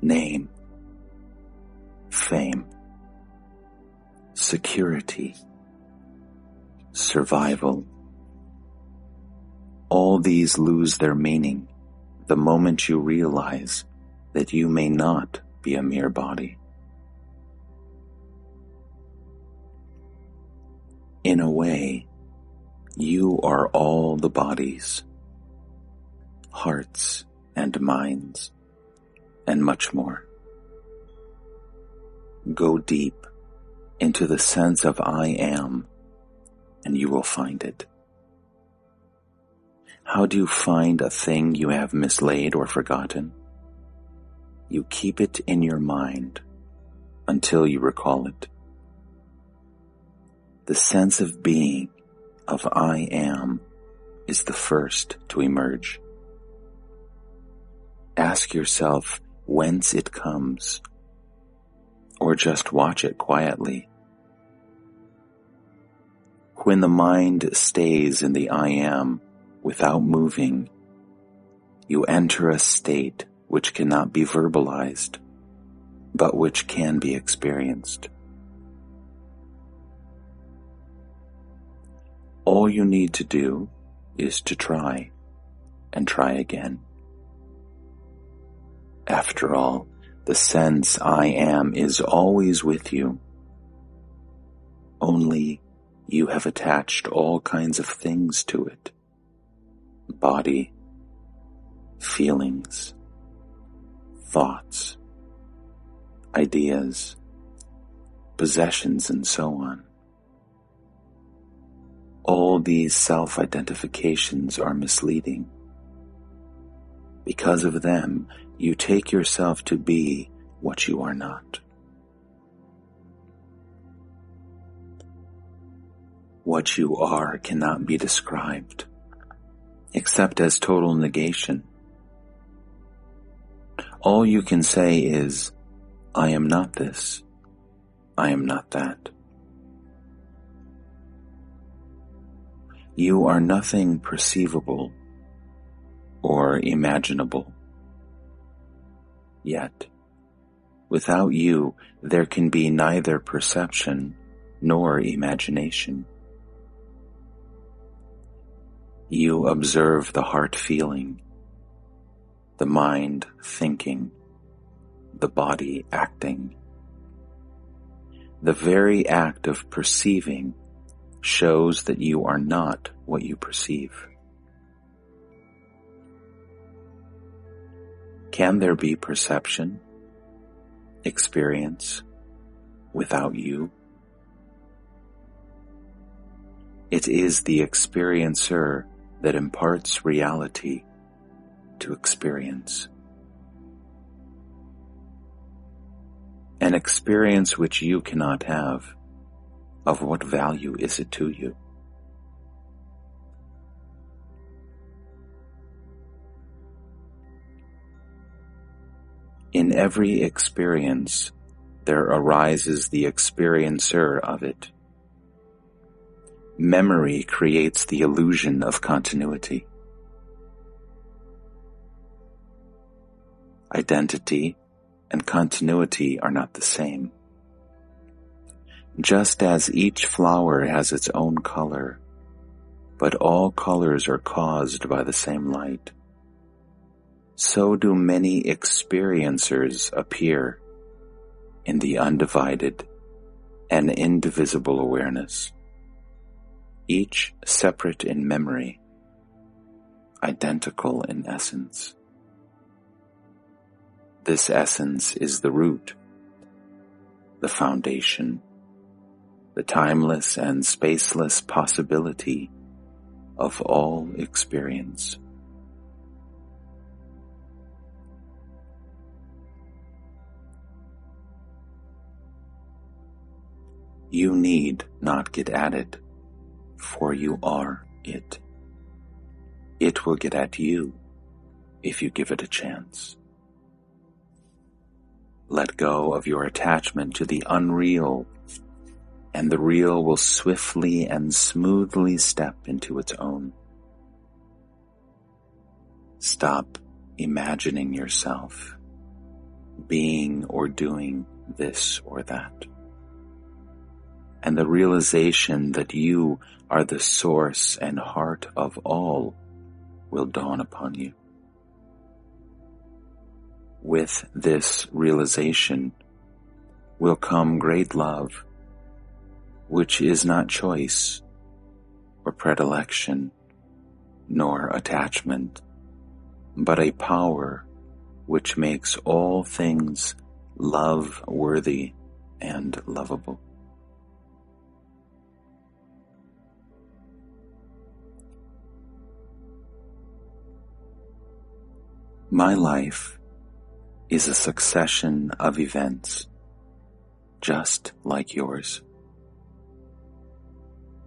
name, fame, security, survival. All these lose their meaning the moment you realize that you may not be a mere body. In a way, you are all the bodies, hearts and minds, and much more. Go deep into the sense of I am, and you will find it. How do you find a thing you have mislaid or forgotten? You keep it in your mind until you recall it. The sense of being, of I am, is the first to emerge. Ask yourself whence it comes, or just watch it quietly. When the mind stays in the I am without moving, you enter a state which cannot be verbalized, but which can be experienced. All you need to do is to try, and try again. After all, the sense I am is always with you. Only you have attached all kinds of things to it. Body, feelings, thoughts, ideas, possessions, and so on. All these self-identifications are misleading. Because of them, you take yourself to be what you are not. What you are cannot be described, except as total negation. All you can say is, I am not this, I am not that. You are nothing perceivable or imaginable. Yet, without you, there can be neither perception nor imagination. You observe the heart feeling, the mind thinking, the body acting. The very act of perceiving shows that you are not what you perceive. Can there be perception, experience, without you? It is the experiencer that imparts reality to experience. An experience which you cannot have, of what value is it to you? In every experience, there arises the experiencer of it. Memory creates the illusion of continuity. Identity and continuity are not the same. Just as each flower has its own color, but all colors are caused by the same light, so do many experiencers appear in the undivided and indivisible awareness, each separate in memory, identical in essence. This essence is the root, the foundation, the timeless and spaceless possibility of all experience. You need not get at it, for you are it. It will get at you if you give it a chance. Let go of your attachment to the unreal, and the real will swiftly and smoothly step into its own. Stop imagining yourself. being or doing this or that. And the realization that you are the source and heart of all will dawn upon you. With this realization will come great love, which is not choice or predilection nor attachment, but a power which makes all things love-worthy and lovable. My life is a succession of events, just like yours.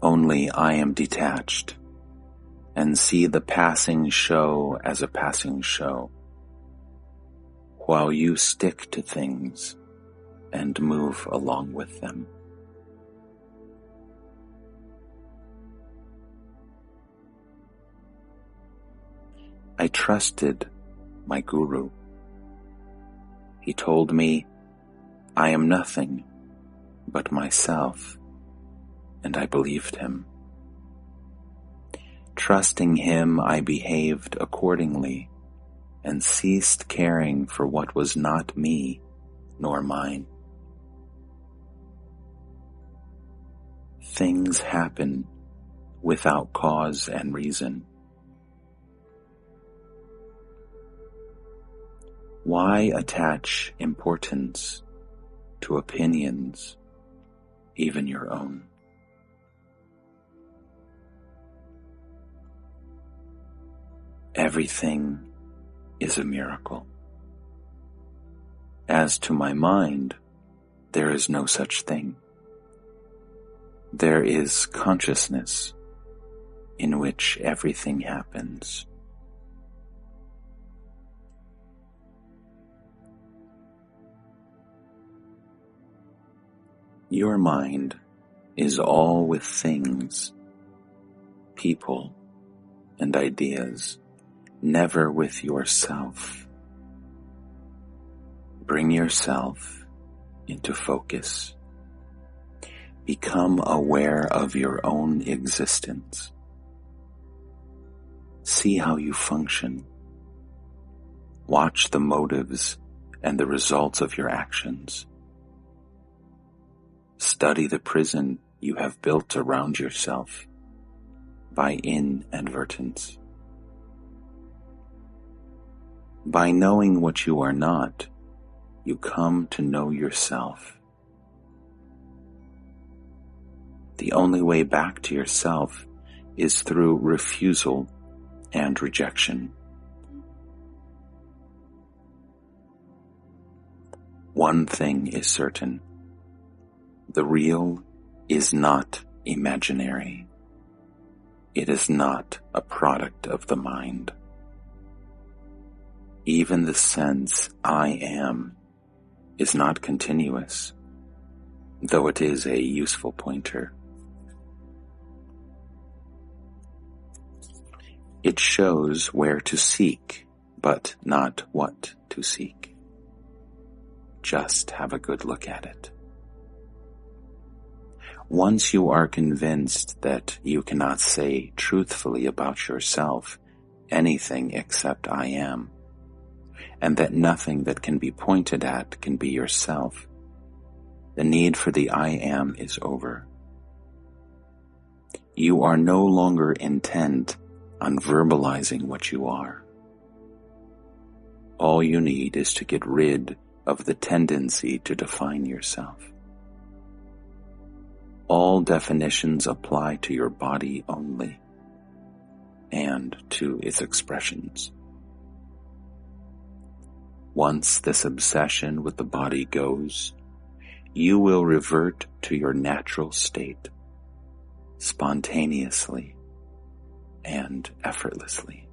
Only I am detached and see the passing show as a passing show, while you stick to things and move along with them. I trusted my guru. He told me, I am nothing but myself, and I believed him. Trusting him, I behaved accordingly and ceased caring for what was not me nor mine. Things happen without cause and reason. Why attach importance to opinions, even your own? Everything is a miracle. As to my mind, there is no such thing. There is consciousness in which everything happens. Your mind is all with things, people, and ideas, never with yourself. Bring yourself into focus. Become aware of your own existence. See how you function. Watch the motives and the results of your actions. Study the prison you have built around yourself by inadvertence. By knowing what you are not, you come to know yourself. The only way back to yourself is through refusal and rejection. One thing is certain. The real is not imaginary. It is not a product of the mind. Even the sense I am is not continuous, though it is a useful pointer. It shows where to seek, but not what to seek. Just have a good look at it. Once you are convinced that you cannot say truthfully about yourself anything except I am, and that nothing that can be pointed at can be yourself, the need for the I am is over. You are no longer intent on verbalizing what you are. All you need is to get rid of the tendency to define yourself. All definitions apply to your body only, and to its expressions. Once this obsession with the body goes, you will revert to your natural state, spontaneously and effortlessly.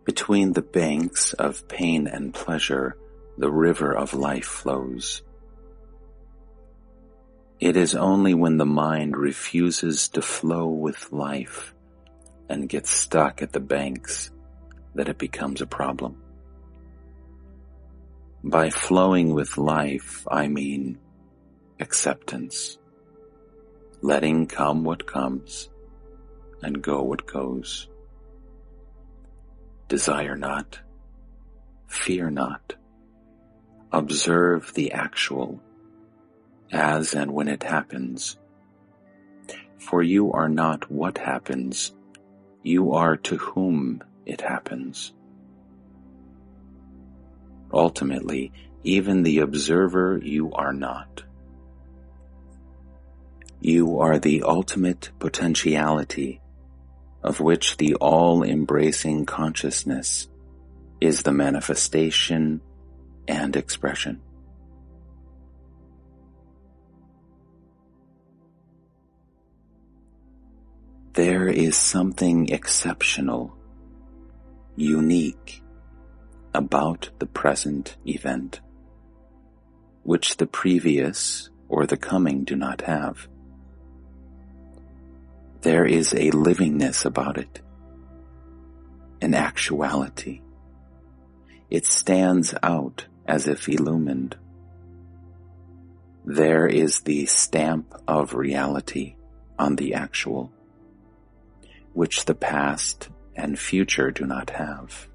Between the banks of pain and pleasure, the river of life flows. It is only when the mind refuses to flow with life and gets stuck at the banks that it becomes a problem. By flowing with life, I mean acceptance, letting come what comes and go what goes. Desire not, fear not, observe the actual as and when it happens. For you are not what happens, you are to whom it happens. Ultimately, even the observer you are not. You are the ultimate potentiality, of which the all-embracing consciousness is the manifestation and expression. There is something exceptional, unique, about the present event, which the previous or the coming do not have. There is a livingness about it, an actuality. It stands out as if illumined. There is the stamp of reality on the actual, which the past and future do not have.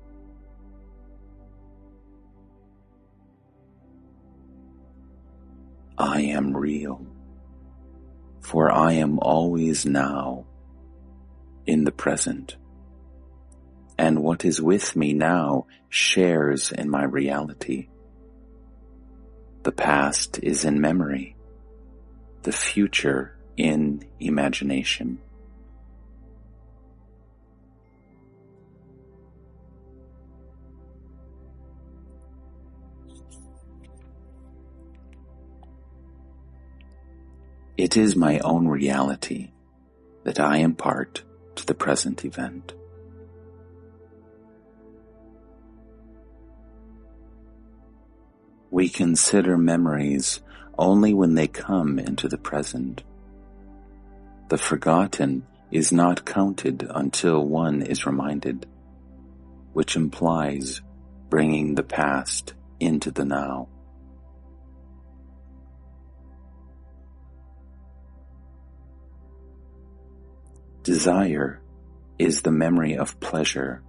I am real, for I am always now, in the present, and what is with me now shares in my reality. The past is in memory, the future in imagination. It is my own reality that I impart to the present event. We consider memories only when they come into the present. The forgotten is not counted until one is reminded, which implies bringing the past into the now. Desire is the memory of pleasure,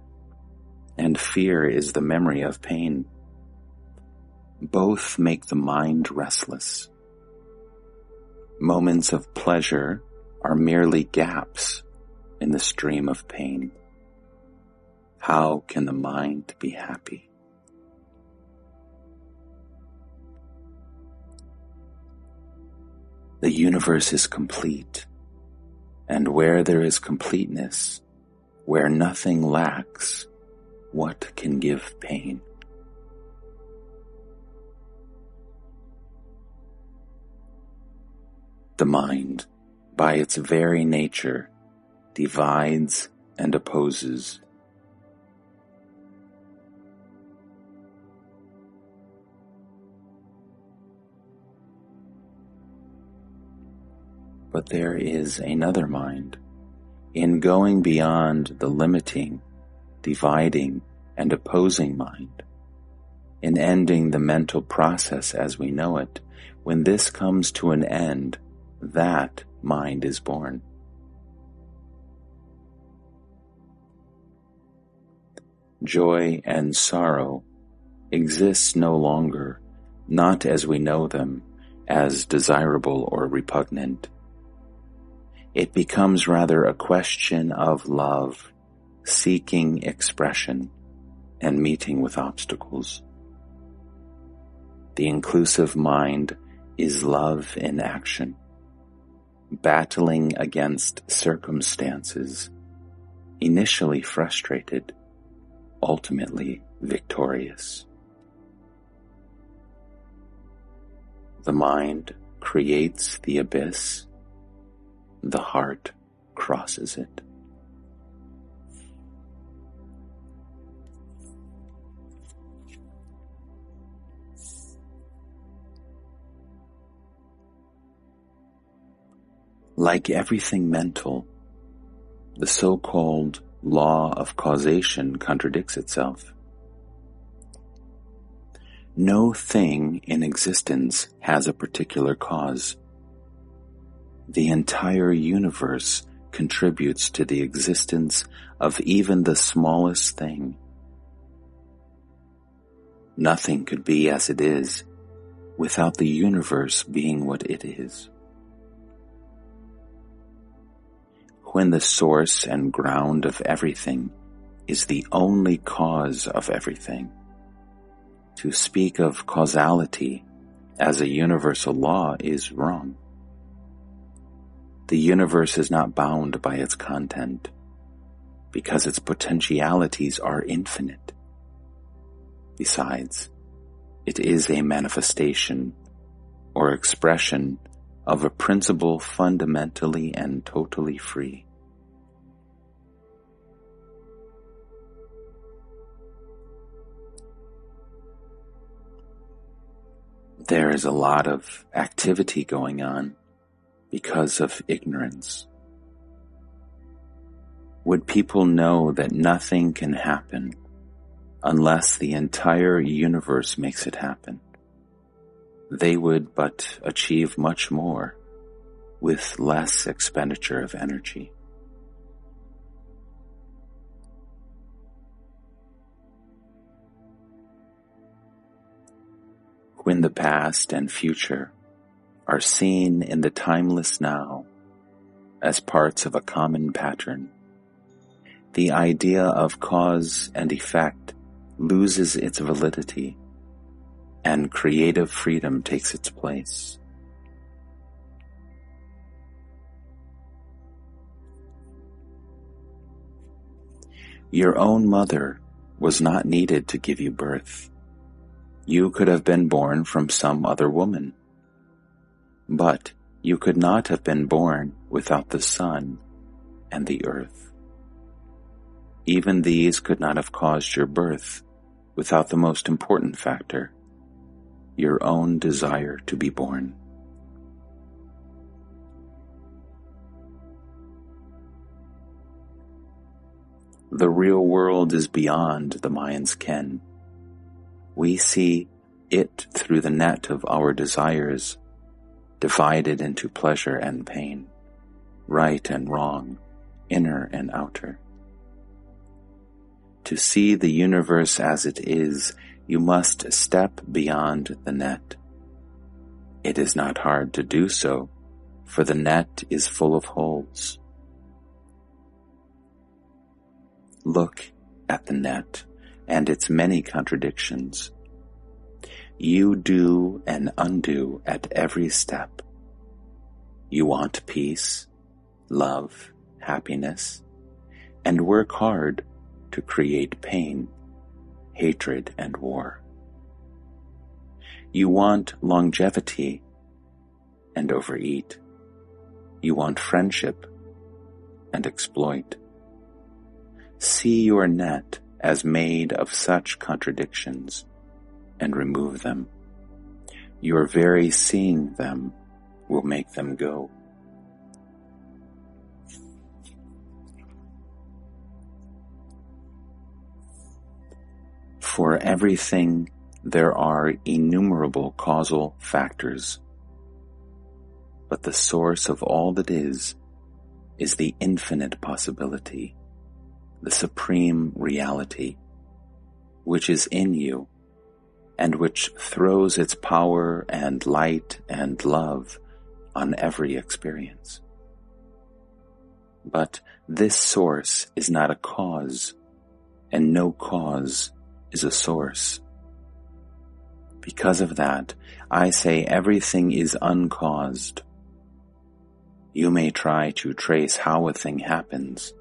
and fear is the memory of pain. Both make the mind restless. Moments of pleasure are merely gaps in the stream of pain. How can the mind be happy? The universe is complete. And where there is completeness, where nothing lacks, what can give pain? The mind, by its very nature, divides and opposes. But there is another mind. In going beyond the limiting, dividing, and opposing mind, in ending the mental process as we know it, when this comes to an end, that mind is born. Joy and sorrow exist no longer, not as we know them, as desirable or repugnant. It becomes rather a question of love, seeking expression, and meeting with obstacles. The inclusive mind is love in action, battling against circumstances, initially frustrated, ultimately victorious. The mind creates the abyss, the heart crosses it. Like everything mental, the so-called law of causation contradicts itself. No thing in existence has a particular cause. The entire universe contributes to the existence of even the smallest thing. Nothing could be as it is without the universe being what it is. When the source and ground of everything is the only cause of everything, to speak of causality as a universal law is wrong. The universe is not bound by its content, because its potentialities are infinite. Besides, it is a manifestation or expression of a principle fundamentally and totally free. There is a lot of activity going on because of ignorance. Would people know that nothing can happen unless the entire universe makes it happen? They would but achieve much more with less expenditure of energy. When the past and future are seen in the timeless now as parts of a common pattern, the idea of cause and effect loses its validity, and creative freedom takes its place. Your own mother was not needed to give you birth. You could have been born from some other woman. But you could not have been born without the sun and the earth. Even these could not have caused your birth without the most important factor, your own desire to be born. The real world is beyond the mind's ken. We see it through the net of our desires, divided into pleasure and pain, right and wrong, inner and outer. To see the universe as it is, you must step beyond the net. It is not hard to do so, for the net is full of holes. Look at the net and its many contradictions. You do and undo at every step. You want peace, love, happiness, and work hard to create pain, hatred, and war. You want longevity and overeat. You want friendship and exploit. See your net as made of such contradictions and remove them. Your very seeing them will make them go. For everything, there are innumerable causal factors, but the source of all that is the infinite possibility, the supreme reality, which is in you, and which throws its power and light and love on every experience. But this source is not a cause, and no cause is a source. Because of that, I say everything is uncaused. You may try to trace how a thing happens,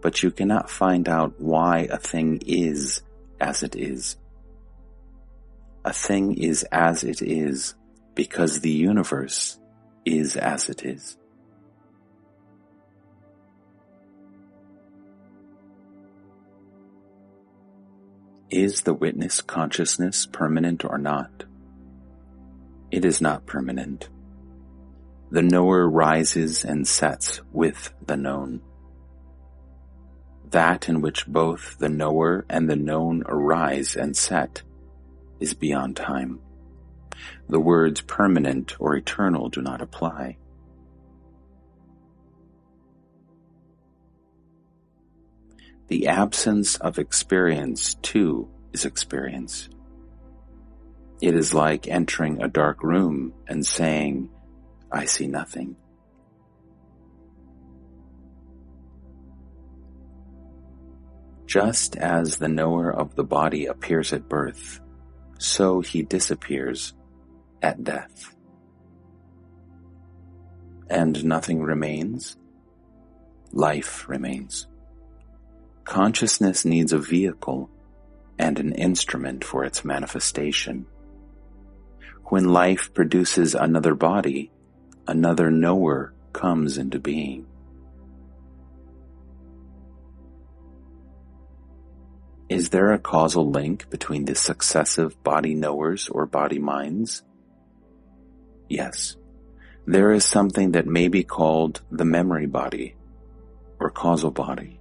but you cannot find out why a thing is as it is. A thing is as it is because the universe is as it is. Is the witness consciousness permanent or not? It is not permanent. The knower rises and sets with the known. That in which both the knower and the known arise and set is beyond time. The words permanent or eternal do not apply. The absence of experience, too, is experience. It is like entering a dark room and saying, "I see nothing." Just as the knower of the body appears at birth, so he disappears at death. And nothing remains? Life remains. Consciousness needs a vehicle and an instrument for its manifestation. When life produces another body, another knower comes into being. Is there a causal link between the successive body knowers or body minds? Yes, there is something that may be called the memory body or causal body,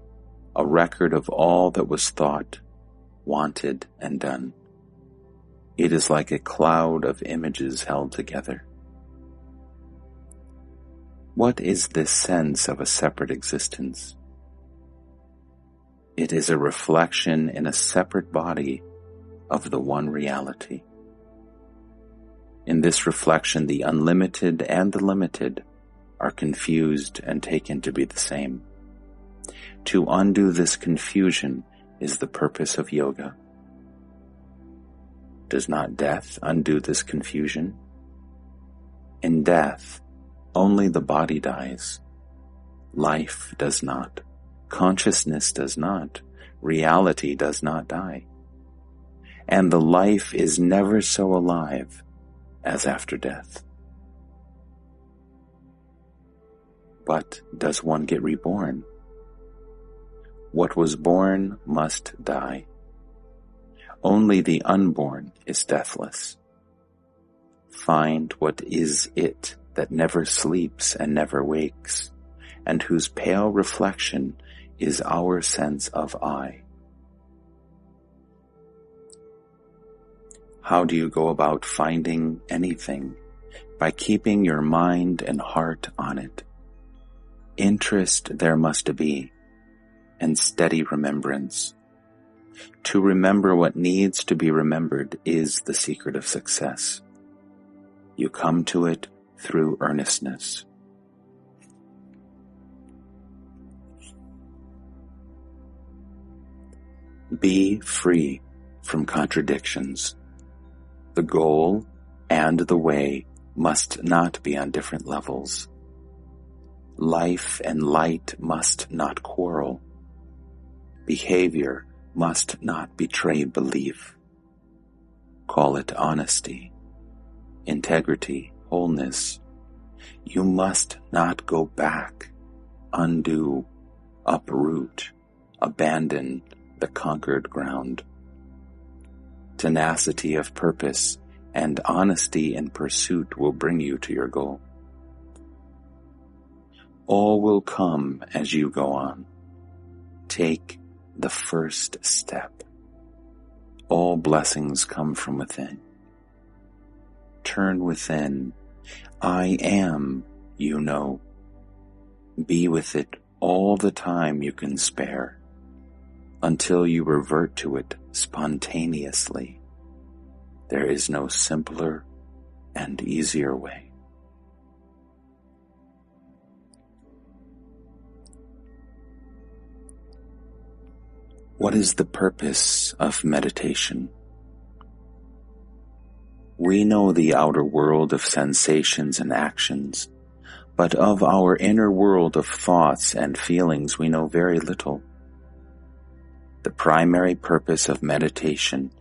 a record of all that was thought, wanted, and done. It is like a cloud of images held together. What is this sense of a separate existence? It is a reflection in a separate body of the one reality. In this reflection, the unlimited and the limited are confused and taken to be the same. To undo this confusion is the purpose of yoga. Does not death undo this confusion? In death, only the body dies. Life does not. Consciousness does not. Reality does not die. And the life is never so alive as after death. But does one get reborn? What was born must die. Only the unborn is deathless. Find what is it that never sleeps and never wakes, and whose pale reflection is our sense of I. How do you go about finding anything? By keeping your mind and heart on it. Interest there must be, and steady remembrance. To remember what needs to be remembered is the secret of success. You come to it through earnestness. Be free from contradictions. The goal and the way must not be on different levels. Life and light must not quarrel. Behavior must not betray belief. Call it honesty, integrity, wholeness. You must not go back, undo, uproot, abandon the conquered ground. Tenacity of purpose and honesty in pursuit will bring you to your goal. All will come as you go on. Take the first step. All blessings come from within. Turn within. I am, you know. Be with it all the time you can spare, until you revert to it spontaneously. There is no simpler and easier way. What is the purpose of meditation? We know the outer world of sensations and actions, but of our inner world of thoughts and feelings we know very little. The primary purpose of meditation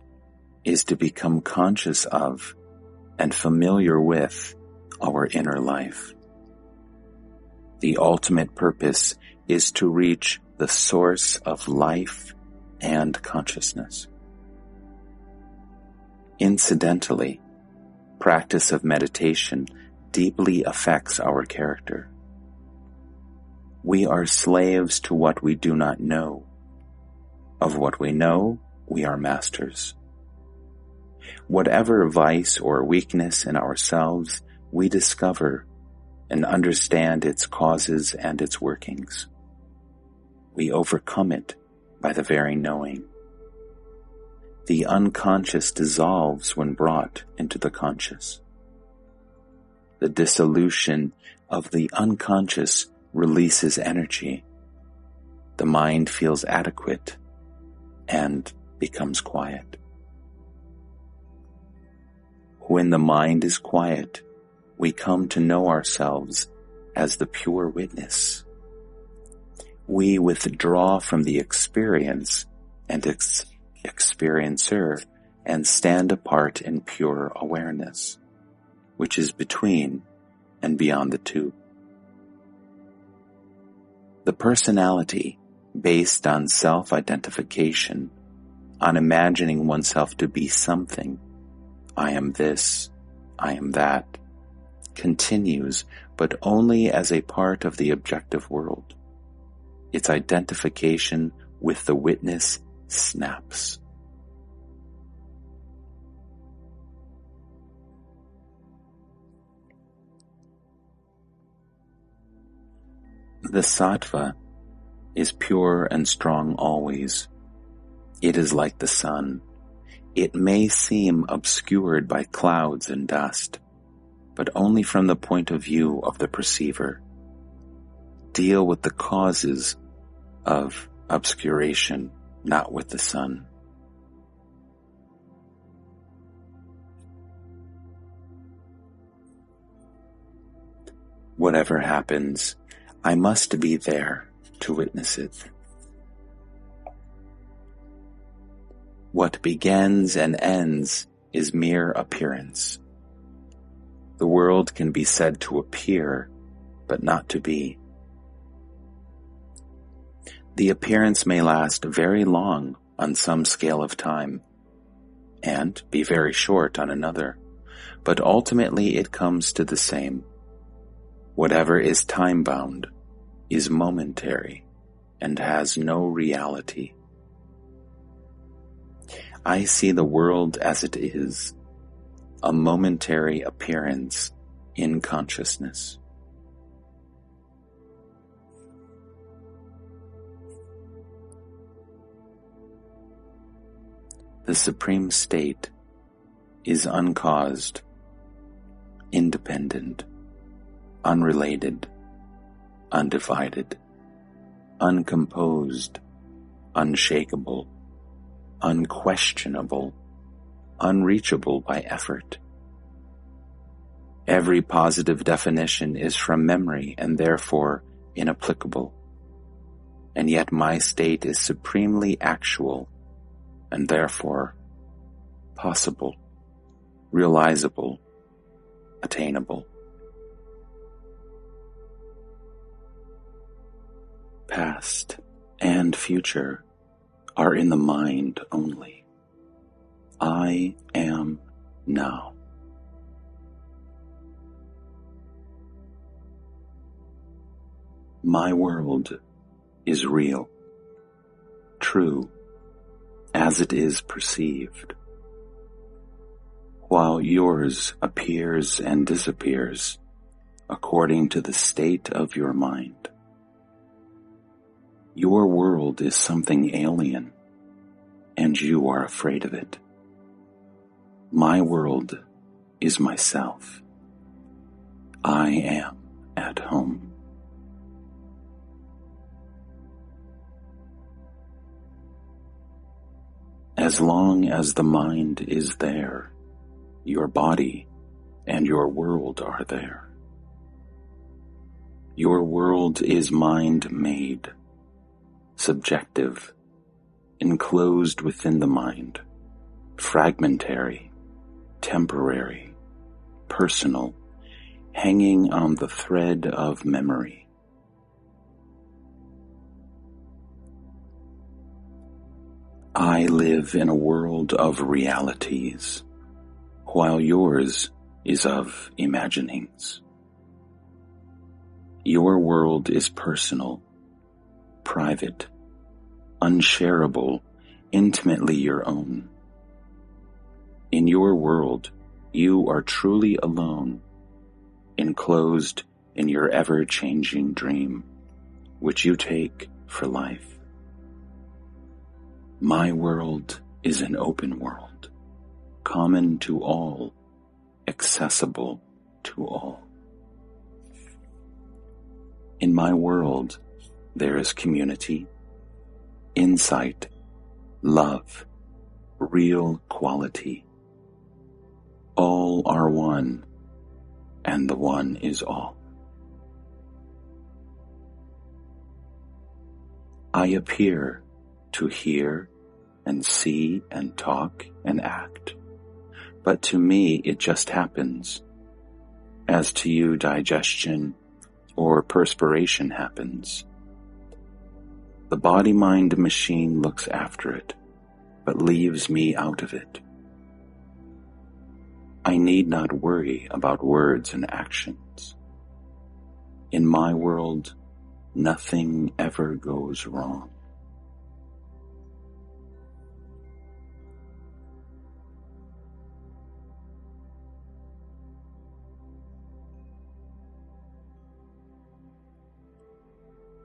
is to become conscious of and familiar with our inner life. The ultimate purpose is to reach the source of life and consciousness. Incidentally, practice of meditation deeply affects our character. We are slaves to what we do not know Of what we know, we are masters. Whatever vice or weakness in ourselves we discover and understand its causes and its workings, we overcome it by the very knowing. The unconscious dissolves when brought into the conscious. The dissolution of the unconscious releases energy. The mind feels adequate and becomes quiet. When the mind is quiet, we come to know ourselves as the pure witness. We withdraw from the experience and experiencer and stand apart in pure awareness, which is between and beyond the two. The personality, based on self-identification, on imagining oneself to be something, I am this, I am that, continues, but only as a part of the objective world. Its identification with the witness snaps. The sattva is pure and strong always. It is like the sun. It may seem obscured by clouds and dust, but only from the point of view of the perceiver. Deal with the causes of obscuration, not with the sun. Whatever happens, I must be there to witness it. What begins and ends is mere appearance. The world can be said to appear, but not to be. The appearance may last very long on some scale of time, and be very short on another, but ultimately it comes to the same. Whatever is time-bound is momentary and has no reality. I see the world as it is, a momentary appearance in consciousness. The supreme state is uncaused, independent, unrelated, undivided, uncomposed, unshakable, unquestionable, unreachable by effort. Every positive definition is from memory and therefore inapplicable. And yet my state is supremely actual and therefore possible, realizable, attainable. Past and future are in the mind only. I am now. My world is real, true, as it is perceived, while yours appears and disappears according to the state of your mind. Your world is something alien, and you are afraid of it. My world is myself. I am at home. As long as the mind is there, your body and your world are there. Your world is mind-made, subjective, enclosed within the mind, fragmentary, temporary, personal, hanging on the thread of memory. I live in a world of realities, while yours is of imaginings. Your world is personal, private, unshareable, intimately your own. In your world, you are truly alone, enclosed in your ever-changing dream, which you take for life. My world is an open world, common to all, accessible to all. In my world, there is community, insight, love, real quality. All are one, and the one is all. I appear to hear and see and talk and act, but to me it just happens, as to you digestion or perspiration happens. The body-mind machine looks after it, but leaves me out of it. I need not worry about words and actions. In my world, nothing ever goes wrong.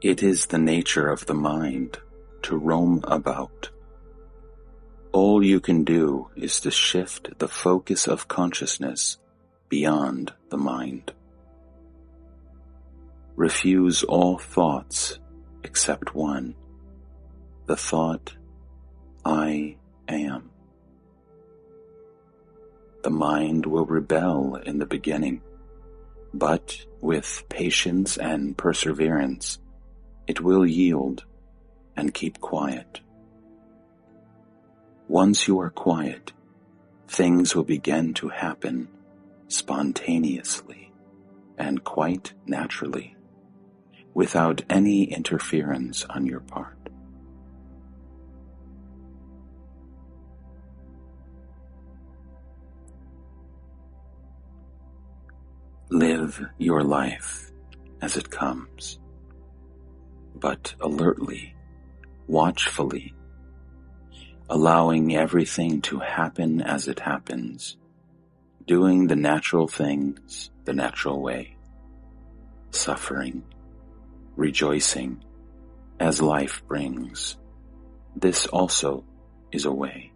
It is the nature of the mind to roam about. All you can do is to shift the focus of consciousness beyond the mind. Refuse all thoughts except one, the thought, I am. The mind will rebel in the beginning, but with patience and perseverance, it will yield and keep quiet. Once you are quiet, things will begin to happen spontaneously and quite naturally, without any interference on your part. Live your life as it comes, but alertly, watchfully, allowing everything to happen as it happens, doing the natural things the natural way, suffering, rejoicing, as life brings. This also is a way.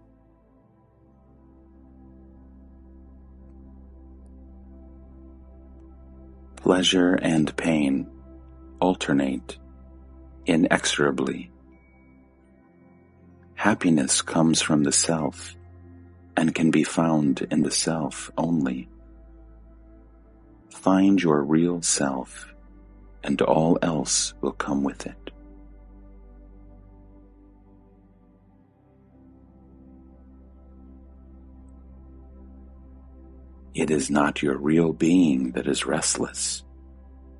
Pleasure and pain alternate inexorably. Happiness comes from the self and can be found in the self only. Find your real self, and all else will come with it. It is not your real being that is restless,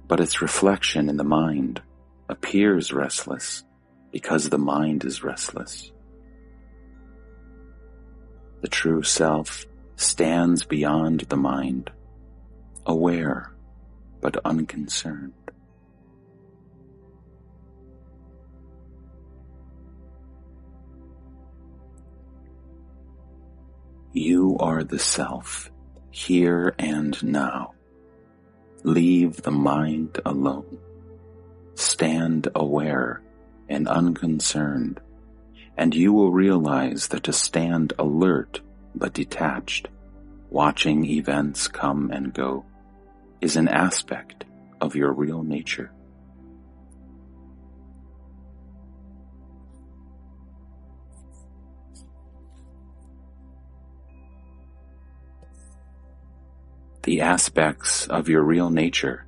but its reflection in the mind appears restless because the mind is restless. The true self stands beyond the mind, aware but unconcerned. You are the self, here and now. Leave the mind alone. Stand aware and unconcerned, and you will realize that to stand alert but detached, watching events come and go, is an aspect of your real nature. The aspects of your real nature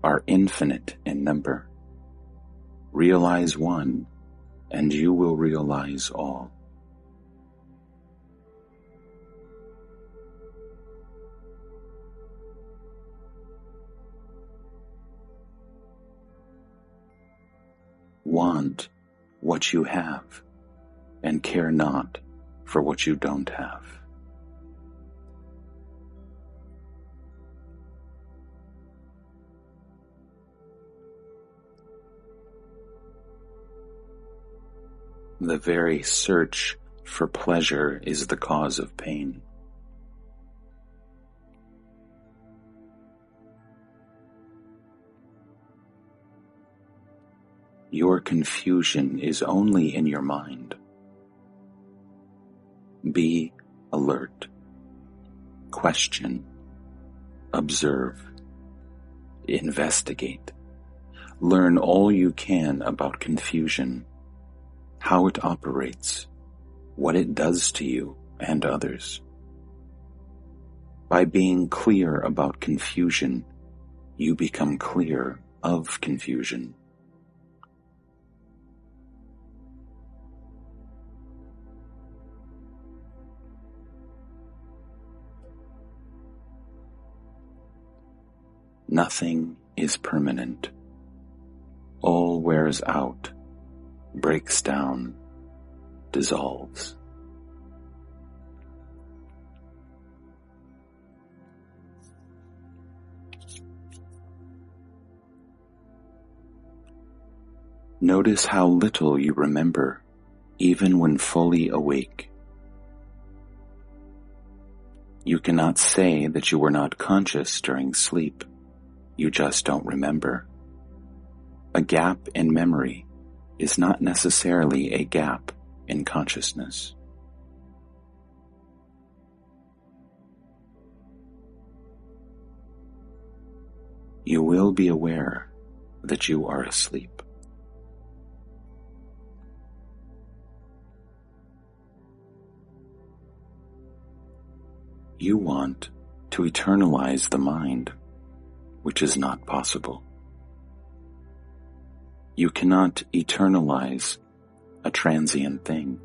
are infinite in number. Realize one, and you will realize all. Want what you have, and care not for what you don't have. The very search for pleasure is the cause of pain. Your confusion is only in your mind. Be alert. Question. Observe. Investigate. Learn all you can about confusion, how it operates, what it does to you and others. By being clear about confusion, you become clear of confusion. Nothing is permanent. All wears out, breaks down, dissolves. Notice how little you remember, even when fully awake. You cannot say that you were not conscious during sleep. You just don't remember. A gap in memory is not necessarily a gap in consciousness. You will be aware that you are asleep. You want to eternalize the mind, which is not possible. You cannot eternalize a transient thing.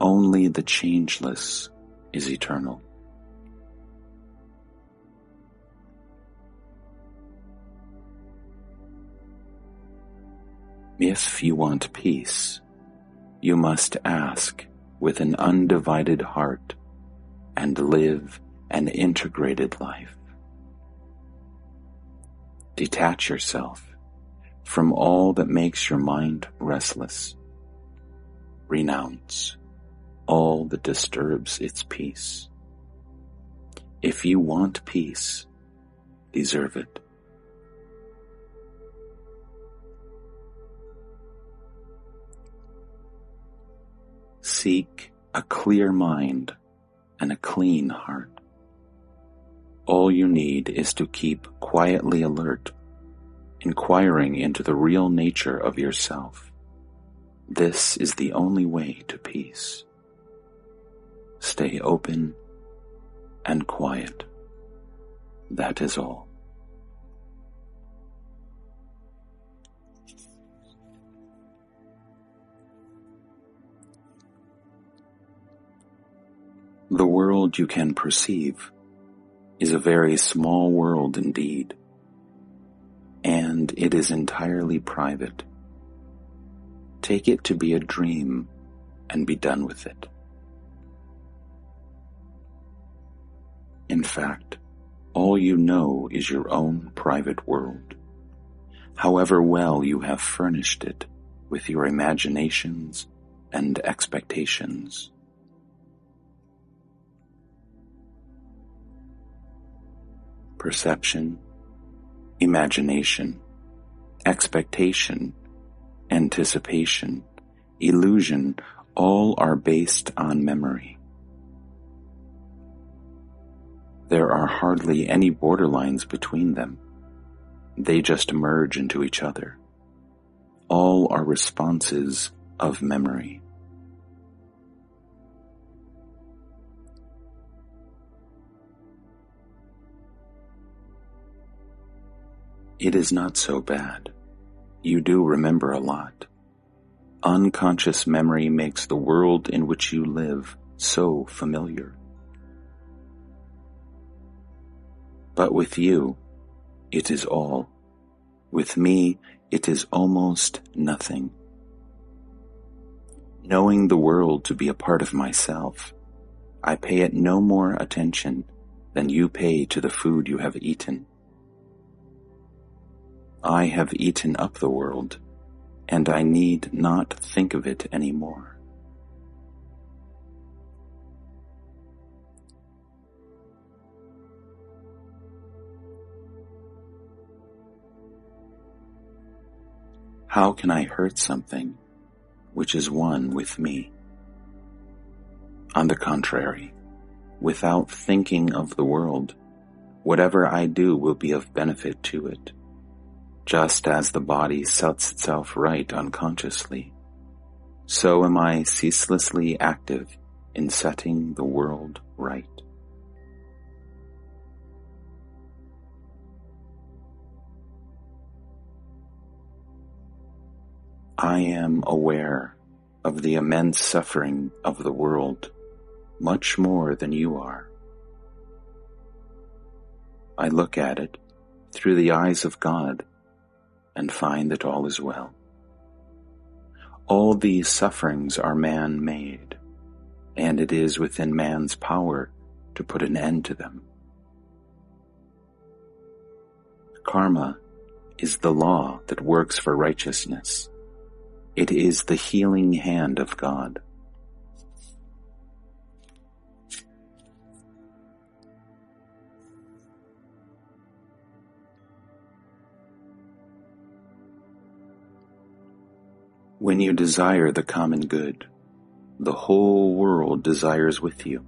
Only the changeless is eternal. If you want peace, you must ask with an undivided heart and live an integrated life. Detach yourself from all that makes your mind restless. Renounce all that disturbs its peace. If you want peace, deserve it. Seek a clear mind and a clean heart. All you need is to keep quietly alert, inquiring into the real nature of yourself. This is the only way to peace. Stay open and quiet. That is all. The world you can perceive is a very small world indeed, and it is entirely private. Take it to be a dream and be done with it. In fact, all you know is your own private world, however well you have furnished it with your imaginations and expectations. Perception, imagination, expectation, anticipation, illusion, all are based on memory. There are hardly any borderlines between them. They just merge into each other. All are responses of memory. It is not so bad. You do remember a lot. Unconscious memory makes the world in which you live so familiar. But with you, it is all. With me, it is almost nothing. Knowing the world to be a part of myself, I pay it no more attention than you pay to the food you have eaten. I have eaten up the world, and I need not think of it anymore. How can I hurt something which is one with me? On the contrary, without thinking of the world, whatever I do will be of benefit to it, just as the body sets itself right unconsciously. So am I ceaselessly active in setting the world right. I am aware of the immense suffering of the world much more than you are. I look at it through the eyes of God and find that all is well. All these sufferings are man-made, and it is within man's power to put an end to them. Karma is the law that works for righteousness. It is the healing hand of God. When you desire the common good, the whole world desires with you.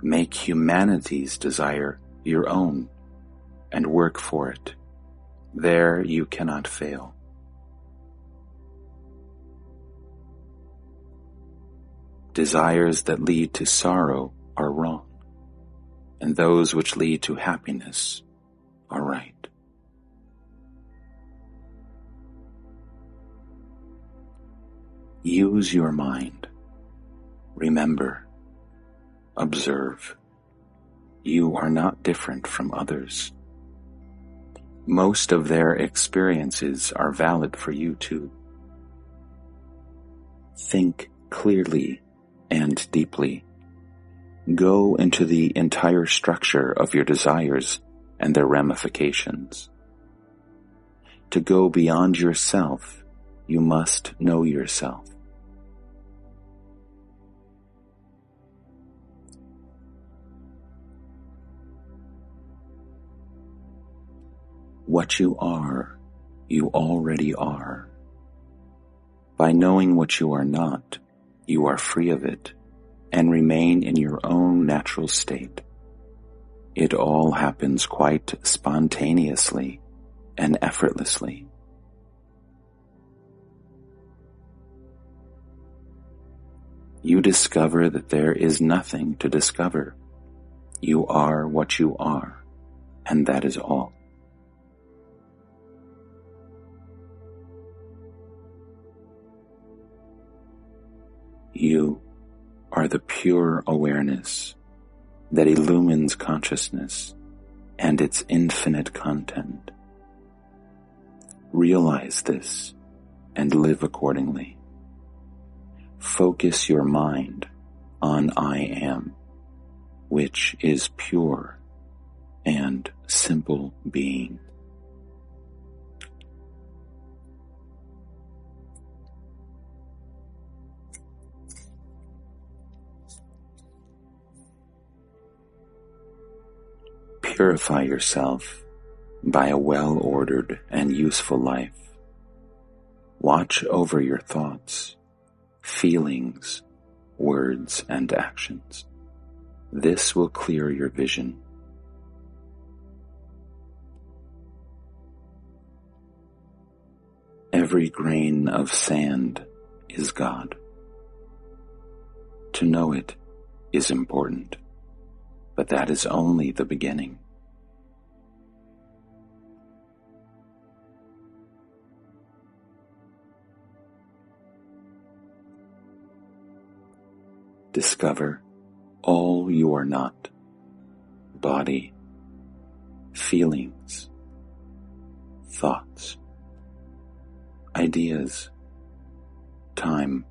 Make humanity's desire your own and work for it. There you cannot fail. Desires that lead to sorrow are wrong, and those which lead to happiness are right. Use your mind. Remember. Observe. You are not different from others. Most of their experiences are valid for you too. Think clearly and deeply. Go into the entire structure of your desires and their ramifications. To go beyond yourself, you must know yourself. What you already are. By knowing what you are not, you are free of it and remain in your own natural state. It all happens quite spontaneously and effortlessly. You discover that there is nothing to discover. You are what you are, and that is all. You are the pure awareness that illumines consciousness and its infinite content. Realize this and live accordingly. Focus your mind on I am, which is pure and simple being. Purify yourself by a well-ordered and useful life. Watch over your thoughts, feelings, words, and actions. This will clear your vision. Every grain of sand is God. To know it is important, but that is only the beginning. Discover all you are not: body, feelings, thoughts, ideas, time,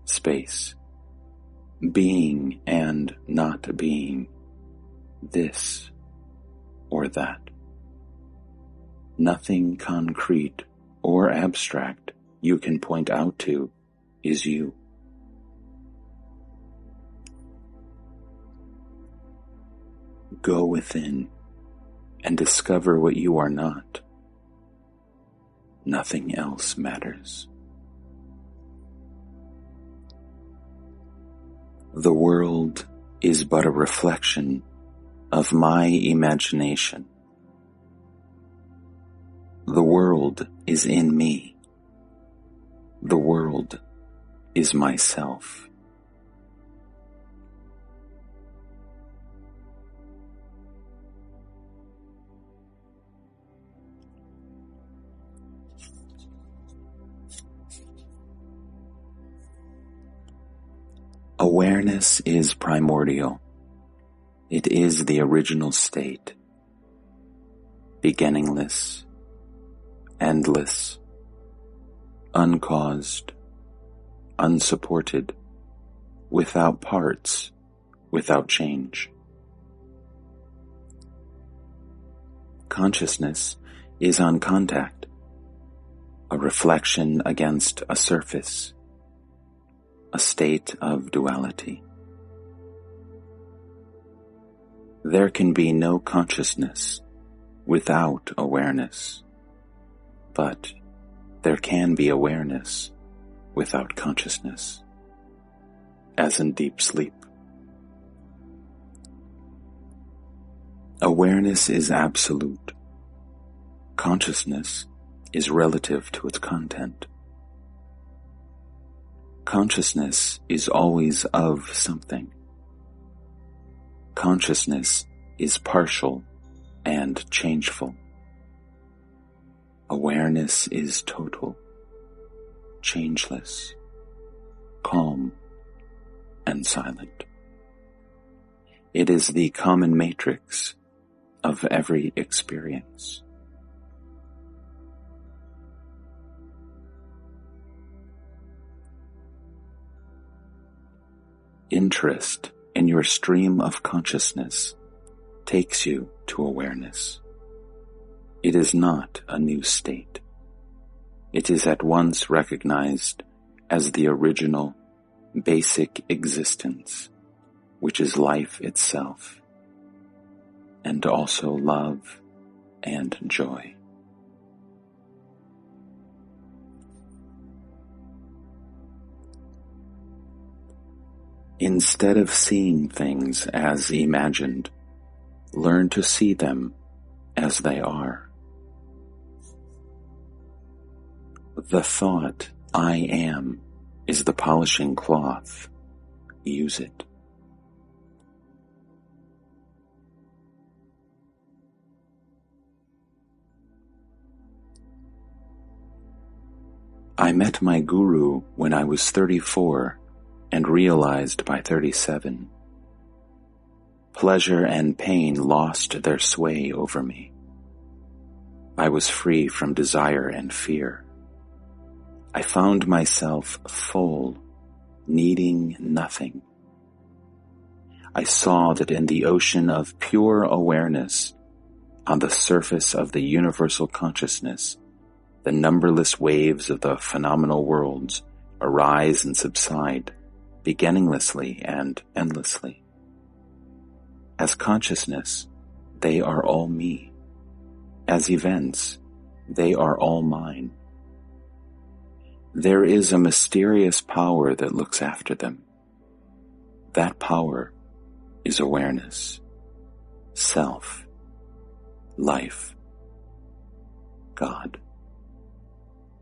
space, being and not being, this or that. Nothing concrete or abstract you can point out to is you. Go within and discover what you are not. Nothing else matters. The world is but a reflection of my imagination. The world is in me. The world is myself. Awareness is primordial. It is the original state, beginningless, endless, uncaused, unsupported, without parts, without change. Consciousness is on contact, a reflection against a surface, a state of duality. There can be no consciousness without awareness, but there can be awareness without consciousness, as in deep sleep. Awareness is absolute. Consciousness is relative to its content. Consciousness is always of something. Consciousness is partial and changeful. Awareness is total, changeless, calm, and silent. It is the common matrix of every experience. Interest in your stream of consciousness takes you to awareness. It is not a new state. It is at once recognized as the original, basic existence, which is life itself, and also love and joy. Instead of seeing things as imagined, learn to see them as they are. The thought, I am, is the polishing cloth. Use it. I met my guru when I was 34 and realized by 37. Pleasure and pain lost their sway over me. I was free from desire and fear. I found myself full, needing nothing. I saw that in the ocean of pure awareness, on the surface of the universal consciousness, the numberless waves of the phenomenal worlds arise and subside, beginninglessly and endlessly. As consciousness, they are all me. As events, they are all mine. There is a mysterious power that looks after them. That power is awareness, self, life, God.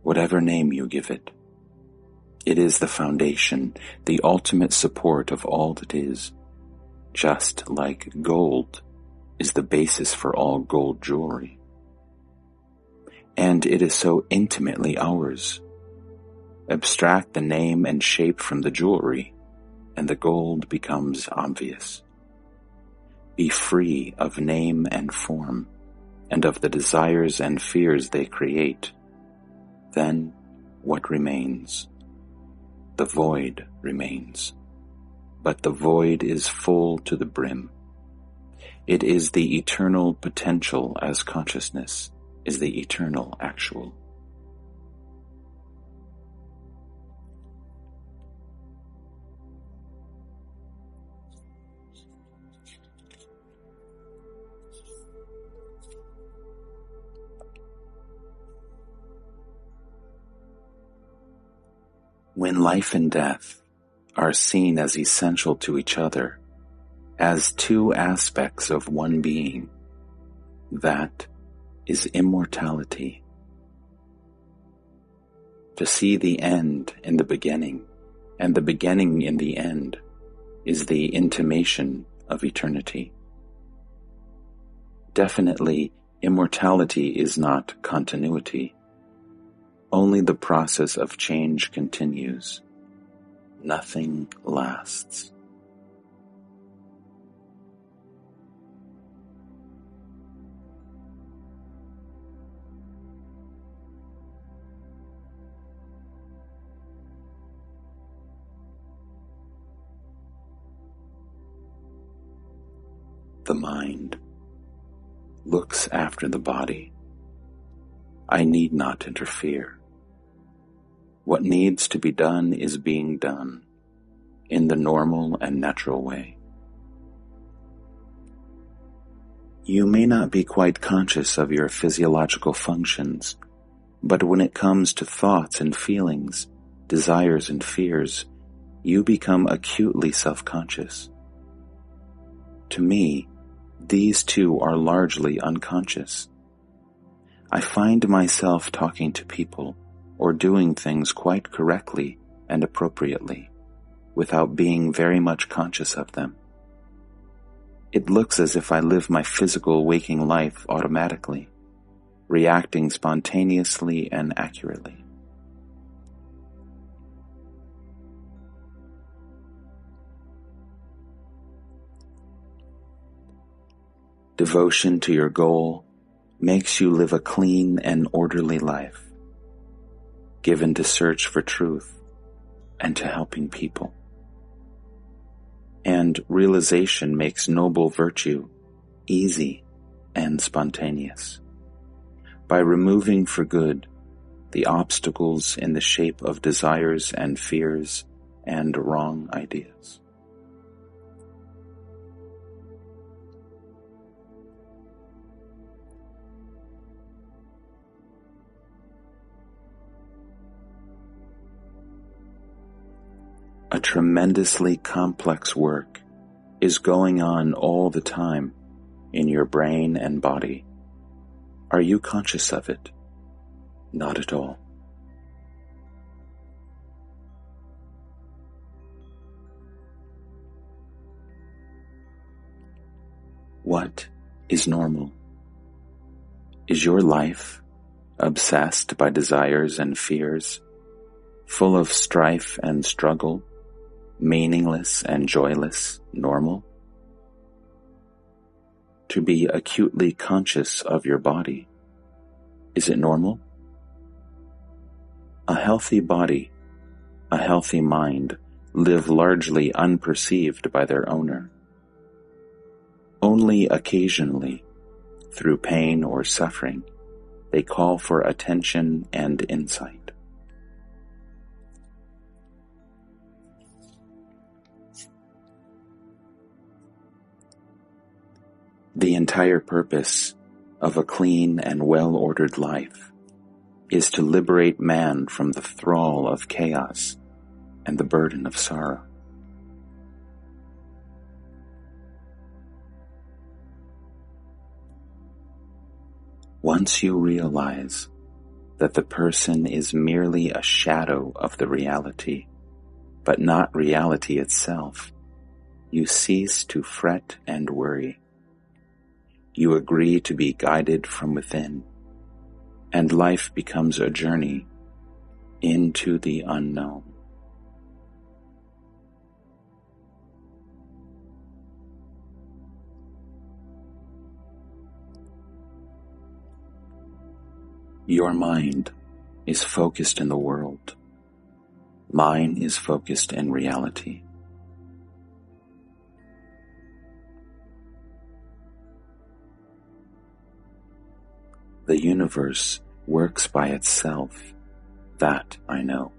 Whatever name you give it. It is the foundation, the ultimate support of all that is, just like gold is the basis for all gold jewelry. And it is so intimately ours. Abstract the name and shape from the jewelry, and the gold becomes obvious. Be free of name and form, and of the desires and fears they create. Then what remains? The void remains, but the void is full to the brim. It is the eternal potential as consciousness is the eternal actual. When life and death are seen as essential to each other, as two aspects of one being, that is immortality. To see the end in the beginning and the beginning in the end is the intimation of eternity. Definitely, immortality is not continuity. Only the process of change continues. Nothing lasts. The mind looks after the body. I need not interfere. What needs to be done is being done in the normal and natural way. You may not be quite conscious of your physiological functions, but when it comes to thoughts and feelings, desires and fears, you become acutely self-conscious. To me, these two are largely unconscious. I find myself talking to people or doing things quite correctly and appropriately, without being very much conscious of them. It looks as if I live my physical waking life automatically, reacting spontaneously and accurately. Devotion to your goal makes you live a clean and orderly life, given to search for truth and to helping people. And realization makes noble virtue easy and spontaneous, by removing for good the obstacles in the shape of desires and fears and wrong ideas. A tremendously complex work is going on all the time in your brain and body. Are you conscious of it? Not at all. What is normal? Is your life obsessed by desires and fears, full of strife and struggle, meaningless and joyless, normal? To be acutely conscious of your body, is it normal? A healthy body, a healthy mind live largely unperceived by their owner. Only occasionally, through pain or suffering, they call for attention and insight. The entire purpose of a clean and well-ordered life is to liberate man from the thrall of chaos and the burden of sorrow. Once you realize that the person is merely a shadow of the reality, but not reality itself, you cease to fret and worry. You agree to be guided from within, and life becomes a journey into the unknown. Your mind is focused in the world. Mine is focused in reality. The universe works by itself. That I know.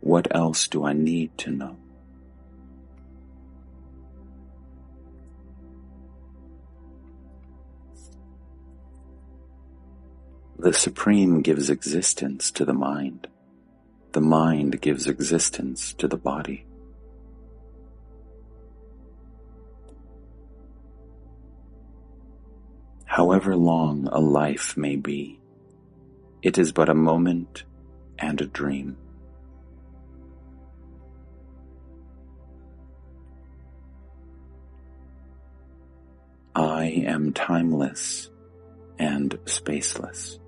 What else do I need to know? The Supreme gives existence to the mind. The mind gives existence to the body. However long a life may be, it is but a moment and a dream. I am timeless and spaceless.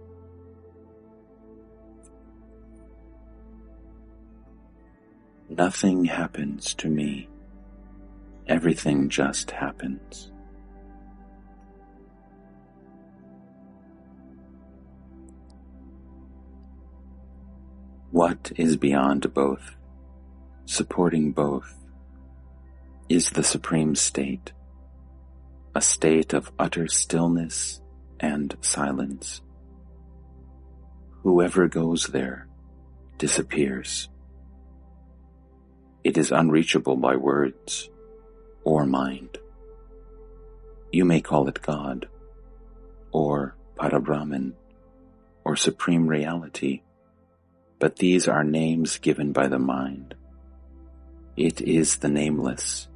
Nothing happens to me. Everything just happens. What is beyond both, supporting both, is the supreme state, a state of utter stillness and silence. Whoever goes there disappears. It is unreachable by words or mind. You may call it God, or Parabrahman, or Supreme Reality, but these are names given by the mind. It is the nameless,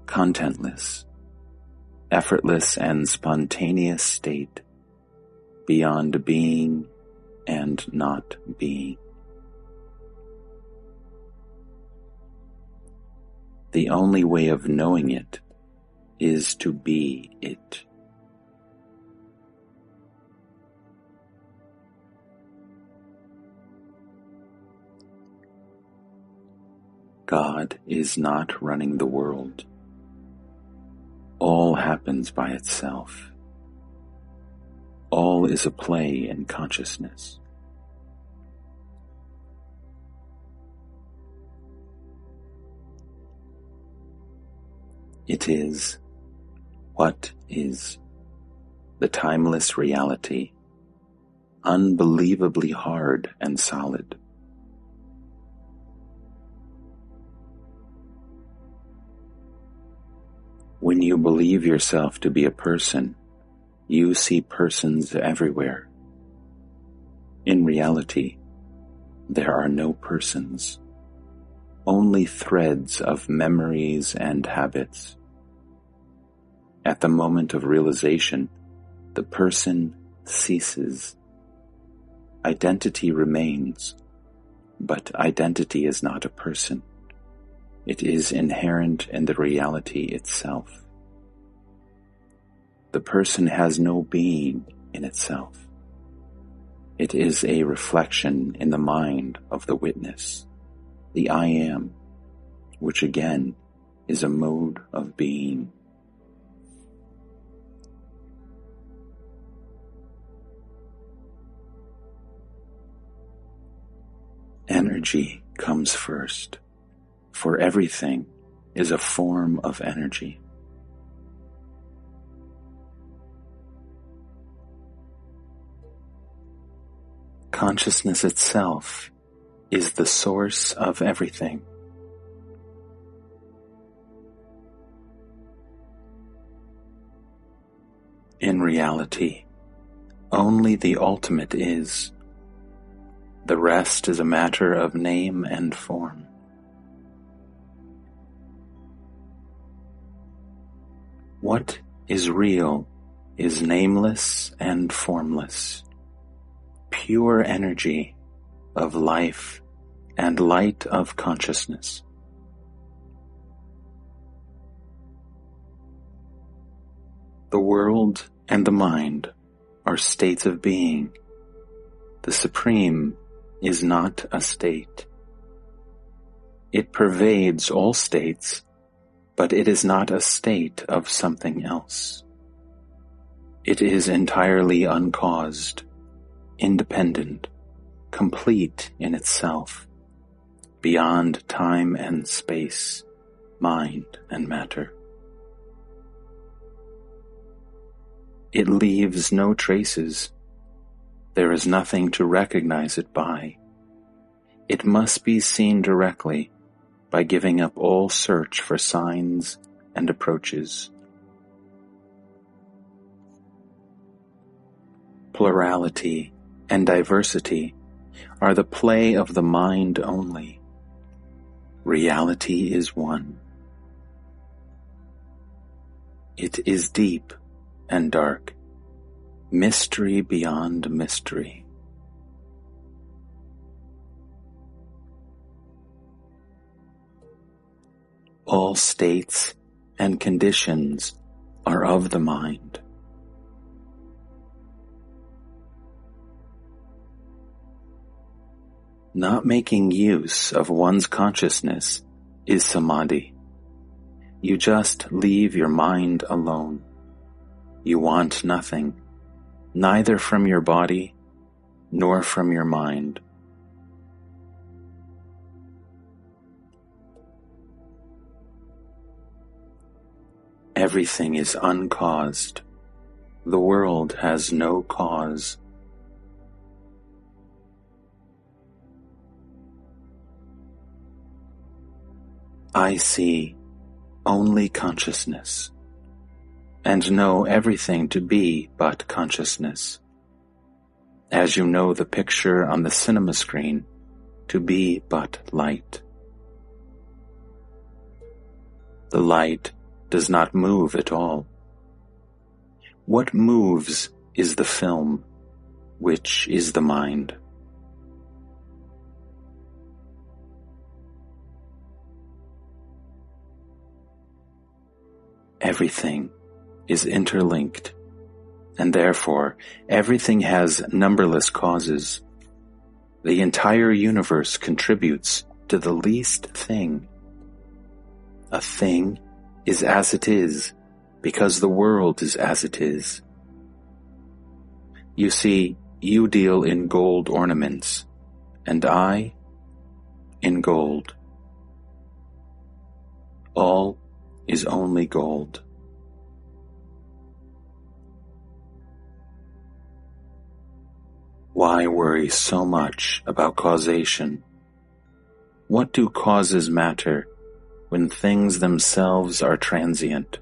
contentless, effortless and spontaneous state beyond being and not being. The only way of knowing it is to be it. God is not running the world. All happens by itself. All is a play in consciousness. It is what is, the timeless reality, unbelievably hard and solid. When you believe yourself to be a person, you see persons everywhere. In reality, there are no persons, only threads of memories and habits. At the moment of realization, the person ceases. Identity remains, but identity is not a person. It is inherent in the reality itself. The person has no being in itself. It is a reflection in the mind of the witness, the I am, which again is a mode of being. Energy comes first, for everything is a form of energy. Consciousness itself is the source of everything. In reality, only the ultimate is. The rest is a matter of name and form. What is real is nameless and formless, pure energy of life and light of consciousness. The world and the mind are states of being. The Supreme is not a state. It pervades all states, but it is not a state of something else. It is entirely uncaused, independent, complete in itself, beyond time and space, mind and matter. It leaves no traces. There is nothing to recognize it by. It must be seen directly by giving up all search for signs and approaches. Plurality and diversity are the play of the mind only. Reality is one. It is deep and dark, mystery beyond mystery. All states and conditions are of the mind. Not making use of one's consciousness is samadhi. You just leave your mind alone. You want nothing, neither from your body nor from your mind. Everything is uncaused. The world has no cause. I see only consciousness, and know everything to be but consciousness, as you know the picture on the cinema screen to be but light. The light does not move at all. What moves is the film, which is the mind. Everything is interlinked, and therefore everything has numberless causes. The entire universe contributes to the least thing. A thing is as it is, because the world is as it is. You see, you deal in gold ornaments, and I in gold. All is only gold. Why worry so much about causation? What do causes matter when things themselves are transient?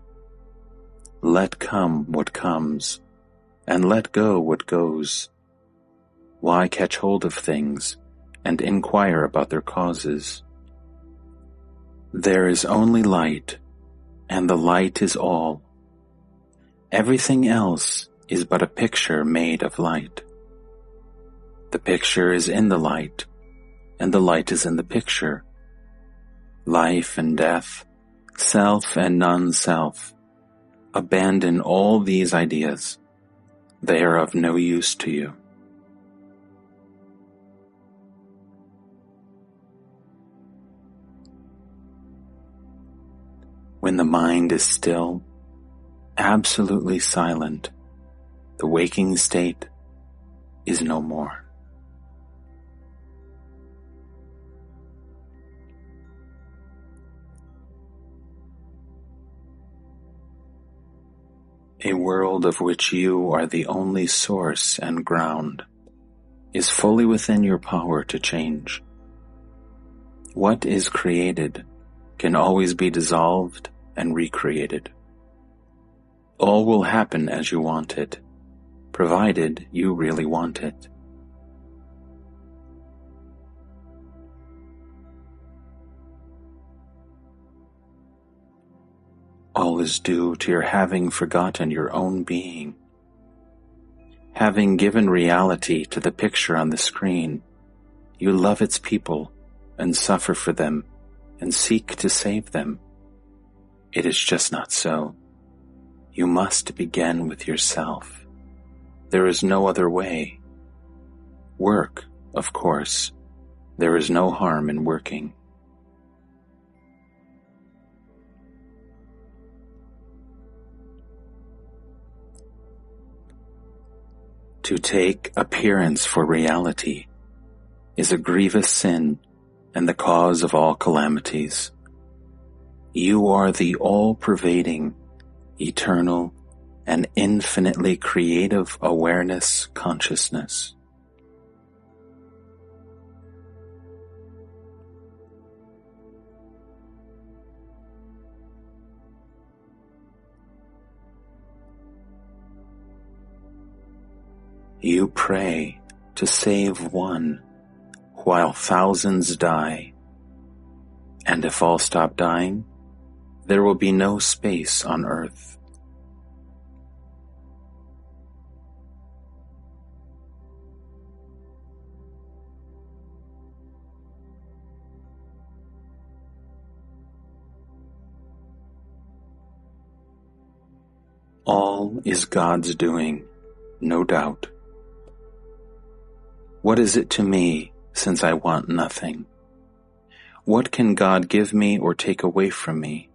Let come what comes, and let go what goes. Why catch hold of things and inquire about their causes? There is only light, and the light is all. Everything else is but a picture made of light. The picture is in the light, and the light is in the picture. Life and death, self and non-self. Abandon all these ideas. They are of no use to you. When the mind is still, absolutely silent, the waking state is no more. A world of which you are the only source and ground is fully within your power to change. What is created can always be dissolved and recreated. All will happen as you want it, provided you really want it. All is due to your having forgotten your own being. Having given reality to the picture on the screen, you love its people and suffer for them and seek to save them. It is just not so. You must begin with yourself. There is no other way. Work, of course. There is no harm in working. To take appearance for reality is a grievous sin and the cause of all calamities. You are the all-pervading, eternal, and infinitely creative awareness consciousness. You pray to save one while thousands die. And if all stop dying, there will be no space on earth. All is God's doing, no doubt. What is it to me, since I want nothing? What can God give me or take away from me?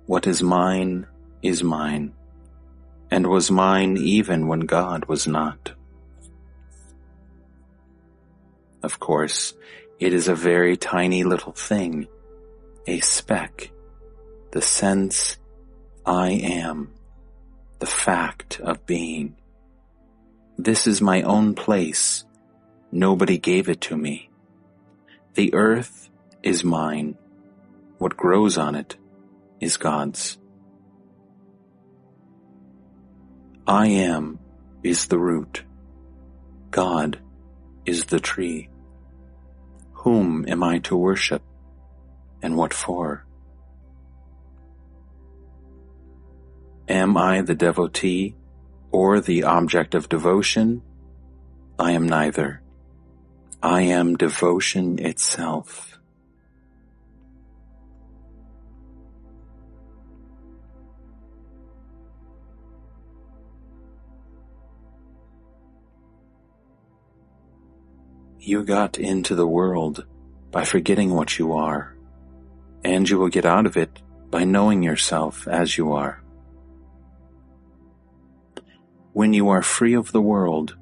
What is mine, and was mine even when God was not. Of course, it is a very tiny little thing, a speck, the sense I am, the fact of being. This is my own place. Nobody gave it to me. The earth is mine. What grows on it is God's. I am is the root. God is the tree. Whom am I to worship, and what for? Am I the devotee or the object of devotion? I am neither. I am devotion itself. You got into the world by forgetting what you are, and you will get out of it by knowing yourself as you are. When you are free of the world,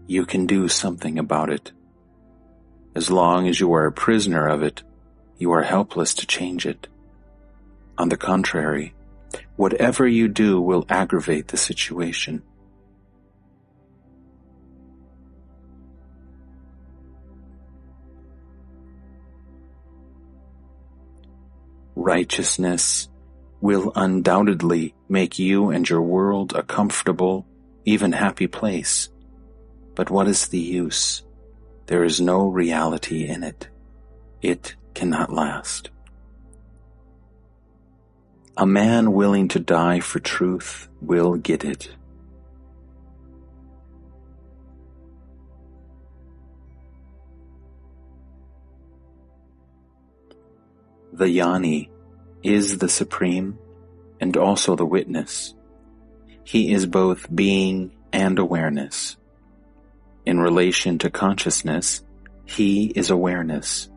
you can do something about it. As long as you are a prisoner of it, you are helpless to change it. On the contrary, whatever you do will aggravate the situation. Righteousness will undoubtedly make you and your world a comfortable, even happy place. But what is the use? There is no reality in it. It cannot last. A man willing to die for truth will get it. The Jnani is the supreme and also the witness. He is both being and awareness. In relation to consciousness, he is awareness.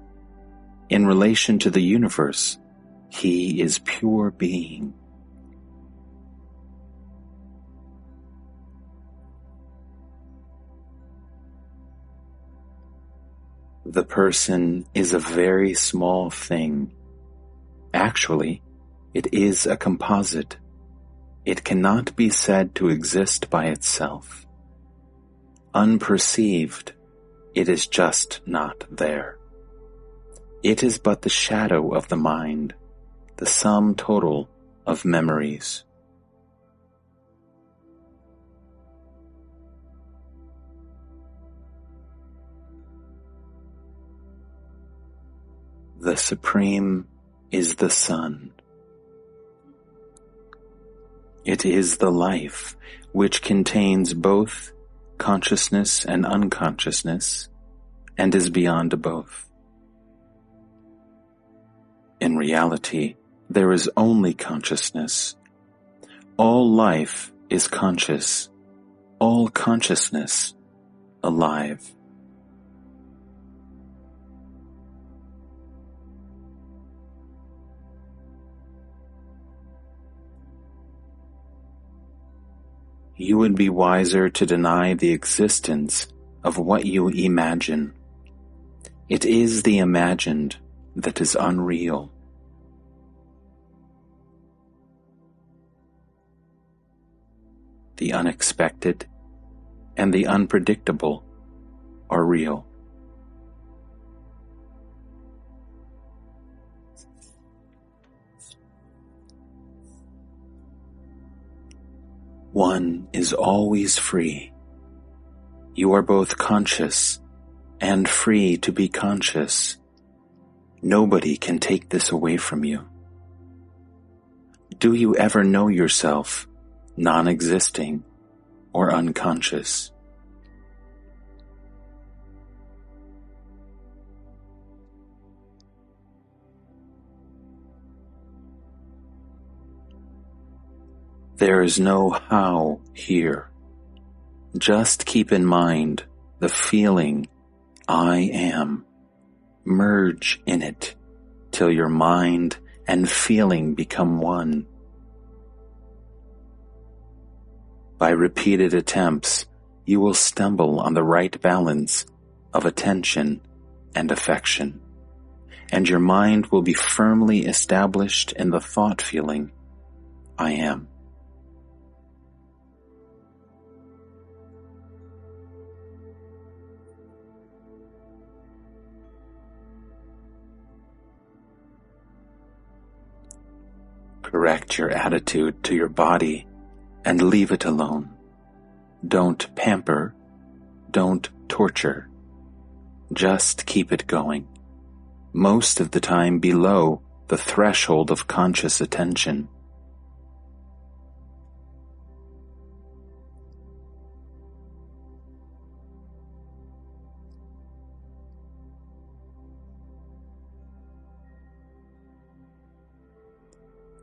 In relation to the universe, he is pure being. The person is a very small thing. Actually, it is a composite. It cannot be said to exist by itself. Unperceived, it is just not there. It is but the shadow of the mind, the sum total of memories. The Supreme is the sun. It is the life which contains both consciousness and unconsciousness, and is beyond both. In reality, there is only consciousness. All life is conscious, all consciousness alive. You would be wiser to deny the existence of what you imagine. It is the imagined that is unreal. The unexpected and the unpredictable are real. One is always free. You are both conscious and free to be conscious. Nobody can take this away from you. Do you ever know yourself non-existing or unconscious? There is no how here. Just keep in mind the feeling, I am. Merge in it till your mind and feeling become one. By repeated attempts, you will stumble on the right balance of attention and affection, and your mind will be firmly established in the thought feeling, I am. Correct your attitude to your body and leave it alone. Don't pamper, don't torture. Just keep it going. Most of the time below the threshold of conscious attention.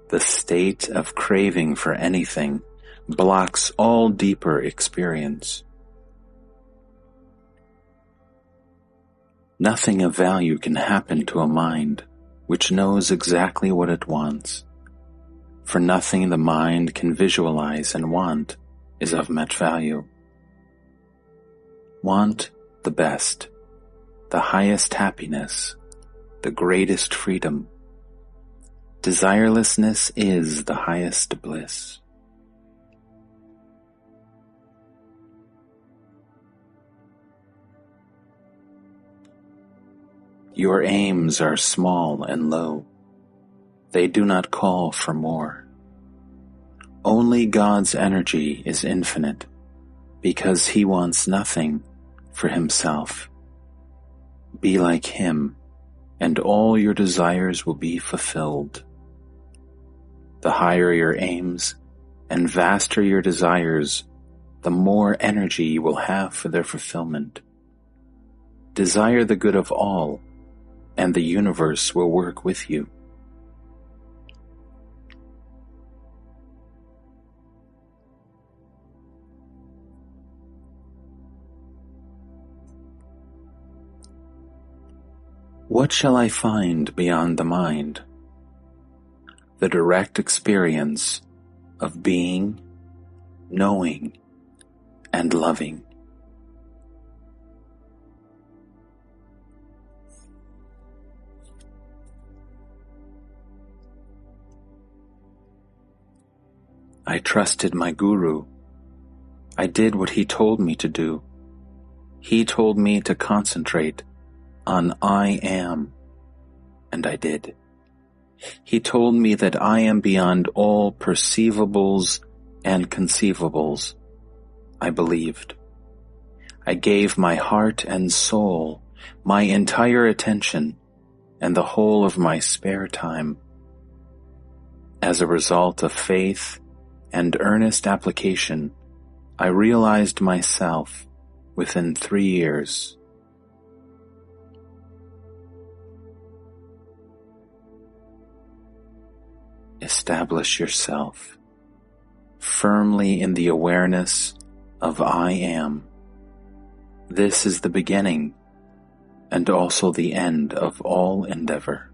The state of craving for anything blocks all deeper experience. Nothing of value can happen to a mind which knows exactly what it wants, for nothing the mind can visualize and want is of much value. Want the best, the highest happiness, the greatest freedom. Desirelessness is the highest bliss. Your aims are small and low. They do not call for more. Only God's energy is infinite, because He wants nothing for Himself. Be like Him, and all your desires will be fulfilled. The higher your aims and vaster your desires, the more energy you will have for their fulfillment. Desire the good of all, and the universe will work with you. What shall I find beyond the mind? The direct experience of being, knowing, and loving. I trusted my guru. I did what he told me to do. He told me to concentrate on I am, and I did. He told me that I am beyond all perceivables and conceivables. I believed. I gave my heart and soul, my entire attention, and the whole of my spare time. As a result of faith and earnest application, I realized myself within 3 years. Establish yourself firmly in the awareness of I am. This is the beginning and also the end of all endeavor.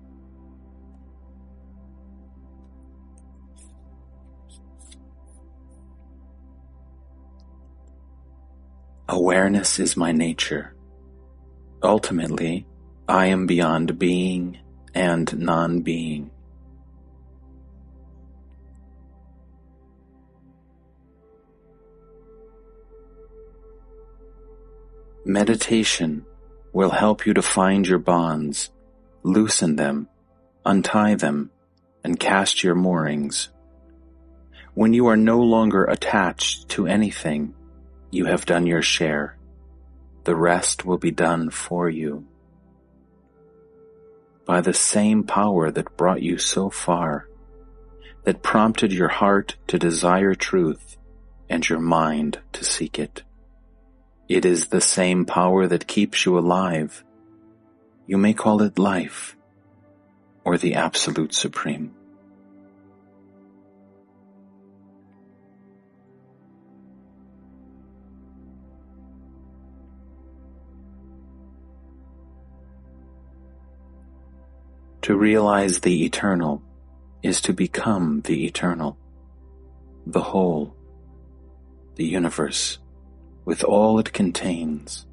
Awareness is my nature. Ultimately, I am beyond being and non-being. Meditation will help you to find your bonds, loosen them, untie them, and cast your moorings. When you are no longer attached to anything, you have done your share. the rest will be done for you. By the same power that brought you so far, that prompted your heart to desire truth and your mind to seek it. It is the same power that keeps you alive. You may call it life or the Absolute Supreme. To realize the eternal is to become the eternal, the whole, the universe, with all it contains.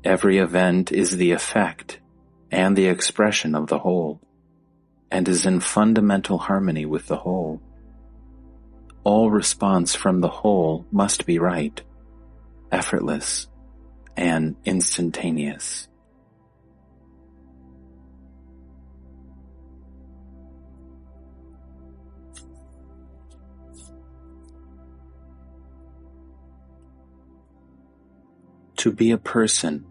Every event is the effect and the expression of the whole, and is in fundamental harmony with the whole. All response from the whole must be right, effortless, and instantaneous. To be a person,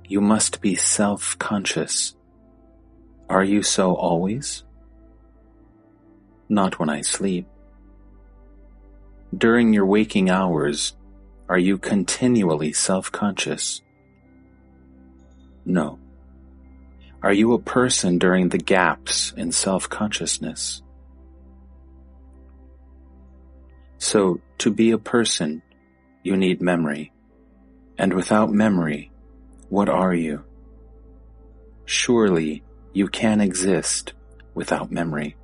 you must be self-conscious. Are you so always? Not when I sleep. During your waking hours, are you continually self-conscious? No. Are you a person during the gaps in self-consciousness? So, to be a person, you need memory. And without memory, what are you? Surely you can exist without memory.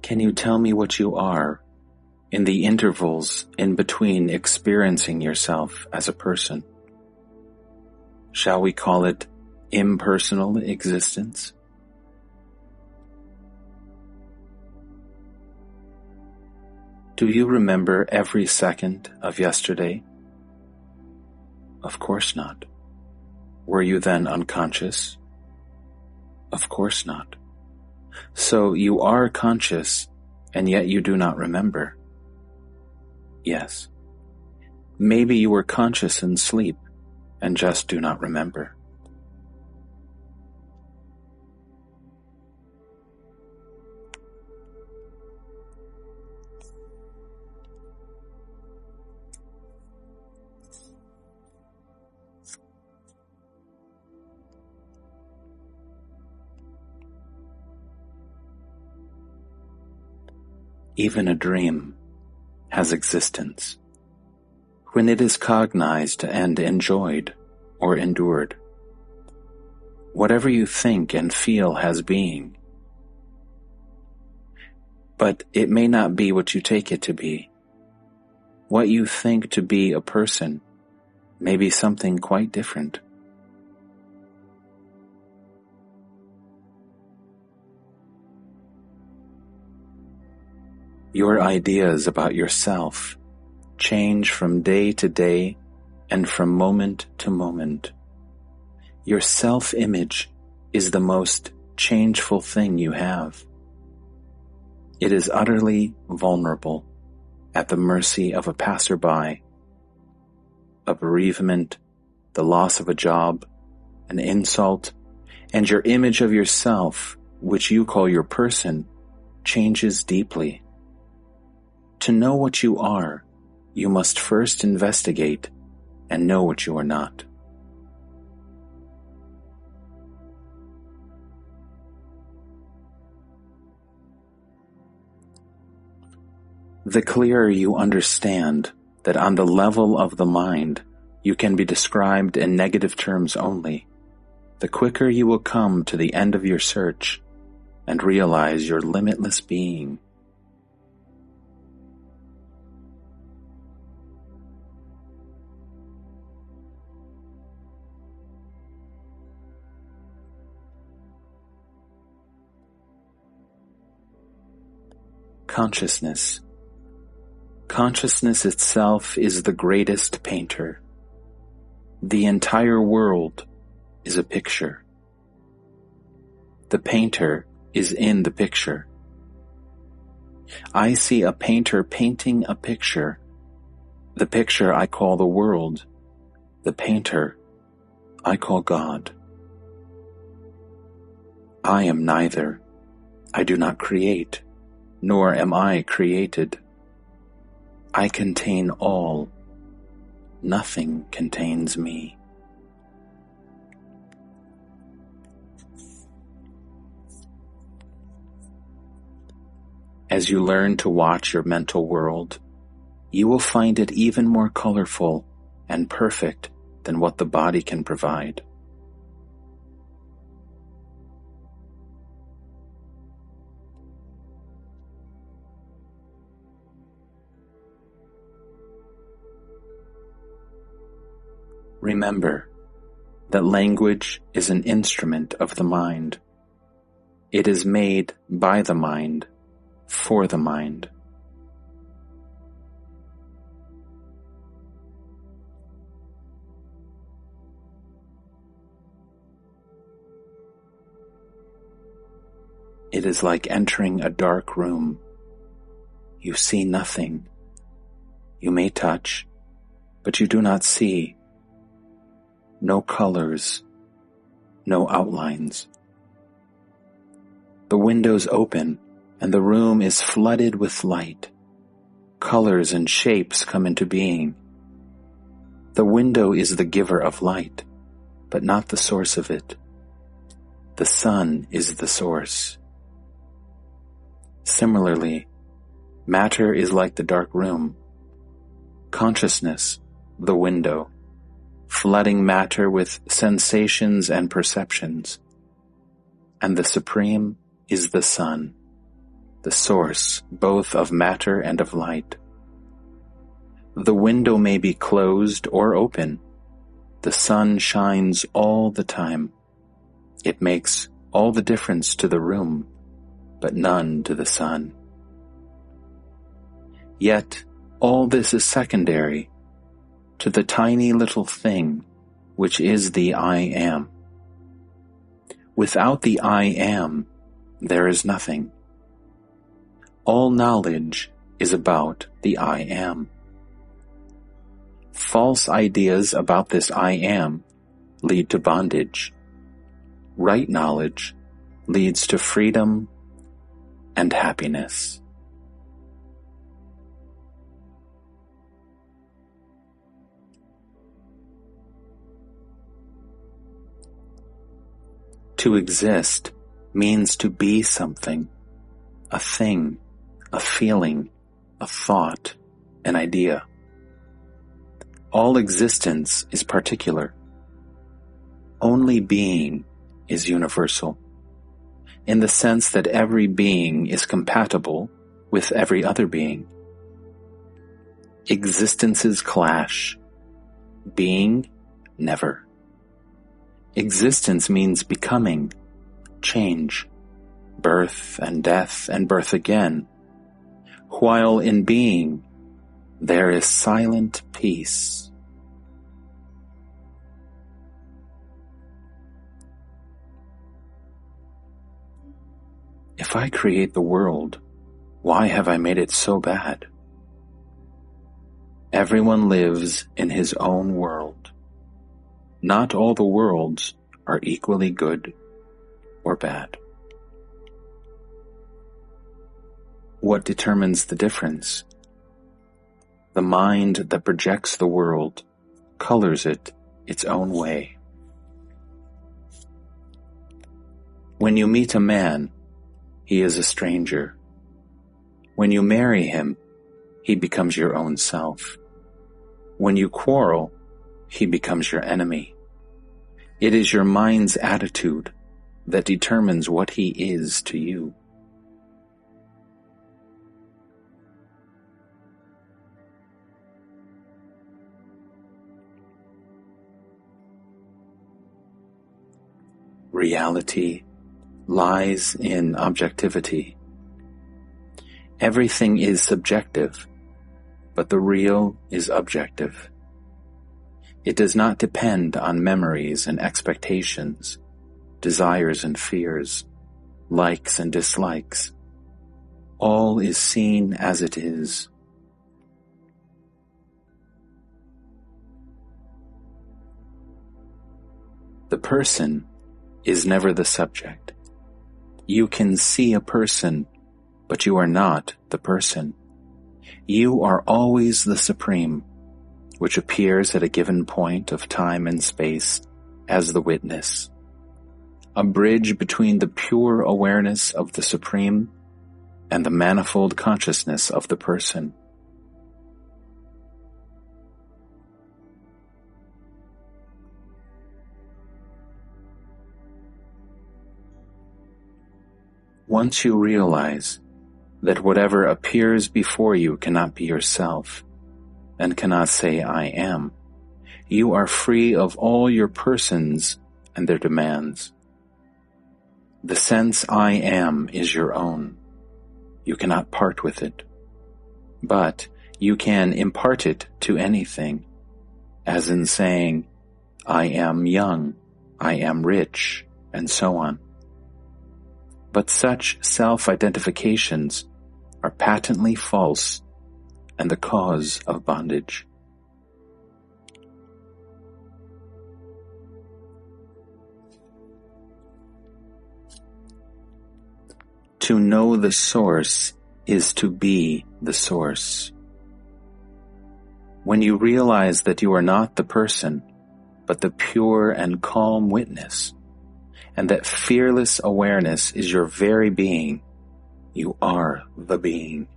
Can you tell me what you are in the intervals in between experiencing yourself as a person? Shall we call it impersonal existence? Do you remember every second of yesterday? Of course not. Were you then unconscious? Of course not. So you are conscious, and yet you do not remember. Yes. Maybe you were conscious in sleep, and just do not remember. Even a dream has existence when it is cognized and enjoyed or endured. Whatever you think and feel has being, but it may not be what you take it to be. What you think to be a person may be something quite different. Your ideas about yourself change from day to day and from moment to moment. Your self-image is the most changeful thing you have. It is utterly vulnerable, at the mercy of a passerby, a bereavement, the loss of a job, an insult, and your image of yourself, which you call your person, changes deeply. To know what you are, you must first investigate and know what you are not. The clearer you understand that on the level of the mind you can be described in negative terms only, the quicker you will come to the end of your search and realize your limitless being. Consciousness. Consciousness itself is the greatest painter. The entire world is a picture, The painter is in the picture. I see a painter painting a picture. The picture I call the world. The painter I call God. I am neither. I do not create, nor am I created. I contain all. Nothing contains me. As you learn to watch your mental world, you will find it even more colorful and perfect than what the body can provide. Remember that language is an instrument of the mind. It is made by the mind, for the mind. It is like entering a dark room. You see nothing. You may touch, but you do not see. No colors, no outlines. The windows open, and the room is flooded with light. Colors and shapes come into being. The window is the giver of light, but not the source of it. The sun is the source. Similarly, matter is like the dark room. Consciousness, the window, flooding matter with sensations and perceptions. And the Supreme is the sun, the source both of matter and of light. The window may be closed or open. The sun shines all the time. It makes all the difference to the room, but none to the sun. Yet all this is secondary to the tiny little thing which is the I am. Without the I am, there is nothing. All knowledge is about the I am. False ideas about this I am lead to bondage. Right knowledge leads to freedom and happiness. To exist means to be something, a thing, a feeling, a thought, an idea. All existence is particular. Only being is universal, in the sense that every being is compatible with every other being. Existences clash. Being, never. Existence means becoming, change, birth and death and birth again, while in being there is silent peace. If I create the world, why have I made it so bad? Everyone lives in his own world. Not all the worlds are equally good or bad. What determines the difference? The mind that projects the world colors it its own way. When you meet a man, he is a stranger. When you marry him, he becomes your own self. When you quarrel, he becomes your enemy. It is your mind's attitude that determines what he is to you. Reality lies in objectivity. Everything is subjective, but the real is objective. It does not depend on memories and expectations, desires and fears, likes and dislikes. All is seen as it is. The person is never the subject. You can see a person, but you are not the person. You are always the Supreme, which appears at a given point of time and space as the witness, a bridge between the pure awareness of the Supreme and the manifold consciousness of the person. Once you realize that whatever appears before you cannot be yourself and cannot say I am, you are free of all your persons and their demands. The sense I am is your own. You cannot part with it, but you can impart it to anything, as in saying, I am young, I am rich, and so on. But such self-identifications are patently false and the cause of bondage. To know the source is to be the source. When you realize that you are not the person, but the pure and calm witness, and that fearless awareness is your very being, you are the being.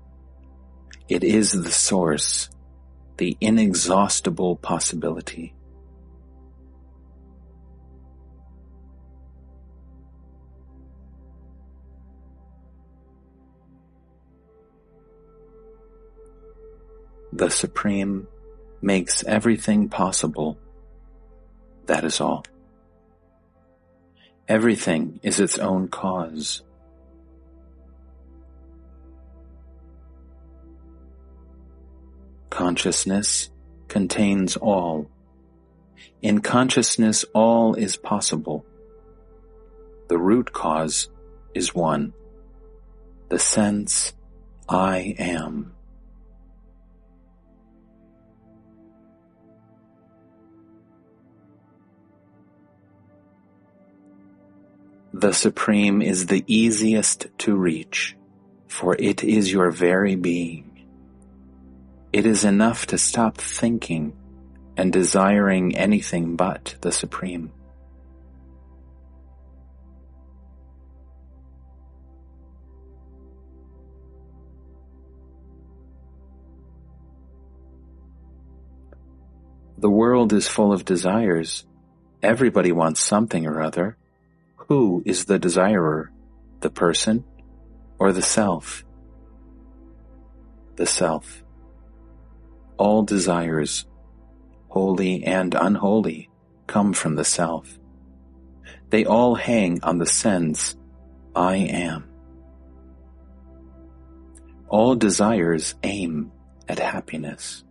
It is the source, the inexhaustible possibility. The Supreme makes everything possible. That is all. Everything is its own cause. Consciousness contains all. In consciousness, all is possible. The root cause is one. The sense, I am. The Supreme is the easiest to reach, for it is your very being. It is enough to stop thinking and desiring anything but the Supreme. The world is full of desires. Everybody wants something or other. Who is the desirer, the person or the self? The self. All desires, holy and unholy, come from the self. They all hang on the sense, I am. All desires aim at happiness.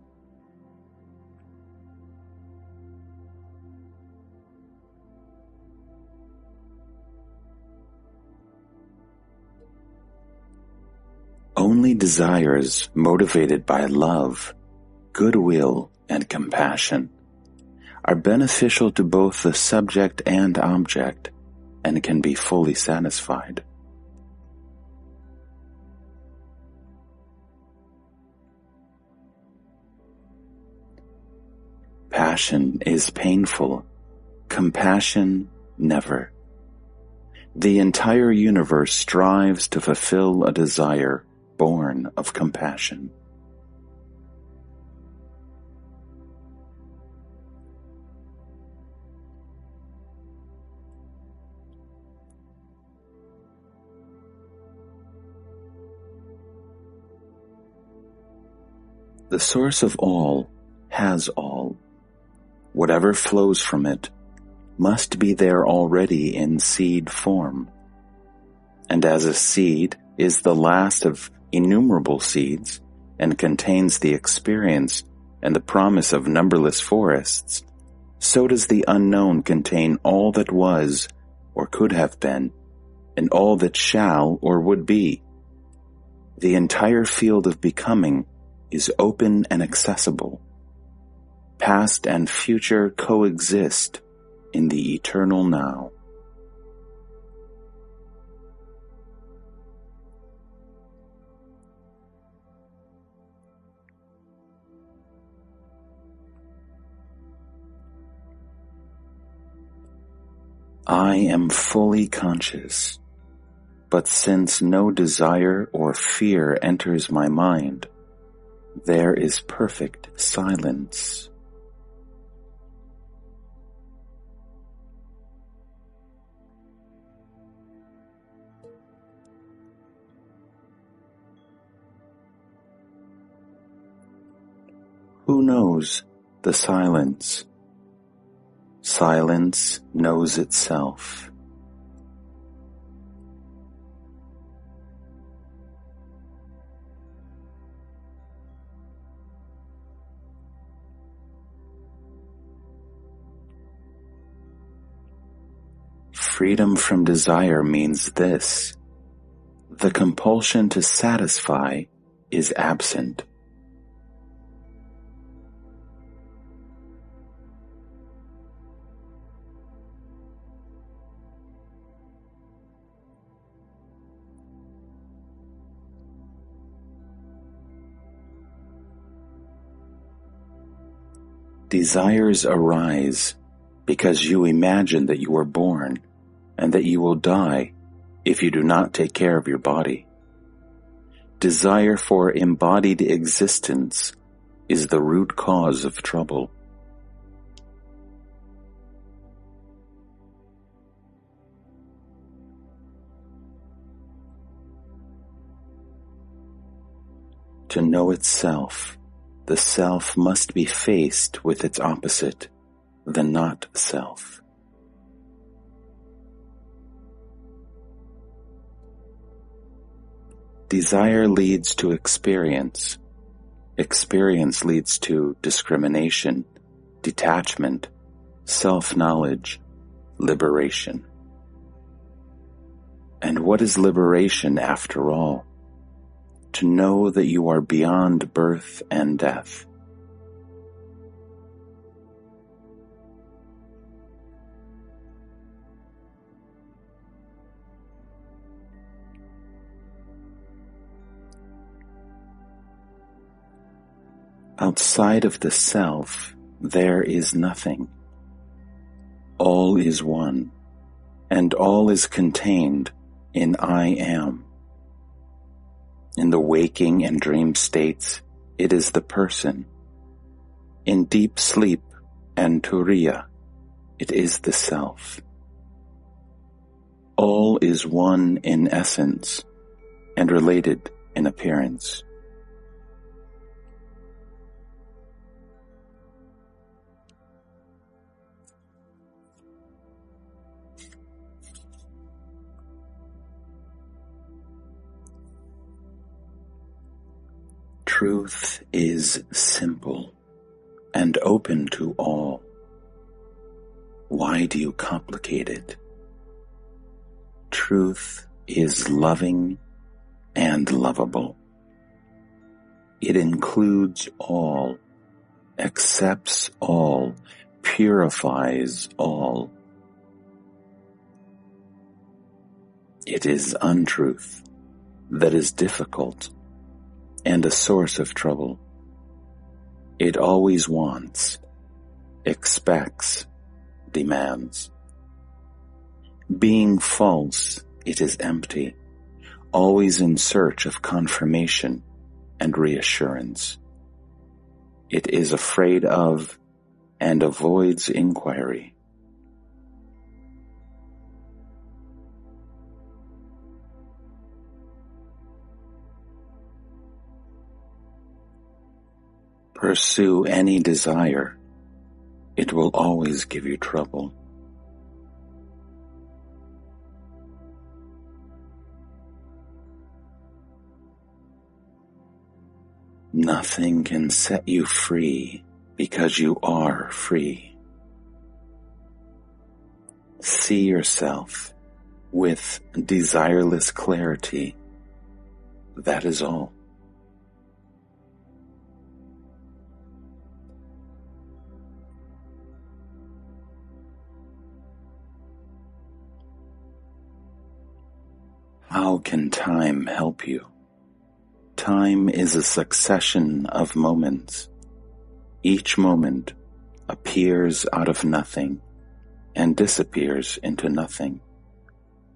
Only desires motivated by love, goodwill, and compassion are beneficial to both the subject and object and can be fully satisfied. Passion is painful, compassion never. The entire universe strives to fulfill a desire born of compassion. The source of all has all. Whatever flows from it must be there already in seed form. And as a seed is the last of innumerable seeds and contains the experience and the promise of numberless forests, so does the unknown contain all that was or could have been and all that shall or would be. The entire field of becoming is open and accessible. Past and future coexist in the eternal now. I am fully conscious, but since no desire or fear enters my mind, there is perfect silence. Who knows the silence? Silence knows itself. Freedom from desire means this: the compulsion to satisfy is absent. Desires arise because you imagine that you are born and that you will die if you do not take care of your body. Desire for embodied existence is the root cause of trouble. To know itself, the self must be faced with its opposite, the not self. Desire leads to experience. Experience leads to discrimination, detachment, self-knowledge, liberation. And what is liberation after all? To know that you are beyond birth and death. Outside of the self, there is nothing. All is one, and all is contained in I am. In the waking and dream states, it is the person. In deep sleep and turiya, it is the self. All is one in essence and related in appearance. Truth is simple and open to all. Why do you complicate it? Truth is loving and lovable. It includes all, accepts all, purifies all. It is untruth that is difficult and a source of trouble. It always wants, expects, demands. Being false, it is empty, always in search of confirmation and reassurance. It is afraid of and avoids inquiry. Pursue any desire, it will always give you trouble. Nothing can set you free because you are free. See yourself with desireless clarity. That is all. How can time help you? Time is a succession of moments. Each moment appears out of nothing and disappears into nothing,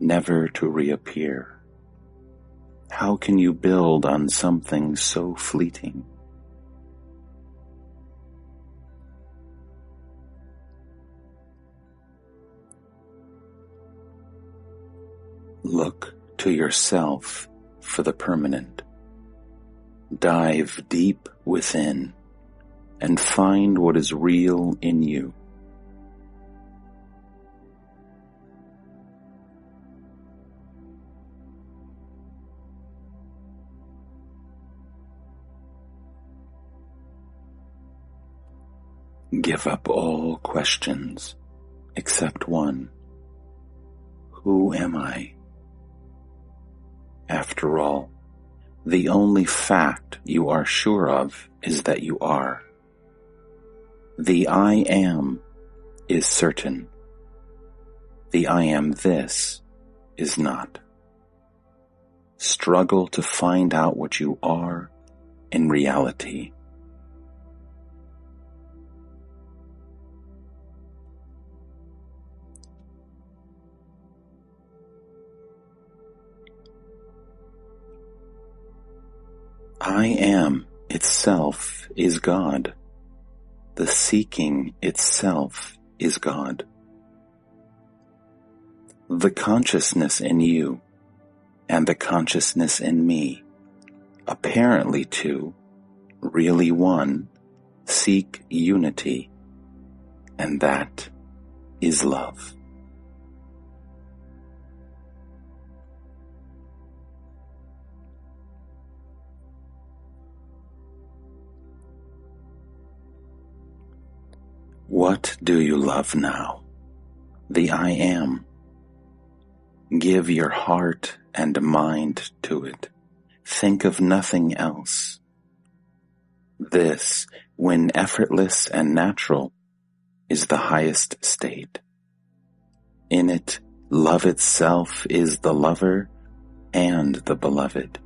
never to reappear. How can you build on something so fleeting? Look to yourself for the permanent. Dive deep within and find what is real in you. Give up all questions except one. Who am I? After all, the only fact you are sure of is that you are. The I am is certain. The I am this is not. Struggle to find out what you are in reality. I am itself is God. The seeking itself is God. The consciousness in you and the consciousness in me, apparently two, really one, seek unity, and that is love. What do you love now? The I am. Give your heart and mind to it. Think of nothing else. This, when effortless and natural, is the highest state. In it, love itself is the lover and the beloved.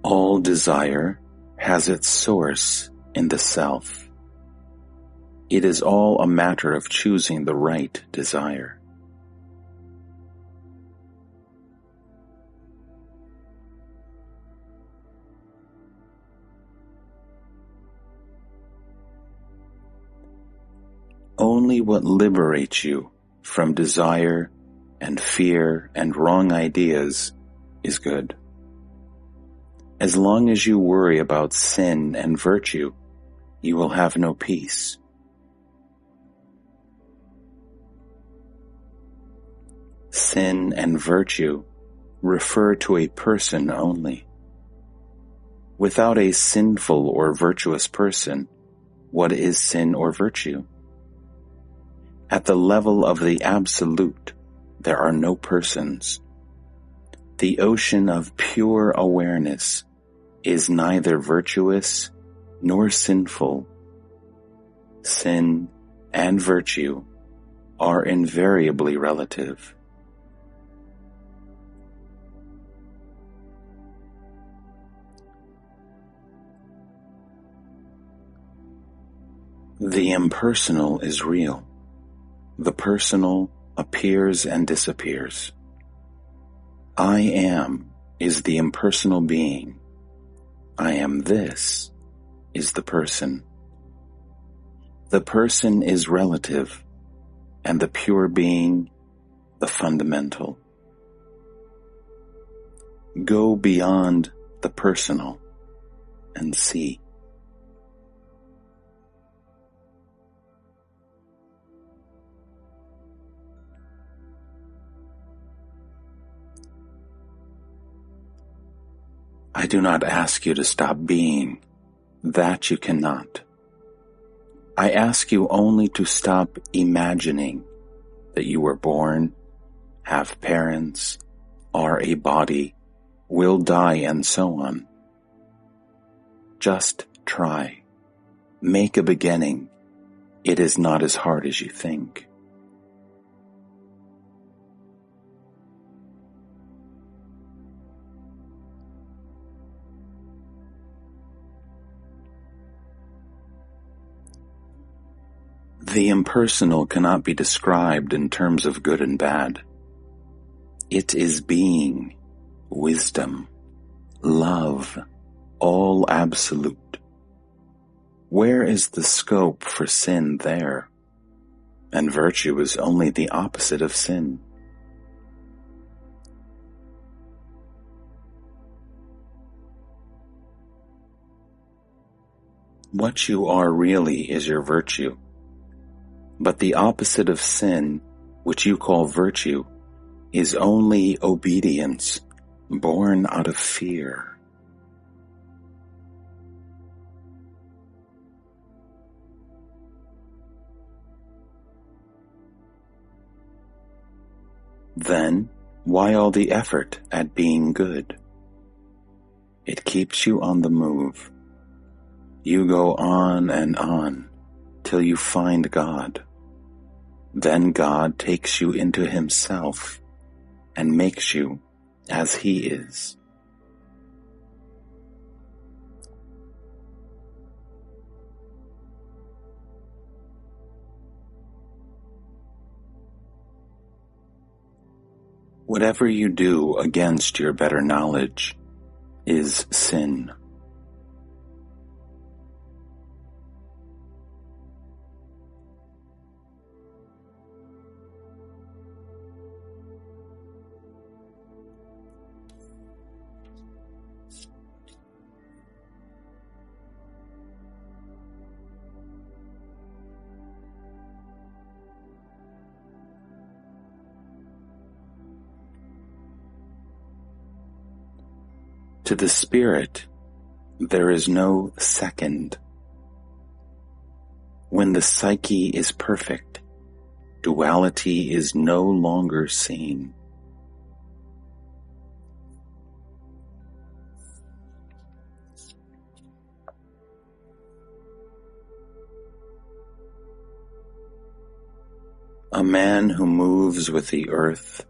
All desire has its source in the self. It is all a matter of choosing the right desire. Only what liberates you from desire and fear and wrong ideas is good. As long as you worry about sin and virtue, you will have no peace. Sin and virtue refer to a person only. Without a sinful or virtuous person, what is sin or virtue? At the level of the absolute, there are no persons. The ocean of pure awareness is neither virtuous nor sinful. Sin and virtue are invariably relative. The impersonal is real. The personal appears and disappears. I am is the impersonal being. I am this is the person. The person is relative, and the pure being, the fundamental. Go beyond the personal and see. I do not ask you to stop being. That you cannot. I ask you only to stop imagining that you were born, have parents, are a body, will die, and so on. Just try. Make a beginning. It is not as hard as you think. The impersonal cannot be described in terms of good and bad. It is being, wisdom, love, all absolute. Where is the scope for sin there? And virtue is only the opposite of sin. What you are really is your virtue. But the opposite of sin, which you call virtue, is only obedience, born out of fear. Then, why all the effort at being good? It keeps you on the move. You go on and on till you find God. Then God takes you into Himself and makes you as He is. Whatever you do against your better knowledge is sin. To the spirit, there is no second. When the psyche is perfect, duality is no longer seen. A man who moves with the earth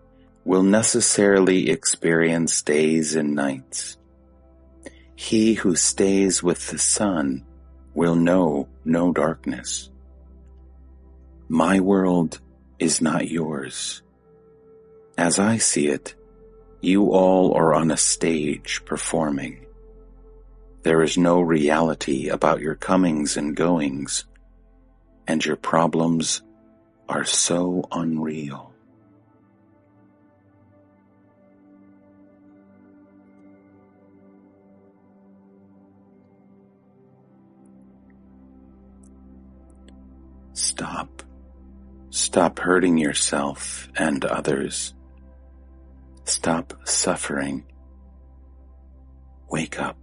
will necessarily experience days and nights. He who stays with the sun will know no darkness. My world is not yours. As I see it, you all are on a stage performing. There is no reality about your comings and goings, and your problems are so unreal. Stop hurting yourself and others. Stop suffering. Wake up.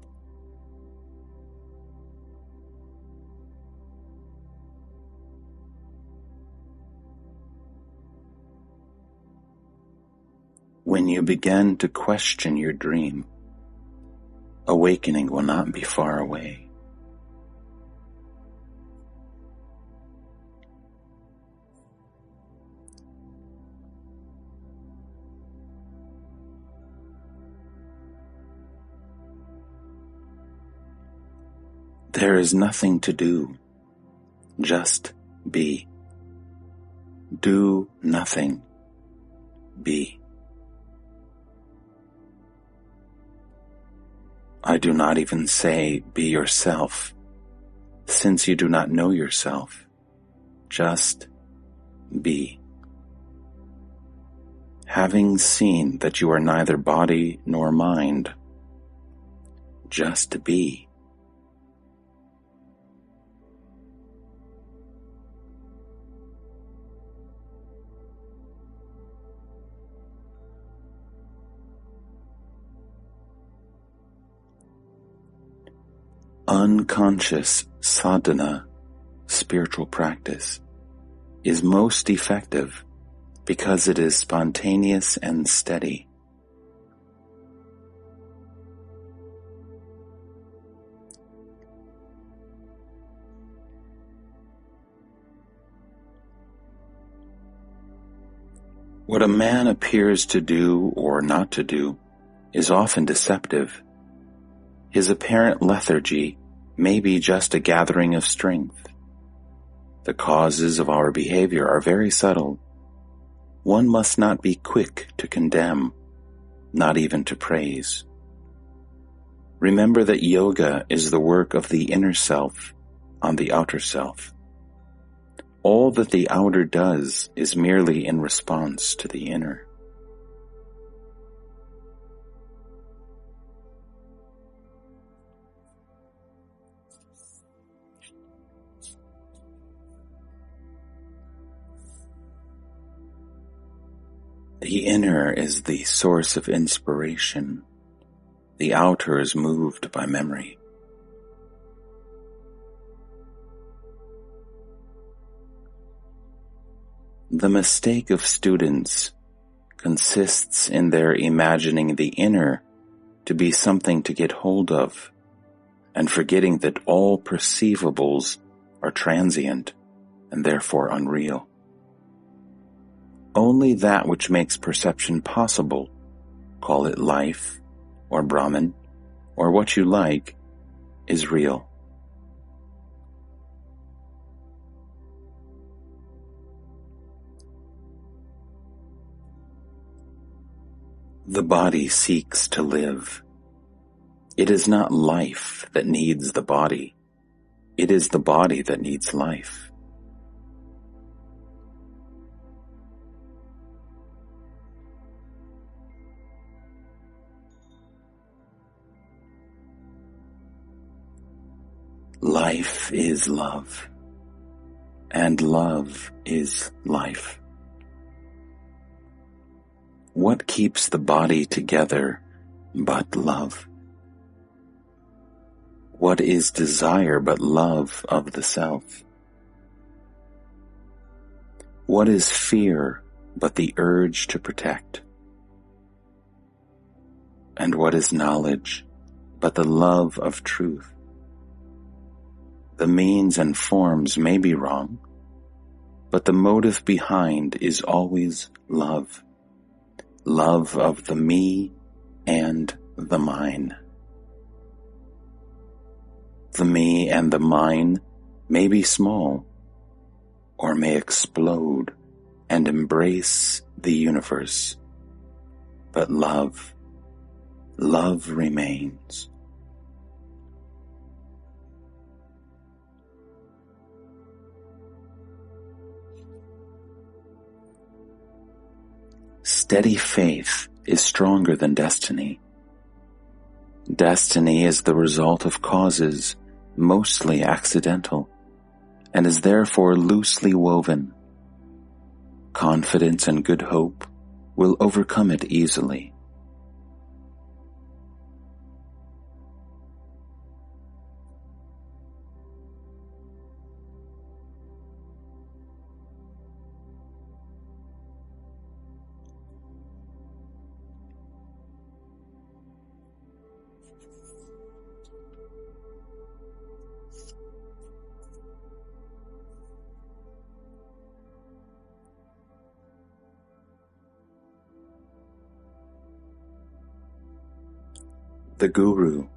When you begin to question your dream, awakening will not be far away. There is nothing to do. Just be. Do nothing. Be. I do not even say be yourself, since you do not know yourself. Just be. Having seen that you are neither body nor mind, just be. Unconscious sadhana, spiritual practice, is most effective because it is spontaneous and steady. What a man appears to do or not to do is often deceptive. His apparent lethargy may be just a gathering of strength. The causes of our behavior are very subtle. One must not be quick to condemn, not even to praise. Remember that yoga is the work of the inner self on the outer self. All that the outer does is merely in response to the inner. The inner is the source of inspiration. The outer is moved by memory. The mistake of students consists in their imagining the inner to be something to get hold of, and forgetting that all perceivables are transient and therefore unreal. Only that which makes perception possible, call it life, or Brahman, or what you like, is real. The body seeks to live. It is not life that needs the body. It is the body that needs life. Life is love, and love is life. What keeps the body together but love? What is desire but love of the self? What is fear but the urge to protect? And what is knowledge but the love of truth? The means and forms may be wrong, but the motive behind is always love. Love of the me and the mine. The me and the mine may be small, or may explode and embrace the universe, but love remains. Steady faith is stronger than destiny. Destiny is the result of causes mostly accidental, and is therefore loosely woven. Confidence and good hope will overcome it easily. The Guru,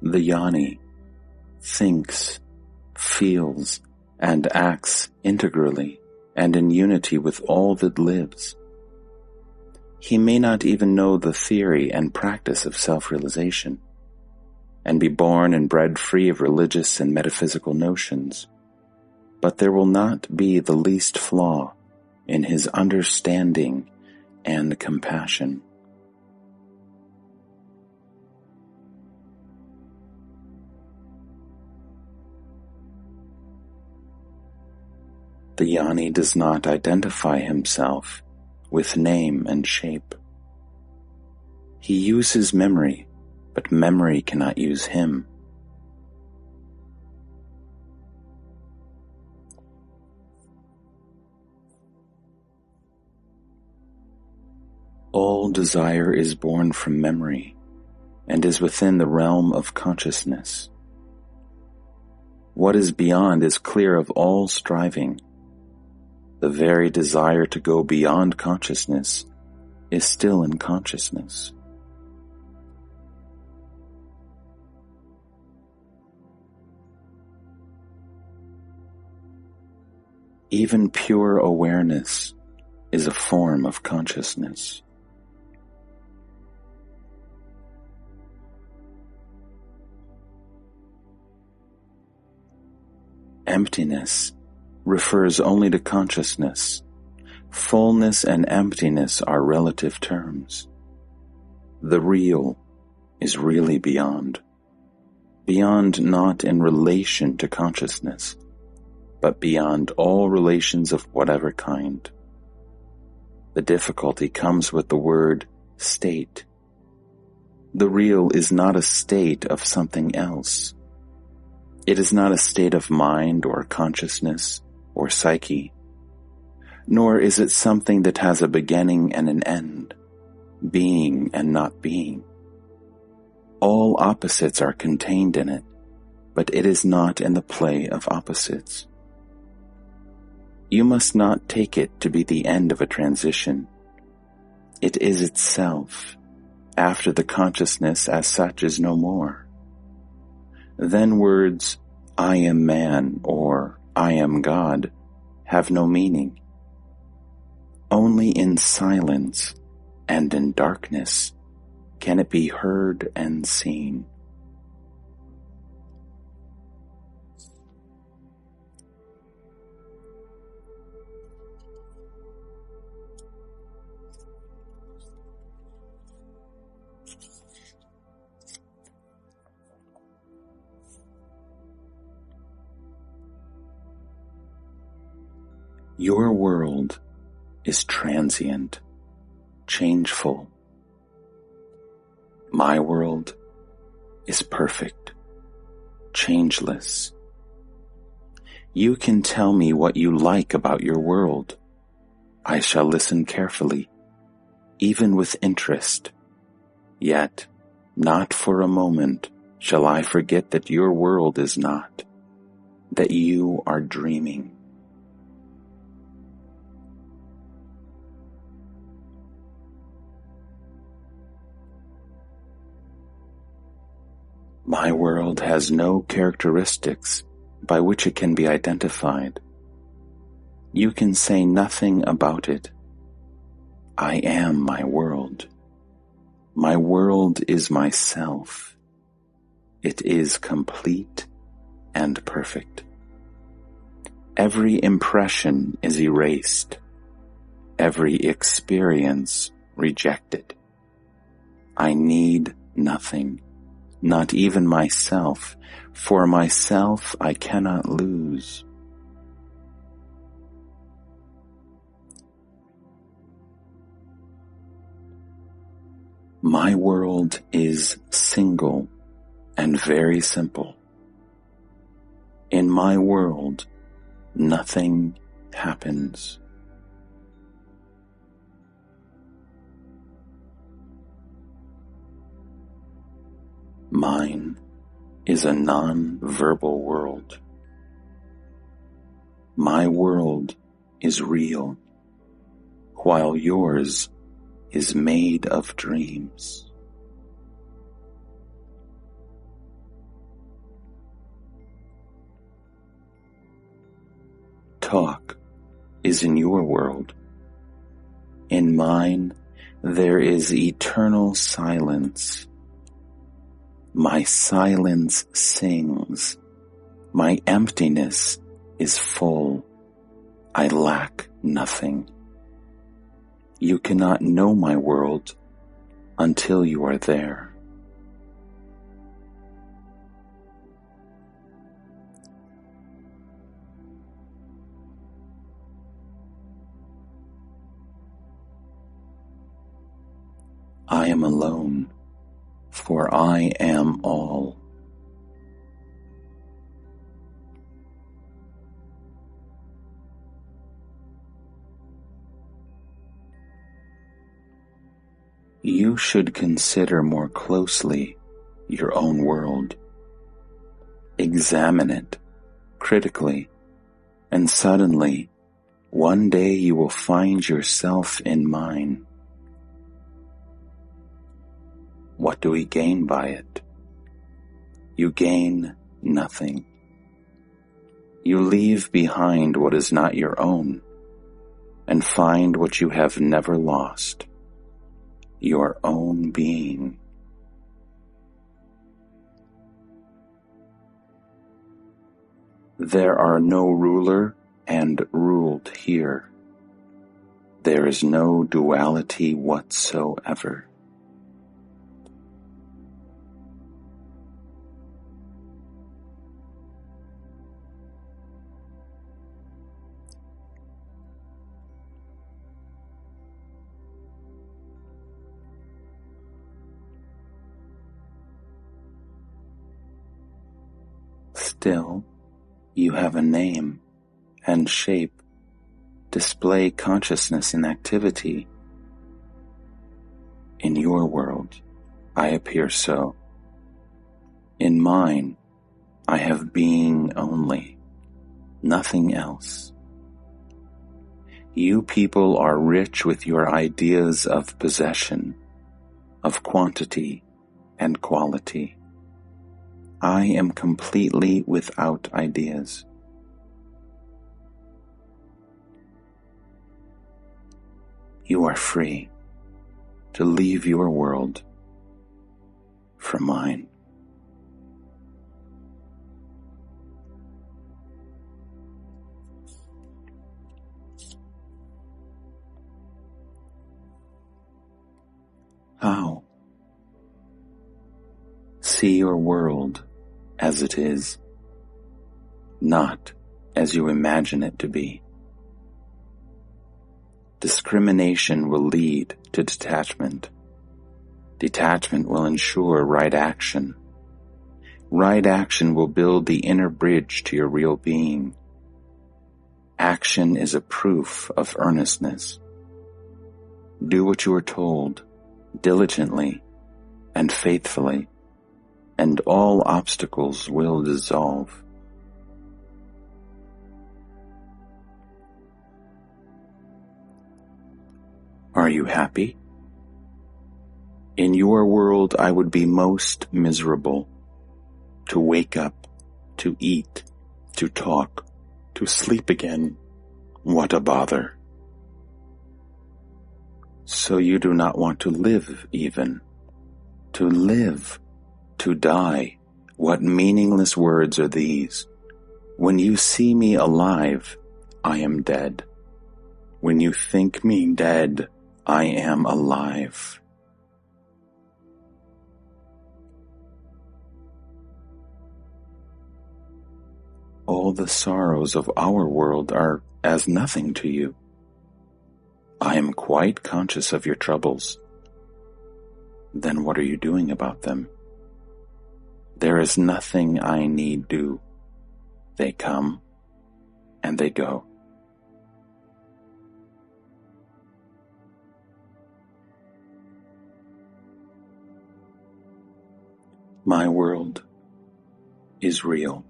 the Jnani, thinks, feels, and acts integrally and in unity with all that lives. He may not even know the theory and practice of self-realization, and be born and bred free of religious and metaphysical notions, but there will not be the least flaw in his understanding and compassion. The Jnani does not identify himself with name and shape. He uses memory, but memory cannot use him. All desire is born from memory and is within the realm of consciousness. What is beyond is clear of all striving. The very desire to go beyond consciousness is still in consciousness. Even pure awareness is a form of consciousness. Emptiness refers only to consciousness. Fullness and emptiness are relative terms. The real is really beyond. Beyond not in relation to consciousness, but beyond all relations of whatever kind. The difficulty comes with the word state. The real is not a state of something else. It is not a state of mind or consciousness or psyche, nor is it something that has a beginning and an end, being and not being. All opposites are contained in it, but it is not in the play of opposites. You must not take it to be the end of a transition. It is itself, after the consciousness as such is no more. Then words, I am man, or I am God, have no meaning. Only in silence and in darkness can it be heard and seen. Your world is transient, changeful. My world is perfect, changeless. You can tell me what you like about your world. I shall listen carefully, even with interest. Yet, not for a moment shall I forget that your world is not, that you are dreaming. My world has no characteristics by which it can be identified. You can say nothing about it. I am my world. My world is myself. It is complete and perfect. Every impression is erased. Every experience rejected. I need nothing. Not even myself. For myself I cannot lose. My world is single and very simple. In my world, nothing happens. Mine is a non-verbal world. My world is real, while yours is made of dreams. Talk is in your world. In mine, there is eternal silence. My silence sings. My emptiness is full. I lack nothing. You cannot know my world until you are there. I am alone, for I am all. You should consider more closely your own world. Examine it critically, and suddenly, one day you will find yourself in mine. What do we gain by it? You gain nothing. You leave behind what is not your own, and find what you have never lost, your own being. There are no ruler and ruled here. There is no duality whatsoever. Still, you have a name and shape, display consciousness in activity. In your world, I appear so. In mine, I have being only, nothing else. You people are rich with your ideas of possession, of quantity and quality. I am completely without ideas. You are free to leave your world for mine. How? See your world as it is, not as you imagine it to be. Discrimination will lead to detachment. Detachment will ensure right action. Right action will build the inner bridge to your real being. Action is a proof of earnestness. Do what you are told, diligently and faithfully, and all obstacles will dissolve. Are you happy? In your world, I would be most miserable. To wake up, to eat, to talk, to sleep again. What a bother. So you do not want to live even. To live. To die. What meaningless words are these? When you see me alive, I am dead. When you think me dead, I am alive. All the sorrows of our world are as nothing to you. I am quite conscious of your troubles. Then what are you doing about them? There is nothing I need do. They come and they go. My world is real.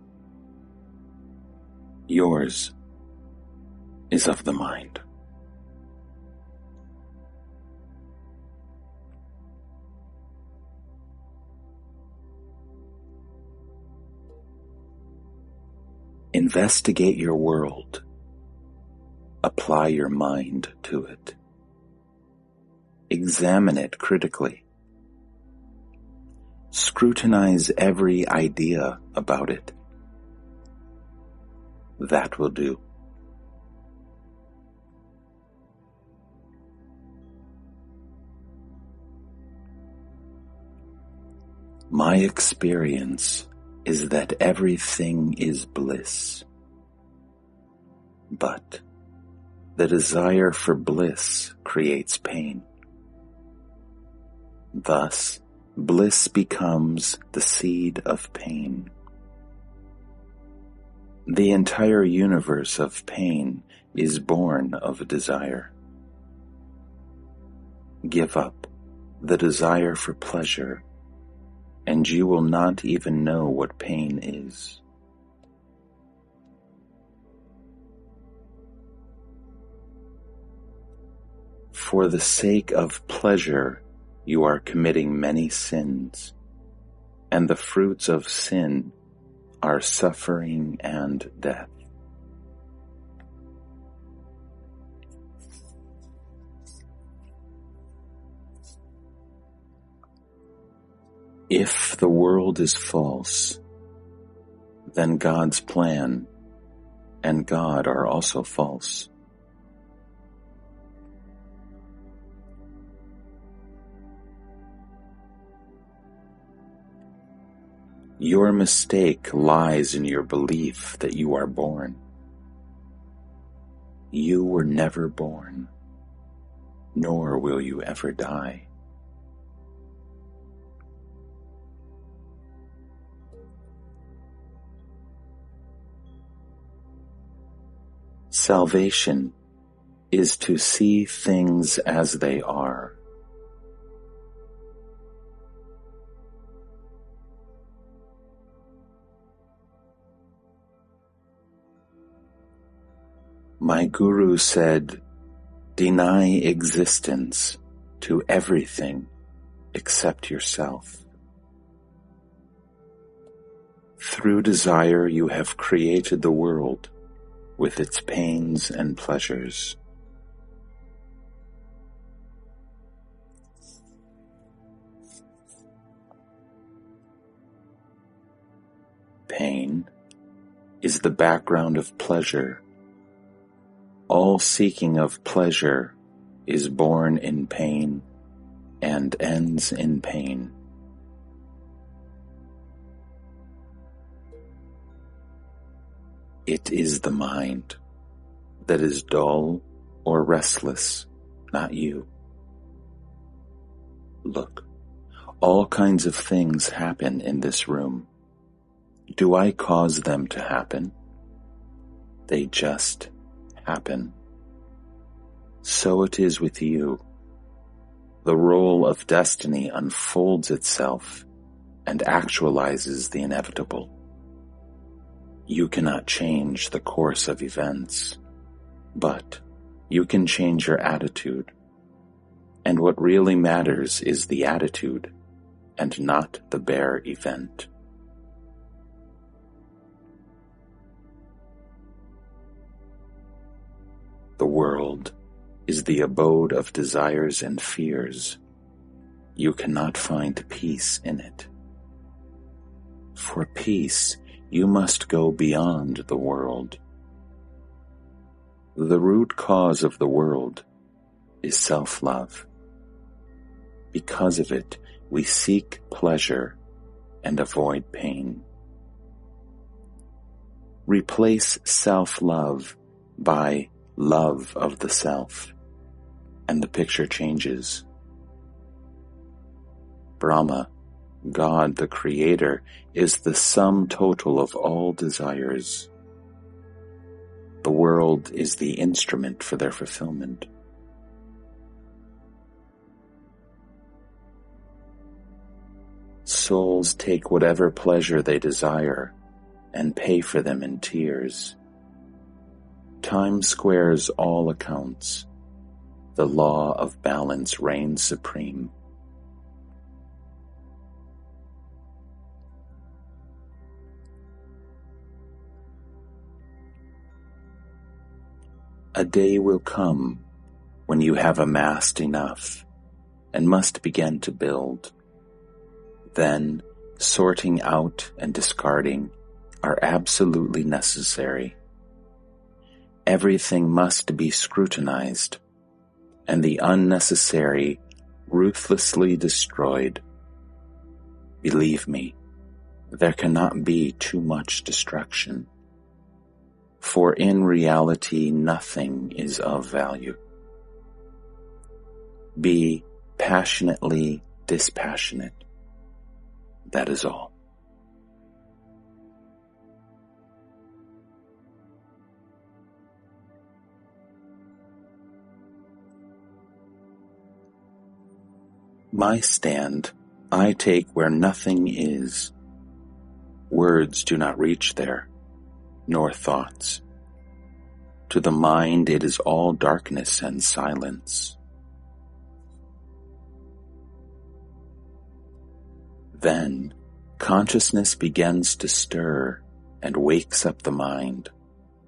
Yours is of the mind. Investigate your world. Apply your mind to it. Examine it critically. Scrutinize every idea about it. That will do. My experience is that everything is bliss. But the desire for bliss creates pain. Thus, bliss becomes the seed of pain. The entire universe of pain is born of desire. Give up the desire for pleasure, and you will not even know what pain is. For the sake of pleasure, you are committing many sins, and the fruits of sin are suffering and death. If the world is false, then God's plan and God are also false. Your mistake lies in your belief that you are born. You were never born, nor will you ever die. Salvation is to see things as they are. My guru said, "Deny existence to everything except yourself. Through desire you have created the world with its pains and pleasures. Pain is the background of pleasure. All seeking of pleasure is born in pain and ends in pain. It is the mind that is dull or restless, not you. Look, all kinds of things happen in this room. Do I cause them to happen? They just happen. So it is with you. The role of destiny unfolds itself and actualizes the inevitable. You cannot change the course of events, but you can change your attitude. And what really matters is the attitude and not the bare event. The world is the abode of desires and fears. You cannot find peace in it. For peace, you must go beyond the world. The root cause of the world is self-love. Because of it, we seek pleasure and avoid pain. Replace self-love by love of the self, and the picture changes. Brahma, God the Creator, is the sum total of all desires. The world is the instrument for their fulfillment. Souls take whatever pleasure they desire and pay for them in tears. Time squares all accounts. The law of balance reigns supreme. A day will come when you have amassed enough and must begin to build. Then, sorting out and discarding are absolutely necessary. Everything must be scrutinized, and the unnecessary ruthlessly destroyed. Believe me, there cannot be too much destruction, for in reality nothing is of value. Be passionately dispassionate. That is all. my stand, I take where nothing is. Words do not reach there, nor thoughts. To the mind it is all darkness and silence. Then consciousness begins to stir and wakes up the mind,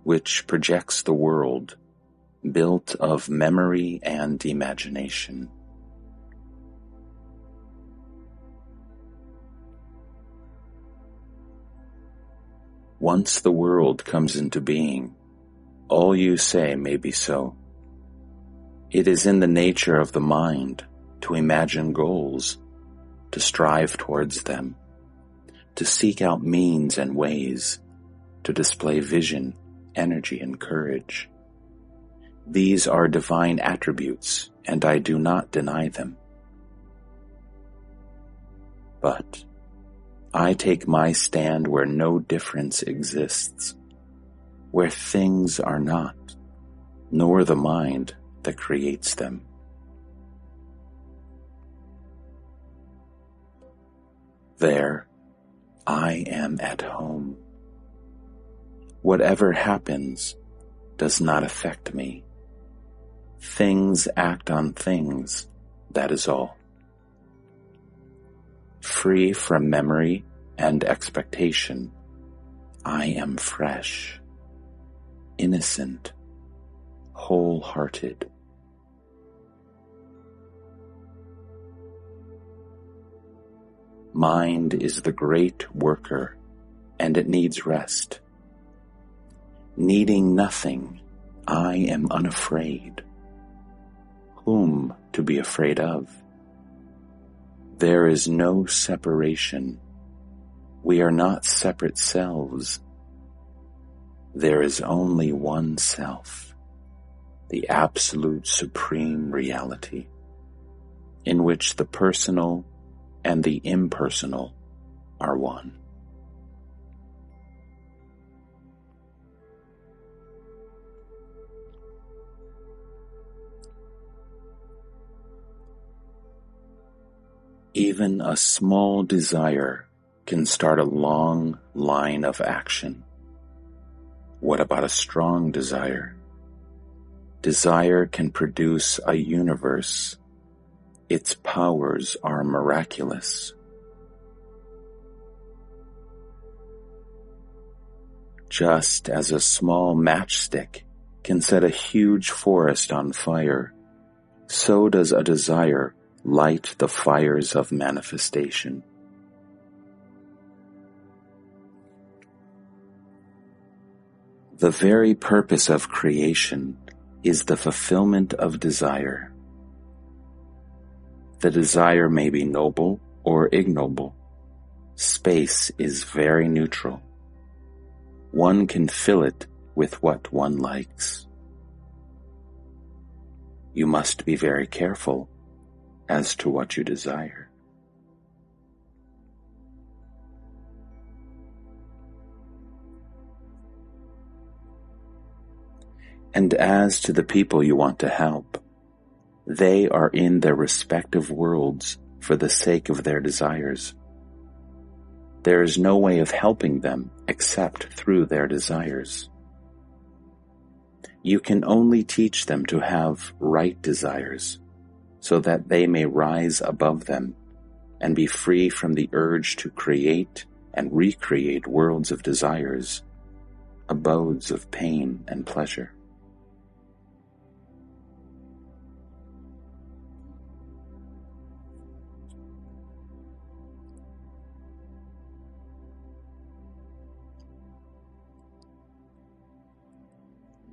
which projects the world, built of memory and imagination. Once the world comes into being, all you say may be so. It is in the nature of the mind to imagine goals, to strive towards them, to seek out means and ways, to display vision, energy, and courage. These are divine attributes, and I do not deny them. But I take my stand where no difference exists, where things are not, nor the mind that creates them. There, I am at home. Whatever happens does not affect me. Things act on things, that is all. Free from memory and expectation, I am fresh, innocent, wholehearted. Mind is the great worker, and it needs rest. Needing nothing, I am unafraid. Whom to be afraid of? There is no separation. We are not separate selves. There is only one self, the absolute supreme reality, in which the personal and the impersonal are one. Even a small desire can start a long line of action. What about a strong desire? Desire can produce a universe. Its powers are miraculous. Just as a small matchstick can set a huge forest on fire, so does a desire light the fires of manifestation. The very purpose of creation is the fulfillment of desire. The desire may be noble or ignoble. Space is very neutral. One can fill it with what one likes. You must be very careful as to what you desire. And as to the people you want to help, they are in their respective worlds for the sake of their desires. There is no way of helping them except through their desires. You can only teach them to have right desires, so that they may rise above them and be free from the urge to create and recreate worlds of desires, abodes of pain and pleasure.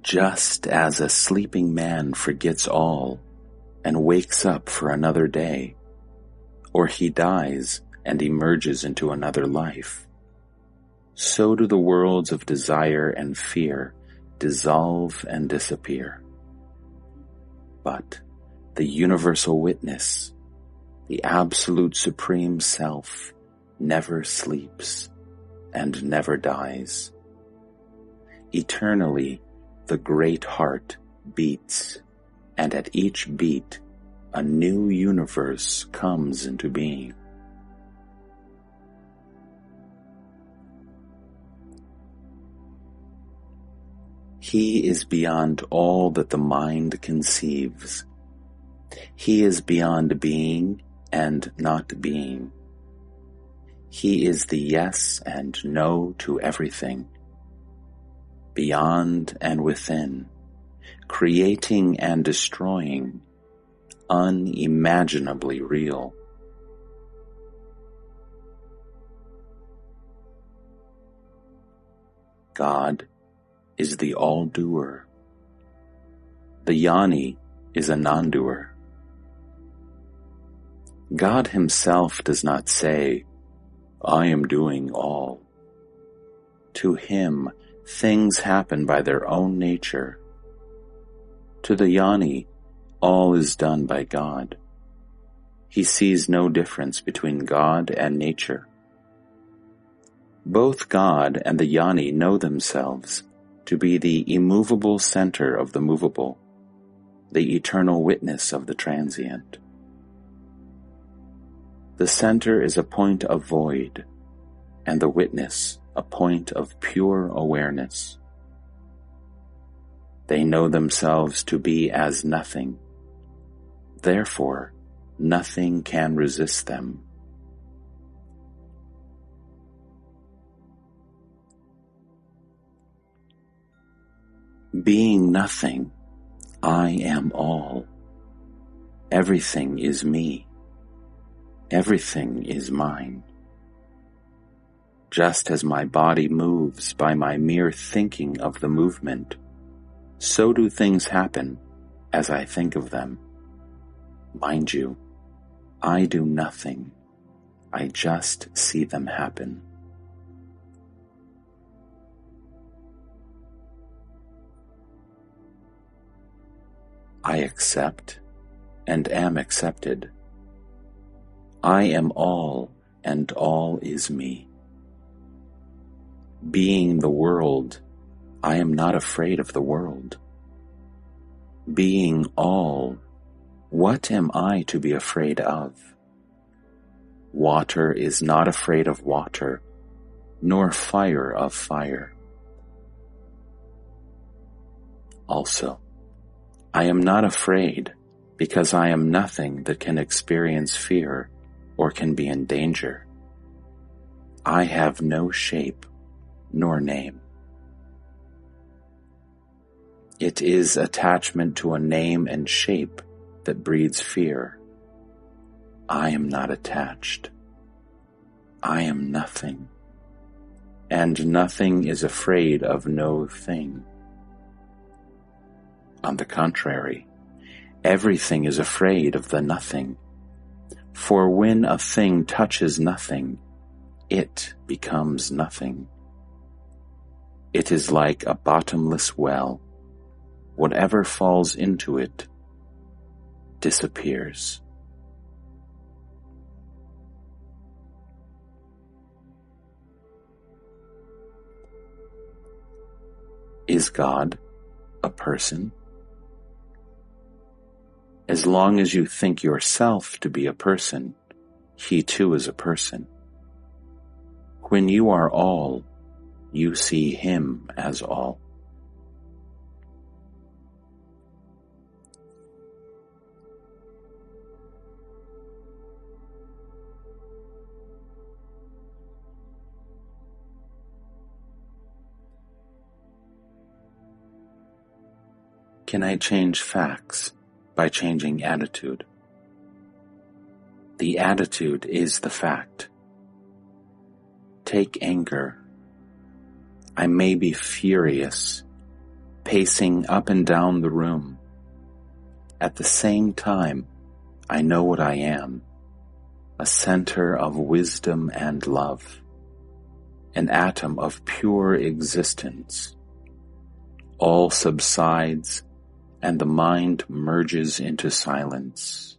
Just as a sleeping man forgets all and wakes up for another day, or he dies and emerges into another life, so do the worlds of desire and fear dissolve and disappear. But the universal witness, the absolute supreme self, never sleeps and never dies. Eternally, the great heart beats, and at each beat, a new universe comes into being. He is beyond all that the mind conceives. He is beyond being and not being. He is the yes and no to everything, beyond and within, creating and destroying, unimaginably real. God is the all-doer. The Jnani is a non-doer. God himself does not say, "I am doing all." To him, things happen by their own nature. To the Jnani, all is done by God. He sees no difference between God and nature. Both God and the Jnani know themselves to be the immovable center of the movable, the eternal witness of the transient. The center is a point of void, and the witness a point of pure awareness. They know themselves to be as nothing. Therefore, nothing can resist them. Being nothing, I am all. Everything is me. Everything is mine. Just as my body moves by my mere thinking of the movement, so do things happen as I think of them. Mind you, I do nothing. I just see them happen. I accept and am accepted. I am all, and all is me. Being the world, I am not afraid of the world. Being all, what am I to be afraid of? Water is not afraid of water, nor fire of fire. Also, I am not afraid because I am nothing that can experience fear or can be in danger. I have no shape nor name. It is attachment to a name and shape that breeds fear. I am not attached. I am nothing. And nothing is afraid of no thing. On the contrary, everything is afraid of the nothing. For when a thing touches nothing, it becomes nothing. It is like a bottomless well. Whatever falls into it disappears. Is God a person? As long as you think yourself to be a person, he too is a person. When you are all, you see him as all. Can I change facts by changing attitude? The attitude is the fact. Take anger. I may be furious, pacing up and down the room. At the same time, I know what I am, a center of wisdom and love, an atom of pure existence. All subsides, and the mind merges into silence.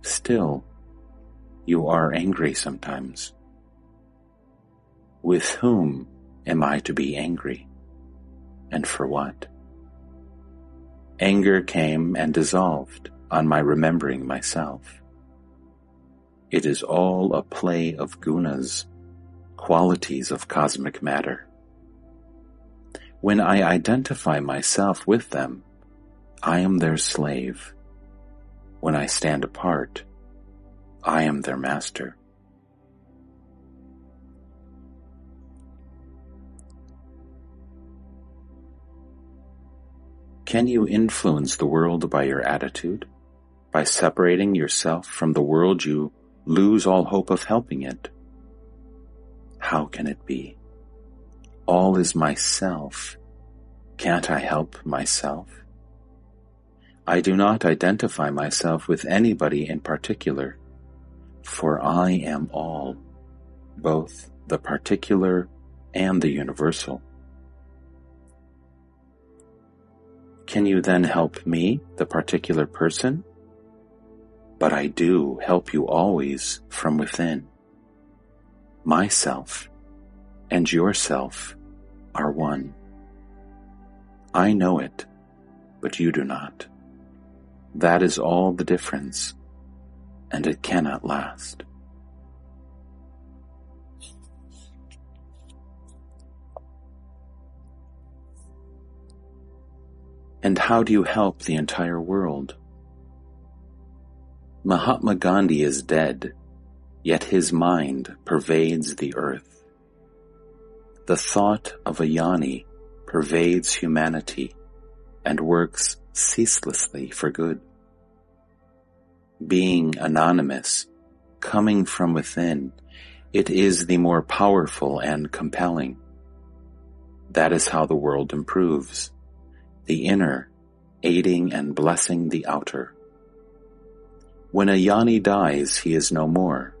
Still, you are angry sometimes. With whom am I to be angry? and for what? Anger came and dissolved on my remembering myself. It is all a play of gunas, qualities of cosmic matter. When I identify myself with them, I am their slave. When I stand apart, I am their master. Can you influence the world by your attitude? By separating yourself from the world, you lose all hope of helping it. How can it be? All is myself. Can't I help myself? I do not identify myself with anybody in particular, for I am all, both the particular and the universal. Can you then help me, the particular person? But I do help you always from within. Myself and yourself are one. I know it, but you do not. That is all the difference, and it cannot last. And how do you help the entire world? Mahatma Gandhi is dead, yet his mind pervades the earth. The thought of a jnani pervades humanity and works ceaselessly for good. Being anonymous, coming from within, it is the more powerful and compelling. That is how the world improves. The inner, aiding and blessing the outer. When a jnani dies, he is no more,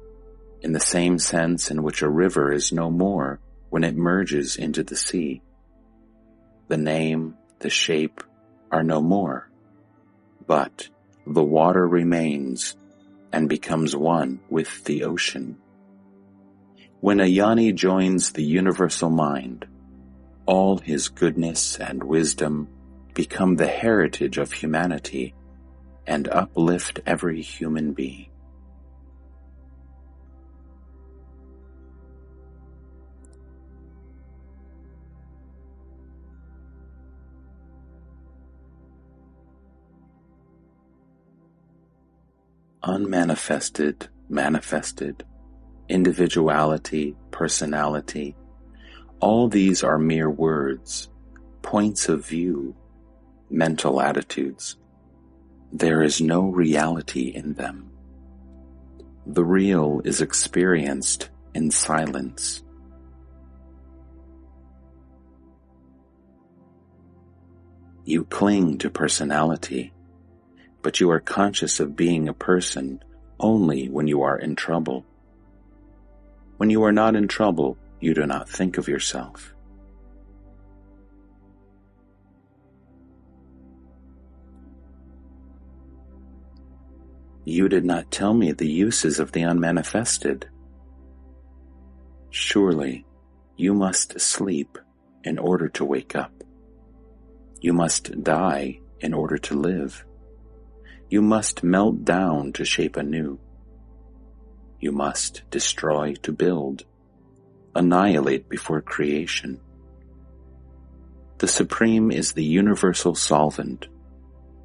in the same sense in which a river is no more when it merges into the sea. The name, the shape are no more, but the water remains and becomes one with the ocean. When a jnani joins the universal mind, all his goodness and wisdom become the heritage of humanity and uplift every human being. Unmanifested, manifested, individuality, personality, all these are mere words, points of view, mental attitudes. There is no reality in them. The real is experienced in silence. You cling to personality, but you are conscious of being a person only when you are in trouble. When you are not in trouble, you do not think of yourself. You did not tell me the uses of the unmanifested. Surely, you must sleep in order to wake up. You must die in order to live. You must melt down to shape anew. You must destroy to build, annihilate before creation. The Supreme is the universal solvent.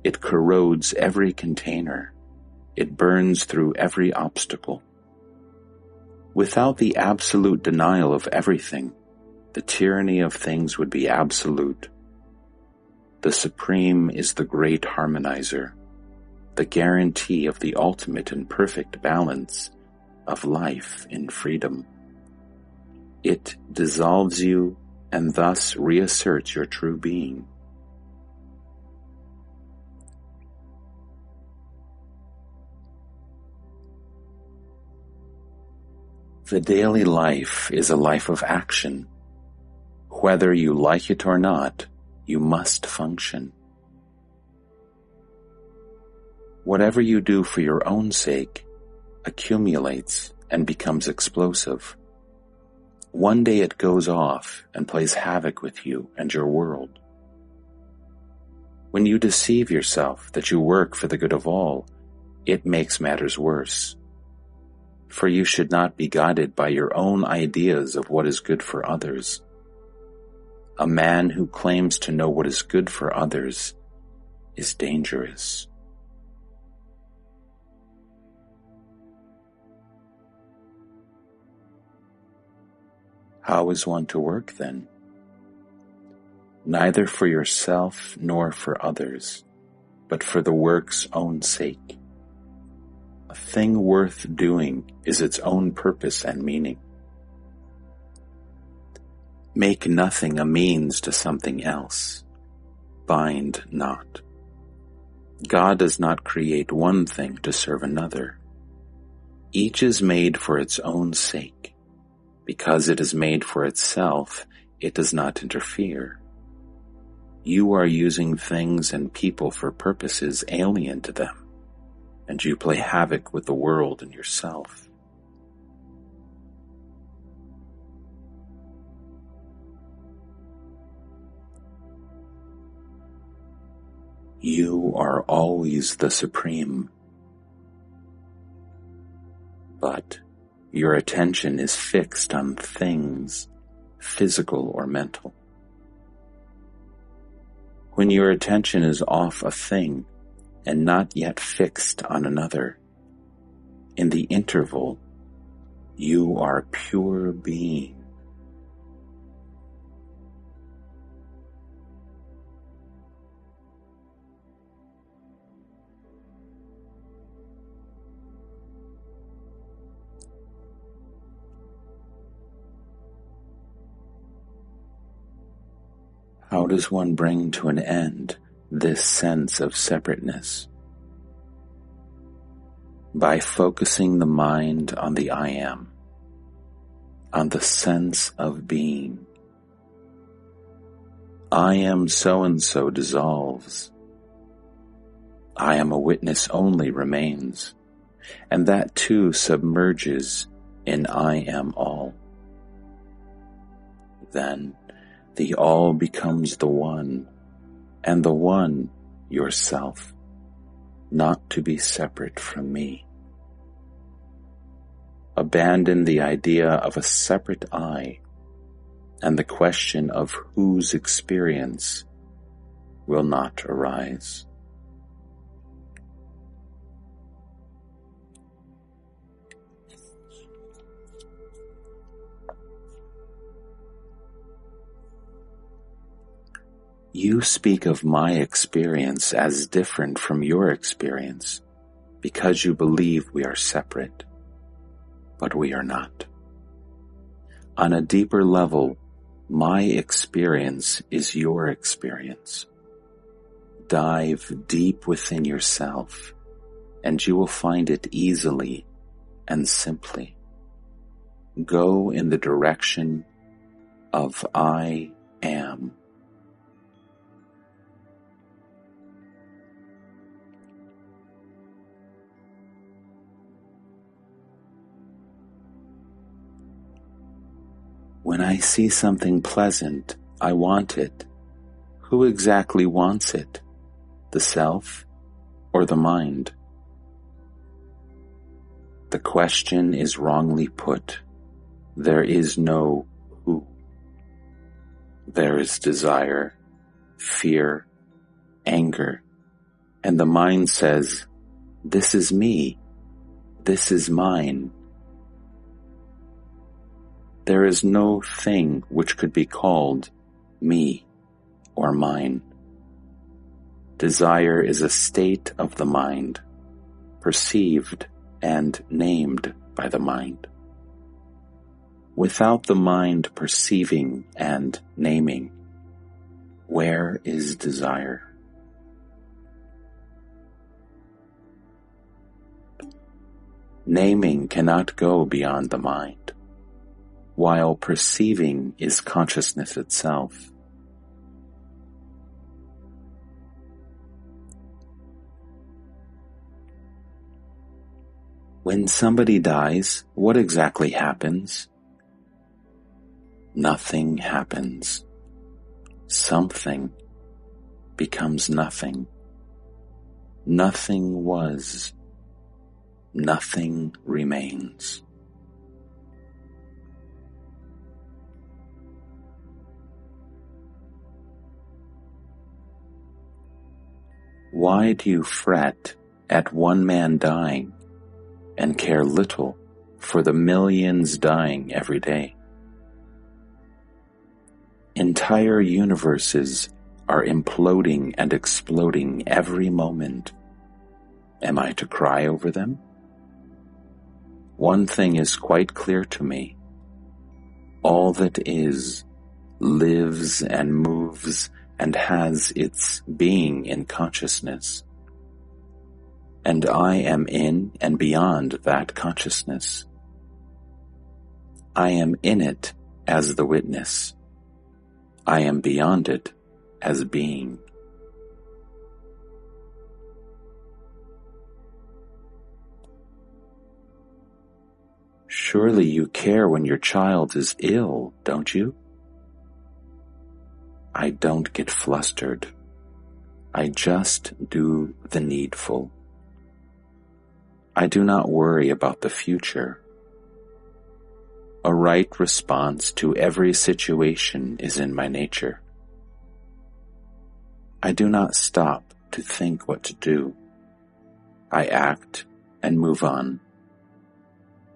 It corrodes every container. It burns through every obstacle. Without the absolute denial of everything, the tyranny of things would be absolute. The Supreme is the great harmonizer, the guarantee of the ultimate and perfect balance of life in freedom. It dissolves you and thus reasserts your true being. The daily life is a life of action. Whether you like it or not, you must function. Whatever you do for your own sake accumulates and becomes explosive. One day it goes off and plays havoc with you and your world. When you deceive yourself that you work for the good of all, it makes matters worse. For you should not be guided by your own ideas of what is good for others. A man who claims to know what is good for others is dangerous. How is one to work then? Neither for yourself nor for others, but for the work's own sake. A thing worth doing is its own purpose and meaning. Make nothing a means to something else. Bind not. God does not create one thing to serve another. Each is made for its own sake. Because it is made for itself, it does not interfere. You are using things and people for purposes alien to them, and you play havoc with the world and yourself. You are always the supreme, but your attention is fixed on things, physical or mental. When your attention is off a thing and not yet fixed on another, in the interval, you are pure being. How does one bring to an end this sense of separateness? By focusing the mind on the I am, on the sense of being. I am so-and-so dissolves. I am a witness only remains, and that too submerges in I am all. Then the all becomes the one, and the one yourself, not to be separate from me. Abandon the idea of a separate I, and the question of whose experience will not arise. You speak of my experience as different from your experience because you believe we are separate, but we are not. On a deeper level, my experience is your experience. Dive deep within yourself, and you will find it easily and simply. Go in the direction of I am. When I see something pleasant, I want it. Who exactly wants it? The self or the mind? The question is wrongly put. There is no who. There is desire, fear, anger, and the mind says, "This is me. This is mine." There is no thing which could be called me or mine. Desire is a state of the mind, perceived and named by the mind. Without the mind perceiving and naming, where is desire? Naming cannot go beyond the mind, while perceiving is consciousness itself. When somebody dies, what exactly happens? Nothing happens. Something, becomes nothing. Nothing was. Nothing remains. Why do you fret at one man dying and care little for the millions dying every day? Entire universes are imploding and exploding every moment. Am I to cry over them? One thing is quite clear to me. All that is, lives and moves and has its being in consciousness. And I am in and beyond that consciousness. I am in it as the witness. I am beyond it as being. Surely you care when your child is ill, don't you? I don't get flustered. I just do the needful. I do not worry about the future. A right response to every situation is in my nature. I do not stop to think what to do. I act and move on.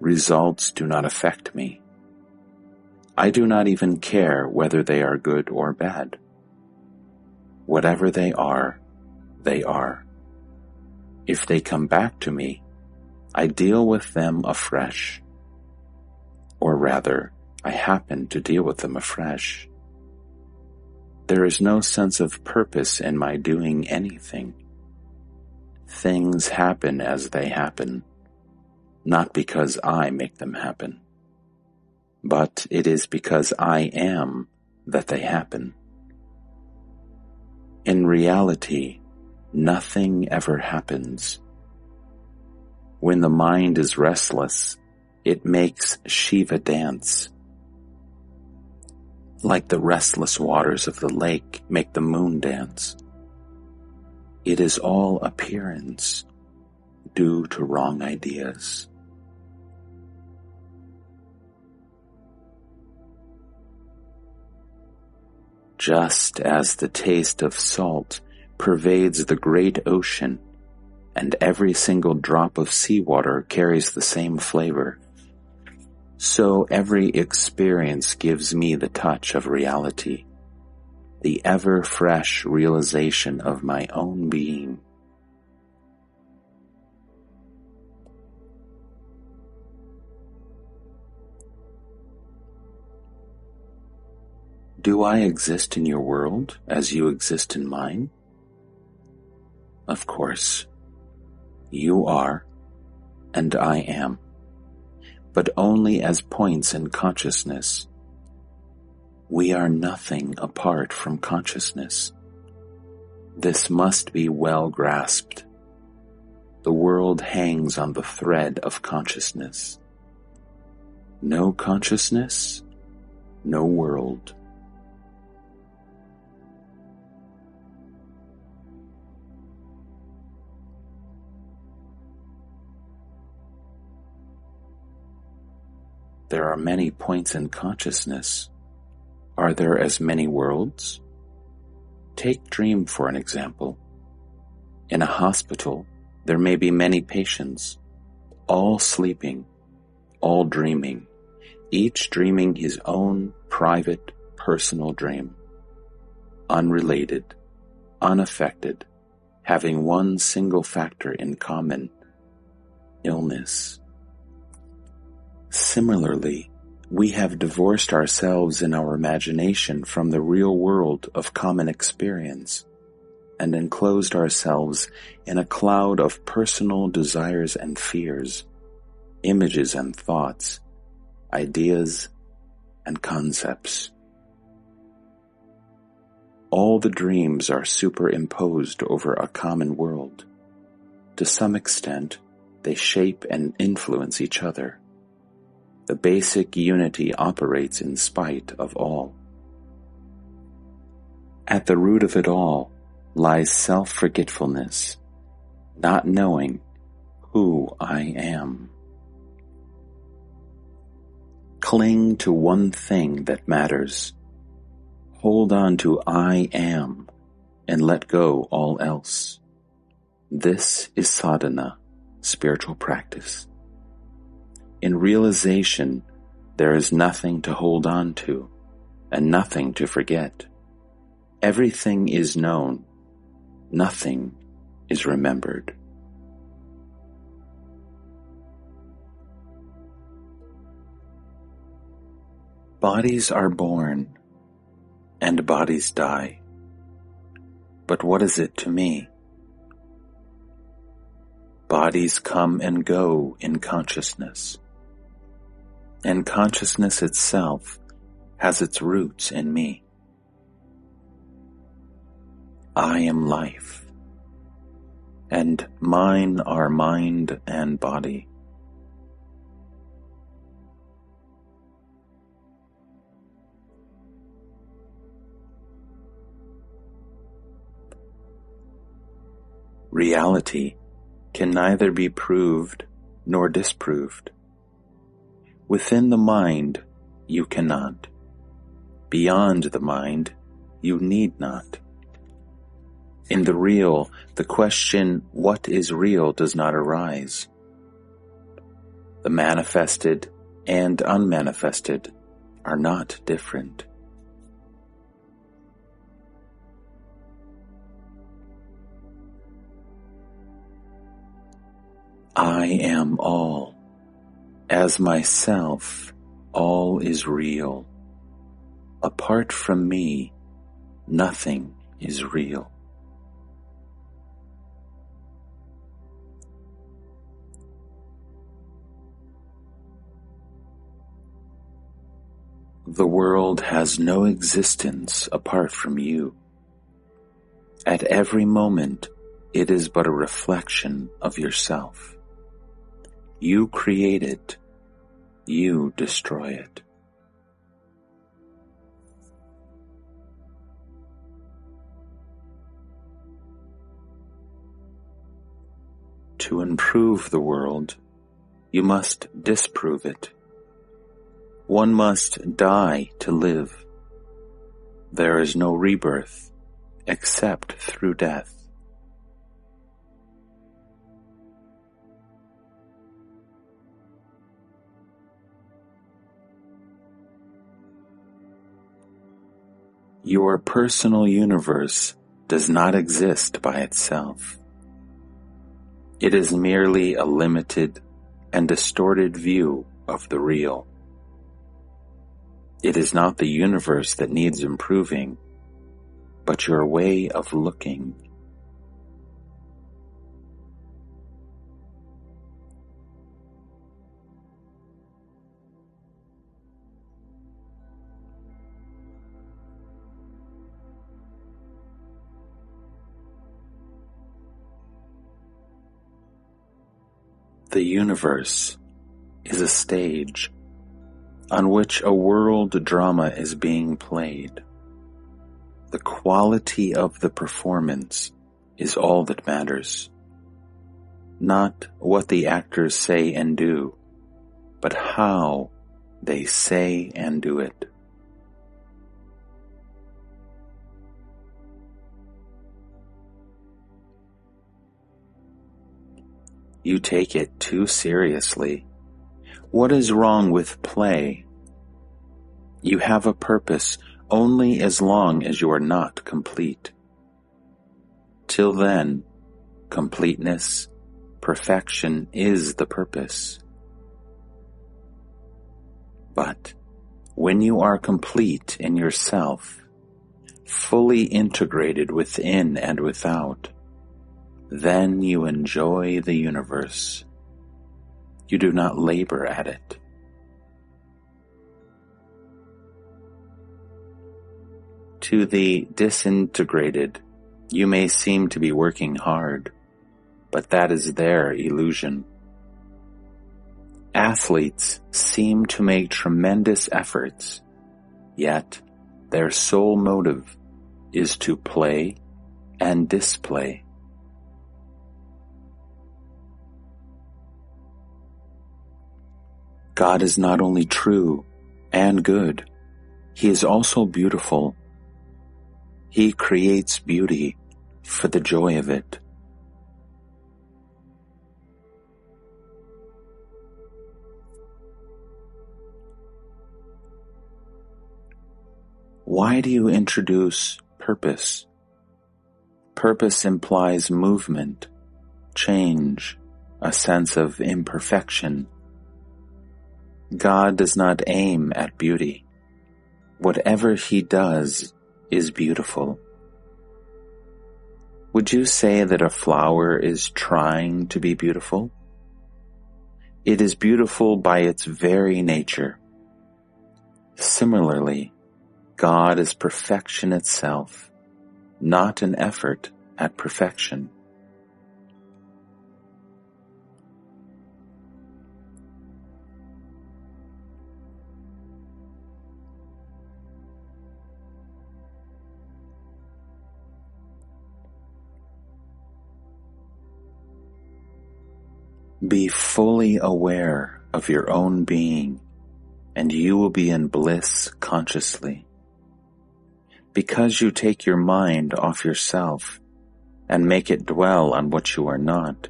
Results do not affect me. I do not even care whether they are good or bad. Whatever they are, they are. If they come back to me, I deal with them afresh. Or rather, I happen to deal with them afresh. There is no sense of purpose in my doing anything. Things happen as they happen, not because I make them happen, but it is because I am that they happen. In reality, nothing ever happens. When the mind is restless, it makes Shiva dance. Like the restless waters of the lake make the moon dance. It is all appearance, due to wrong ideas. Just as the taste of salt pervades the great ocean, and every single drop of seawater carries the same flavor, so every experience gives me the touch of reality, the ever-fresh realization of my own being. Do I exist in your world as you exist in mine? Of course. You are, and I am, but only as points in consciousness. We are nothing apart from consciousness. This must be well grasped. The world hangs on the thread of consciousness. No consciousness, no world. There are many points in consciousness. Are there as many worlds? Take dream for an example. In a hospital, there may be many patients, all sleeping, all dreaming, each dreaming his own private, personal dream, unrelated, unaffected, having one single factor in common: illness. Similarly, we have divorced ourselves in our imagination from the real world of common experience and enclosed ourselves in a cloud of personal desires and fears, images and thoughts, ideas and concepts. All the dreams are superimposed over a common world. To some extent, they shape and influence each other. The basic unity operates in spite of all. At the root of it all lies self-forgetfulness, not knowing who I am. Cling to one thing that matters. Hold on to I am and let go all else. This is sadhana, spiritual practice. In realization, there is nothing to hold on to and nothing to forget. Everything is known. Nothing is remembered. Bodies are born and bodies die. But what is it to me? Bodies come and go in consciousness, and consciousness itself has its roots in me. I am life, and mine are mind and body. Reality can neither be proved nor disproved. Within the mind, you cannot. Beyond the mind, you need not. In the real, the question, what is real, does not arise. The manifested and unmanifested are not different. I am all. As myself, all is real. Apart from me, nothing is real. The world has no existence apart from you. At every moment, it is but a reflection of yourself. You create it, you destroy it. To improve the world, you must disprove it. One must die to live. There is no rebirth except through death. Your personal universe does not exist by itself. It is merely a limited and distorted view of the real. It is not the universe that needs improving, but your way of looking. The universe is a stage on which a world drama is being played. The quality of the performance is all that matters. Not what the actors say and do, but how they say and do it. You take it too seriously. What is wrong with play? You have a purpose only as long as you are not complete. Till then, completeness, perfection is the purpose. But when you are complete in yourself, fully integrated within and without, then you enjoy the universe. You do not labor at it. To the disintegrated, you may seem to be working hard, but that is their illusion. Athletes seem to make tremendous efforts, yet their sole motive is to play and display. God is not only true and good, He is also beautiful. He creates beauty for the joy of it. Why do you introduce purpose? Purpose implies movement, change, a sense of imperfection. God does not aim at beauty. Whatever He does is beautiful. Would you say that a flower is trying to be beautiful? It is beautiful by its very nature. Similarly, God is perfection itself, not an effort at perfection. Be fully aware of your own being, and you will be in bliss consciously. Because you take your mind off yourself and make it dwell on what you are not,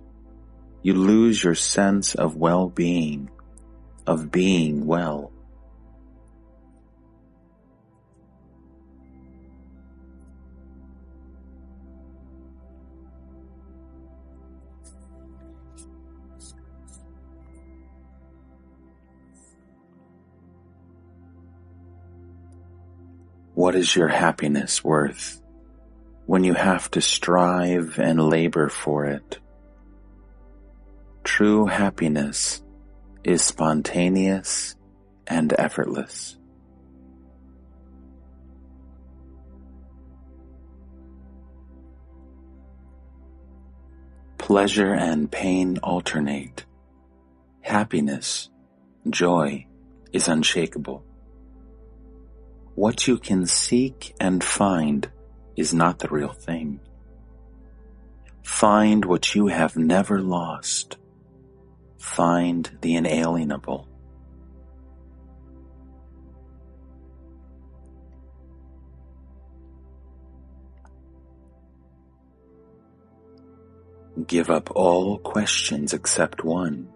you lose your sense of well-being, of being well. What is your happiness worth when you have to strive and labor for it? True happiness is spontaneous and effortless. Pleasure and pain alternate. Happiness, joy, is unshakable. What you can seek and find is not the real thing. Find what you have never lost. Find the inalienable. Give up all questions except one.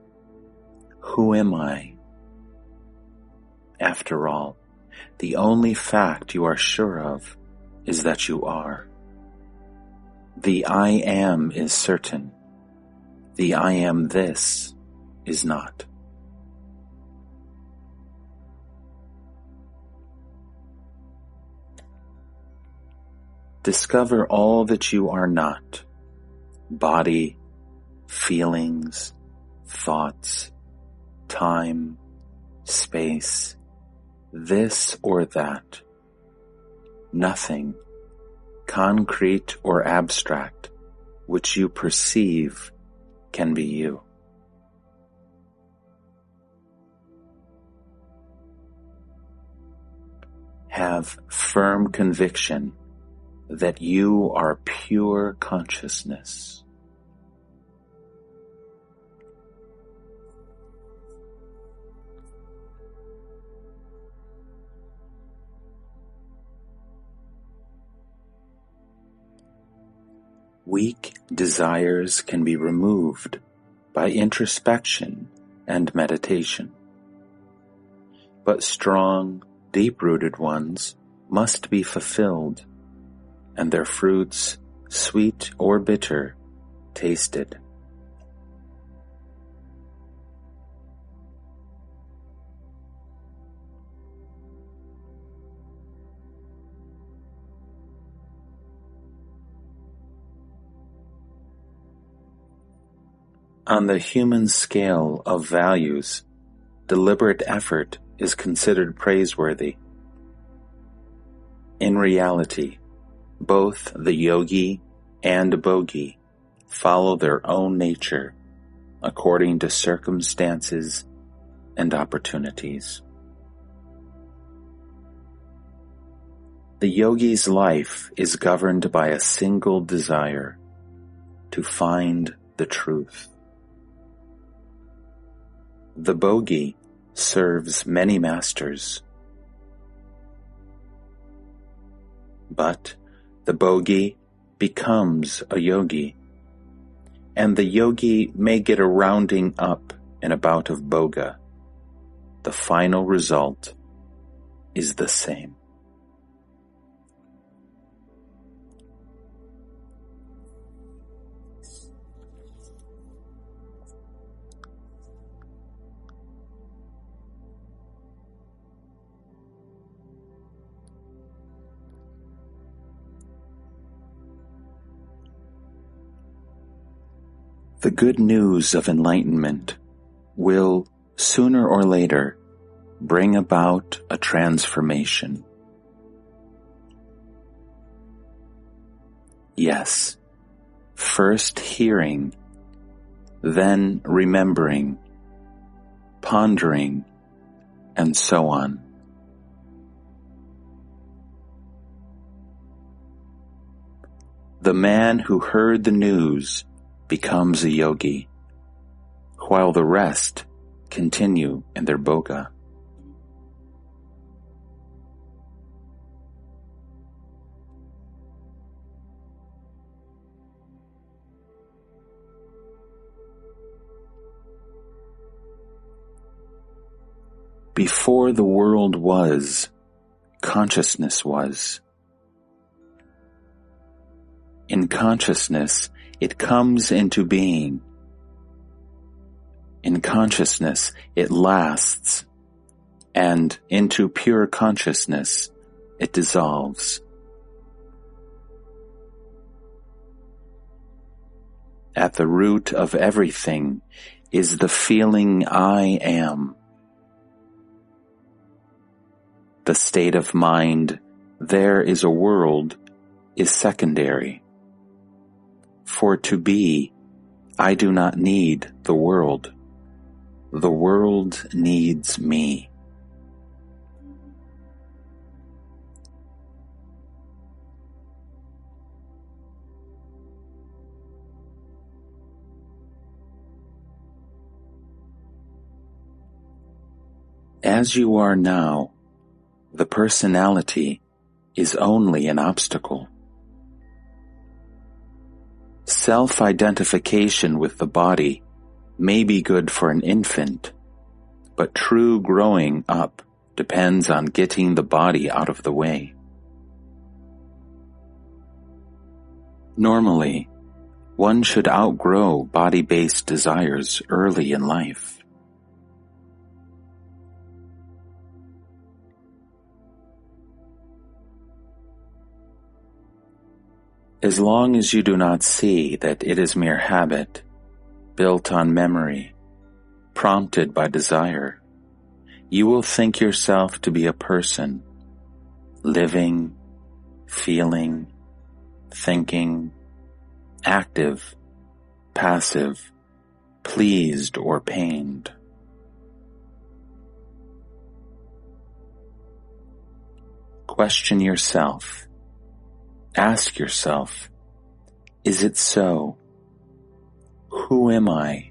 Who am I? After all, the only fact you are sure of is that you are. The I am is certain. The I am this is not. Discover all that you are not: body, feelings, thoughts, time, space, this or that. Nothing, concrete or abstract, which you perceive can be you. Have firm conviction that you are pure consciousness. Weak desires can be removed by introspection and meditation, but strong, deep-rooted ones must be fulfilled, and their fruits, sweet or bitter, tasted. On the human scale of values, deliberate effort is considered praiseworthy. In reality, both the yogi and bogi follow their own nature according to circumstances and opportunities. The yogi's life is governed by a single desire: to find the truth. The bogi serves many masters, but the bogi becomes a yogi, and the yogi may get a rounding up in a bout of boga. The final result is the same. The good news of enlightenment will, sooner or later, bring about a transformation. Yes, first hearing, then remembering, pondering, and so on. The man who heard the news becomes a yogi, while the rest continue in their boga. Before the world was, consciousness was. In consciousness, it comes into being. In consciousness, it lasts, and into pure consciousness, it dissolves. At the root of everything is the feeling I am. The state of mind, there is a world, is secondary. For to be, I do not need the world. The world needs me. As you are now, the personality is only an obstacle. Self-identification with the body may be good for an infant, but true growing up depends on getting the body out of the way. Normally, one should outgrow body-based desires early in life. As long as you do not see that it is mere habit, built on memory, prompted by desire, you will think yourself to be a person, living, feeling, thinking, active, passive, pleased or pained. Question yourself. Ask yourself, is it so? Who am I?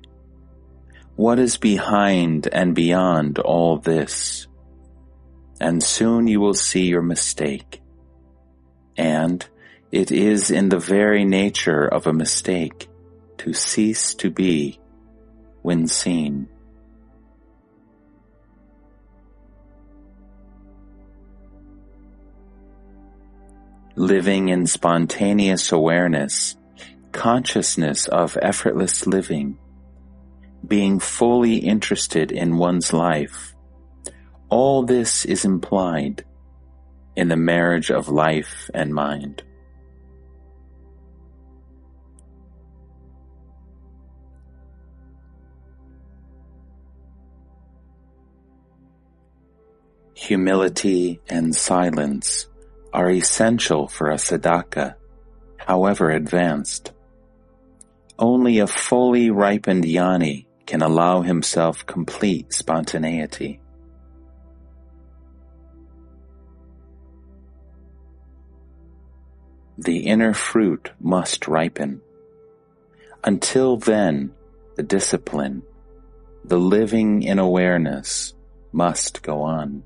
What is behind and beyond all this? And soon you will see your mistake. And it is in the very nature of a mistake to cease to be when seen. Living in spontaneous awareness, consciousness of effortless living, being fully interested in one's life, all this is implied in the marriage of life and mind. Humility and silence are essential for a sadhaka, however advanced. Only a fully ripened jnani can allow himself complete spontaneity. the inner fruit must ripen. Until then, the discipline, the living in awareness, must go on.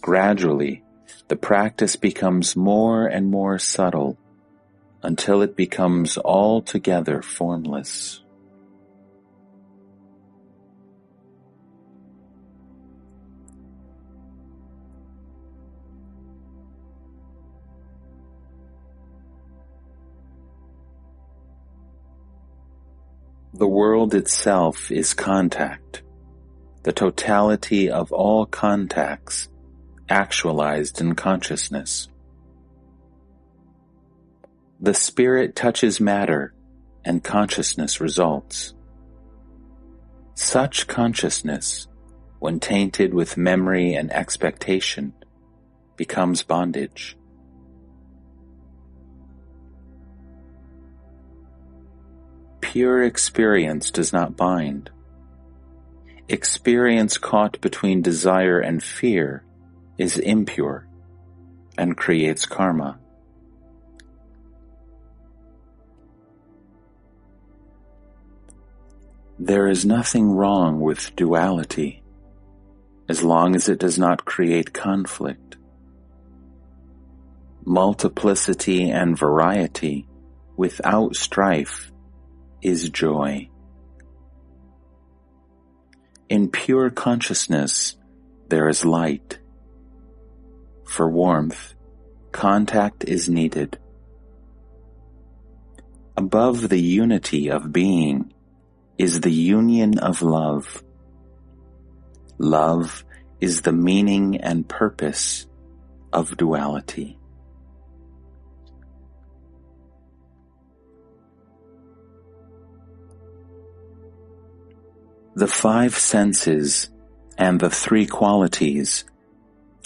Gradually, the practice becomes more and more subtle until it becomes altogether formless. The world itself is contact, the totality of all contacts actualized in consciousness. The spirit touches matter and consciousness results. Such consciousness, when tainted with memory and expectation, becomes bondage. Pure experience does not bind. Experience caught between desire and fear is impure and creates karma. There is nothing wrong with duality as long as it does not create conflict. Multiplicity and variety without strife is joy. In pure consciousness, there is light. For warmth, contact is needed. Above the unity of being is the union of love. Love is the meaning and purpose of duality. The 5 senses and the 3 qualities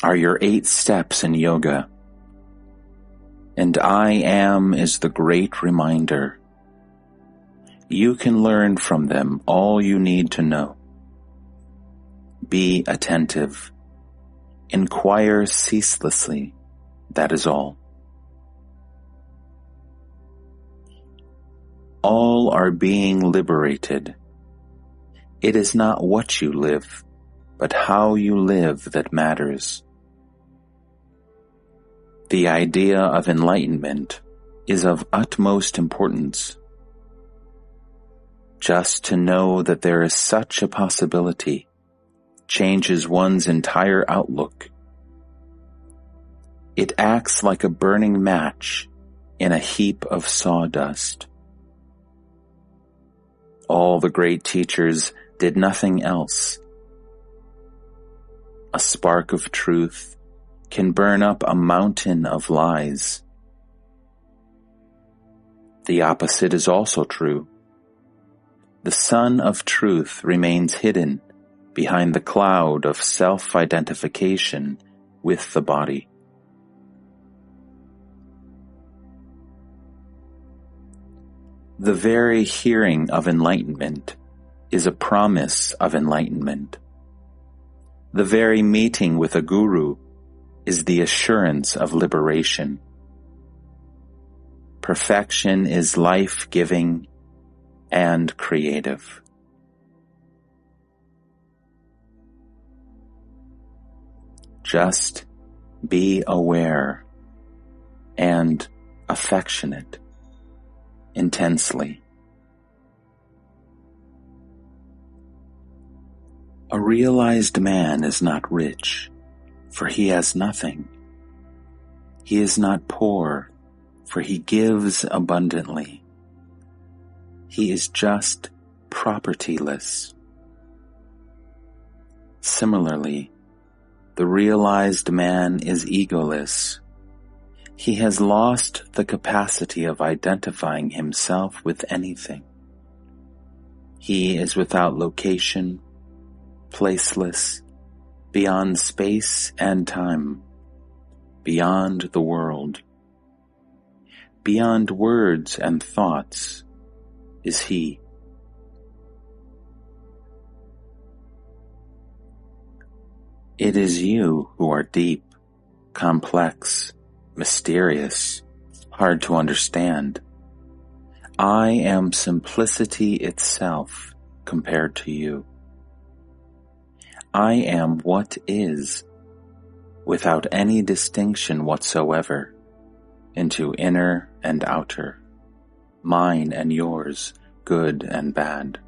are your 8 steps in yoga. And I am is the great reminder. You can learn from them all you need to know. Be attentive. Inquire ceaselessly. That is all. All are being liberated. It is not what you live, but how you live that matters. The idea of enlightenment is of utmost importance. Just to know that there is such a possibility changes one's entire outlook. It acts like a burning match in a heap of sawdust. All the great teachers did nothing else. A spark of truth can burn up a mountain of lies. The opposite is also true. The sun of truth remains hidden behind the cloud of self-identification with the body. The very hearing of enlightenment is a promise of enlightenment. The very meeting with a guru is the assurance of liberation. Perfection is life-giving and creative. Just be aware and affectionate intensely. A realized man is not rich, for he has nothing. He is not poor, for he gives abundantly. He is just propertyless. Similarly, the realized man is egoless. He has lost the capacity of identifying himself with anything. He is without location, placeless, beyond space and time, beyond the world. Beyond words and thoughts is he. It is you who are deep, complex, mysterious, hard to understand. I am simplicity itself compared to you. I am what is, without any distinction whatsoever, into inner and outer, mine and yours, good and bad.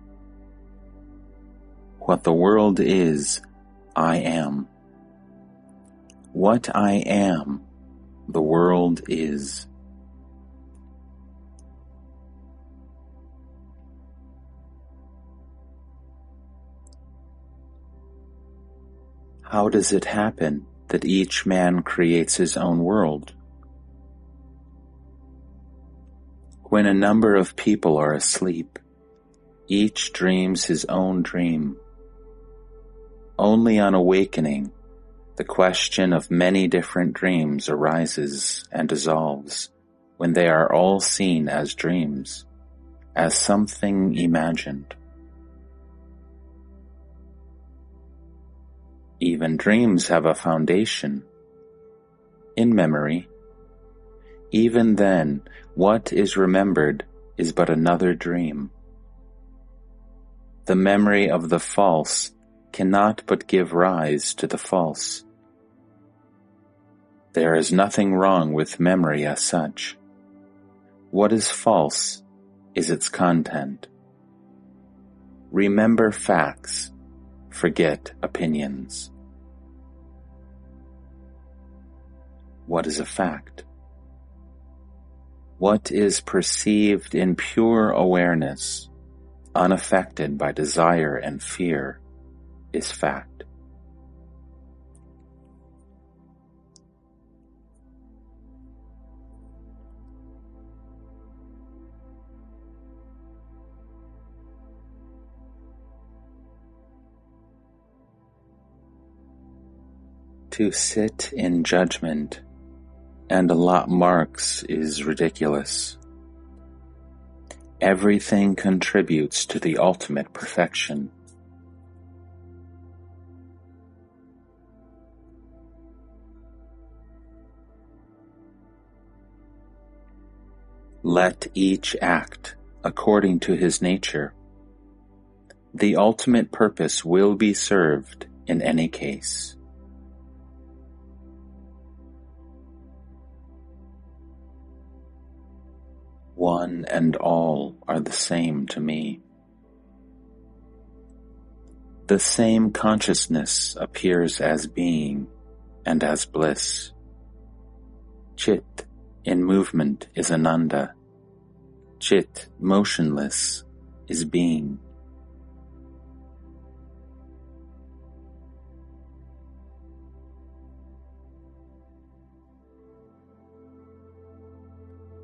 What the world is, I am. What I am, the world is. How does it happen that each man creates his own world? When a number of people are asleep, each dreams his own dream. Only on awakening, the question of many different dreams arises and dissolves when they are all seen as dreams, as something imagined. Even dreams have a foundation in memory. Even then, what is remembered is but another dream. The memory of the false cannot but give rise to the false. There is nothing wrong with memory as such. What is false is its content. Remember facts, forget opinions. What is a fact? What is perceived in pure awareness, unaffected by desire and fear, is fact. To sit in judgment and allot marks is ridiculous. Everything contributes to the ultimate perfection. Let each act according to his nature. The ultimate purpose will be served in any case. One and all are the same to me. The same consciousness appears as being and as bliss. Chit in movement is Ananda. Chit motionless is being.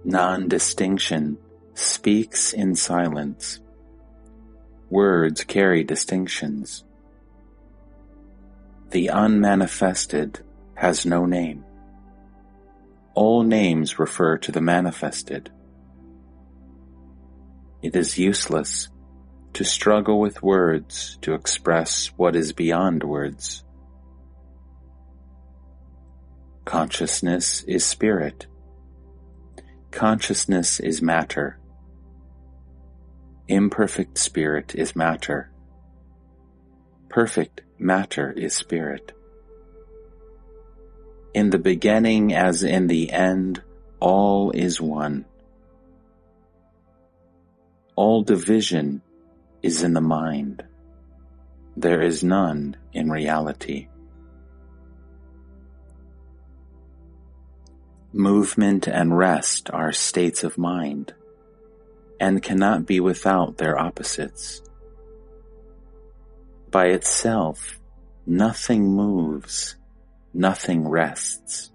Non-distinction speaks in silence. Words carry distinctions. The unmanifested has no name. All names refer to the manifested. It is useless to struggle with words to express what is beyond words. Consciousness is spirit. Consciousness is matter. Imperfect spirit is matter. Perfect matter is spirit. In the beginning as in the end, all is one. All division is in the mind. There is none in reality. Movement and rest are states of mind, and cannot be without their opposites. By itself, nothing moves, nothing rests.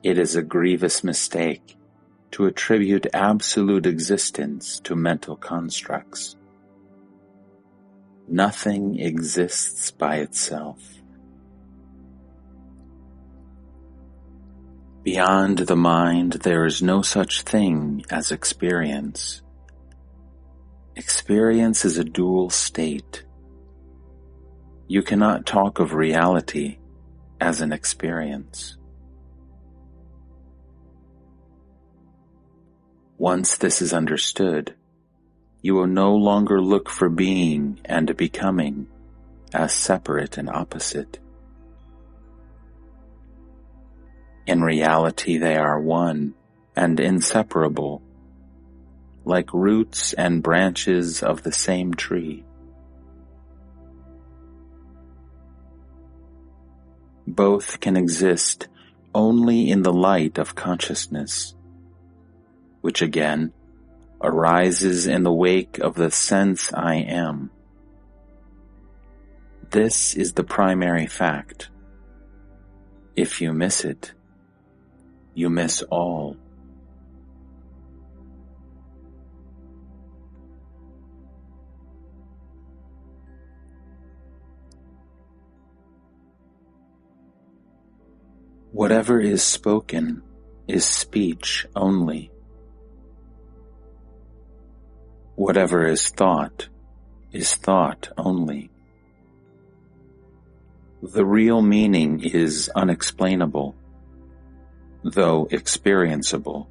It is a grievous mistake to attribute absolute existence to mental constructs. Nothing exists by itself. Beyond the mind, there is no such thing as experience. Experience is a dual state. You cannot talk of reality as an experience. Once this is understood, you will no longer look for being and becoming as separate and opposite. In reality, they are one and inseparable, like roots and branches of the same tree. Both can exist only in the light of consciousness, which again arises in the wake of the sense I am. This is the primary fact. If you miss it, you miss all. Whatever is spoken is speech only. Whatever is thought only. The real meaning is unexplainable, though experienceable.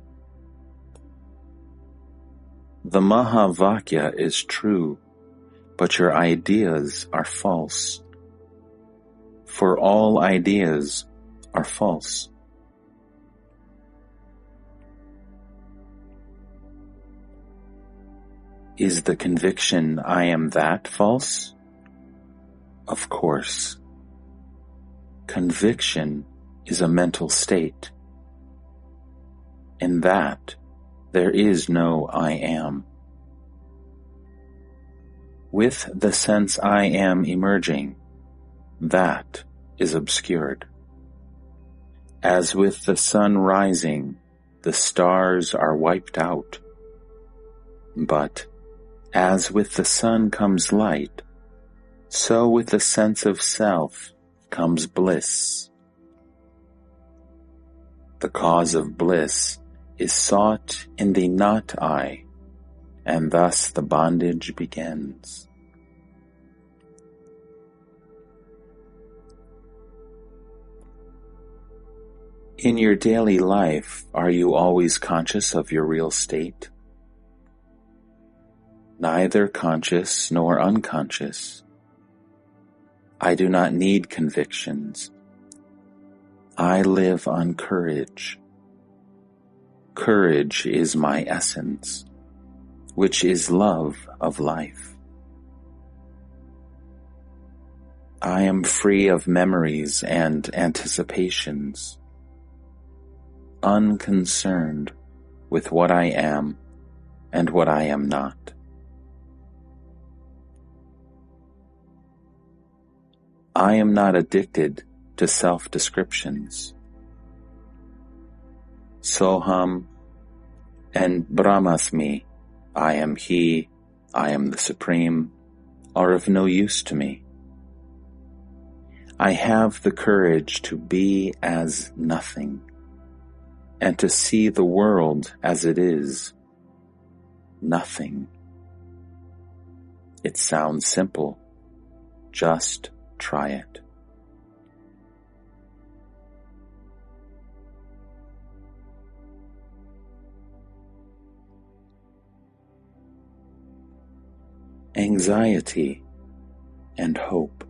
The Mahavakya is true, but your ideas are false. For all ideas are false. Is the conviction I am that false? Of course. Conviction is a mental state. In that, there is no I am. With the sense I am emerging, that is obscured. As with the sun rising, the stars are wiped out. But, as with the sun comes light, so with the sense of self comes bliss. The cause of bliss is sought in the not I, and thus the bondage begins. In your daily life, are you always conscious of your real state? Neither conscious nor unconscious. I do not need convictions. I live on courage. Courage is my essence, which is love of life. I am free of memories and anticipations, unconcerned with what I am and what I am not. I am not addicted to self-descriptions. Soham and Brahmasmi, I am He, I am the Supreme, are of no use to me. I have the courage to be as nothing, and to see the world as it is, nothing. It sounds simple. Just try it. Anxiety and hope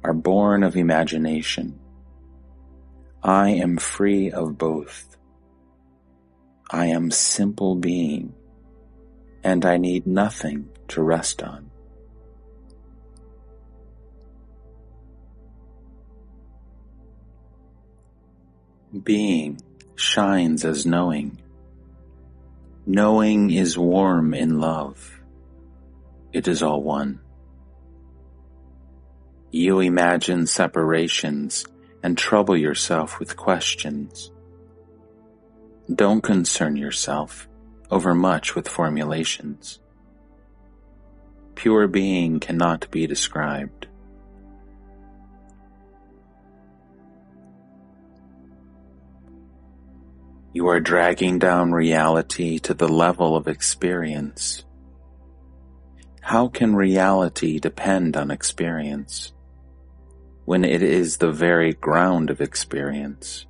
are born of imagination. I am free of both. I am simple being, and I need nothing to rest on. Being shines as knowing. Knowing is warm in love. It is all one. You imagine separations and trouble yourself with questions. Don't concern yourself overmuch with formulations. Pure being cannot be described. You are dragging down reality to the level of experience. How can reality depend on experience? when it is the very ground of experience.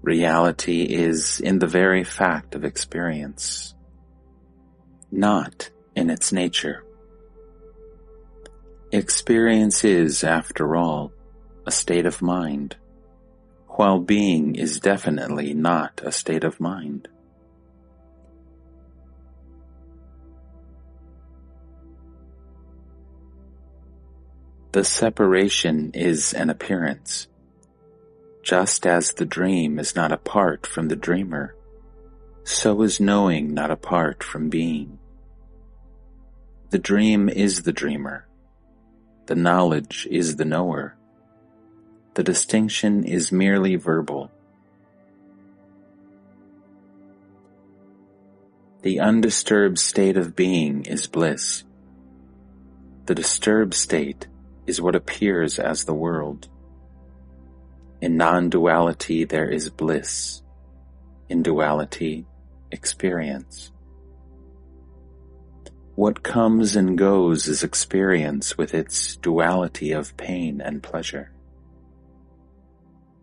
Reality is in the very fact of experience, not in its nature. Experience is, after all, a state of mind, while being is definitely not a state of mind. The separation is an appearance, just as the dream is not apart from the dreamer, so is knowing not apart from being. The dream is the dreamer, the knowledge is the knower. The distinction is merely verbal. The undisturbed state of being is bliss. The disturbed state is what appears as the world. In non-duality there is bliss. In duality, experience. What comes and goes is experience with its duality of pain and pleasure.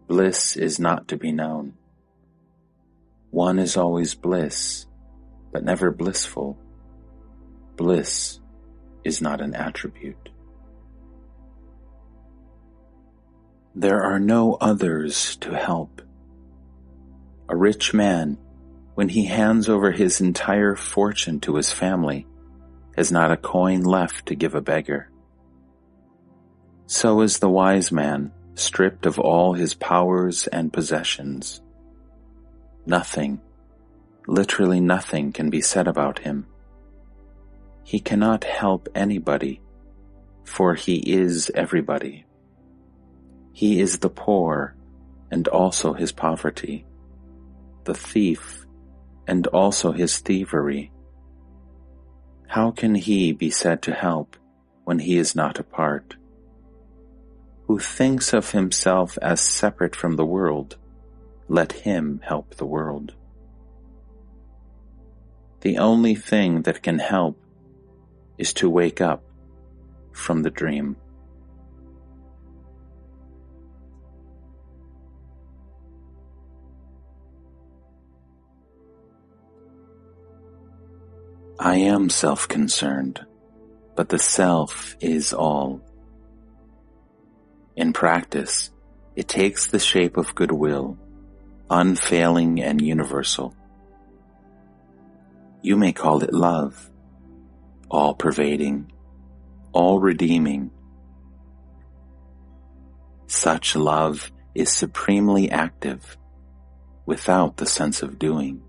Bliss is not to be known. One is always bliss, but never blissful. Bliss is not an attribute. There are no others to help. A rich man, when he hands over his entire fortune to his family, has not a coin left to give a beggar. So is the wise man, stripped of all his powers and possessions. Nothing, literally nothing, can be said about him. He cannot help anybody, for he is everybody. He is the poor and also his poverty, the thief and also his thievery. How can he be said to help when he is not a part? Who thinks of himself as separate from the world, let him help the world. The only thing that can help is to wake up from the dream. I am self-concerned, but the self is all. In practice, it takes the shape of goodwill, unfailing and universal. You may call it love, all-pervading, all-redeeming. Such love is supremely active, without the sense of doing.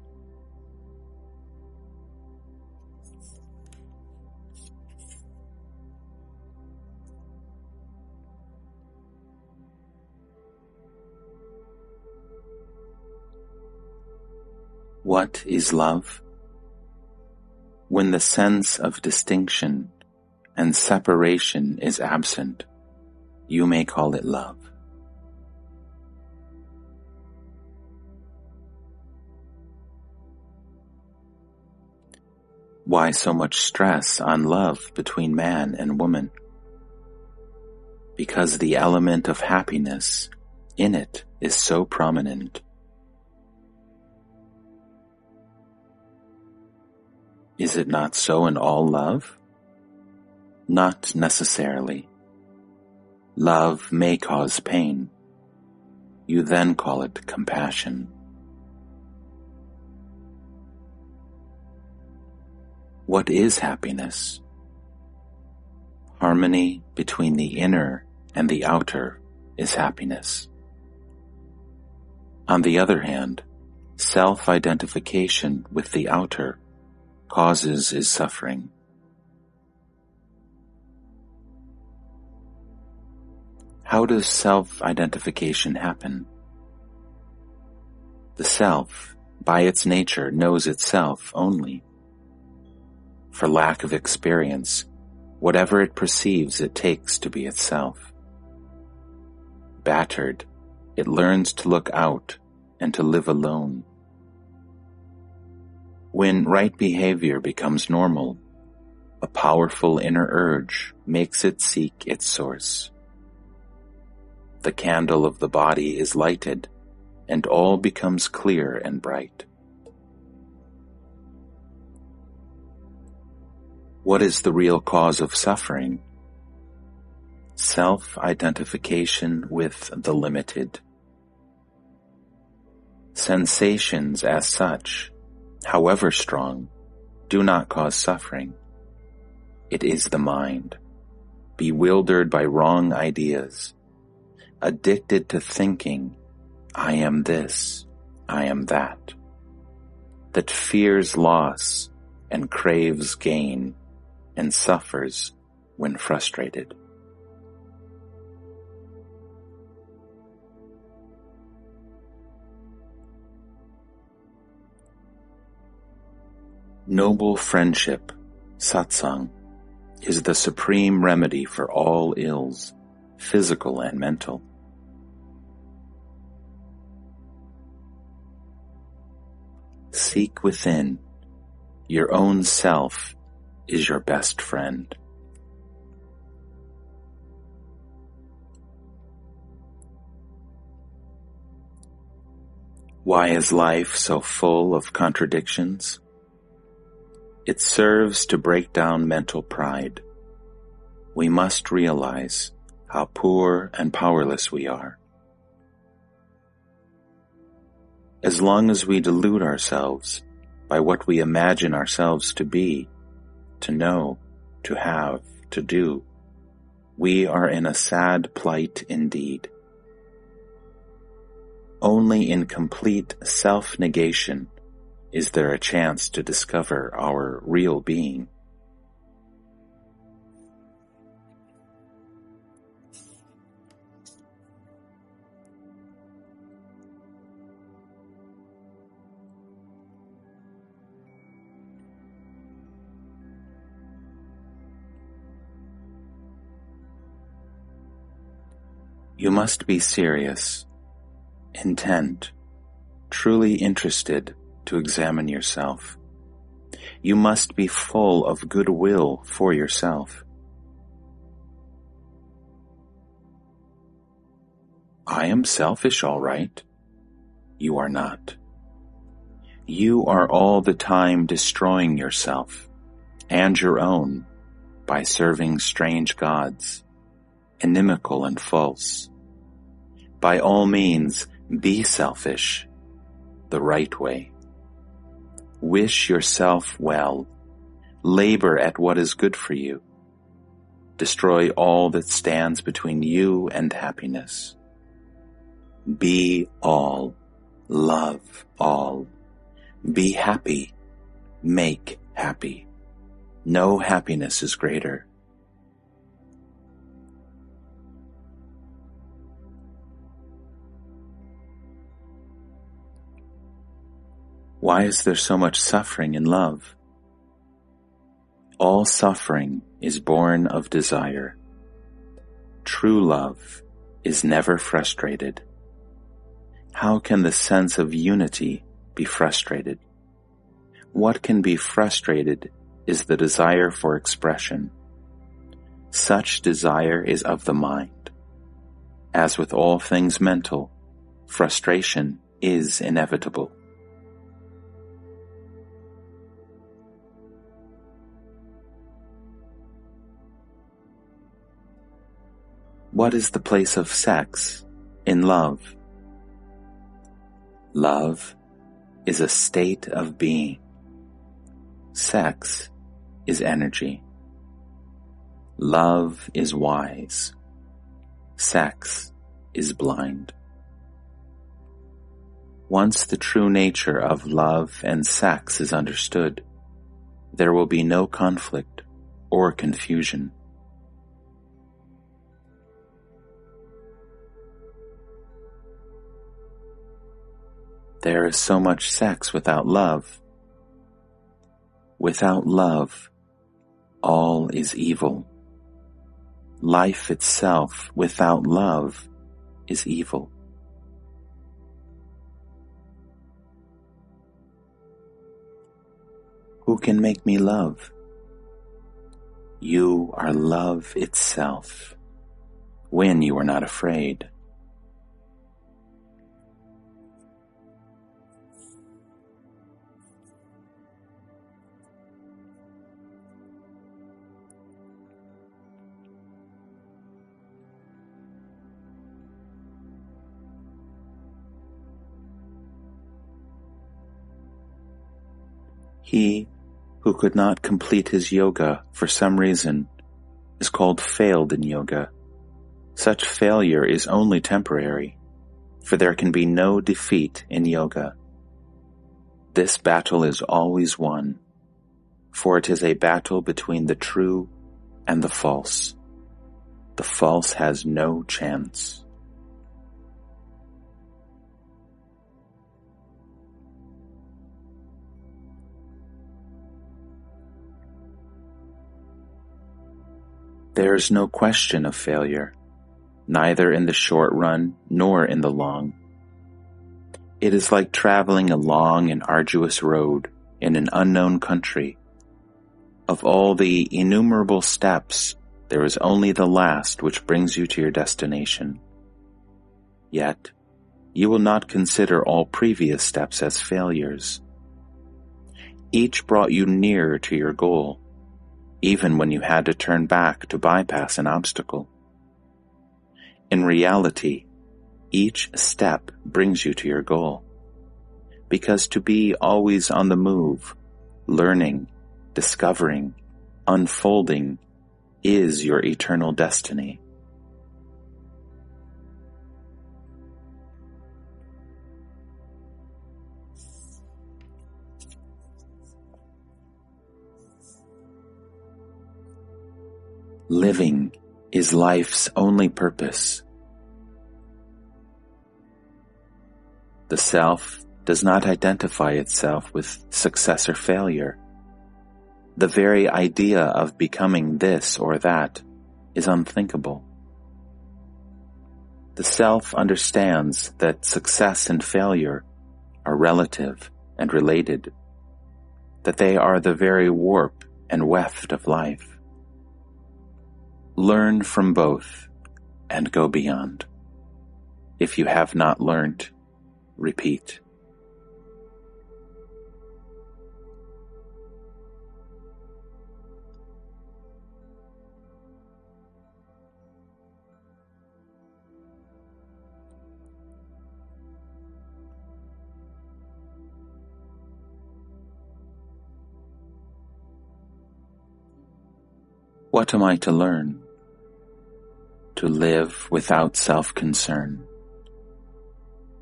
What is love? When the sense of distinction and separation is absent, you may call it love. Why so much stress on love between man and woman? Because the element of happiness in it is so prominent. Is it not so in all love? Not necessarily. Love may cause pain. You then call it compassion. What is happiness? Harmony between the inner and the outer is happiness. On the other hand, self-identification with the outer causes is suffering. How does self-identification happen? The self, by its nature, knows itself only. For lack of experience, whatever it perceives it takes to be itself. Battered, it learns to look out and to live alone. When right behavior becomes normal, a powerful inner urge makes it seek its source. the candle of the body is lighted, and all becomes clear and bright. What is the real cause of suffering? Self-identification with the limited. Sensations as such, however strong, do not cause suffering. It is the mind, bewildered by wrong ideas, addicted to thinking, I am this, I am that fears loss and craves gain and suffers when frustrated. Noble friendship, satsang, is the supreme remedy for all ills, physical and mental. Seek within. Your own self is your best friend. Why is life so full of contradictions? It serves to break down mental pride. We must realize how poor and powerless we are. As long as we delude ourselves by what we imagine ourselves to be, to know, to have, to do, we are in a sad plight indeed. Only in complete self-negation is there a chance to discover our real being. You must be serious, intent, truly interested to examine yourself. You must be full of goodwill for yourself. I am selfish, all right. You are not. You are all the time destroying yourself and your own by serving strange gods, inimical and false. By all means, be selfish, the right way. Wish yourself well. Labor at what is good for you. Destroy all that stands between you and happiness. Be all. Love all. Be happy. Make happy. No happiness is greater. Why is there so much suffering in love? All suffering is born of desire. True love is never frustrated. How can the sense of unity be frustrated? What can be frustrated is the desire for expression. Such desire is of the mind. As with all things mental, frustration is inevitable. What is the place of sex in love? Love is a state of being. Sex is energy. Love is wise. Sex is blind. Once the true nature of love and sex is understood, there will be no conflict or confusion. There is so much sex without love. Without love, all is evil. Life itself without love is evil. Who can make me love? You are love itself, when you are not afraid, He who could not complete his yoga for some reason is called failed in yoga. Such failure is only temporary, for there can be no defeat in yoga. This battle is always won, for it is a battle between the true and the false. The false has no chance. There is no question of failure, neither in the short run nor in the long. It is like traveling a long and arduous road in an unknown country. Of all the innumerable steps, there is only the last which brings you to your destination. Yet, you will not consider all previous steps as failures. Each brought you nearer to your goal, even when you had to turn back to bypass an obstacle. In reality, each step brings you to your goal, because to be always on the move, learning, discovering, unfolding, is your eternal destiny. Living is life's only purpose. The self does not identify itself with success or failure. The very idea of becoming this or that is unthinkable. The self understands that success and failure are relative and related, that they are the very warp and weft of life. Learn from both and go beyond. If you have not learnt, repeat. What am I to learn? To live without self-concern.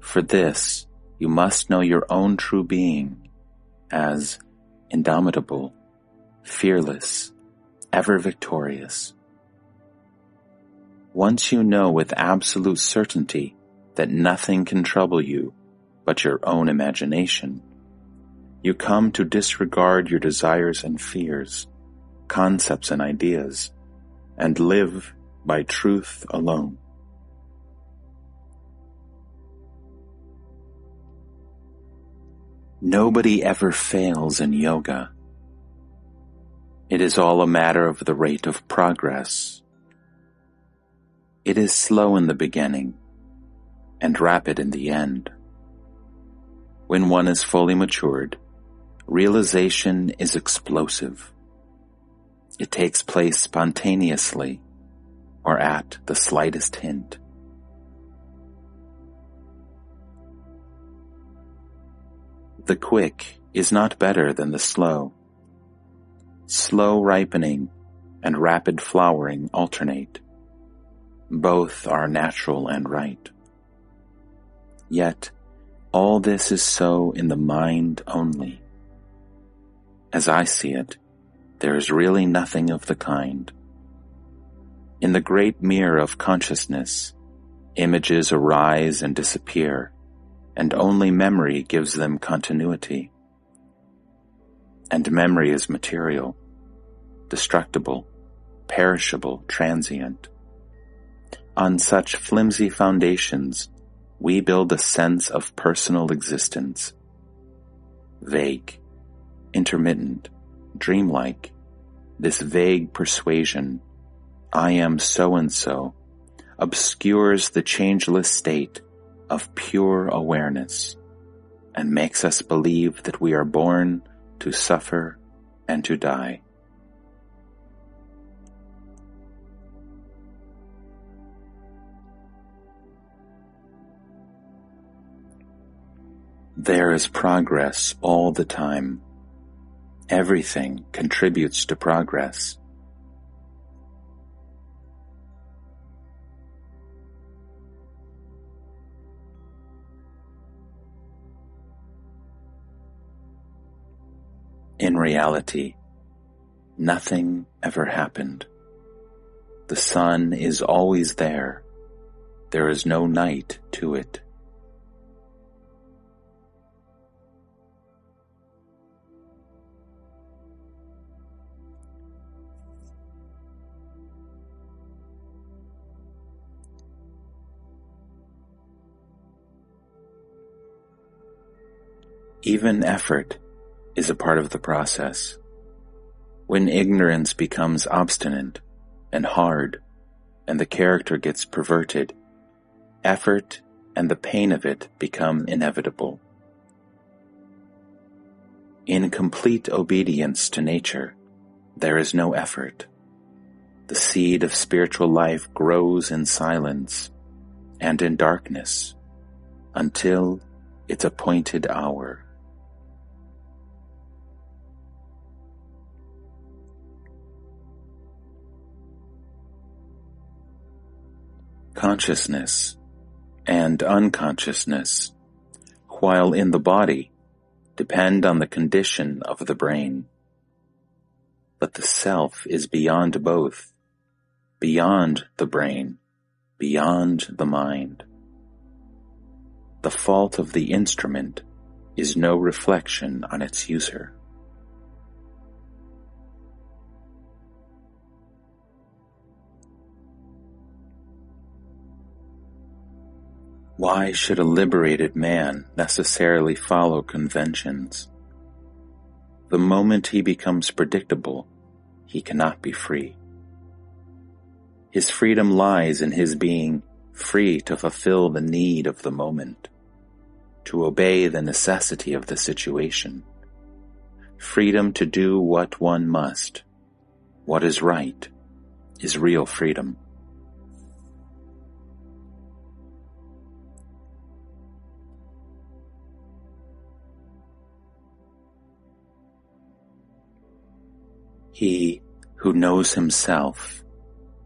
For this, you must know your own true being as indomitable, fearless, ever victorious. Once you know with absolute certainty that nothing can trouble you but your own imagination, you come to disregard your desires and fears, concepts and ideas, and live by truth alone. Nobody ever fails in yoga. It is all a matter of the rate of progress. It is slow in the beginning and rapid in the end. When one is fully matured, realization is explosive. It takes place spontaneously or at the slightest hint. The quick is not better than the slow. Slow ripening and rapid flowering alternate. Both are natural and right. Yet, all this is so in the mind only. As I see it, there is really nothing of the kind. In the great mirror of consciousness, images arise and disappear, and only memory gives them continuity. And memory is material, destructible, perishable, transient. On such flimsy foundations, we build a sense of personal existence. Vague, intermittent, dreamlike, this vague persuasion, I am so-and-so, obscures the changeless state of pure awareness and makes us believe that we are born to suffer and to die. There is progress all the time. Everything contributes to progress. In reality, nothing ever happened. The sun is always there. There is no night to it. Even effort is a part of the process. When ignorance becomes obstinate and hard, and the character gets perverted, effort and the pain of it become inevitable. In complete obedience to nature, there is no effort. The seed of spiritual life grows in silence and in darkness until its appointed hour. Consciousness and unconsciousness, while in the body, depend on the condition of the brain. But the self is beyond both, beyond the brain, beyond the mind. The fault of the instrument is no reflection on its user. Why should a liberated man necessarily follow conventions? The moment he becomes predictable, he cannot be free. His freedom lies in his being free to fulfill the need of the moment, to obey the necessity of the situation, freedom to do what one must. What is right is real freedom. He who knows himself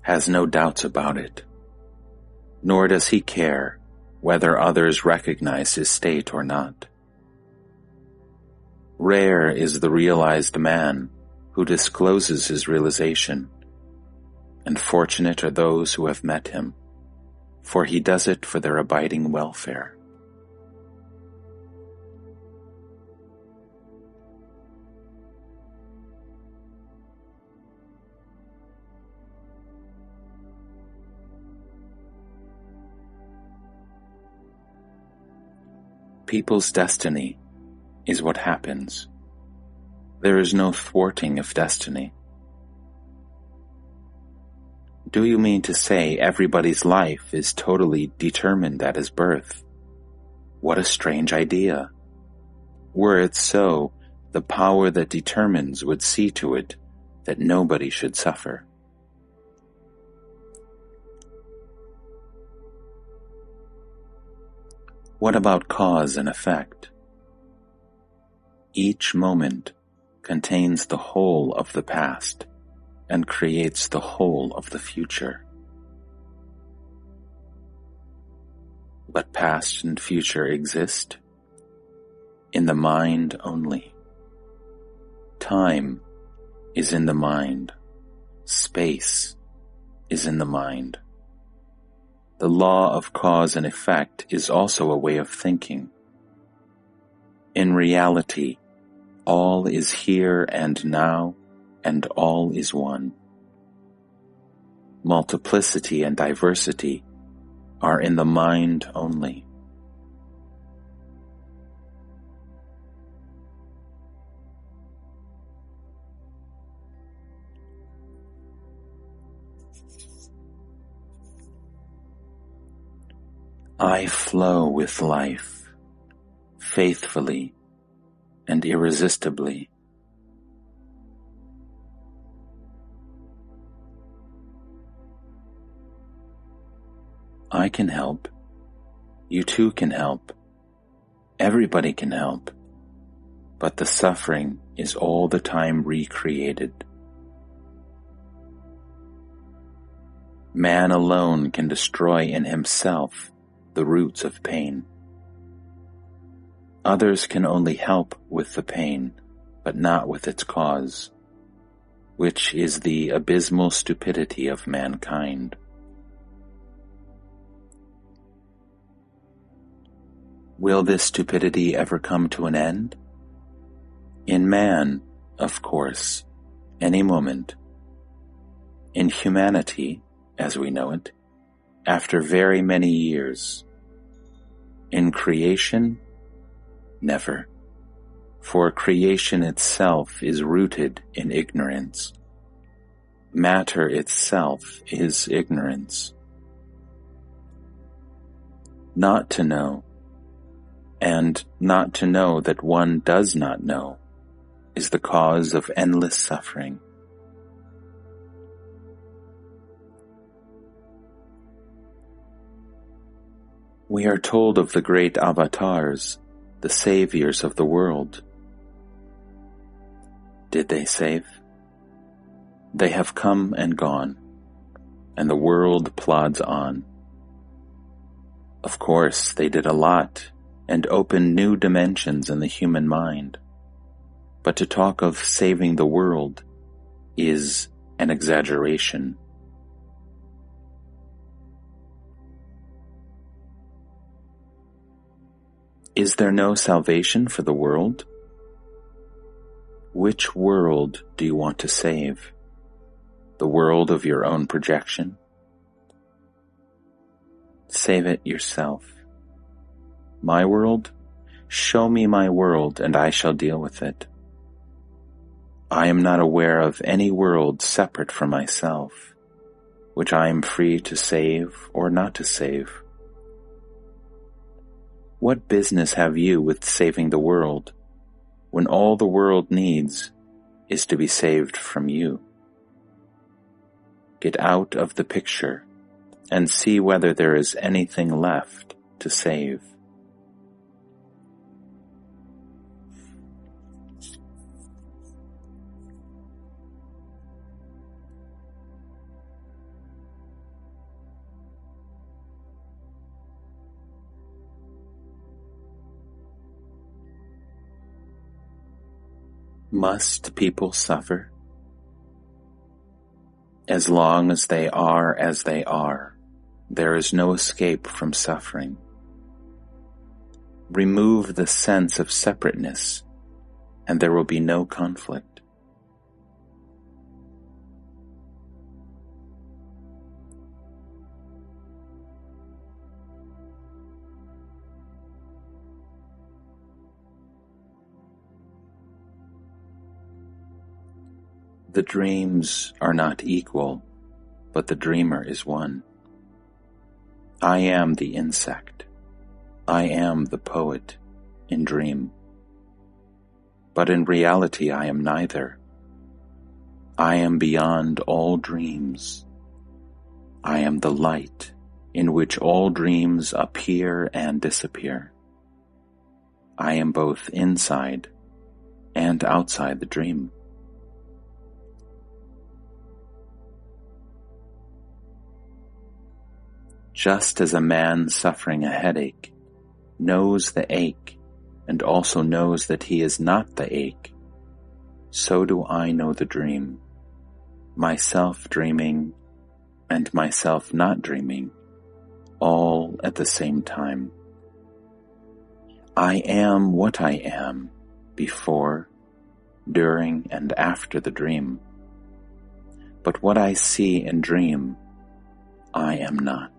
has no doubts about it, nor does he care whether others recognize his state or not. Rare is the realized man who discloses his realization, and fortunate are those who have met him, for he does it for their abiding welfare. People's destiny is what happens. There is no thwarting of destiny. Do you mean to say everybody's life is totally determined at his birth? What a strange idea. Were it so, the power that determines would see to it that nobody should suffer. What about cause and effect? Each moment contains the whole of the past and creates the whole of the future. But past and future exist in the mind only. Time is in the mind. Space is in the mind. The law of cause and effect is also a way of thinking. In reality, all is here and now, and all is one. Multiplicity and diversity are in the mind only. I flow with life, faithfully and irresistibly. I can help. You too can help. Everybody can help. but the suffering is all the time recreated. Man alone can destroy in himself the roots of pain. Others can only help with the pain, but not with its cause, which is the abysmal stupidity of mankind. Will this stupidity ever come to an end? In man, of course, any moment. In humanity, as we know it, after very many years. In creation, never. For creation itself is rooted in ignorance. Matter itself is ignorance. Not to know, and not to know that one does not know, is the cause of endless suffering. We are told of the great avatars, the saviors of the world. Did they save? They have come and gone, and the world plods on. Of course, they did a lot and opened new dimensions in the human mind. But to talk of saving the world is an exaggeration. Is there no salvation for the world? Which world do you want to save? The world of your own projection? Save it yourself. My world? Show me my world, and I shall deal with it. I am not aware of any world separate from myself, which I am free to save or not to save. What business have you with saving the world, when all the world needs is to be saved from you? Get out of the picture and see whether there is anything left to save. Must people suffer? As long as they are as they are, there is no escape from suffering. Remove the sense of separateness, and there will be no conflict. The dreams are not equal, but the dreamer is one. I am the insect. I am the poet in dream. But in reality I am neither. I am beyond all dreams. I am the light in which all dreams appear and disappear. I am both inside and outside the dream. Just as a man suffering a headache knows the ache and also knows that he is not the ache, so do I know the dream, myself dreaming and myself not dreaming, all at the same time. I am what I am before, during, and after the dream. But what I see and dream, I am not.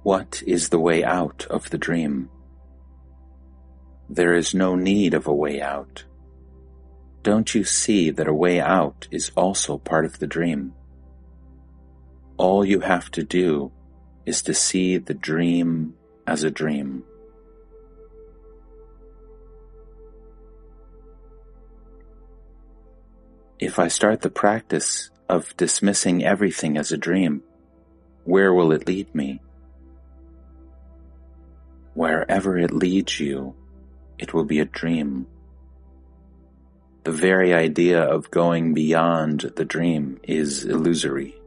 What is the way out of the dream? There is no need of a way out. Don't you see that a way out is also part of the dream? All you have to do is to see the dream as a dream. If I start the practice of dismissing everything as a dream, where will it lead me? Wherever it leads you, it will be a dream. The very idea of going beyond the dream is illusory.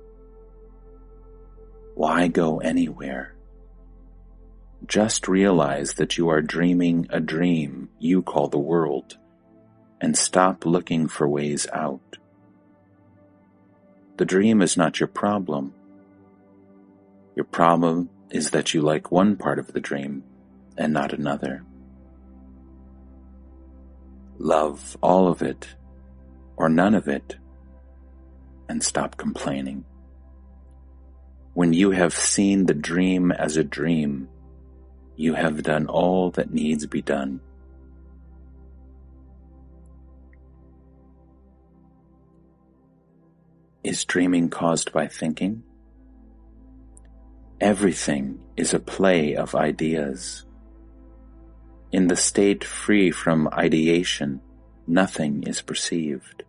Why go anywhere? Just realize that you are dreaming a dream you call the world, and stop looking for ways out. The dream is not your problem. Your problem is that you like one part of the dream and not another. Love all of it or none of it, and stop complaining. When you have seen the dream as a dream, you have done all that needs be done. Is dreaming caused by thinking? Everything is a play of ideas. In the state free from ideation, nothing is perceived.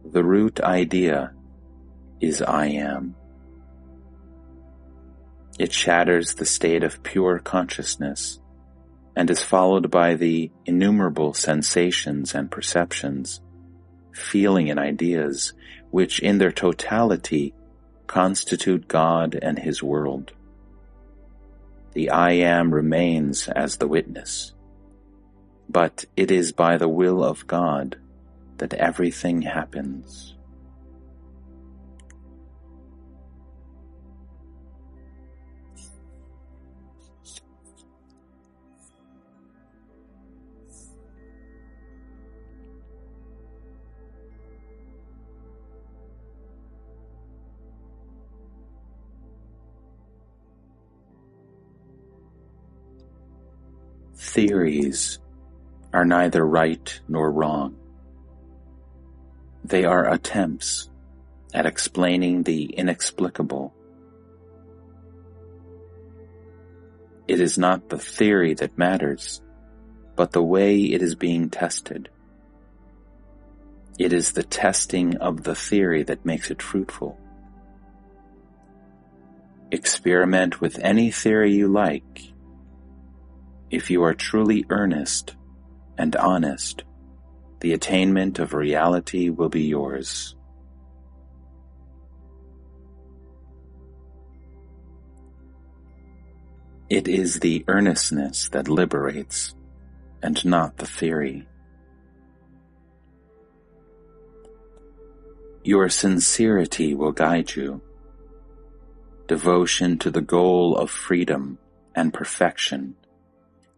The root idea is I am. It shatters the state of pure consciousness and is followed by the innumerable sensations and perceptions, feeling and ideas, which in their totality constitute God and His world. The I am remains as the witness, but it is by the will of God that everything happens. Theories are neither right nor wrong. They are attempts at explaining the inexplicable. It is not the theory that matters, but the way it is being tested. It is the testing of the theory that makes it fruitful. Experiment with any theory you like. If you are truly earnest and honest, the attainment of reality will be yours. It is the earnestness that liberates, and not the theory. Your sincerity will guide you. Devotion to the goal of freedom and perfection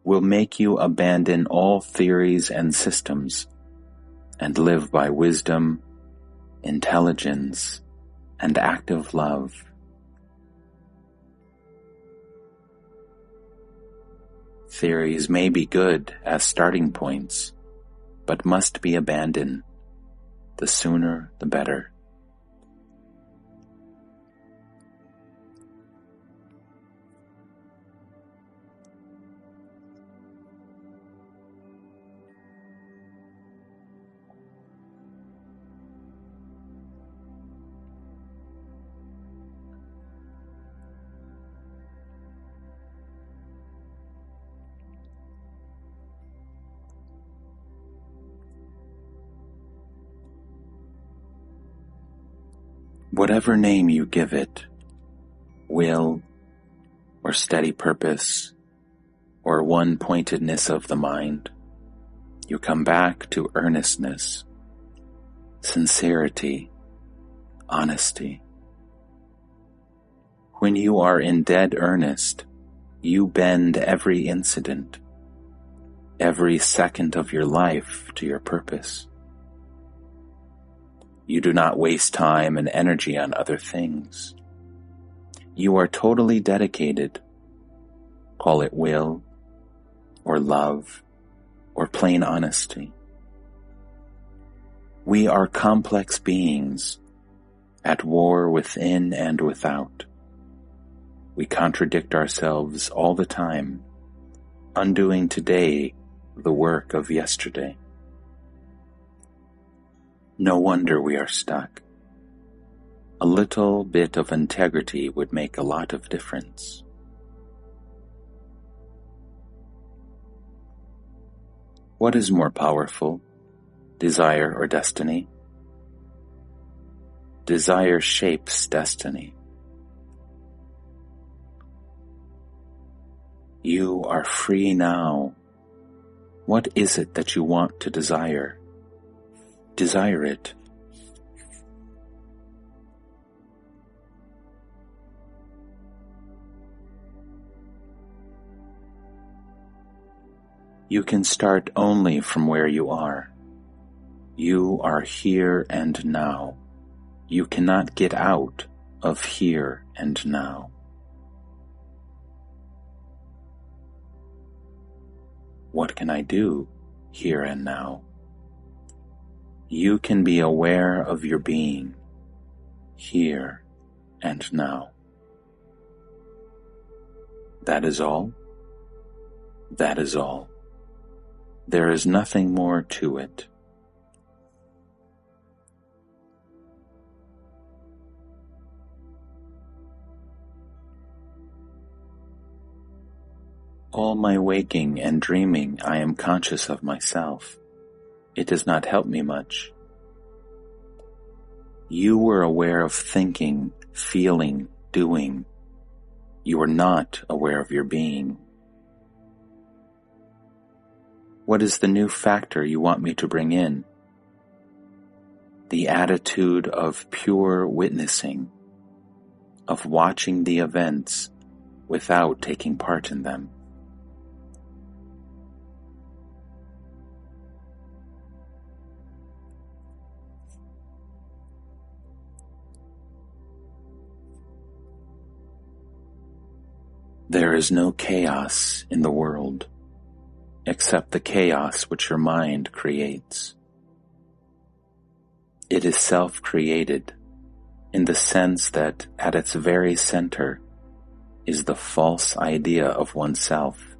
will make you abandon all theories and systems and live by wisdom, intelligence, and active love. Theories may be good as starting points, but must be abandoned. The sooner, the better. Whatever name you give it, will, or steady purpose, or one-pointedness of the mind, you come back to earnestness, sincerity, honesty. When you are in dead earnest, you bend every incident, every second of your life to your purpose. You do not waste time and energy on other things. You are totally dedicated. Call it will, or love, or plain honesty. We are complex beings, at war within and without. We contradict ourselves all the time, undoing today the work of yesterday. No wonder we are stuck. A little bit of integrity would make a lot of difference. What is more powerful, desire or destiny? Desire shapes destiny. You are free now. What is it that you want to desire? Desire it. You can start only from where you are. You are here and now. You cannot get out of here and now. What can I do here and now? You can be aware of your being here and now. That is all. That is all. There is nothing more to it. All my waking and dreaming, I am conscious of myself. It does not help me much. You were aware of thinking, feeling, doing. You are not aware of your being. What is the new factor you want me to bring in? The attitude of pure witnessing, of watching the events without taking part in them. There is no chaos in the world, except the chaos which your mind creates. It is self-created in the sense that at its very center is the false idea of oneself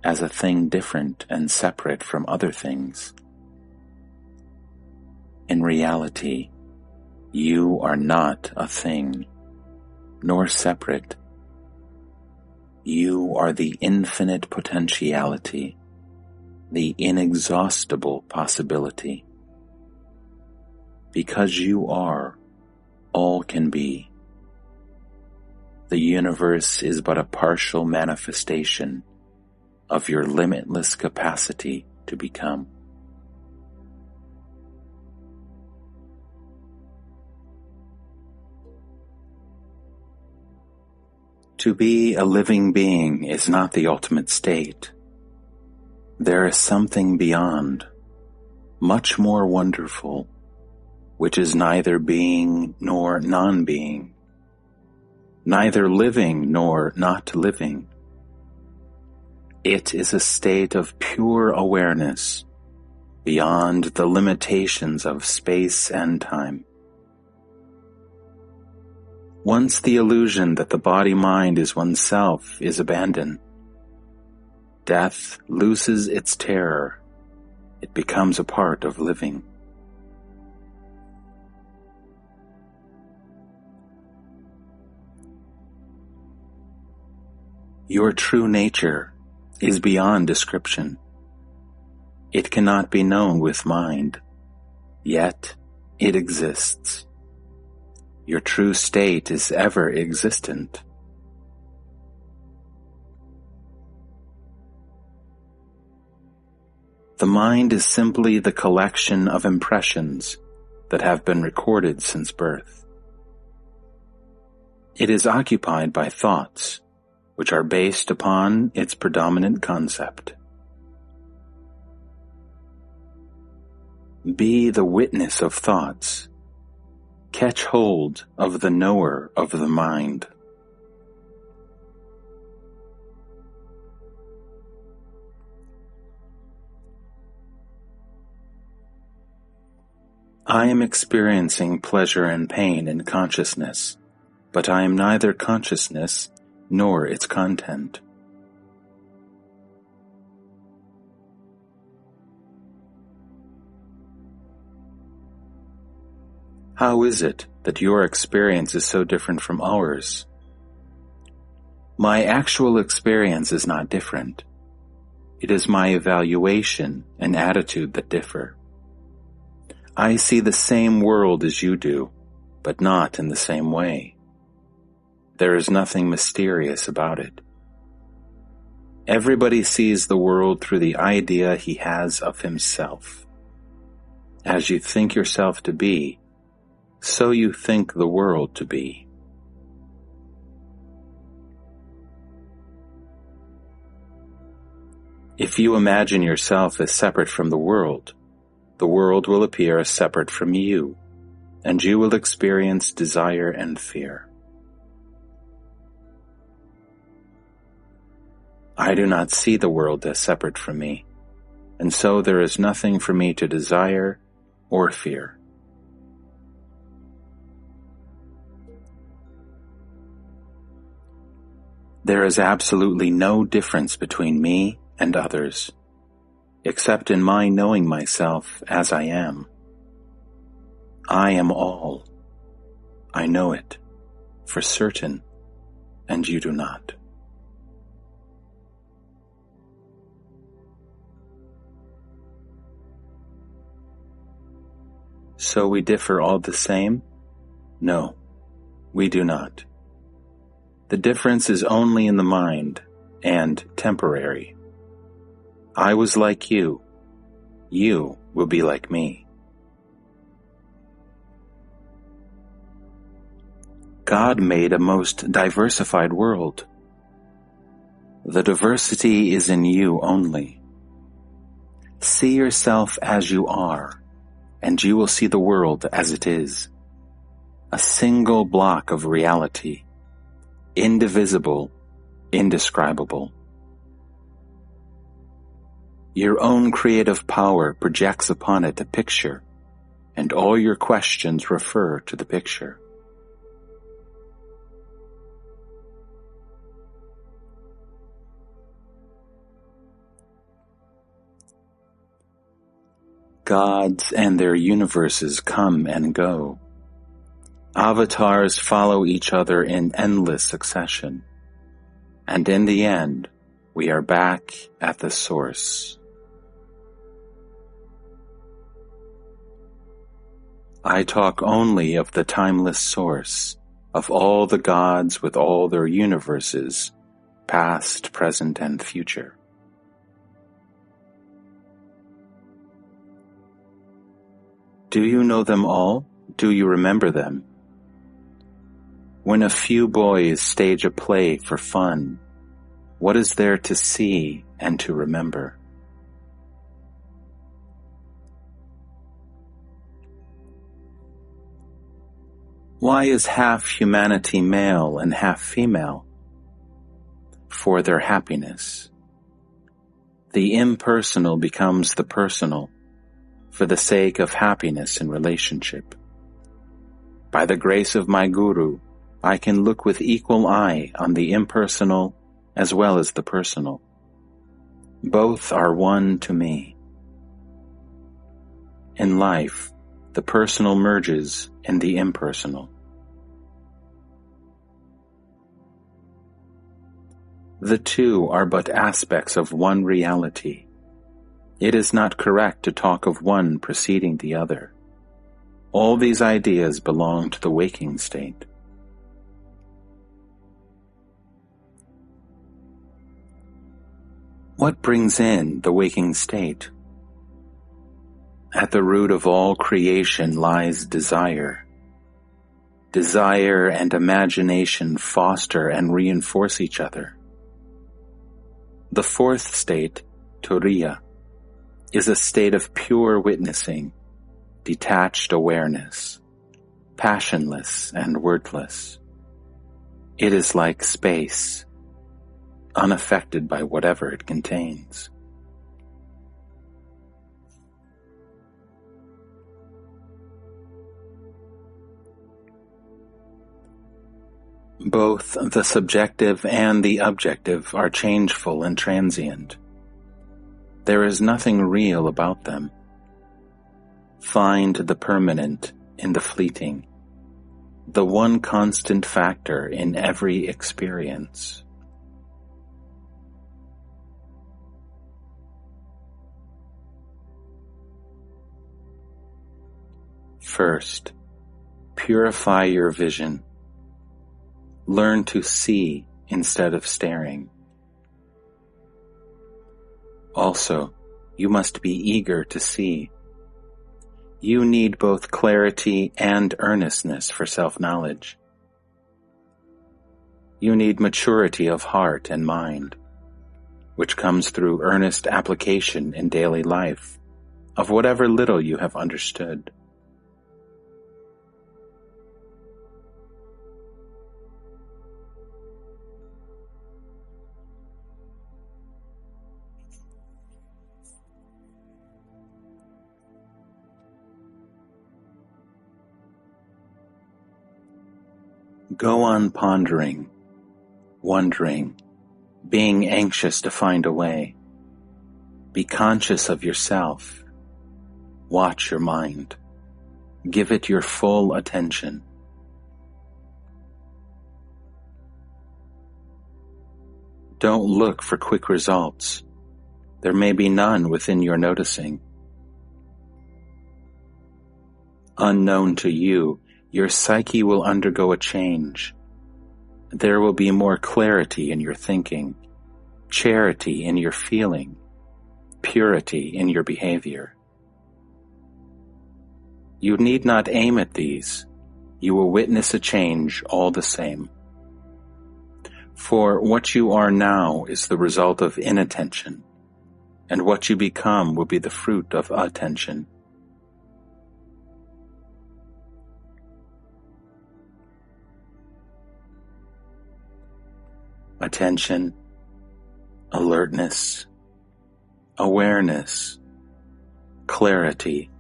as a thing different and separate from other things. In reality, you are not a thing, nor separate. You are the infinite potentiality, the inexhaustible possibility. Because you are, all can be. The universe is but a partial manifestation of your limitless capacity to become. To be a living being is not the ultimate state. There is something beyond, much more wonderful, which is neither being nor non-being, neither living nor not living. It is a state of pure awareness beyond the limitations of space and time. Once the illusion that the body-mind is oneself is abandoned, death loses its terror. It becomes a part of living. Your true nature is beyond description. It cannot be known with mind, yet it exists. Your true state is ever existent. The mind is simply the collection of impressions that have been recorded since birth. It is occupied by thoughts, which are based upon its predominant concept. Be the witness of thoughts. Catch hold of the knower of the mind. I am experiencing pleasure and pain in consciousness, but I am neither consciousness nor its content. How is it that your experience is so different from ours? My actual experience is not different. It is my evaluation and attitude that differ. I see the same world as you do, but not in the same way. There is nothing mysterious about it. Everybody sees the world through the idea he has of himself. As you think yourself to be, so you think the world to be. If you imagine yourself as separate from the world will appear as separate from you, and you will experience desire and fear. I do not see the world as separate from me, and so there is nothing for me to desire or fear. There is absolutely no difference between me and others, except in my knowing myself as I am. I am all. I know it, for certain, and you do not. So we differ all the same? No, we do not. The difference is only in the mind, and temporary. I was like you. You will be like me. God made a most diversified world. The diversity is in you only. See yourself as you are, and you will see the world as it is. A single block of reality, indivisible, indescribable. Your own creative power projects upon it a picture, and all your questions refer to the picture. Gods and their universes come and go. Avatars follow each other in endless succession. And in the end, we are back at the source. I talk only of the timeless source, of all the gods with all their universes, past, present, and future. Do you know them all? Do you remember them? When a few boys stage a play for fun, what is there to see and to remember? Why is half humanity male and half female? For their happiness. The impersonal becomes the personal, for the sake of happiness in relationship. By the grace of my Guru, I can look with equal eye on the impersonal as well as the personal. Both are one to me. In life, the personal merges in the impersonal. The two are but aspects of one reality. It is not correct to talk of one preceding the other. All these ideas belong to the waking state. What brings in the waking state? At the root of all creation lies desire. Desire and imagination foster and reinforce each other. The fourth state, Turiya, is a state of pure witnessing, detached awareness, passionless and wordless. It is like space, unaffected by whatever it contains. Both the subjective and the objective are changeful and transient. There is nothing real about them. Find the permanent in the fleeting, the one constant factor in every experience. First, purify your vision. Learn to see instead of staring. Also, you must be eager to see. You need both clarity and earnestness for self-knowledge. You need maturity of heart and mind, which comes through earnest application in daily life of whatever little you have understood. Go on pondering, wondering, being anxious to find a way. Be conscious of yourself. Watch your mind. Give it your full attention. Don't look for quick results. There may be none within your noticing. Unknown to you, your psyche will undergo a change. There will be more clarity in your thinking, charity in your feeling, purity in your behavior. You need not aim at these. You will witness a change all the same. For what you are now is the result of inattention, and what you become will be the fruit of attention. Attention, alertness, awareness, clarity,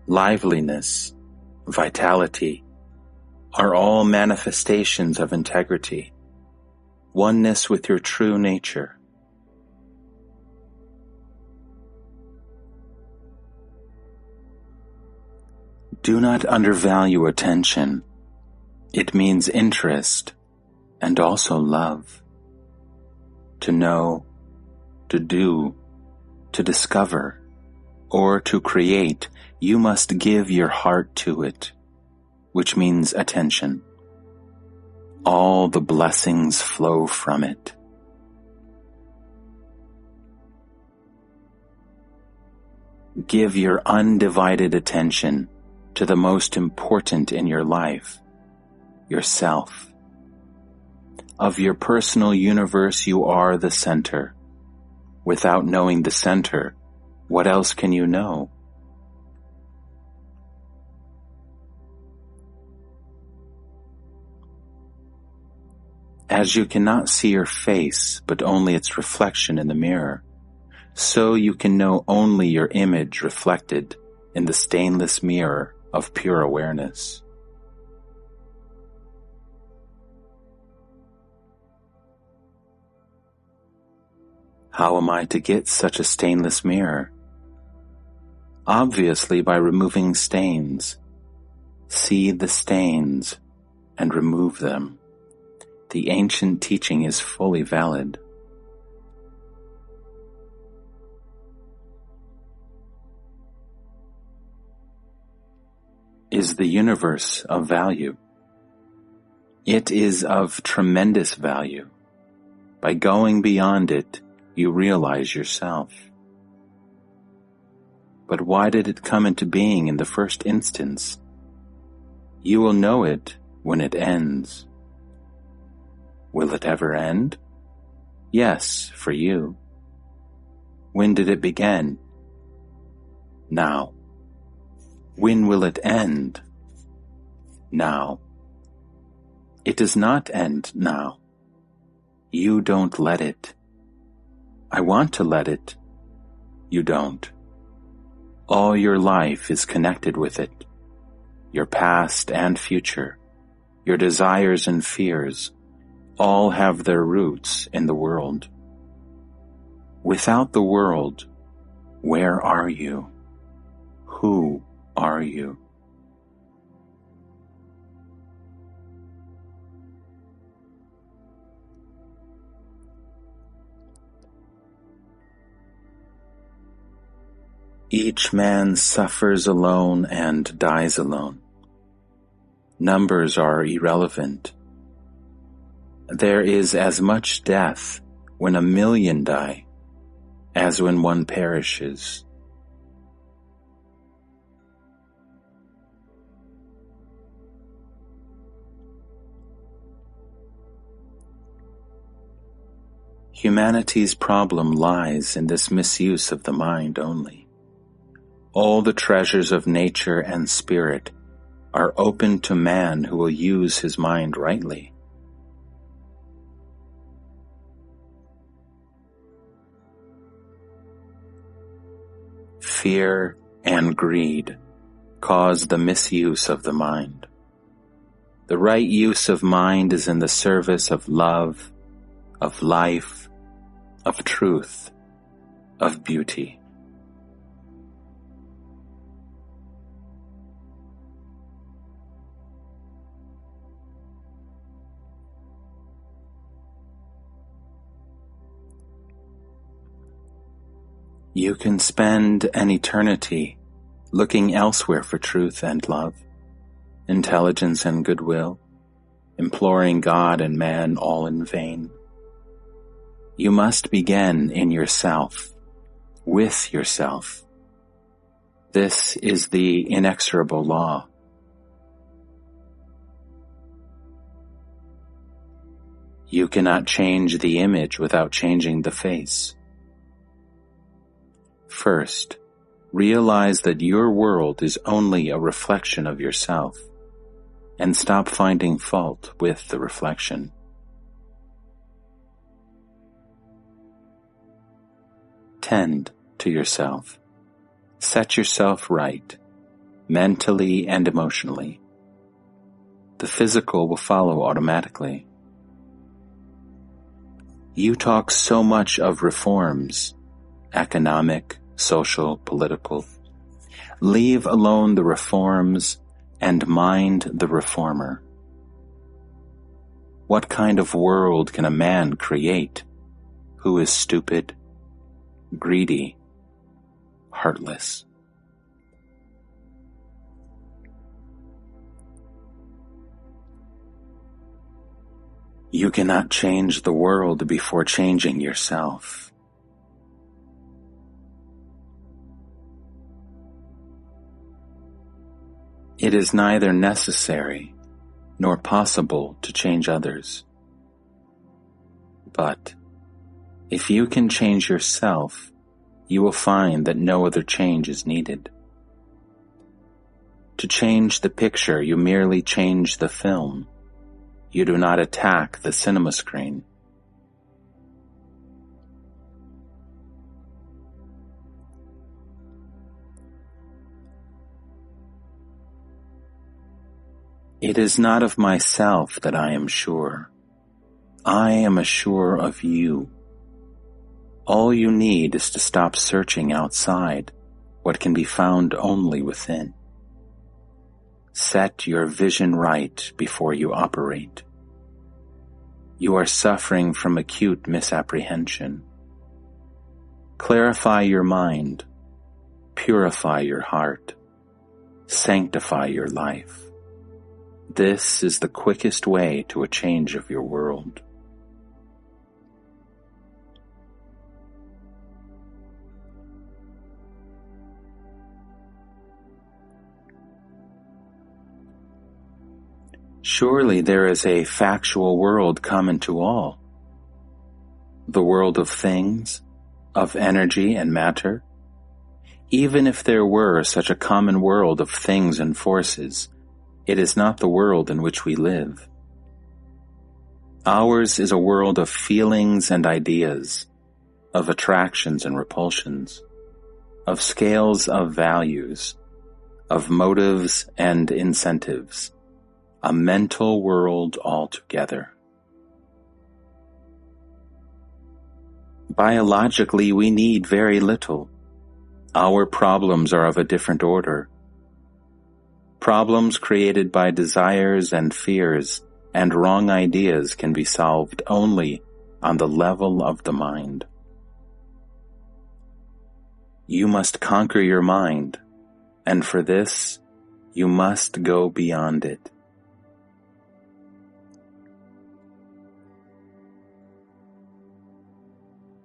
liveliness, vitality are all manifestations of integrity, oneness with your true nature. Do not undervalue attention. It means interest and also love. To know, to do, to discover, or to create, you must give your heart to it, which means attention. All the blessings flow from it. Give your undivided attention to the most important in your life, yourself. Of your personal universe, you are the center. Without knowing the center, what else can you know? As you cannot see your face, but only its reflection in the mirror, so you can know only your image reflected in the stainless mirror of pure awareness. How am I to get such a stainless mirror? Obviously by removing stains. See the stains and remove them. The ancient teaching is fully valid. Is the universe of value? It is of tremendous value. By going beyond it, you realize yourself. But why did it come into being in the first instance? You will know it when it ends. Will it ever end? Yes, for you. When did it begin? Now. When will it end? Now. It does not end now. You don't let it. I want to let it. You don't. All your life is connected with it. Your past and future, your desires and fears, all have their roots in the world. Without the world, where are you? Who are you? Each man suffers alone and dies alone. Numbers are irrelevant. There is as much death when 1,000,000 die as when one perishes. Humanity's problem lies in this misuse of the mind only. All the treasures of nature and spirit are open to man who will use his mind rightly. Fear and greed cause the misuse of the mind. The right use of mind is in the service of love, of life, of truth, of beauty. You can spend an eternity looking elsewhere for truth and love, intelligence and goodwill, imploring God and man all in vain. You must begin in yourself, with yourself. This is the inexorable law. You cannot change the image without changing the face. First, realize that your world is only a reflection of yourself, and stop finding fault with the reflection. Tend to yourself. Set yourself right, mentally and emotionally. The physical will follow automatically. You talk so much of reforms, economic, social, political. Leave alone the reforms and mind the reformer. What kind of world can a man create who is stupid, greedy, heartless? You cannot change the world before changing yourself. It is neither necessary nor possible to change others. But if you can change yourself, you will find that no other change is needed. To change the picture, you merely change the film. You do not attack the cinema screen. It is not of myself that I am sure. I am assured of you. All you need is to stop searching outside what can be found only within. Set your vision right before you operate. You are suffering from acute misapprehension. Clarify your mind, purify your heart, sanctify your life. This is the quickest way to a change of your world. Surely there is a factual world common to all. The world of things, of energy and matter. Even if there were such a common world of things and forces, it is not the world in which we live. Ours is a world of feelings and ideas, of attractions and repulsions, of scales of values, of motives and incentives, a mental world altogether. Biologically, we need very little. Our problems are of a different order. Problems created by desires and fears and wrong ideas can be solved only on the level of the mind. You must conquer your mind, and for this, you must go beyond it.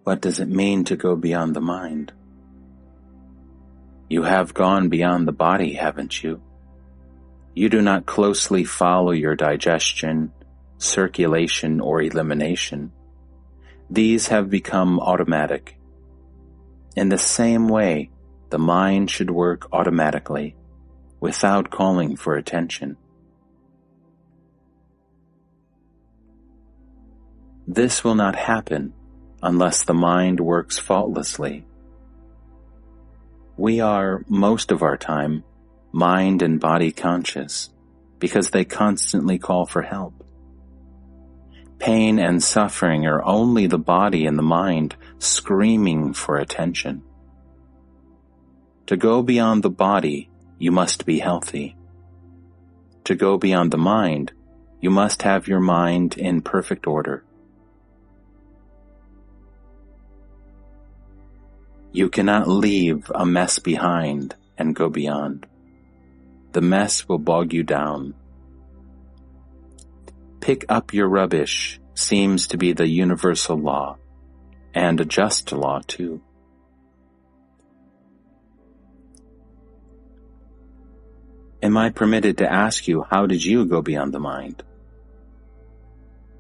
What does it mean to go beyond the mind? You have gone beyond the body, haven't you? You do not closely follow your digestion, circulation, or elimination. These have become automatic. In the same way, the mind should work automatically, without calling for attention. This will not happen unless the mind works faultlessly. We are, most of our time, mind and body conscious because they constantly call for help. Pain and suffering are only the body and the mind screaming for attention. To go beyond the body, you must be healthy. To go beyond the mind, you must have your mind in perfect order. You cannot leave a mess behind and go beyond. The mess will bog you down. Pick up your rubbish seems to be the universal law, and a just law too. Am I permitted to ask you, how did you go beyond the mind?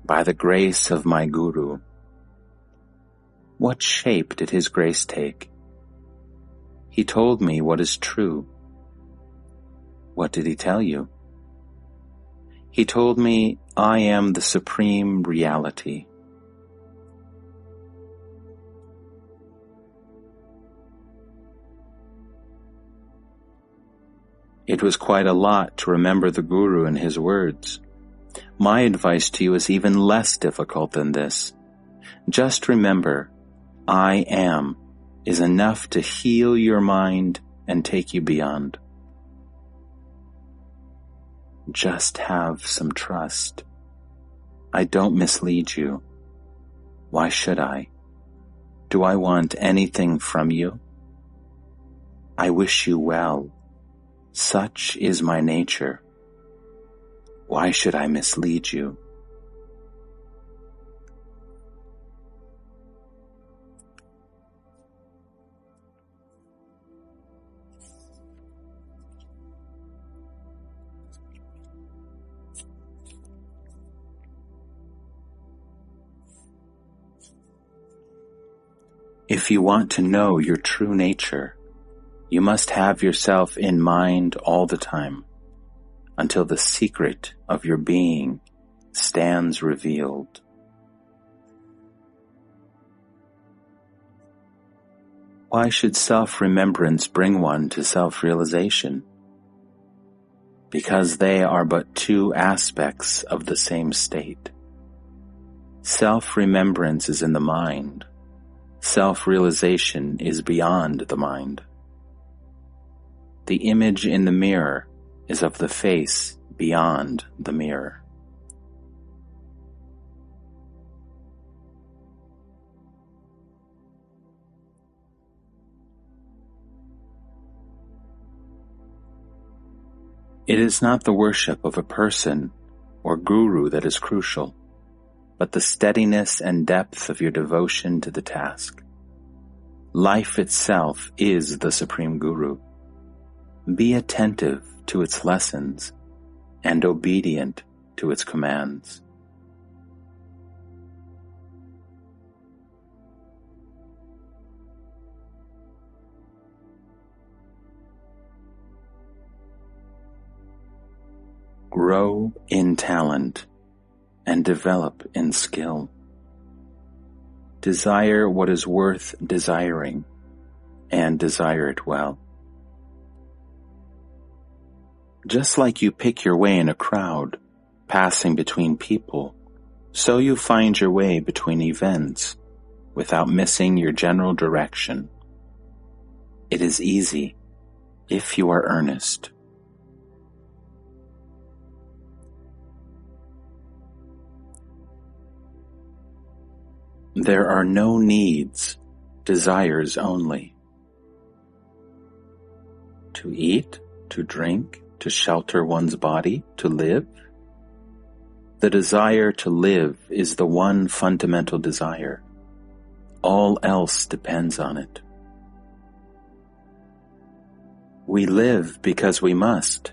By the grace of my Guru. What shape did his grace take? He told me what is true. What did he tell you? He told me, I am the supreme reality. It was quite a lot to remember the Guru and his words. My advice to you is even less difficult than this. Just remember, I am is enough to heal your mind and take you beyond. Just have some trust. I don't mislead you. Why should I? Do I want anything from you? I wish you well. Such is my nature. Why should I mislead you? If you want to know your true nature, you must have yourself in mind all the time, until the secret of your being stands revealed. Why should self-remembrance bring one to self-realization? Because they are but two aspects of the same state. Self-remembrance is in the mind. Self-realization is beyond the mind. The image in the mirror is of the face beyond the mirror. It is not the worship of a person or guru that is crucial, but the steadiness and depth of your devotion to the task. Life itself is the Supreme Guru. Be attentive to its lessons and obedient to its commands. Grow in talent and develop in skill. Desire what is worth desiring and desire it well. Just like you pick your way in a crowd, passing between people, so you find your way between events without missing your general direction. It is easy if you are earnest. There are no needs, desires only. To eat, to drink, to shelter one's body, to live? The desire to live is the one fundamental desire. All else depends on it. We live because we must.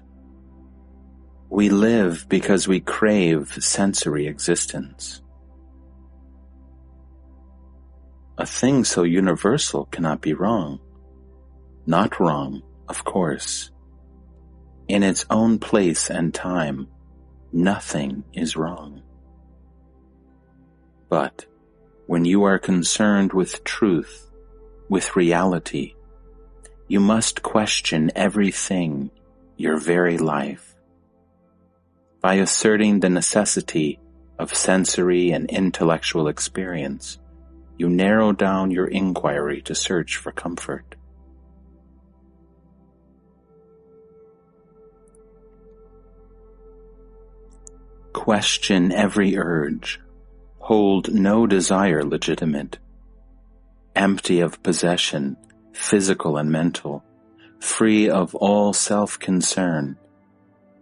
We live because we crave sensory existence. A thing so universal cannot be wrong. Not wrong, of course. In its own place and time, nothing is wrong. But when you are concerned with truth, with reality, you must question everything, your very life. By asserting the necessity of sensory and intellectual experience, you narrow down your inquiry to search for comfort. Question every urge. Hold no desire legitimate. Empty of possession, physical and mental, free of all self-concern.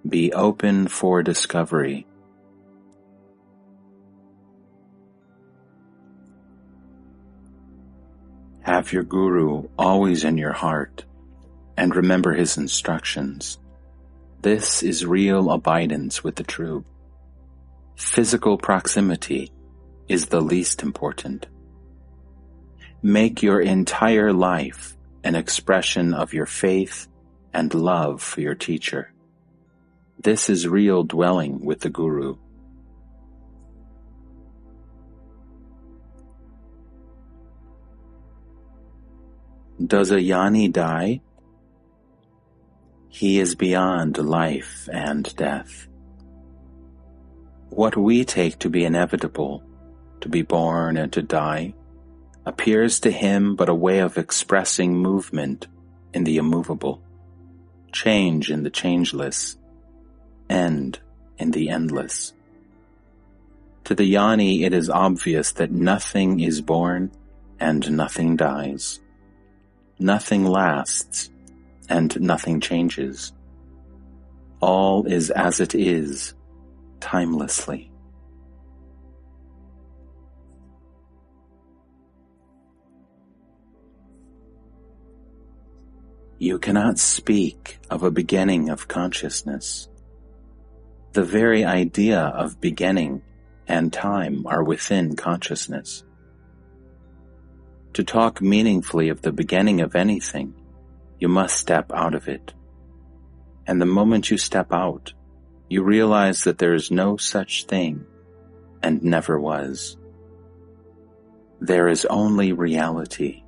Be open for discovery. Have your guru always in your heart, and remember his instructions. This is real abidance with the true. Physical proximity is the least important. Make your entire life an expression of your faith and love for your teacher. This is real dwelling with the guru. Does a jnani die? He is beyond life and death. What we take to be inevitable, to be born and to die, appears to him but a way of expressing movement in the immovable, change in the changeless, end in the endless. To the jnani it is obvious that nothing is born and nothing dies. Nothing lasts and nothing changes. All is as it is, timelessly. You cannot speak of a beginning of consciousness. The very idea of beginning and time are within consciousness. To talk meaningfully of the beginning of anything, you must step out of it. And the moment you step out, you realize that there is no such thing and never was. There is only reality,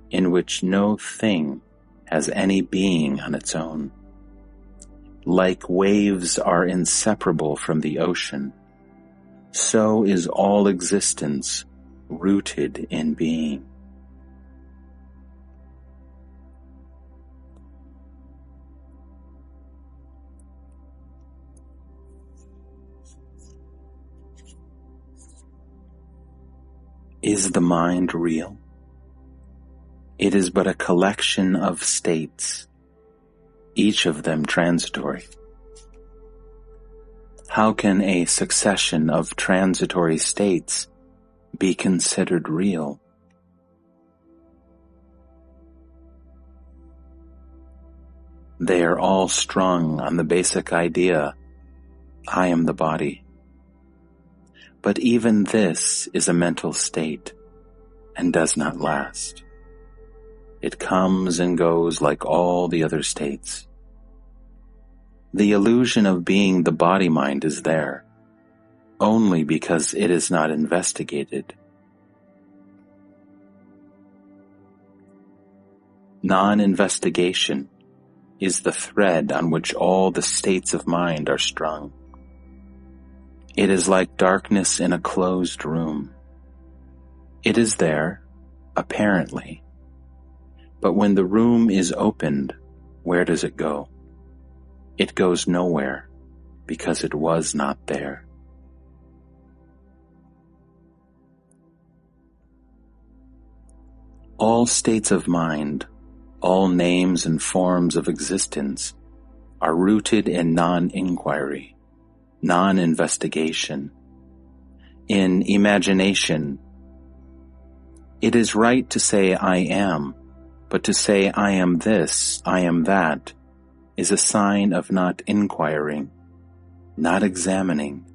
in which no thing has any being on its own. Like waves are inseparable from the ocean, so is all existence rooted in being. Is the mind real? It is but a collection of states, each of them transitory. How can a succession of transitory states be considered real? They are all strung on the basic idea, I am the body. But even this is a mental state and does not last. It comes and goes like all the other states. The illusion of being the body-mind is there, only because it is not investigated. Non-investigation is the thread on which all the states of mind are strung. It is like darkness in a closed room. It is there, apparently, but when the room is opened, where does it go? It goes nowhere, because it was not there. All states of mind, All names and forms of existence are rooted in non-inquiry, non-investigation, in imagination. It is right to say I am, but to say I am this, I am that, is a sign of not inquiring, not examining,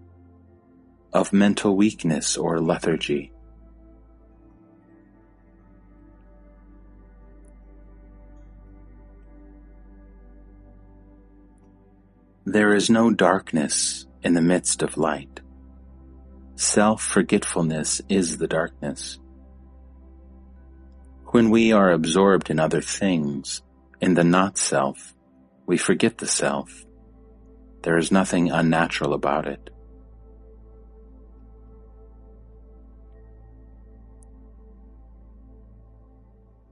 of mental weakness or lethargy. There is no darkness in the midst of light. Self-forgetfulness is the darkness. When we are absorbed in other things, in the not-self, we forget the self. There is nothing unnatural about it.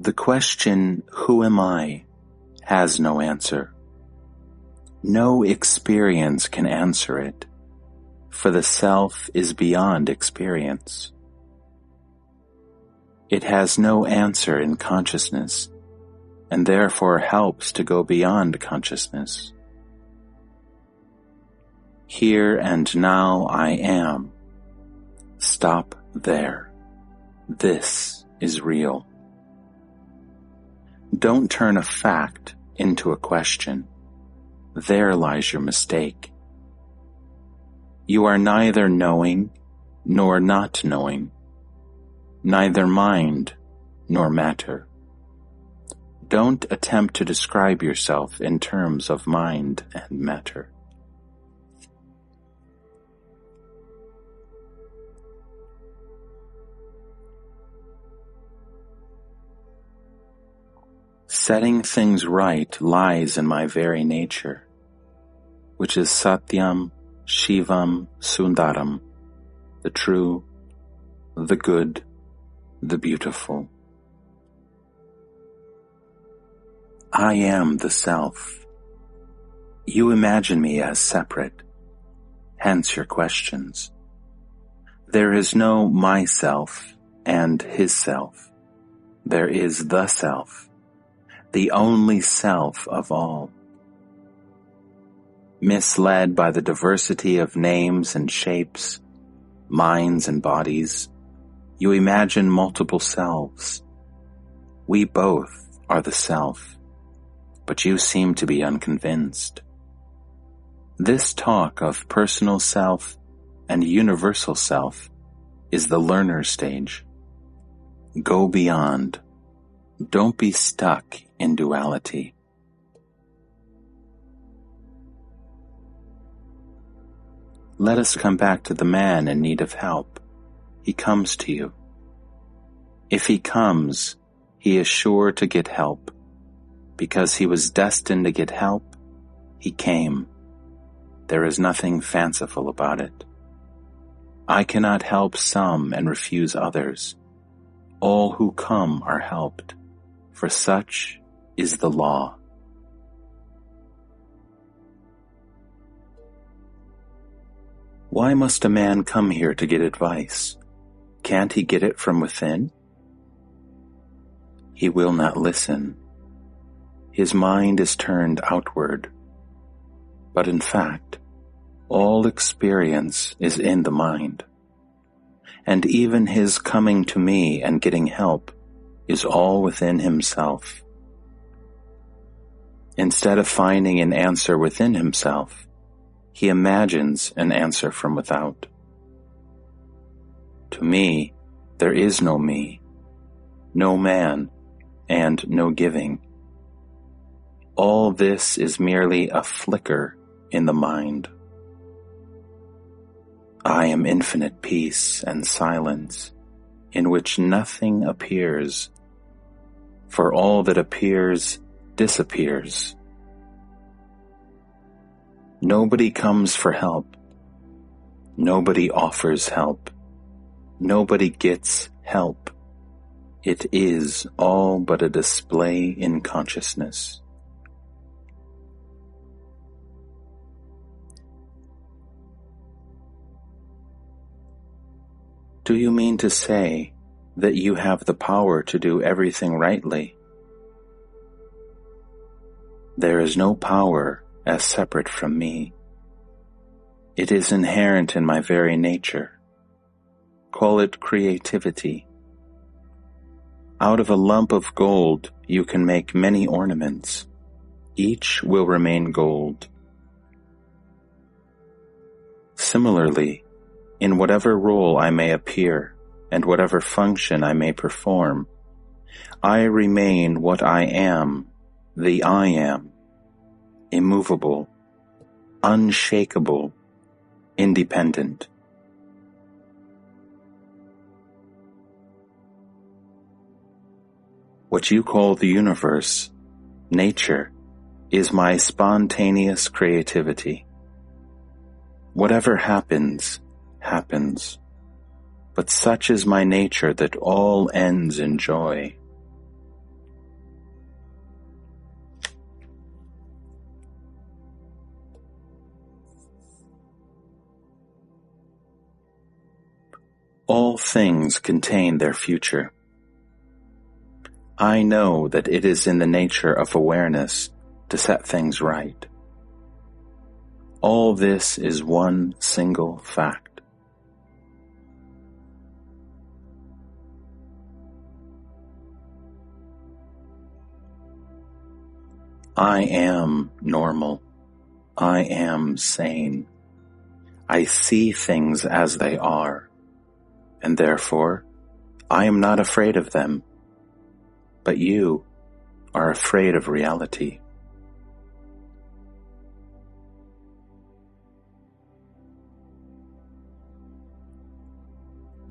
The question, who am I, has no answer. No experience can answer it, for the self is beyond experience. It has no answer in consciousness, and therefore helps to go beyond consciousness. Here and now I am. Stop there. This is real. Don't turn a fact into a question. There lies your mistake. You are neither knowing nor not knowing, neither mind nor matter. Don't attempt to describe yourself in terms of mind and matter. Setting things right lies in my very nature, which is Satyam, Shivam, Sundaram, the true, the good, the beautiful. I am the self. You imagine me as separate, hence your questions. There is no myself and his self. There is the self, the only self of all. Misled by the diversity of names and shapes, minds and bodies, you imagine multiple selves. We both are the self, but you seem to be unconvinced. This talk of personal self and universal self is the learner stage. Go beyond. Don't be stuck in duality. Let us come back to the man in need of help. He comes to you. If he comes, he is sure to get help. Because he was destined to get help, he came. There is nothing fanciful about it. I cannot help some and refuse others. All who come are helped, for such is the law. Why must a man come here to get advice? Can't he get it from within? He will not listen. His mind is turned outward. But in fact, all experience is in the mind. And even his coming to me and getting help is all within himself. Instead of finding an answer within himself, he imagines an answer from without. To me, there is no me, no man, and no giving. All this is merely a flicker in the mind. I am infinite peace and silence, in which nothing appears, for all that appears disappears. Nobody comes for help. Nobody offers help. Nobody gets help. It is all but a display in consciousness. Do you mean to say that you have the power to do everything rightly? There is no power as separate from me. It is inherent in my very nature. Call it creativity. Out of a lump of gold you can make many ornaments. Each will remain gold. Similarly, in whatever role I may appear and whatever function I may perform, I remain what I am, the I am, immovable, unshakable, independent. What you call the universe, nature, is my spontaneous creativity. Whatever happens, happens. But such is my nature that all ends in joy. All things contain their future. I know that it is in the nature of awareness to set things right. All this is one single fact. I am normal. I am sane. I see things as they are, and therefore I am not afraid of them. But you are afraid of reality.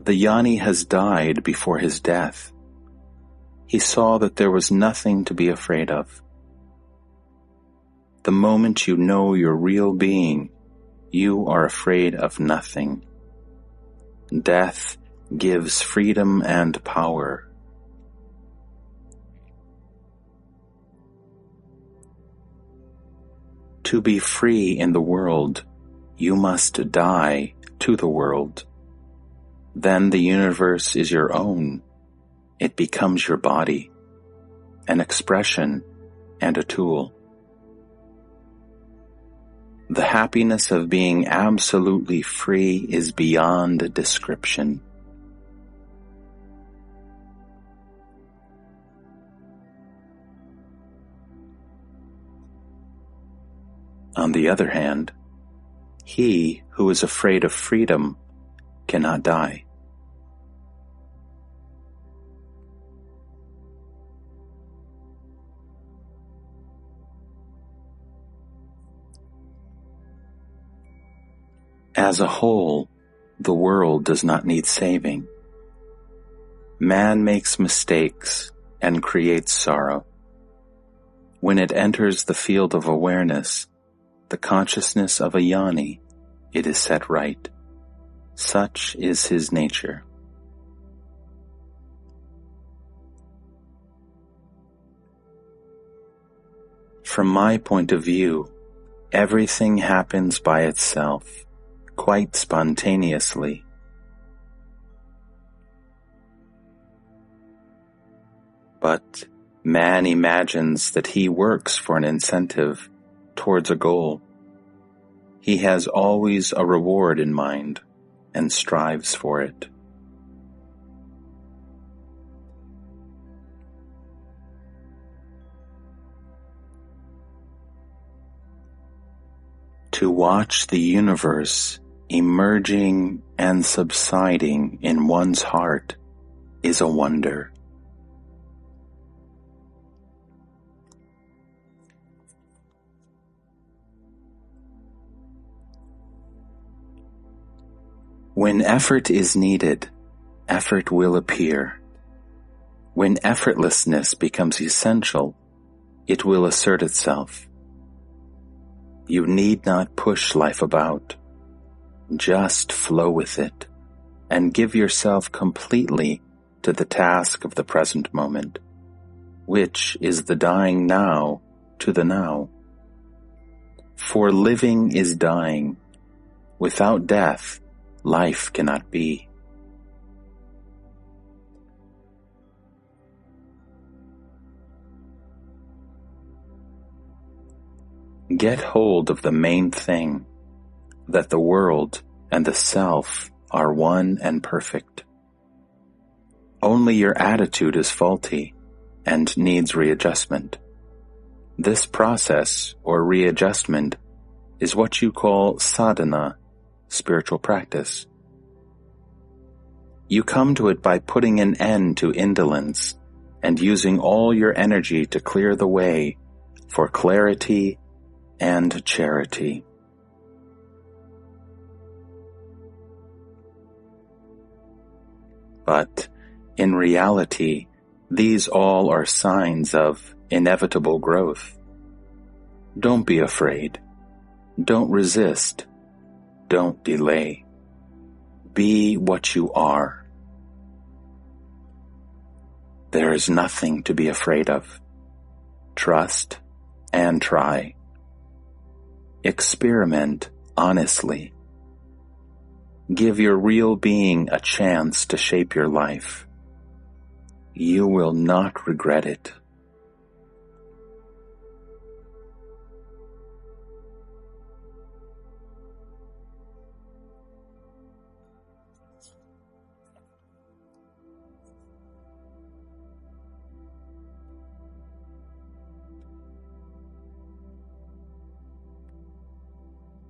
The Jnani has died before his death. He saw that there was nothing to be afraid of. The moment you know your real being, you are afraid of nothing. Death gives freedom and power. To be free in the world, you must die to the world. Then the universe is your own. It becomes your body, an expression and a tool. The happiness of being absolutely free is beyond description. On the other hand, he who is afraid of freedom cannot die. As a whole, the world does not need saving. Man makes mistakes and creates sorrow. When it enters the field of awareness, the consciousness of a Jnani, it is set right. Such is his nature. From my point of view, everything happens by itself, quite spontaneously. But man imagines that he works for an incentive towards a goal. He has always a reward in mind and strives for it. To watch the universe emerging and subsiding in one's heart is a wonder. When effort is needed, effort will appear. When effortlessness becomes essential, it will assert itself. You need not push life about. Just flow with it and give yourself completely to the task of the present moment, which is the dying now to the now. For living is dying. Without death, life cannot be. Get hold of the main thing, that the world and the self are one and perfect. Only your attitude is faulty and needs readjustment. This process or readjustment is what you call sadhana, spiritual practice. You come to it by putting an end to indolence and using all your energy to clear the way for clarity and charity. But in reality, these all are signs of inevitable growth. Don't be afraid. Don't resist. Don't delay. Be what you are. There is nothing to be afraid of. Trust and try. Experiment honestly. Give your real being a chance to shape your life. You will not regret it.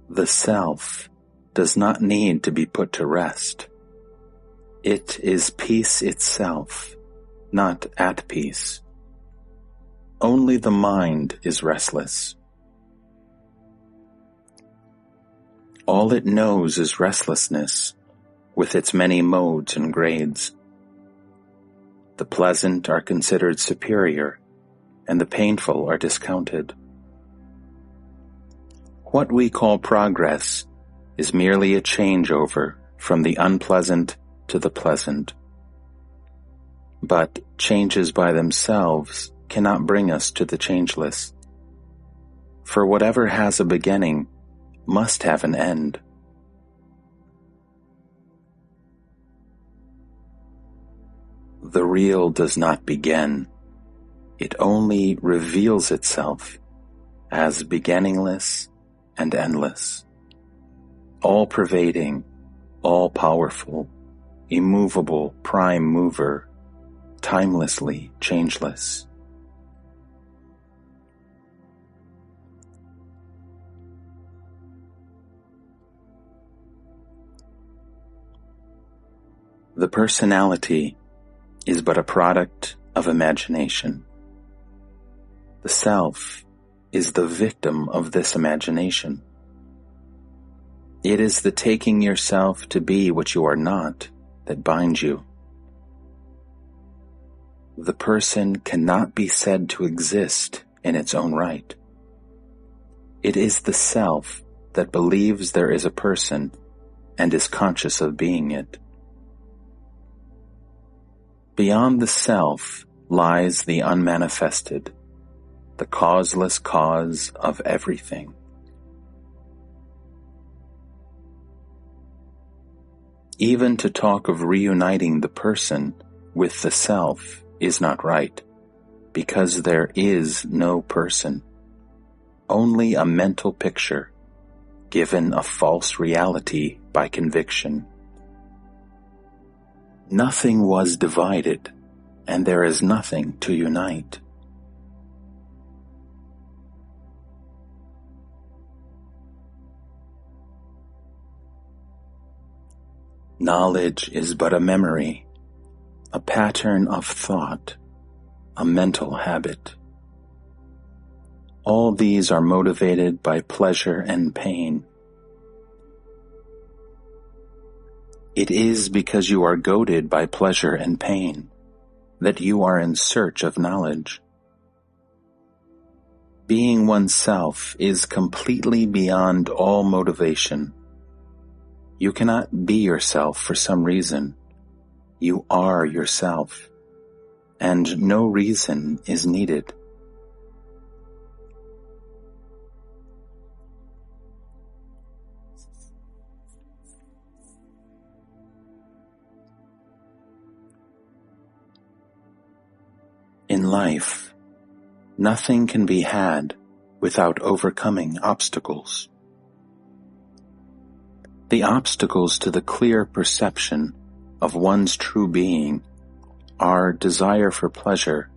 The self does not need to be put to rest. It is peace itself, not at peace. Only the mind is restless. All it knows is restlessness, with its many modes and grades. The pleasant are considered superior, and the painful are discounted. What we call progress is merely a changeover from the unpleasant to the pleasant. But changes by themselves cannot bring us to the changeless. For whatever has a beginning must have an end. The real does not begin. It only reveals itself as beginningless and endless, all-pervading, all-powerful, immovable prime mover, timelessly changeless. The personality is but a product of imagination. The self is the victim of this imagination. It is the taking yourself to be what you are not that binds you. The person cannot be said to exist in its own right. It is the self that believes there is a person and is conscious of being it. Beyond the self lies the unmanifested, the causeless cause of everything. Even to talk of reuniting the person with the self is not right, because there is no person, only a mental picture, given a false reality by conviction. Nothing was divided, and there is nothing to unite. Knowledge is but a memory, a pattern of thought, a mental habit. All these are motivated by pleasure and pain. It is because you are goaded by pleasure and pain that you are in search of knowledge. Being oneself is completely beyond all motivation. You cannot be yourself for some reason. You are yourself, and no reason is needed. In life, nothing can be had without overcoming obstacles. The obstacles to the clear perception of one's true being are desire for pleasure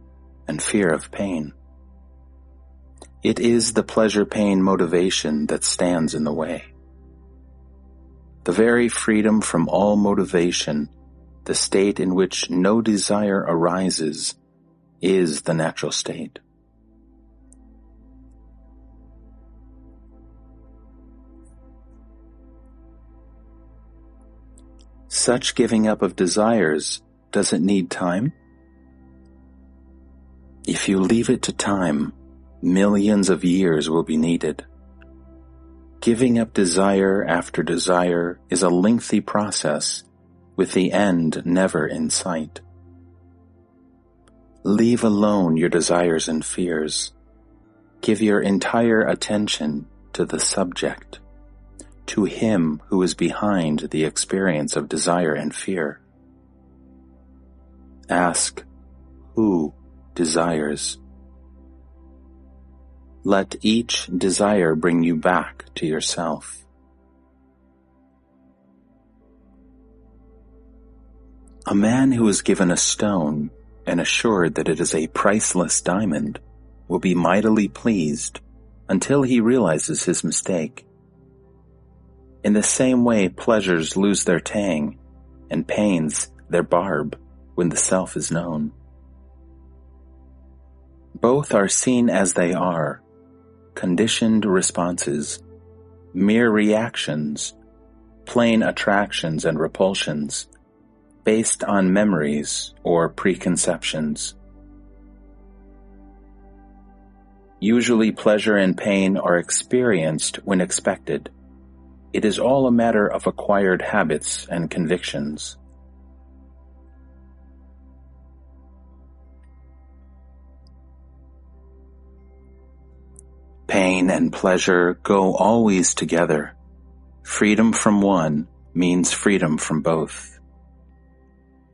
and fear of pain. It is the pleasure-pain motivation that stands in the way. The very freedom from all motivation, the state in which no desire arises, is the natural state. Such giving up of desires, does it need time? If you leave it to time, millions of years will be needed. Giving up desire after desire is a lengthy process, with the end never in sight. Leave alone your desires and fears. Give your entire attention to the subject, to him who is behind the experience of desire and fear. Ask, who desires? Let each desire bring you back to yourself. A man who is given a stone and assured that it is a priceless diamond will be mightily pleased until he realizes his mistake. In the same way, pleasures lose their tang and pains their barb when the self is known. Both are seen as they are, conditioned responses, mere reactions, plain attractions and repulsions, based on memories or preconceptions. Usually pleasure and pain are experienced when expected. It is all a matter of acquired habits and convictions. Pain and pleasure go always together. Freedom from one means freedom from both.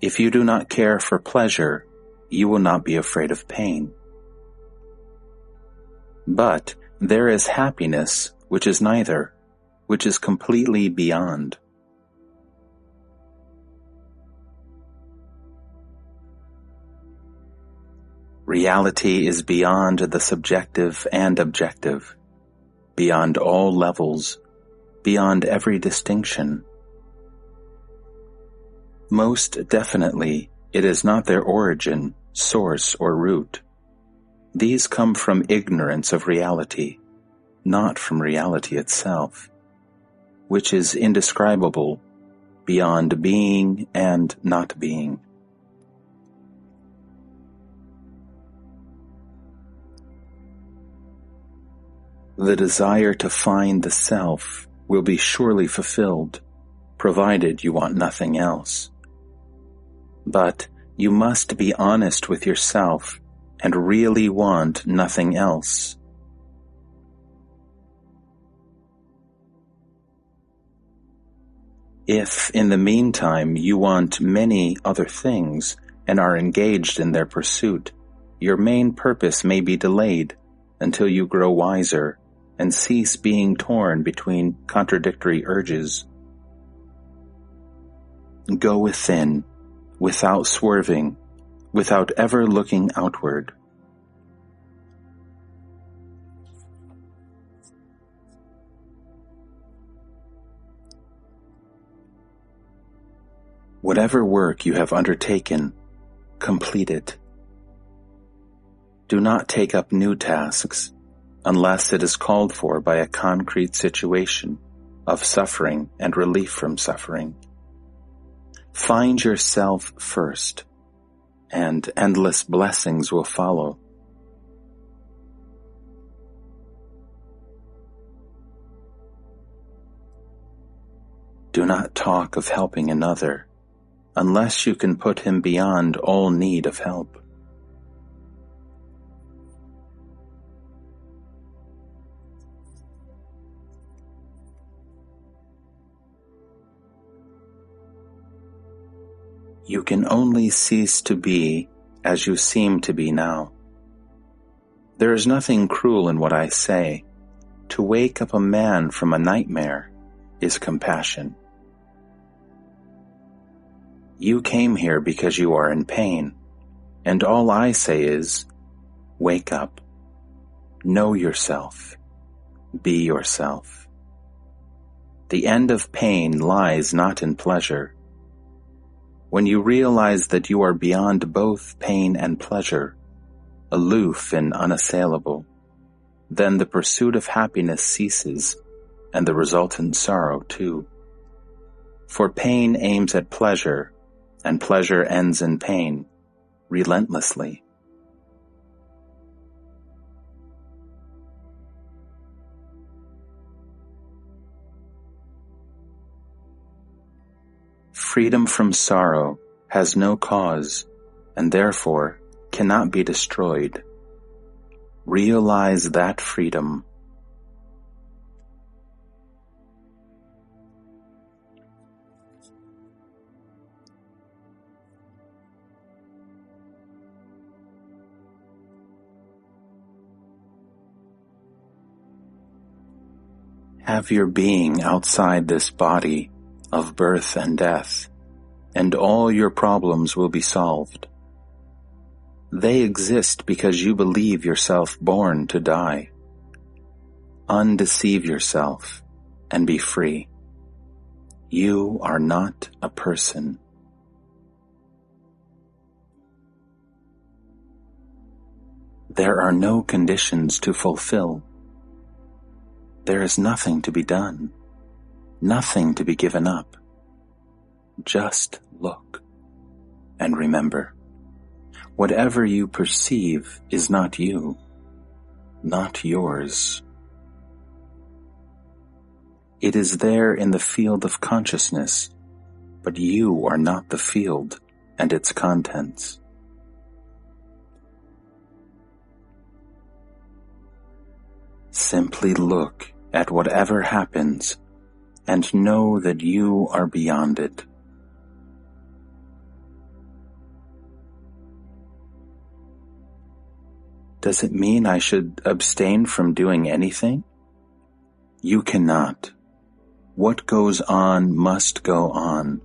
If you do not care for pleasure, you will not be afraid of pain. But there is happiness which is neither, which is completely beyond. Reality is beyond the subjective and objective, beyond all levels, beyond every distinction. Most definitely, it is not their origin, source, or root. These come from ignorance of reality, not from reality itself, which is indescribable, beyond being and not being. The desire to find the self will be surely fulfilled, provided you want nothing else. But you must be honest with yourself and really want nothing else. If, in the meantime, you want many other things and are engaged in their pursuit, your main purpose may be delayed until you grow wiser and cease being torn between contradictory urges. Go within, without swerving, without ever looking outward. Whatever work you have undertaken, complete it. Do not take up new tasks unless it is called for by a concrete situation of suffering and relief from suffering. Find yourself first, and endless blessings will follow. Do not talk of helping another unless you can put him beyond all need of help. You can only cease to be as you seem to be now. There is nothing cruel in what I say. To wake up a man from a nightmare is compassion. You came here because you are in pain, and all I say is, wake up. Know yourself. Be yourself. The end of pain lies not in pleasure. When you realize that you are beyond both pain and pleasure, aloof and unassailable, then the pursuit of happiness ceases, and the resultant sorrow too. For pain aims at pleasure, and pleasure ends in pain, relentlessly. Freedom from sorrow has no cause, and therefore cannot be destroyed. Realize that freedom. Have your being outside this body of birth and death, and all your problems will be solved. They exist because you believe yourself born to die. Undeceive yourself and be free. You are not a person. There are no conditions to fulfill. There is nothing to be done, nothing to be given up. Just look and remember, whatever you perceive is not you, not yours. It is there in the field of consciousness, but you are not the field and its contents. Simply look at whatever happens and know that you are beyond it. Does it mean I should abstain from doing anything? You cannot. What goes on must go on.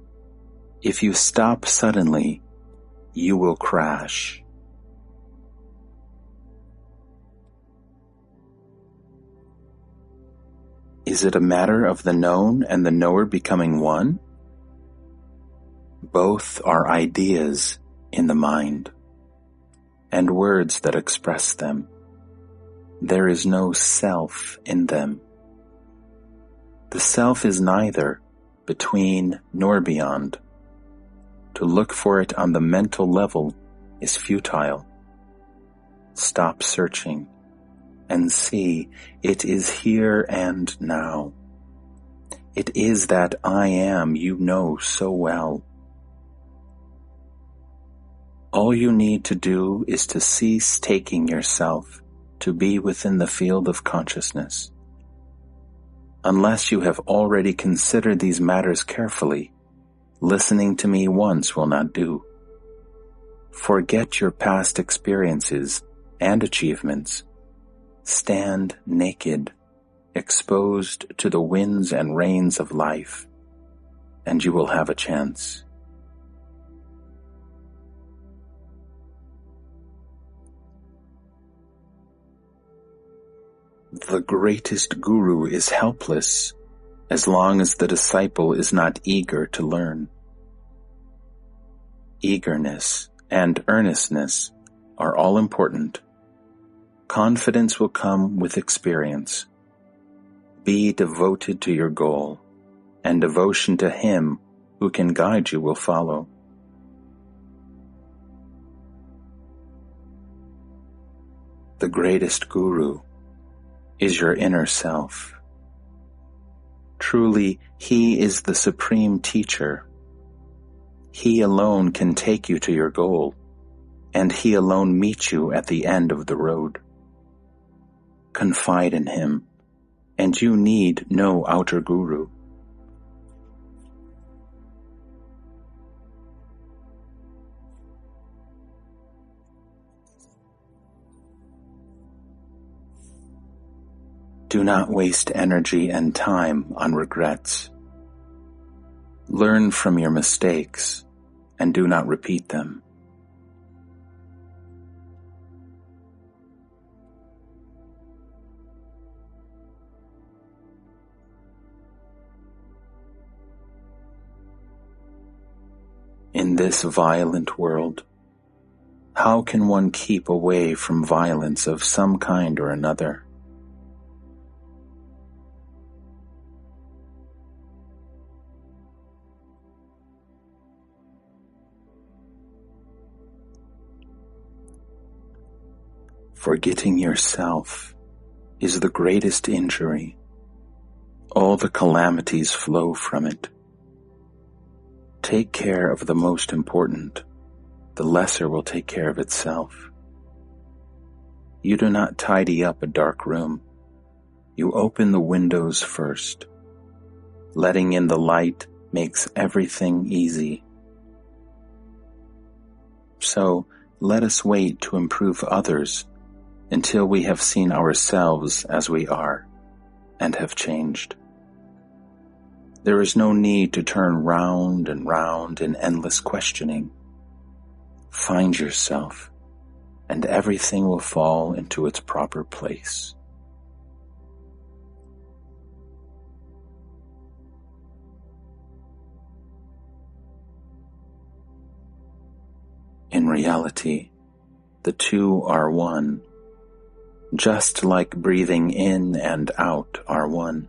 If you stop suddenly, you will crash. Is it a matter of the known and the knower becoming one? Both are ideas in the mind, and words that express them. There is no self in them. The self is neither between nor beyond. To look for it on the mental level is futile. Stop searching and see it is here and now. It is that I am you know so well. All you need to do is to cease taking yourself to be within the field of consciousness. Unless you have already considered these matters carefully, listening to me once will not do. Forget your past experiences and achievements. Stand naked, exposed to the winds and rains of life, and you will have a chance. The greatest guru is helpless as long as the disciple is not eager to learn. Eagerness and earnestness are all important. Confidence will come with experience. Be devoted to your goal, and devotion to Him who can guide you will follow. The greatest guru is your inner self. Truly, He is the supreme teacher. He alone can take you to your goal, and He alone meets you at the end of the road. Confide in Him, and you need no outer guru. Do not waste energy and time on regrets. Learn from your mistakes and do not repeat them. In this violent world, how can one keep away from violence of some kind or another? Forgetting yourself is the greatest injury. All the calamities flow from it. Take care of the most important. The lesser will take care of itself. You do not tidy up a dark room. You open the windows first. Letting in the light makes everything easy. So let us wait to improve others until we have seen ourselves as we are and have changed. There is no need to turn round and round in endless questioning. Find yourself, and everything will fall into its proper place. In reality, the two are one, just like breathing in and out are one.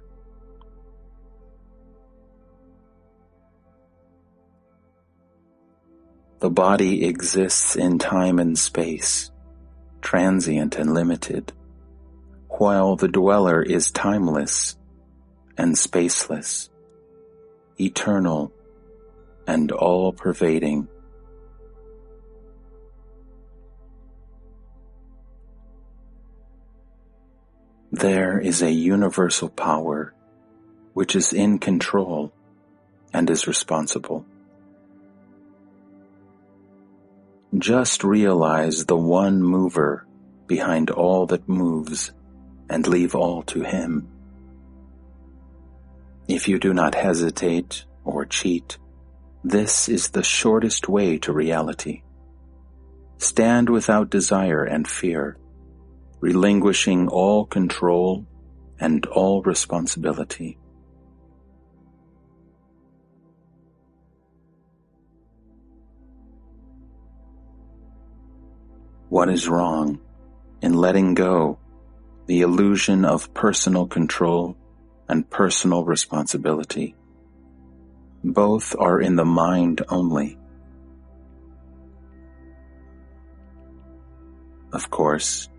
The body exists in time and space, transient and limited, while the dweller is timeless and spaceless, eternal and all-pervading. There is a universal power which is in control and is responsible. Just realize the one mover behind all that moves and leave all to him. If you do not hesitate or cheat, this is the shortest way to reality. Stand without desire and fear, relinquishing all control and all responsibility. What is wrong in letting go the illusion of personal control and personal responsibility? Both are in the mind only. Of course,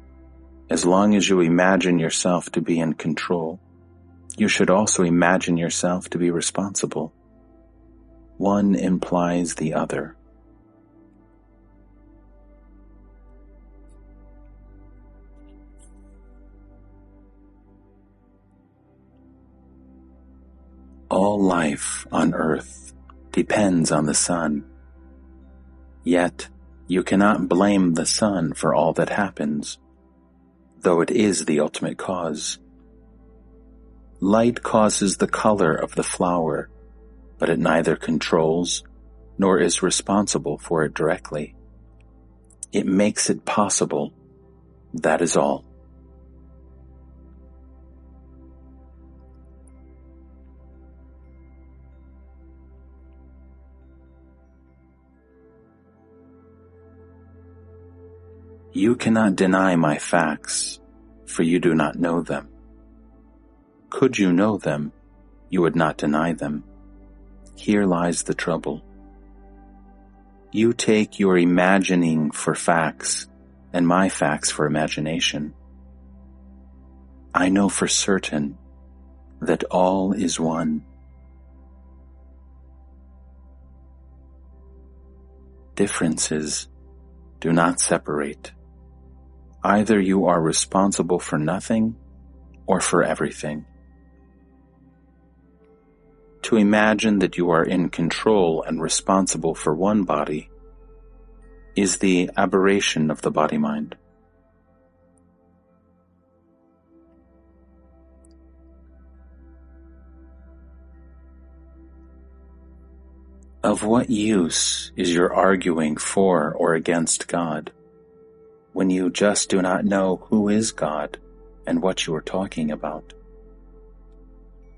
as long as you imagine yourself to be in control, you should also imagine yourself to be responsible. One implies the other. All life on earth depends on the sun. Yet, you cannot blame the sun for all that happens, though it is the ultimate cause. Light causes the color of the flower, but it neither controls nor is responsible for it directly. It makes it possible, that is all. You cannot deny my facts, for you do not know them. Could you know them, you would not deny them. Here lies the trouble. You take your imagining for facts, and my facts for imagination. I know for certain that all is one. Differences do not separate. Either you are responsible for nothing or for everything. To imagine that you are in control and responsible for one body is the aberration of the body-mind. Of what use is your arguing for or against God when you just do not know who is God and what you are talking about?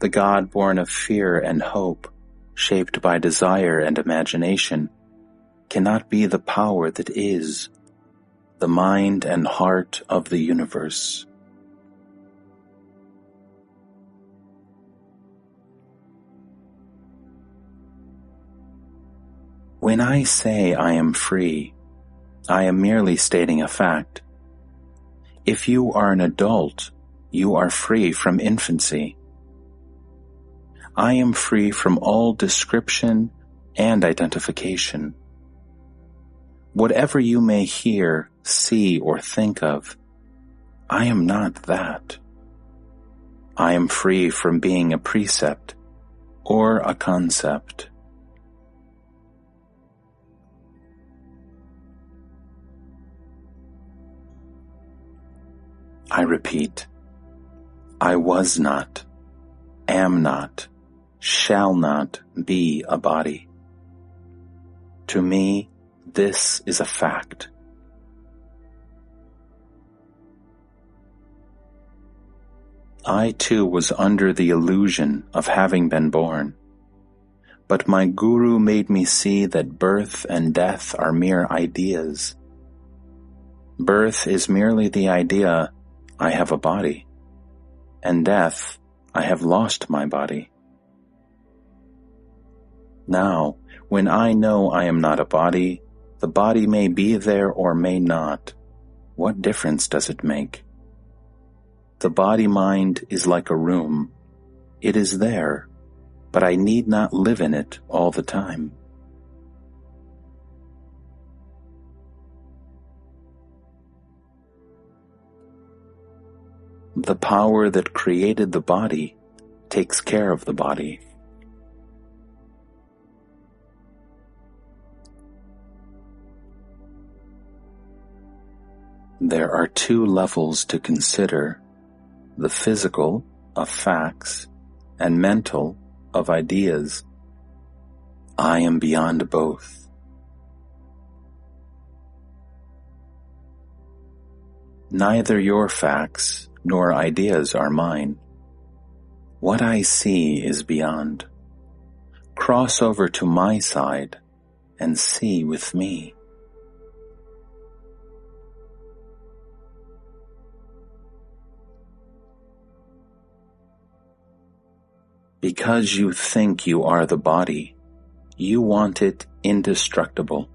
The God born of fear and hope, shaped by desire and imagination, cannot be the power that is, the mind and heart of the universe. When I say I am free, I am merely stating a fact. If you are an adult, you are free from infancy. I am free from all description and identification. Whatever you may hear, see, or think of, I am not that. I am free from being a precept or a concept. I repeat, I was not, am not, shall not be a body. To me, this is a fact. I too was under the illusion of having been born, but my guru made me see that birth and death are mere ideas. Birth is merely the idea, I have a body, and death, I have lost my body. Now, when I know I am not a body, the body may be there or may not. What difference does it make? The body-mind is like a room. It is there, but I need not live in it all the time. The power that created the body takes care of the body. There are two levels to consider, the physical of facts and mental of ideas. I am beyond both. Neither your facts nor ideas are mine. What I see is beyond. Cross over to my side and see with me. Because you think you are the body, you want it indestructible.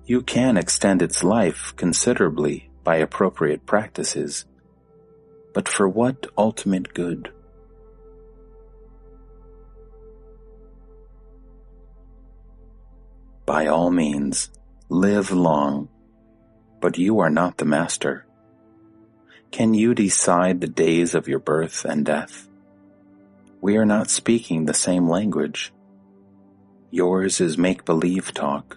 You can extend its life considerably by appropriate practices, but for what ultimate good? By all means, live long, but you are not the master. Can you decide the days of your birth and death? We are not speaking the same language. Yours is make-believe talk.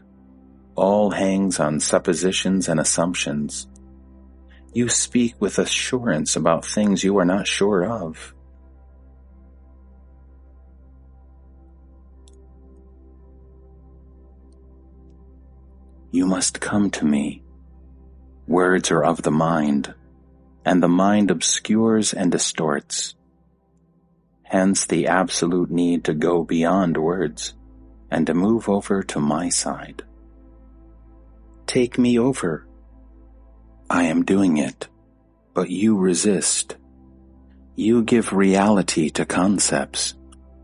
All hangs on suppositions and assumptions. You speak with assurance about things you are not sure of. You must come to me. Words are of the mind, and the mind obscures and distorts. Hence the absolute need to go beyond words and to move over to my side. Take me over. I am doing it, but you resist. You give reality to concepts,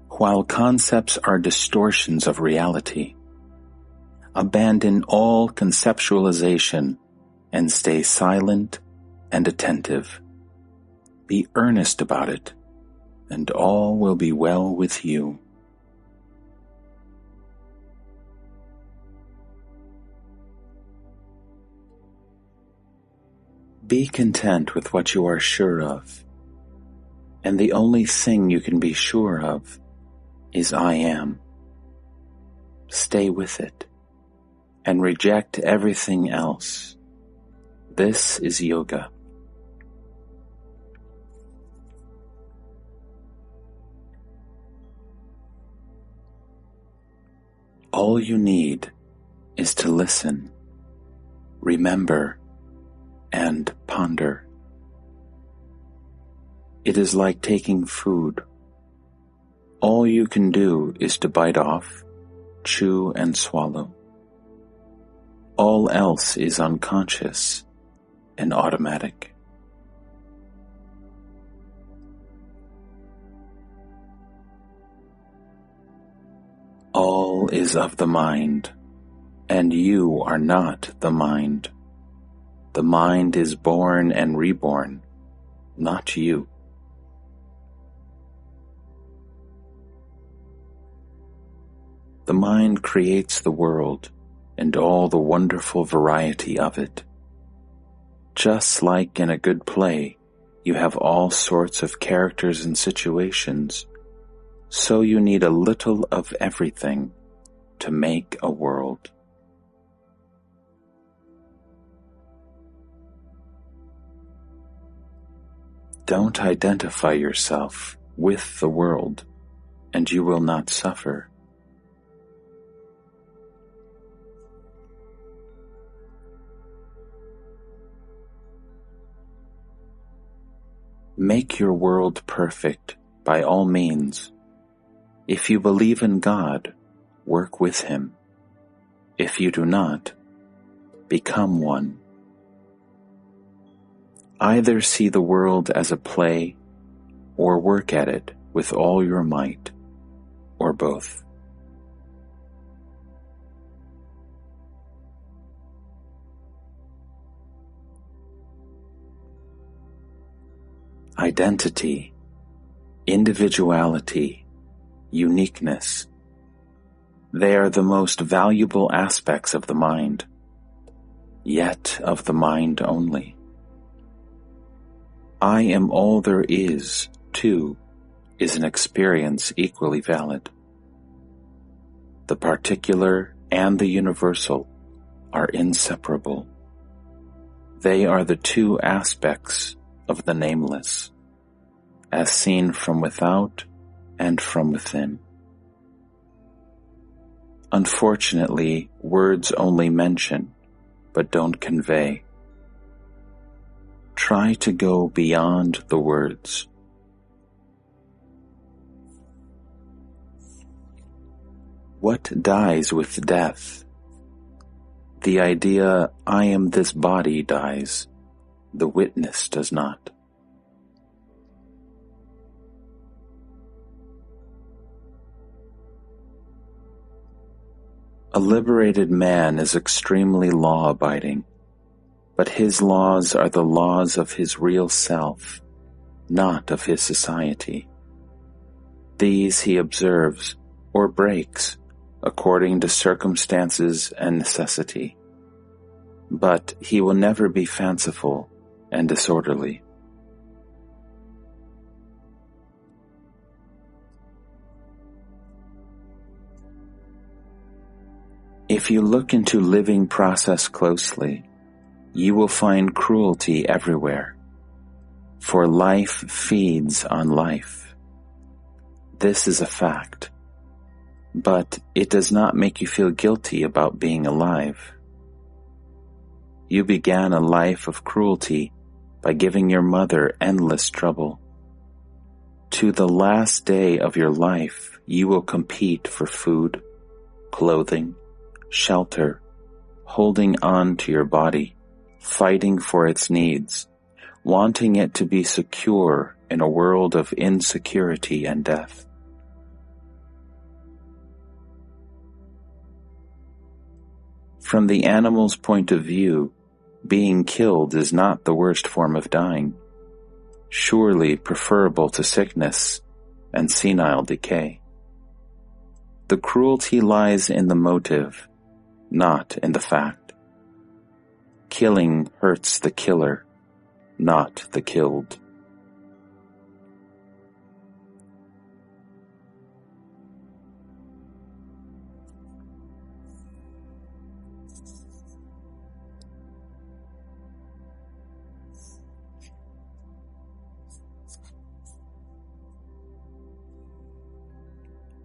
while concepts are distortions of reality. Abandon all conceptualization and stay silent and attentive. Be earnest about it, and all will be well with you. Be content with what you are sure of, and the only thing you can be sure of is I am. Stay with it, and reject everything else. This is yoga. All you need is to listen, remember, and ponder. It is like taking food. All you can do is to bite off, chew, and swallow. All else is unconscious and automatic. All is of the mind, and you are not the mind. The mind is born and reborn, not you. The mind creates the world and all the wonderful variety of it. Just like in a good play, you have all sorts of characters and situations, so you need a little of everything to make a world. Don't identify yourself with the world, and you will not suffer. Make your world perfect by all means. If you believe in God, work with Him. If you do not, become one. Either see the world as a play or work at it with all your might, or both. Identity, individuality, uniqueness. They are the most valuable aspects of the mind, yet of the mind only. I am all there is, too, is an experience equally valid. The particular and the universal are inseparable. They are the two aspects of the nameless, as seen from without and from within. Unfortunately, words only mention, but don't convey. Try to go beyond the words. What dies with death? The idea, I am this body, dies. The witness does not. A liberated man is extremely law-abiding, but his laws are the laws of his real self, not of his society. These he observes or breaks according to circumstances and necessity, but he will never be fanciful and disorderly. If you look into living process closely, you will find cruelty everywhere, for life feeds on life. This is a fact, but it does not make you feel guilty about being alive. You began a life of cruelty by giving your mother endless trouble. To the last day of your life, you will compete for food, clothing, shelter, holding on to your body, fighting for its needs, wanting it to be secure in a world of insecurity and death. From the animal's point of view, being killed is not the worst form of dying, surely preferable to sickness and senile decay. The cruelty lies in the motive, not in the fact. Killing hurts the killer, not the killed.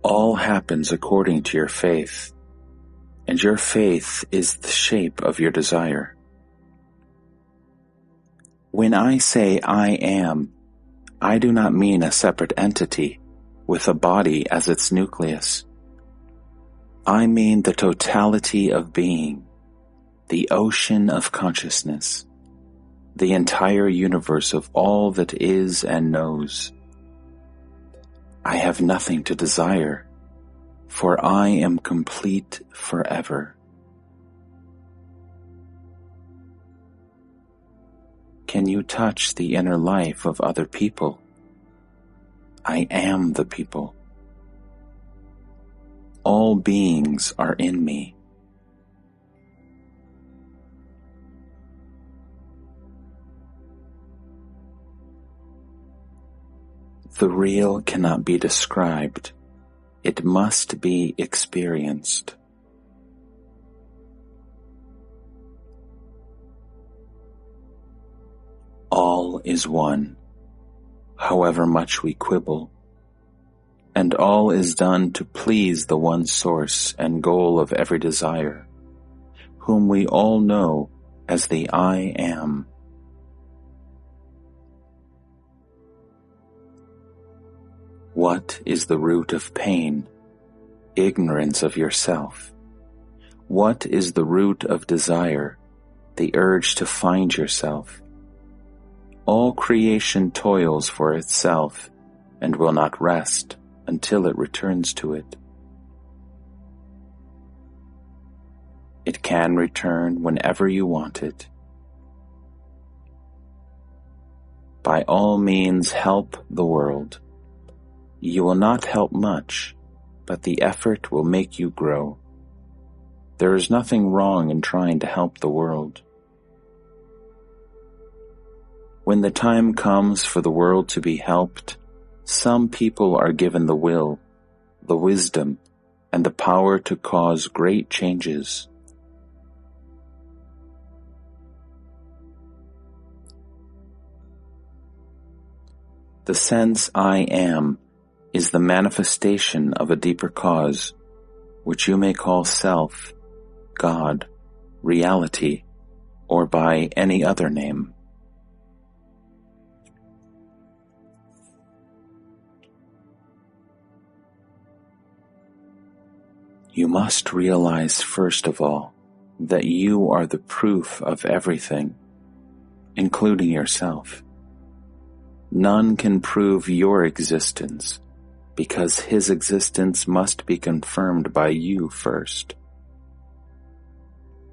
All happens according to your faith, and your faith is the shape of your desire. When I say I am, I do not mean a separate entity with a body as its nucleus. I mean the totality of being, the ocean of consciousness, the entire universe of all that is and knows. I have nothing to desire, for I am complete forever. Can you touch the inner life of other people? I am the people. All beings are in me. The real cannot be described. It must be experienced. All is one, however much we quibble, and all is done to please the one source and goal of every desire, whom we all know as the I Am. What is the root of pain? Ignorance of yourself. What is the root of desire? The urge to find yourself. All creation toils for itself and will not rest until it returns to it. It can return whenever you want it. By all means, help the world. You will not help much, but the effort will make you grow. There is nothing wrong in trying to help the world. When the time comes for the world to be helped, some people are given the will, the wisdom, and the power to cause great changes. The sense I am is the manifestation of a deeper cause, which you may call self, God, reality, or by any other name. You must realize first of all that you are the proof of everything, including yourself. None can prove your existence, because his existence must be confirmed by you first.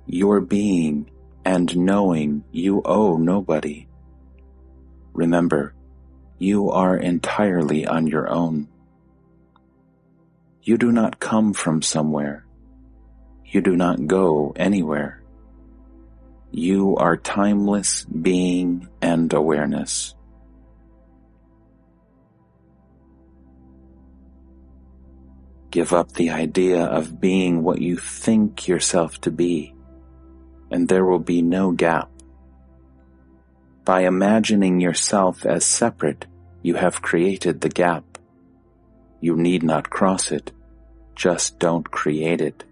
Your being and knowing you owe nobody. Remember, you are entirely on your own. You do not come from somewhere. You do not go anywhere. You are timeless being and awareness. Give up the idea of being what you think yourself to be, and there will be no gap. By imagining yourself as separate, you have created the gap. You need not cross it, just don't create it.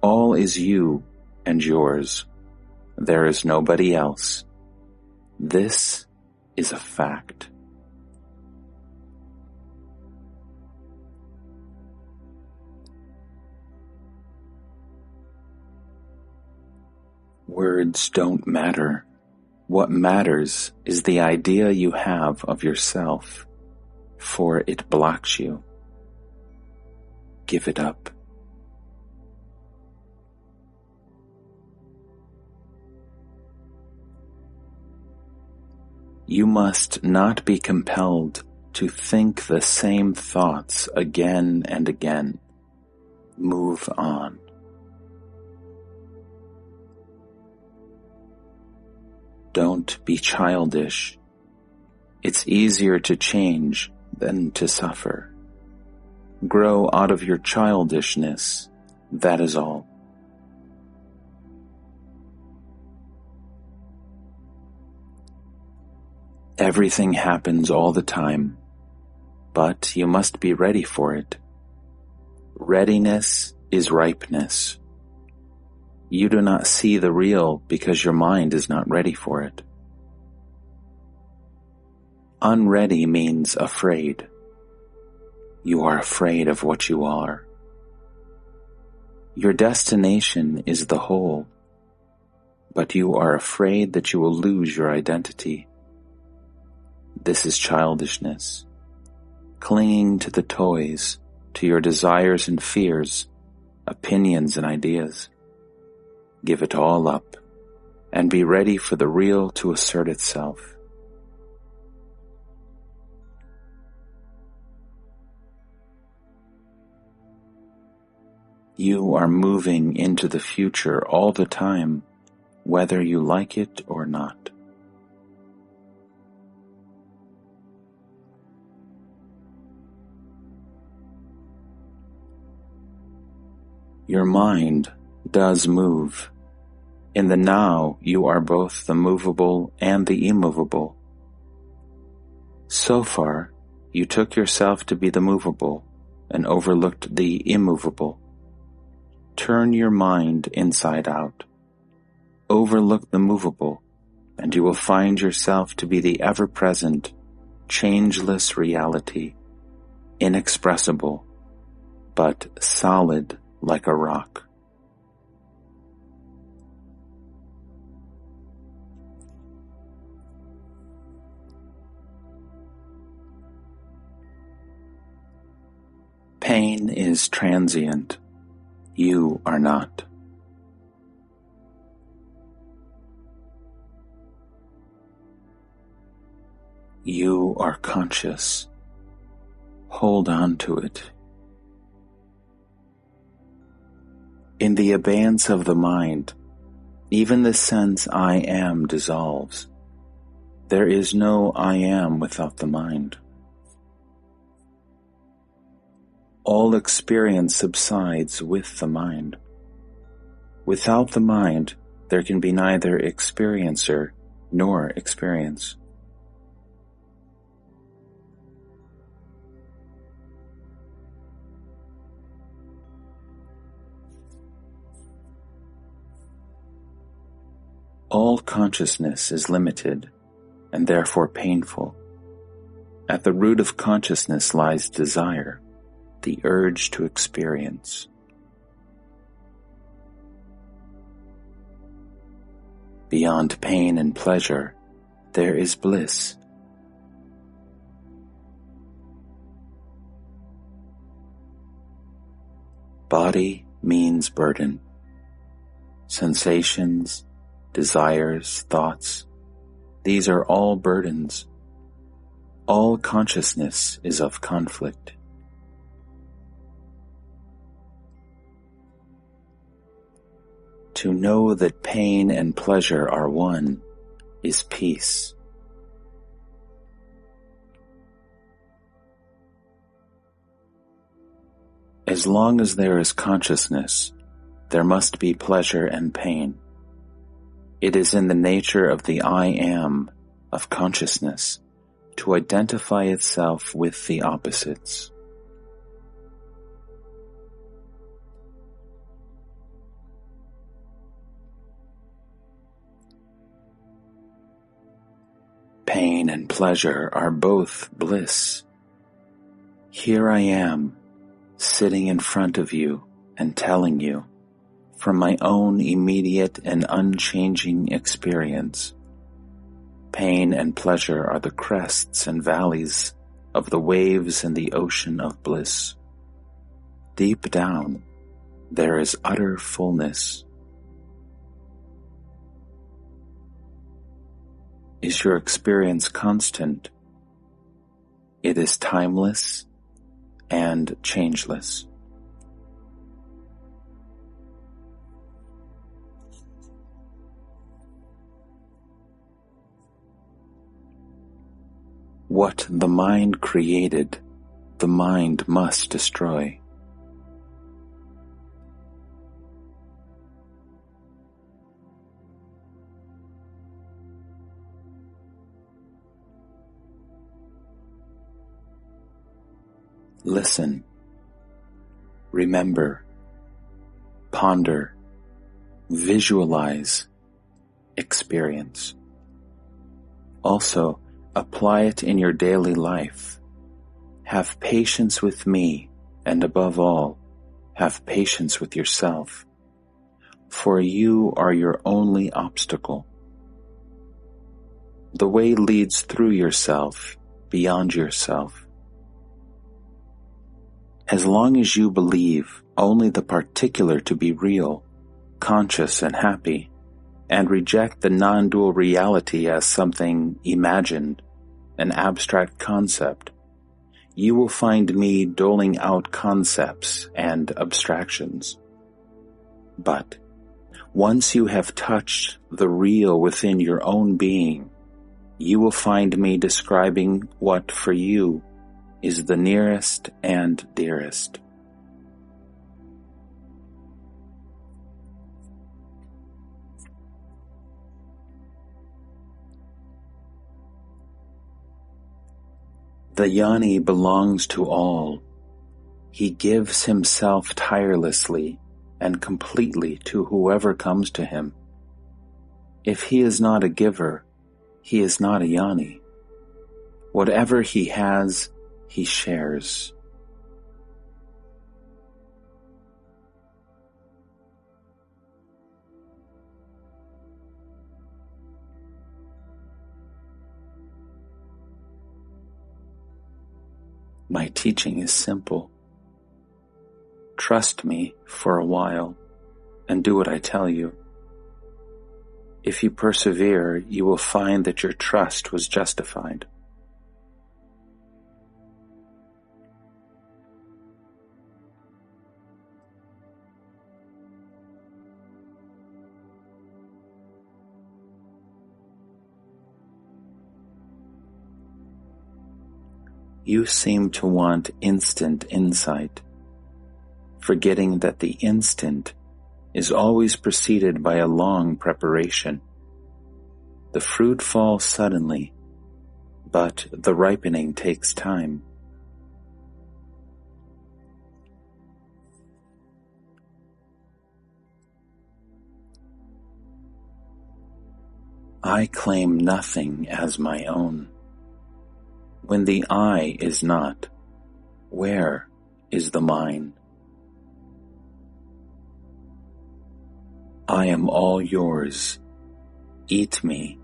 All is you and yours. There is nobody else. This is a fact. Words don't matter. What matters is the idea you have of yourself, for it blocks you. Give it up. You must not be compelled to think the same thoughts again and again. Move on. Don't be childish. It's easier to change than to suffer. Grow out of your childishness, that is all. Everything happens all the time, but you must be ready for it. Readiness is ripeness. You do not see the real because your mind is not ready for it. Unready means afraid. You are afraid of what you are. Your destination is the whole, but you are afraid that you will lose your identity. This is childishness, clinging to the toys, to your desires and fears, opinions and ideas. Give it all up and be ready for the real to assert itself. You are moving into the future all the time, whether you like it or not. Your mind does move. In the now, you are both the movable and the immovable. So far, you took yourself to be the movable and overlooked the immovable. Turn your mind inside out. Overlook the movable, and you will find yourself to be the ever-present, changeless reality, inexpressible, but solid like a rock. Pain is transient. You are not. You are conscious. Hold on to it. In the abeyance of the mind, even the sense I am dissolves. There is no I am without the mind. All experience subsides with the mind. Without the mind, there can be neither experiencer nor experience. All consciousness is limited and therefore painful. At the root of consciousness lies desire, the urge to experience. Beyond pain and pleasure, there is bliss. Body means burden. Sensations, desires, thoughts, these are all burdens. All consciousness is of conflict. To know that pain and pleasure are one is peace. As long as there is consciousness, there must be pleasure and pain. It is in the nature of the I am of consciousness to identify itself with the opposites. Pain and pleasure are both bliss. Here I am, sitting in front of you and telling you, from my own immediate and unchanging experience, pain and pleasure are the crests and valleys of the waves in the ocean of bliss. Deep down, there is utter fullness. Is your experience constant? It is timeless and changeless. What the mind created, the mind must destroy. Listen. Remember, Ponder, visualize, experience. Also, apply it in your daily life. Have patience with me, and above all, have patience with yourself, for you are your only obstacle. The way leads through yourself, beyond yourself. As long as you believe only the particular to be real, conscious and happy, and reject the non-dual reality as something imagined, an abstract concept, you will find me doling out concepts and abstractions. But once you have touched the real within your own being, you will find me describing what for you is the nearest and dearest. The Jnani belongs to all. He gives himself tirelessly and completely to whoever comes to him. If he is not a giver, he is not a Jnani. Whatever he has, he shares. My teaching is simple. Trust me for a while and do what I tell you. If you persevere, you will find that your trust was justified. You seem to want instant insight, forgetting that the instant is always preceded by a long preparation. The fruit falls suddenly, but the ripening takes time. I claim nothing as my own. When the I is not, where is the mine? I am all yours. Eat me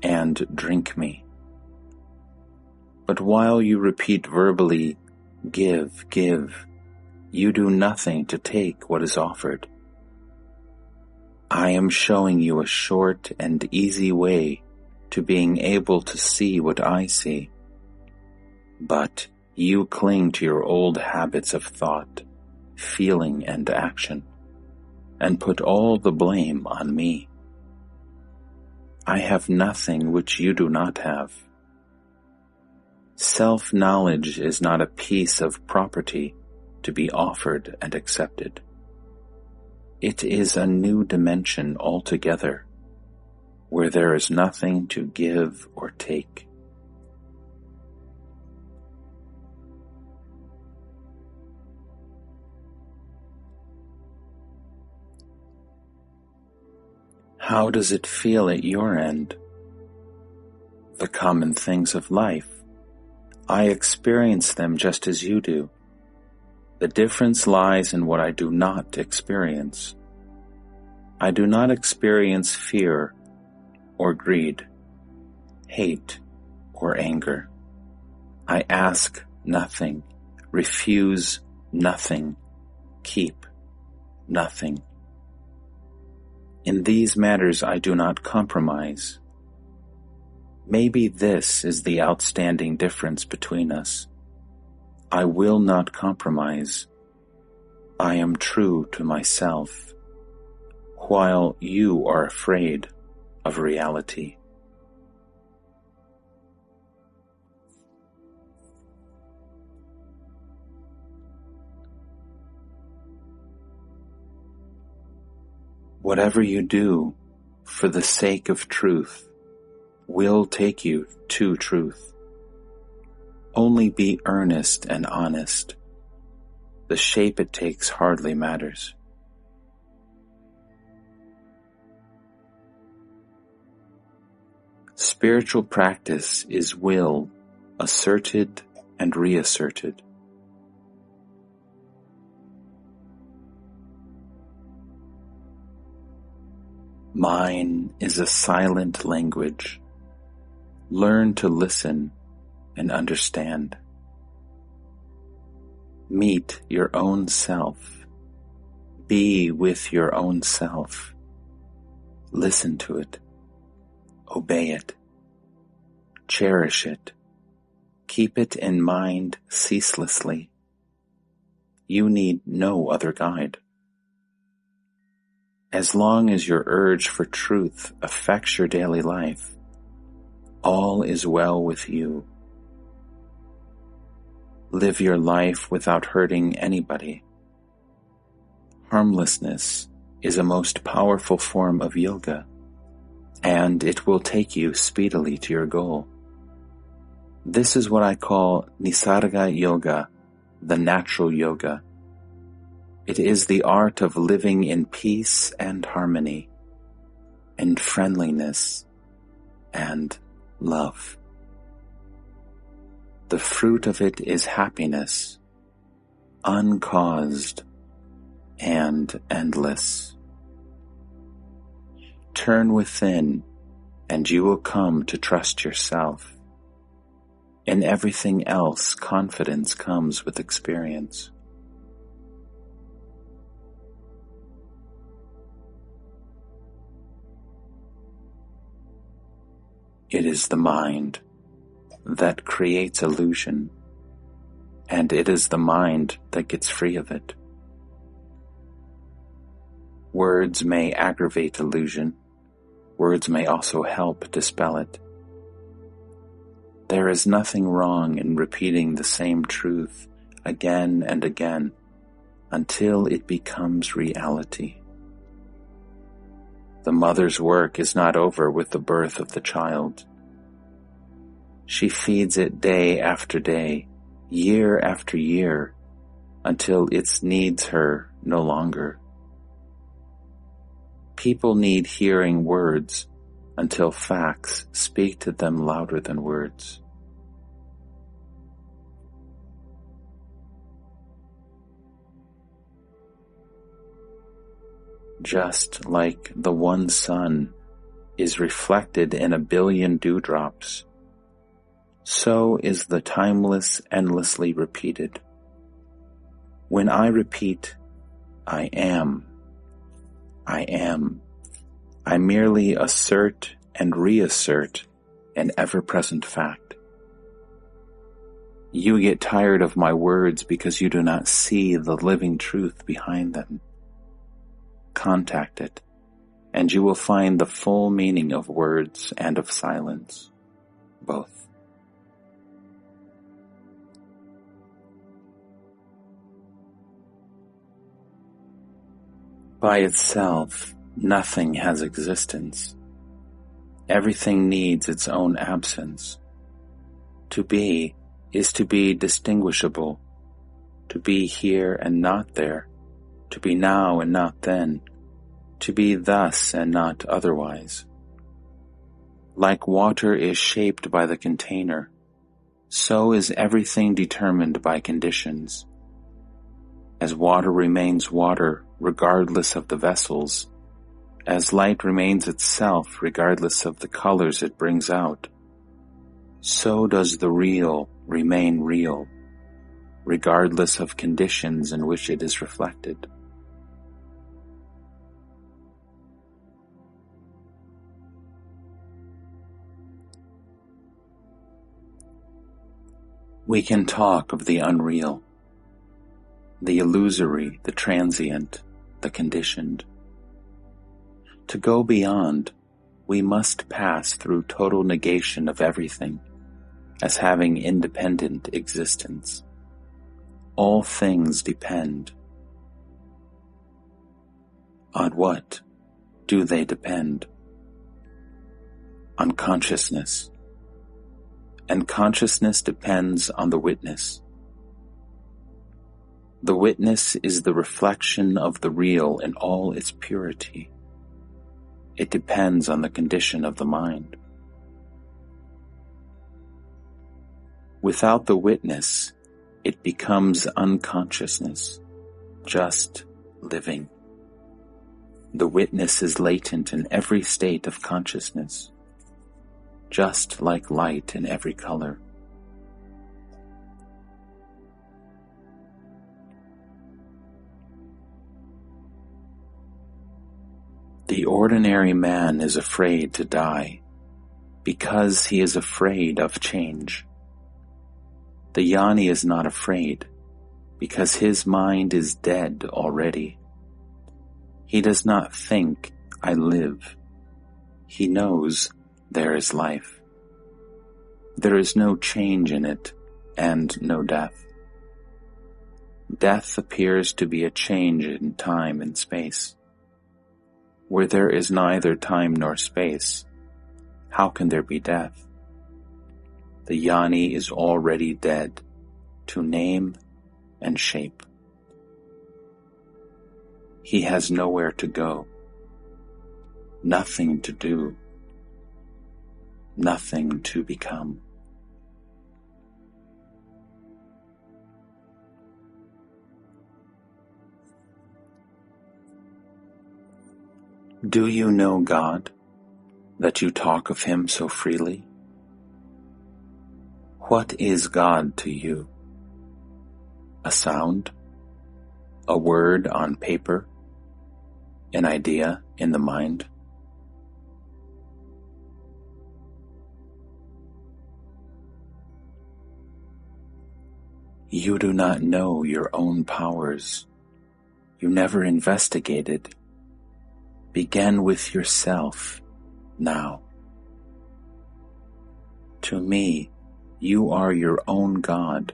and drink me. But while you repeat verbally, give, give, you do nothing to take what is offered. I am showing you a short and easy way to being able to see what I see. But you cling to your old habits of thought, feeling, and action, and put all the blame on me. I have nothing which you do not have. Self-knowledge is not a piece of property to be offered and accepted. It is a new dimension altogether, where there is nothing to give or take. How does it feel at your end? The common things of life. I experience them just as you do. The difference lies in what I do not experience. I do not experience fear or greed, hate or anger. I ask nothing, refuse nothing, keep nothing. In these matters I do not compromise. Maybe this is the outstanding difference between us. I will not compromise. I am true to myself, while you are afraid of reality. Whatever you do for the sake of truth will take you to truth. Only be earnest and honest. The shape it takes hardly matters. Spiritual practice is will asserted and reasserted. Mine is a silent language. Learn to listen and understand. Meet your own self. Be with your own self. Listen to it. Obey it. Cherish it. Keep it in mind ceaselessly. You need no other guide. As long as your urge for truth affects your daily life, all is well with you. Live your life without hurting anybody. Harmlessness is a most powerful form of yoga, and it will take you speedily to your goal. This is what I call Nisarga Yoga, the natural yoga. It is the art of living in peace and harmony, in friendliness and love. The fruit of it is happiness, uncaused and endless. Turn within, and you will come to trust yourself. In everything else, confidence comes with experience. It is the mind that creates illusion, and it is the mind that gets free of it. Words may aggravate illusion. Words may also help dispel it. There is nothing wrong in repeating the same truth again and again until it becomes reality. The mother's work is not over with the birth of the child. She feeds it day after day, year after year, until it needs her no longer. People need hearing words until facts speak to them louder than words. Just like the one sun is reflected in a billion dewdrops, so is the timeless endlessly repeated. When I repeat, I am, I merely assert and reassert an ever-present fact. You get tired of my words because you do not see the living truth behind them. Contact it, and you will find the full meaning of words and of silence, both. By itself, nothing has existence. Everything needs its own absence. To be is to be distinguishable, to be here and not there, to be now and not then, to be thus and not otherwise. Like water is shaped by the container, so is everything determined by conditions. As water remains water regardless of the vessels, as light remains itself regardless of the colors it brings out, so does the real remain real, regardless of conditions in which it is reflected. We can talk of the unreal, the illusory, the transient, the conditioned. To go beyond, we must pass through total negation of everything as having independent existence. All things depend. On what do they depend? On consciousness. And consciousness depends on the witness. The witness is the reflection of the real in all its purity. It depends on the condition of the mind. Without the witness, it becomes unconsciousness, just living. The witness is latent in every state of consciousness, just like light in every color. The ordinary man is afraid to die because he is afraid of change. The jnani is not afraid because his mind is dead already. He does not think, I live. He knows there is life. There is no change in it and no death. Death appears to be a change in time and space. Where there is neither time nor space, how can there be death? The jnani is already dead to name and shape. He has nowhere to go, nothing to do, nothing to become. Do you know God, that you talk of Him so freely? What is God to you? A sound? A word on paper? An idea in the mind? You do not know your own powers. You never investigated. Begin with yourself now. To me, you are your own God.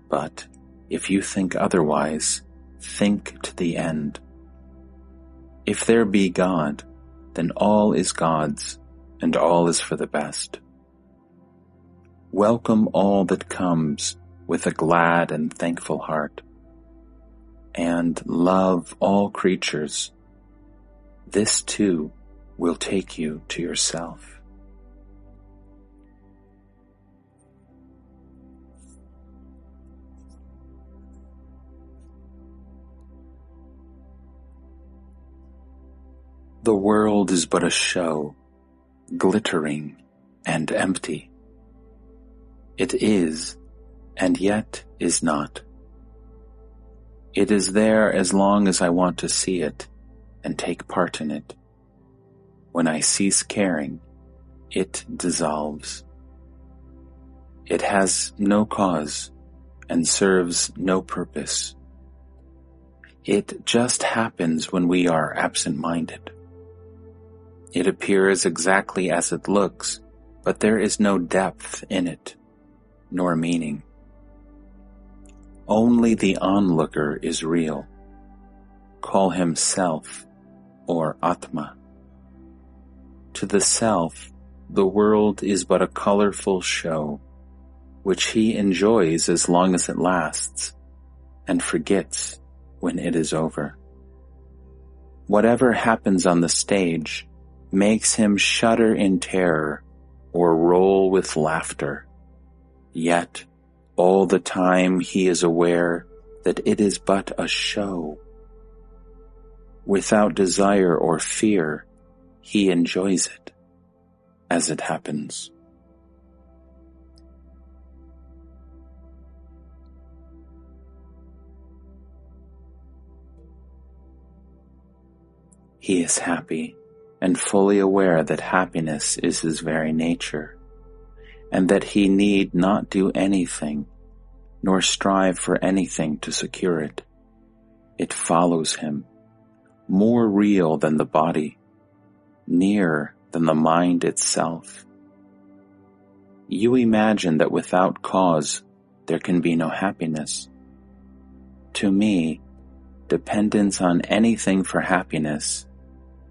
But if you think otherwise, think to the end. If there be God, then all is God's, and all is for the best. Welcome all that comes with a glad and thankful heart, and love all creatures. This too will take you to yourself. The world is but a show, glittering and empty. It is, and yet is not. It is there as long as I want to see it and take part in it. When I cease caring, it dissolves. It has no cause and serves no purpose. It just happens when we are absent-minded. It appears exactly as it looks, but there is no depth in it, nor meaning. Only the onlooker is real. Call him self or Atma. To the self, the world is but a colorful show, which he enjoys as long as it lasts, and forgets when it is over. Whatever happens on the stage makes him shudder in terror or roll with laughter, yet all the time he is aware that it is but a show. Without desire or fear, he enjoys it as it happens. He is happy and fully aware that happiness is his very nature, and that he need not do anything, nor strive for anything to secure it. It follows him, more real than the body, nearer than the mind itself. You imagine that without cause there can be no happiness. To me, dependence on anything for happiness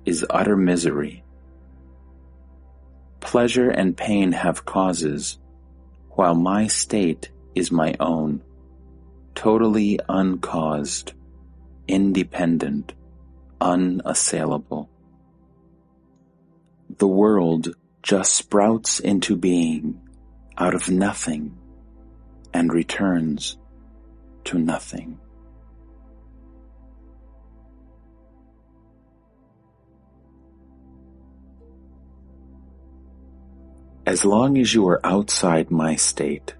is utter misery. Pleasure and pain have causes, while my state is my own, totally uncaused, independent, unassailable. The world just sprouts into being out of nothing and returns to nothing. As long as you are outside my state,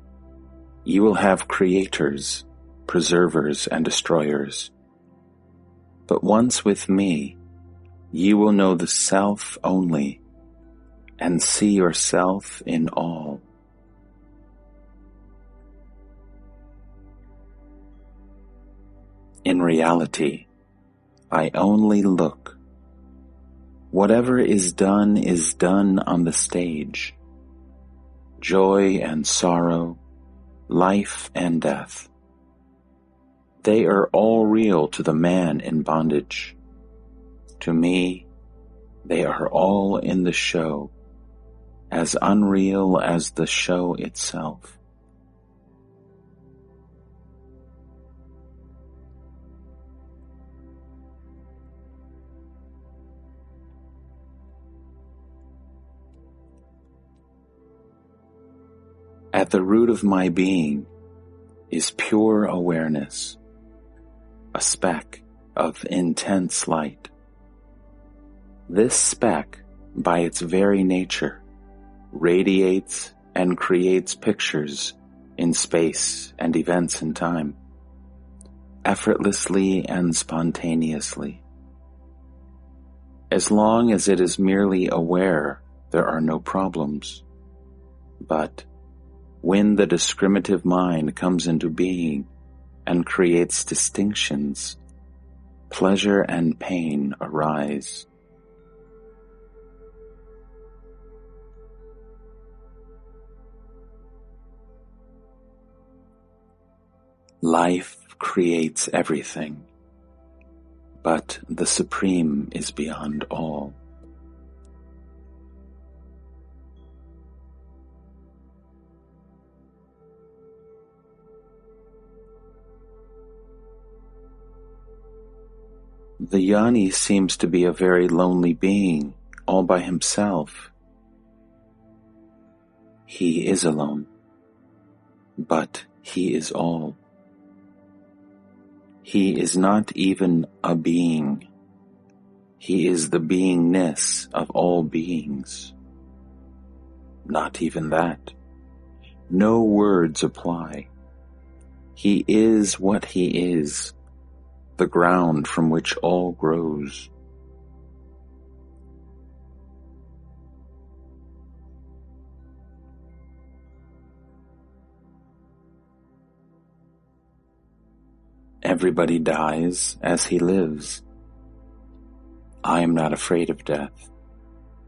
you will have creators, preservers, and destroyers. But once with me, you will know the self only and see yourself in all. In reality, I only look. Whatever is done on the stage. Joy and sorrow, life and death. They are all real to the man in bondage. To me, they are all in the show, as unreal as the show itself. At the root of my being is pure awareness, a speck of intense light. This speck, by its very nature, radiates and creates pictures in space and events in time, effortlessly and spontaneously. As long as it is merely aware, there are no problems. But when the discriminative mind comes into being and creates distinctions, pleasure and pain arise. Life creates everything, but the Supreme is beyond all. The Jnani seems to be a very lonely being, all by himself. He is alone, but he is all. He is not even a being. He is the beingness of all beings. Not even that. No words apply. He is what he is, the ground from which all grows. Everybody dies as he lives. I am not afraid of death,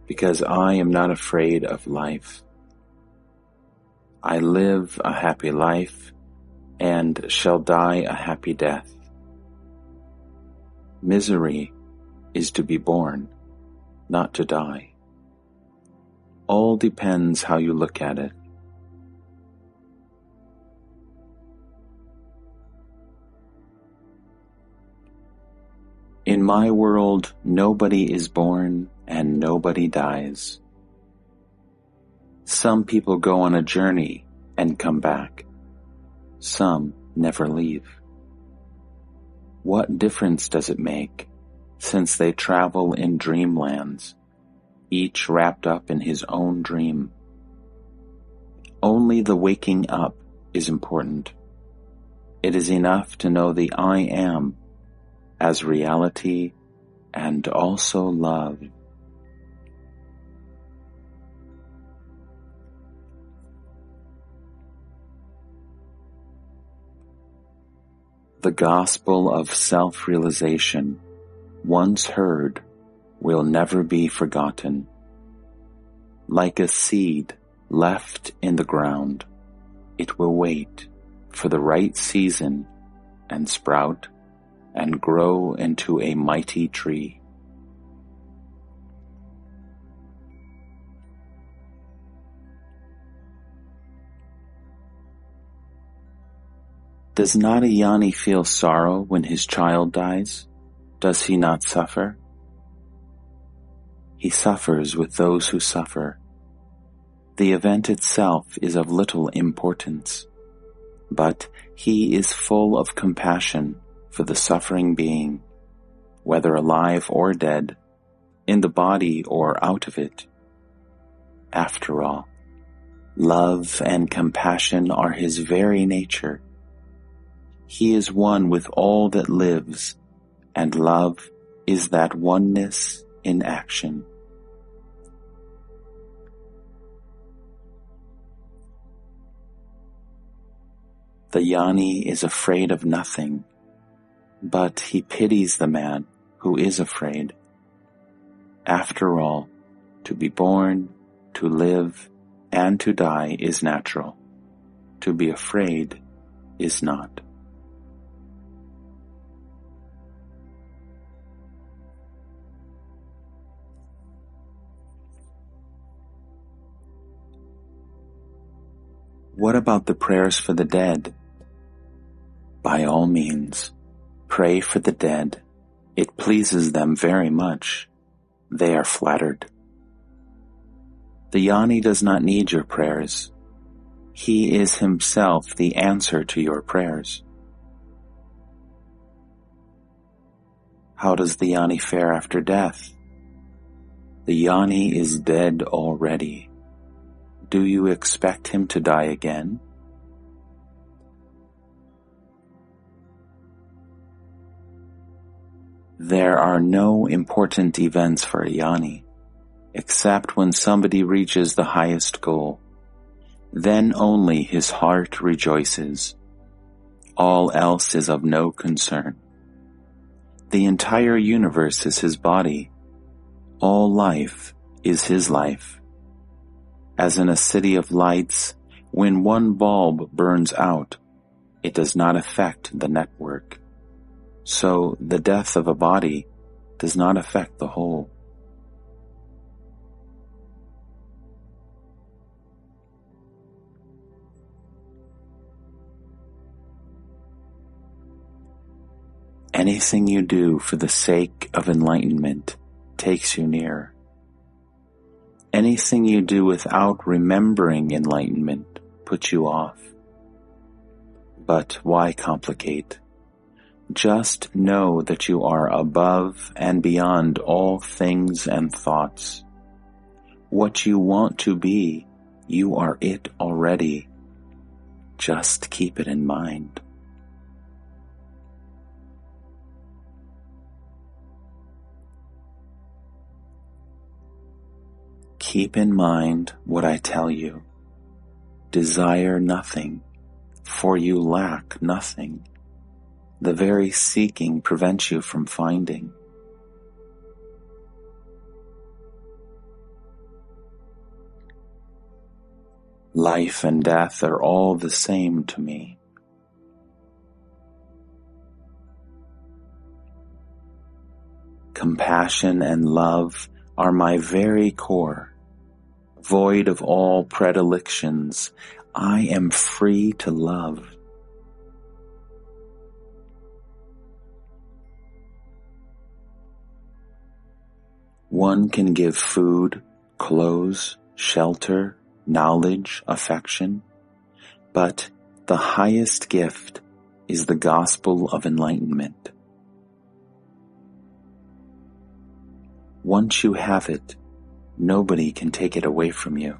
because I am not afraid of life. I live a happy life and shall die a happy death. Misery is to be born, not to die. All depends how you look at it. In my world, nobody is born and nobody dies. Some people go on a journey and come back. Some never leave. What difference does it make, since they travel in dreamlands, each wrapped up in his own dream? Only the waking up is important. It is enough to know the I am as reality and also love. The gospel of self-realization, once heard, will never be forgotten. Like a seed left in the ground, it will wait for the right season and sprout and grow into a mighty tree. Does not a Jnani feel sorrow when his child dies? Does he not suffer? He suffers with those who suffer. The event itself is of little importance, but he is full of compassion for the suffering being, whether alive or dead, in the body or out of it. After all, love and compassion are his very nature. He is one with all that lives, and love is that oneness in action. The jnani is afraid of nothing, but he pities the man who is afraid. After all, to be born, to live, and to die is natural. To be afraid is not. What about the prayers for the dead? By all means, pray for the dead. It pleases them very much. They are flattered. The jnani does not need your prayers. He is himself the answer to your prayers. How does the jnani fare after death? The jnani is dead already. Do you expect him to die again? There are no important events for a jnani, except when somebody reaches the highest goal. Then only his heart rejoices. All else is of no concern. The entire universe is his body. All life is his life. As in a city of lights, when one bulb burns out, it does not affect the network. So the death of a body does not affect the whole. Anything you do for the sake of enlightenment takes you near. Anything you do without remembering enlightenment puts you off. But why complicate? Just know that you are above and beyond all things and thoughts. What you want to be, you are it already. Just keep it in mind. Keep in mind what I tell you. Desire nothing, for you lack nothing. The very seeking prevents you from finding. Life and death are all the same to me. Compassion and love are my very core. Void of all predilections, I am free to love. One can give food, clothes, shelter, knowledge, affection, but the highest gift is the gospel of enlightenment. Once you have it, nobody can take it away from you.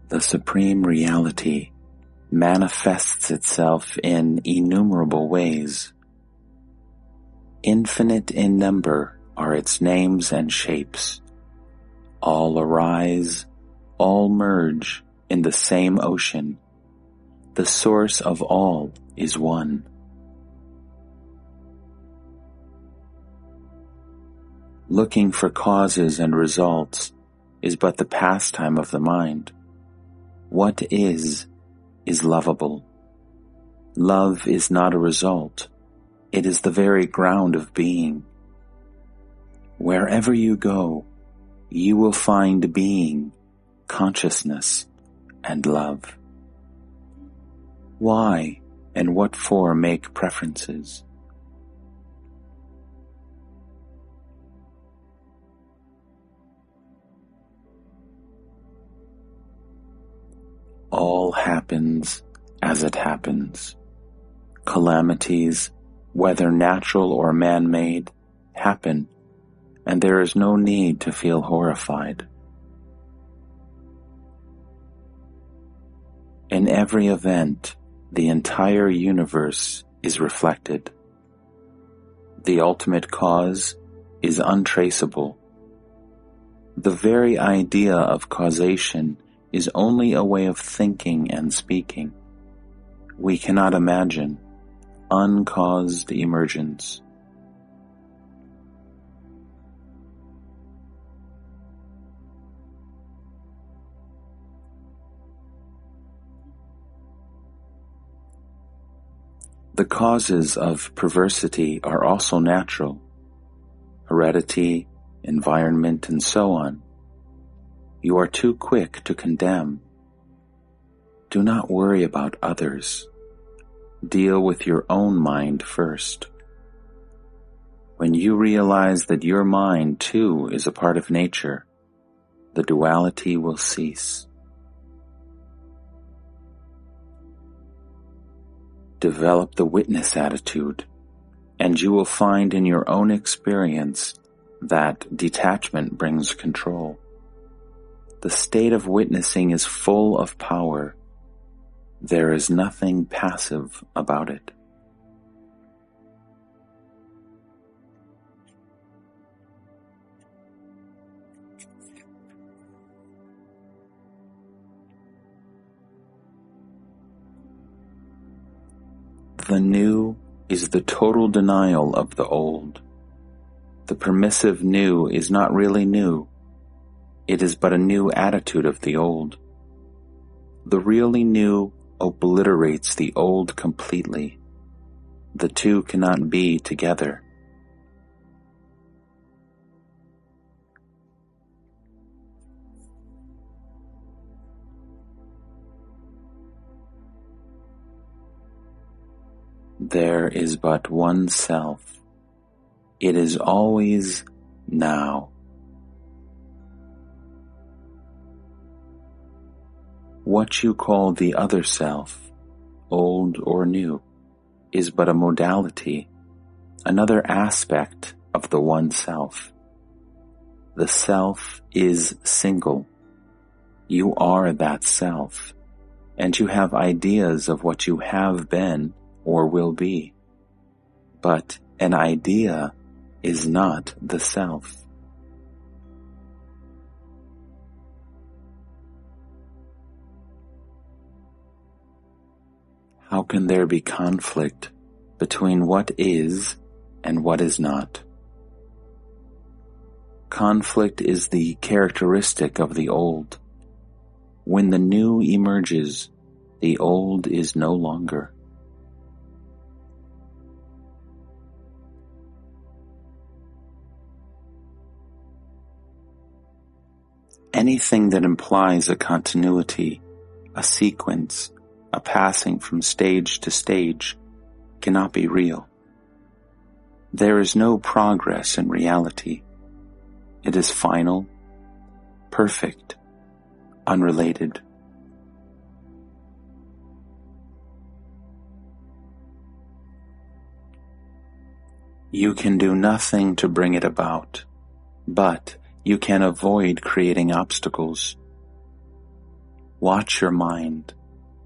The Supreme Reality manifests itself in innumerable ways. Infinite in number are its names and shapes. All arise, all merge in the same ocean. The source of all is one. Looking for causes and results is but the pastime of the mind. What is lovable. Love is not a result. It is the very ground of being. Wherever you go, you will find being, consciousness, and love. Why and what for make preferences? All happens as it happens. Calamities, whether natural or man-made, happen, and there is no need to feel horrified. In every event, the entire universe is reflected. The ultimate cause is untraceable. The very idea of causation is only a way of thinking and speaking. We cannot imagine uncaused emergence. The causes of perversity are also natural: heredity, environment, and so on. You are too quick to condemn. Do not worry about others. Deal with your own mind first. When you realize that your mind too is a part of nature, the duality will cease. Develop the witness attitude, and you will find in your own experience that detachment brings control. The state of witnessing is full of power. There is nothing passive about it. The new is the total denial of the old. The permissive new is not really new. It is but a new attitude of the old. The really new obliterates the old completely. The two cannot be together. There is but one self. It is always now. What you call the other self, old or new, is but a modality, another aspect of the one self. The self is single. You are that self, and you have ideas of what you have been or will be. But an idea is not the self. How can there be conflict between what is and what is not? Conflict is the characteristic of the old. When the new emerges, the old is no longer. Anything that implies a continuity, a sequence, a passing from stage to stage, cannot be real. There is no progress in reality. It is final, perfect, unrelated. You can do nothing to bring it about, but you can avoid creating obstacles. Watch your mind,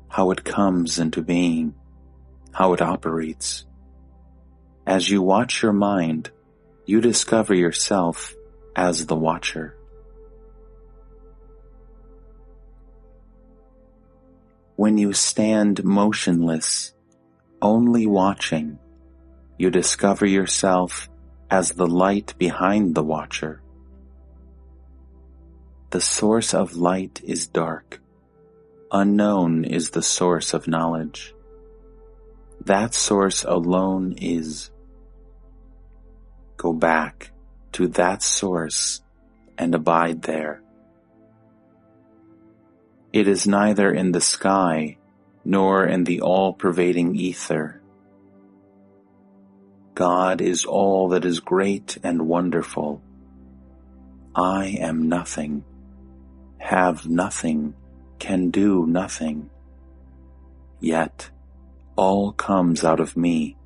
how it comes into being, how it operates. As you watch your mind, you discover yourself as the watcher. When you stand motionless, only watching, you discover yourself as the light behind the watcher. The source of light is dark. Unknown is the source of knowledge. That source alone is. Go back to that source and abide there. It is neither in the sky nor in the all-pervading ether. God is all that is great and wonderful. I am nothing, have nothing, can do nothing. Yet all comes out of me.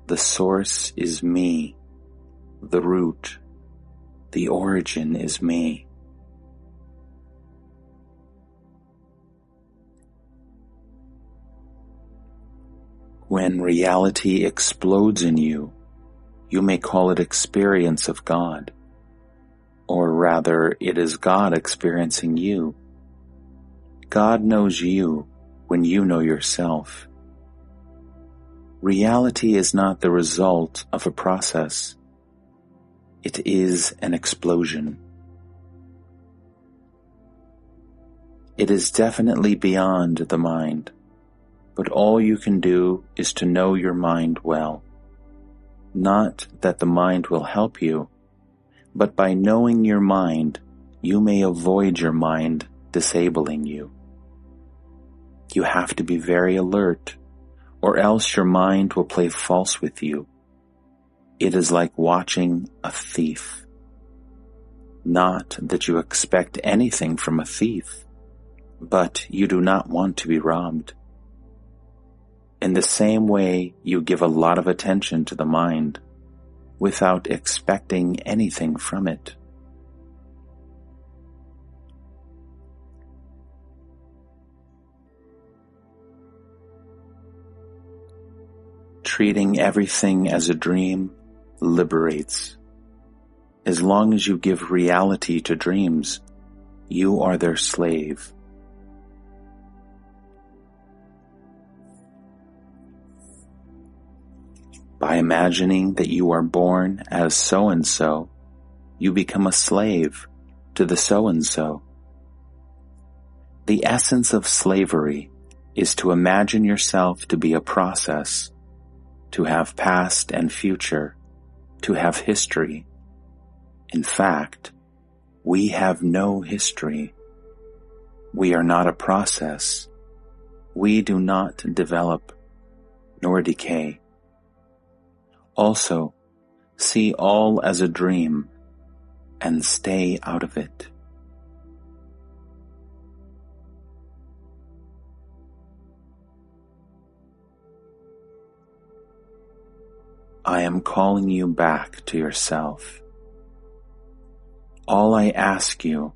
The source is me. The root, the origin is me. When reality explodes in you, you may call it experience of God, or rather, it is God experiencing you. God knows you when you know yourself. Reality is not the result of a process. It is an explosion. It is definitely beyond the mind, but all you can do is to know your mind well. Not that the mind will help you, but by knowing your mind, you may avoid your mind disabling you. You have to be very alert, or else your mind will play false with you. It is like watching a thief. Not that you expect anything from a thief, but you do not want to be robbed. In the same way, you give a lot of attention to the mind without expecting anything from it. Treating everything as a dream liberates. As long as you give reality to dreams, you are their slave. By imagining that you are born as so-and-so, you become a slave to the so-and-so. The essence of slavery is to imagine yourself to be a process, to have past and future, to have history. In fact, we have no history. We are not a process. We do not develop nor decay. Also, see all as a dream and stay out of it. I am calling you back to yourself. All I ask you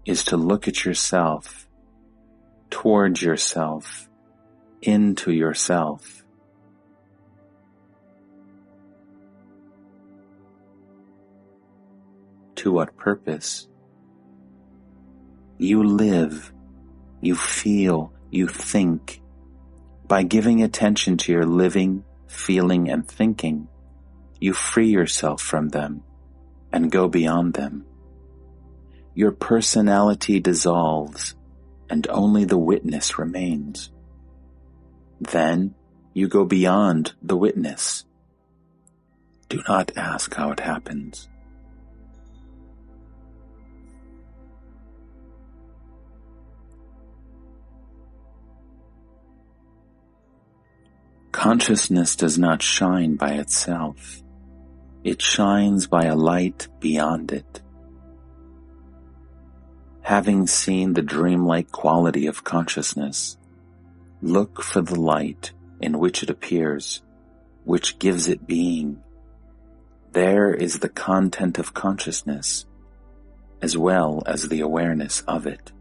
is to look at yourself, towards yourself, into yourself. To what purpose? You live, you feel, you think. By giving attention to your living, feeling, and thinking, you free yourself from them and go beyond them. Your personality dissolves and only the witness remains. Then you go beyond the witness. Do not ask how it happens. Consciousness does not shine by itself. It shines by a light beyond it. Having seen the dreamlike quality of consciousness, look for the light in which it appears, which gives it being. There is the content of consciousness, as well as the awareness of it.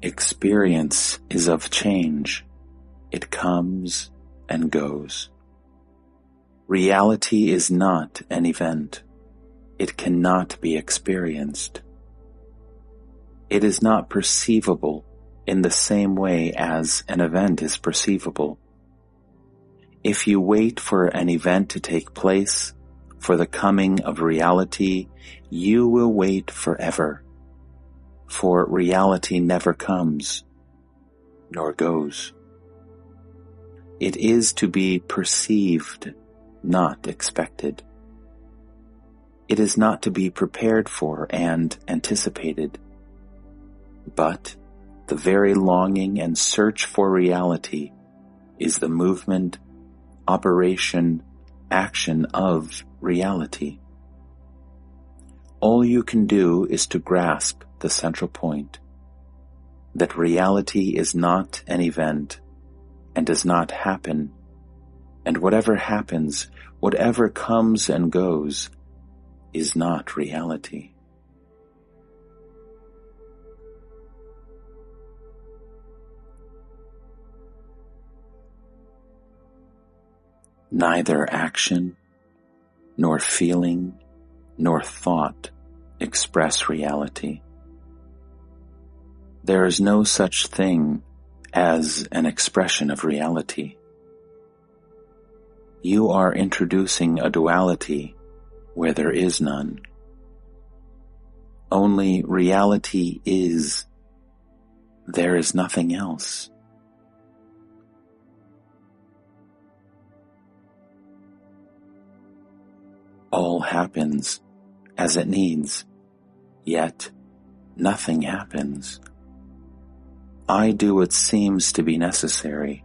Experience is of change. It comes and goes. Reality is not an event. It cannot be experienced. It is not perceivable in the same way as an event is perceivable. If you wait for an event to take place, for the coming of reality, you will wait forever. For reality never comes, nor goes. It is to be perceived, not expected. It is not to be prepared for and anticipated, but the very longing and search for reality is the movement, operation, action of reality. All you can do is to grasp the central point, that reality is not an event and does not happen, and whatever happens, whatever comes and goes, is not reality. Neither action, nor feeling, nor thought express reality. There is no such thing as an expression of reality. You are introducing a duality where there is none. Only reality is. There is nothing else. All happens as it needs, yet nothing happens. I do what seems to be necessary,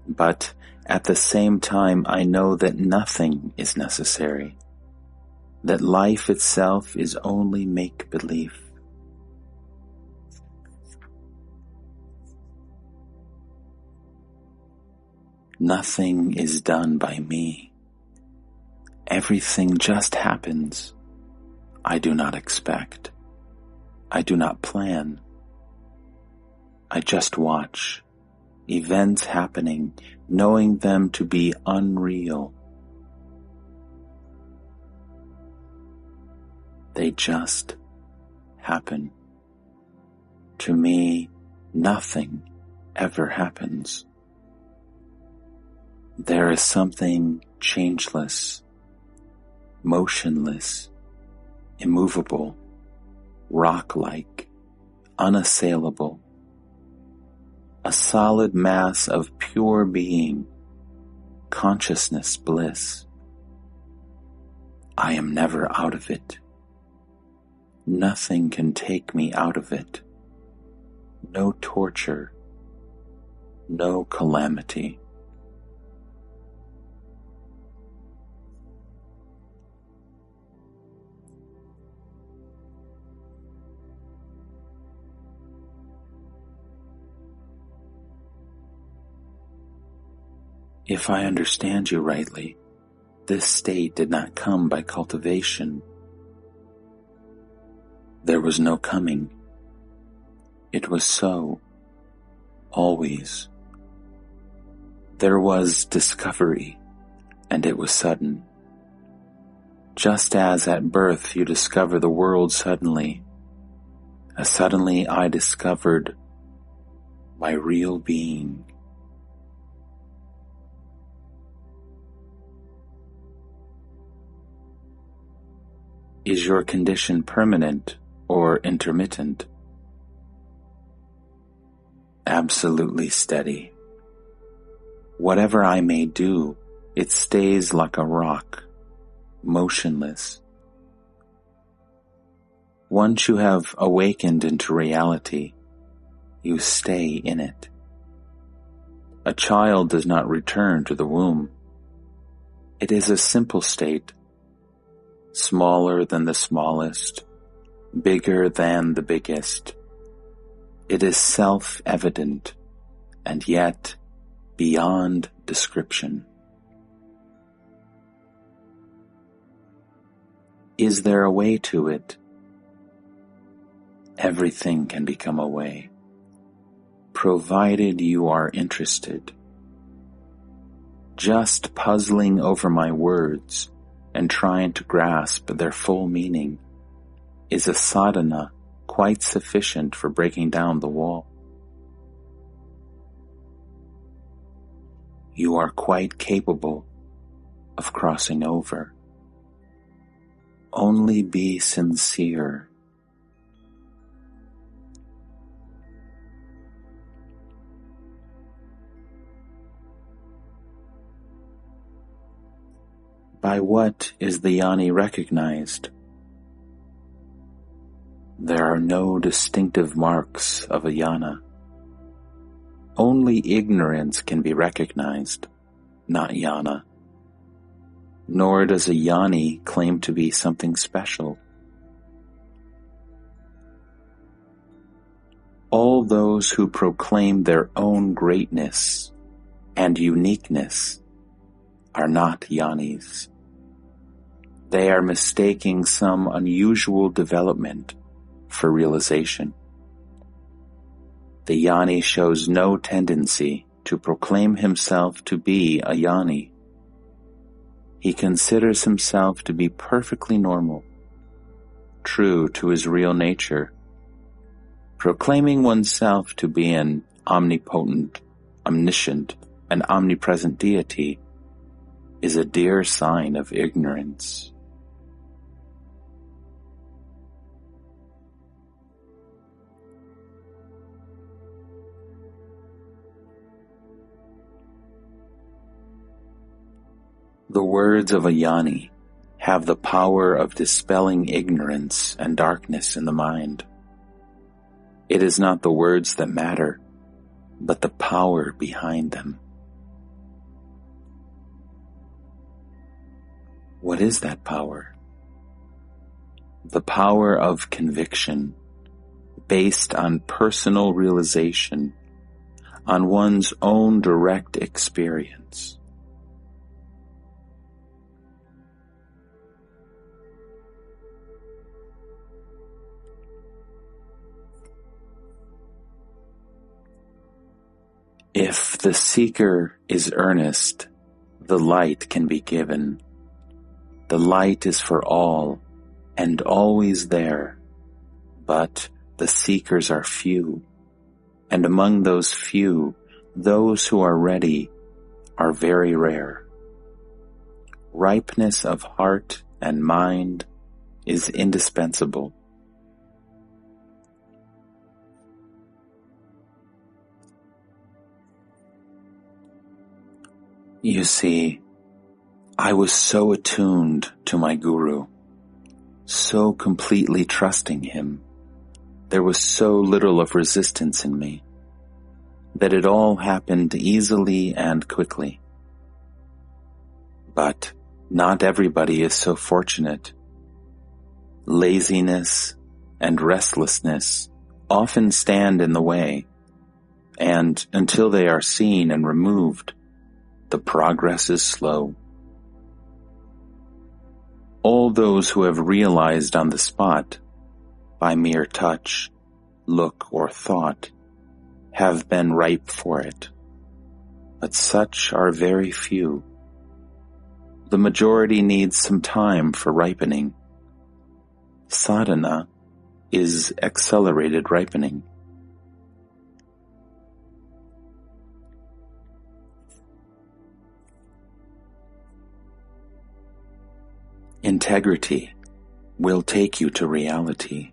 but at the same time I know that nothing is necessary, that life itself is only make-believe. Nothing is done by me. Everything just happens. I do not expect. I do not plan. I just watch events happening, knowing them to be unreal. They just happen. To me, nothing ever happens. There is something changeless, motionless, immovable, rock-like, unassailable, a solid mass of pure being, consciousness, bliss. I am never out of it. Nothing can take me out of it. No torture, no calamity. If I understand you rightly, this state did not come by cultivation. There was no coming. It was so, always. There was discovery, and it was sudden. Just as at birth you discover the world suddenly, as suddenly I discovered my real being. Is your condition permanent or intermittent? Absolutely steady. Whatever I may do, it stays like a rock, motionless. Once you have awakened into reality, you stay in it. A child does not return to the womb. It is a simple state, smaller than the smallest, bigger than the biggest. It is self-evident, and yet beyond description. Is there a way to it? Everything can become a way, provided you are interested. Just puzzling over my words and trying to grasp their full meaning is a sadhana quite sufficient for breaking down the wall. You are quite capable of crossing over. Only be sincere. By what is the yoni recognized? There are no distinctive marks of a yana. Only ignorance can be recognized, not yana. Nor does a yoni claim to be something special. All those who proclaim their own greatness and uniqueness are not yonis. They are mistaking some unusual development for realization. The yoni shows no tendency to proclaim himself to be a yoni. He considers himself to be perfectly normal, true to his real nature. Proclaiming oneself to be an omnipotent, omniscient, and omnipresent deity is a dear sign of ignorance. The words of a yoni have the power of dispelling ignorance and darkness in the mind. It is not the words that matter, but the power behind them. What is that power? The power of conviction, based on personal realization, on one's own direct experience. If the seeker is earnest, the light can be given. The light is for all and always there, but the seekers are few, and among those few, those who are ready are very rare. Ripeness of heart and mind is indispensable. You see, I was so attuned to my guru, so completely trusting him. There was so little of resistance in me that it all happened easily and quickly. But not everybody is so fortunate. Laziness and restlessness often stand in the way, and until they are seen and removed, the progress is slow. All those who have realized on the spot, by mere touch, look, or thought, have been ripe for it. But such are very few. The majority needs some time for ripening. Sadhana is accelerated ripening. Integrity will take you to reality.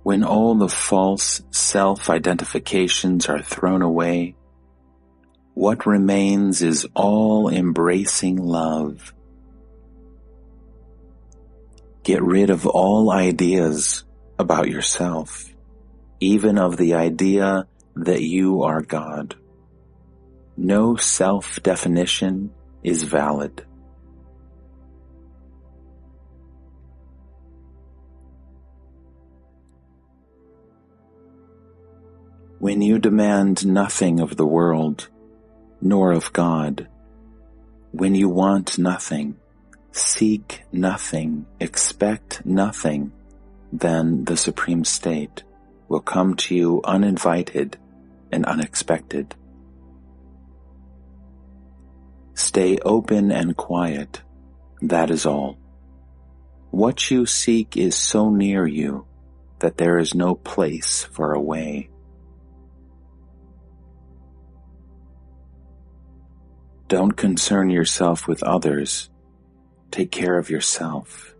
When all the false self-identifications are thrown away, what remains is all-embracing love. Get rid of all ideas about yourself, even of the idea that you are God. No self-definition is valid. When you demand nothing of the world, nor of God, when you want nothing, seek nothing, expect nothing, then the Supreme State will come to you uninvited and unexpected. Stay open and quiet, that is all. What you seek is so near you that there is no place for a way. Don't concern yourself with others. Take care of yourself.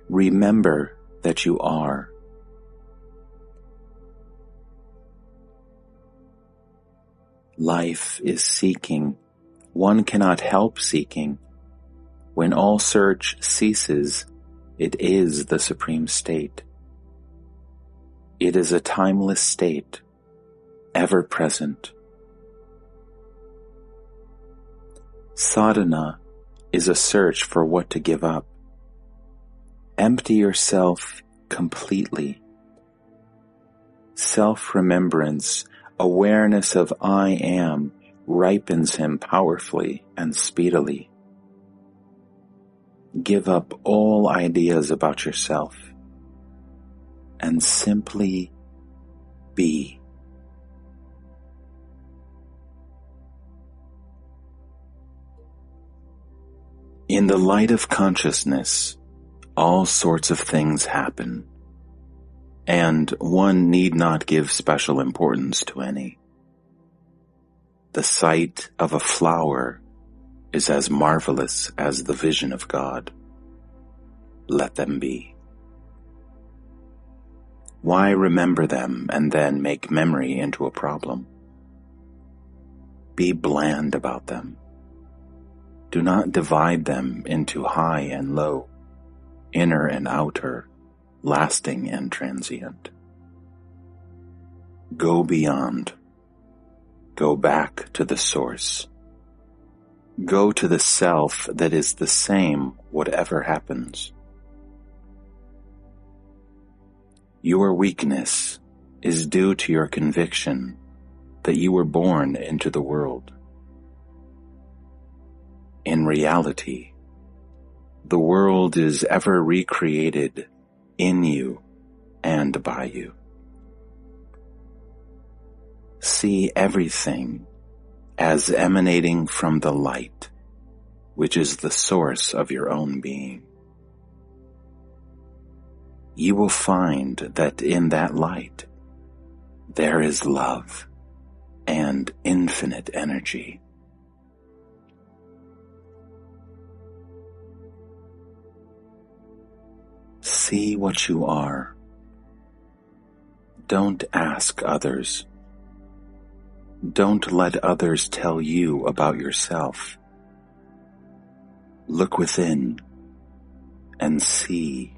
Remember that you are. Life is seeking. One cannot help seeking. When all search ceases, it is the supreme state. It is a timeless state, ever present. Sadhana is a search for what to give up. Empty yourself completely. Self-remembrance, awareness of I am, ripens him powerfully and speedily. Give up all ideas about yourself and simply be. In the light of consciousness, all sorts of things happen, and one need not give special importance to any. The sight of a flower is as marvelous as the vision of God. Let them be. Why remember them and then make memory into a problem? Be bland about them. Do not divide them into high and low, inner and outer, lasting and transient. Go beyond. Go back to the source. Go to the self that is the same whatever happens. Your weakness is due to your conviction that you were born into the world. In reality, the world is ever recreated in you and by you. See everything as emanating from the light, which is the source of your own being. You will find that in that light, there is love and infinite energy. See what you are. Don't ask others. Don't let others tell you about yourself. Look within and see.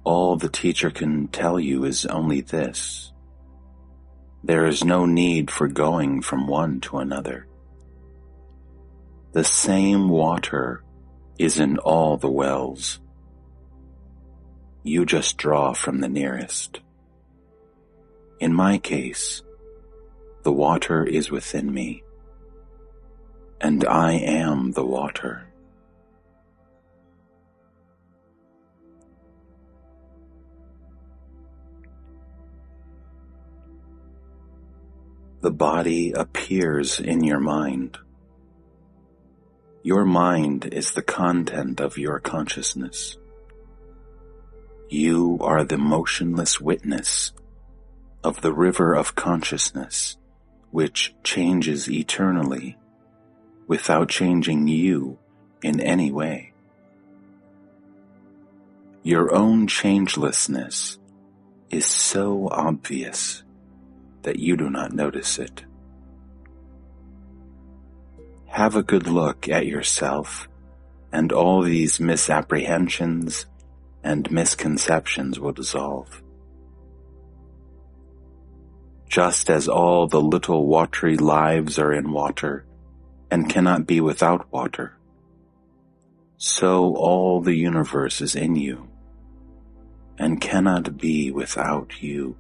All the teacher can tell you is only this. There is no need for going from one to another. The same water is in all the wells. You just draw from the nearest. In my case, the water is within me, and I am the water. The body appears in your mind. Your mind is the content of your consciousness. You are the motionless witness of the river of consciousness, which changes eternally without changing you in any way. Your own changelessness is so obvious that you do not notice it. Have a good look at yourself, and all these misapprehensions and misconceptions will dissolve. Just as all the little watery lives are in water and cannot be without water, so all the universe is in you and cannot be without you.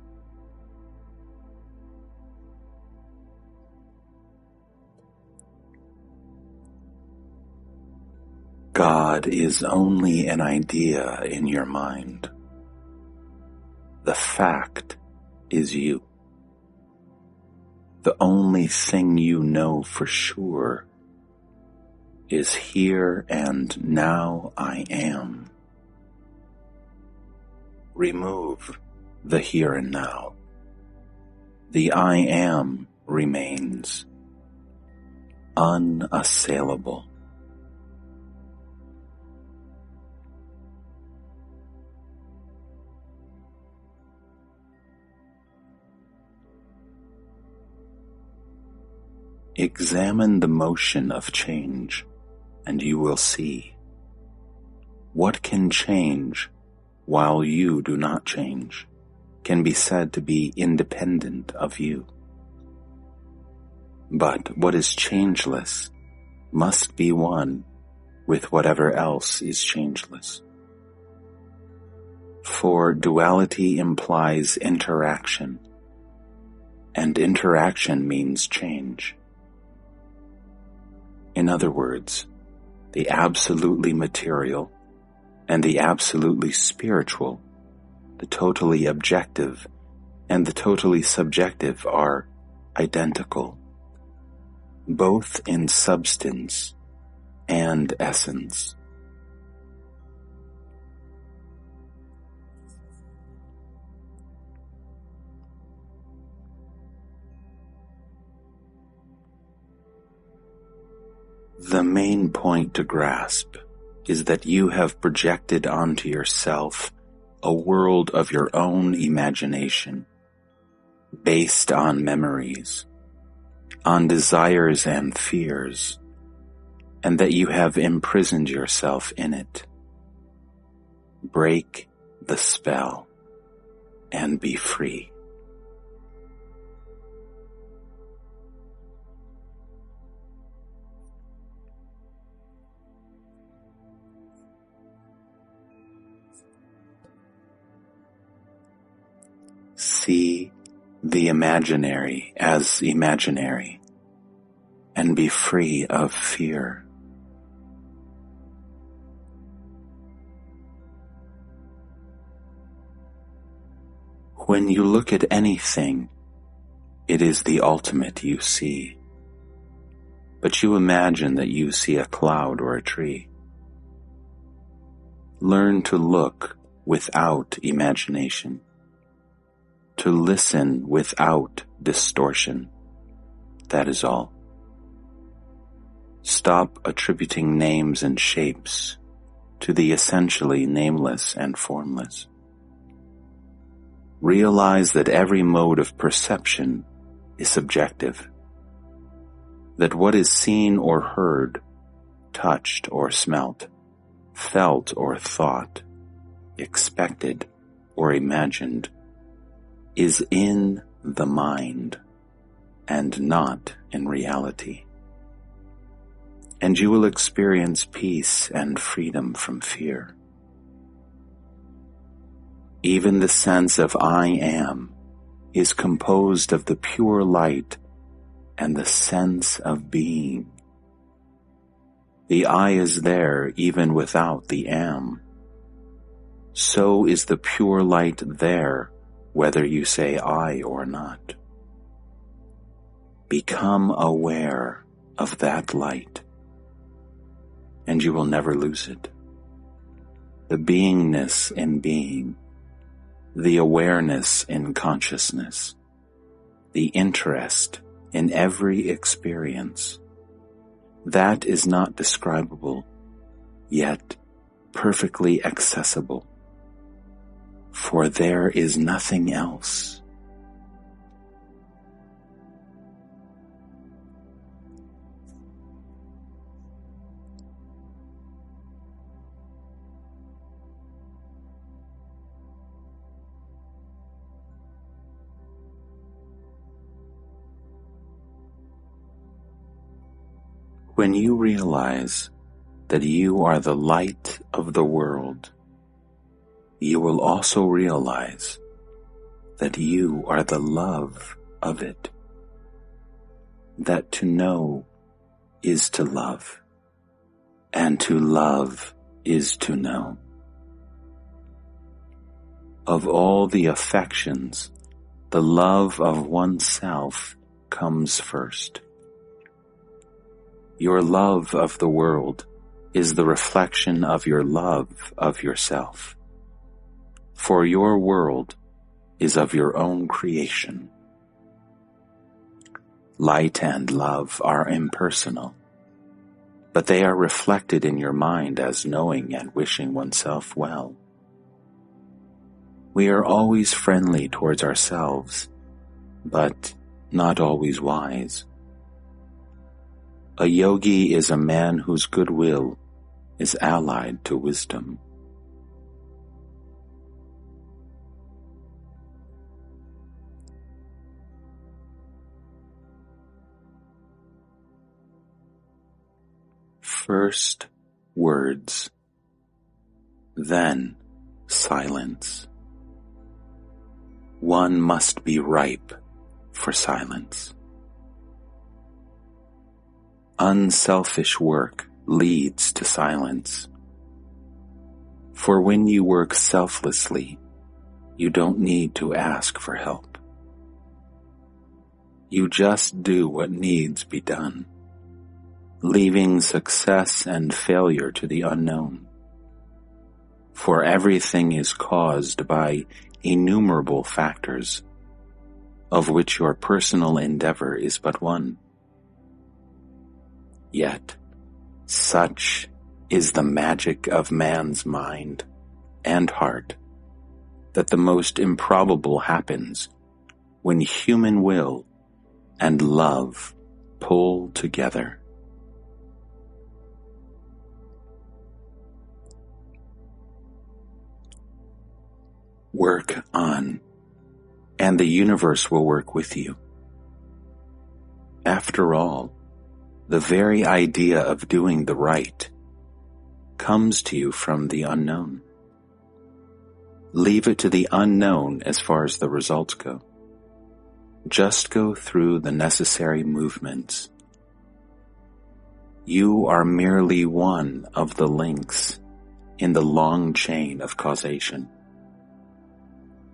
God is only an idea in your mind. The fact is you. The only thing you know for sure is here and now I am. Remove the here and now. The I am remains unassailable. Examine the motion of change, and you will see. What can change while you do not change can be said to be independent of you. But what is changeless must be one with whatever else is changeless. For duality implies interaction, and interaction means change. In other words, the absolutely material and the absolutely spiritual, the totally objective and the totally subjective are identical, both in substance and essence. The main point to grasp is that you have projected onto yourself a world of your own imagination, based on memories, on desires and fears, and that you have imprisoned yourself in it. Break the spell and be free. See the imaginary as imaginary, and be free of fear. When you look at anything, it is the ultimate you see, but you imagine that you see a cloud or a tree. Learn to look without imagination, to listen without distortion. That is all. Stop attributing names and shapes to the essentially nameless and formless. Realize that every mode of perception is subjective, that what is seen or heard, touched or smelt, felt or thought, expected or imagined, is in the mind and not in reality. And you will experience peace and freedom from fear. Even the sense of I am is composed of the pure light and the sense of being. The I is there even without the am. So is the pure light there whether you say I or not. Become aware of that light, and you will never lose it. The beingness in being, the awareness in consciousness, the interest in every experience, that is not describable, yet perfectly accessible. For there is nothing else. When you realize that you are the light of the world, you will also realize that you are the love of it, that to know is to love, and to love is to know. Of all the affections, the love of oneself comes first. Your love of the world is the reflection of your love of yourself. For your world is of your own creation. Light and love are impersonal, but they are reflected in your mind as knowing and wishing oneself well. We are always friendly towards ourselves, but not always wise. A yogi is a man whose goodwill is allied to wisdom. First words, then silence. One must be ripe for silence. Unselfish work leads to silence. For when you work selflessly, you don't need to ask for help. You just do what needs be done, leaving success and failure to the unknown. For everything is caused by innumerable factors, of which your personal endeavor is but one. Yet, such is the magic of man's mind and heart that the most improbable happens when human will and love pull together. Work on, and the universe will work with you. After all, the very idea of doing the right comes to you from the unknown. Leave it to the unknown as far as the results go. Just go through the necessary movements. You are merely one of the links in the long chain of causation.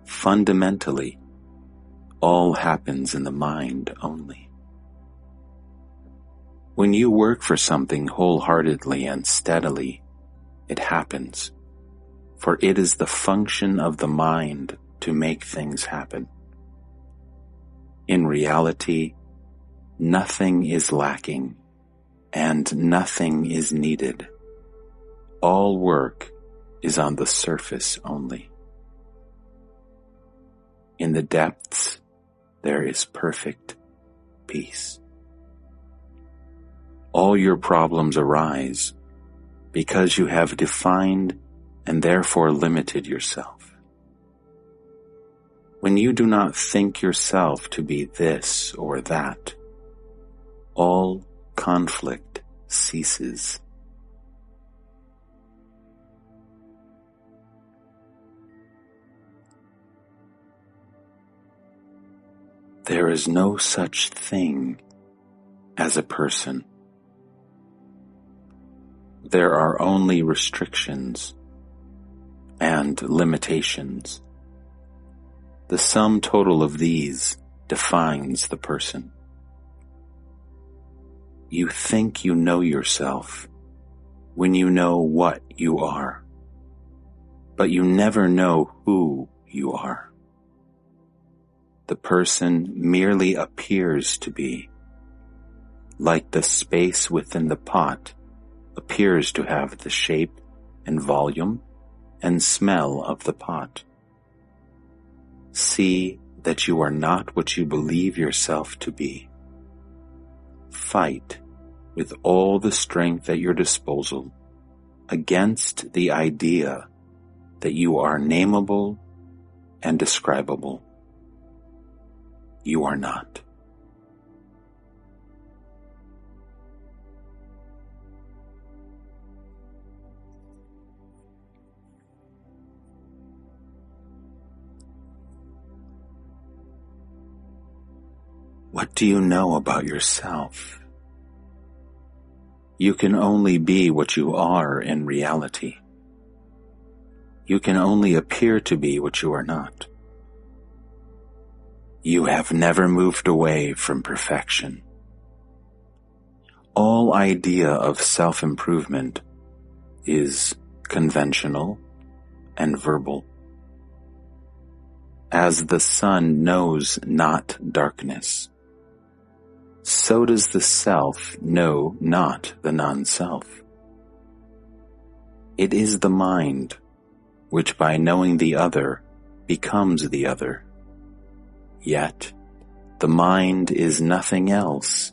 Fundamentally, all happens in the mind only. When you work for something wholeheartedly and steadily, it happens, for it is the function of the mind to make things happen. In reality, nothing is lacking and nothing is needed. All work is on the surface only. In the depths, there is perfect peace. All your problems arise because you have defined and therefore limited yourself. When you do not think yourself to be this or that, all conflict ceases. There is no such thing as a person. There are only restrictions and limitations. The sum total of these defines the person. You think you know yourself when you know what you are, but you never know who you are. The person merely appears to be, like the space within the pot appears to have the shape and volume and smell of the pot. See that you are not what you believe yourself to be. Fight with all the strength at your disposal against the idea that you are nameable and describable. You are not. What do you know about yourself? You can only be what you are in reality. You can only appear to be what you are not. You have never moved away from perfection. All idea of self-improvement is conventional and verbal. As the sun knows not darkness, so does the self know not the non-self. It is the mind which by knowing the other becomes the other. Yet the mind is nothing else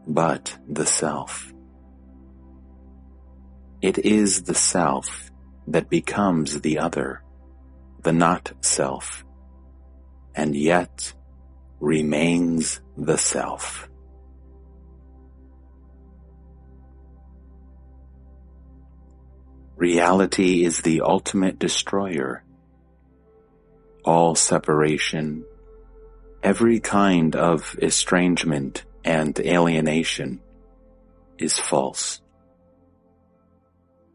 but the self. It is the self that becomes the other, the not self, and yet remains the self. Reality is the ultimate destroyer. All separation, every kind of estrangement and alienation is false.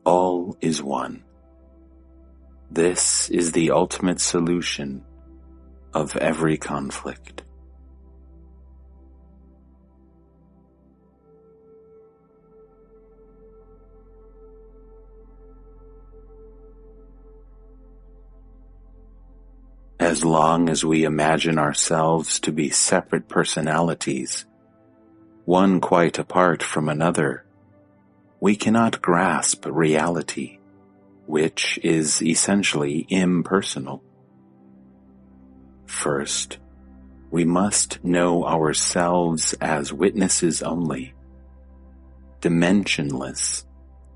All is one. This is the ultimate solution of every conflict. As long as we imagine ourselves to be separate personalities, one quite apart from another, we cannot grasp reality, which is essentially impersonal. First, we must know ourselves as witnesses only, dimensionless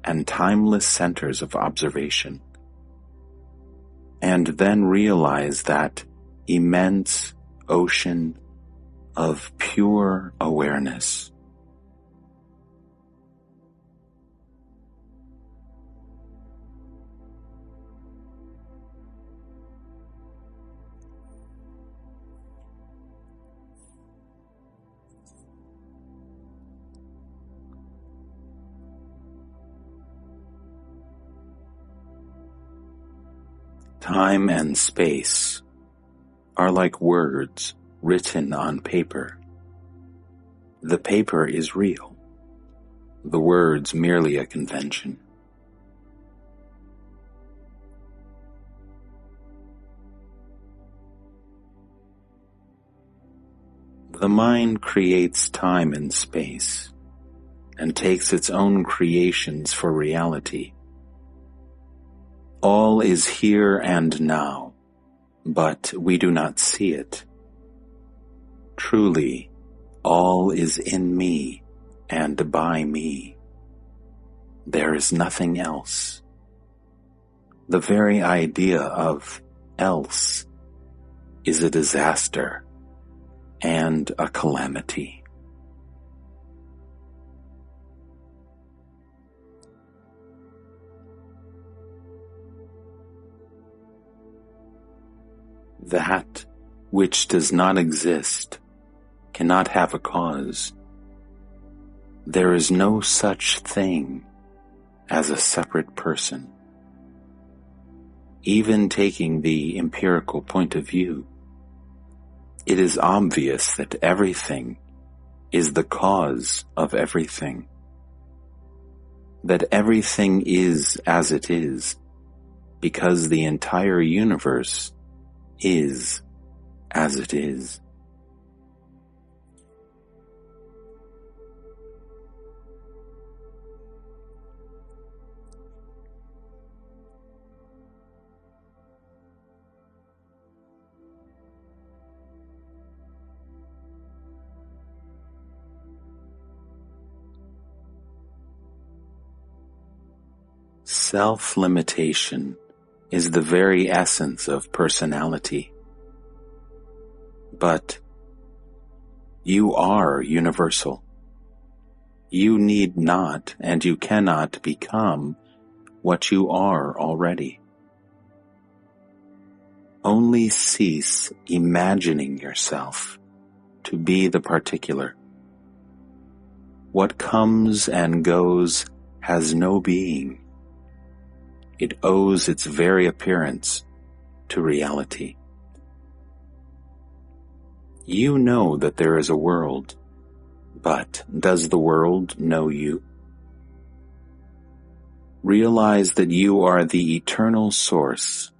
and timeless centers of observation, and then realize that immense ocean of pure awareness. Time and space are like words written on paper. The paper is real, the words merely a convention. The mind creates time and space and takes its own creations for reality. All is here and now, but we do not see it. Truly, all is in me and by me. There is nothing else. The very idea of else is a disaster and a calamity. That which does not exist cannot have a cause. There is no such thing as a separate person. Even taking the empirical point of view, it is obvious that everything is the cause of everything. That everything is as it is, because the entire universe is as it is. Self-limitation is the very essence of personality. But you are universal. You need not and you cannot become what you are already. Only cease imagining yourself to be the particular. What comes and goes has no being. It owes its very appearance to reality. You know that there is a world, but does the world know you? Realize that you are the eternal source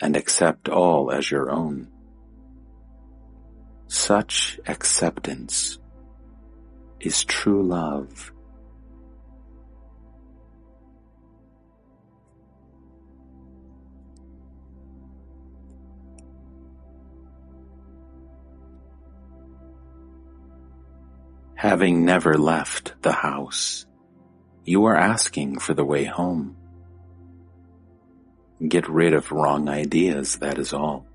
and accept all as your own. Such acceptance is true love. Having never left the house, you are asking for the way home. Get rid of wrong ideas, that is all.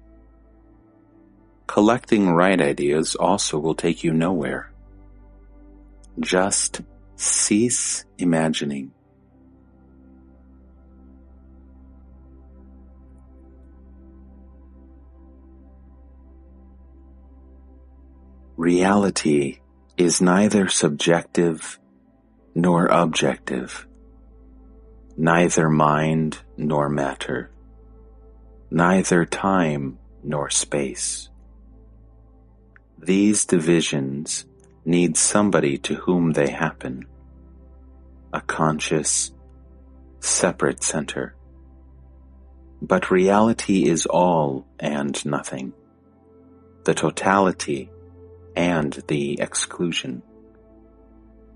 Collecting right ideas also will take you nowhere. Just cease imagining. Reality is neither subjective nor objective, neither mind nor matter, neither time nor space. These divisions need somebody to whom they happen, a conscious, separate center. But reality is all and nothing, the totality and the exclusion,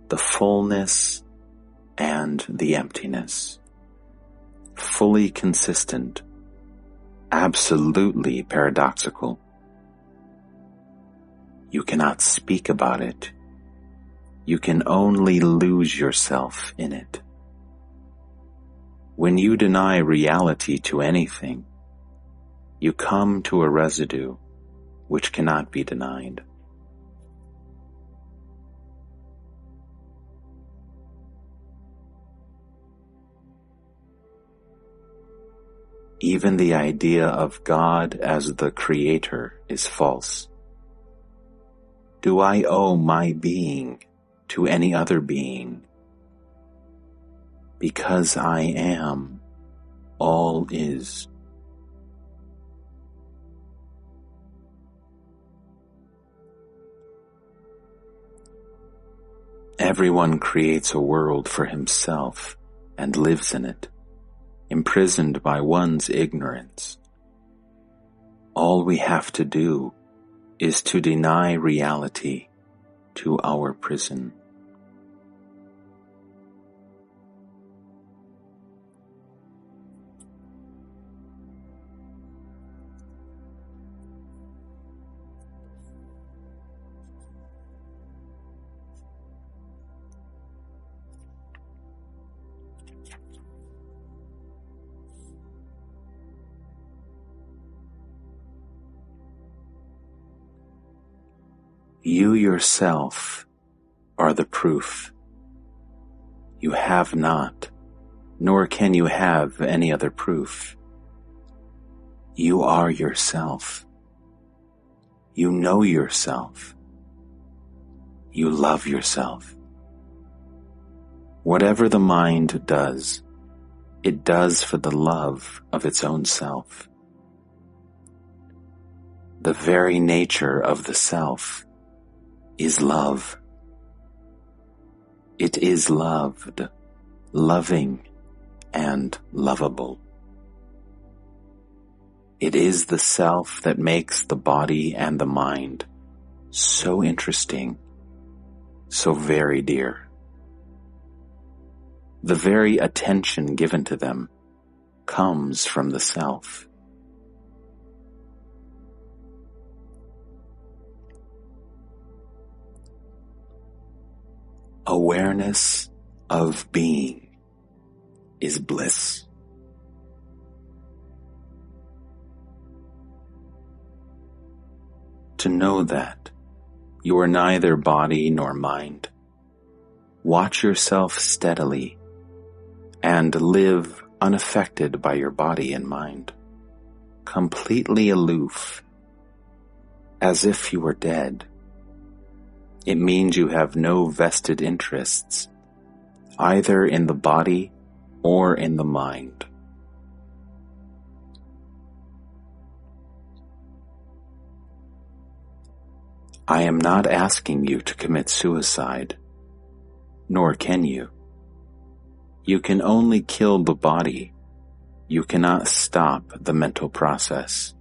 the fullness and the emptiness, fully consistent, absolutely paradoxical. You cannot speak about it. You can only lose yourself in it. When you deny reality to anything, you come to a residue which cannot be denied. Even the idea of God as the Creator is false. Do I owe my being to any other being? Because I am, all is. Everyone creates a world for himself and lives in it, imprisoned by one's ignorance. All we have to do is to deny reality to our prison. You yourself are the proof. You have not, nor can you have any other proof. You are yourself. You know yourself. You love yourself. Whatever the mind does, it does for the love of its own self. The very nature of the self is love. It is loved, loving, and lovable. It is the self that makes the body and the mind so interesting, so very dear. The very attention given to them comes from the self. Awareness of being is bliss. To know that you are neither body nor mind, watch yourself steadily and live unaffected by your body and mind, completely aloof, as if you were dead. It means you have no vested interests, either in the body or in the mind. I am not asking you to commit suicide, nor can you. You can only kill the body. You cannot stop the mental process,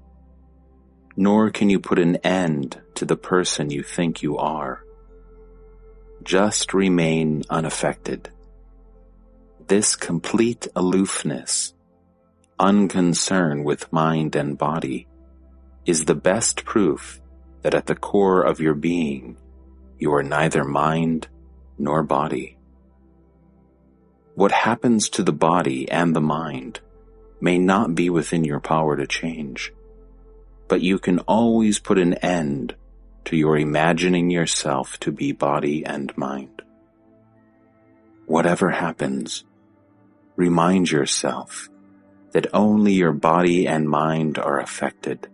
nor can you put an end to the person you think you are. Just remain unaffected. This complete aloofness, unconcern with mind and body, is the best proof that at the core of your being, You are neither mind nor body. What happens to the body and the mind may not be within your power to change, but you can always put an end to your imagining yourself to be body and mind. Whatever happens, remind yourself that only your body and mind are affected,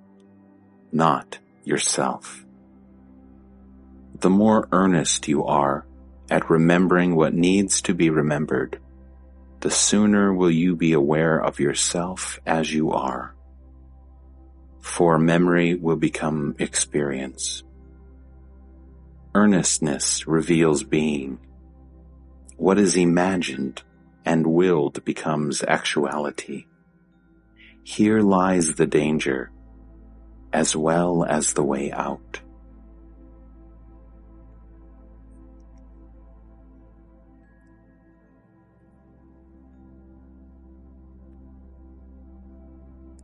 not yourself. The more earnest you are at remembering what needs to be remembered, the sooner will you be aware of yourself as you are. For memory will become experience. Earnestness reveals being. What is imagined and willed becomes actuality. Here lies the danger, as well as the way out.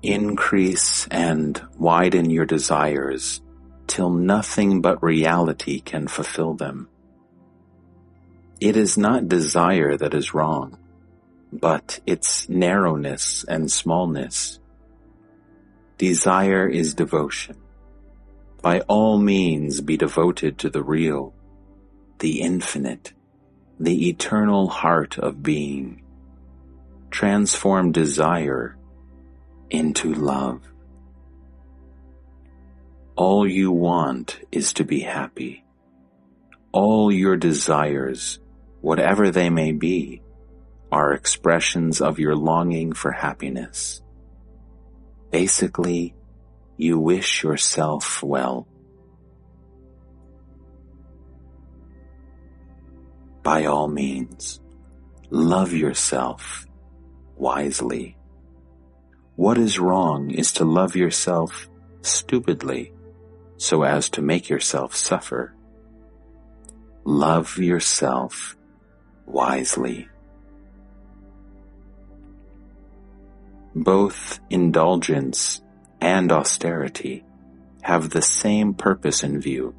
Increase and widen your desires till nothing but reality can fulfill them. It is not desire that is wrong, but its narrowness and smallness. Desire is devotion. By all means be devoted to the real, the infinite, the eternal heart of being. Transform desire into love. All you want is to be happy. All your desires, whatever they may be, are expressions of your longing for happiness. Basically, you wish yourself well. By all means, love yourself wisely. What is wrong is to love yourself stupidly, so as to make yourself suffer. Love yourself wisely. Both indulgence and austerity have the same purpose in view,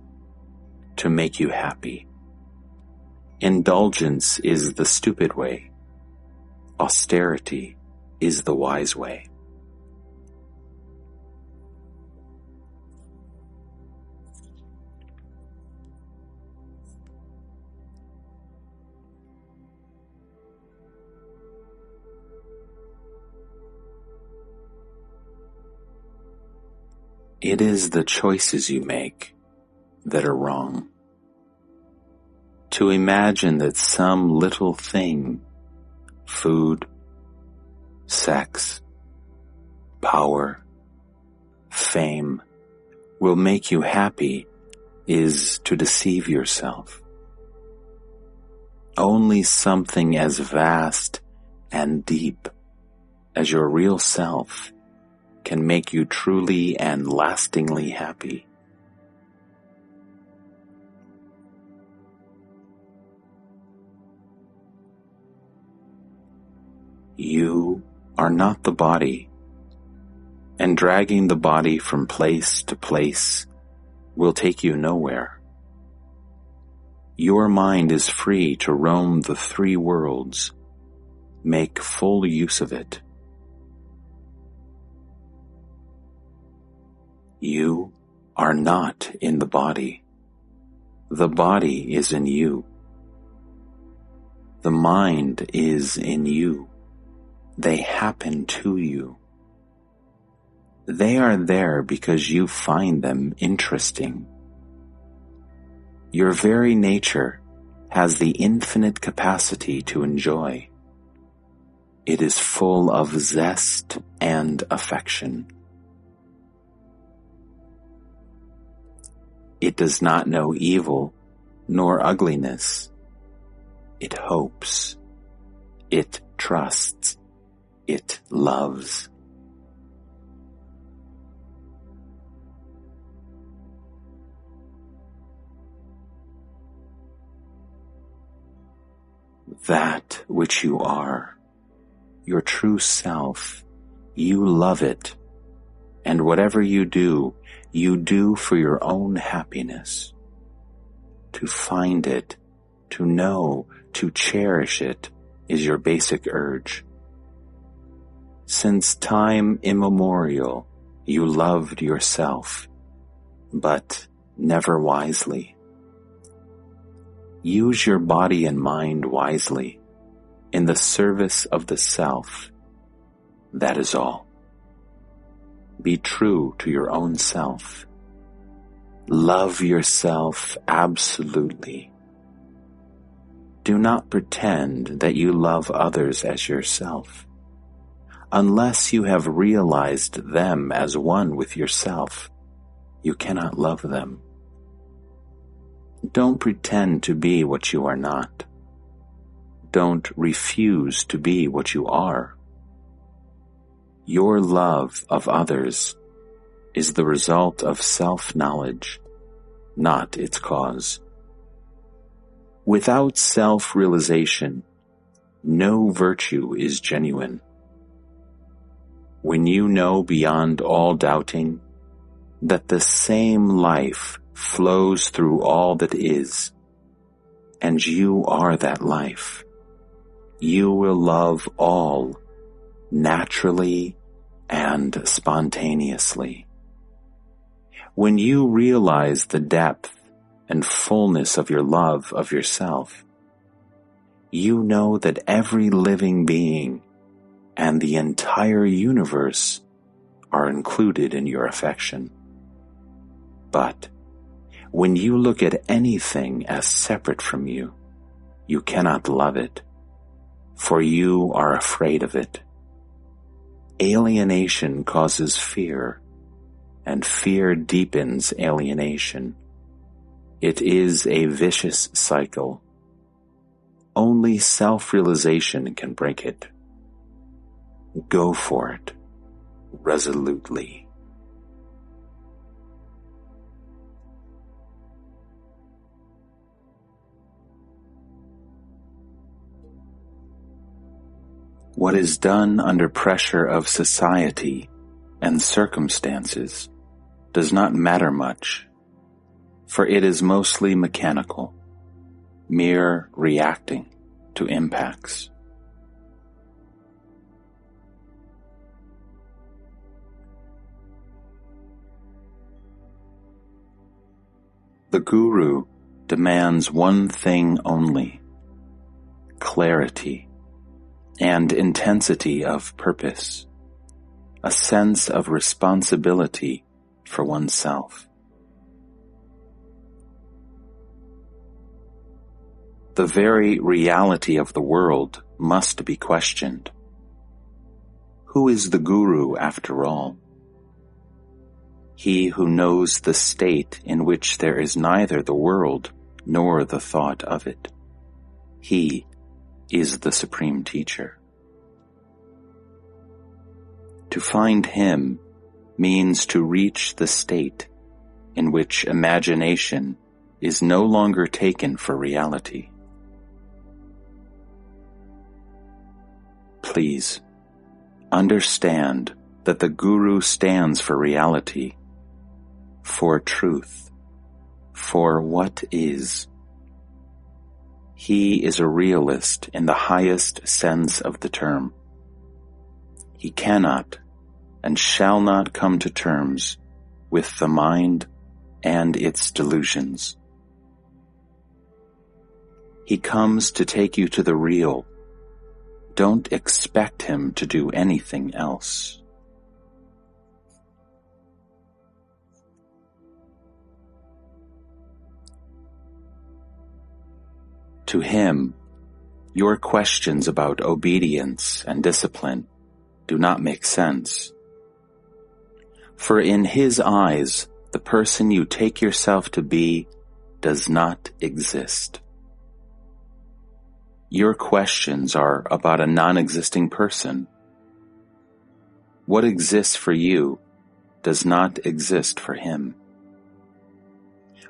to make you happy. Indulgence is the stupid way. Austerity is the wise way. It is the choices you make that are wrong. To imagine that some little thing, food, sex, power, fame, will make you happy is to deceive yourself. Only something as vast and deep as your real self can make you truly and lastingly happy. You are not the body, and dragging the body from place to place will take you nowhere. Your mind is free to roam the three worlds. Make full use of it. You are not in the body. The body is in you. The mind is in you. They happen to you. They are there because you find them interesting. Your very nature has the infinite capacity to enjoy. It is full of zest and affection. It does not know evil nor ugliness. It hopes. It trusts. It loves. That which you are, your true self, you love it, and whatever you do for your own happiness. to find it, to know, to cherish it is your basic urge. Since time immemorial, you loved yourself, but never wisely. Use your body and mind wisely in the service of the self. That is all. Be true to your own self. Love yourself absolutely. Do not pretend that you love others as yourself. Unless you have realized them as one with yourself, you cannot love them. Don't pretend to be what you are not. Don't refuse to be what you are. Your love of others is the result of self-knowledge, not its cause. Without self-realization, no virtue is genuine. When you know beyond all doubting that the same life flows through all that is, and you are that life, you will love all naturally and spontaneously. When you realize the depth and fullness of your love of yourself, you know that every living being and the entire universe are included in your affection. But when you look at anything as separate from you, you cannot love it, for you are afraid of it. Alienation causes fear, and fear deepens alienation. It is a vicious cycle. Only self-realization can break it. Go for it, resolutely. What is done under pressure of society and circumstances does not matter much, for it is mostly mechanical, mere reacting to impacts. The Guru demands one thing only: clarity and intensity of purpose, a sense of responsibility for oneself. The very reality of the world must be questioned. Who is the Guru after all? He who knows the state in which there is neither the world nor the thought of it. He is the supreme teacher. To find him means to reach the state in which imagination is no longer taken for reality. Please, understand that the Guru stands for reality, for truth, for what is. He is a realist in the highest sense of the term. He cannot and shall not come to terms with the mind and its delusions. He comes to take you to the real. Don't expect him to do anything else. To him, your questions about obedience and discipline do not make sense. For in his eyes, the person you take yourself to be does not exist. Your questions are about a non-existing person. What exists for you does not exist for him.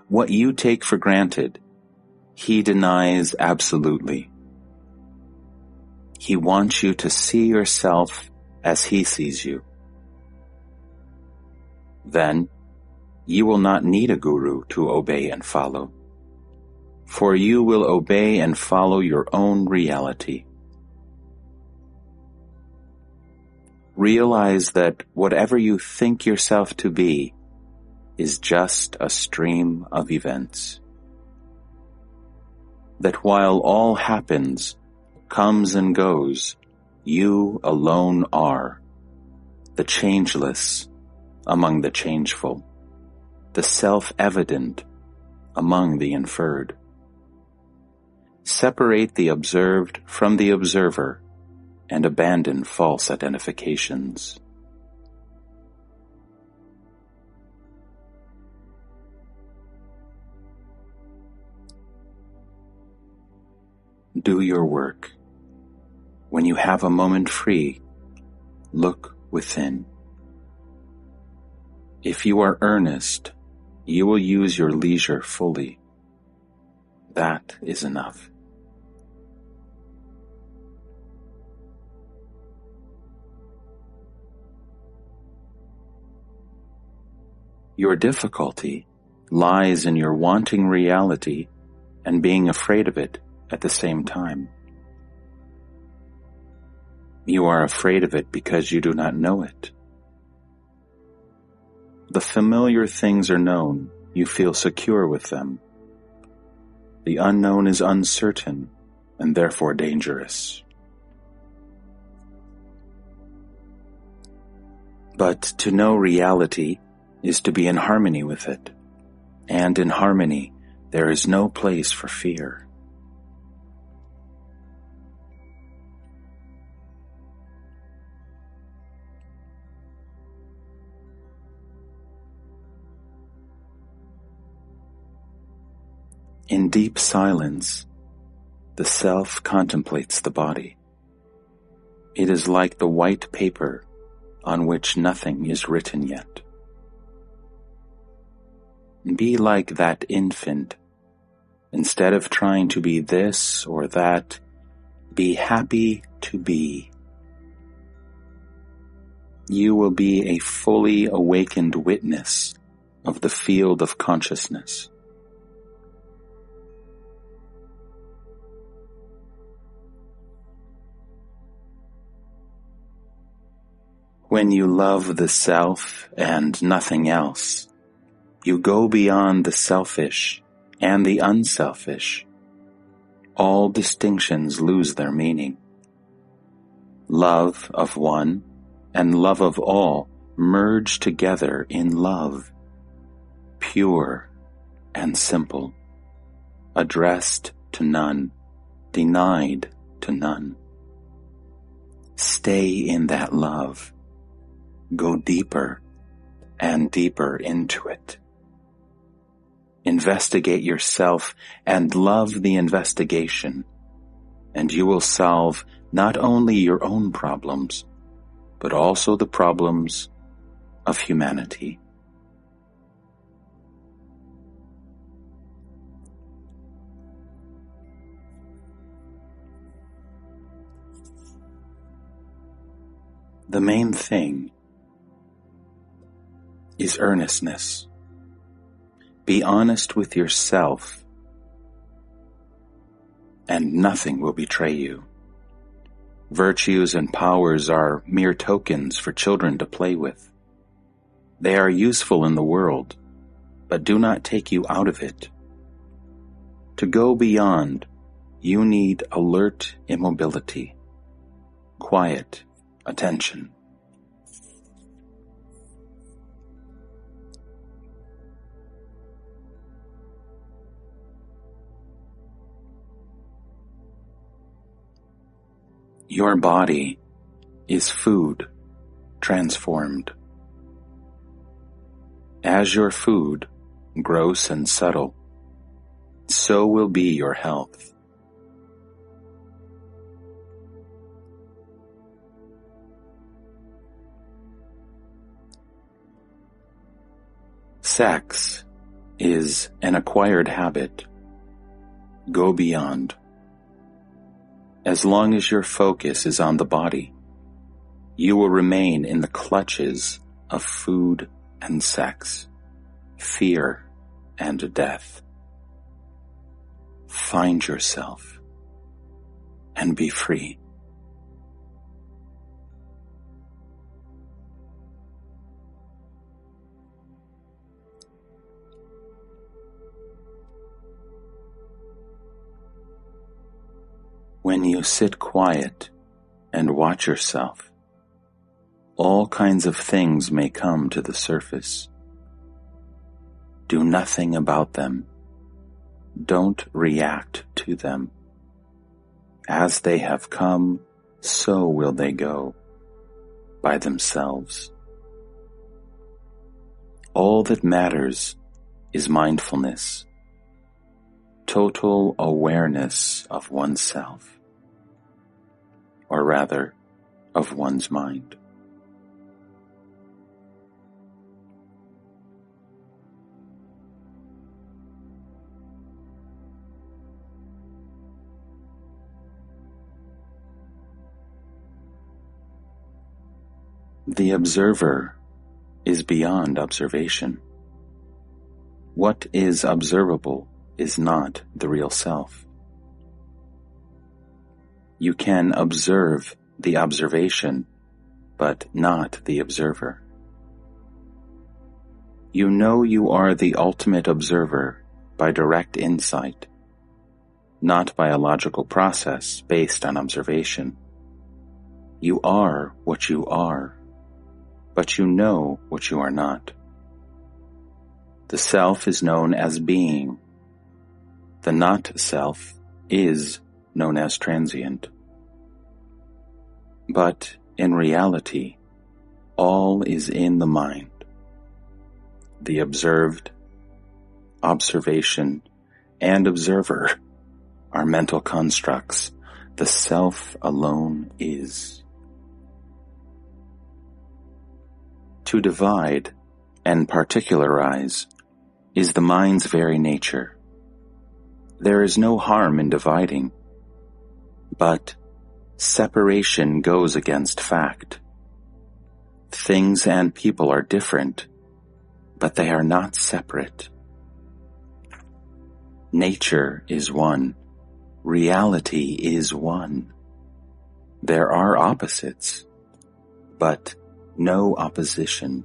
What you take for granted, he denies absolutely. He wants you to see yourself as he sees you. Then, you will not need a guru to obey and follow. for you will obey and follow your own reality. Realize that whatever you think yourself to be is just a stream of events. That while all happens, comes and goes, you alone are, the changeless among the changeful, the self-evident among the inferred. Separate the observed from the observer and abandon false identifications. Do your work. When you have a moment free, look within. If you are earnest, you will use your leisure fully. That is enough. Your difficulty lies in your wanting reality and being afraid of it at the same time. You are afraid of it because you do not know it. The familiar things are known, you feel secure with them. The unknown is uncertain and therefore dangerous. But to know reality is to be in harmony with it, and in harmony there is no place for fear. In deep silence, the self contemplates the body. It is like the white paper on which nothing is written yet. Be like that infant. Instead of trying to be this or that, be happy to be. You will be a fully awakened witness of the field of consciousness. When you love the self and nothing else, you go beyond the selfish and the unselfish. All distinctions lose their meaning. Love of one and love of all merge together in love, pure and simple, addressed to none, denied to none. Stay in that love. Go deeper and deeper into it. Investigate yourself and love the investigation, and you will solve not only your own problems, but also the problems of humanity. The main thing is earnestness. Be honest with yourself, and nothing will betray you. Virtues and powers are mere tokens for children to play with. They are useful in the world, but do not take you out of it. To go beyond, you need alert immobility, quiet attention. Your body is food transformed. As your food, gross and subtle, so will be your health. Sex is an acquired habit. Go beyond. As long as your focus is on the body, you will remain in the clutches of food and sex, fear and death. find yourself, and be free. When you sit quiet and watch yourself, all kinds of things may come to the surface. Do nothing about them. Don't react to them. As they have come, so will they go, by themselves. All that matters is mindfulness, total awareness of oneself, or rather, of one's mind. The observer is beyond observation. What is observable is not the real self. You can observe the observation, but not the observer. You know you are the ultimate observer by direct insight, not by a logical process based on observation. You are what you are, but you know what you are not. The self is known as being. The not self is known as transient. But in reality, all is in the mind. The observed, observation, and observer are mental constructs. The self alone is. To divide and particularize is the mind's very nature. There is no harm in dividing, but separation goes against fact. Things and people are different, but they are not separate. Nature is one. Reality is one. There are opposites, but no opposition.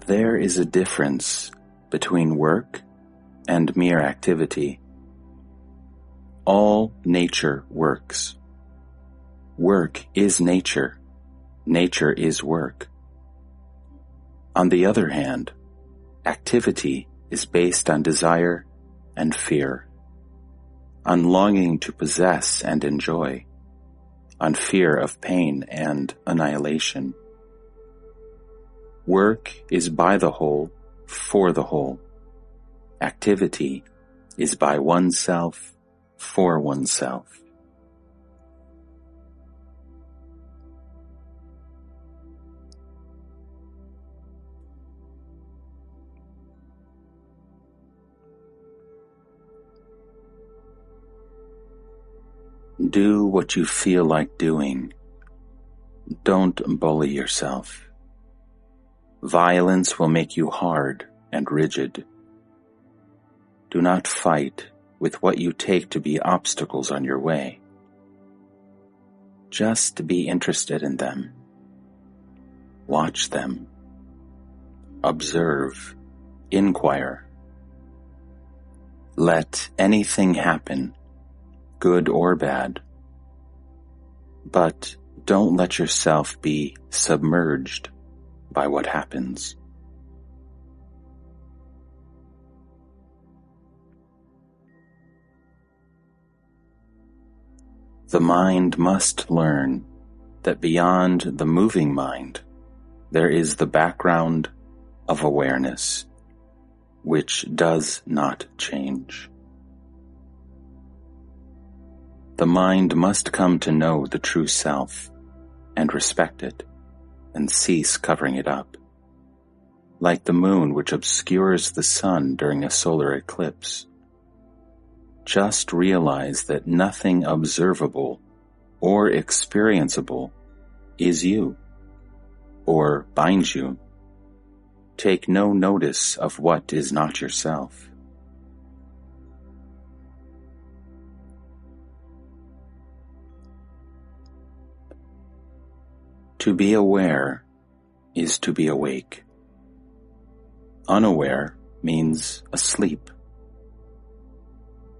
There is a difference between work and mere activity. All nature works. Work is nature. Nature is work. On the other hand, activity is based on desire and fear, on longing to possess and enjoy, on fear of pain and annihilation. Work is by the whole, for the whole. Activity is by oneself, for oneself. Do what you feel like doing. Don't bully yourself. Violence will make you hard and rigid. Do not fight with what you take to be obstacles on your way. Just be interested in them. Watch them. Observe. Inquire. Let anything happen, good or bad. But don't let yourself be submerged by what happens. The mind must learn that beyond the moving mind, there is the background of awareness, which does not change. The mind must come to know the true self and respect it and cease covering it up, like the moon which obscures the sun during a solar eclipse. Just realize that nothing observable or experienceable is you, or binds you. Take no notice of what is not yourself. To be aware is to be awake. Unaware means asleep.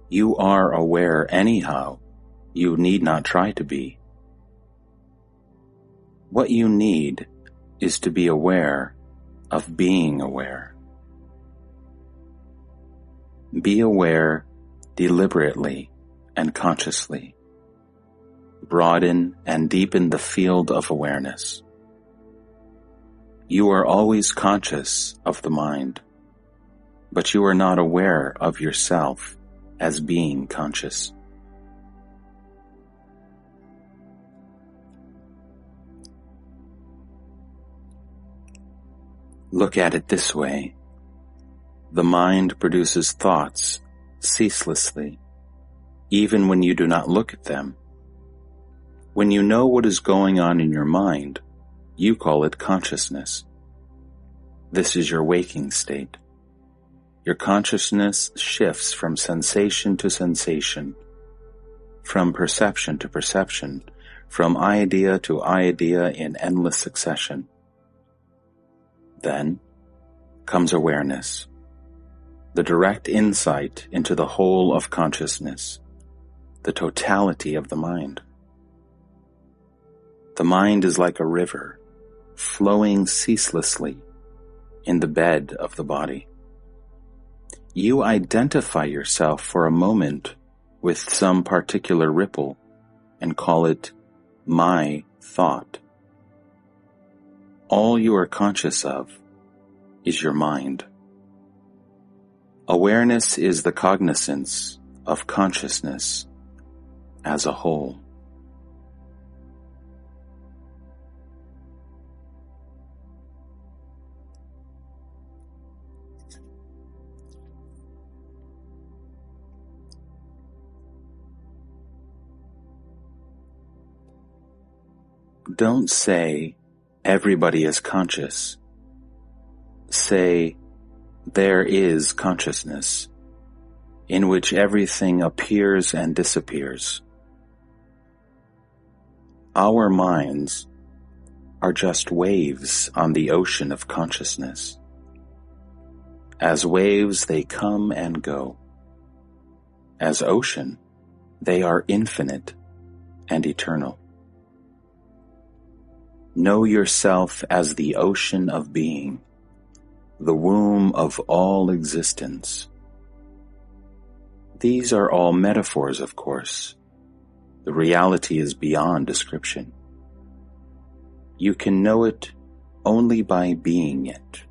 You are aware anyhow. You need not try to be. What you need is to be aware of being aware. Be aware deliberately and consciously. Broaden and deepen the field of awareness. You are always conscious of the mind, but you are not aware of yourself as being conscious. Look at it this way. The mind produces thoughts ceaselessly, even when you do not look at them. When you know what is going on in your mind, you call it consciousness. This is your waking state. Your consciousness shifts from sensation to sensation, from perception to perception, from idea to idea in endless succession. Then comes awareness, the direct insight into the whole of consciousness, the totality of the mind. The mind is like a river, flowing ceaselessly in the bed of the body. You identify yourself for a moment with some particular ripple and call it my thought. All you are conscious of is your mind. Awareness is the cognizance of consciousness as a whole. Don't say, everybody is conscious. Say, there is consciousness, in which everything appears and disappears. Our minds are just waves on the ocean of consciousness. As waves, they come and go. As ocean, they are infinite and eternal. Know yourself as the ocean of being, the womb of all existence. These are all metaphors, of course. The reality is beyond description. You can know it only by being it.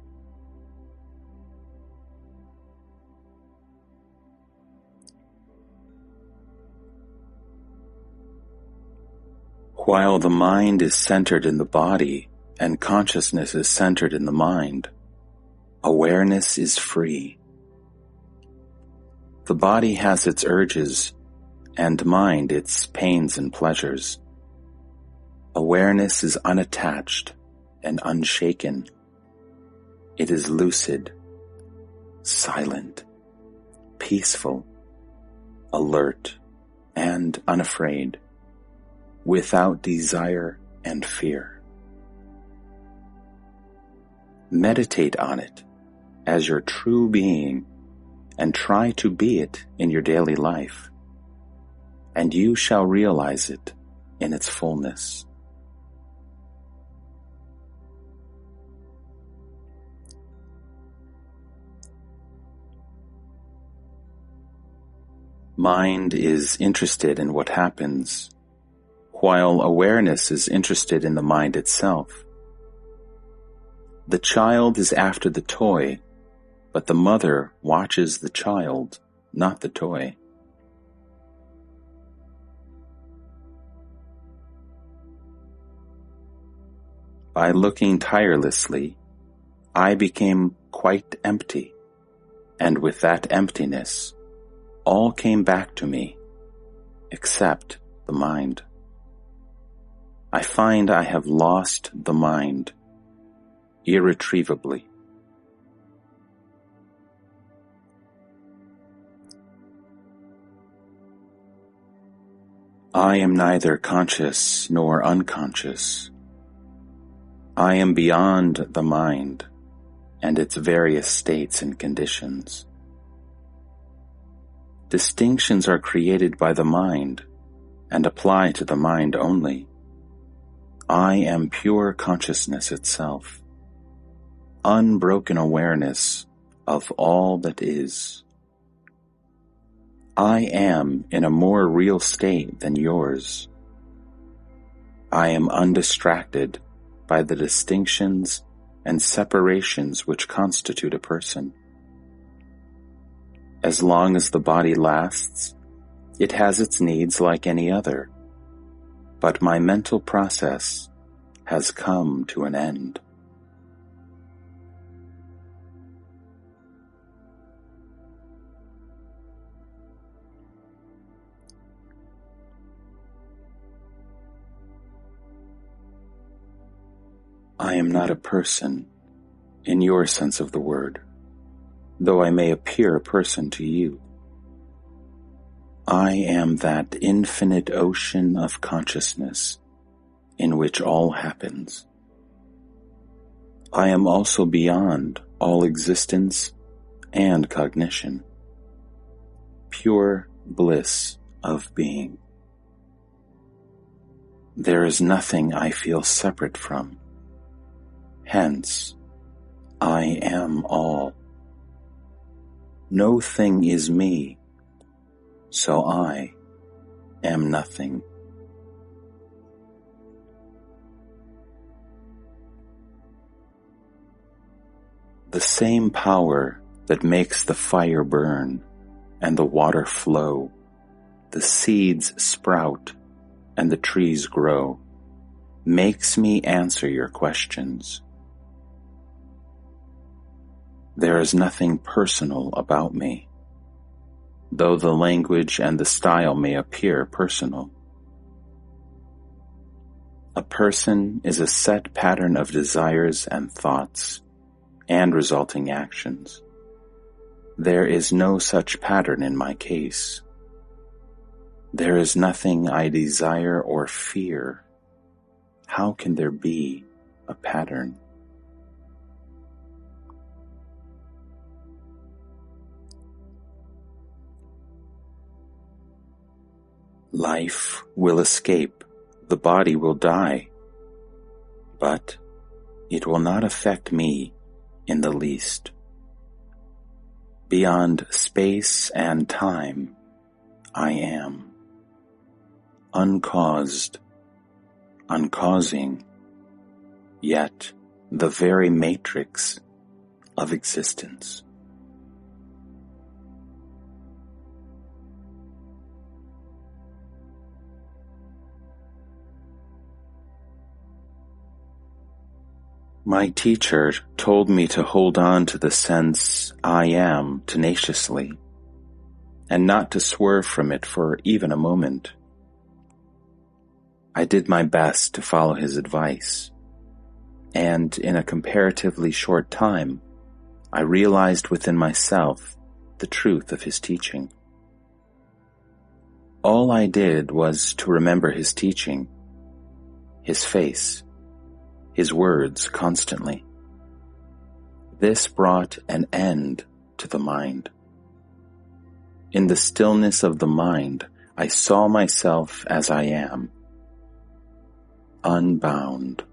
While the mind is centered in the body and consciousness is centered in the mind, awareness is free. The body has its urges and mind its pains and pleasures. Awareness is unattached and unshaken. It is lucid, silent, peaceful, alert, and unafraid, without desire and fear. Meditate on it as your true being and try to be it in your daily life, and you shall realize it in its fullness. Mind is interested in what happens, while awareness is interested in the mind itself. The child is after the toy, but the mother watches the child, not the toy. By looking tirelessly, I became quite empty, and with that emptiness, all came back to me, except the mind. I find I have lost the mind irretrievably. I am neither conscious nor unconscious. I am beyond the mind and its various states and conditions. Distinctions are created by the mind and apply to the mind only. I am pure consciousness itself, unbroken awareness of all that is. I am in a more real state than yours. I am undistracted by the distinctions and separations which constitute a person. As long as the body lasts, it has its needs like any other, but my mental process has come to an end. I am not a person in your sense of the word, though I may appear a person to you. I am that infinite ocean of consciousness in which all happens. I am also beyond all existence and cognition, pure bliss of being. There is nothing I feel separate from. Hence, I am all. No thing is me, so I am nothing. The same power that makes the fire burn and the water flow, the seeds sprout and the trees grow, makes me answer your questions. There is nothing personal about me, though the language and the style may appear personal. A person is a set pattern of desires and thoughts and resulting actions. There is no such pattern in my case. There is nothing I desire or fear. How can there be a pattern? Life will escape, the body will die, but it will not affect me in the least. Beyond space and time, I am. Uncaused, uncausing, yet the very matrix of existence. My teacher told me to hold on to the sense I am tenaciously, and not to swerve from it for even a moment. I did my best to follow his advice, and in a comparatively short time, I realized within myself the truth of his teaching. All I did was to remember his teaching, his face, his words constantly. This brought an end to the mind. In the stillness of the mind, I saw myself as I am, unbound.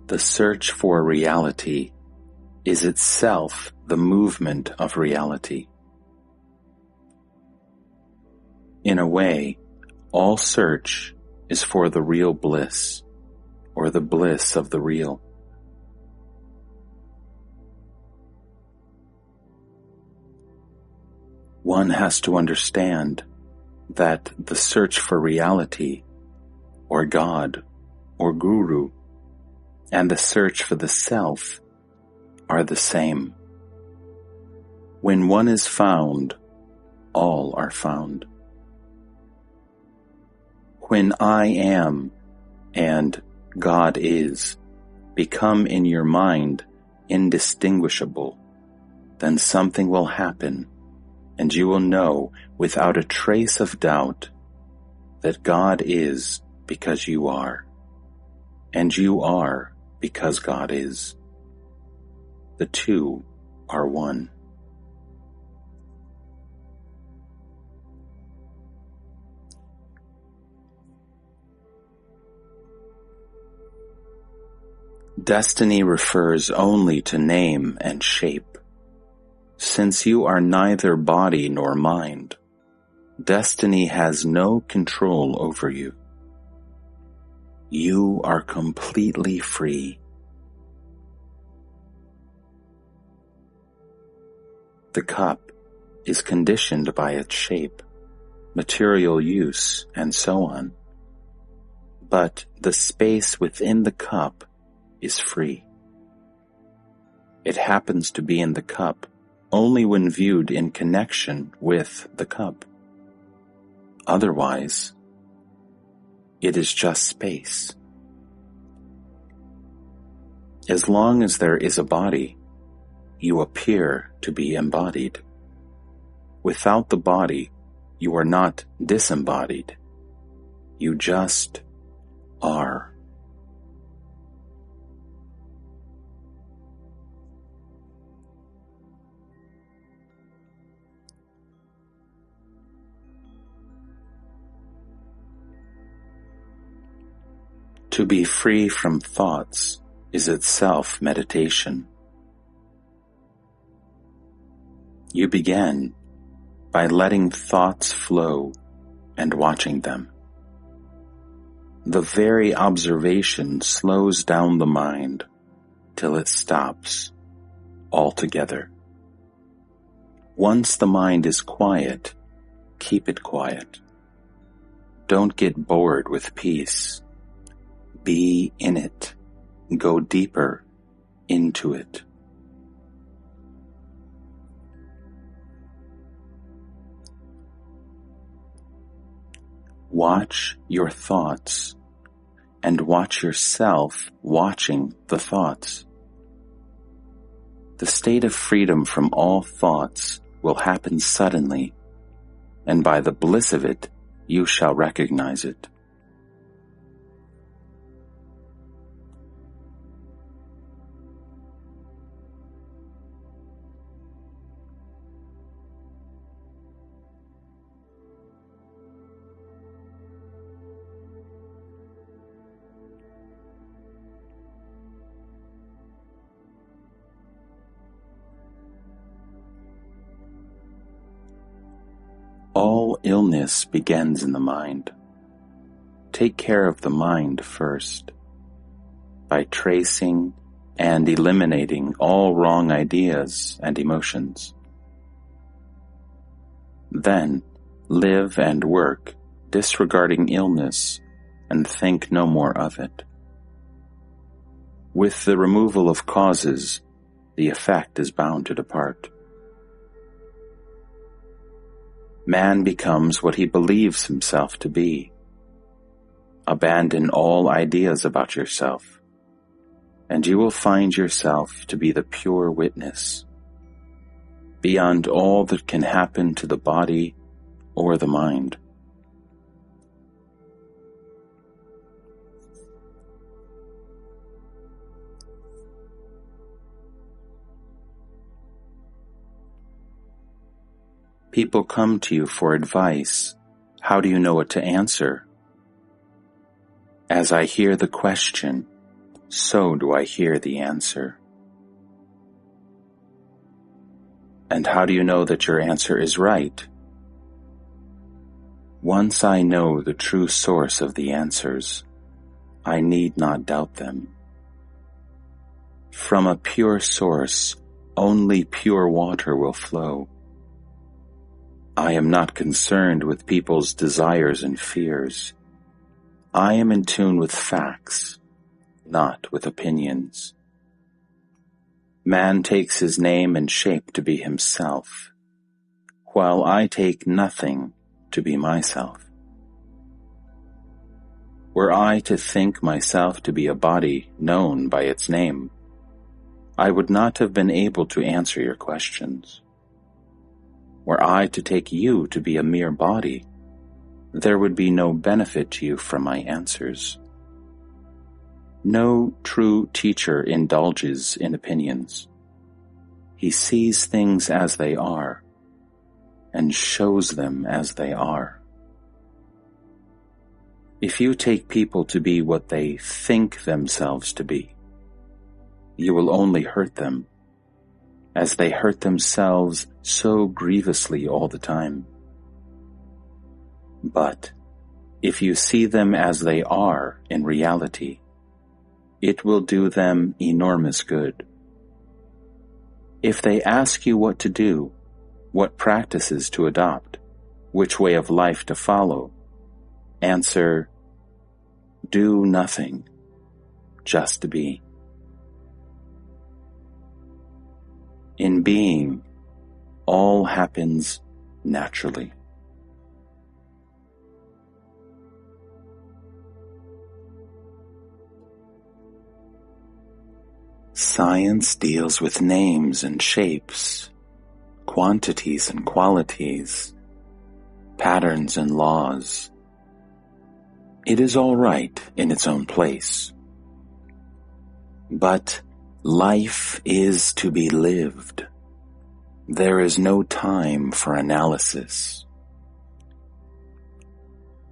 The search for reality is itself the movement of reality. In a way, all search is for the real bliss, or the bliss of the real. One has to understand that the search for reality, or God, or Guru, and the search for the self are the same. When one is found, all are found. When I am and God is become in your mind indistinguishable, then something will happen, and you will know without a trace of doubt that God is because you are, and you are because God is. The two are one. Destiny refers only to name and shape. Since you are neither body nor mind, destiny has no control over you. You are completely free. The cup is conditioned by its shape, material use, and so on. But the space within the cup is free. It happens to be in the cup only when viewed in connection with the cup. Otherwise, it is just space. As long as there is a body, you appear to be embodied. Without the body, you are not disembodied. You just are. To be free from thoughts is itself meditation. You begin by letting thoughts flow and watching them. The very observation slows down the mind till it stops altogether. Once the mind is quiet, keep it quiet. Don't get bored with peace. Be in it. Go deeper into it. Watch your thoughts and watch yourself watching the thoughts. The state of freedom from all thoughts will happen suddenly, and by the bliss of it, you shall recognize it. All illness begins in the mind. Take care of the mind first, by tracing and eliminating all wrong ideas and emotions. Then live and work, disregarding illness, and think no more of it. With the removal of causes, the effect is bound to depart. Man becomes what he believes himself to be. Abandon all ideas about yourself, and you will find yourself to be the pure witness, beyond all that can happen to the body or the mind. People come to you for advice. How do you know what to answer? As I hear the question, so do I hear the answer. And how do you know that your answer is right? Once I know the true source of the answers, I need not doubt them. From a pure source, only pure water will flow. I am not concerned with people's desires and fears. I am in tune with facts, not with opinions. Man takes his name and shape to be himself, while I take nothing to be myself. Were I to think myself to be a body known by its name, I would not have been able to answer your questions. Were I to take you to be a mere body, there would be no benefit to you from my answers. No true teacher indulges in opinions. He sees things as they are and shows them as they are. If you take people to be what they think themselves to be, you will only hurt them, as they hurt themselves so grievously all the time. But if you see them as they are in reality, it will do them enormous good. If they ask you what to do, what practices to adopt, which way of life to follow, answer, do nothing, just be. In being, all happens naturally. Science deals with names and shapes, quantities and qualities, patterns and laws. It is all right in its own place. But life is to be lived. There is no time for analysis.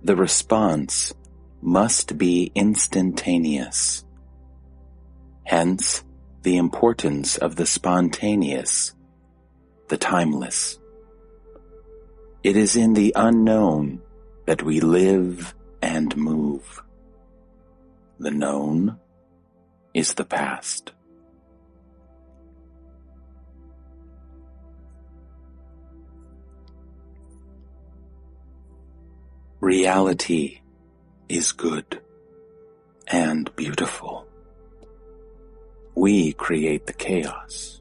The response must be instantaneous. Hence, the importance of the spontaneous, the timeless. It is in the unknown that we live and move. The known is the past. Reality is good and beautiful. We create the chaos.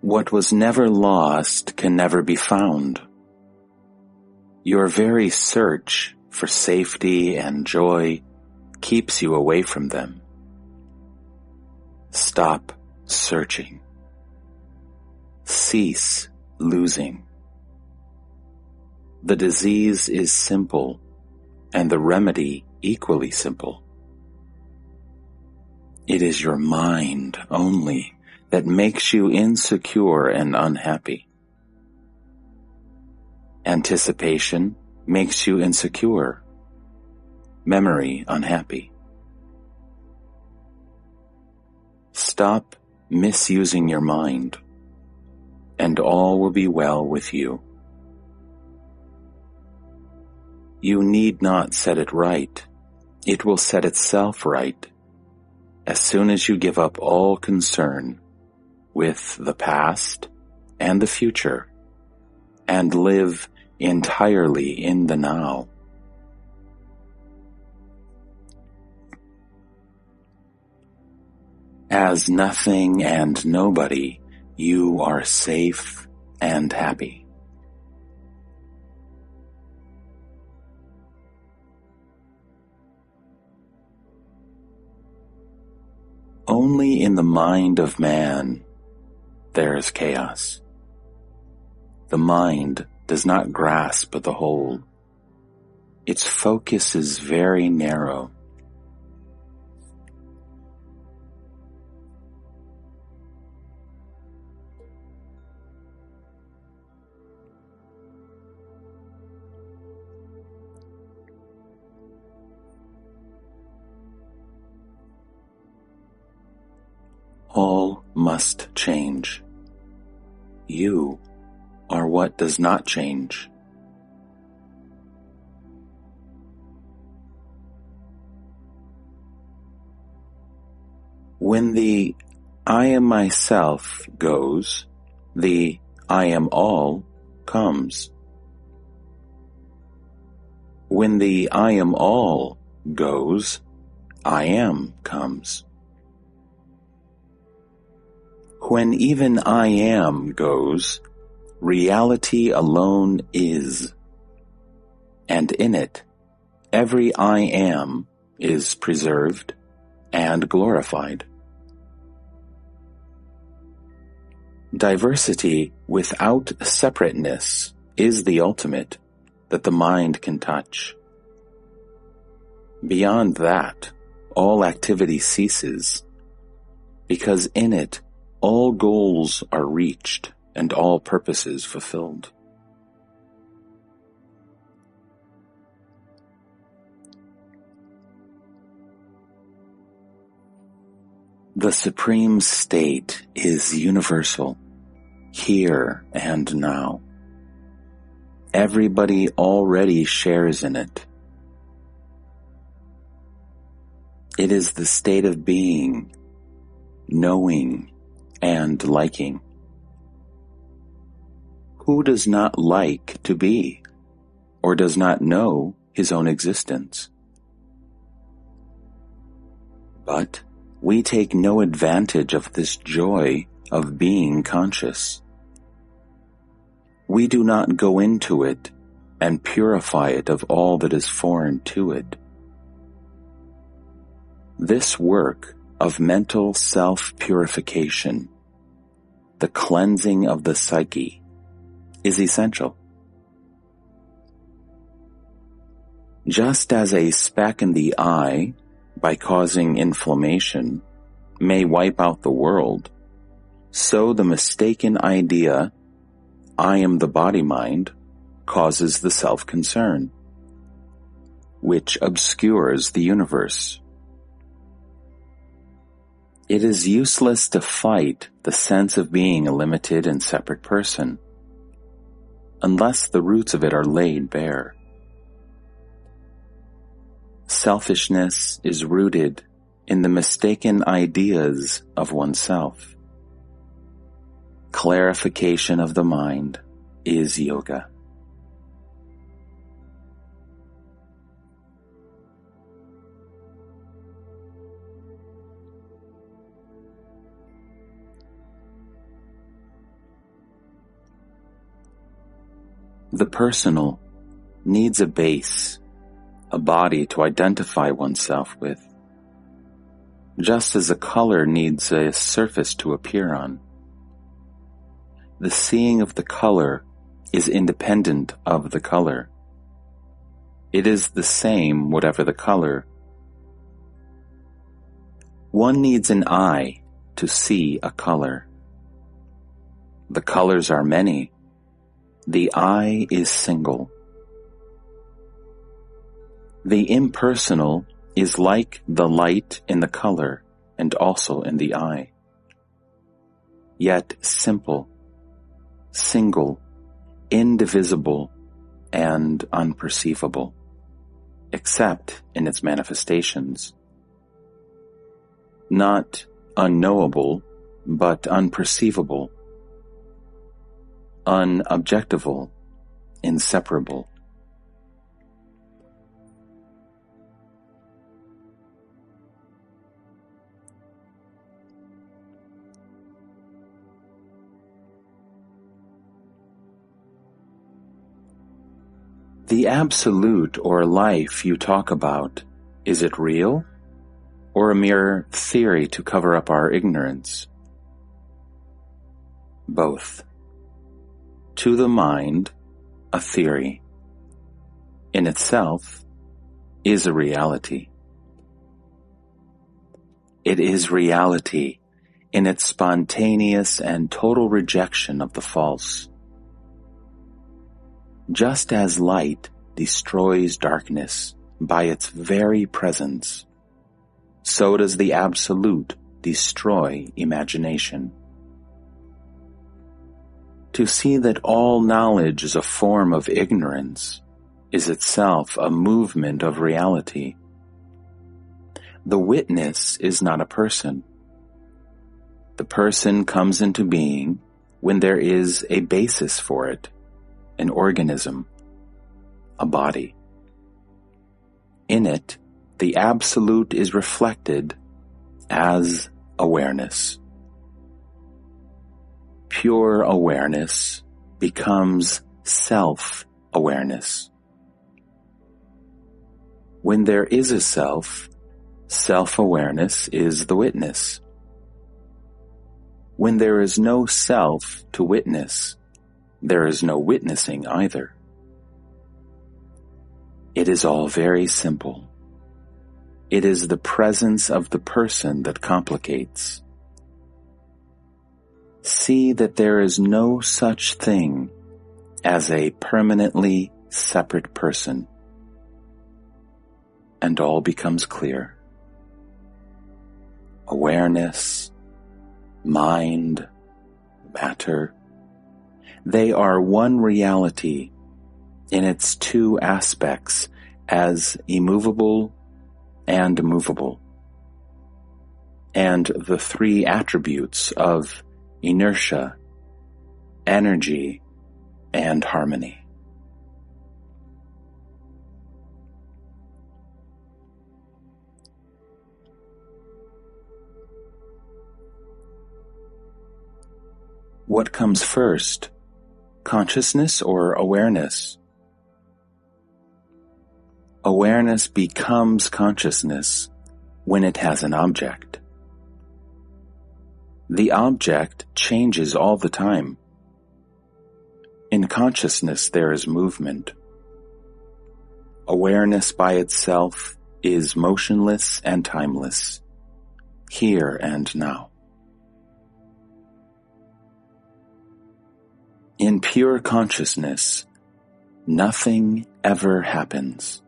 What was never lost can never be found. Your very search for safety and joy keeps you away from them. Stop searching. Cease losing. The disease is simple, and the remedy equally simple. It is your mind only that makes you insecure and unhappy. Anticipation makes you insecure. Memory unhappy. Stop misusing your mind, and all will be well with you. You need not set it right. It will set itself right as soon as you give up all concern with the past and the future and live entirely in the now. As nothing and nobody, you are safe and happy. Only in the mind of man there is chaos. The mind does not grasp the whole. Its focus is very narrow. All must change. You are what does not change. When the I am myself goes, the I am all comes. When the I am all goes, I am comes. When even I am goes, reality alone is, and in it, every I am is preserved and glorified. Diversity without separateness is the ultimate that the mind can touch. Beyond that, all activity ceases, because in it all goals are reached and all purposes fulfilled. The supreme state is universal, here and now. Everybody already shares in it. It is the state of being, knowing, and liking. Who does not like to be, or does not know his own existence? But we take no advantage of this joy of being conscious. We do not go into it and purify it of all that is foreign to it. This work of mental self-purification, the cleansing of the psyche, is essential. Just as a speck in the eye, by causing inflammation, may wipe out the world, so the mistaken idea, I am the body-mind, causes the self-concern, which obscures the universe. It is useless to fight the sense of being a limited and separate person, unless the roots of it are laid bare. Selfishness is rooted in the mistaken ideas of oneself. Clarification of the mind is yoga. The personal needs a base, a body to identify oneself with, just as a color needs a surface to appear on. The seeing of the color is independent of the color. It is the same whatever the color. One needs an eye to see a color. The colors are many. The eye is single. The impersonal is like the light in the color and also in the eye, yet simple, single, indivisible, and unperceivable, except in its manifestations. Not unknowable, but unperceivable, unobjectival, inseparable. The absolute or life you talk about, is it real or a mere theory to cover up our ignorance? Both. To the mind, a theory, in itself, is a reality. It is reality in its spontaneous and total rejection of the false. Just as light destroys darkness by its very presence, so does the Absolute destroy imagination. To see that all knowledge is a form of ignorance is itself a movement of reality. The witness is not a person. The person comes into being when there is a basis for it, an organism, a body. In it, the Absolute is reflected as awareness. Pure awareness becomes self-awareness. When there is a self, self-awareness is the witness. When there is no self to witness, there is no witnessing either. It is all very simple. It is the presence of the person that complicates. See that there is no such thing as a permanently separate person, and all becomes clear. Awareness, mind, matter, they are one reality in its two aspects as immovable and movable, and the three attributes of inertia, energy, and harmony. What comes first, consciousness or awareness? Awareness becomes consciousness when it has an object. The object changes all the time. In consciousness there is movement. Awareness by itself is motionless and timeless, here and now. In pure consciousness, nothing ever happens.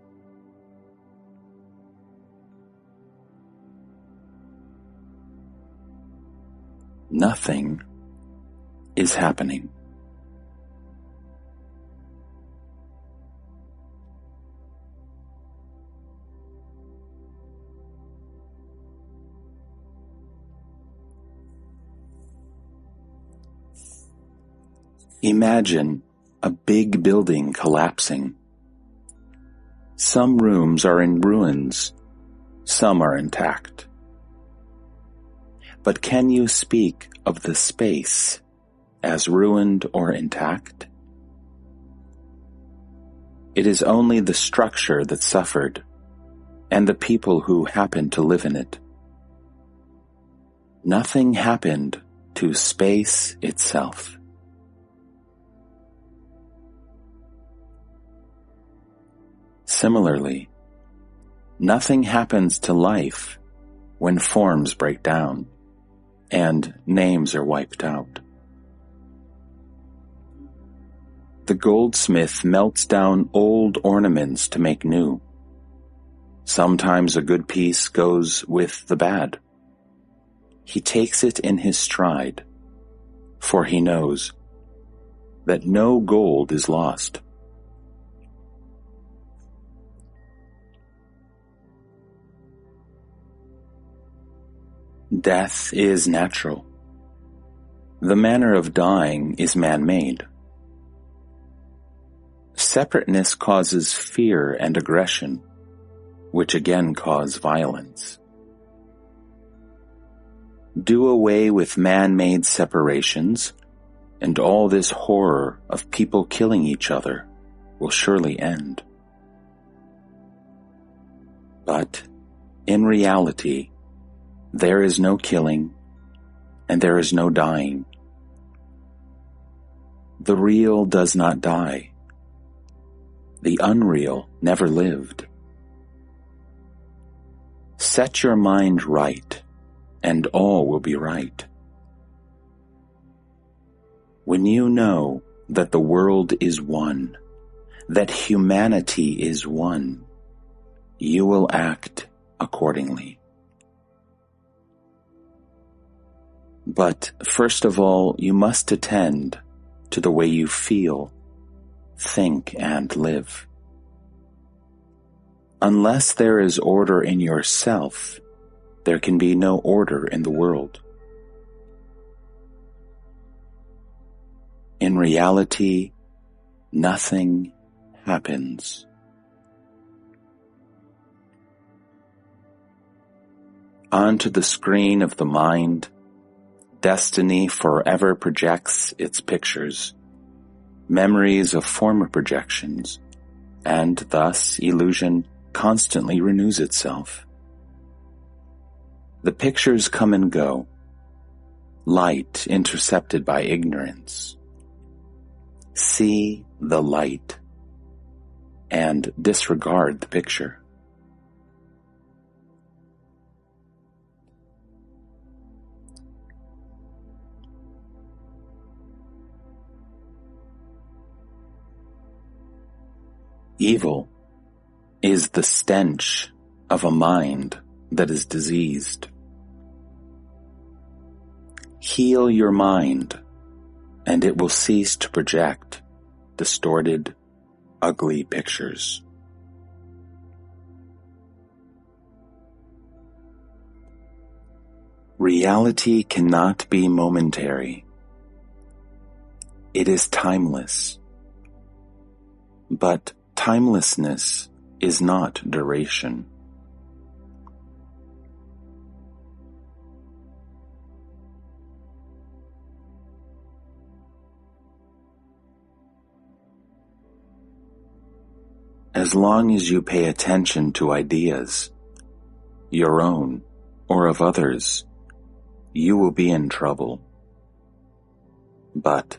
Nothing is happening. Imagine a big building collapsing. Some rooms are in ruins, some are intact. But can you speak of the space as ruined or intact? It is only the structure that suffered, and the people who happened to live in it. Nothing happened to space itself. Similarly, nothing happens to life when forms break down and names are wiped out. The goldsmith melts down old ornaments to make new. Sometimes a good piece goes with the bad. He takes it in his stride, for he knows that no gold is lost. Death is natural. The manner of dying is man-made. Separateness causes fear and aggression, which again cause violence. Do away with man-made separations, and all this horror of people killing each other will surely end. But, in reality, there is no killing, and there is no dying. The real does not die. The unreal never lived. Set your mind right, and all will be right. When you know that the world is one, that humanity is one, you will act accordingly. But first of all, you must attend to the way you feel, think, and live. Unless there is order in yourself, there can be no order in the world. In reality, nothing happens. Onto the screen of the mind, destiny forever projects its pictures, memories of former projections, and thus illusion constantly renews itself. The pictures come and go, light intercepted by ignorance. See the light and disregard the picture. Evil is the stench of a mind that is diseased. Heal your mind, and it will cease to project distorted, ugly pictures. Reality cannot be momentary. It is timeless. But timelessness is not duration. As long as you pay attention to ideas, your own or of others, you will be in trouble. But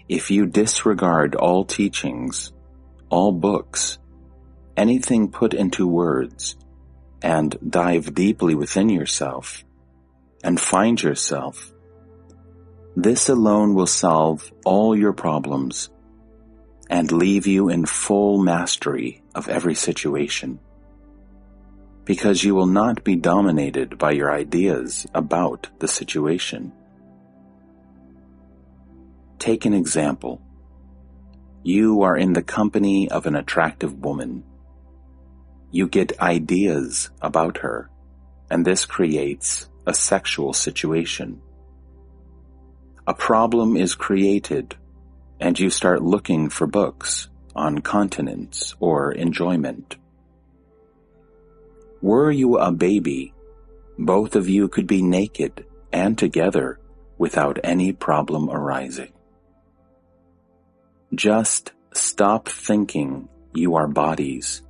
if you disregard all teachings, all books, anything put into words, and dive deeply within yourself, and find yourself, this alone will solve all your problems and leave you in full mastery of every situation, because you will not be dominated by your ideas about the situation. Take an example. You are in the company of an attractive woman. You get ideas about her, and this creates a sexual situation. A problem is created, and you start looking for books on continence or enjoyment. Were you a baby, both of you could be naked and together without any problem arising. Just stop thinking you are bodies,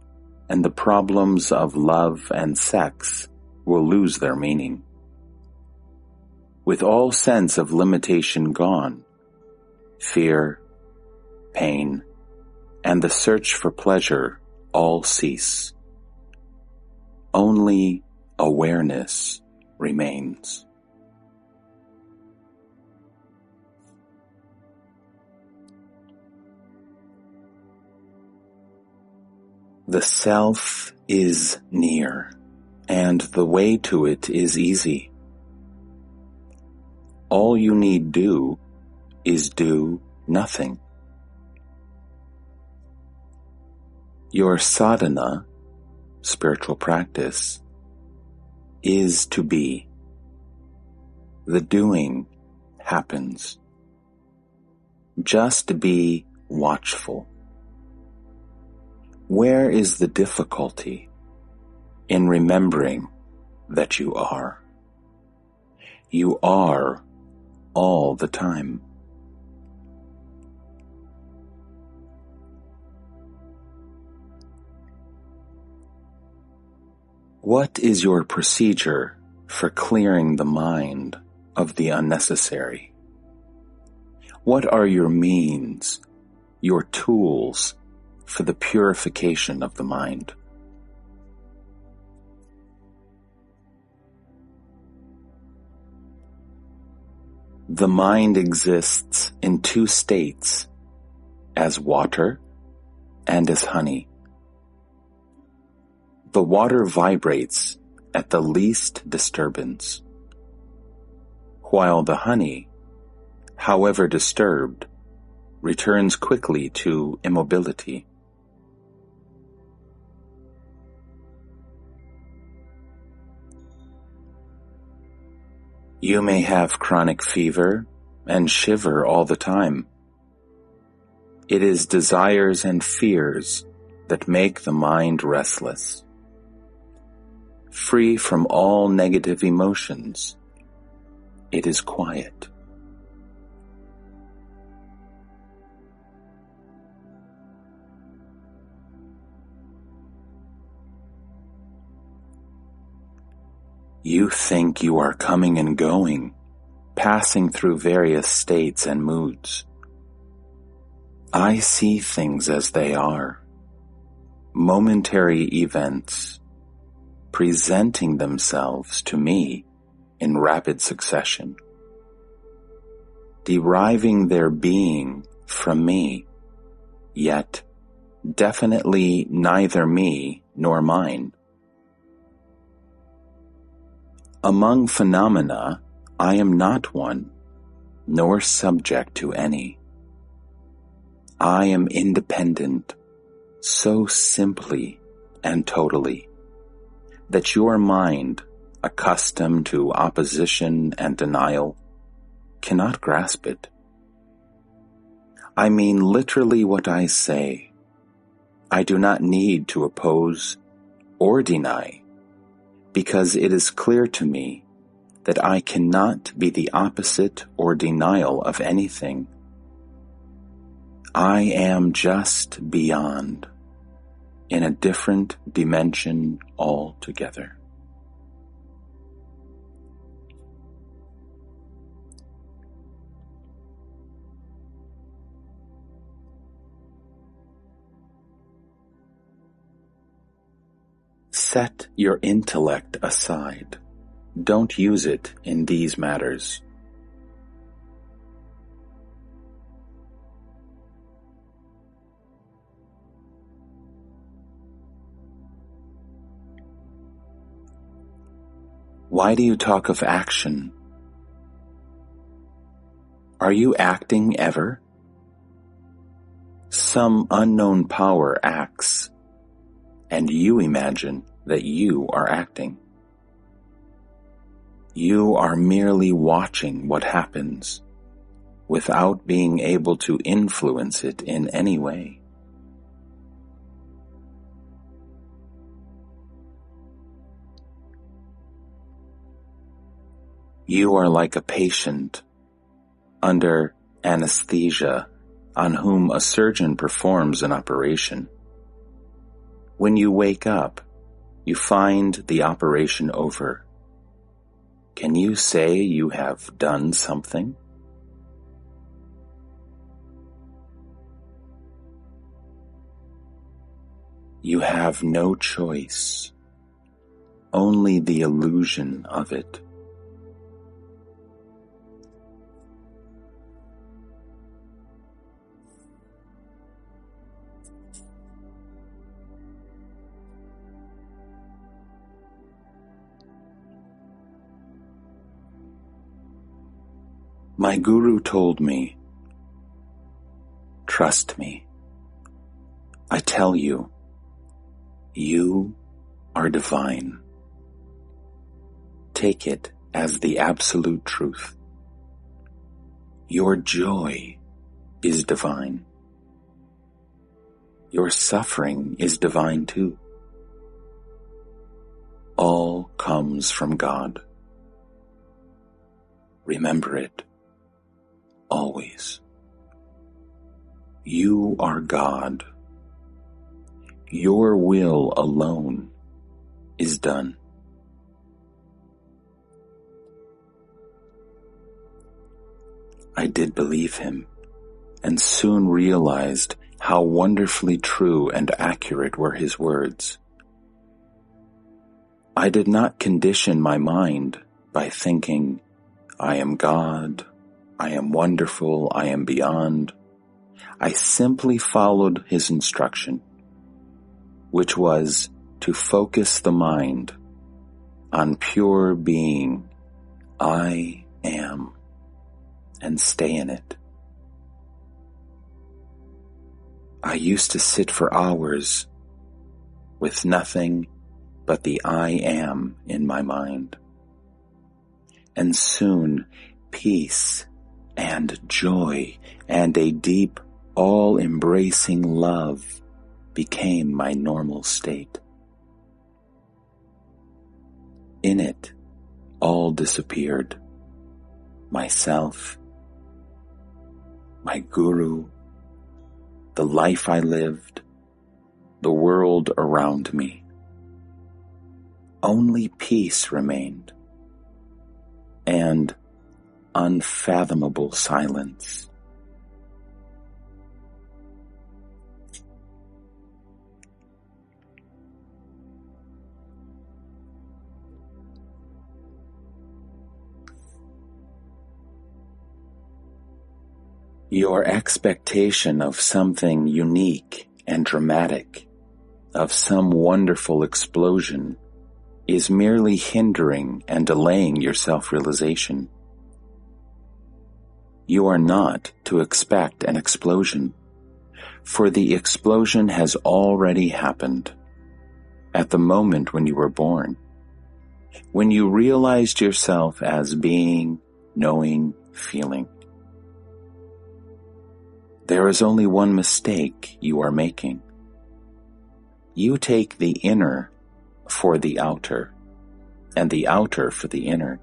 and the problems of love and sex will lose their meaning. With all sense of limitation gone, fear, pain, and the search for pleasure all cease. Only awareness remains. The self is near, and the way to it is easy. All you need do is do nothing. Your sadhana, spiritual practice, is to be. The doing happens. Just be watchful. Where is the difficulty in remembering that you are? You are all the time. What is your procedure for clearing the mind of the unnecessary? What are your means, your tools for the purification of the mind? The mind exists in two states, as water and as honey. The water vibrates at the least disturbance, while the honey, however disturbed, returns quickly to immobility. You may have chronic fever and shiver all the time. It is desires and fears that make the mind restless. free from all negative emotions. It is quiet. You think you are coming and going, passing through various states and moods. I see things as they are, momentary events, presenting themselves to me in rapid succession, deriving their being from me, yet definitely neither me nor mine. Among phenomena, I am not one, nor subject to any. I am independent, so simply and totally, that your mind, accustomed to opposition and denial, cannot grasp it. I mean literally what I say. I do not need to oppose or deny, because it is clear to me that I cannot be the opposite or denial of anything. I am just beyond, in a different dimension altogether. Set your intellect aside. Don't use it in these matters. Why do you talk of action? Are you acting ever? Some unknown power acts, and you imagine that you are acting. You are merely watching what happens, without being able to influence it in any way. You are like a patient under anesthesia on whom a surgeon performs an operation. When you wake up, you find the operation over. Can you say you have done something? You have no choice, only the illusion of it. My guru told me, trust me. I tell you, you are divine. Take it as the absolute truth. Your joy is divine. Your suffering is divine too. All comes from God. Remember it. Always. You are God. Your will alone is done. I did believe him, and soon realized how wonderfully true and accurate were his words. I did not condition my mind by thinking, I am God, I am wonderful, I am beyond. I simply followed his instruction, which was to focus the mind on pure being, I am, and stay in it. I used to sit for hours with nothing but the I am in my mind. And soon peace and joy and a deep, all-embracing love became my normal state. In it, all disappeared. Myself, my guru, the life I lived, the world around me. Only peace remained, and unfathomable silence. Your expectation of something unique and dramatic, of some wonderful explosion, is merely hindering and delaying your self-realization. You are not to expect an explosion, for the explosion has already happened at the moment when you were born, when you realized yourself as being, knowing, feeling. There is only one mistake you are making. You take the inner for the outer, and the outer for the inner.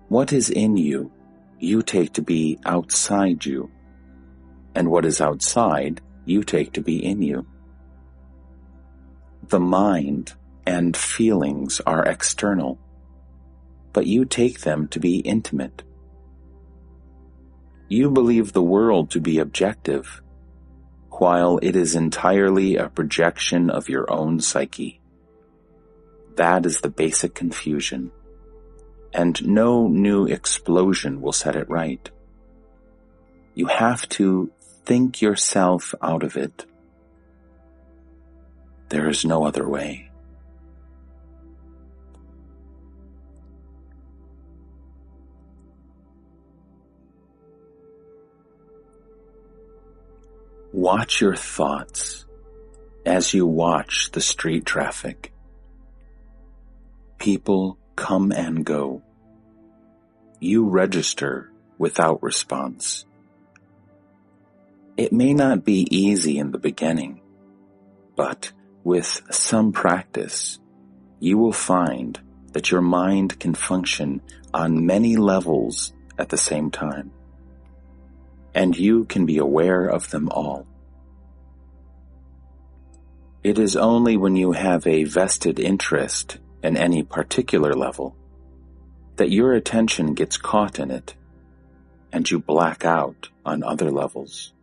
What is in you, you take to be outside you, and what is outside, you take to be in you. The mind and feelings are external, but you take them to be intimate. You believe the world to be objective, while it is entirely a projection of your own psyche. That is the basic confusion, and no new explosion will set it right. You have to think yourself out of it. There is no other way. Watch your thoughts as you watch the street traffic. People come and go. You register without response. It may not be easy in the beginning, but with some practice, you will find that your mind can function on many levels at the same time, and you can be aware of them all. It is only when you have a vested interest in any particular level that your attention gets caught in it, and you black out on other levels.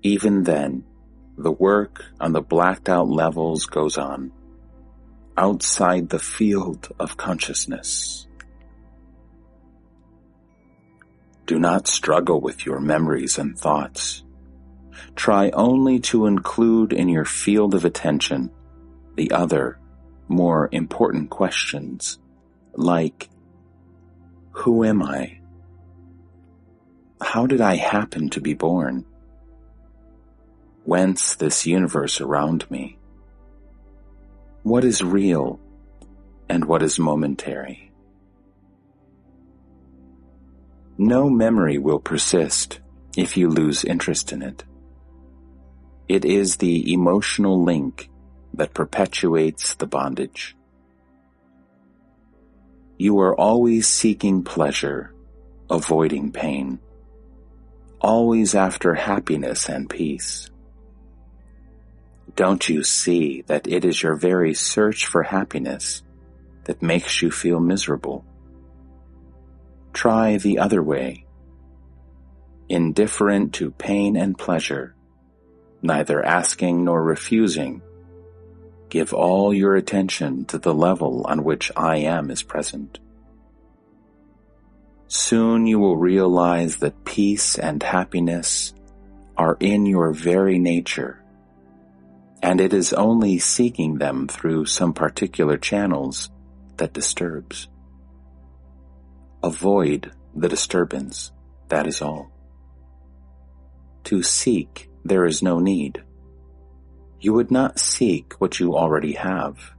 Even then, the work on the blacked out levels goes on, outside the field of consciousness. Do not struggle with your memories and thoughts. Try only to include in your field of attention the other, more important questions, like, who am I? How did I happen to be born? Whence this universe around me? What is real and what is momentary? No memory will persist if you lose interest in it. It is the emotional link that perpetuates the bondage. You are always seeking pleasure, avoiding pain, always after happiness and peace. Don't you see that it is your very search for happiness that makes you feel miserable? Try the other way. Indifferent to pain and pleasure, neither asking nor refusing, give all your attention to the level on which I am is present. Soon you will realize that peace and happiness are in your very nature, and it is only seeking them through some particular channels that disturbs. Avoid the disturbance, that is all. To seek, there is no need. You would not seek what you already have.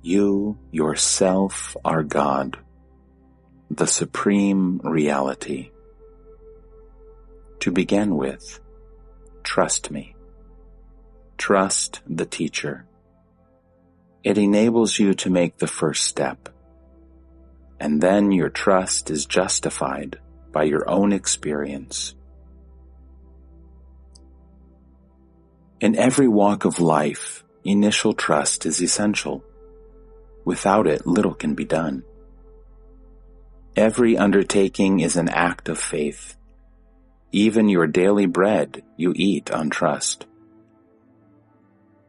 You yourself are God, the supreme reality. To begin with, trust me. Trust the teacher. It enables you to make the first step, and then your trust is justified by your own experience. In every walk of life, initial trust is essential. Without it, little can be done. Every undertaking is an act of faith. Even your daily bread you eat on trust.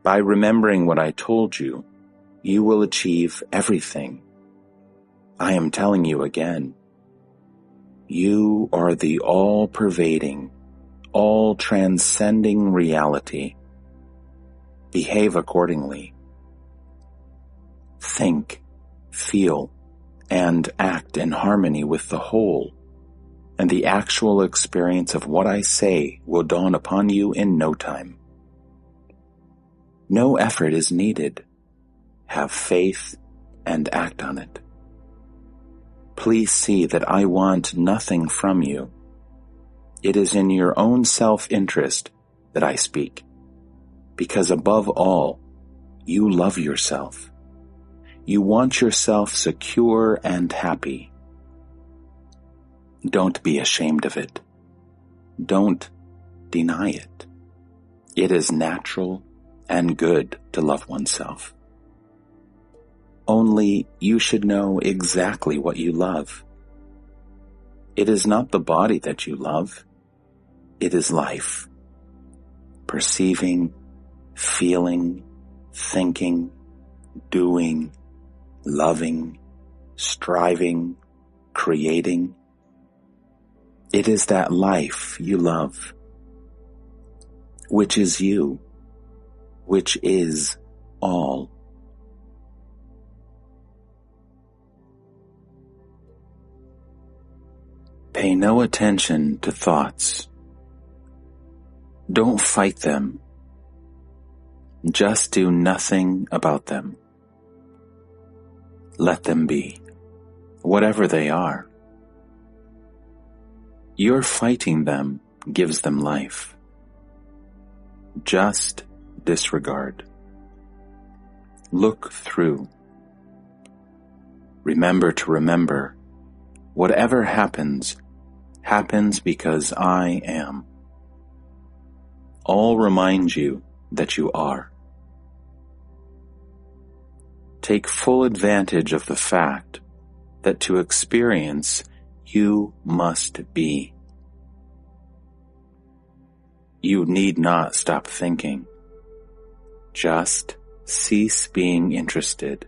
By remembering what I told you, you will achieve everything. I am telling you again. You are the all-pervading, all-transcending reality. Behave accordingly. Think, feel, and act in harmony with the whole, and the actual experience of what I say will dawn upon you in no time. No effort is needed. Have faith and act on it. Please see that I want nothing from you. It is in your own self-interest that I speak, because above all, you love yourself. You want yourself secure and happy. Don't be ashamed of it. Don't deny it. It is natural and good to love oneself. Only you should know exactly what you love. It is not the body that you love. It is life. Perceiving, feeling, thinking, doing, loving, striving, creating. It is that life you love, which is you, which is all. Pay no attention to thoughts. Don't fight them. Just do nothing about them. Let them be, whatever they are. Your fighting them gives them life. Just disregard. Look through. Remember to remember, whatever happens, happens because I am. All remind you that you are. Take full advantage of the fact that to experience, you must be. You need not stop thinking. Just cease being interested.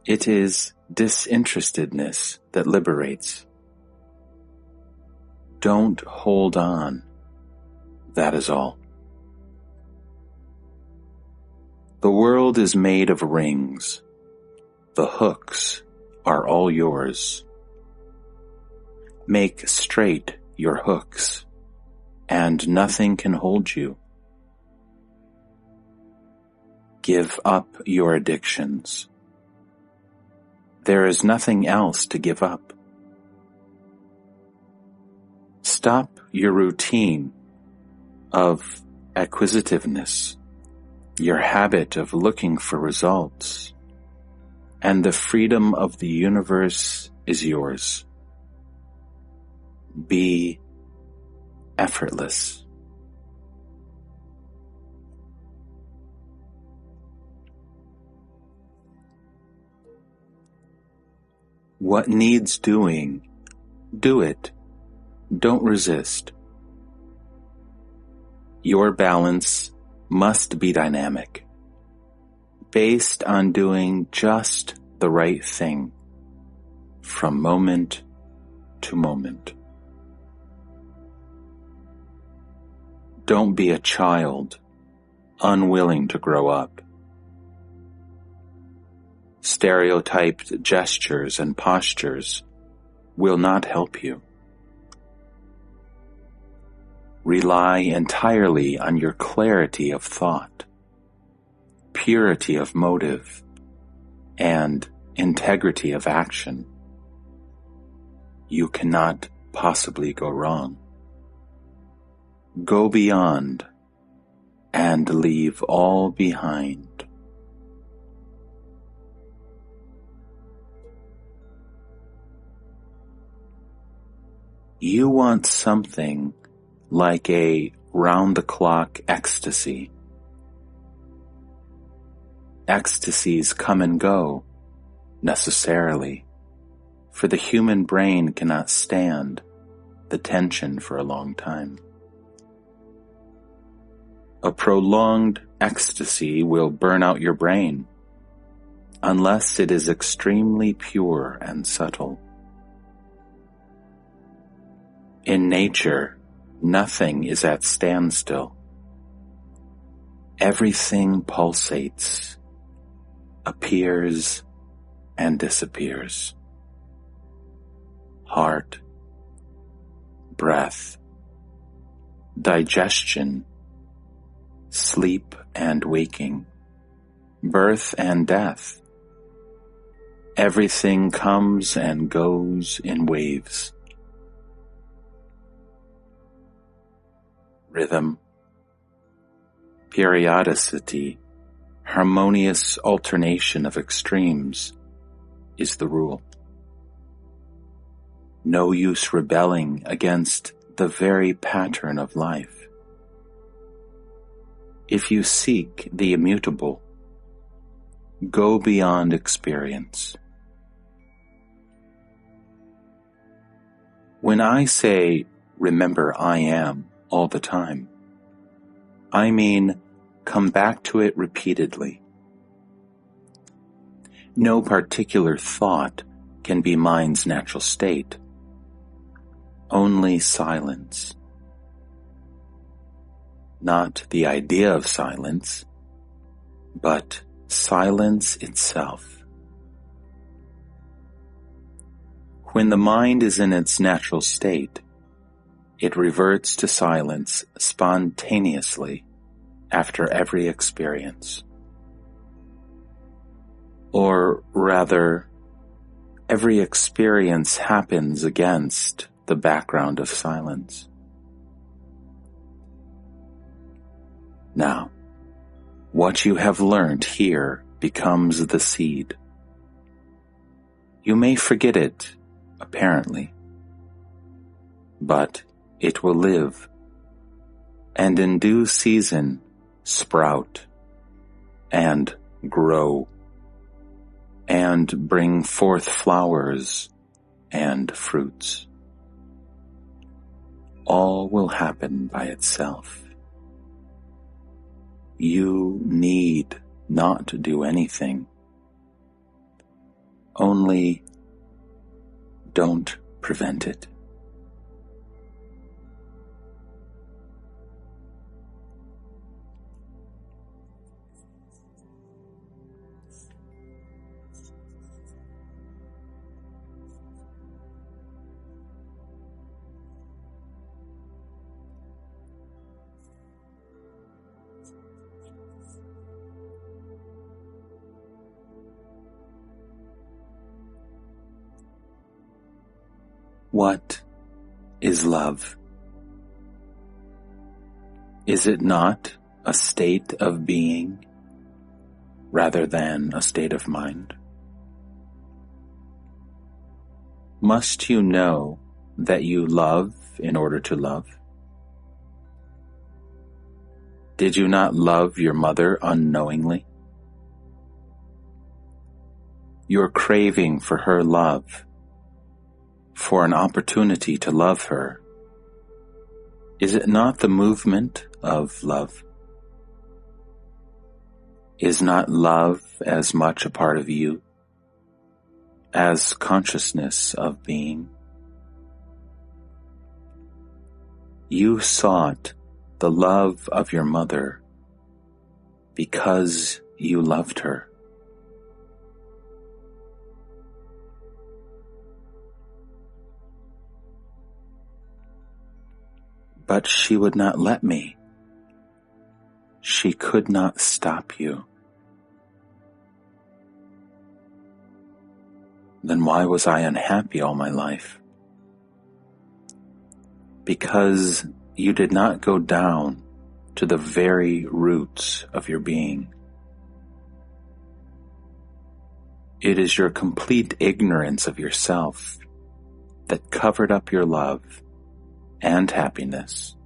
It is disinterestedness that liberates. Don't hold on. That is all. The world is made of rings. The hooks are all yours. Make straight your hooks, and nothing can hold you. Give up your addictions. There is nothing else to give up. Stop your routine of acquisitiveness, your habit of looking for results, and the freedom of the universe is yours. Be effortless. What needs doing, do it. Don't resist. Your balance must be dynamic, based on doing just the right thing, from moment to moment. Don't be a child, unwilling to grow up. Stereotyped gestures and postures will not help you. Rely entirely on your clarity of thought, purity of motive, and integrity of action. You cannot possibly go wrong. Go beyond and leave all behind. You want something like a round-the-clock ecstasy. Ecstasies come and go, necessarily, for the human brain cannot stand the tension for a long time. A prolonged ecstasy will burn out your brain, unless it is extremely pure and subtle. In nature, nothing is at standstill. Everything pulsates, appears, and disappears. Heart, breath, digestion, sleep and waking, birth and death. Everything comes and goes in waves. Rhythm, periodicity, harmonious alternation of extremes is the rule. No use rebelling against the very pattern of life. If you seek the immutable, go beyond experience. When I say, remember I am, all the time, I mean come back to it repeatedly. No particular thought can be mind's natural state. Only silence. Not the idea of silence, but silence itself. When the mind is in its natural state, it reverts to silence spontaneously after every experience. Or rather, every experience happens against the background of silence. Now, what you have learned here becomes the seed. You may forget it, apparently, but it will live, and in due season sprout, and grow, and bring forth flowers and fruits. All will happen by itself. You need not do anything. Only don't prevent it. What is love? Is it not a state of being rather than a state of mind? Must you know that you love in order to love? Did you not love your mother unknowingly? Your craving for her love, for an opportunity to love her, is it not the movement of love? Is not love as much a part of you as consciousness of being? You sought the love of your mother because you loved her. But she would not let me. She could not stop you. Then why was I unhappy all my life? Because you did not go down to the very roots of your being. It is your complete ignorance of yourself that covered up your love and happiness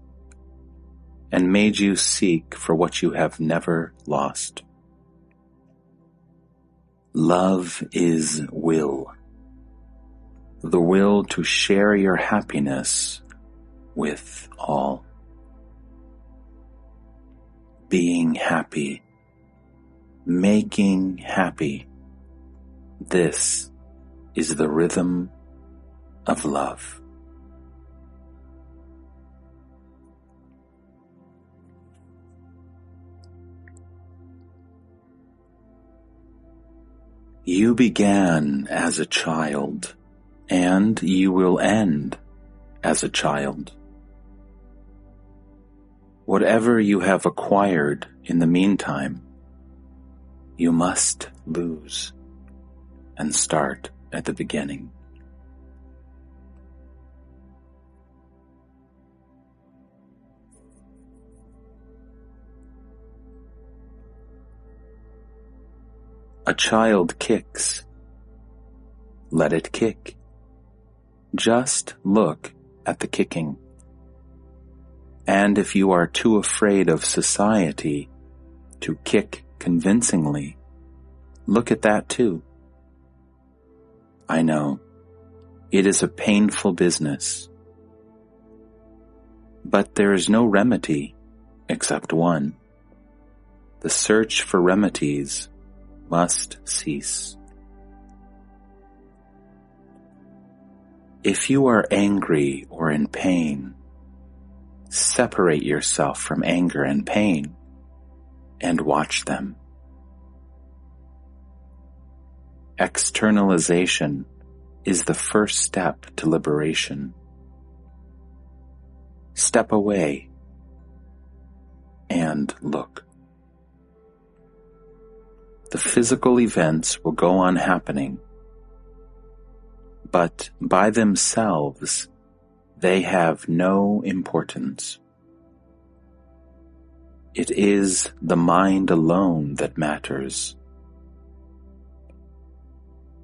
and made you seek for what you have never lost. Love is will. The will to share your happiness with all. Being happy. Making happy. This is the rhythm of love. You began as a child, and you will end as a child. Whatever you have acquired in the meantime, you must lose and start at the beginning. A child kicks. Let it kick. Just look at the kicking. And if you are too afraid of society to kick convincingly, look at that too. I know, it is a painful business. But there is no remedy except one. The search for remedies must cease. If you are angry or in pain, separate yourself from anger and pain and watch them. Externalization is the first step to liberation. Step away and look. The physical events will go on happening, but by themselves they have no importance. It is the mind alone that matters.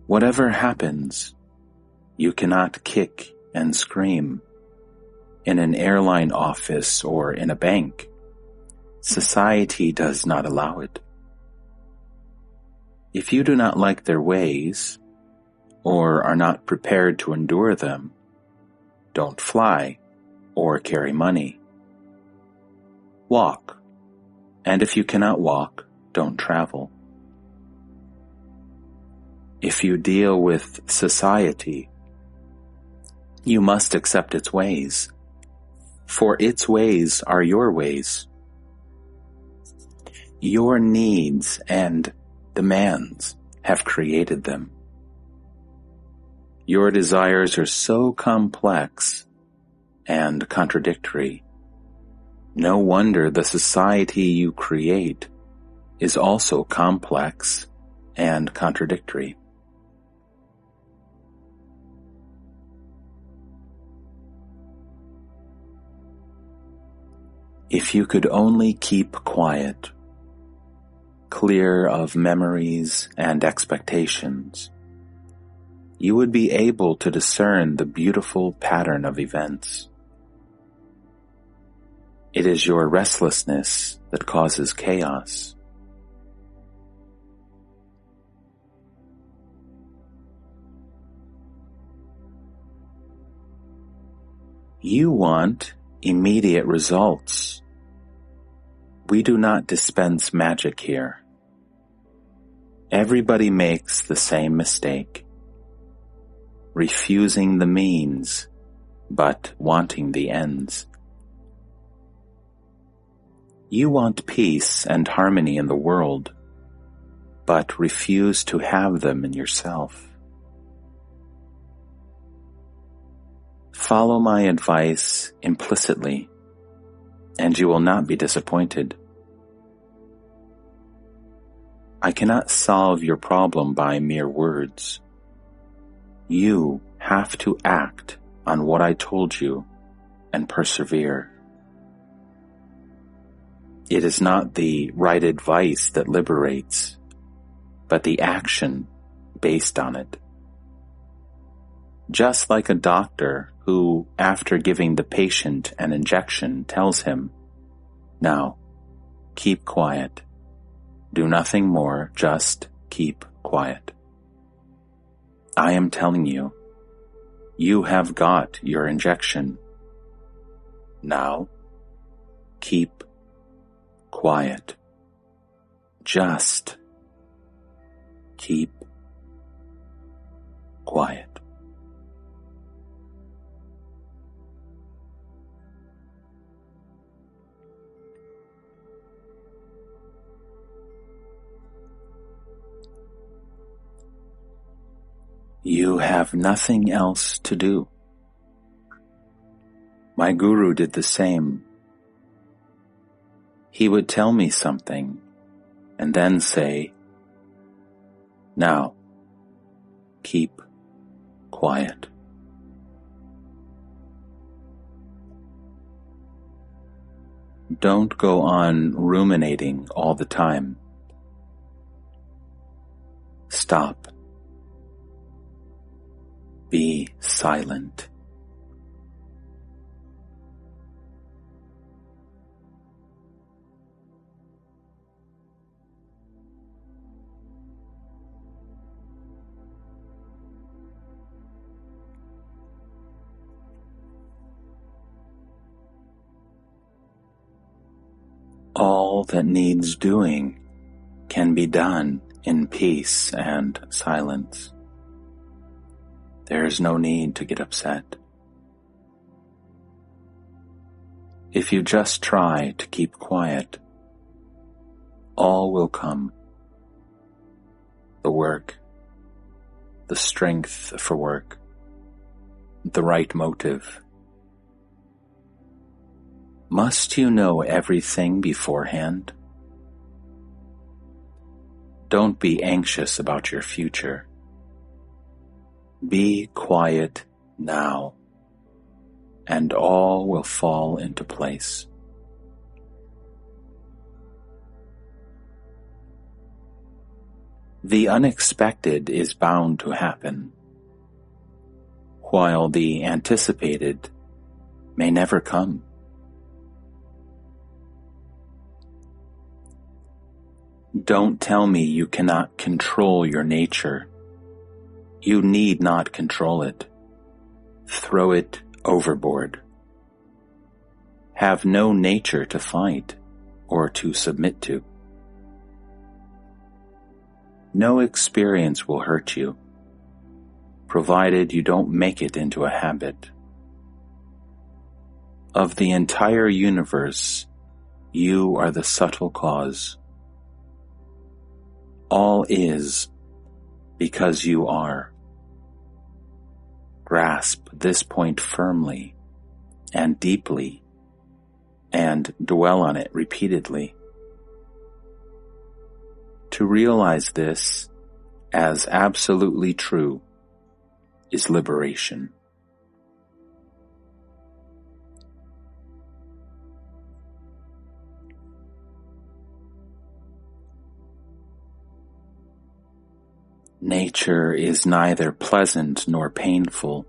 Whatever happens, you cannot kick and scream in an airline office or in a bank. Society does not allow it. If you do not like their ways, or are not prepared to endure them, don't fly or carry money. Walk, and if you cannot walk, don't travel. If you deal with society, you must accept its ways, for its ways are your ways. Your needs and demands have created them. Your desires are so complex and contradictory. No wonder the society you create is also complex and contradictory. If you could only keep quiet, clear of memories and expectations, you would be able to discern the beautiful pattern of events. It is your restlessness that causes chaos. You want immediate results. We do not dispense magic here. Everybody makes the same mistake, refusing the means, but wanting the ends. You want peace and harmony in the world, but refuse to have them in yourself. Follow my advice implicitly, and you will not be disappointed. I cannot solve your problem by mere words. You have to act on what I told you and persevere. It is not the right advice that liberates, but the action based on it. Just like a doctor who, after giving the patient an injection, tells him, "Now, keep quiet. Do nothing more, just keep quiet." I am telling you, you have got your injection. Now, keep quiet. Just keep quiet. You have nothing else to do. My guru did the same. He would tell me something and then say, "Now, keep quiet." Don't go on ruminating all the time. Stop. Be silent. All that needs doing can be done in peace and silence. There is no need to get upset. If you just try to keep quiet, all will come. The work, the strength for work, the right motive. Must you know everything beforehand? Don't be anxious about your future. Be quiet now, and all will fall into place. The unexpected is bound to happen, while the anticipated may never come. Don't tell me you cannot control your nature. You need not control it. Throw it overboard. Have no nature to fight or to submit to. No experience will hurt you, provided you don't make it into a habit. Of the entire universe, you are the subtle cause. All is because you are. Grasp this point firmly and deeply, and dwell on it repeatedly. To realize this as absolutely true is liberation. Nature is neither pleasant nor painful.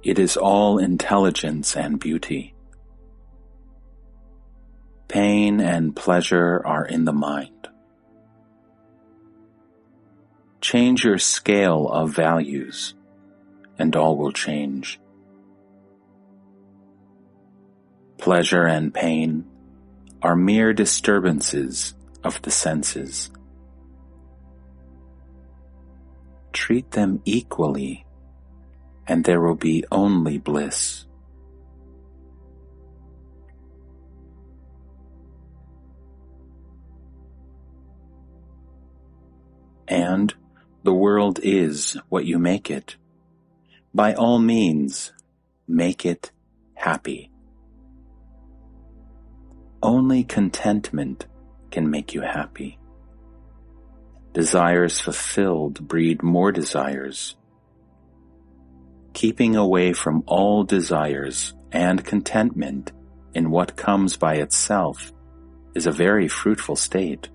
It is all intelligence and beauty. Pain and pleasure are in the mind. Change your scale of values, and all will change. Pleasure and pain are mere disturbances of the senses. Treat them equally, and there will be only bliss. And the world is what you make it. By all means, make it happy. Only contentment can make you happy. Desires fulfilled breed more desires. Keeping away from all desires and contentment in what comes by itself is a very fruitful state,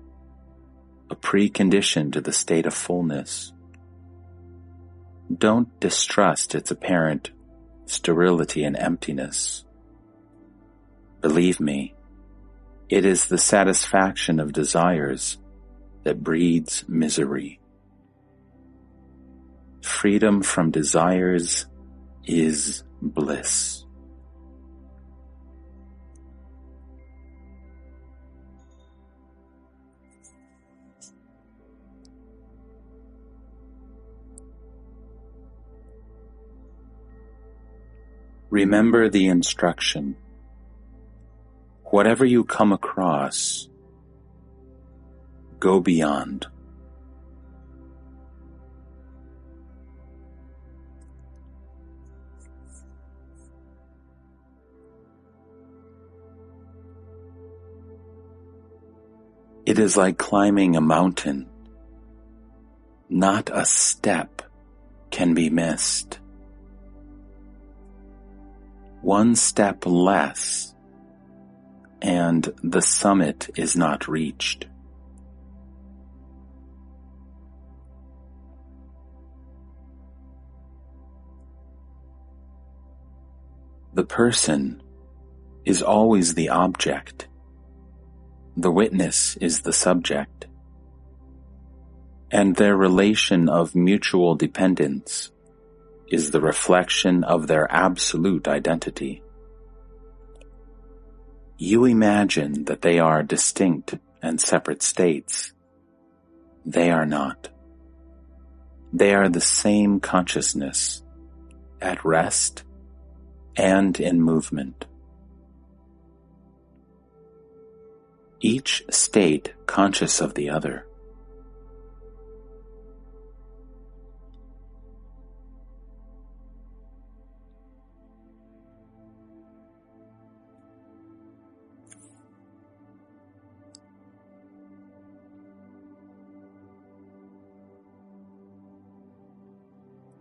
a precondition to the state of fullness. Don't distrust its apparent sterility and emptiness. Believe me, it is the satisfaction of desires that breeds misery. Freedom from desires is bliss. Remember the instruction. Whatever you come across, go beyond. It is like climbing a mountain. Not a step can be missed. One step less, and the summit is not reached. The person is always the object. The witness is the subject. And their relation of mutual dependence is the reflection of their absolute identity. You imagine that they are distinct and separate states. They are not. They are the same consciousness, at rest and in movement. Each state conscious of the other.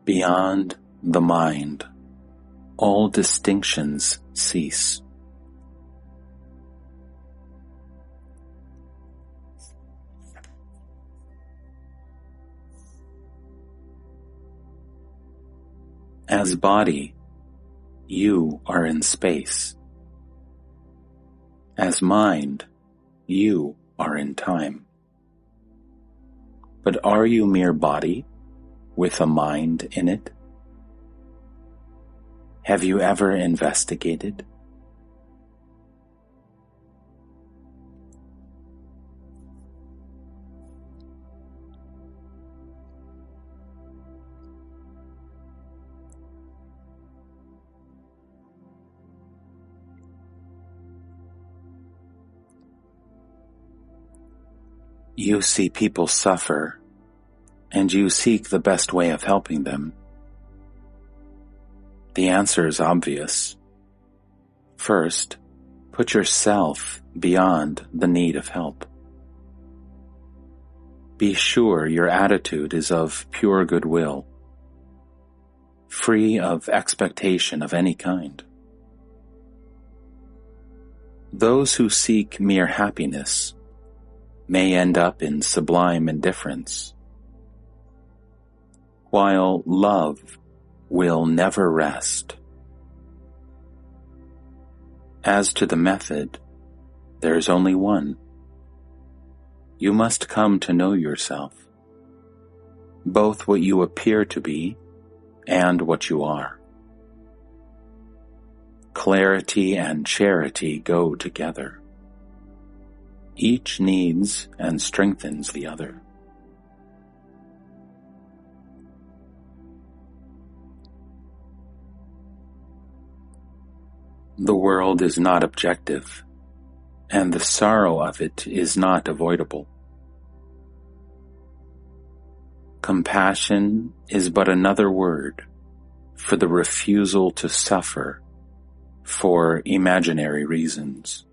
Beyond the mind, all distinctions cease. As body, you are in space. As mind, you are in time. But are you mere body with a mind in it? Have you ever investigated? You see people suffer, and you seek the best way of helping them. The answer is obvious. First, put yourself beyond the need of help. Be sure your attitude is of pure goodwill, free of expectation of any kind. Those who seek mere happiness may end up in sublime indifference, while love will never rest. As to the method, there is only one. You must come to know yourself, both what you appear to be and what you are. Clarity and charity go together. Each needs and strengthens the other. The world is not objective, and the sorrow of it is not avoidable. Compassion is but another word for the refusal to suffer for imaginary reasons.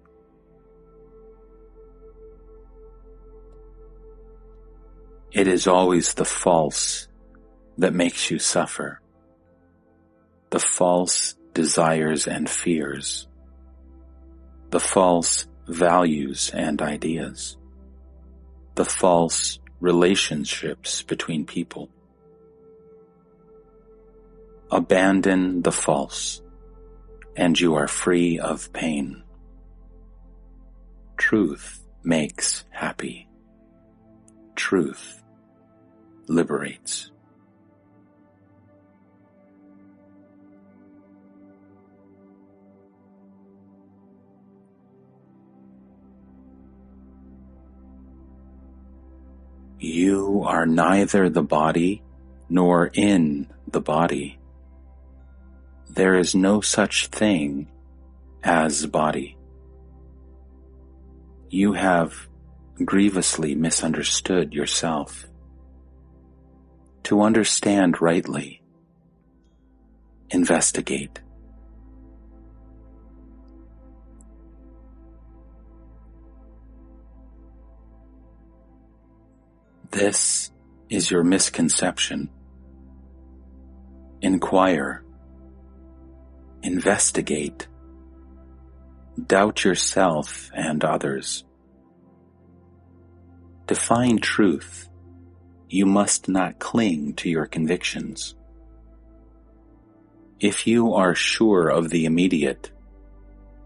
It is always the false that makes you suffer, the false desires and fears. the false values and ideas, the false relationships between people. Abandon the false, and you are free of pain. Truth makes happy. Truth liberates. You are neither the body nor in the body. There is no such thing as body. You have grievously misunderstood yourself. To understand rightly, investigate. This is your misconception. Inquire. Investigate. Doubt yourself and others. To find truth, you must not cling to your convictions. If you are sure of the immediate,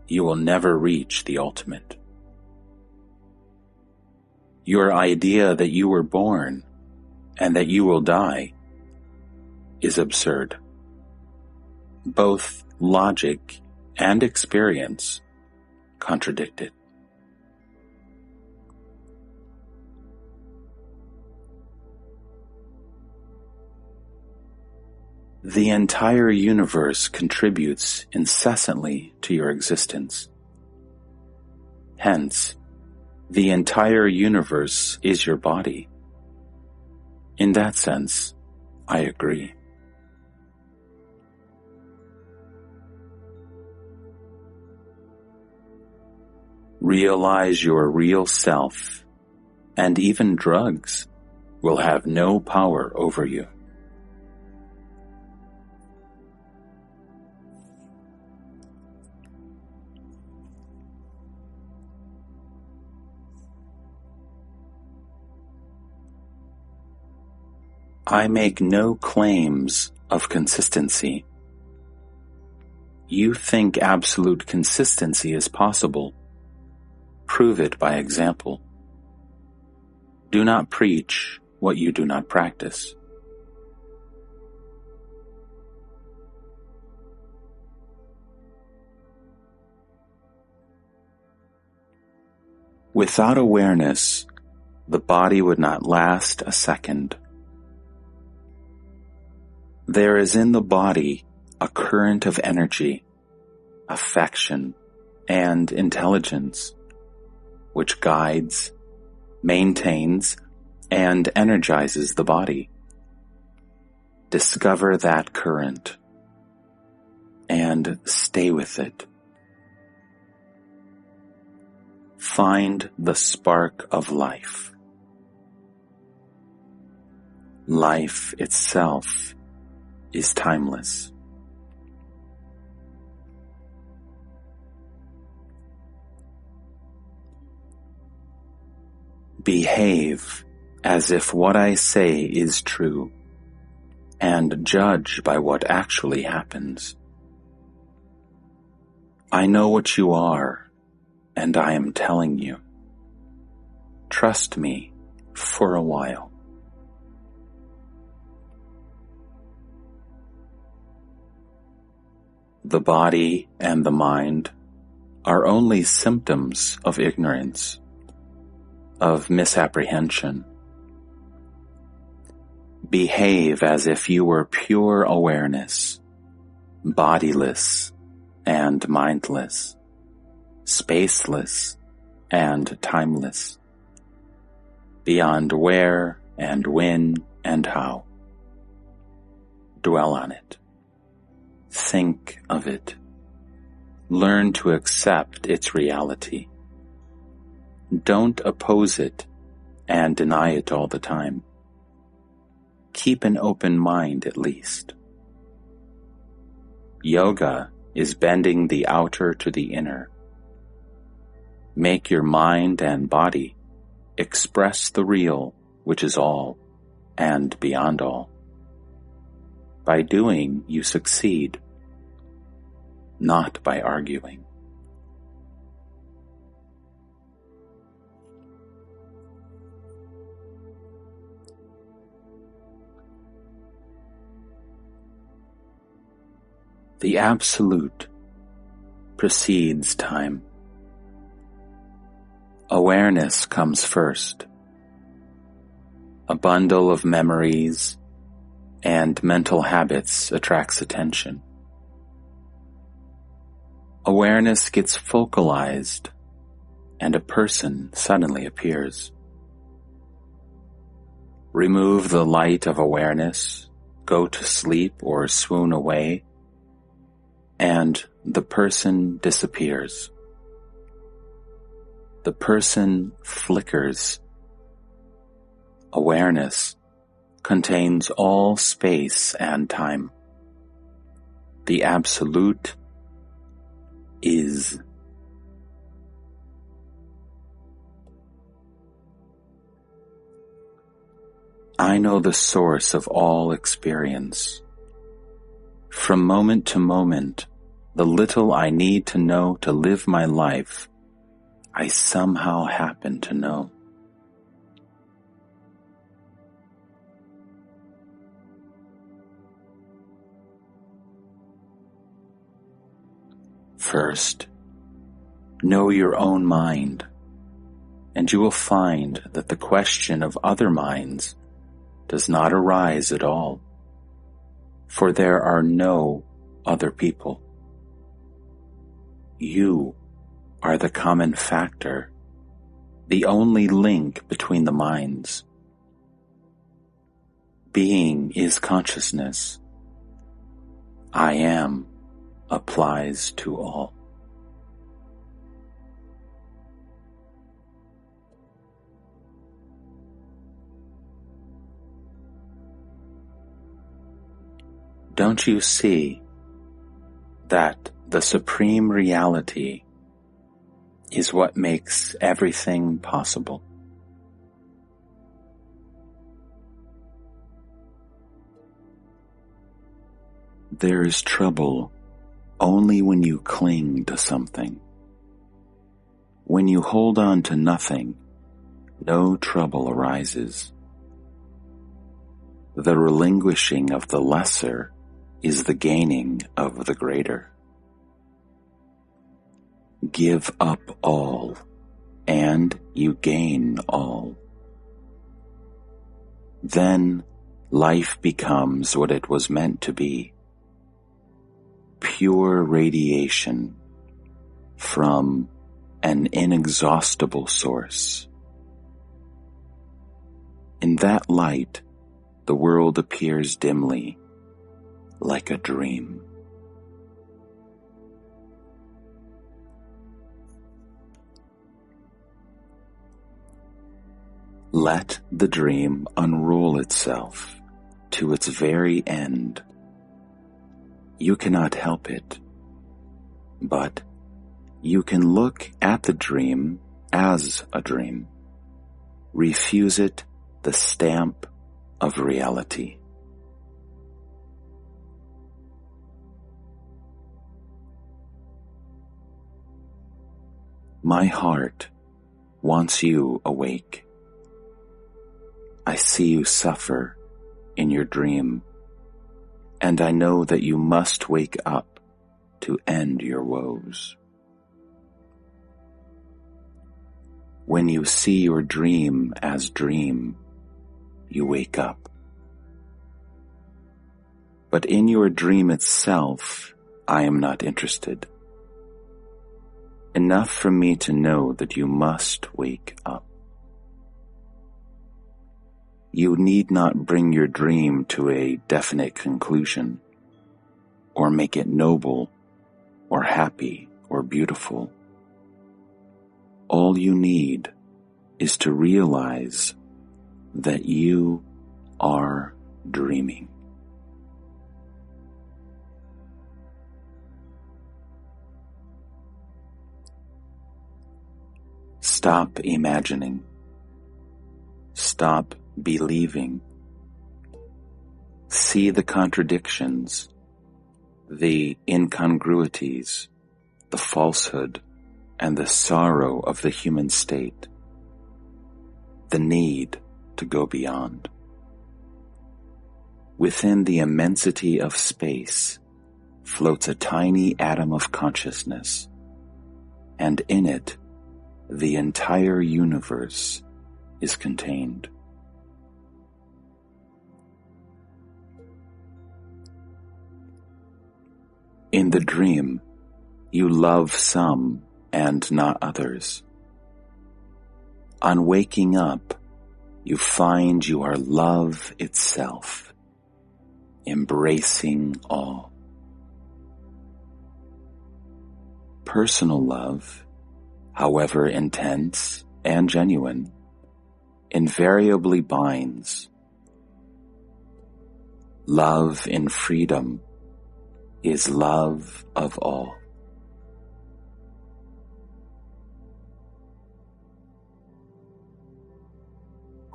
you will never reach the ultimate. Your idea that you were born and that you will die is absurd. Both logic and experience contradict it. The entire universe contributes incessantly to your existence. Hence, the entire universe is your body. In that sense, I agree. Realize your real self, and even drugs will have no power over you. I make no claims of consistency. You think absolute consistency is possible. Prove it by example. Do not preach what you do not practice. Without awareness, the body would not last a second. There is in the body a current of energy, affection, and intelligence, which guides, maintains, and energizes the body. Discover that current and stay with it. Find the spark of life. Life itself is timeless. Behave as if what I say is true, and judge by what actually happens. I know what you are, and I am telling you. Trust me for a while. The body and the mind are only symptoms of ignorance, of misapprehension. Behave as if you were pure awareness, bodiless and mindless, spaceless and timeless, beyond where and when and how. Dwell on it. Think of it. Learn to accept its reality. Don't oppose it and deny it all the time. Keep an open mind at least. Yoga is bending the outer to the inner, Make your mind and body express the real, which is all and beyond all. By doing, you succeed, not by arguing. The Absolute precedes time. Awareness comes first. A bundle of memories and mental habits attracts attention. Awareness gets focalized, and a person suddenly appears. Remove the light of awareness, go to sleep or swoon away, and the person disappears. The person flickers. Awareness contains all space and time. The Absolute is. I know the source of all experience. From moment to moment, the little I need to know to live my life, I somehow happen to know. First, know your own mind, and you will find that the question of other minds does not arise at all, for there are no other people. You are the common factor, the only link between the minds. Being is consciousness. I am applies to all. Don't you see that the supreme reality is what makes everything possible? There is trouble only when you cling to something. When you hold on to nothing, no trouble arises. The relinquishing of the lesser is the gaining of the greater. Give up all, and you gain all. Then life becomes what it was meant to be. Pure radiation from an inexhaustible source. In that light, the world appears dimly, like a dream. Let the dream unroll itself to its very end. You cannot help it, but you can look at the dream as a dream. Refuse it the stamp of reality. My heart wants you awake. I see you suffer in your dream, and I know that you must wake up to end your woes. When you see your dream as dream, you wake up. But in your dream itself, I am not interested. Enough for me to know that you must wake up. You need not bring your dream to a definite conclusion, or make it noble, or happy, or beautiful. All you need is to realize that you are dreaming. Stop imagining. Stop believing. See the contradictions, the incongruities, the falsehood, and the sorrow of the human state, the need to go beyond. Within the immensity of space floats a tiny atom of consciousness, and in it, the entire universe is contained. In the dream, you love some and not others. On waking up, you find you are love itself, embracing all. Personal love, however intense and genuine, invariably binds. Love in freedom is love of all.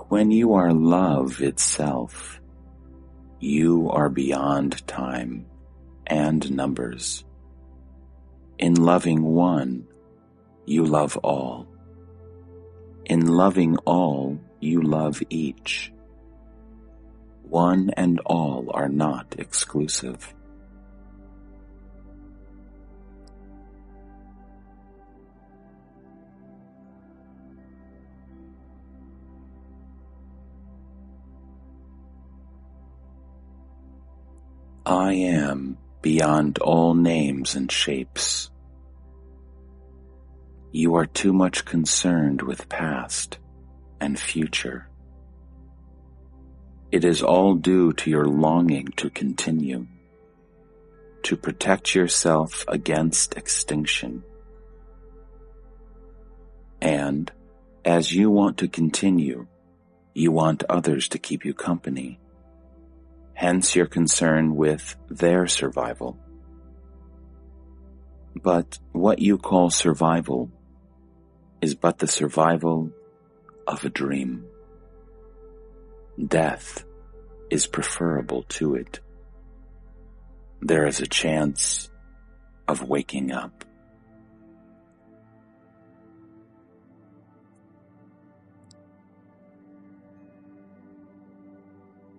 When you are love itself, you are beyond time and numbers. In loving one, you love all. In loving all, you love each. One and all are not exclusive. I am beyond all names and shapes. You are too much concerned with past and future. It is all due to your longing to continue, to protect yourself against extinction. And as you want to continue, you want others to keep you company. Hence your concern with their survival. But what you call survival is but the survival of a dream. Death is preferable to it. There is a chance of waking up.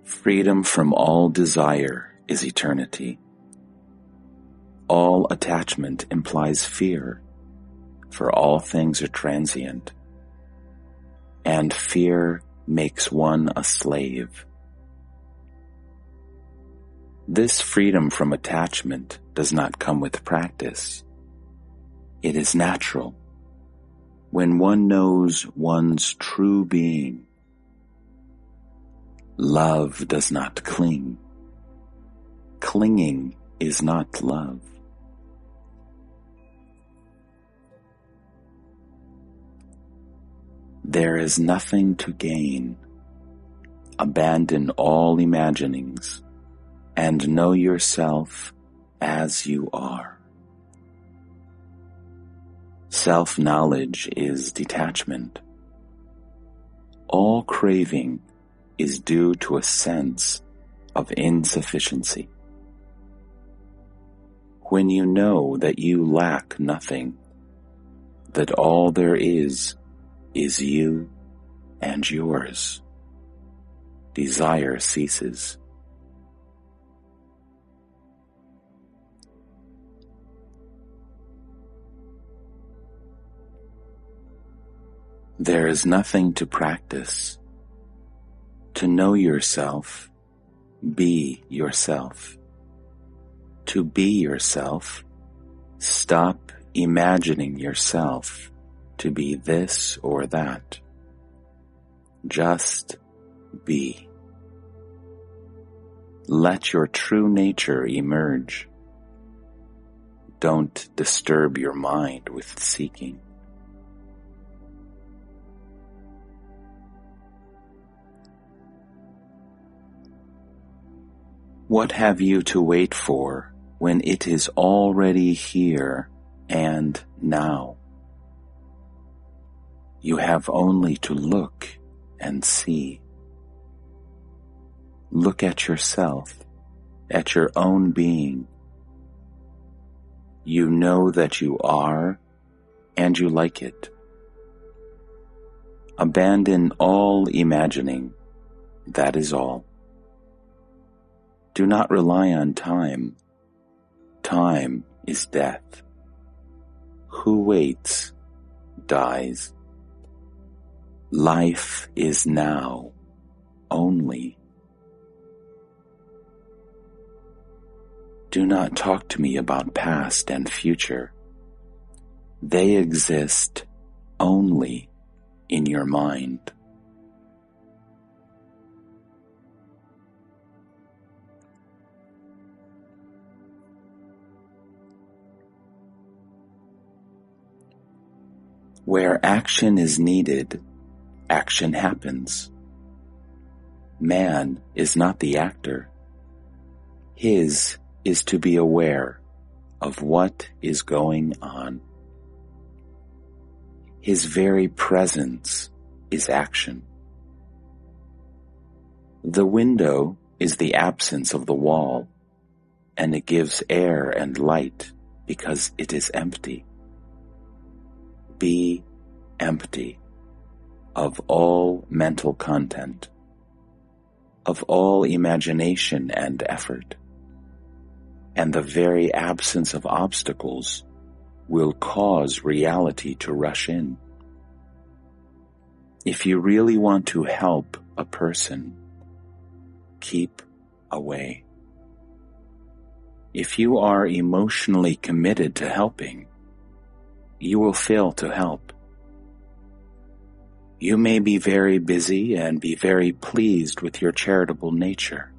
Freedom from all desire is eternity. All attachment implies fear, for all things are transient, and fear makes one a slave. This freedom from attachment does not come with practice. It is natural. When one knows one's true being, love does not cling. Clinging is not love. There is nothing to gain. Abandon all imaginings and know yourself as you are. Self-knowledge is detachment. All craving is due to a sense of insufficiency. When you know that you lack nothing, that all there is you and yours, desire ceases. There is nothing to practice. To know yourself, be yourself. To be yourself, stop imagining yourself to be this or that. Just be. Let your true nature emerge. Don't disturb your mind with seeking. What have you to wait for when it is already here and now? You have only to look and see. Look at yourself, at your own being. You know that you are, and you like it. Abandon all imagining, that is all. Do not rely on time. Time is death. Who waits, dies. Life is now, only. Do not talk to me about past and future. They exist only in your mind. Where action is needed, action happens. Man is not the actor. His is to be aware of what is going on. His very presence is action. The window is the absence of the wall, and it gives air and light because it is empty. Be empty of all mental content, of all imagination and effort, and the very absence of obstacles will cause reality to rush in. If you really want to help a person, keep away. If you are emotionally committed to helping, you will fail to help. You may be very busy and be very pleased with your charitable nature,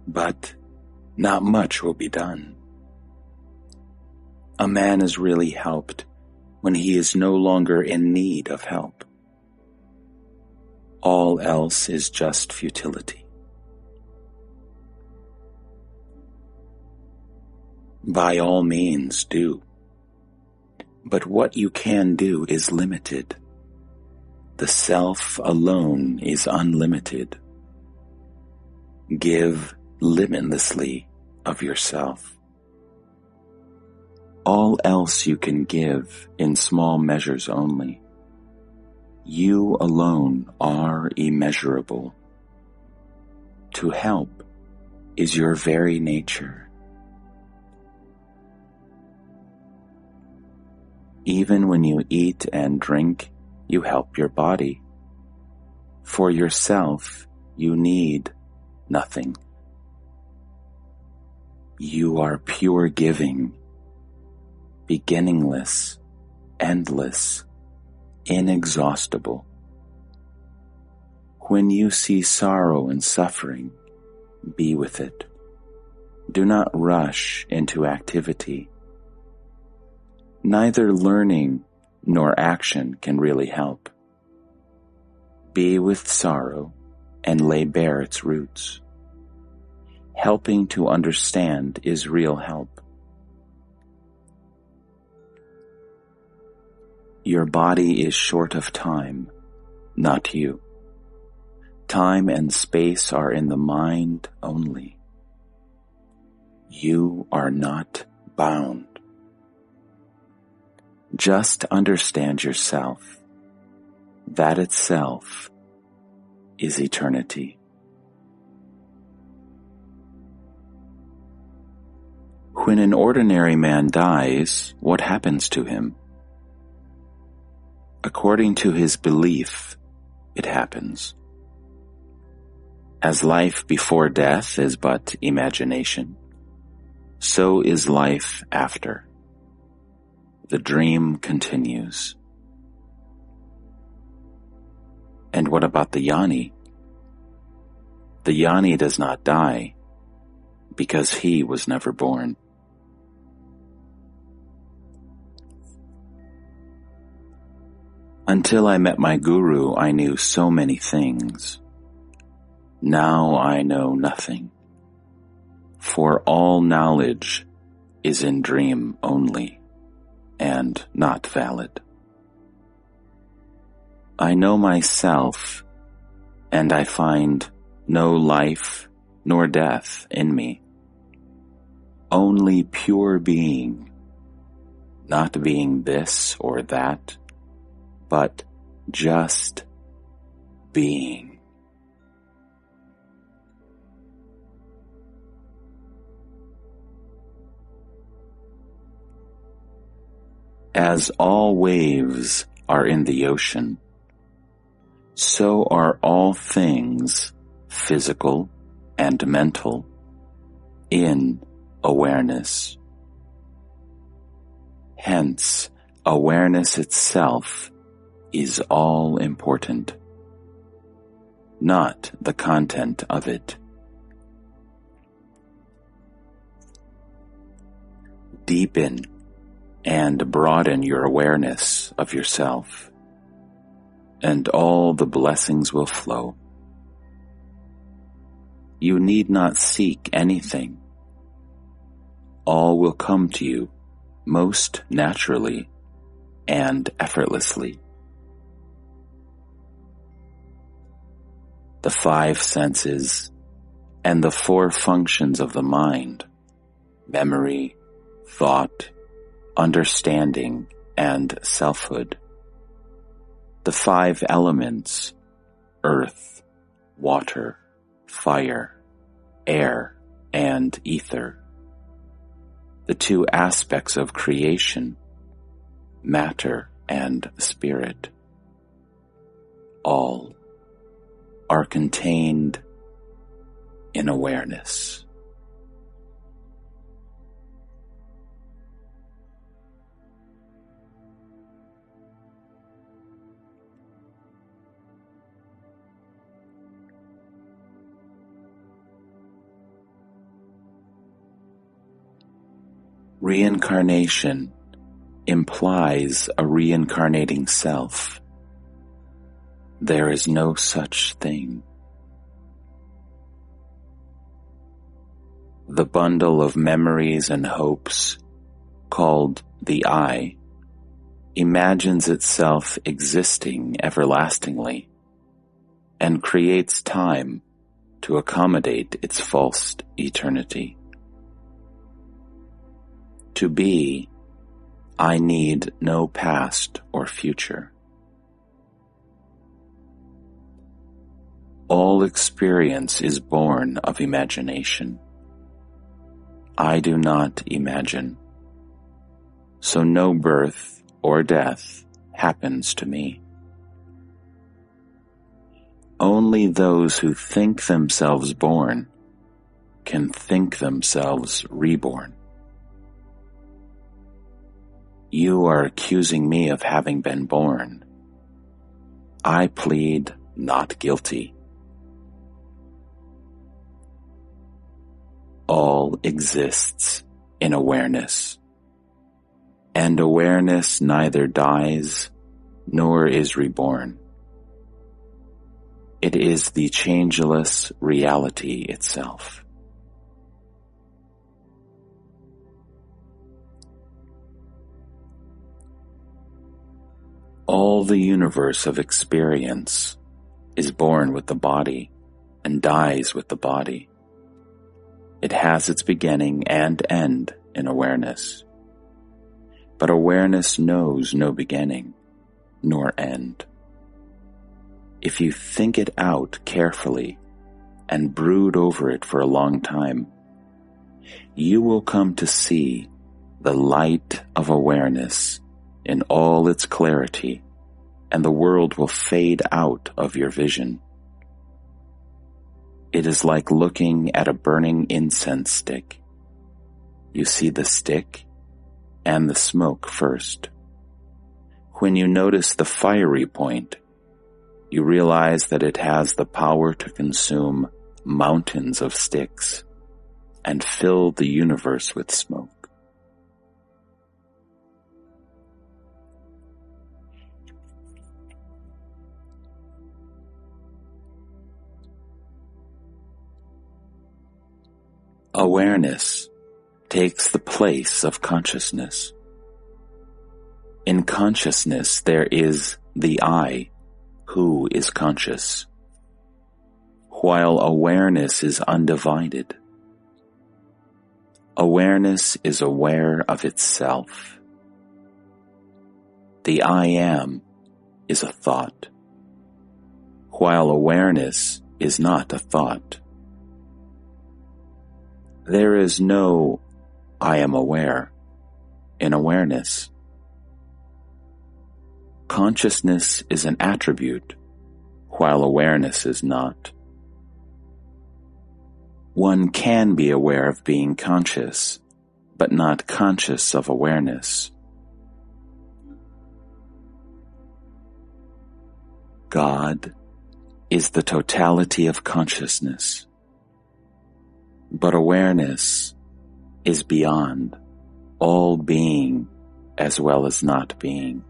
but not much will be done. A man is really helped when he is no longer in need of help. All else is just futility. By all means do. But what you can do is limited. The self alone is unlimited. Give limitlessly of yourself. All else you can give in small measures only. You alone are immeasurable. To help is your very nature. Even when you eat and drink, you help your body. For yourself, you need nothing. You are pure giving, beginningless, endless, inexhaustible. When you see sorrow and suffering, be with it. Do not rush into activity. Neither learning nor action can really help. Be with sorrow and lay bare its roots. Helping to understand is real help. Your body is short of time, not you. Time and space are in the mind only. You are not bound. Just understand yourself. That itself is eternity. When an ordinary man dies, what happens to him? According to his belief, it happens. As life before death is but imagination, so is life after. The dream continues. And what about the Jnani? The Jnani does not die because he was never born. Until I met my guru, I knew so many things. Now I know nothing, for all knowledge is in dream only, and not valid. I know myself, and I find no life nor death in me. Only pure being, not being this or that, but just being. As all waves are in the ocean, so are all things, physical and mental, in awareness. Hence, awareness itself is all important, not the content of it. Deepen and broaden your awareness of yourself, and all the blessings will flow. You need not seek anything. All will come to you most naturally and effortlessly. The 5 senses and the 4 functions of the mind, memory, thought, understanding, and selfhood. The 5 elements, earth, water, fire, air, and ether. The 2 aspects of creation, matter and spirit. All are contained in awareness. Reincarnation implies a reincarnating self. There is no such thing. The bundle of memories and hopes, called the I, imagines itself existing everlastingly and creates time to accommodate its false eternity. To be, I need no past or future. All experience is born of imagination. I do not imagine, so no birth or death happens to me. Only those who think themselves born can think themselves reborn. You are accusing me of having been born. I plead not guilty. All exists in awareness, and awareness neither dies nor is reborn. It is the changeless reality itself. All the universe of experience is born with the body and dies with the body. It has its beginning and end in awareness. But awareness knows no beginning nor end. If you think it out carefully and brood over it for a long time, you will come to see the light of awareness in all its clarity, and the world will fade out of your vision. It is like looking at a burning incense stick. You see the stick and the smoke first. When you notice the fiery point, you realize that it has the power to consume mountains of sticks and fill the universe with smoke. Awareness takes the place of consciousness. In consciousness there is the I, who is conscious, while awareness is undivided. Awareness is aware of itself. The I am is a thought, while awareness is not a thought. There is no I am aware in awareness. Consciousness is an attribute, while awareness is not. One can be aware of being conscious, but not conscious of awareness. God is the totality of consciousness, but awareness is beyond all being as well as not being.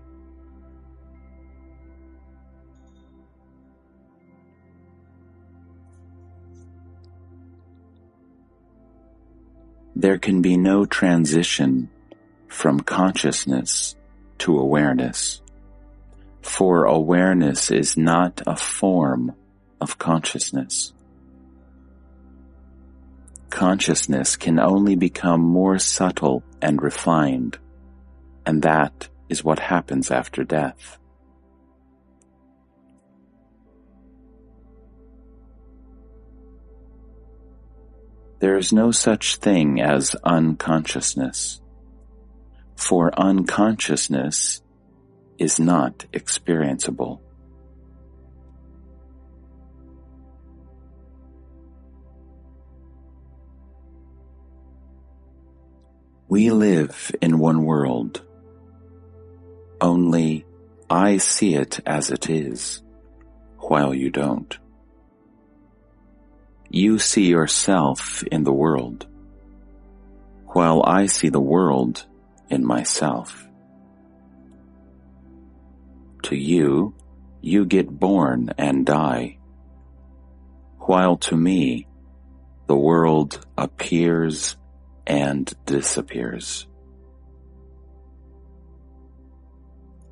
There can be no transition from consciousness to awareness, for awareness is not a form of consciousness. Consciousness can only become more subtle and refined, and that is what happens after death. There is no such thing as unconsciousness, for unconsciousness is not experienceable. We live in one world, only I see it as it is, while you don't. You see yourself in the world, while I see the world in myself. To you, you get born and die, while to me, the world appears and disappears.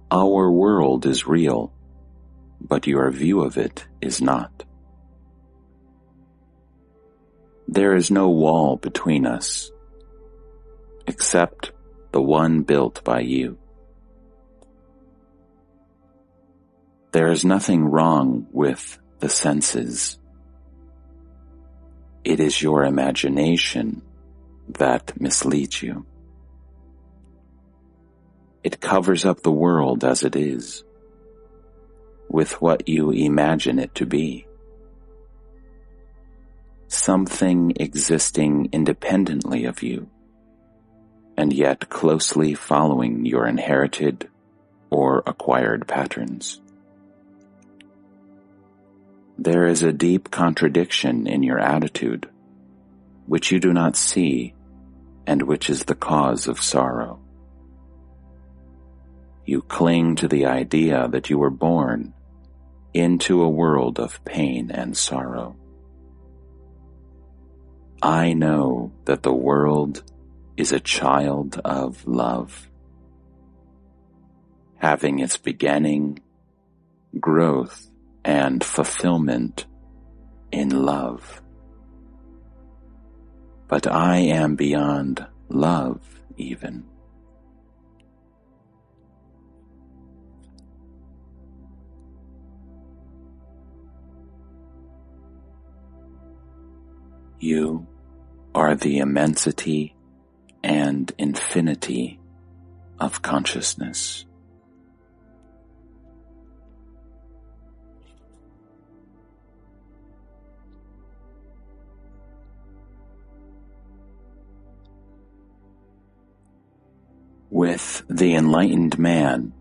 Our world is real, but your view of it is not. There is no wall between us, except the one built by you. There is nothing wrong with the senses. It is your imagination that misleads you. It covers up the world as it is, with what you imagine it to be. Something existing independently of you, and yet closely following your inherited or acquired patterns. There is a deep contradiction in your attitude, which you do not see, and which is the cause of sorrow. You cling to the idea that you were born into a world of pain and sorrow. I know that the world is a child of love, having its beginning, growth, and fulfillment in love. But I am beyond love even. You are the immensity and infinity of consciousness. With the enlightened man,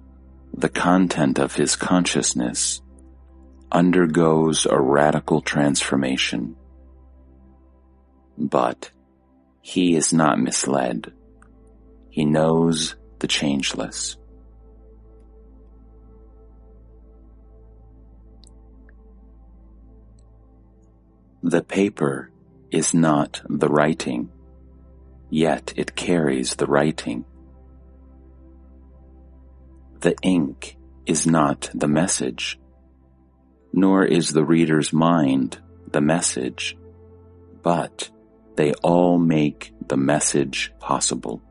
the content of his consciousness undergoes a radical transformation. But he is not misled. He knows the changeless. The paper is not the writing, yet it carries the writing. The ink is not the message, nor is the reader's mind the message, but they all make the message possible.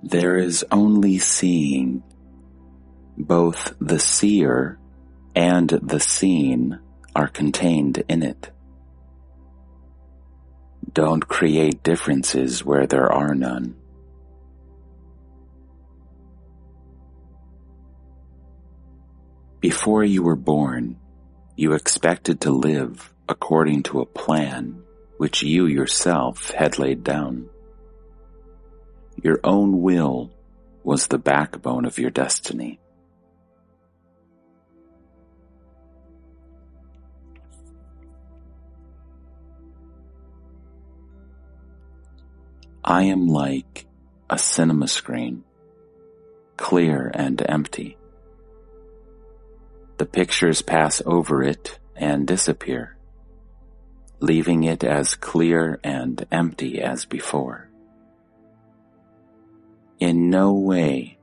There is only seeing. Both the seer and the seen are contained in it. Don't create differences where there are none. Before you were born, you expected to live according to a plan which you yourself had laid down. Your own will was the backbone of your destiny. I am like a cinema screen, clear and empty. The pictures pass over it and disappear, leaving it as clear and empty as before. In no way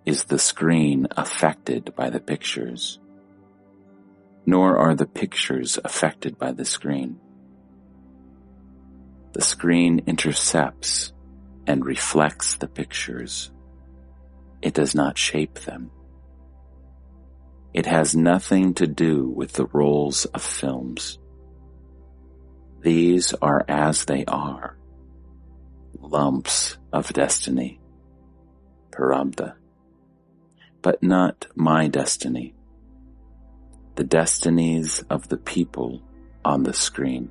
is the screen affected by the pictures, nor are the pictures affected by the screen. The screen intercepts and reflects the pictures. It does not shape them. It has nothing to do with the rolls of films. These are as they are, lumps of destiny, prarabdha, but not my destiny, the destinies of the people on the screen.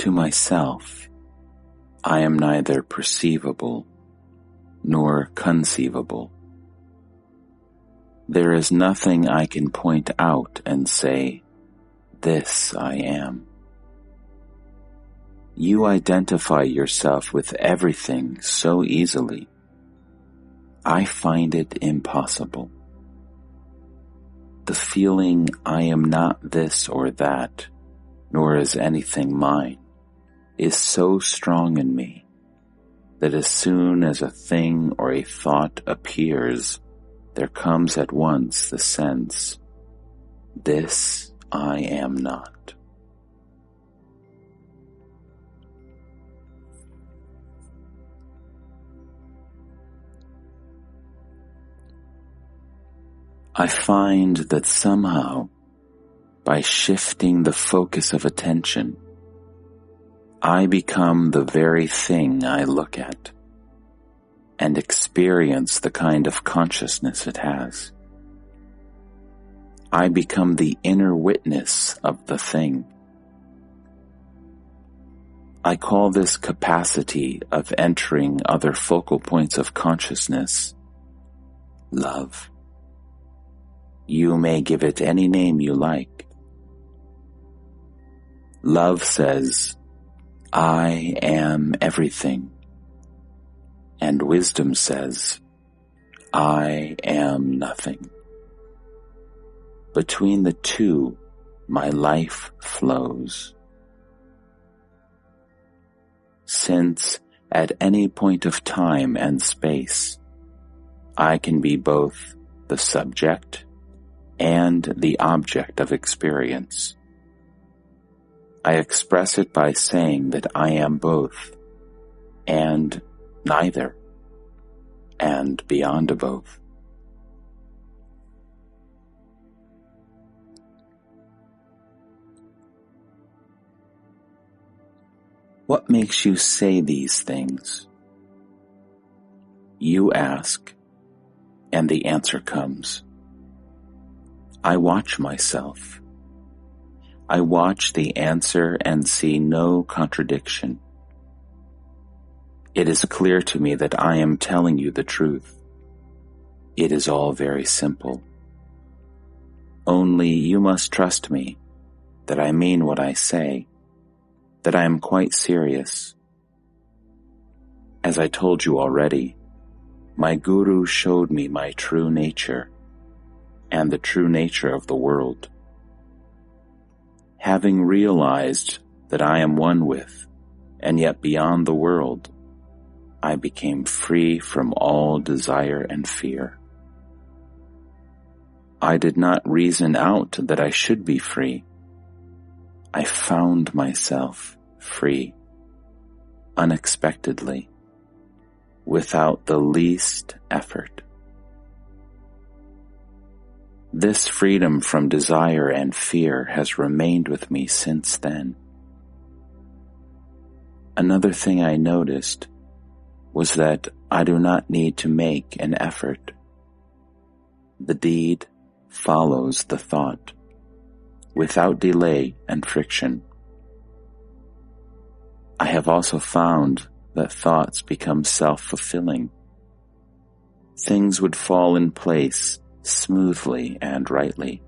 To myself, I am neither perceivable nor conceivable. There is nothing I can point out and say, "This I am." You identify yourself with everything so easily. I find it impossible. The feeling I am not this or that, nor is anything mine, is so strong in me that as soon as a thing or a thought appears, there comes at once the sense, "This I am not." I find that somehow, by shifting the focus of attention, I become the very thing I look at and experience the kind of consciousness it has. I become the inner witness of the thing. I call this capacity of entering other focal points of consciousness love. You may give it any name you like. Love says, "I am everything." And wisdom says, "I am nothing." Between the two, my life flows. Since at any point of time and space, I can be both the subject and the object of experience, I express it by saying that I am both, and neither, and beyond both. What makes you say these things? You ask, and the answer comes. I watch myself. I watch the answer and see no contradiction. It is clear to me that I am telling you the truth. It is all very simple. Only you must trust me, that I mean what I say, that I am quite serious. As I told you already, my guru showed me my true nature and the true nature of the world. Having realized that I am one with, and yet beyond the world, I became free from all desire and fear. I did not reason out that I should be free. I found myself free, unexpectedly, without the least effort. This freedom from desire and fear has remained with me since then. Another thing I noticed was that I do not need to make an effort. The deed follows the thought, without delay and friction. I have also found that thoughts become self-fulfilling. Things would fall in place smoothly and rightly.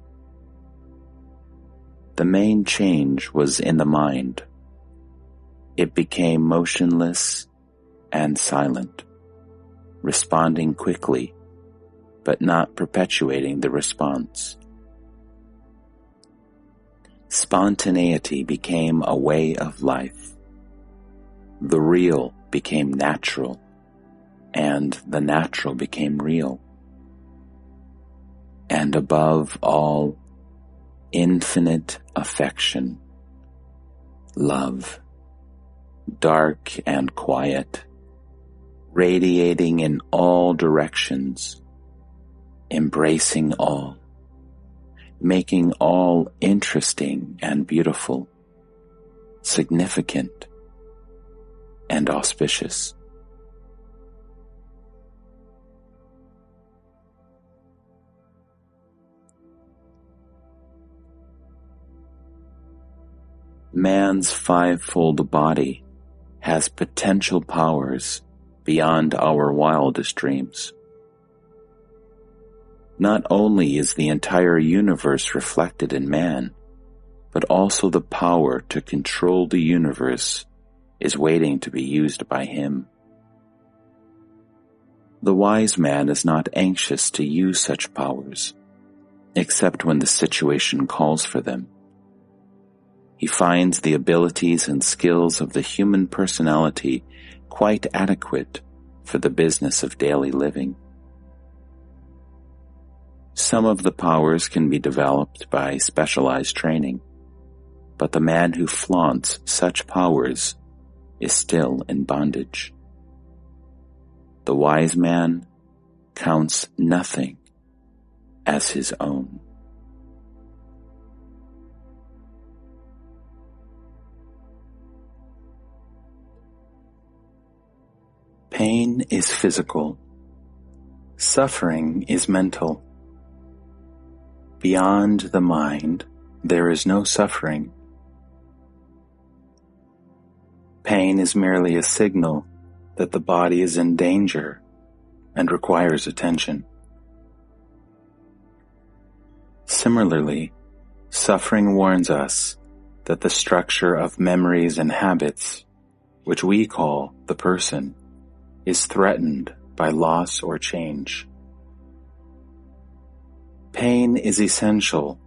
The main change was in the mind. It became motionless and silent, responding quickly, but not perpetuating the response. Spontaneity became a way of life. The real became natural, and the natural became real. And above all, infinite affection, love, dark and quiet, radiating in all directions, embracing all, making all interesting and beautiful, significant and auspicious. Man's fivefold body has potential powers beyond our wildest dreams. Not only is the entire universe reflected in man, but also the power to control the universe is waiting to be used by him. The wise man is not anxious to use such powers, except when the situation calls for them. He finds the abilities and skills of the human personality quite adequate for the business of daily living. Some of the powers can be developed by specialized training, but the man who flaunts such powers is still in bondage. The wise man counts nothing as his own. Pain is physical. Suffering is mental. Beyond the mind, there is no suffering. Pain is merely a signal that the body is in danger and requires attention. Similarly, suffering warns us that the structure of memories and habits, which we call the person, is threatened by loss or change. Pain is essential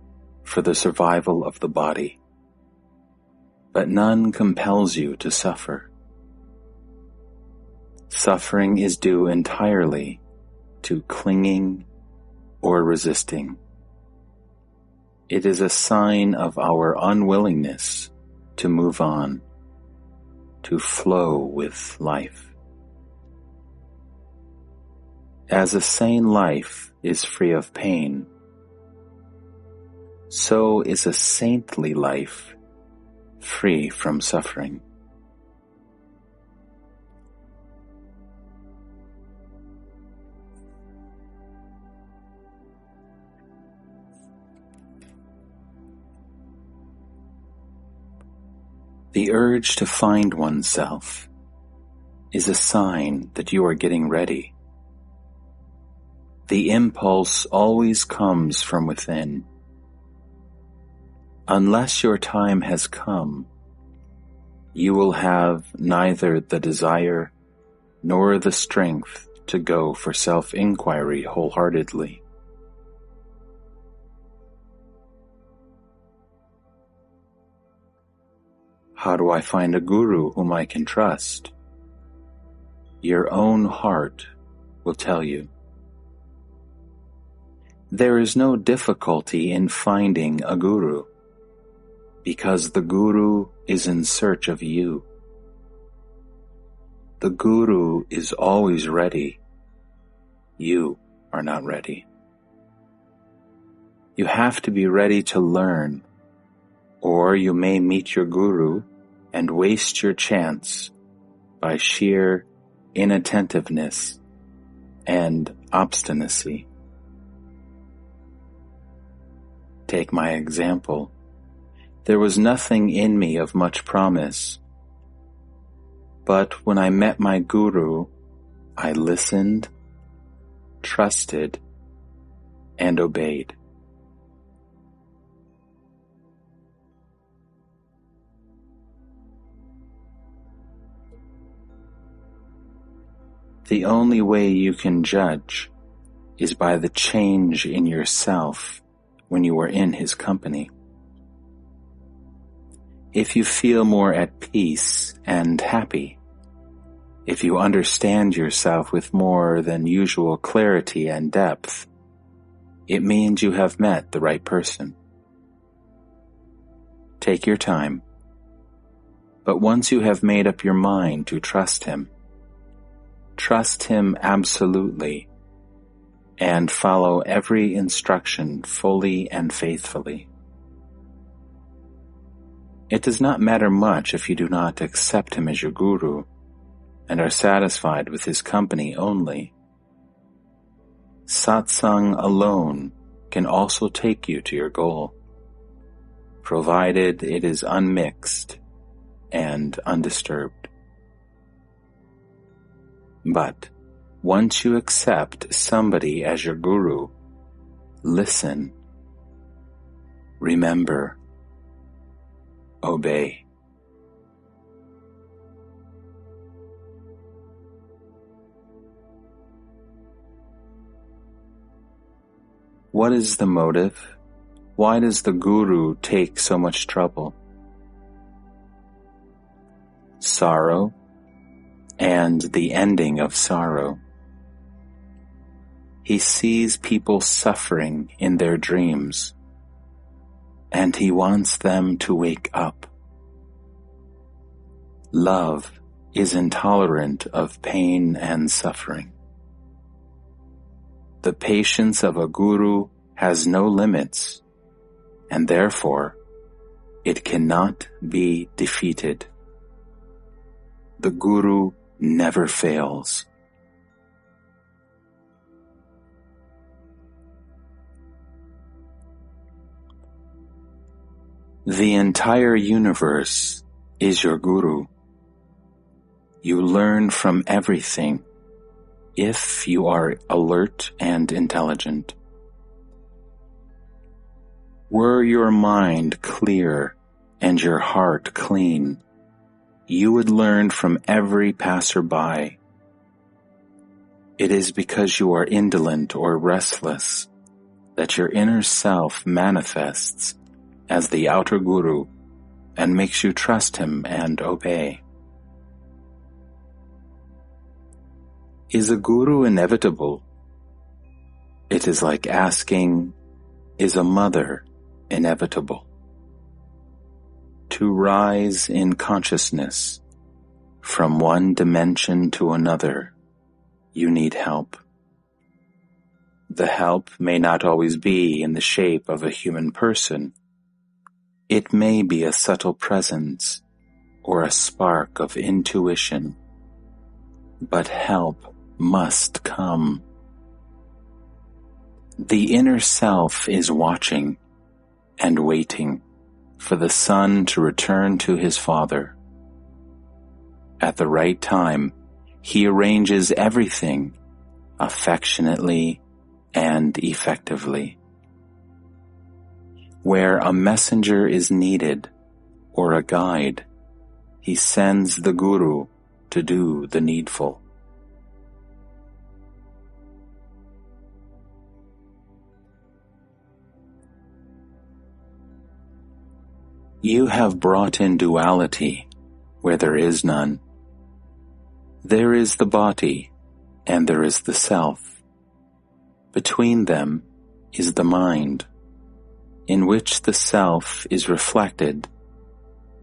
for the survival of the body, but none compels you to suffer. Suffering is due entirely to clinging or resisting. It is a sign of our unwillingness to move on, to flow with life. As a sane life is free of pain, so is a saintly life free from suffering. The urge to find oneself is a sign that you are getting ready. The impulse always comes from within. Unless your time has come, you will have neither the desire nor the strength to go for self-inquiry wholeheartedly. How do I find a guru whom I can trust? Your own heart will tell you. There is no difficulty in finding a guru, because the guru is in search of you. The guru is always ready. You are not ready. You have to be ready to learn, or you may meet your guru and waste your chance by sheer inattentiveness and obstinacy. Take my example. There was nothing in me of much promise, but when I met my guru, I listened, trusted, and obeyed. The only way you can judge is by the change in yourself when you are in his company. If you feel more at peace and happy, if you understand yourself with more than usual clarity and depth, it means you have met the right person. Take your time, but once you have made up your mind to trust him absolutely, and follow every instruction fully and faithfully. It does not matter much if you do not accept him as your guru and are satisfied with his company only. Satsang alone can also take you to your goal, provided it is unmixed and undisturbed. But once you accept somebody as your guru, listen, remember, obey. What is the motive? Why does the guru take so much trouble? Sorrow and the ending of sorrow. He sees people suffering in their dreams, and he wants them to wake up. Love is intolerant of pain and suffering. The patience of a guru has no limits, and therefore it cannot be defeated. The guru never fails. The entire universe is your guru. You learn from everything if you are alert and intelligent. Were your mind clear and your heart clean, you would learn from every passerby. It is because you are indolent or restless that your inner self manifests as the outer guru and makes you trust him and obey. Is a guru inevitable? It is like asking, is a mother inevitable? To rise in consciousness from one dimension to another, you need help. The help may not always be in the shape of a human person. It may be a subtle presence or a spark of intuition, but help must come. The inner self is watching and waiting for the son to return to his father. At the right time, he arranges everything affectionately and effectively. Where a messenger is needed or a guide, he sends the guru to do the needful. You have brought in duality where there is none. There is the body and there is the self. Between them is the mind, in which the self is reflected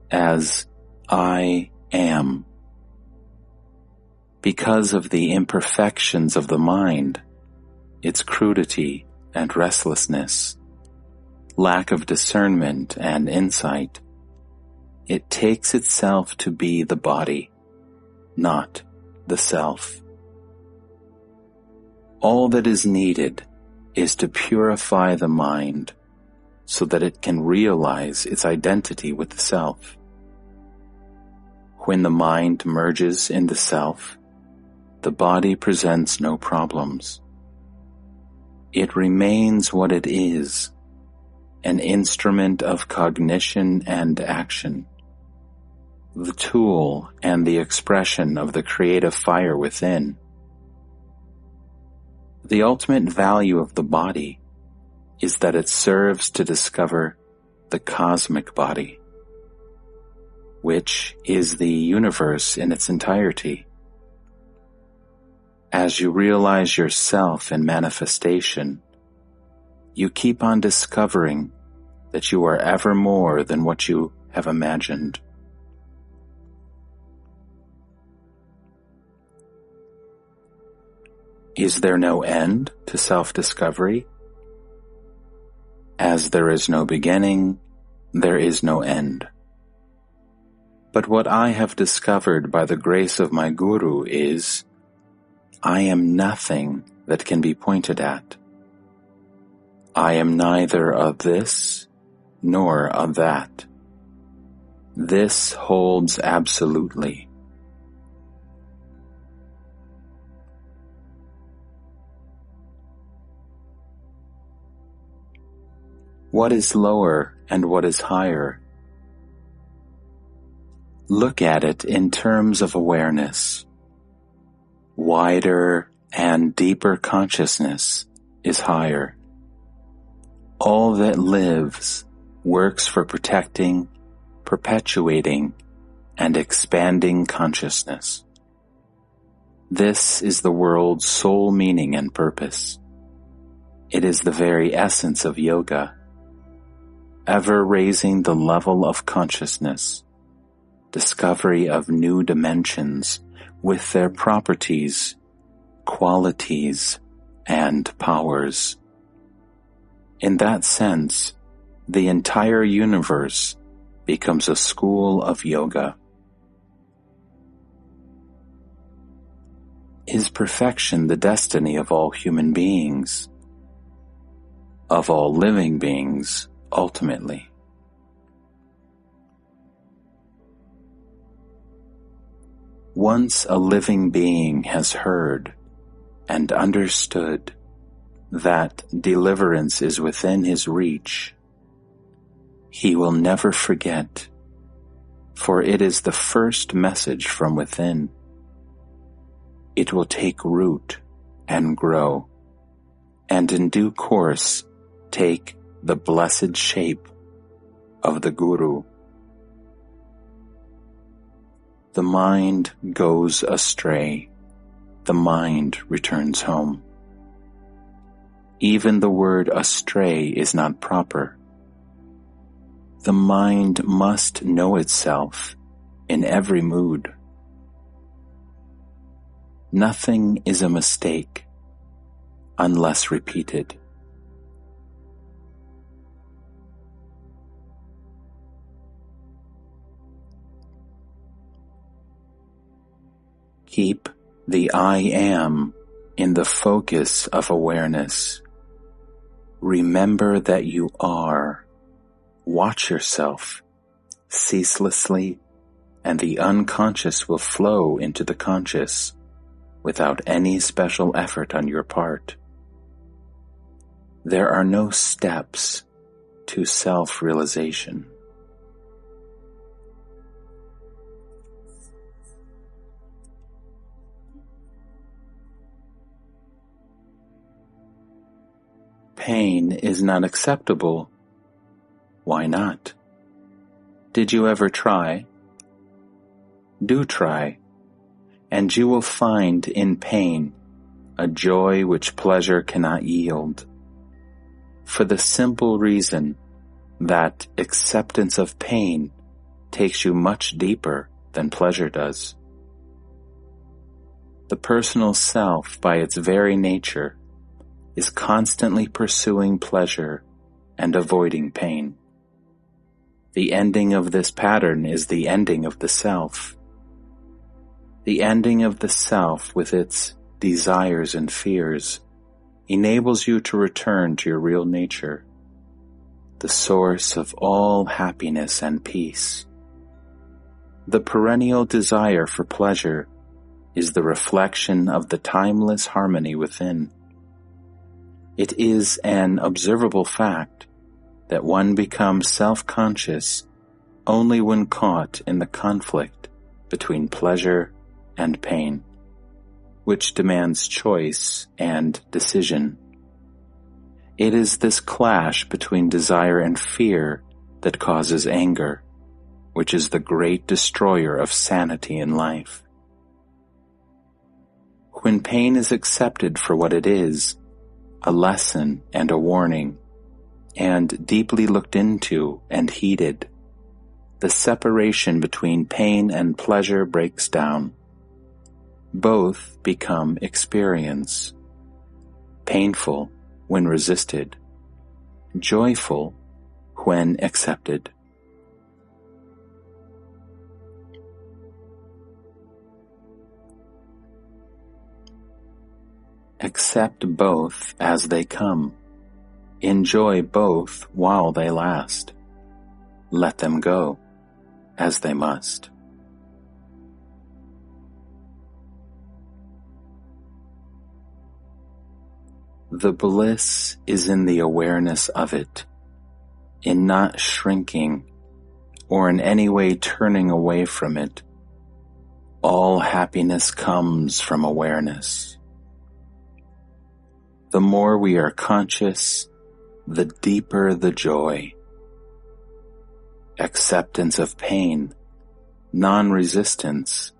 as I am. Because of the imperfections of the mind, its crudity and restlessness, lack of discernment and insight, it takes itself to be the body, not the self. All that is needed is to purify the mind so that it can realize its identity with the self. When the mind merges in the self, the body presents no problems. It remains what it is, an instrument of cognition and action, the tool and the expression of the creative fire within. The ultimate value of the body is that it serves to discover the cosmic body, which is the universe in its entirety. As you realize yourself in manifestation, you keep on discovering that you are ever more than what you have imagined. Is there no end to self-discovery? As there is no beginning, there is no end. But what I have discovered by the grace of my Guru is, I am nothing that can be pointed at. I am neither of this nor of that. This holds absolutely. What is lower and what is higher? Look at it in terms of awareness. Wider and deeper consciousness is higher. All that lives works for protecting, perpetuating, and expanding consciousness. This is the world's sole meaning and purpose. It is the very essence of yoga, ever raising the level of consciousness, discovery of new dimensions with their properties, qualities, and powers. In that sense, the entire universe becomes a school of yoga. Is perfection the destiny of all human beings? Of all living beings, ultimately. Once a living being has heard and understood that deliverance is within his reach, he will never forget, for it is the first message from within. It will take root and grow, and in due course take the blessed shape of the Guru. The mind goes astray, the mind returns home. Even the word astray is not proper. The mind must know itself in every mood. Nothing is a mistake unless repeated. Keep the I am in the focus of awareness. Remember that you are. Watch yourself ceaselessly, and the unconscious will flow into the conscious without any special effort on your part. There are no steps to self-realization. Pain is not acceptable. Why not? Did you ever try? Do try, and you will find in pain a joy which pleasure cannot yield, for the simple reason that acceptance of pain takes you much deeper than pleasure does. The personal self, by its very nature, is constantly pursuing pleasure and avoiding pain. The ending of this pattern is the ending of the self. The ending of the self with its desires and fears enables you to return to your real nature, the source of all happiness and peace. The perennial desire for pleasure is the reflection of the timeless harmony within. It is an observable fact that one becomes self-conscious only when caught in the conflict between pleasure and pain, which demands choice and decision. It is this clash between desire and fear that causes anger, which is the great destroyer of sanity in life. When pain is accepted for what it is, a lesson and a warning, and deeply looked into and heeded, the separation between pain and pleasure breaks down. Both become experience, painful when resisted, joyful when accepted. Accept both as they come. Enjoy both while they last. Let them go as they must. The bliss is in the awareness of it, in not shrinking or in any way turning away from it. All happiness comes from awareness. The more we are conscious, the deeper the joy. Acceptance of pain, non-resistance,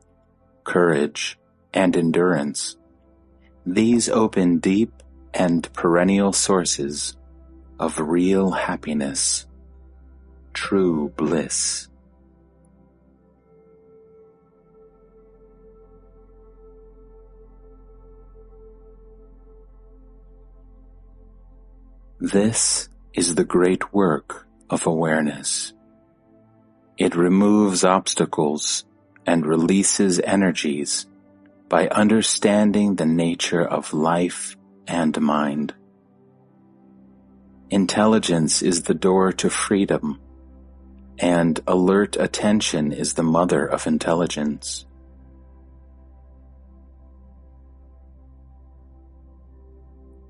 courage, and endurance. These open deep and perennial sources of real happiness, true bliss. This is the great work of awareness. It removes obstacles and releases energies by understanding the nature of life and mind. Intelligence is the door to freedom, and alert attention is the mother of intelligence.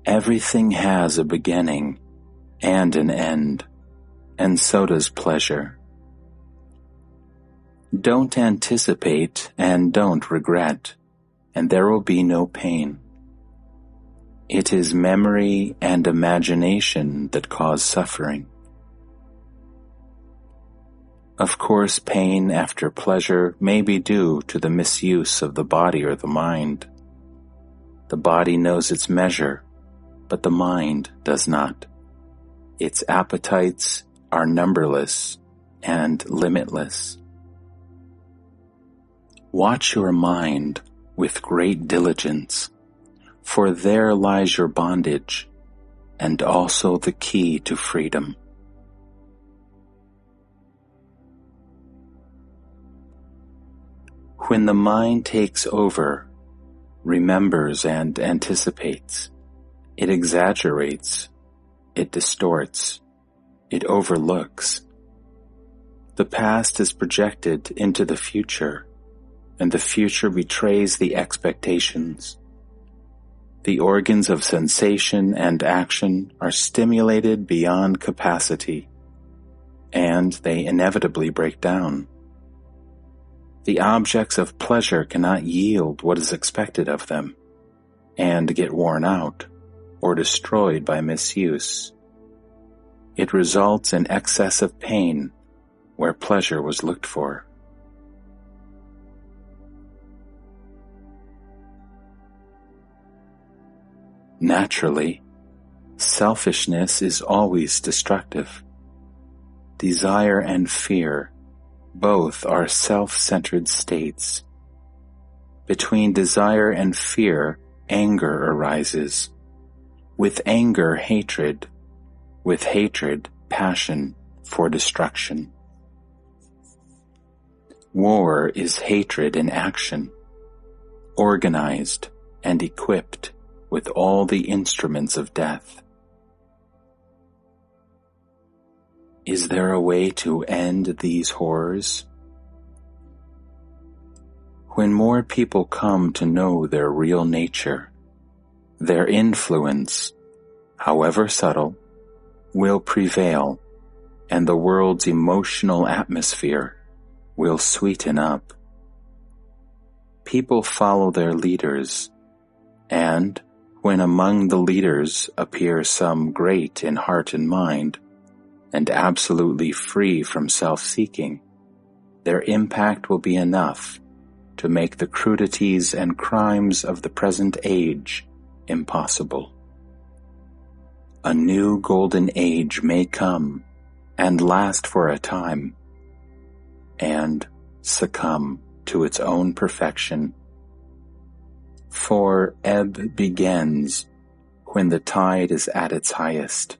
Everything has a beginning and an end, and so does pleasure. Don't anticipate and don't regret, and there will be no pain. It is memory and imagination that cause suffering. Of course, pain after pleasure may be due to the misuse of the body or the mind. The body knows its measure, but the mind does not. Its appetites are numberless and limitless. Watch your mind with great diligence, for there lies your bondage and also the key to freedom. When the mind takes over, remembers and anticipates, it exaggerates, it distorts, it overlooks. The past is projected into the future, and the future betrays the expectations. The organs of sensation and action are stimulated beyond capacity, and they inevitably break down. The objects of pleasure cannot yield what is expected of them, and get worn out or destroyed by misuse. It results in excessive pain where pleasure was looked for. Naturally, selfishness is always destructive. Desire and fear, both are self-centered states. Between desire and fear, anger arises. With anger, hatred. With hatred, passion for destruction. War is hatred in action, organized and equipped with all the instruments of death. Is there a way to end these horrors? When more people come to know their real nature, their influence, however subtle, will prevail, and the world's emotional atmosphere will sweeten up. People follow their leaders, and when among the leaders appear some great in heart and mind, and absolutely free from self-seeking, their impact will be enough to make the crudities and crimes of the present age impossible. A new golden age may come and last for a time, and succumb to its own perfection. For ebb begins when the tide is at its highest.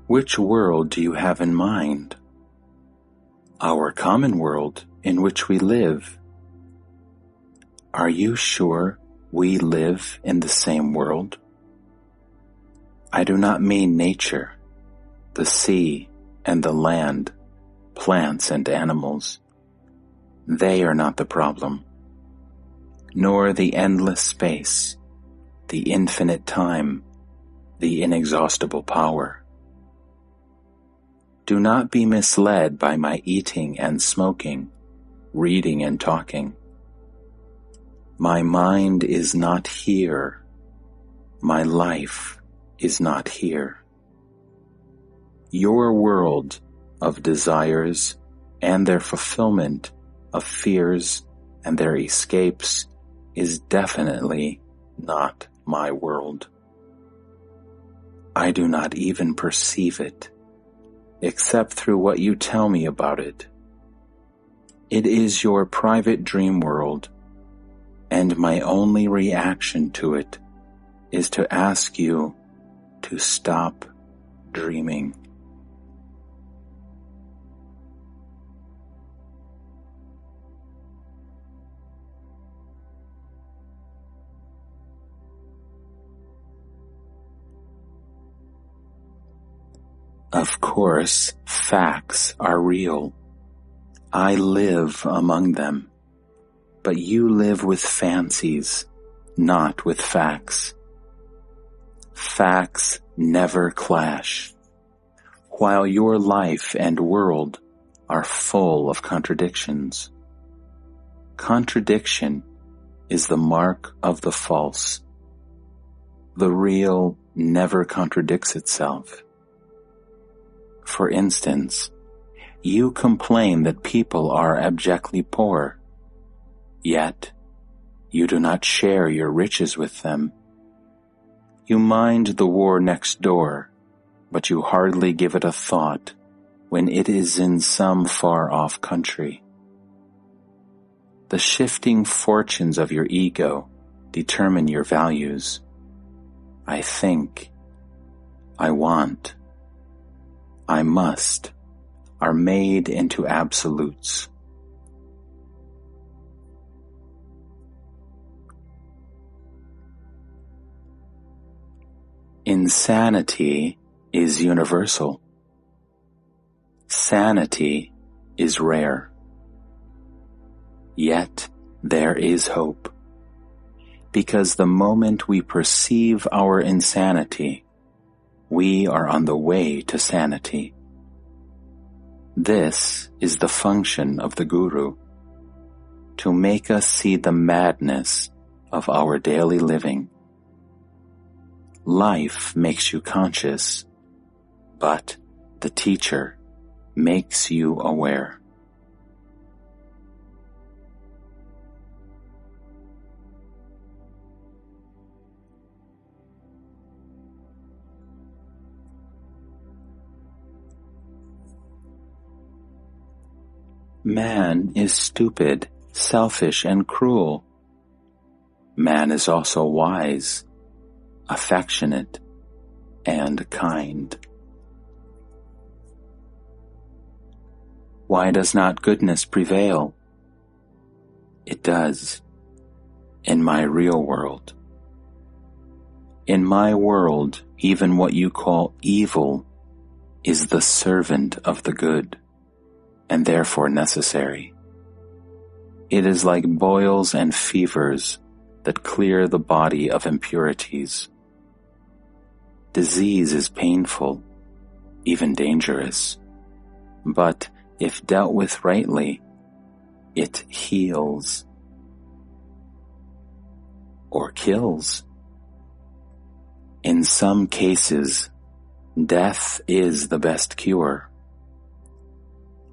Which world do you have in mind? Our common world in which we live. Are you sure we live in the same world? I do not mean nature, the sea and the land, plants and animals. They are not the problem, nor the endless space, the infinite time, the inexhaustible power. Do not be misled by my eating and smoking, reading and talking. My mind is not here. My life is not here. Your world of desires and their fulfillment, of fears and their escapes, is definitely not my world. I do not even perceive it, except through what you tell me about it. It is your private dream world, and my only reaction to it is to ask you to stop dreaming. Of course, facts are real. I live among them. But you live with fancies, not with facts. Facts never clash, while your life and world are full of contradictions. Contradiction is the mark of the false. The real never contradicts itself. For instance, you complain that people are abjectly poor, yet you do not share your riches with them. You mind the war next door, but you hardly give it a thought when it is in some far-off country. The shifting fortunes of your ego determine your values. I think, I want, I must, are made into absolutes. Insanity is universal. Sanity is rare. Yet there is hope, because the moment we perceive our insanity, we are on the way to sanity. This is the function of the Guru, to make us see the madness of our daily living. Life makes you conscious, but the teacher makes you aware. Man is stupid, selfish, and cruel. Man is also wise, affectionate, and kind. Why does not goodness prevail? It does, in my real world. In my world, even what you call evil is the servant of the good, and therefore necessary. It is like boils and fevers that clear the body of impurities. Disease is painful, even dangerous, but if dealt with rightly, it heals or kills. In some cases, death is the best cure.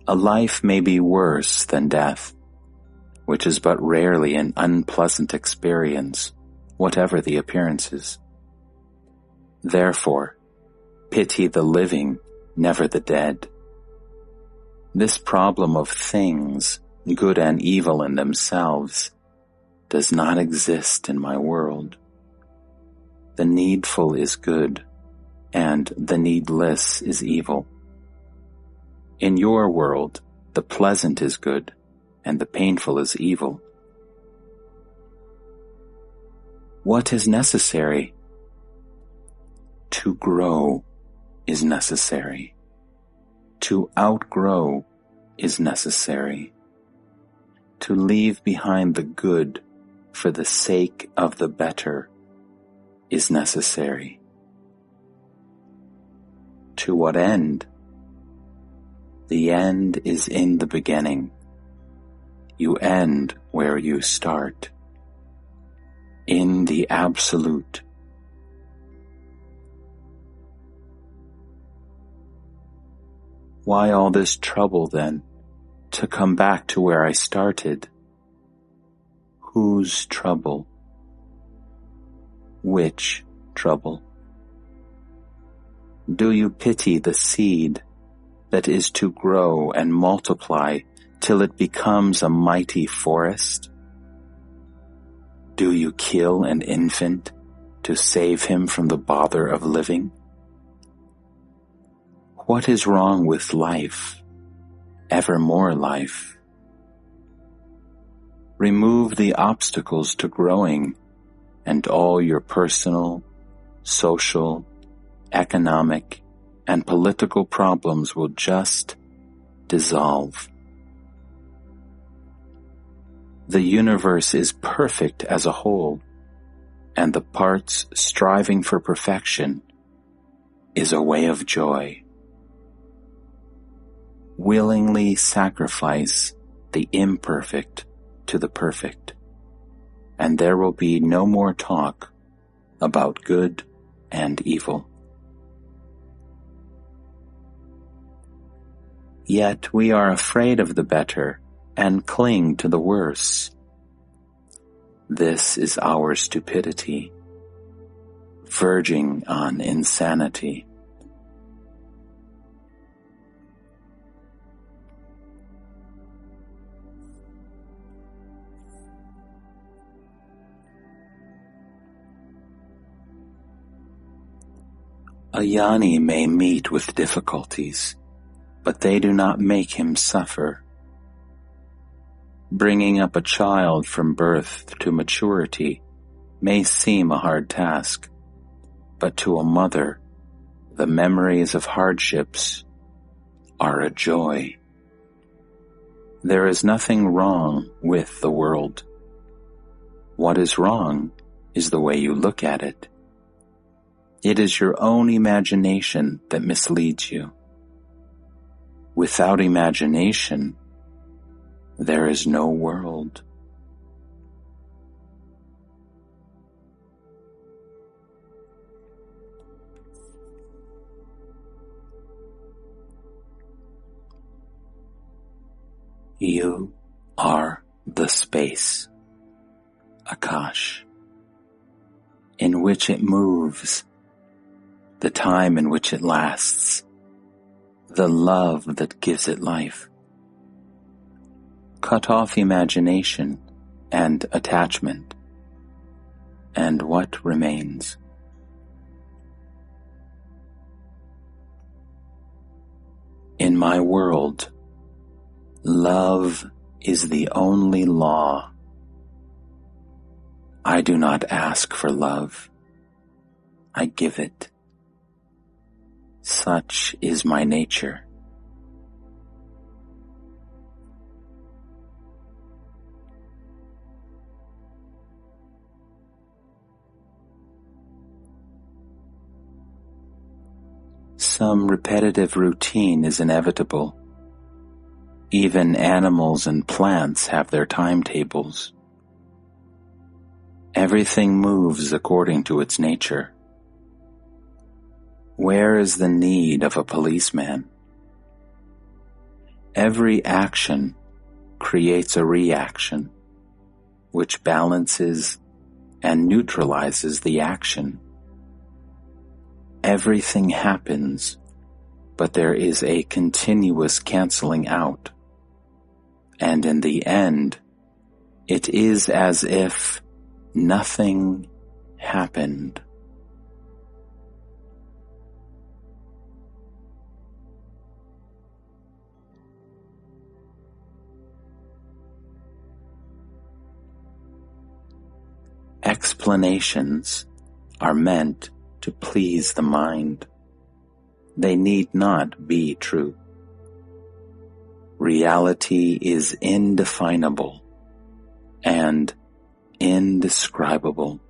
A life may be worse than death, which is but rarely an unpleasant experience, whatever the appearances. Therefore, pity the living, never the dead. This problem of things, good and evil in themselves, does not exist in my world. The needful is good, and the needless is evil. In your world, the pleasant is good, and the painful is evil. What is necessary? To grow is necessary. To outgrow is necessary. To leave behind the good for the sake of the better is necessary. To what end? The end is in the beginning. You end where you start, in the Absolute. Why all this trouble then, to come back to where I started? Whose trouble? Which trouble? Do you pity the seed that is to grow and multiply till it becomes a mighty forest? Do you kill an infant to save him from the bother of living? What is wrong with life, ever more life? Remove the obstacles to growing, and all your personal, social, economic, and political problems will just dissolve. The universe is perfect as a whole, and the parts striving for perfection is a way of joy. Willingly sacrifice the imperfect to the perfect, and there will be no more talk about good and evil. Yet we are afraid of the better and cling to the worse. This is our stupidity, verging on insanity. A jnani may meet with difficulties, but they do not make him suffer. Bringing up a child from birth to maturity may seem a hard task, but to a mother, the memories of hardships are a joy. There is nothing wrong with the world. What is wrong is the way you look at it. It is your own imagination that misleads you. Without imagination, there is no world. You are the space, Akash, in which it moves, the time in which it lasts, the love that gives it life. Cut off imagination and attachment, and what remains? In my world, love is the only law. I do not ask for love. I give it. Such is my nature. Some repetitive routine is inevitable. Even animals and plants have their timetables. Everything moves according to its nature. Where is the need of a policeman? Every action creates a reaction, which balances and neutralizes the action. Everything happens, but there is a continuous canceling out. And in the end, it is as if nothing happened. Explanations are meant to please the mind. They need not be true. Reality is indefinable and indescribable.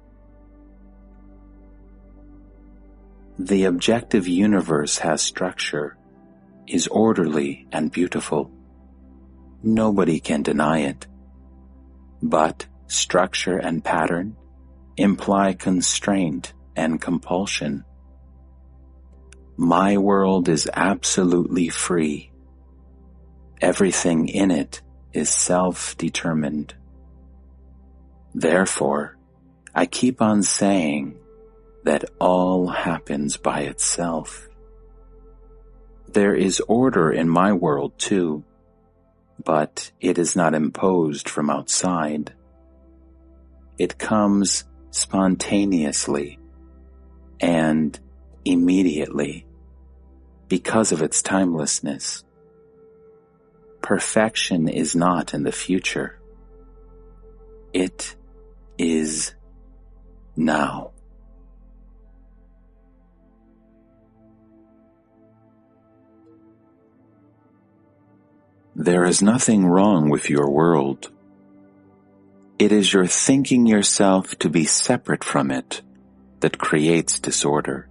The objective universe has structure, is orderly and beautiful. Nobody can deny it. But structure and pattern imply constraint and compulsion. My world is absolutely free. Everything in it is self-determined. Therefore, I keep on saying that all happens by itself. There is order in my world too, but it is not imposed from outside. It comes spontaneously and immediately because of its timelessness. Perfection is not in the future. It is now. There is nothing wrong with your world. It is your thinking yourself to be separate from it that creates disorder.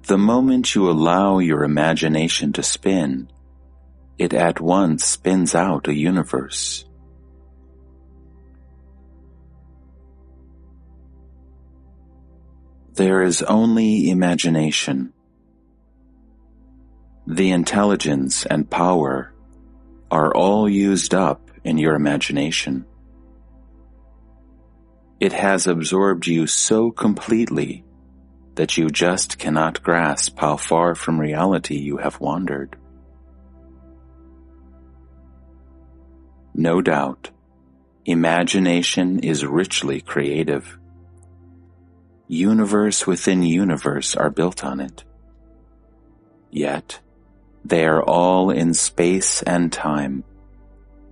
The moment you allow your imagination to spin, it at once spins out a universe. There is only imagination. The intelligence and power are all used up in your imagination. It has absorbed you so completely that you just cannot grasp how far from reality you have wandered. No doubt, imagination is richly creative. Universe within universe are built on it. Yet, they are all in space and time,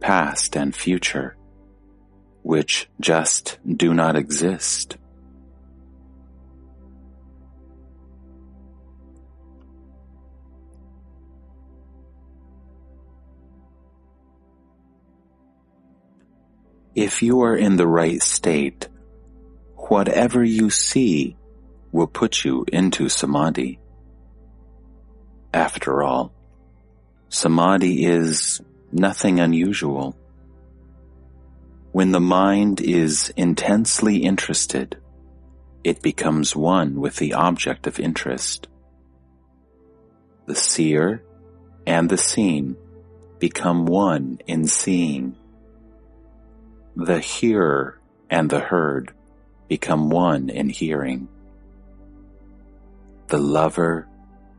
past and future, which just do not exist. If you are in the right state, whatever you see will put you into samadhi. After all, samadhi is nothing unusual. When the mind is intensely interested, it becomes one with the object of interest. The seer and the seen become one in seeing. The hearer and the heard become one in hearing. The lover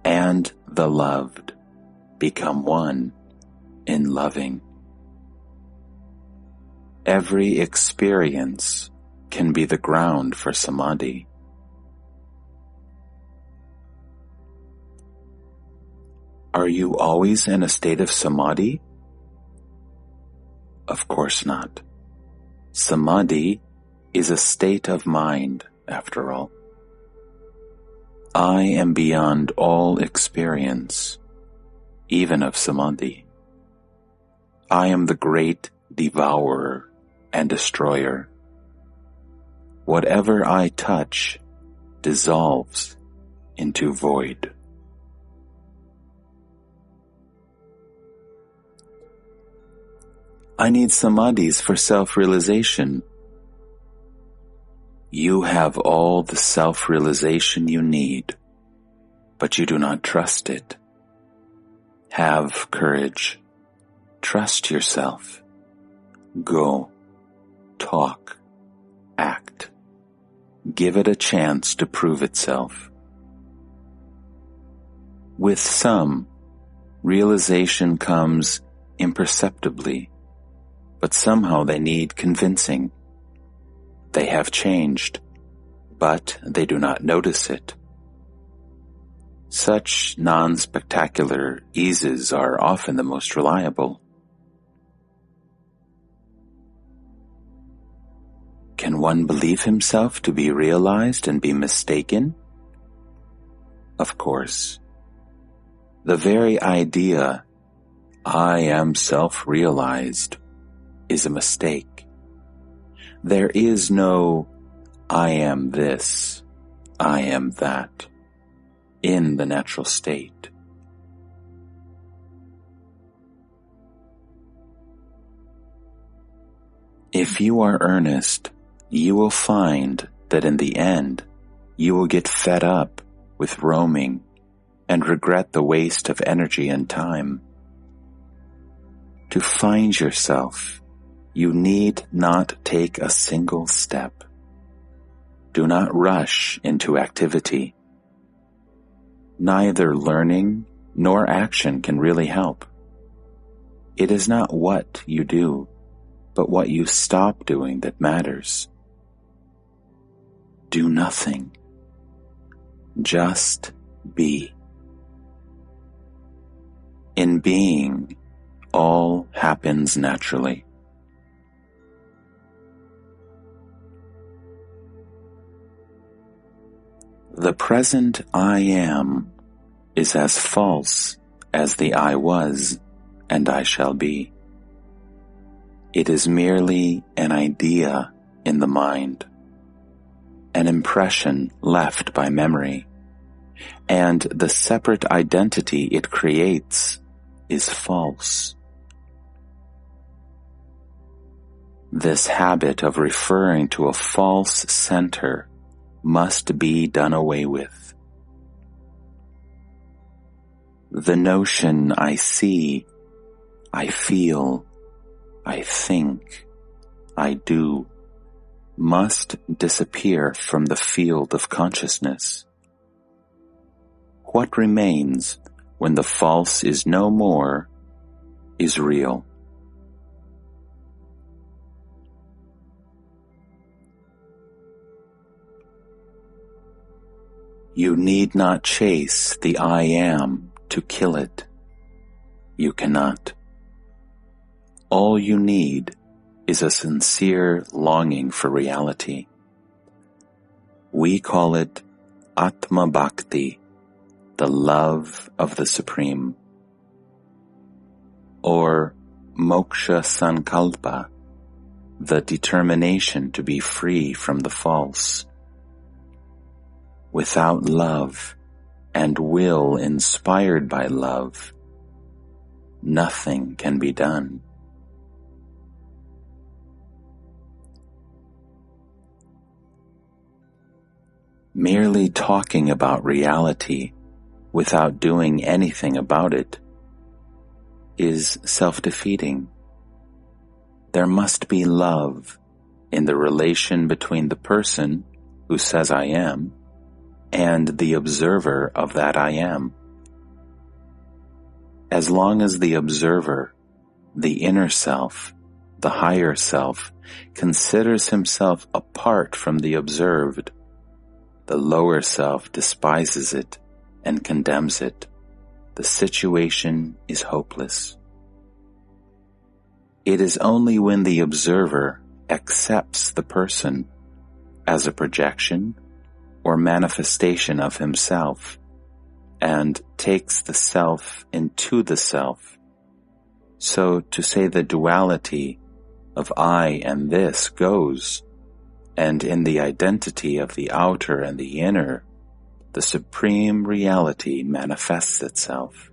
and the loved become one in loving. Every experience can be the ground for samadhi. Are you always in a state of samadhi? Of course not. Samadhi is a state of mind, after all. I am beyond all experience, even of samadhi. I am the great devourer and destroyer. Whatever I touch dissolves into void. I need samadhis for self-realization. You have all the self-realization you need, but you do not trust it. Have courage. Trust yourself. Go. Talk. Act. Give it a chance to prove itself. With some, realization comes imperceptibly, but somehow they need convincing. They have changed, but they do not notice it. Such non-spectacular eases are often the most reliable. Can one believe himself to be realized and be mistaken? Of course. The very idea, I am self-realized, is a mistake. There is no, I am this, I am that, in the natural state. If you are earnest, you will find that in the end, you will get fed up with roaming and regret the waste of energy and time. To find yourself, you need not take a single step. Do not rush into activity. Neither learning nor action can really help. It is not what you do, but what you stop doing that matters. Do nothing. Just be. In being, all happens naturally. The present I am is as false as the I was and I shall be. It is merely an idea in the mind, an impression left by memory, and the separate identity it creates is false. This habit of referring to a false center must be done away with. The notion I see, I feel, I think, I do, must disappear from the field of consciousness. What remains when the false is no more is real. You need not chase the I am to kill it. You cannot. All you need is a sincere longing for reality. We call it Atma Bhakti, the love of the Supreme, or Moksha Sankalpa, the determination to be free from the false. Without love and will inspired by love, nothing can be done. Merely talking about reality without doing anything about it is self-defeating. There must be love in the relation between the person who says I am and the observer of that I am. As long as the observer, the inner self, the higher self, considers himself apart from the observed, the lower self despises it and condemns it. The situation is hopeless. It is only when the observer accepts the person as a projection or manifestation of himself and takes the self into the self. So to say the duality of I and this goes, and in the identity of the outer and the inner, the supreme reality manifests itself.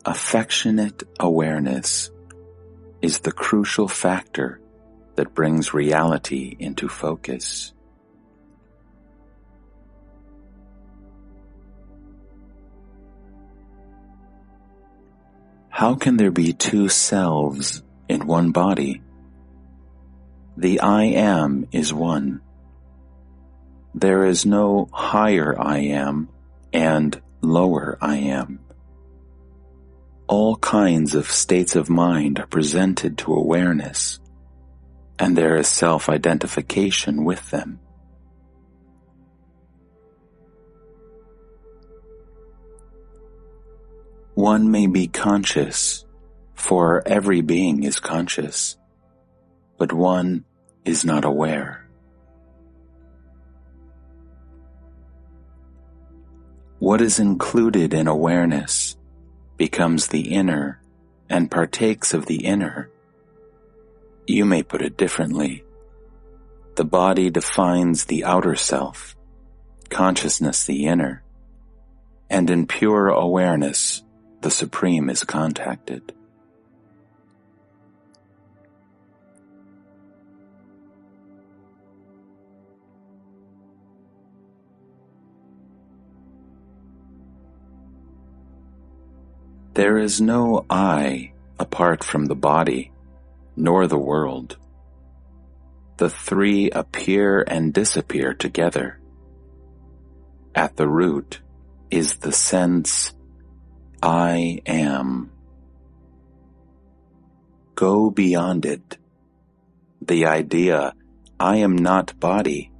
Affectionate awareness is the crucial factor that brings reality into focus. How can there be two selves in one body? The I am is one. There is no higher I am and lower I am. All kinds of states of mind are presented to awareness, and there is self-identification with them. One may be conscious, for every being is conscious, but one is not aware. What is included in awareness becomes the inner and partakes of the inner. You may put it differently. The body defines the outer self, consciousness the inner, and in pure awareness, the Supreme is contacted. There is no I apart from the body, nor the world. The three appear and disappear together. At the root is the sense, I am. Go beyond it. The idea, I am not body,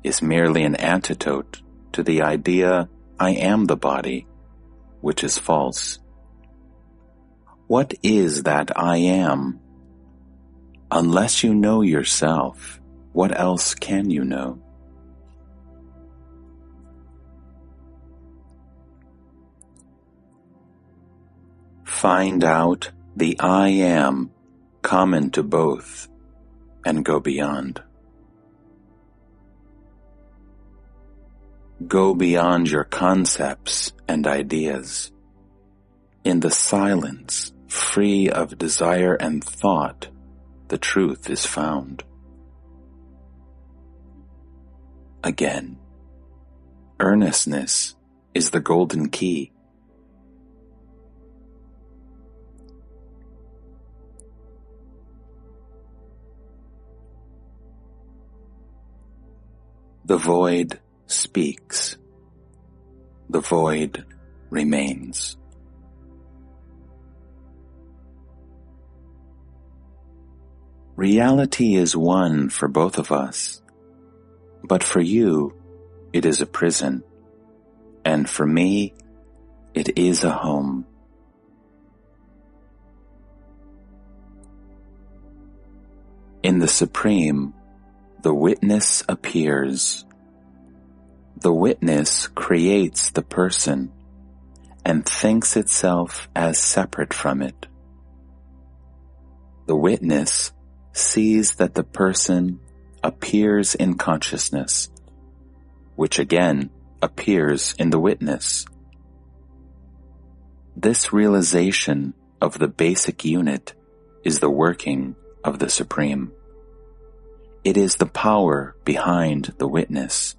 is merely an antidote to the idea, I am the body, which is false. What is that I am? Unless you know yourself, what else can you know? Find out the I am common to both and go beyond. Go beyond your concepts and ideas. In the silence, free of desire and thought, the truth is found. Again, earnestness is the golden key. The void speaks. The void remains. Reality is one for both of us, but for you, it is a prison, and for me, it is a home. In the Supreme, the witness appears. The witness creates the person and thinks itself as separate from it. The witness sees that the person appears in consciousness, which again appears in the witness. This realization of the basic unit is the working of the Supreme. It is the power behind the witness,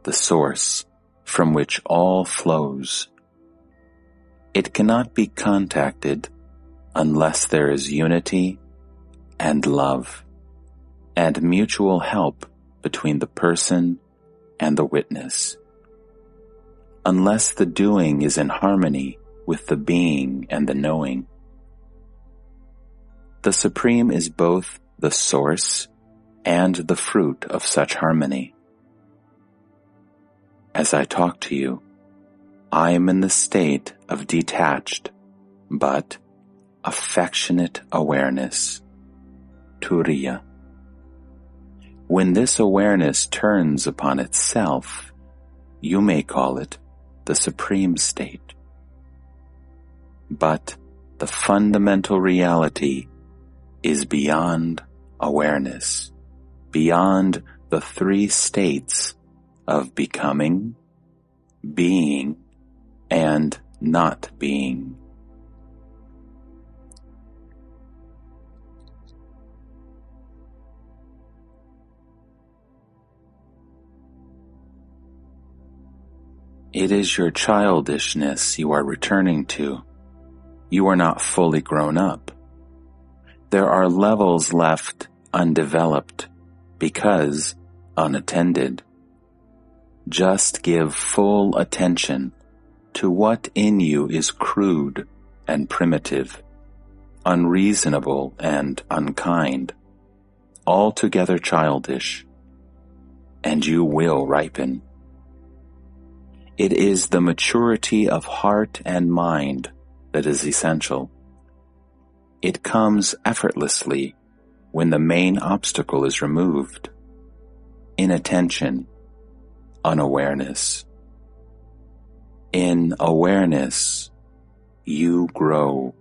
the source from which all flows. It cannot be contacted unless there is unity and love and mutual help between the person and the witness. Unless the doing is in harmony with the being and the knowing. The Supreme is both the source and the fruit of such harmony. As I talk to you, I am in the state of detached, but affectionate awareness, turiya. When this awareness turns upon itself, you may call it the supreme state. But the fundamental reality is beyond awareness, beyond the three states of becoming, being, and not being. It is your childishness you are returning to. You are not fully grown up. There are levels left undeveloped because unattended. Just give full attention to what in you is crude and primitive, unreasonable and unkind, altogether childish, and you will ripen. It is the maturity of heart and mind that is essential. It comes effortlessly when the main obstacle is removed: inattention, unawareness. In awareness, you grow.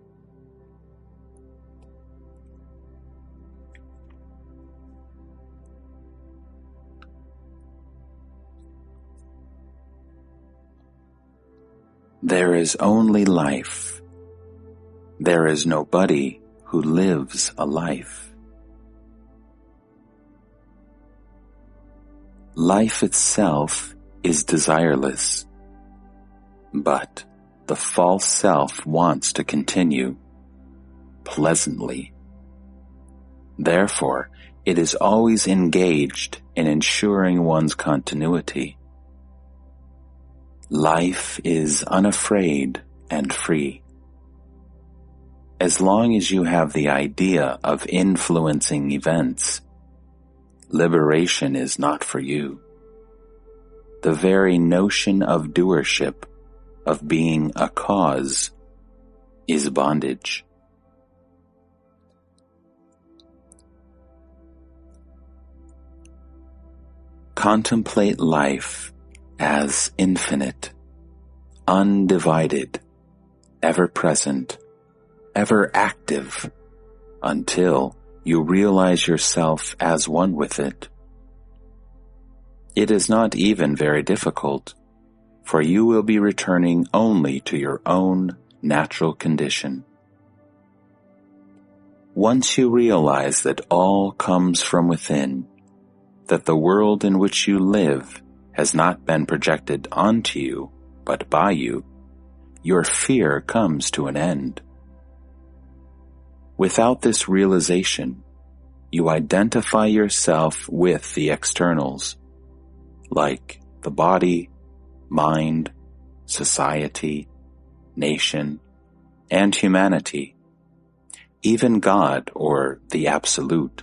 There is only life. There is nobody who lives a life. Life itself is desireless, but the false self wants to continue pleasantly. Therefore, it is always engaged in ensuring one's continuity. Life is unafraid and free. As long as you have the idea of influencing events, liberation is not for you. The very notion of doership, of being a cause, is bondage. Contemplate life as infinite, undivided, ever-present, ever-active, until you realize yourself as one with it. It is not even very difficult, for you will be returning only to your own natural condition. Once you realize that all comes from within, that the world in which you live has not been projected onto you, but by you, your fear comes to an end. Without this realization, you identify yourself with the externals, like the body, mind, society, nation, and humanity, even God or the Absolute.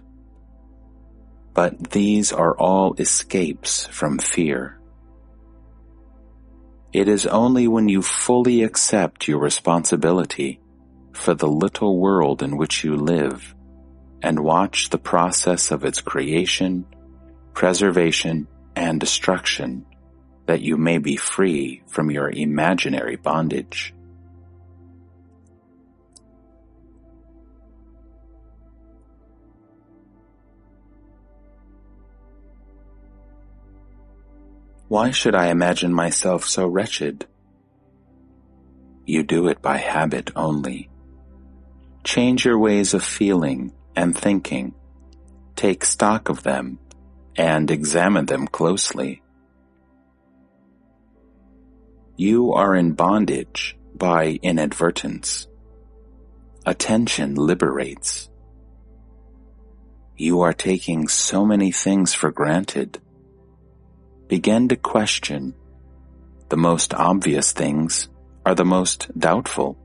But these are all escapes from fear. It is only when you fully accept your responsibility for the little world in which you live and watch the process of its creation, preservation, and destruction that you may be free from your imaginary bondage. Why should I imagine myself so wretched? You do it by habit only. Change your ways of feeling and thinking. Take stock of them and examine them closely. You are in bondage by inadvertence. Attention liberates. You are taking so many things for granted. Begin to question. The most obvious things are the most doubtful.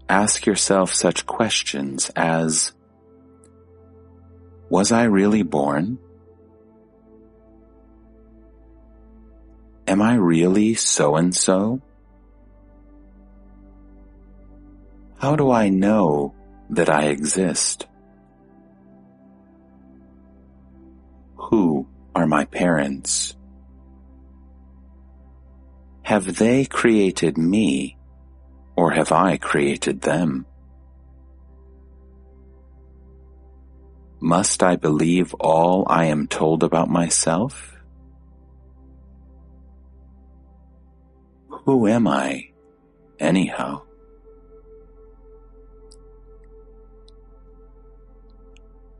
Ask yourself such questions as, was I really born? Am I really so-and-so? How do I know that I exist? Who are my parents? Have they created me, or have I created them? Must I believe all I am told about myself? Who am I, anyhow?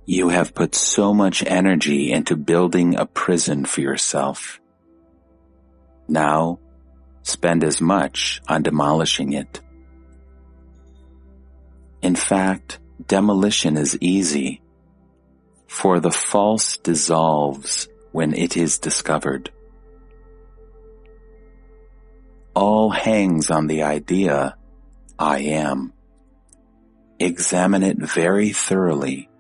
You have put so much energy into building a prison for yourself. Now, spend as much on demolishing it. In fact, demolition is easy, for the false dissolves when it is discovered. All hangs on the idea, I am. Examine it very thoroughly.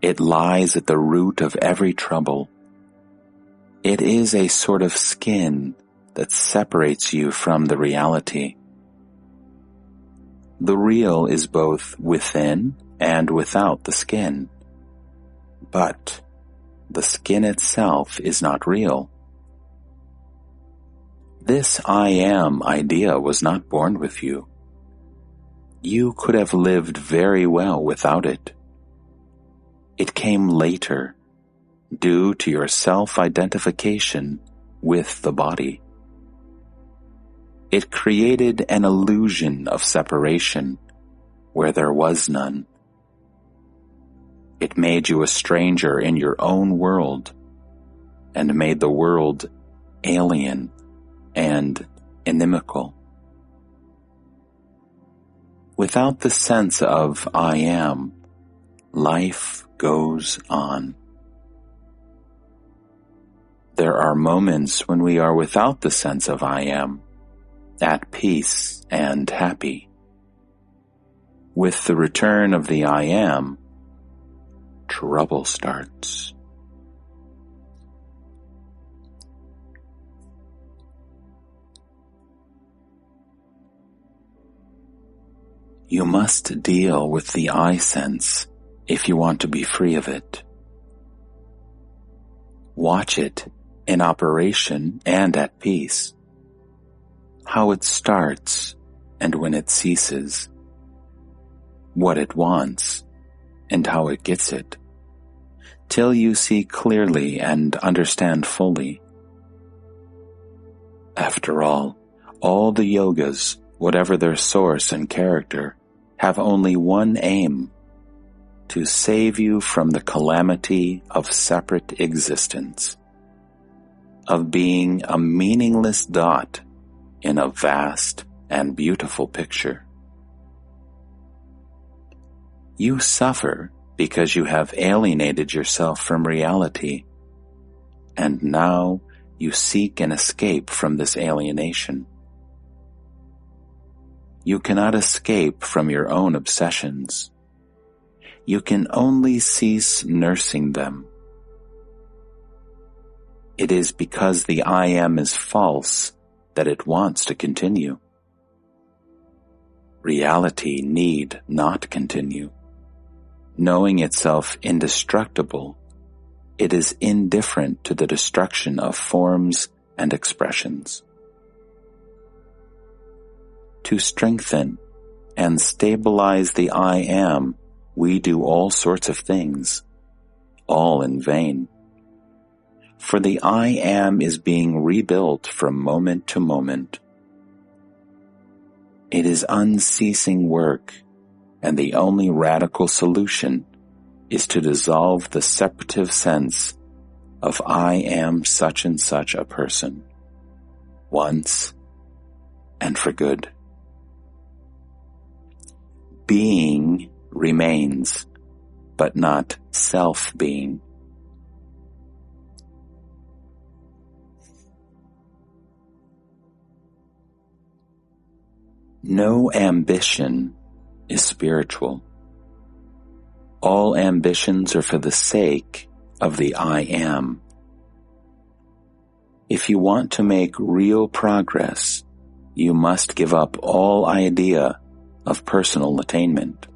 It lies at the root of every trouble. It is a sort of skin that separates you from the reality. The real is both within and without the skin. But the skin itself is not real. This I am idea was not born with you. You could have lived very well without it. It came later, due to your self-identification with the body. It created an illusion of separation where there was none. It made you a stranger in your own world and made the world alien and inimical. Without the sense of I am, life goes on. There are moments when we are without the sense of I am, at peace and happy. With the return of the I am, trouble starts. You must deal with the I sense if you want to be free of it. Watch it in operation and at peace, how it starts and when it ceases, what it wants and how it gets it, till you see clearly and understand fully. After all the yogas, whatever their source and character, have only one aim: to save you from the calamity of separate existence, of being a meaningless dot in a vast and beautiful picture. You suffer because you have alienated yourself from reality, and now you seek an escape from this alienation. You cannot escape from your own obsessions. You can only cease nursing them. It is because the I am is false that it wants to continue. Reality need not continue. Knowing itself indestructible, it is indifferent to the destruction of forms and expressions. To strengthen and stabilize the I Am, we do all sorts of things, all in vain. For the I Am is being rebuilt from moment to moment. It is unceasing work, and the only radical solution is to dissolve the separative sense of I am such and such a person, once and for good. Being remains, but not self-being. No ambition is spiritual. All ambitions are for the sake of the I Am. If you want to make real progress, you must give up all idea of personal attainment.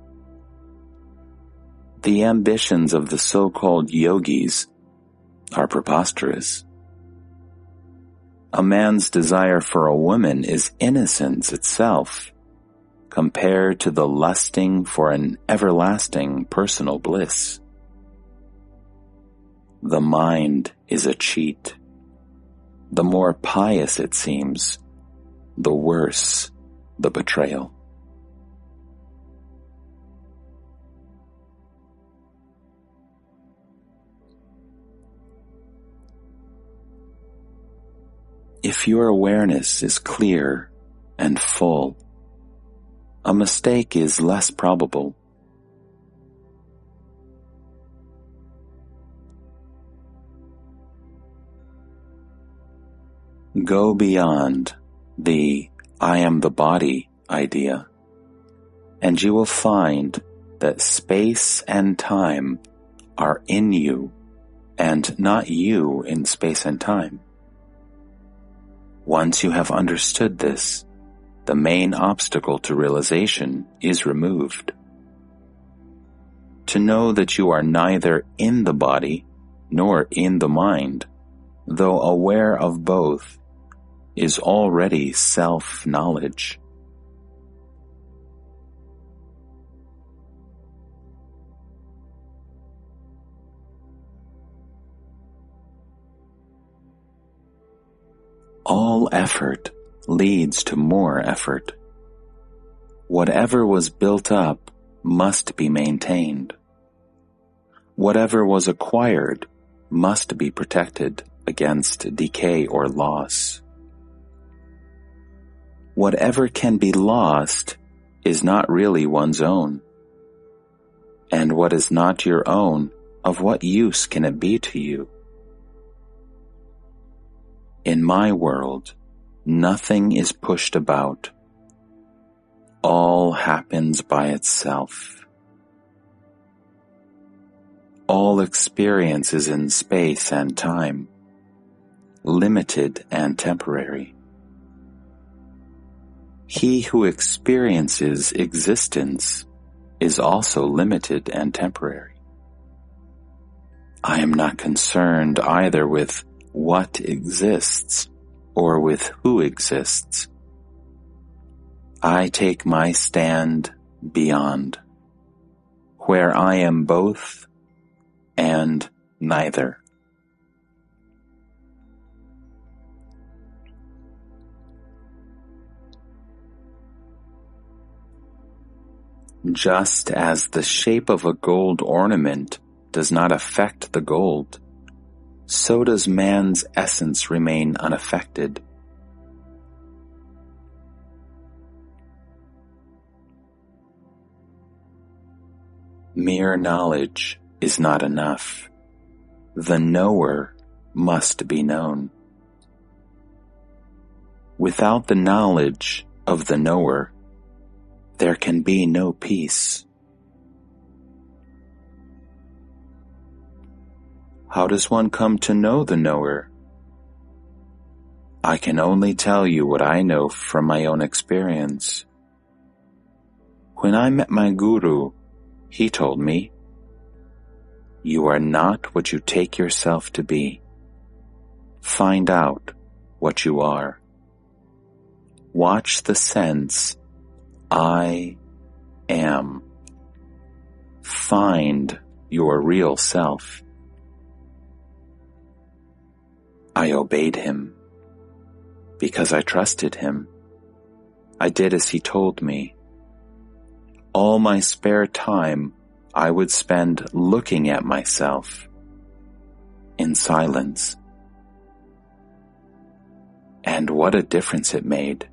The ambitions of the so-called yogis are preposterous. A man's desire for a woman is innocence itself, compared to the lusting for an everlasting personal bliss. The mind is a cheat. The more pious it seems, the worse the betrayal. If your awareness is clear and full, a mistake is less probable. Go beyond the I am the body idea, and you will find that space and time are in you and not you in space and time. Once you have understood this, the main obstacle to realization is removed. To know that you are neither in the body nor in the mind, though aware of both, is already self-knowledge. All effort leads to more effort. Whatever was built up must be maintained. Whatever was acquired must be protected against decay or loss. Whatever can be lost is not really one's own. And what is not your own, of what use can it be to you? In my world, nothing is pushed about. All happens by itself. All experience is in space and time, limited and temporary. He who experiences existence is also limited and temporary. I am not concerned either with what exists or with who exists. I take my stand beyond, where I am both and neither. Just as the shape of a gold ornament does not affect the gold, so does man's essence remain unaffected. Mere knowledge is not enough. The knower must be known. Without the knowledge of the knower, there can be no peace. How does one come to know the knower? I can only tell you what I know from my own experience. When I met my guru, he told me, You are not what you take yourself to be. Find out what you are. Watch the sense, I am. Find your real self. I obeyed him because I trusted him. I did as he told me. All my spare time I would spend looking at myself in silence. And what a difference it made,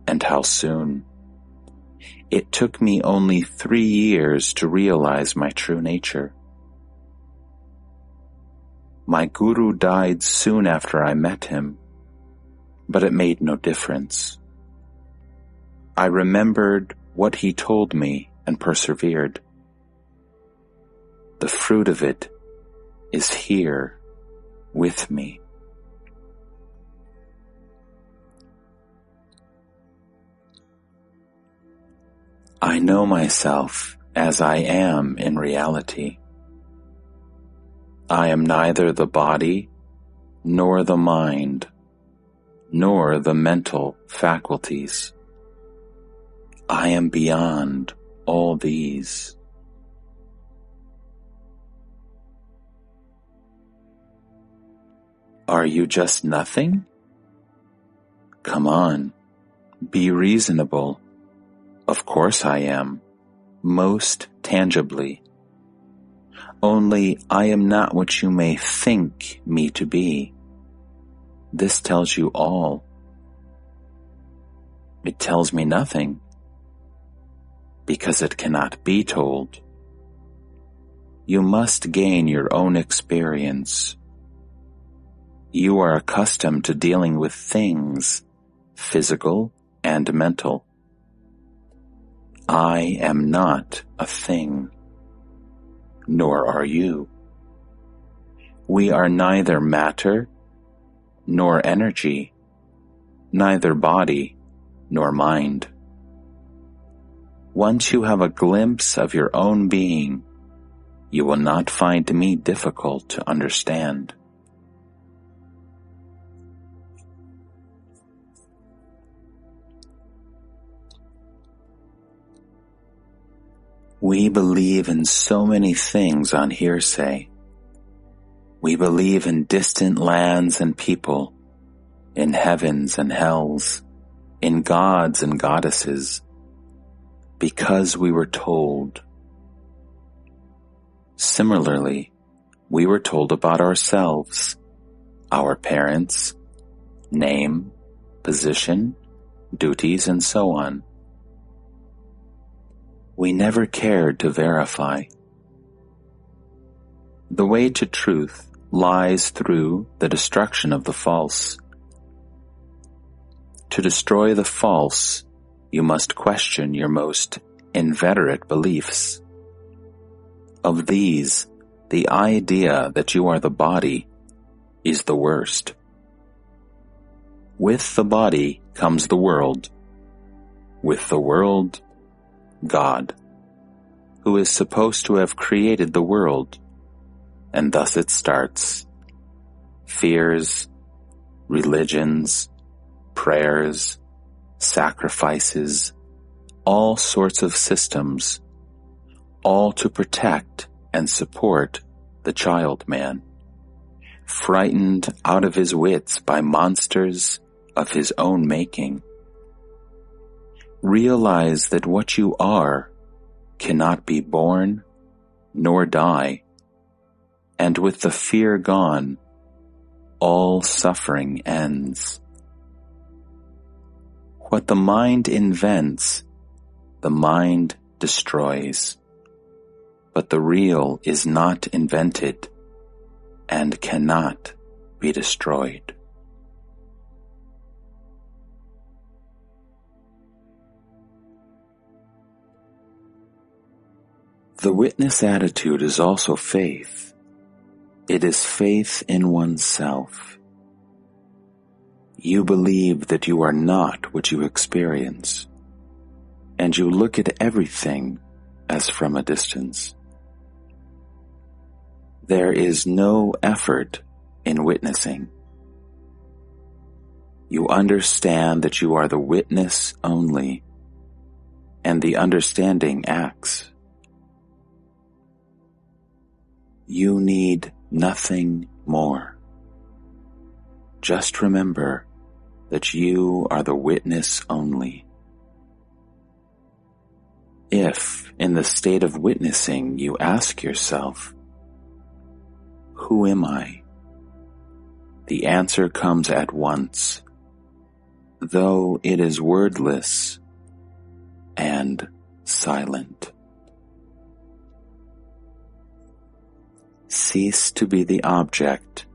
and how soon. It took me only 3 years to realize my true nature. My guru died soon after I met him, but it made no difference. I remembered what he told me and persevered. The fruit of it is here with me. I know myself as I am in reality. I am neither the body, nor the mind, nor the mental faculties. I am beyond all these. Are you just nothing? Come on, be reasonable. Of course I am, most tangibly. Only I am not what you may think me to be. This tells you all. It tells me nothing, because it cannot be told. You must gain your own experience. You are accustomed to dealing with things, physical and mental. I am not a thing, nor are you. We are neither matter nor energy, neither body nor mind. Once you have a glimpse of your own being, you will not find me difficult to understand. We believe in so many things on hearsay. We believe in distant lands and people, in heavens and hells, in gods and goddesses, because we were told. Similarly, we were told about ourselves, our parents, name, position, duties, and so on. We never cared to verify. The way to truth lies through the destruction of the false. To destroy the false, you must question your most inveterate beliefs. Of these, the idea that you are the body is the worst. With the body comes the world. With the world, God, who is supposed to have created the world, and thus it starts. Fears, religions, prayers, sacrifices, all sorts of systems, all to protect and support the child man, frightened out of his wits by monsters of his own making. Realize that what you are cannot be born nor die, and with the fear gone, all suffering ends. What the mind invents, the mind destroys, but the real is not invented and cannot be destroyed. The witness attitude is also faith. It is faith in oneself. You believe that you are not what you experience, and you look at everything as from a distance. There is no effort in witnessing. You understand that you are the witness only, and the understanding acts. You need nothing more. Just remember that you are the witness only. If, in the state of witnessing, you ask yourself, "Who am I?" the answer comes at once, though it is wordless and silent. Cease to be the object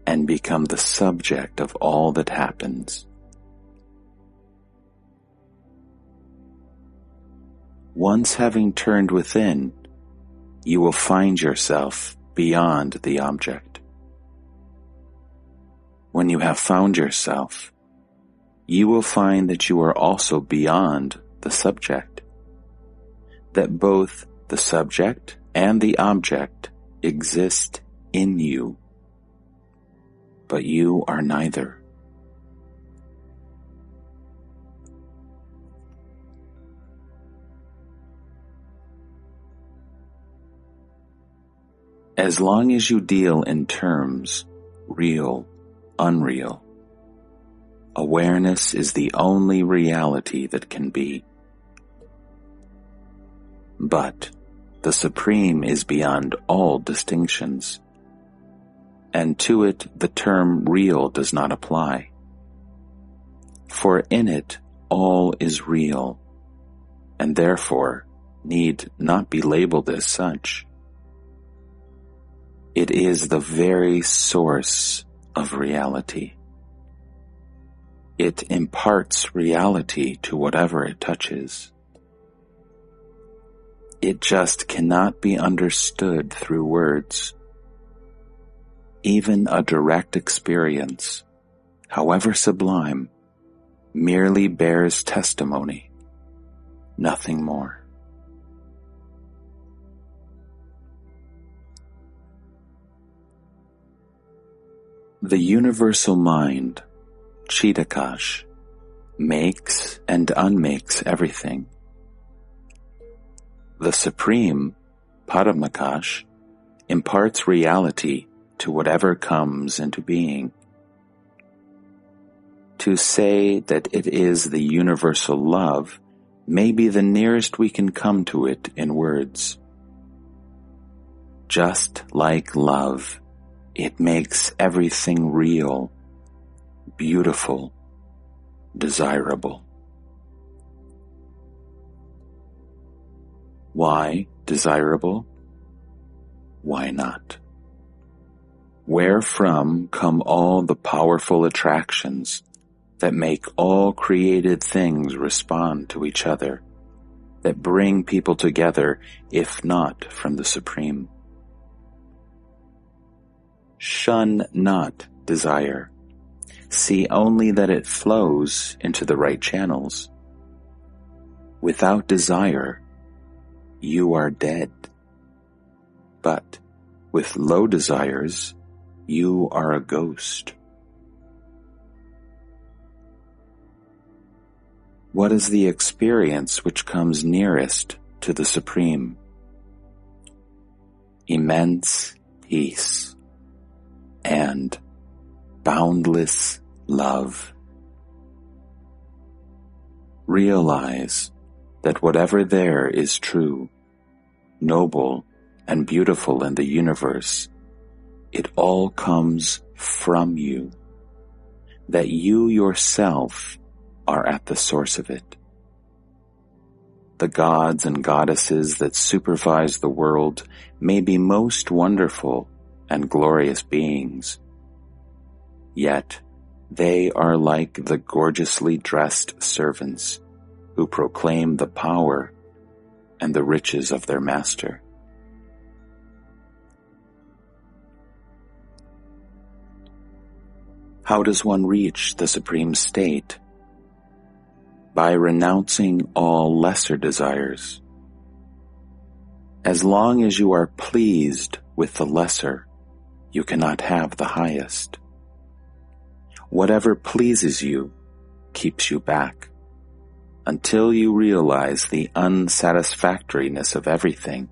and become the subject of all that happens. Once having turned within, you will find yourself beyond the object. When you have found yourself, you will find that you are also beyond the subject, that both the subject and the object exist in you, but you are neither. As long as you deal in terms, real, unreal, awareness is the only reality that can be. But the Supreme is beyond all distinctions, and to it the term real does not apply. For in it all is real, and therefore need not be labeled as such. It is the very source of reality. It imparts reality to whatever it touches. It just cannot be understood through words. Even a direct experience, however sublime, merely bears testimony, nothing more. The universal mind, Chidakash, makes and unmakes everything. The Supreme, Paramakash, imparts reality to whatever comes into being. To say that it is the universal love may be the nearest we can come to it in words. Just like love, it makes everything real, beautiful, desirable. Why desirable? Why not? Wherefrom come all the powerful attractions that make all created things respond to each other, that bring people together, if not from the Supreme? Shun not desire. See only that it flows into the right channels. Without desire, you are dead. But with low desires, you are a ghost. What is the experience which comes nearest to the Supreme? Immense peace and boundless love. Realize that whatever there is true, noble, and beautiful in the universe, it all comes from you, that you yourself are at the source of it. The gods and goddesses that supervise the world may be most wonderful and glorious beings, yet they are like the gorgeously dressed servants who proclaim the power and the riches of their master. How does one reach the Supreme State? By renouncing all lesser desires. As long as you are pleased with the lesser, you cannot have the highest. Whatever pleases you keeps you back, until you realize the unsatisfactoriness of everything,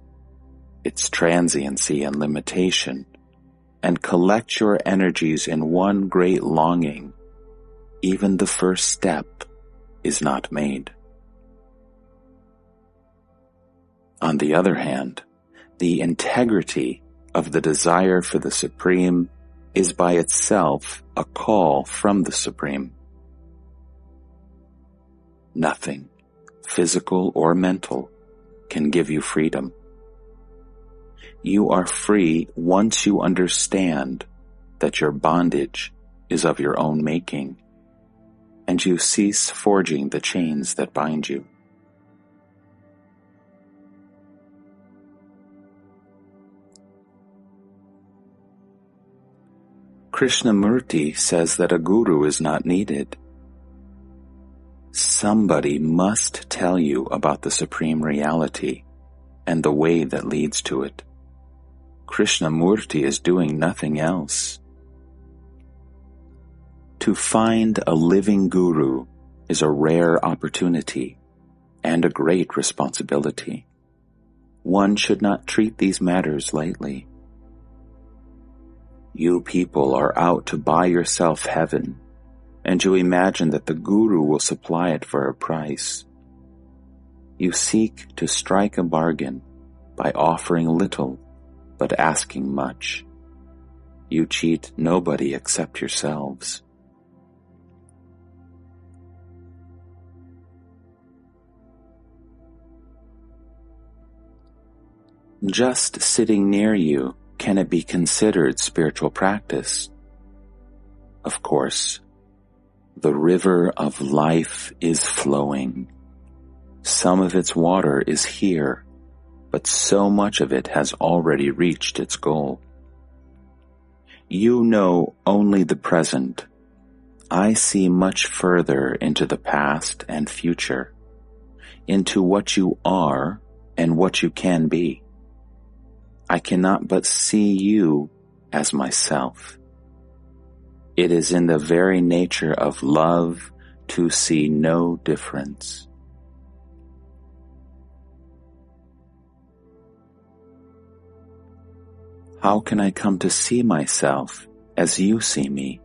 its transiency and limitation, and collect your energies in one great longing. Even the first step is not made. On the other hand, the integrity of the desire for the Supreme is by itself a call from the Supreme. Nothing, physical or mental, can give you freedom. You are free once you understand that your bondage is of your own making, and you cease forging the chains that bind you. Krishnamurti says that a guru is not needed. Somebody must tell you about the supreme reality and the way that leads to it. Krishnamurti is doing nothing else. To find a living guru is a rare opportunity and a great responsibility. One should not treat these matters lightly. You people are out to buy yourself heaven, and you imagine that the guru will supply it for a price. You seek to strike a bargain by offering little but asking much. You cheat nobody except yourselves. Just sitting near you, can it be considered spiritual practice? Of course. The river of life is flowing. Some of its water is here, but so much of it has already reached its goal. You know only the present. I see much further into the past and future, into what you are and what you can be. I cannot but see you as myself. It is in the very nature of love to see no difference. How can I come to see myself as you see me?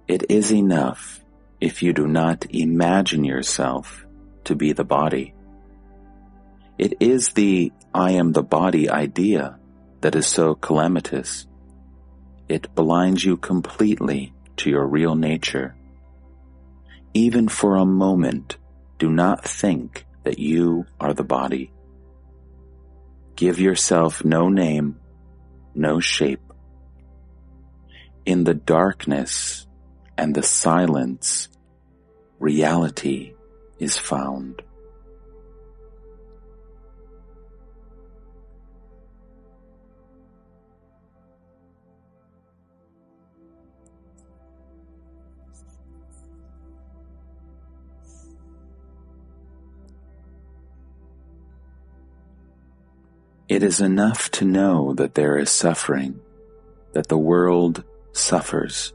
It is enough if you do not imagine yourself to be the body. It is the I am the body idea that is so calamitous. It blinds you completely to your real nature. Even for a moment, do not think that you are the body. Give yourself no name, no shape. In the darkness and the silence, reality is found. It is enough to know that there is suffering, that the world suffers.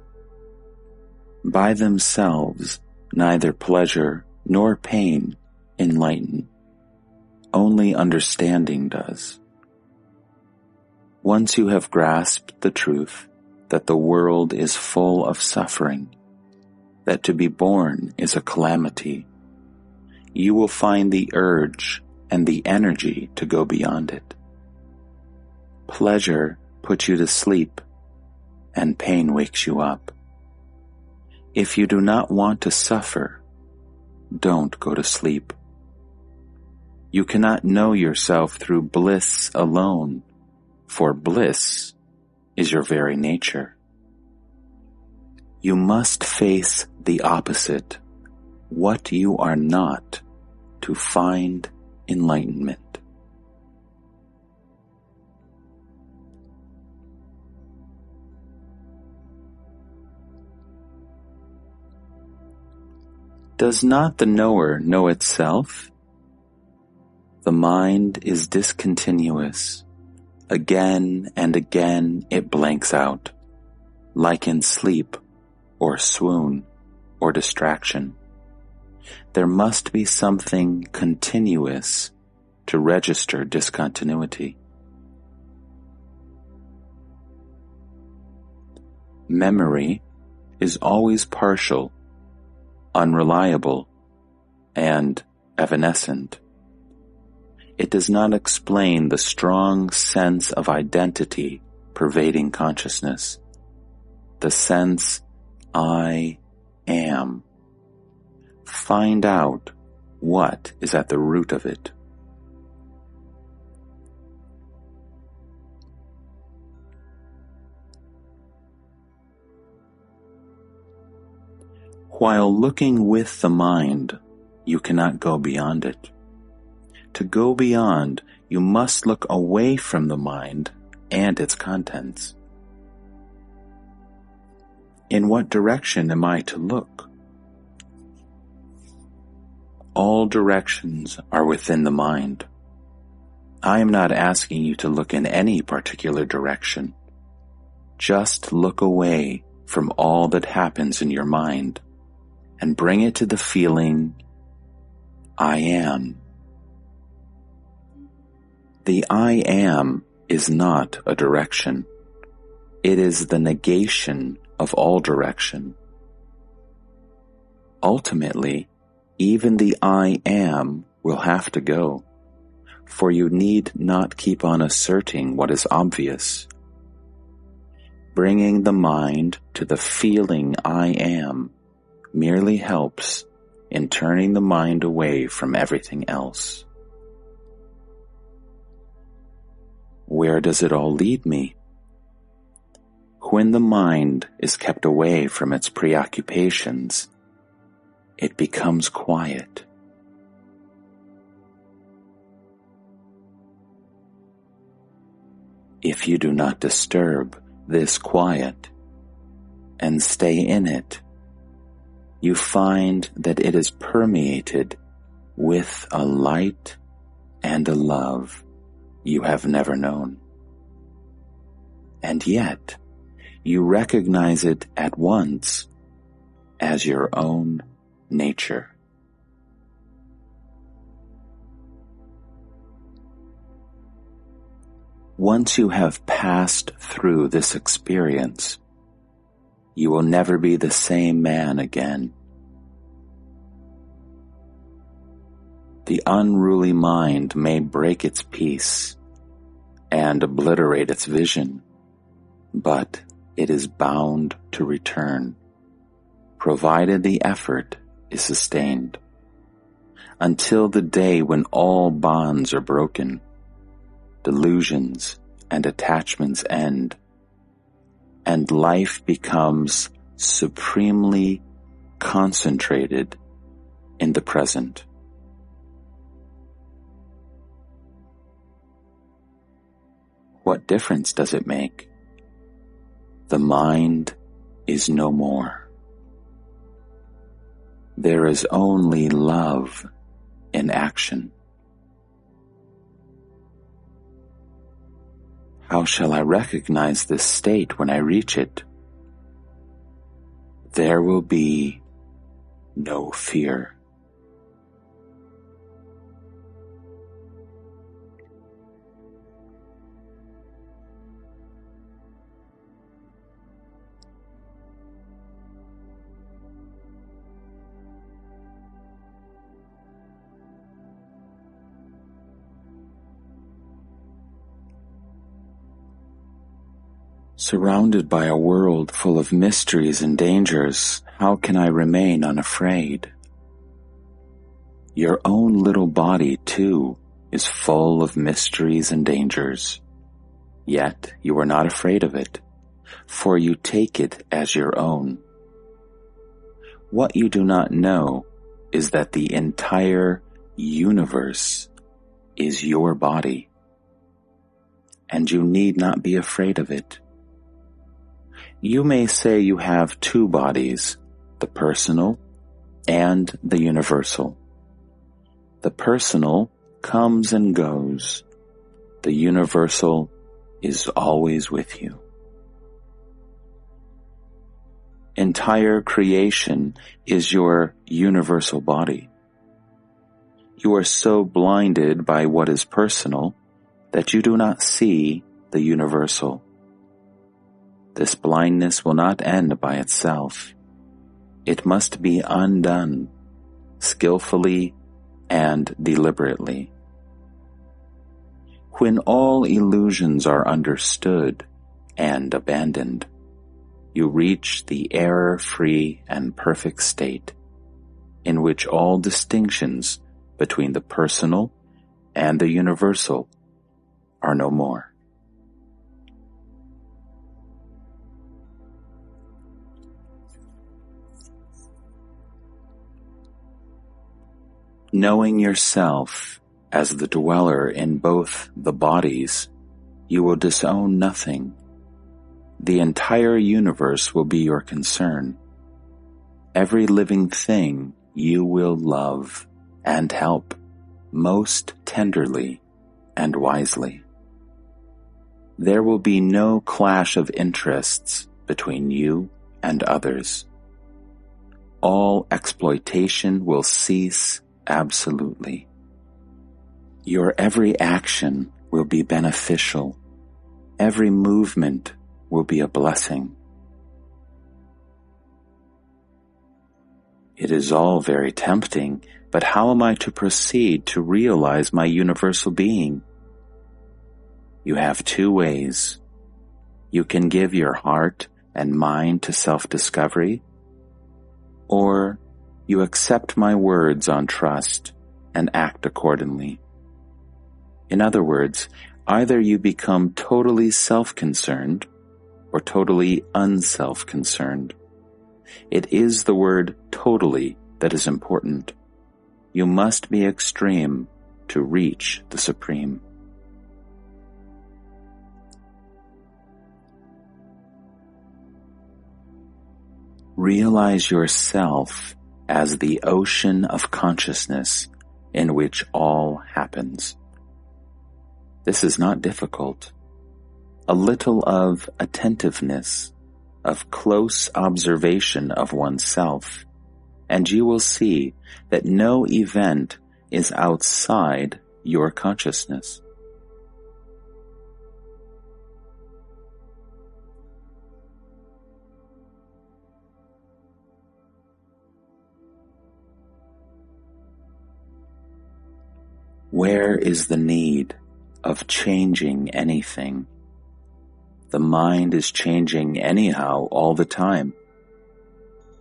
By themselves, neither pleasure nor pain enlighten. Only understanding does. Once you have grasped the truth that the world is full of suffering, that to be born is a calamity, you will find the urge and the energy to go beyond it. Pleasure puts you to sleep, and pain wakes you up. If you do not want to suffer, don't go to sleep. You cannot know yourself through bliss alone, for bliss is your very nature. You must face the opposite, what you are not, to find enlightenment. Does not the knower know itself? The mind is discontinuous, Again and again it blanks out, like in sleep or swoon or distraction. There must be something continuous to register discontinuity. Memory is always partial, unreliable, and evanescent. It does not explain the strong sense of identity pervading consciousness, the sense I am. Find out what is at the root of it. While looking with the mind, you cannot go beyond it. To go beyond, you must look away from the mind and its contents. In what direction am I to look? All directions are within the mind. I am not asking you to look in any particular direction. Just look away from all that happens in your mind and bring it to the feeling, I am. The I am is not a direction. It is the negation of all direction. Ultimately, even the I am will have to go, for you need not keep on asserting what is obvious. Bringing the mind to the feeling I am merely helps in turning the mind away from everything else. Where does it all lead me? When the mind is kept away from its preoccupations, it becomes quiet. If you do not disturb this quiet and stay in it, you find that it is permeated with a light and a love you have never known. And yet, you recognize it at once as your own nature. Once you have passed through this experience, you will never be the same man again. The unruly mind may break its peace and obliterate its vision, but it is bound to return, provided the effort is sustained, until the day when all bonds are broken, delusions and attachments end, and life becomes supremely concentrated in the present. What difference does it make? The mind is no more. There is only love in action. How shall I recognize this state when I reach it? There will be no fear. Surrounded by a world full of mysteries and dangers, how can I remain unafraid? Your own little body, too, is full of mysteries and dangers. Yet you are not afraid of it, for you take it as your own. What you do not know is that the entire universe is your body, and you need not be afraid of it. You may say you have two bodies, the personal and the universal. The personal comes and goes. The universal is always with you. Entire creation is your universal body. You are so blinded by what is personal that you do not see the universal. This blindness will not end by itself. It must be undone, skillfully and deliberately. When all illusions are understood and abandoned, you reach the error-free and perfect state in which all distinctions between the personal and the universal are no more. Knowing yourself as the dweller in both the bodies, you will disown nothing. The entire universe will be your concern. Every living thing you will love and help most tenderly and wisely. There will be no clash of interests between you and others. All exploitation will cease absolutely. Your every action will be beneficial. Every movement will be a blessing. It is all very tempting, but how am I to proceed to realize my universal being? You have two ways. You can give your heart and mind to self-discovery, or you accept my words on trust and act accordingly. In other words, either you become totally self-concerned or totally unself-concerned. It is the word totally that is important. You must be extreme to reach the supreme. Realize yourself as the ocean of consciousness in which all happens. This is not difficult. A little of attentiveness, of close observation of oneself, and you will see that no event is outside your consciousness. Where is the need of changing anything? The mind is changing anyhow all the time.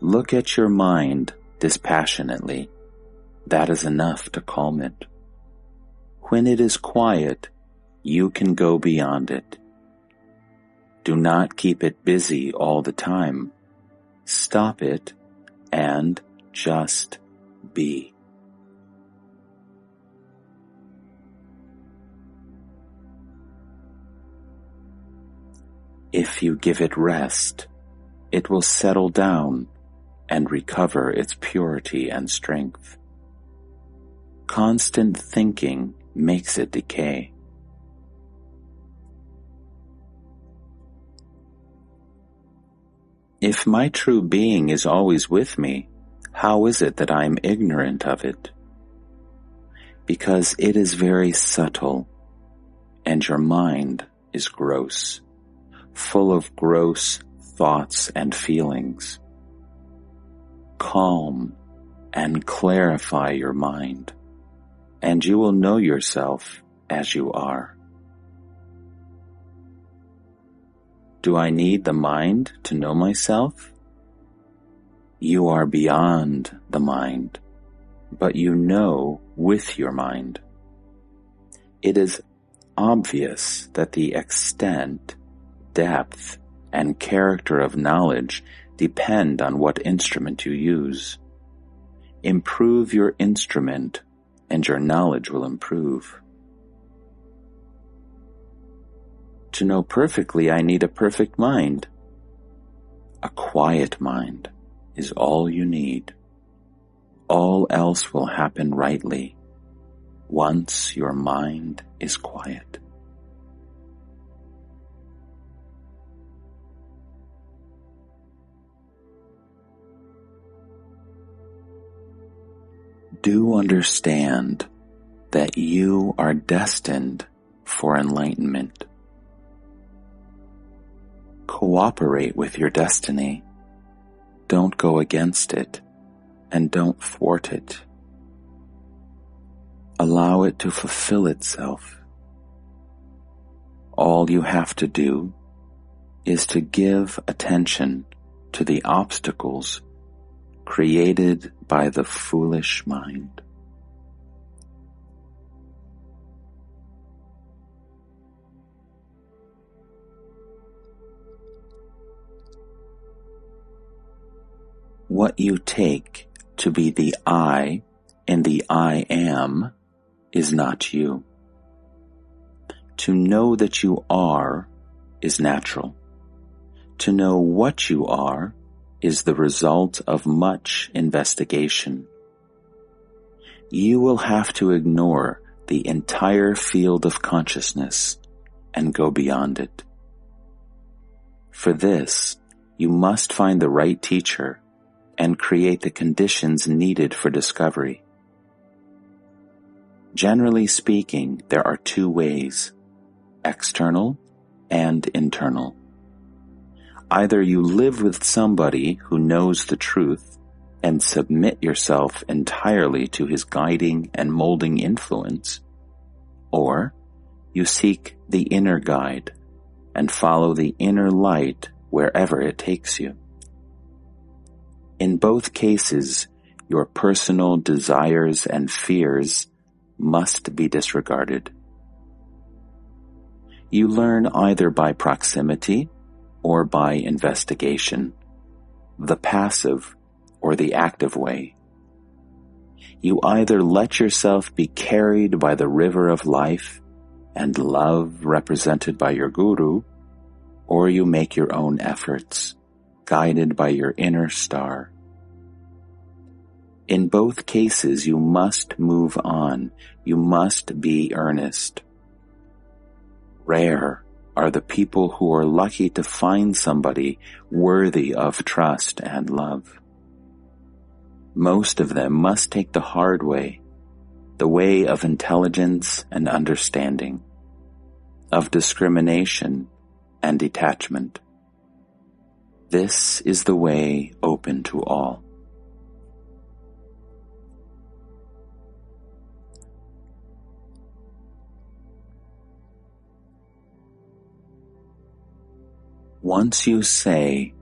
Look at your mind dispassionately. That is enough to calm it. When it is quiet, you can go beyond it. Do not keep it busy all the time. Stop it and just be. If you give it rest, it will settle down and recover its purity and strength. Constant thinking makes it decay. If my true being is always with me, how is it that I am ignorant of it? Because it is very subtle, and your mind is gross, full of gross thoughts and feelings. Calm and clarify your mind, and you will know yourself as you are. Do I need the mind to know myself? You are beyond the mind, but you know with your mind. It is obvious that the extent, depth, and character of knowledge depend on what instrument you use. Improve your instrument, and your knowledge will improve. To know perfectly, I need a perfect mind. A quiet mind is all you need. All else will happen rightly once your mind is quiet. Do understand that you are destined for enlightenment. Cooperate with your destiny. Don't go against it, and don't thwart it. Allow it to fulfill itself. All you have to do is to give attention to the obstacles created by the foolish mind. What you take to be the I in the I am is not you. To know that you are is natural. To know what you are is the result of much investigation. You will have to ignore the entire field of consciousness and go beyond it. For this, you must find the right teacher and create the conditions needed for discovery. Generally speaking, there are two ways, external and internal. Either you live with somebody who knows the truth and submit yourself entirely to his guiding and molding influence, or you seek the inner guide and follow the inner light wherever it takes you. In both cases, your personal desires and fears must be disregarded. You learn either by proximity or by investigation, the passive or the active way. You either let yourself be carried by the river of life and love represented by your guru, or you make your own efforts, guided by your inner star. In both cases, you must move on. You must be earnest. Rare are the people who are lucky to find somebody worthy of trust and love. Most of them must take the hard way, the way of intelligence and understanding, of discrimination and detachment. This is the way open to all. Once you say,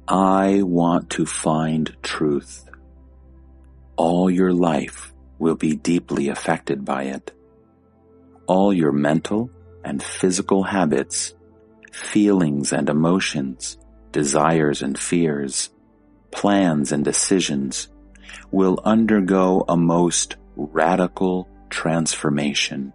I want to find truth, all your life will be deeply affected by it. All your mental and physical habits, feelings and emotions, desires and fears, plans and decisions will undergo a most radical transformation.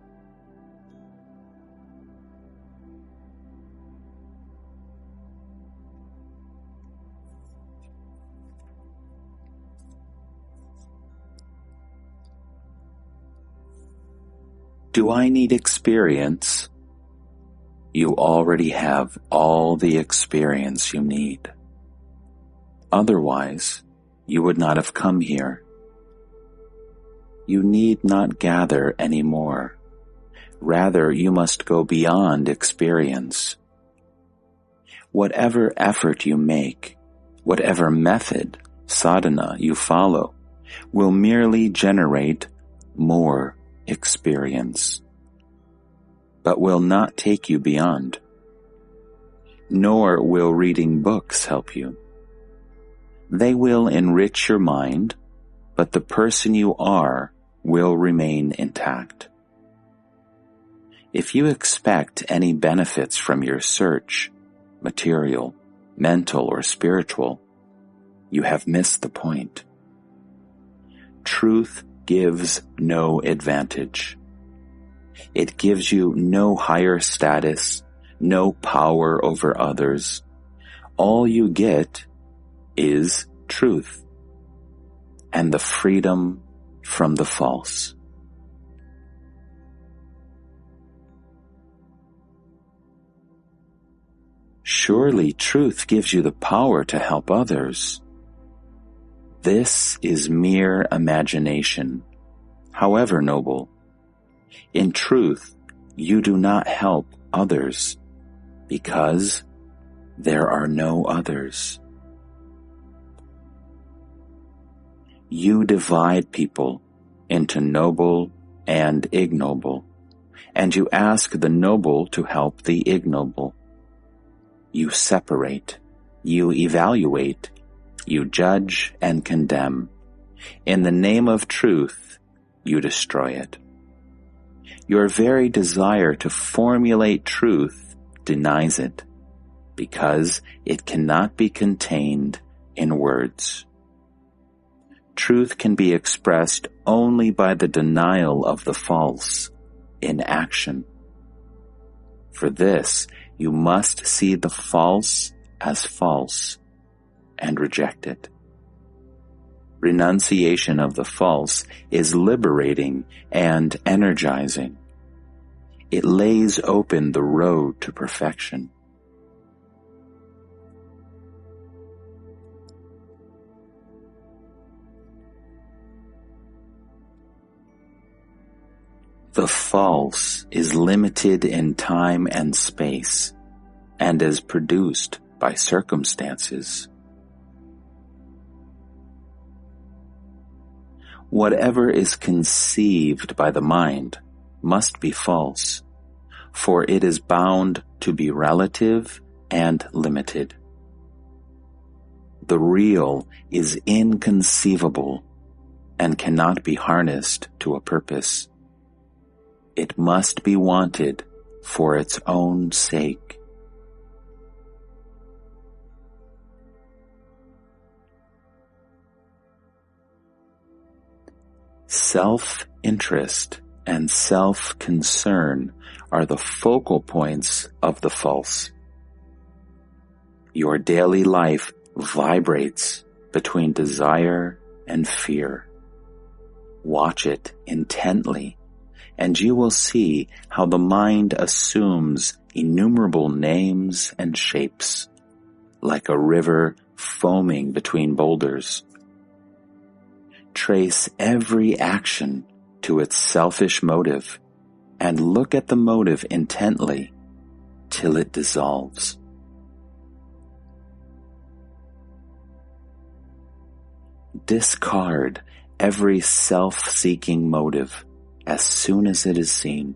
Do I need experience? You already have all the experience you need. Otherwise, you would not have come here. You need not gather any more. Rather, you must go beyond experience. Whatever effort you make, whatever method, sadhana, you follow, will merely generate more experience, but will not take you beyond. Nor will reading books help you. They will enrich your mind, but the person you are will remain intact. If you expect any benefits from your search, material, mental, or spiritual, you have missed the point. Truth gives no advantage. It gives you no higher status, no power over others. All you get is truth and the freedom from the false. Surely truth gives you the power to help others. This is mere imagination, however noble. In truth, you do not help others because there are no others. You divide people into noble and ignoble, and you ask the noble to help the ignoble. You separate, you evaluate, you judge and condemn. In the name of truth, you destroy it. Your very desire to formulate truth denies it, because it cannot be contained in words. Truth can be expressed only by the denial of the false in action. For this, you must see the false as false and reject it. Renunciation of the false is liberating and energizing. It lays open the road to perfection. The false is limited in time and space, and is produced by circumstances. Whatever is conceived by the mind must be false, for it is bound to be relative and limited. The real is inconceivable and cannot be harnessed to a purpose. It must be wanted for its own sake. Self-interest and self-concern are the focal points of the false. Your daily life vibrates between desire and fear. Watch it intently, and you will see how the mind assumes innumerable names and shapes, like a river foaming between boulders. Trace every action to its selfish motive, and look at the motive intently till it dissolves. Discard every self-seeking motive as soon as it is seen,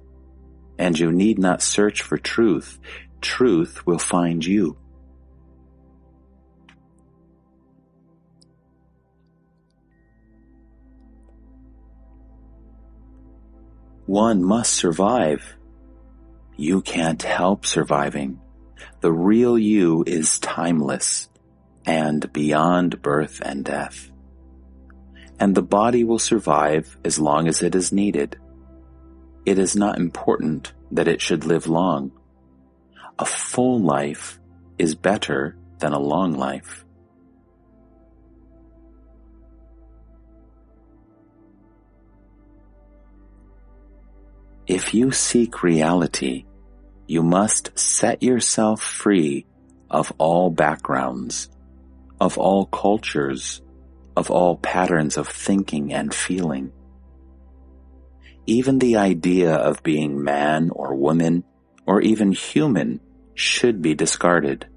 and you need not search for truth. Truth will find you. One must survive. You can't help surviving. The real you is timeless and beyond birth and death. And the body will survive as long as it is needed. It is not important that it should live long. A full life is better than a long life. If you seek reality, you must set yourself free of all backgrounds, of all cultures, of all patterns of thinking and feeling. Even the idea of being man or woman, or even human, should be discarded.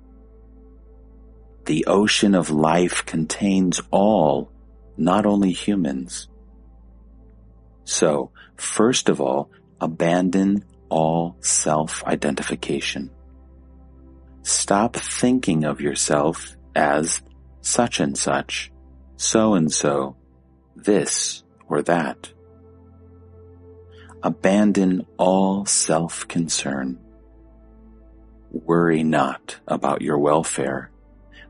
The ocean of life contains all, not only humans. So, first of all, abandon all self-identification. Stop thinking of yourself as such and such, so and so, this or that. Abandon all self-concern. Worry not about your welfare,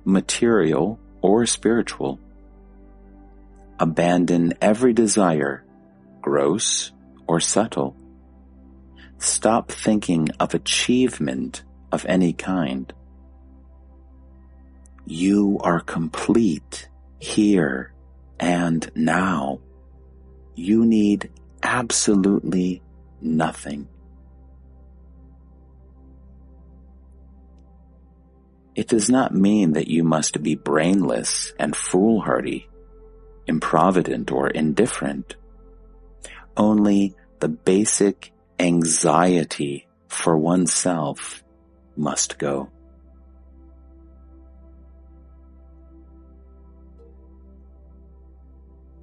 material or spiritual. Abandon every desire, gross or subtle. Stop thinking of achievement of any kind. You are complete here and now. You need absolutely nothing. It does not mean that you must be brainless and foolhardy. improvident or indifferent. Only the basic anxiety for oneself must go.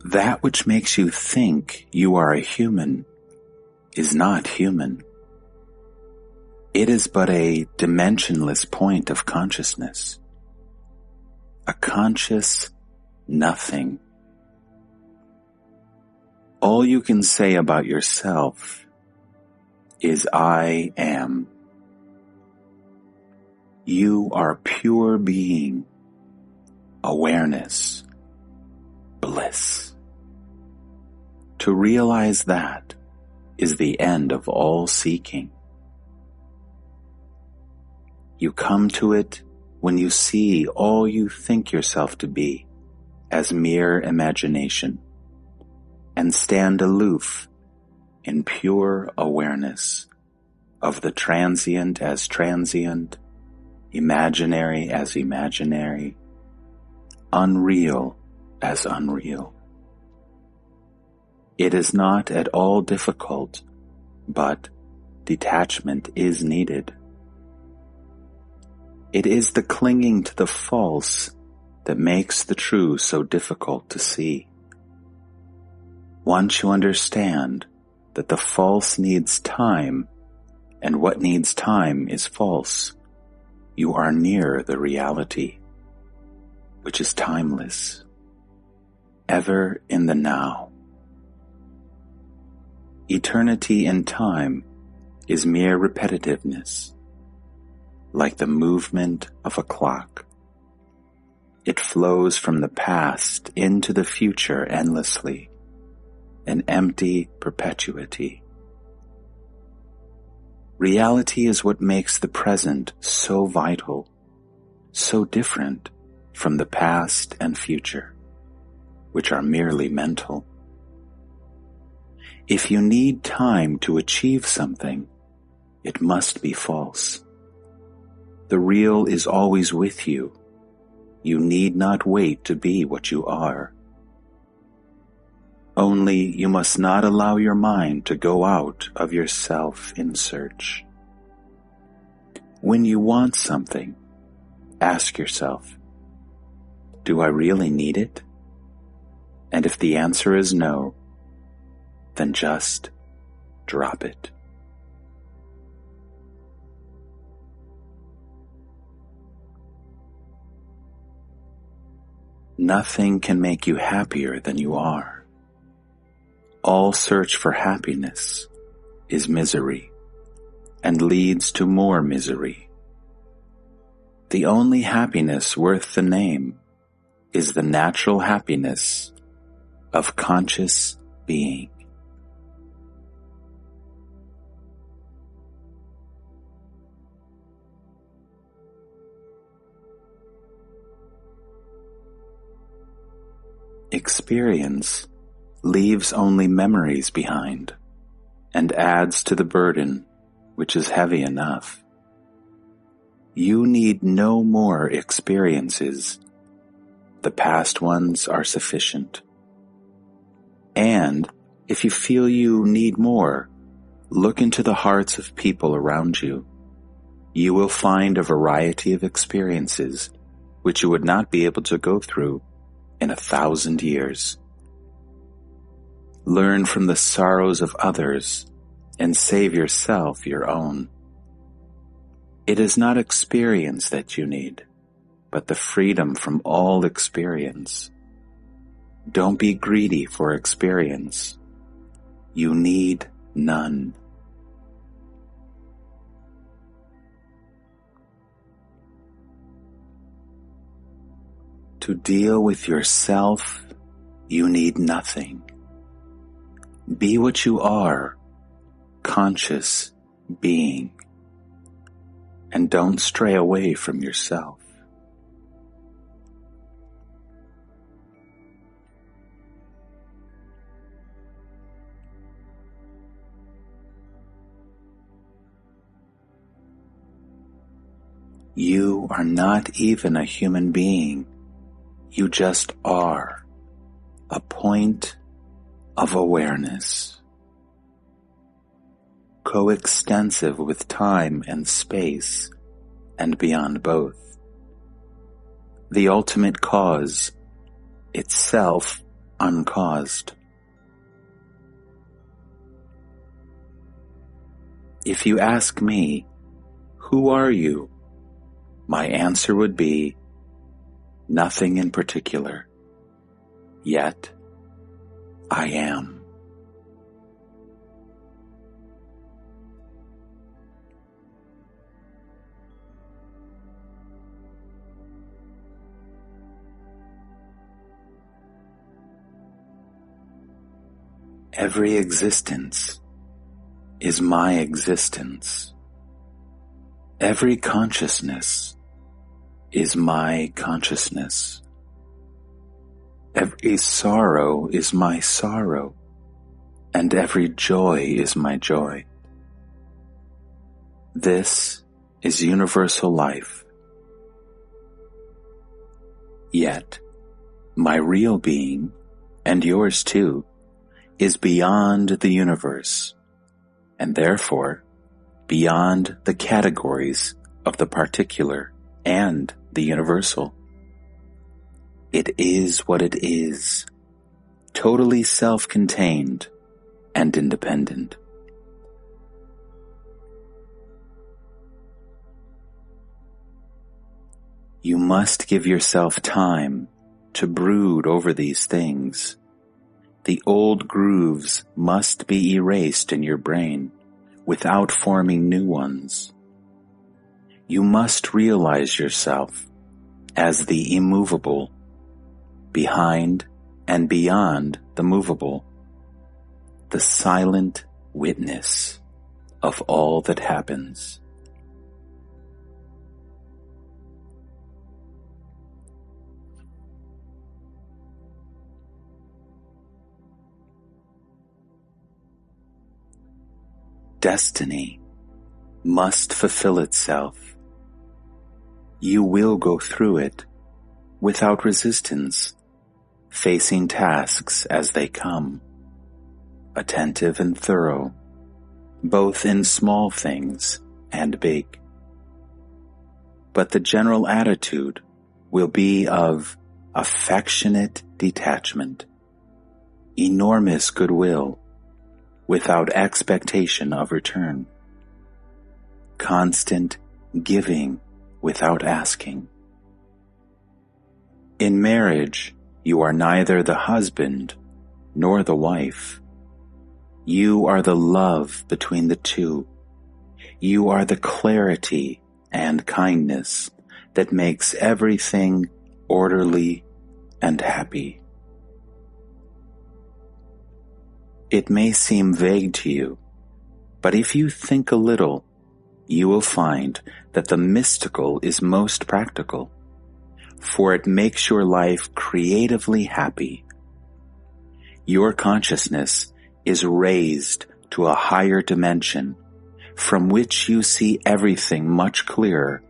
That which makes you think you are a human is not human. It is but a dimensionless point of consciousness, a conscious nothing. All you can say about yourself is I am. You are pure being, awareness, bliss. To realize that is the end of all seeking. You come to it when you see all you think yourself to be as mere imagination, and stand aloof in pure awareness of the transient as transient, imaginary as imaginary, unreal as unreal. It is not at all difficult, but detachment is needed. It is the clinging to the false that makes the true so difficult to see. Once you understand that the false needs time, and what needs time is false, you are near the reality, which is timeless, ever in the now. Eternity in time is mere repetitiveness, like the movement of a clock. It flows from the past into the future endlessly, an empty perpetuity. Reality is what makes the present so vital, so different from the past and future, which are merely mental. If you need time to achieve something, it must be false. The real is always with you. You need not wait to be what you are. Only you must not allow your mind to go out of yourself in search. When you want something, ask yourself, do I really need it? And if the answer is no, then just drop it. Nothing can make you happier than you are. All search for happiness is misery and leads to more misery. The only happiness worth the name is the natural happiness of conscious being. Experience leaves only memories behind and adds to the burden, which is heavy enough. You need no more experiences. The past ones are sufficient. And if you feel you need more, look into the hearts of people around you. You will find a variety of experiences which you would not be able to go through in 1,000 years. Learn from the sorrows of others and save yourself your own. It is not experience that you need, but the freedom from all experience. Don't be greedy for experience. You need none. To deal with yourself, you need nothing. Be what you are, conscious being, and don't stray away from yourself. You are not even a human being. You just are. a point of awareness, coextensive with time and space and beyond both, the ultimate cause, itself uncaused. If you ask me, who are you? My answer would be, nothing in particular. Yet, I am. Every existence is my existence. Every consciousness is my consciousness. Every sorrow is my sorrow, and every joy is my joy. This is universal life. Yet, my real being, and yours too, is beyond the universe, and therefore beyond the categories of the particular and the universal. It is what it is, totally self-contained and independent. You must give yourself time to brood over these things. The old grooves must be erased in your brain without forming new ones. You must realize yourself as the immovable, behind and beyond the movable, the silent witness of all that happens. Destiny must fulfill itself. You will go through it without resistance, facing tasks as they come, attentive and thorough, both in small things and big. But the general attitude will be of affectionate detachment, enormous goodwill, without expectation of return, constant giving without asking. In marriage, you are neither the husband nor the wife. You are the love between the two. You are the clarity and kindness that makes everything orderly and happy. It may seem vague to you, but if you think a little, you will find that the mystical is most practical, for it makes your life creatively happy. Your consciousness is raised to a higher dimension from which you see everything much clearer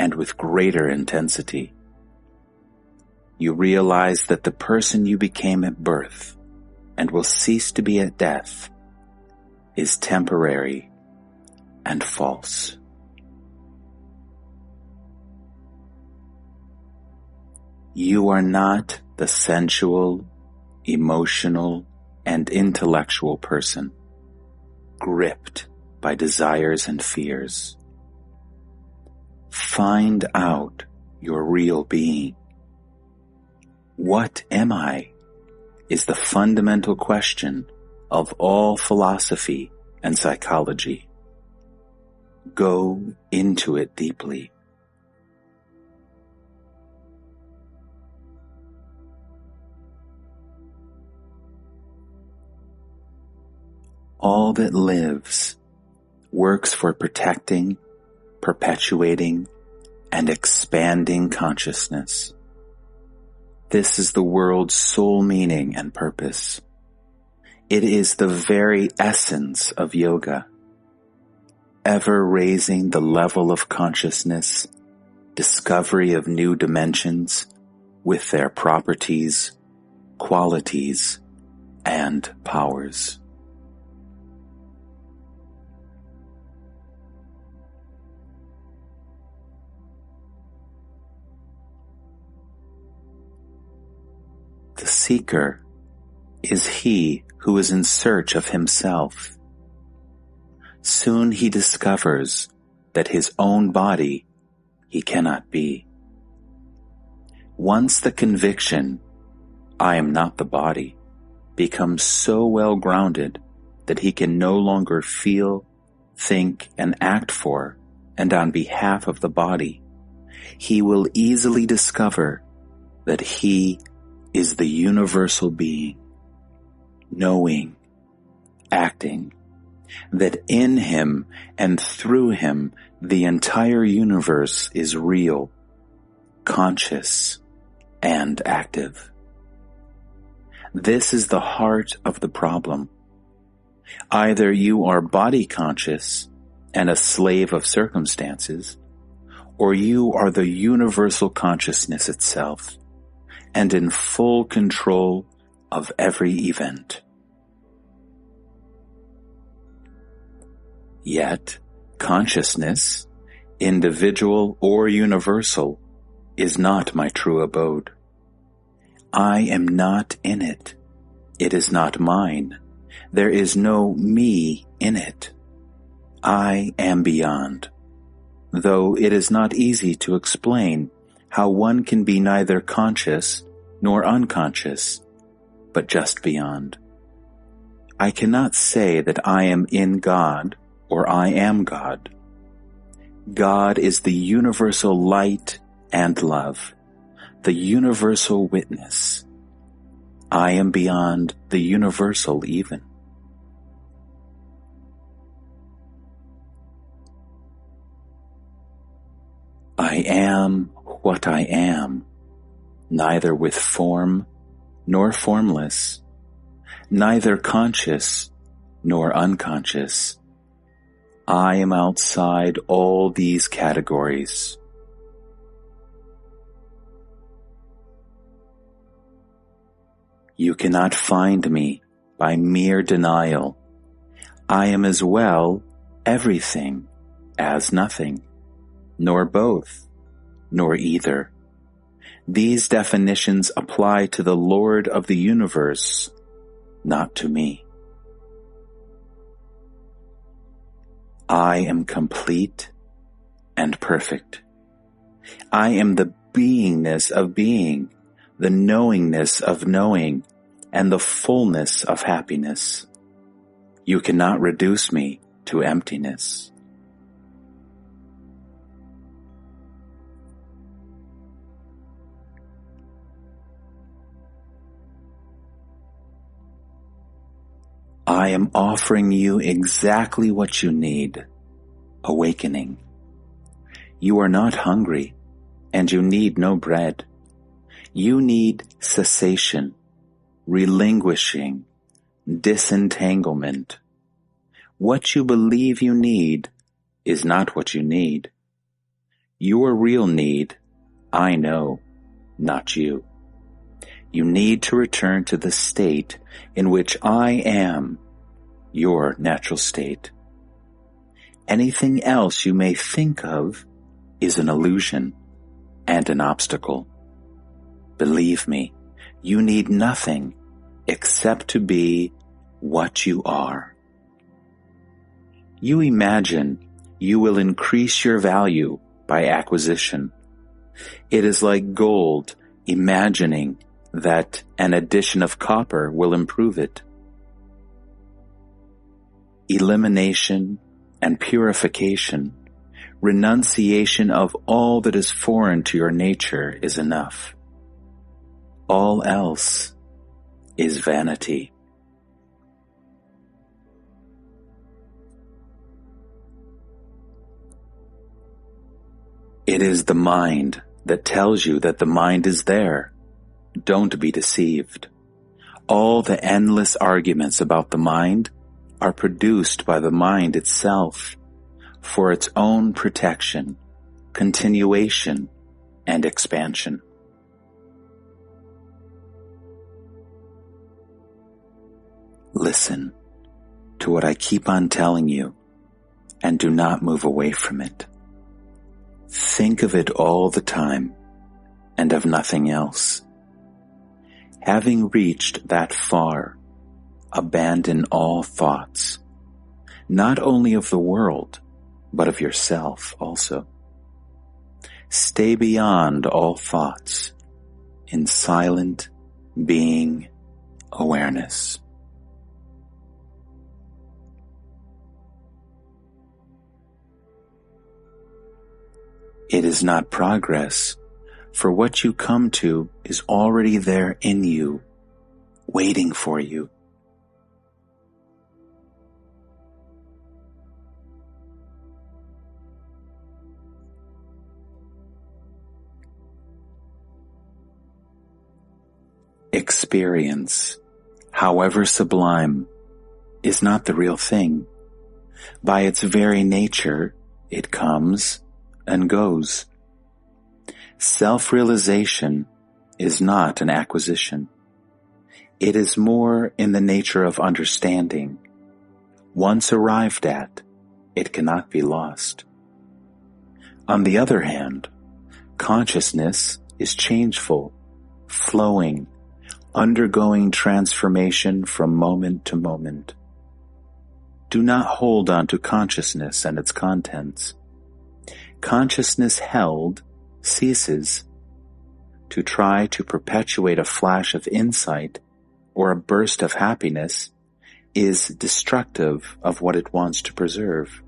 and with greater intensity. You realize that the person you became at birth and will cease to be at death is temporary and false. You are not the sensual, emotional, and intellectual person, gripped by desires and fears. Find out your real being. What am I? Is the fundamental question of all philosophy and psychology. Go into it deeply. All that lives works for protecting, perpetuating, and expanding consciousness. This is the world's sole meaning and purpose. It is the very essence of yoga, ever raising the level of consciousness, discovery of new dimensions with their properties, qualities, and powers. The seeker is he who is in search of himself. Soon he discovers that his own body he cannot be. Once the conviction, I am not the body, becomes so well grounded that he can no longer feel, think, and act for and on behalf of the body, he will easily discover that he is the universal being, knowing, acting, that in him and through him the entire universe is real, conscious, and active. This is the heart of the problem. Either you are body conscious and a slave of circumstances, or you are the universal consciousness itself and in full control of every event. Yet, consciousness, individual or universal, is not my true abode. I am not in it. It is not mine. There is no me in it. I am beyond. Though it is not easy to explain how one can be neither conscious nor unconscious, but just beyond. I cannot say that I am in God or I am God. God is the universal light and love, the universal witness. I am beyond the universal even. I am what I am, neither with form nor formless, neither conscious nor unconscious. I am outside all these categories. You cannot find me by mere denial. I am as well everything as nothing, nor both, nor either. These definitions apply to the Lord of the universe, not to me. I am complete and perfect. I am the beingness of being, the knowingness of knowing, and the fullness of happiness. You cannot reduce me to emptiness. I am offering you exactly what you need, awakening. You are not hungry, and you need no bread. You need cessation, relinquishing, disentanglement. What you believe you need is not what you need. Your real need, I know, not you. You need to return to the state in which I am, your natural state. Anything else you may think of is an illusion and an obstacle. Believe me, you need nothing except to be what you are. You imagine you will increase your value by acquisition. It is like gold imagining that an addition of copper will improve it. Elimination and purification, renunciation of all that is foreign to your nature is enough. All else is vanity. It is the mind that tells you that the mind is there. Don't be deceived. All the endless arguments about the mind are produced by the mind itself for its own protection, continuation, and expansion. Listen to what I keep on telling you and do not move away from it. Think of it all the time and of nothing else. Having reached that far, abandon all thoughts, not only of the world, but of yourself also. Stay beyond all thoughts in silent being awareness. It is not progress, for what you come to is already there in you, waiting for you. Experience, however sublime, is not the real thing. By its very nature, it comes and goes. Self-realization is not an acquisition. It is more in the nature of understanding. Once arrived at, it cannot be lost. On the other hand, consciousness is changeful, flowing, undergoing transformation from moment to moment. Do not hold on to consciousness and its contents. Consciousness held ceases. To try to perpetuate a flash of insight or a burst of happiness is destructive of what it wants to preserve.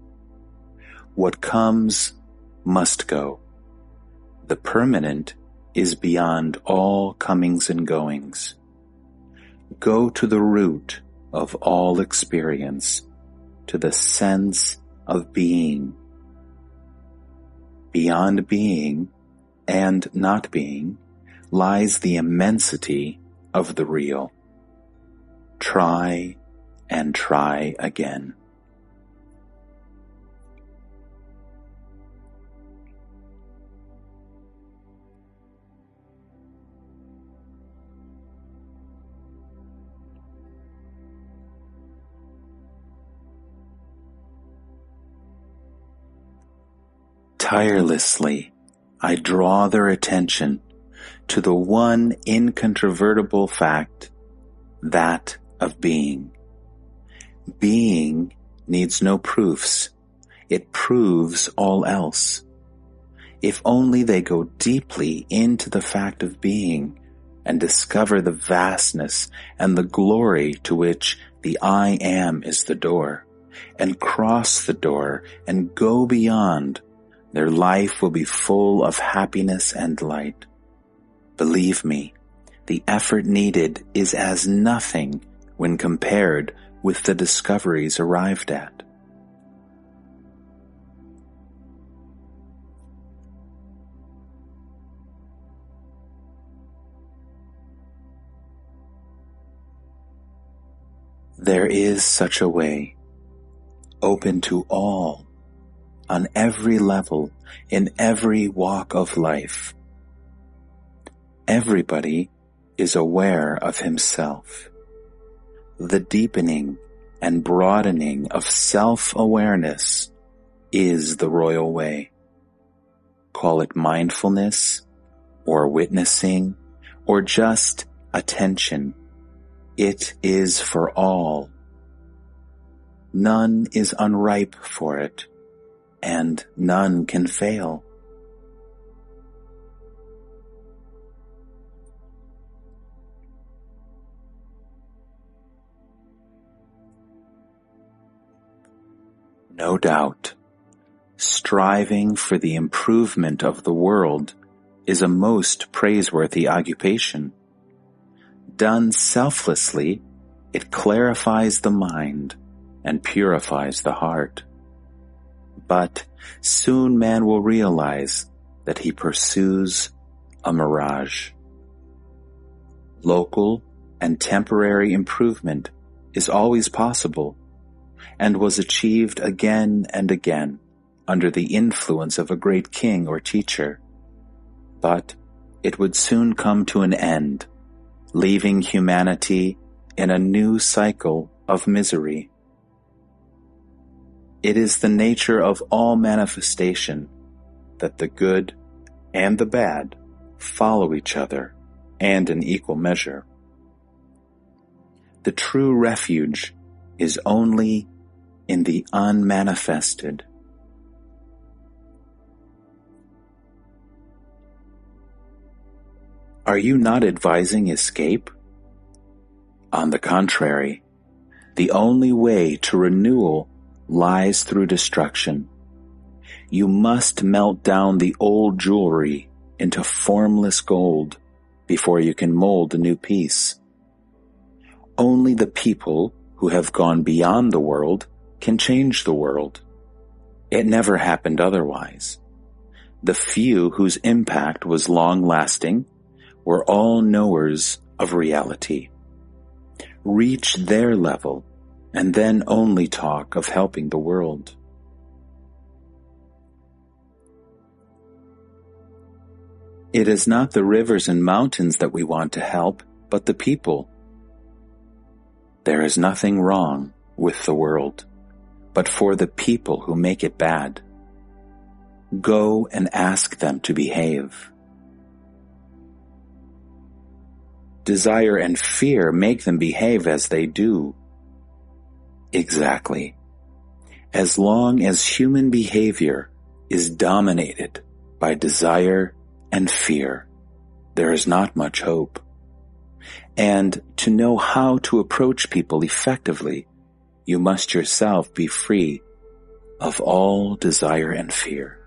What comes must go. The permanent is beyond all comings and goings. Go to the root of all experience, to the sense of being. Beyond being and not being lies the immensity of the real. Try and try again. Tirelessly, I draw their attention to the one incontrovertible fact, that of being. Being needs no proofs. It proves all else. If only they go deeply into the fact of being and discover the vastness and the glory to which the I am is the door, and cross the door and go beyond, their life will be full of happiness and light. Believe me, the effort needed is as nothing when compared with the discoveries arrived at. There is such a way, open to all, on every level, in every walk of life. Everybody is aware of himself. The deepening and broadening of self-awareness is the royal way. Call it mindfulness, or witnessing, or just attention. It is for all. None is unripe for it, and none can fail. No doubt, striving for the improvement of the world is a most praiseworthy occupation. Done selflessly, it clarifies the mind and purifies the heart. But soon man will realize that he pursues a mirage. Local and temporary improvement is always possible and was achieved again and again under the influence of a great king or teacher. But it would soon come to an end, leaving humanity in a new cycle of misery. It is the nature of all manifestation that the good and the bad follow each other and in equal measure. The true refuge is only in the unmanifested. Are you not advising escape? On the contrary, the only way to renewal lies through destruction. You must melt down the old jewelry into formless gold before you can mold a new piece. Only the people who have gone beyond the world can change the world. It never happened otherwise. The few whose impact was long-lasting were all knowers of reality. Reach their level, and then only talk of helping the world. It is not the rivers and mountains that we want to help, but the people. There is nothing wrong with the world, but for the people who make it bad. Go and ask them to behave. Desire and fear make them behave as they do. Exactly. As long as human behavior is dominated by desire and fear, there is not much hope. And to know how to approach people effectively, you must yourself be free of all desire and fear.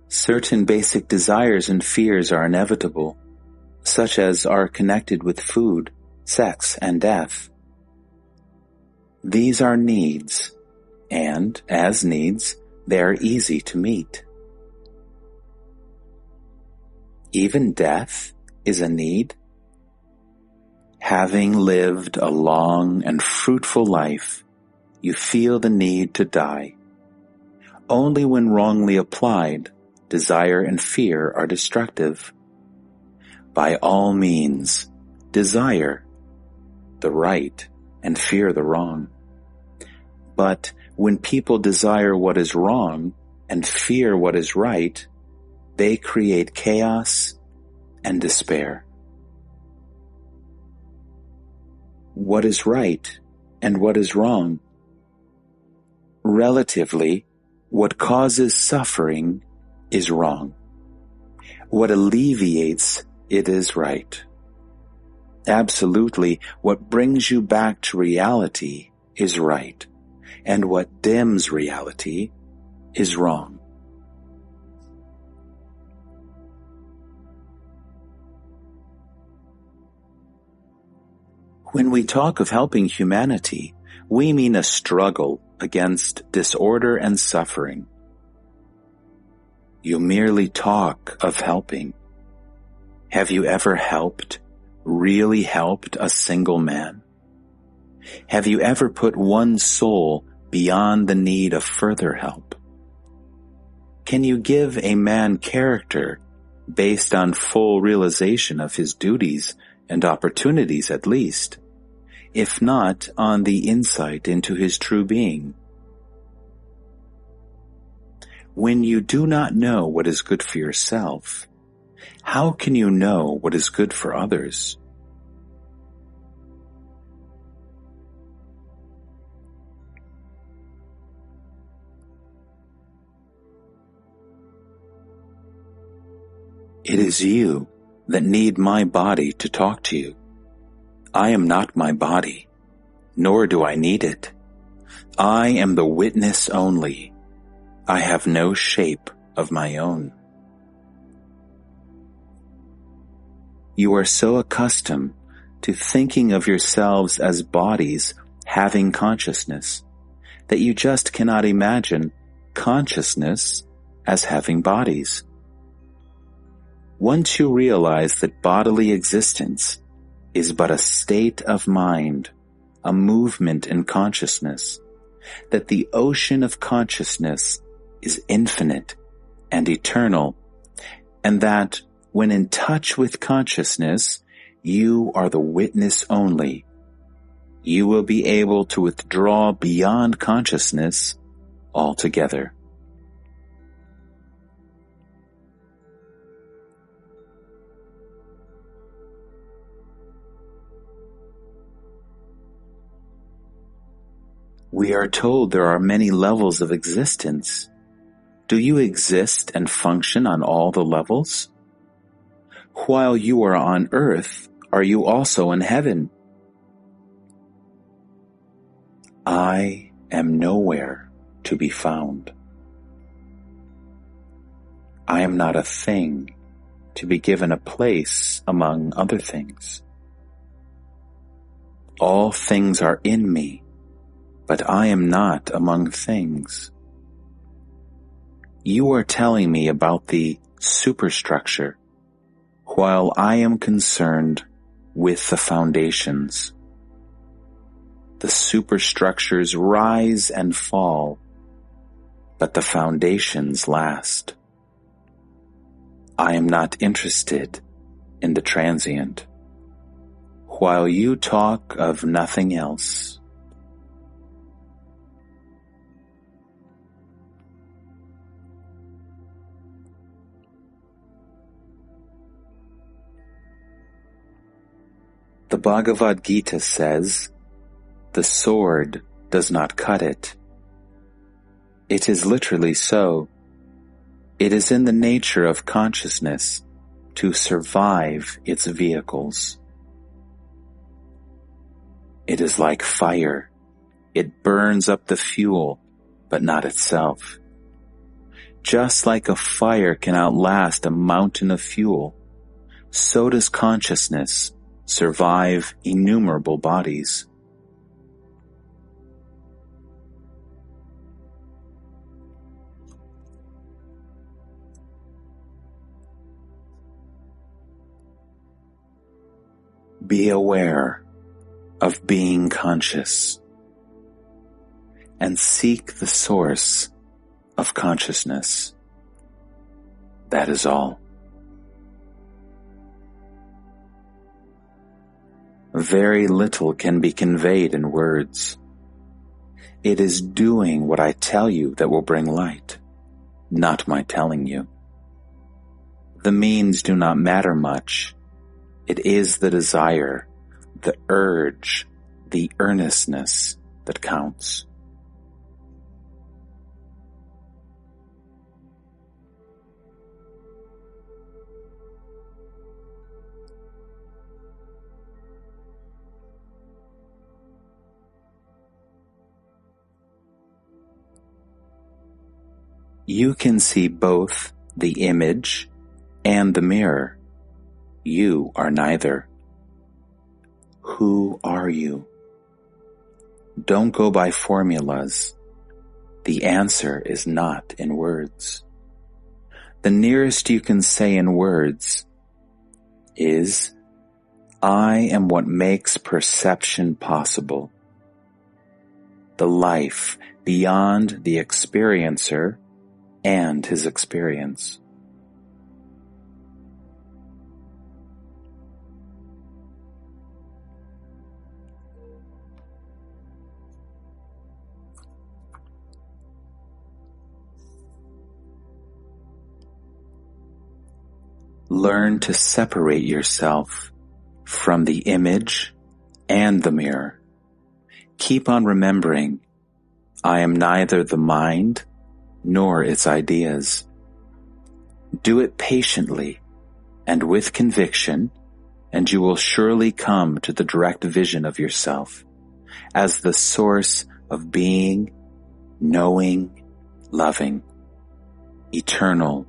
Certain basic desires and fears are inevitable, such as are connected with food, sex, and death. These are needs, and as needs, they are easy to meet. Even death is a need. Having lived a long and fruitful life, you feel the need to die. Only when wrongly applied, desire and fear are destructive. By all means, desire the right and fear the wrong. But when people desire what is wrong and fear what is right, they create chaos and despair. What is right and what is wrong? Relatively, what causes suffering is wrong. What alleviates it is right. Absolutely, what brings you back to reality is right, and what dims reality is wrong. When we talk of helping humanity, we mean a struggle against disorder and suffering. You merely talk of helping. Have you ever helped, really helped a single man? Have you ever put one soul beyond the need of further help? Can you give a man character based on full realization of his duties and opportunities at least, if not on the insight into his true being? When you do not know what is good for yourself, how can you know what is good for others? It is you that need my body to talk to you. I am not my body, nor do I need it. I am the witness only. I have no shape of my own. You are so accustomed to thinking of yourselves as bodies having consciousness that you just cannot imagine consciousness as having bodies. Once you realize that bodily existence is but a state of mind, a movement in consciousness, that the ocean of consciousness is infinite and eternal, and that when in touch with consciousness, you are the witness only. You will be able to withdraw beyond consciousness altogether. We are told there are many levels of existence. Do you exist and function on all the levels? While you are on earth, are you also in heaven? I am nowhere to be found. I am not a thing to be given a place among other things. All things are in me, but I am not among things. You are telling me about the superstructure, while I am concerned with the foundations. The superstructures rise and fall, but the foundations last. I am not interested in the transient, while you talk of nothing else. The Bhagavad Gita says, "The sword does not cut it." It is literally so. It is in the nature of consciousness to survive its vehicles. It is like fire. It burns up the fuel, but not itself. Just like a fire can outlast a mountain of fuel, so does consciousness survive innumerable bodies. Be aware of being conscious and seek the source of consciousness. That is all. Very little can be conveyed in words. It is doing what I tell you that will bring light, not my telling you. The means do not matter much. It is the desire, the urge, the earnestness that counts. You can see both the image and the mirror. You are neither. Who are you? Don't go by formulas. The answer is not in words. The nearest you can say in words is, I am what makes perception possible. The life beyond the experiencer and his experience. Learn to separate yourself from the image and the mirror. Keep on remembering, I am neither the mind nor its ideas. Do it patiently and with conviction, and you will surely come to the direct vision of yourself as the source of being, knowing, loving, eternal,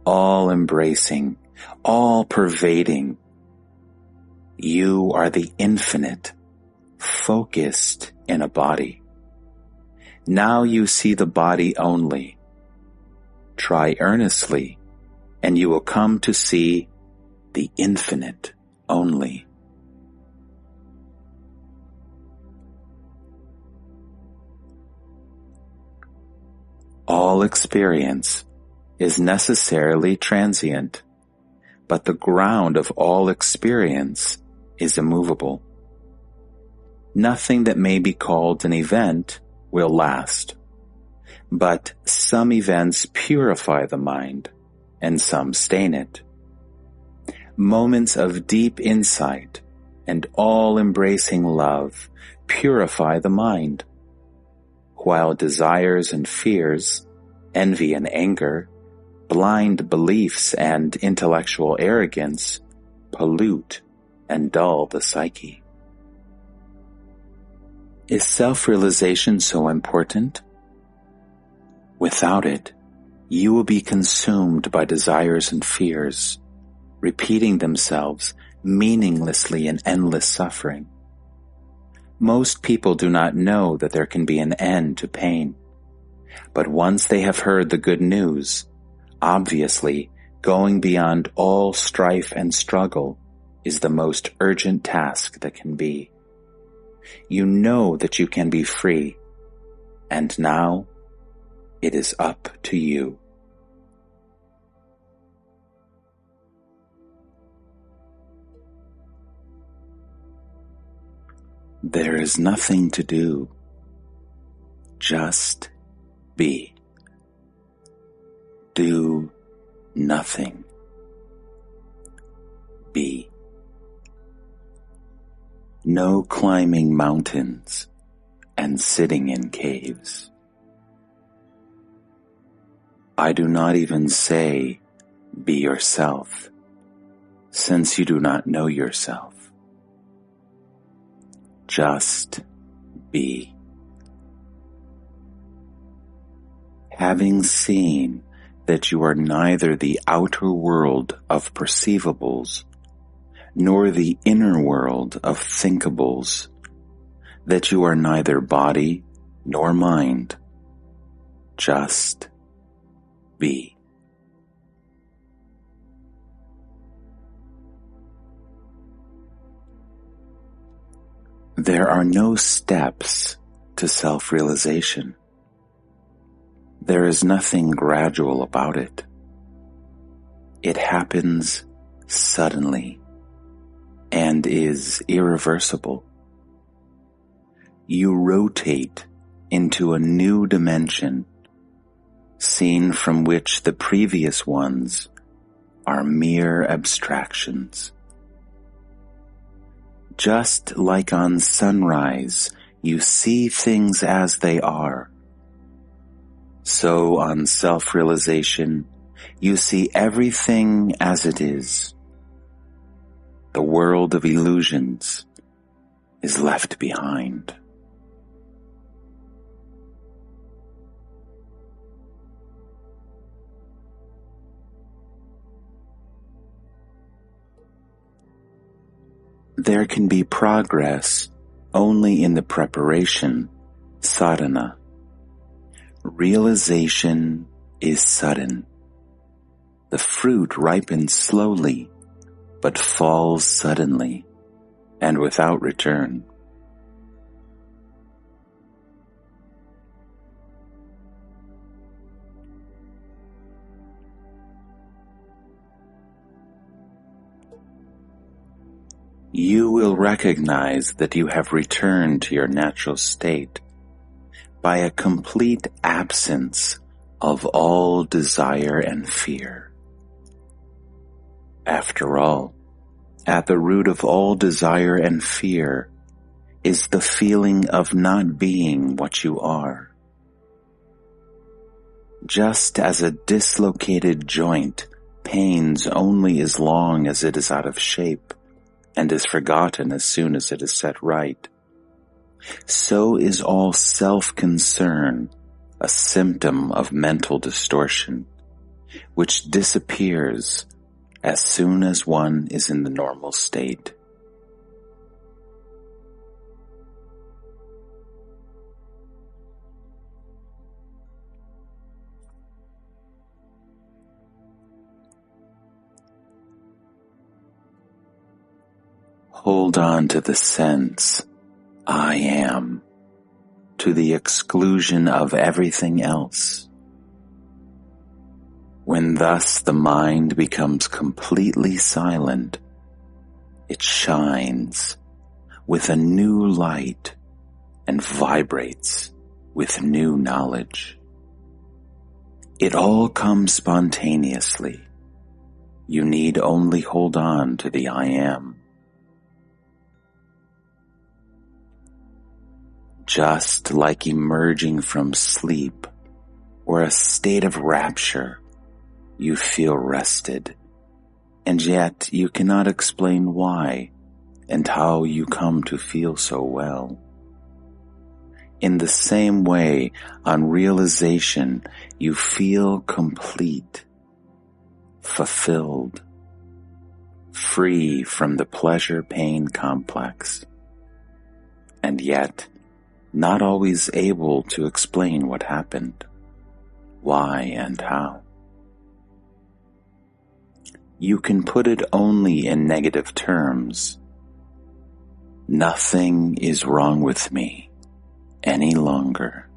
all-embracing, all-pervading. You are the infinite, focused in a body. Now you see the body only. Try earnestly, and you will come to see the infinite only. All experience is necessarily transient, but the ground of all experience is immovable. Nothing that may be called an event will last, but some events purify the mind, and some stain it. Moments of deep insight and all-embracing love purify the mind, while desires and fears, envy and anger, blind beliefs and intellectual arrogance pollute and dull the psyche. Is self-realization so important? Without it, you will be consumed by desires and fears, repeating themselves meaninglessly in endless suffering. Most people do not know that there can be an end to pain, but once they have heard the good news, obviously going beyond all strife and struggle is the most urgent task that can be. You know that you can be free, and now it is up to you. There is nothing to do. Just be. Do nothing. Be. No climbing mountains and sitting in caves. I do not even say, be yourself, since you do not know yourself. Just be. Having seen that you are neither the outer world of perceivables, nor the inner world of thinkables, that you are neither body nor mind, just be. There are no steps to self-realization. There is nothing gradual about it. It happens suddenly and is irreversible. You rotate into a new dimension, seen from which the previous ones are mere abstractions. Just like on sunrise, you see things as they are. So on self-realization, you see everything as it is. The world of illusions is left behind. There can be progress only in the preparation, sadhana. Realization is sudden. The fruit ripens slowly, but falls suddenly and without return. You will recognize that you have returned to your natural state by a complete absence of all desire and fear. After all, at the root of all desire and fear is the feeling of not being what you are. Just as a dislocated joint pains only as long as it is out of shape, and is forgotten as soon as it is set right, so is all self-concern a symptom of mental distortion, which disappears as soon as one is in the normal state. Hold on to the sense, I am, to the exclusion of everything else. When thus the mind becomes completely silent, it shines with a new light and vibrates with new knowledge. It all comes spontaneously. You need only hold on to the I am. Just like emerging from sleep or a state of rapture, you feel rested, and yet you cannot explain why and how you come to feel so well. In the same way, on realization, you feel complete, fulfilled, free from the pleasure-pain complex, and yet not always able to explain what happened, why and how. You can put it only in negative terms. Nothing is wrong with me any longer.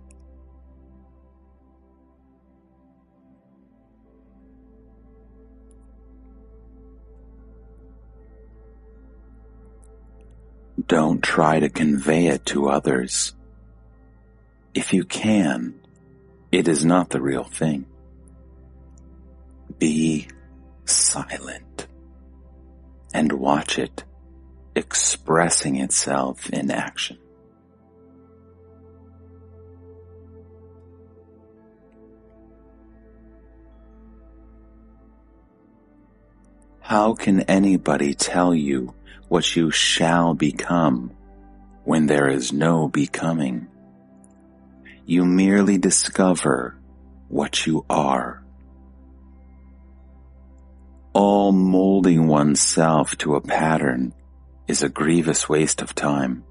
Don't try to convey it to others. If you can, it is not the real thing. Be silent and watch it expressing itself in action. How can anybody tell you what you shall become when there is no becoming? You merely discover what you are. All molding oneself to a pattern is a grievous waste of time.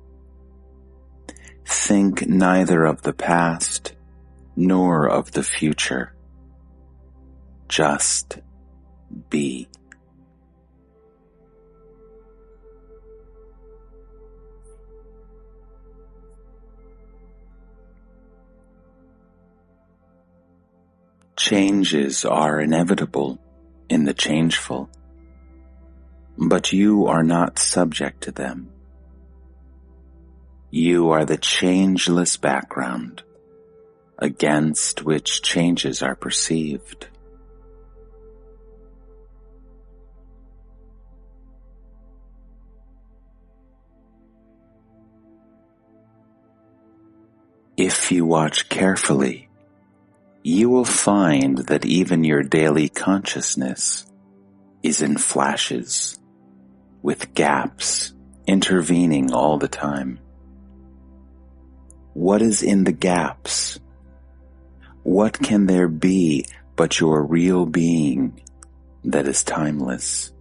Think neither of the past nor of the future. Just be. Changes are inevitable in the changeful, but you are not subject to them. You are the changeless background against which changes are perceived. If you watch carefully, you will find that even your daily consciousness is in flashes, with gaps intervening all the time. What is in the gaps? What can there be but your real being that is timeless?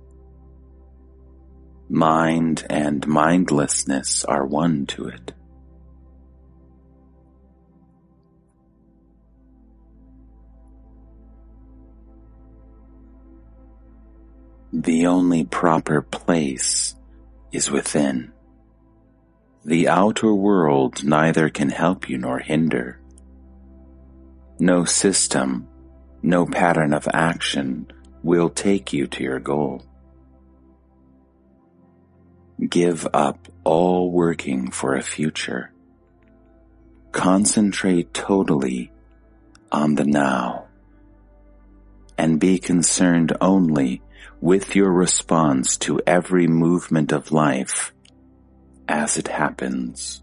Mind and mindlessness are one to it. The only proper place is within. The outer world neither can help you nor hinder. No system, no pattern of action will take you to your goal. Give up all working for a future. Concentrate totally on the now, and be concerned only with your response to every movement of life as it happens.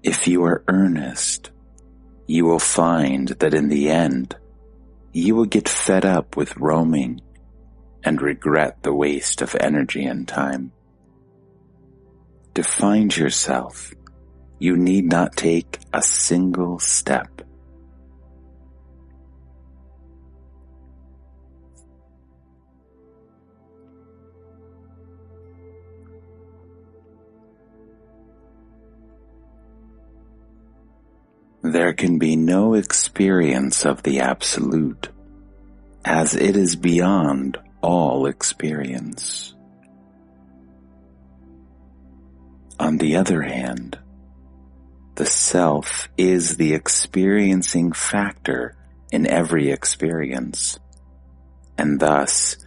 If you are earnest, you will find that in the end, you will get fed up with roaming and regret the waste of energy and time. To find yourself, you need not take a single step. There can be no experience of the Absolute, as it is beyond all experience. On the other hand, the self is the experiencing factor in every experience, and thus,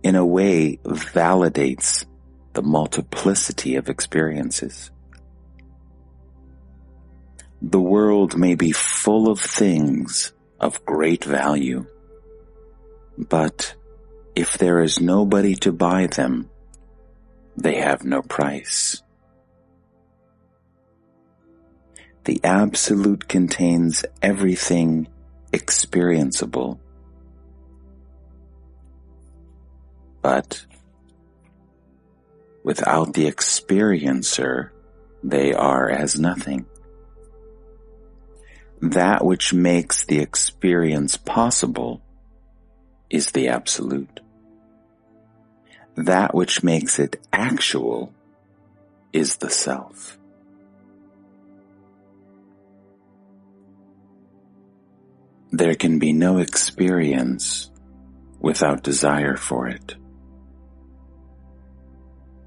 in a way, validates the multiplicity of experiences. The world may be full of things of great value, but if there is nobody to buy them, they have no price. The Absolute contains everything experienceable, but without the experiencer, they are as nothing. That which makes the experience possible is the Absolute. That which makes it actual is the Self. There can be no experience without desire for it.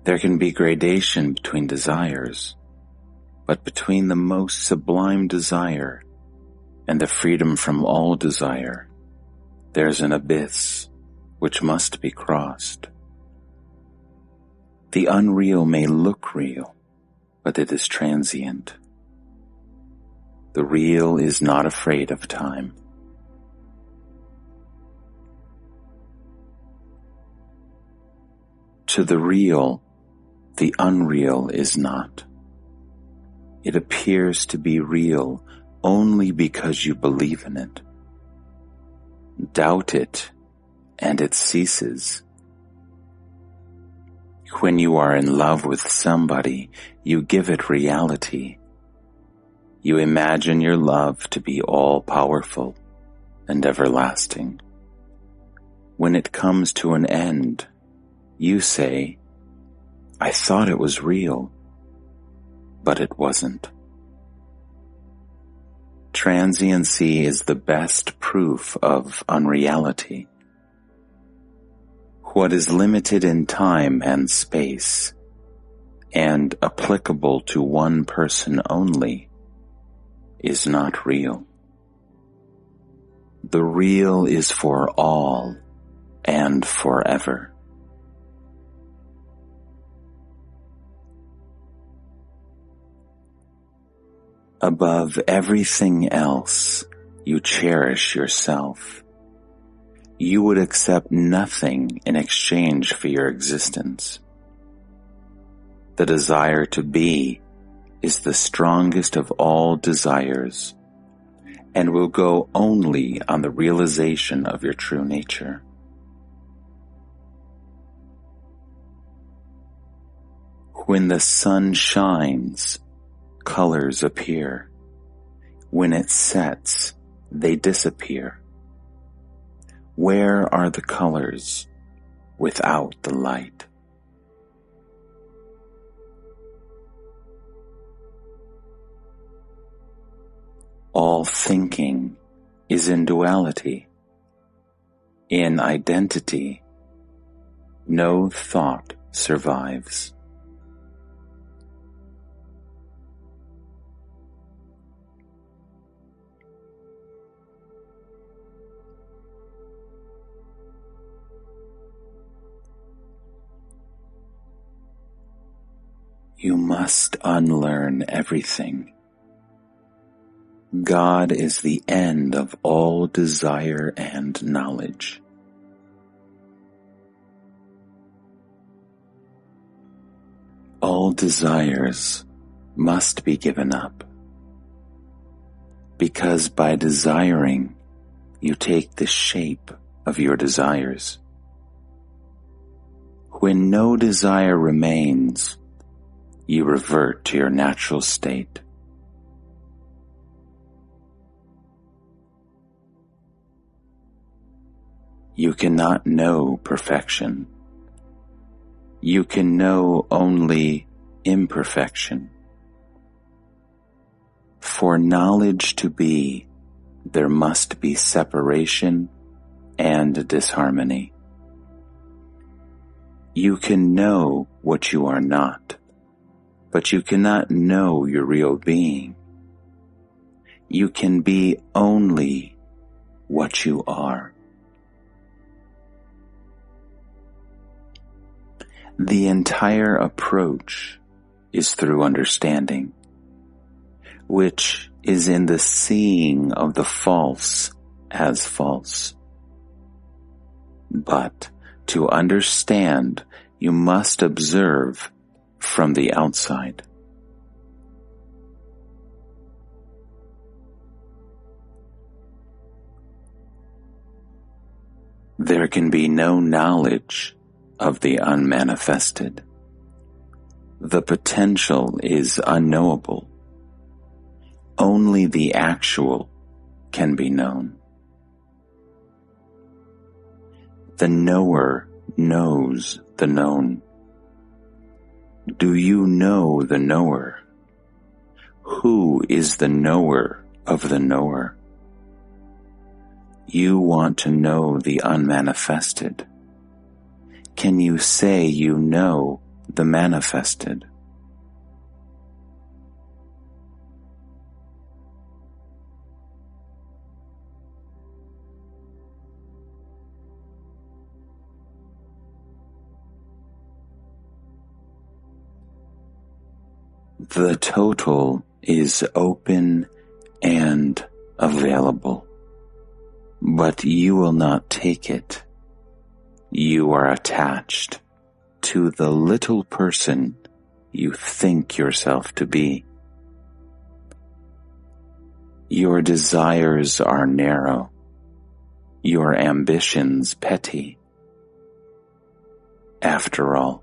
There can be gradation between desires, but between the most sublime desire and the freedom from all desire, there's an abyss which must be crossed. The unreal may look real, but it is transient. The real is not afraid of time. To the real, the unreal is not. It appears to be real only because you believe in it. Doubt it, and it ceases. When you are in love with somebody, you give it reality. You imagine your love to be all-powerful and everlasting. When it comes to an end, you say, I thought it was real, but it wasn't. Transiency is the best proof of unreality. What is limited in time and space, and applicable to one person only, is not real. The real is for all and forever. Above everything else, you cherish yourself. You would accept nothing in exchange for your existence. The desire to be is the strongest of all desires, and will go only on the realization of your true nature. When the sun shines, colors appear. When it sets, they disappear. Where are the colors without the light? All thinking is in duality. In identity, no thought survives. You must unlearn everything. God is the end of all desire and knowledge. All desires must be given up, because by desiring, you take the shape of your desires. When no desire remains, you revert to your natural state. You cannot know perfection. You can know only imperfection. For knowledge to be, there must be separation and disharmony. You can know what you are not, but you cannot know your real being. You can be only what you are. The entire approach is through understanding, which is in the seeing of the false as false. But to understand, you must observe from the outside. There can be no knowledge of the unmanifested. The potential is unknowable. Only the actual can be known. The knower knows the known. Do you know the knower? Who is the knower of the knower? You want to know the unmanifested. Can you say you know the manifested? The total is open and available, but you will not take it. You are attached to the little person you think yourself to be. Your desires are narrow, your ambitions petty. After all,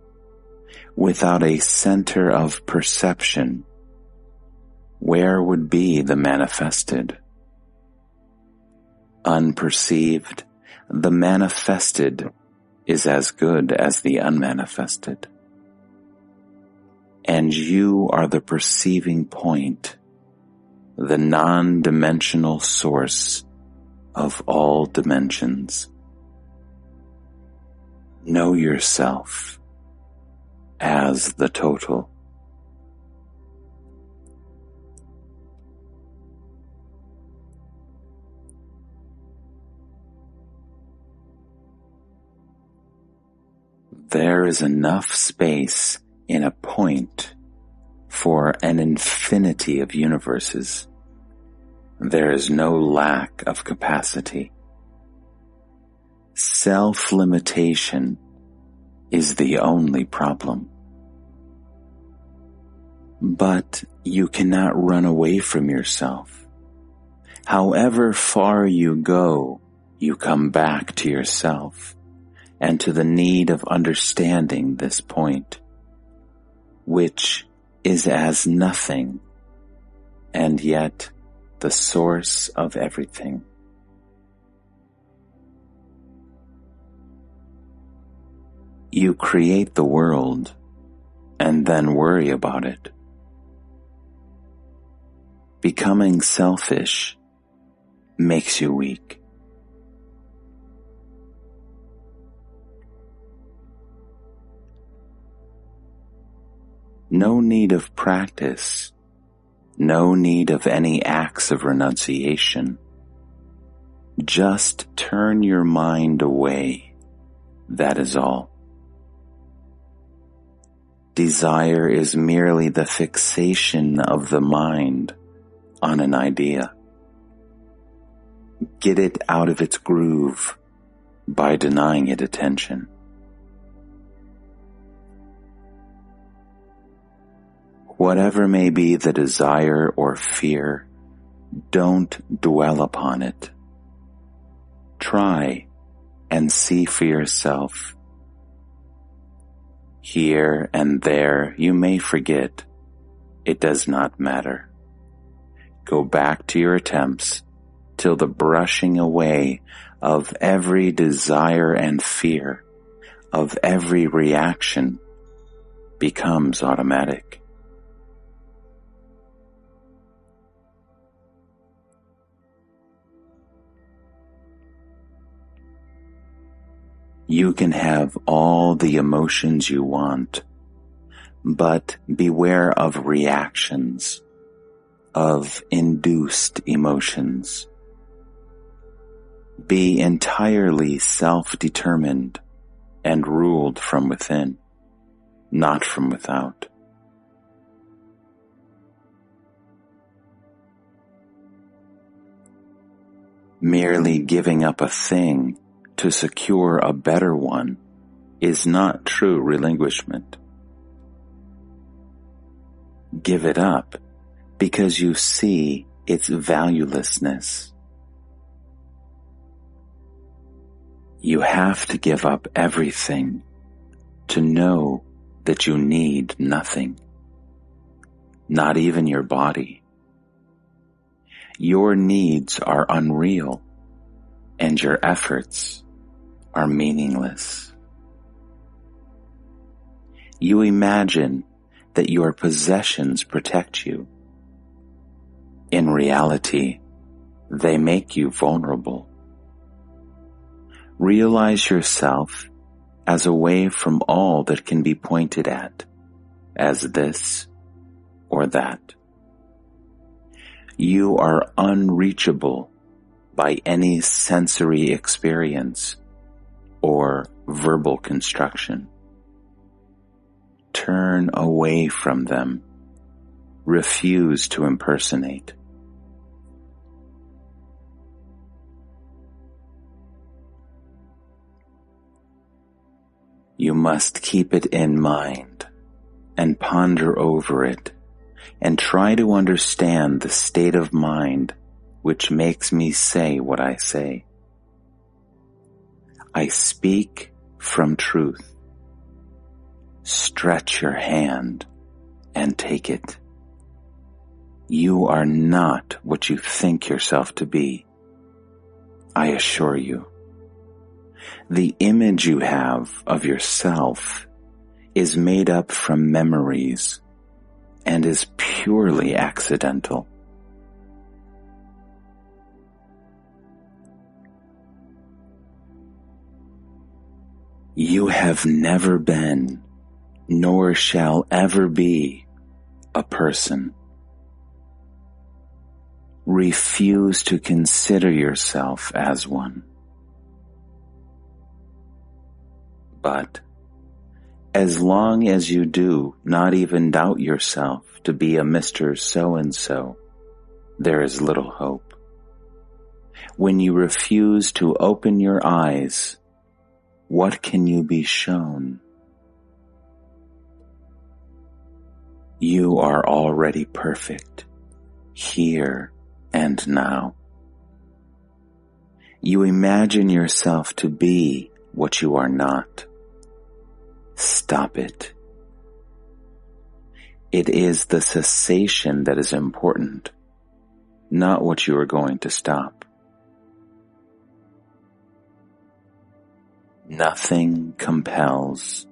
without a center of perception, where would be the manifested? Unperceived, the manifested is as good as the unmanifested. And you are the perceiving point, the non-dimensional source of all dimensions. Know yourself as the total. There is enough space in a point for an infinity of universes. There is no lack of capacity. Self-limitation is the only problem. But you cannot run away from yourself. However far you go, you come back to yourself and to the need of understanding this point, which is as nothing, and yet the source of everything. You create the world and then worry about it. Becoming selfish makes you weak. No need of practice, no need of any acts of renunciation. Just turn your mind away, that is all. Desire is merely the fixation of the mind on an idea. Get it out of its groove by denying it attention. Whatever may be the desire or fear, don't dwell upon it. Try and see for yourself. Here and there you may forget. It does not matter. Go back to your attempts till the brushing away of every desire and fear, of every reaction, becomes automatic. You can have all the emotions you want, but beware of reactions, of induced emotions. Be entirely self-determined and ruled from within, not from without. Merely giving up a thing to secure a better one is not true relinquishment. Give it up because you see its valuelessness. You have to give up everything to know that you need nothing, not even your body. Your needs are unreal, and your efforts are meaningless. You imagine that your possessions protect you. In reality, they make you vulnerable. Realize yourself as away from all that can be pointed at, as this or that. You are unreachable by any sensory experience or verbal construction. Turn away from them. Refuse to impersonate. You must keep it in mind and ponder over it and try to understand the state of mind which makes me say what I say. I speak from truth. Stretch your hand and take it. You are not what you think yourself to be. I assure you. The image you have of yourself is made up from memories and is purely accidental. You have never been, nor shall ever be, a person. Refuse to consider yourself as one. But as long as you do not even doubt yourself to be a Mr. So-and-so, there is little hope. When you refuse to open your eyes, what can you be shown? You are already perfect, here and now. You imagine yourself to be what you are not. Stop it. It is the cessation that is important, not what you are going to stop. Nothing compels.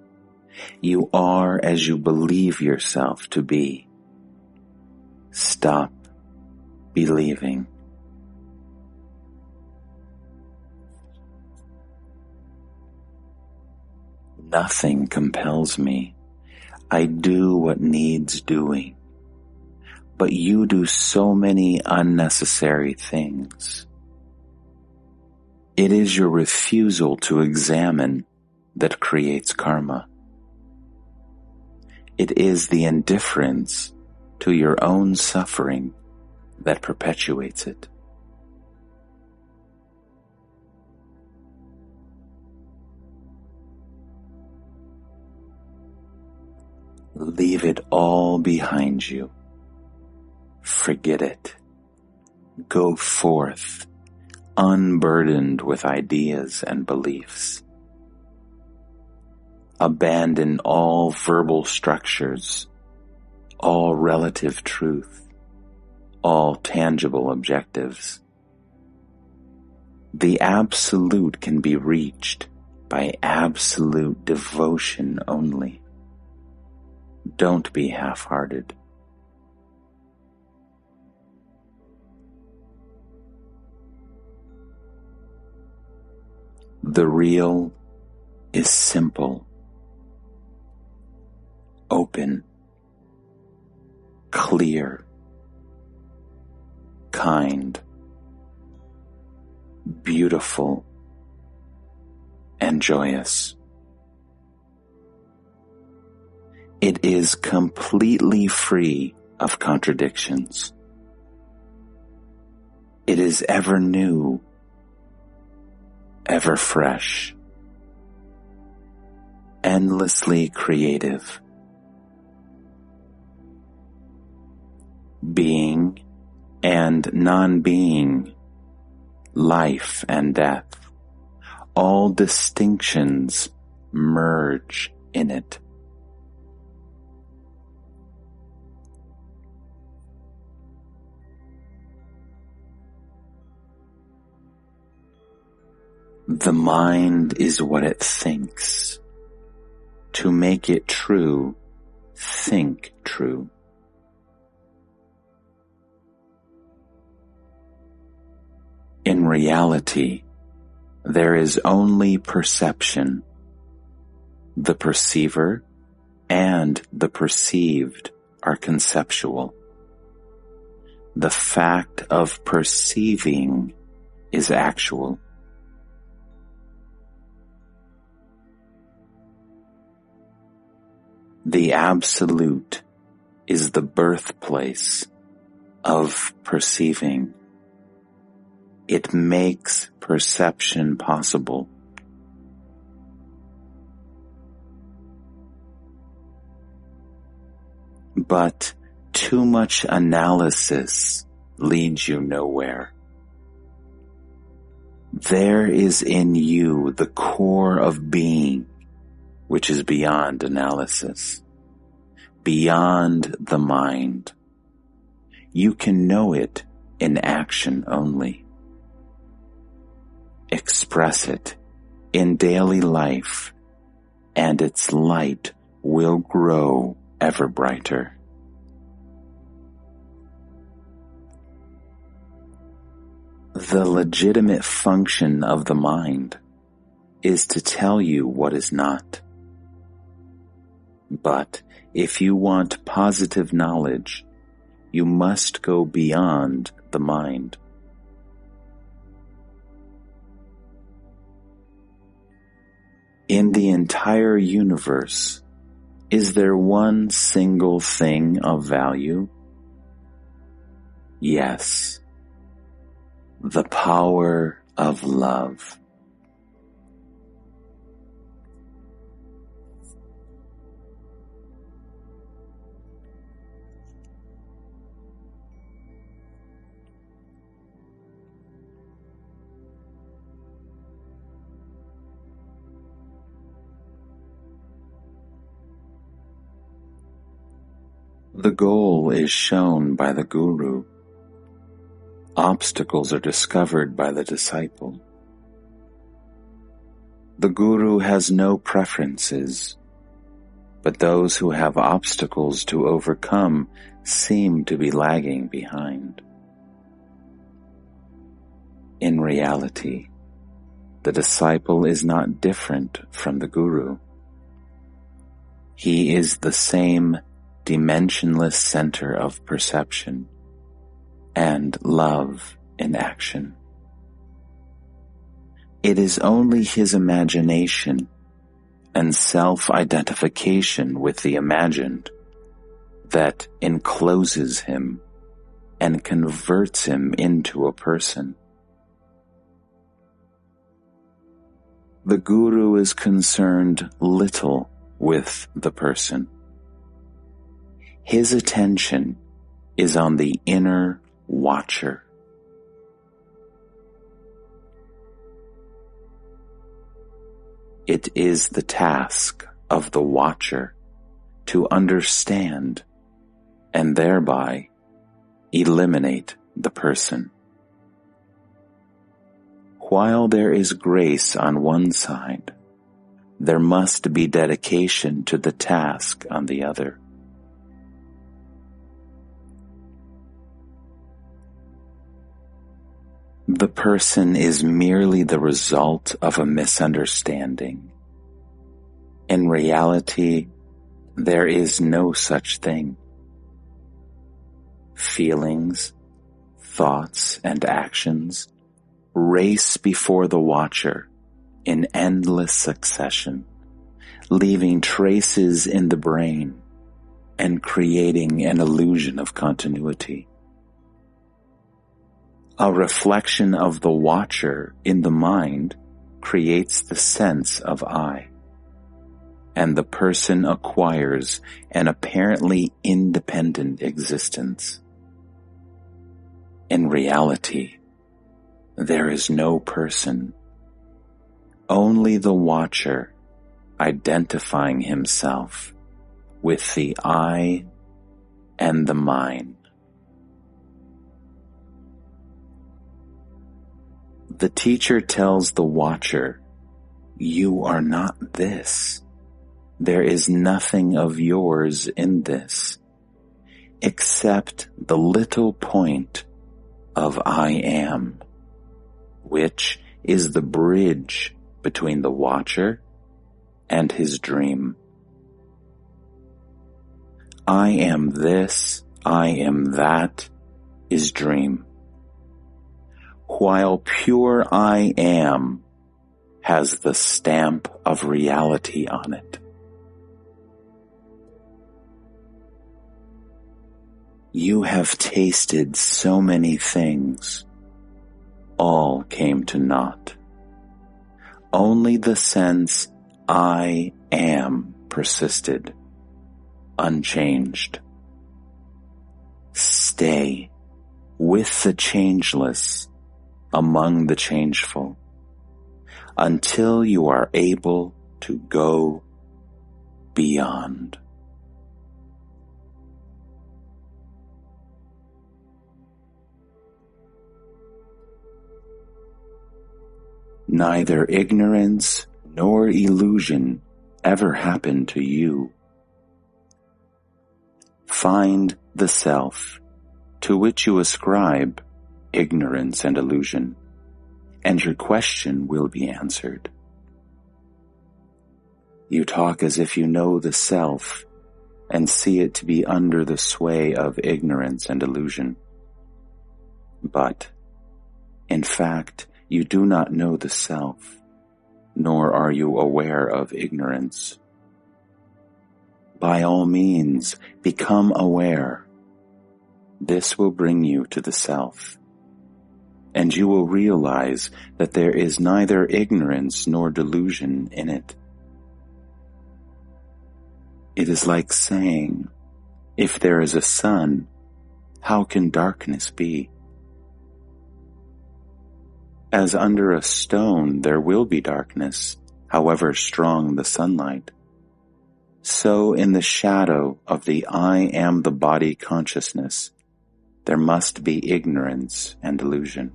You are as you believe yourself to be. Stop believing. Nothing compels me. I do what needs doing. But you do so many unnecessary things. It is your refusal to examine that creates karma. It is the indifference to your own suffering that perpetuates it. Leave it all behind you. Forget it. Go forth, unburdened with ideas and beliefs. Abandon all verbal structures, all relative truth, all tangible objectives. The absolute can be reached by absolute devotion only. Don't be half-hearted. The real is simple, open. open, clear, kind, beautiful, and joyous. It is completely free of contradictions. It is ever new, ever fresh, endlessly creative. Being and non-being, life and death, all distinctions merge in it. The mind is what it thinks. To make it true, think true. In reality, there is only perception. The perceiver and the perceived are conceptual. The fact of perceiving is actual. The Absolute is the birthplace of perceiving. It makes perception possible. But too much analysis leads you nowhere. There is in you the core of being, which is beyond analysis, beyond the mind. You can know it in action only. Express it in daily life, and its light will grow ever brighter. The legitimate function of the mind is to tell you what is not. But if you want positive knowledge, you must go beyond the mind. In the entire universe, is there one single thing of value? Yes. The power of love. The goal is shown by the guru. Obstacles are discovered by the disciple. The guru has no preferences, but those who have obstacles to overcome seem to be lagging behind. In reality, the disciple is not different from the guru. He is the same dimensionless center of perception and love in action. It is only his imagination and self-identification with the imagined that encloses him and converts him into a person. The guru is concerned little with the person. His attention is on the inner watcher. It is the task of the watcher to understand and thereby eliminate the person. While there is grace on one side, there must be dedication to the task on the other. The person is merely the result of a misunderstanding. In reality, There is no such thing. Feelings, thoughts, and actions race before the watcher in endless succession, leaving traces in the brain and creating an illusion of continuity. A reflection of the watcher in the mind creates the sense of I, and the person acquires an apparently independent existence. In reality, there is no person, only the watcher identifying himself with the I and the mine. The teacher tells the watcher, "You are not this. There is nothing of yours in this, except the little point of I am, which is the bridge between the watcher and his dream. I am this, I am that, is dream, while pure I am has the stamp of reality on it. You have tasted so many things, all came to naught. Only the sense I am persisted, unchanged. Stay with the changeless among the changeful until you are able to go beyond. Neither ignorance nor illusion ever happened to you. Find the self to which you ascribe ignorance and illusion, and your question will be answered. You talk as if you know the self and see it to be under the sway of ignorance and illusion. But, in fact, you do not know the self, nor are you aware of ignorance. By all means, become aware. This will bring you to the self, and you will realize that there is neither ignorance nor delusion in it. It is like saying, if there is a sun, how can darkness be? As under a stone there will be darkness, however strong the sunlight, so in the shadow of the I am the body consciousness, there must be ignorance and delusion.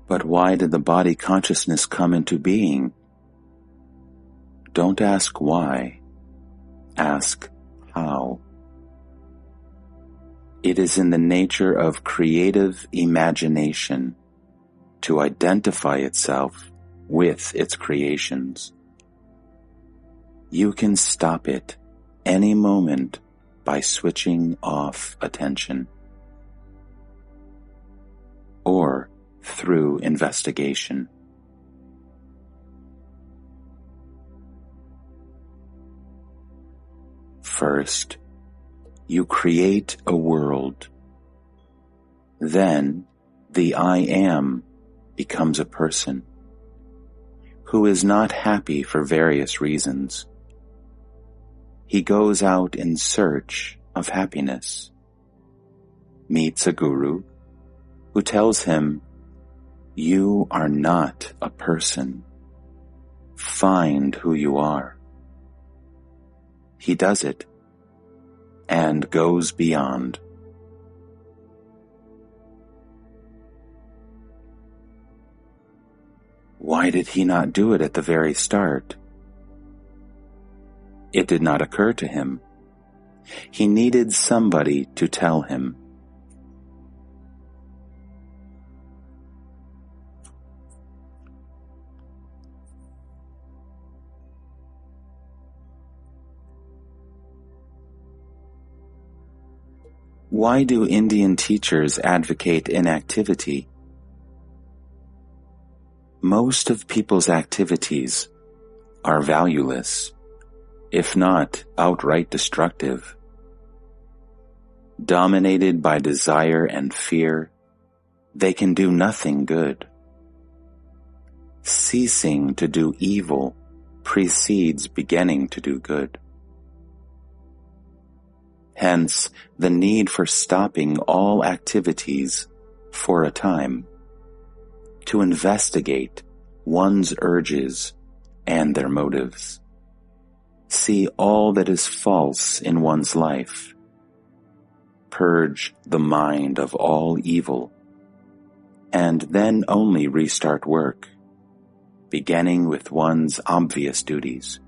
But why did the body consciousness come into being? Don't ask why, ask how. It is in the nature of creative imagination to identify itself with its creations. You can stop it any moment by switching off attention, or through investigation. First, you create a world. Then, the I am becomes a person who is not happy for various reasons. He goes out in search of happiness, meets a guru who tells him, "You are not a person. Find who you are." He does it and goes beyond. Why did he not do it at the very start? It did not occur to him. He needed somebody to tell him. Why do Indian teachers advocate inactivity? Most of people's activities are valueless, if not outright destructive. Dominated by desire and fear, they can do nothing good. Ceasing to do evil precedes beginning to do good. Hence, the need for stopping all activities for a time, to investigate one's urges and their motives. See all that is false in one's life. Purge the mind of all evil, and then only restart work, beginning with one's obvious duties.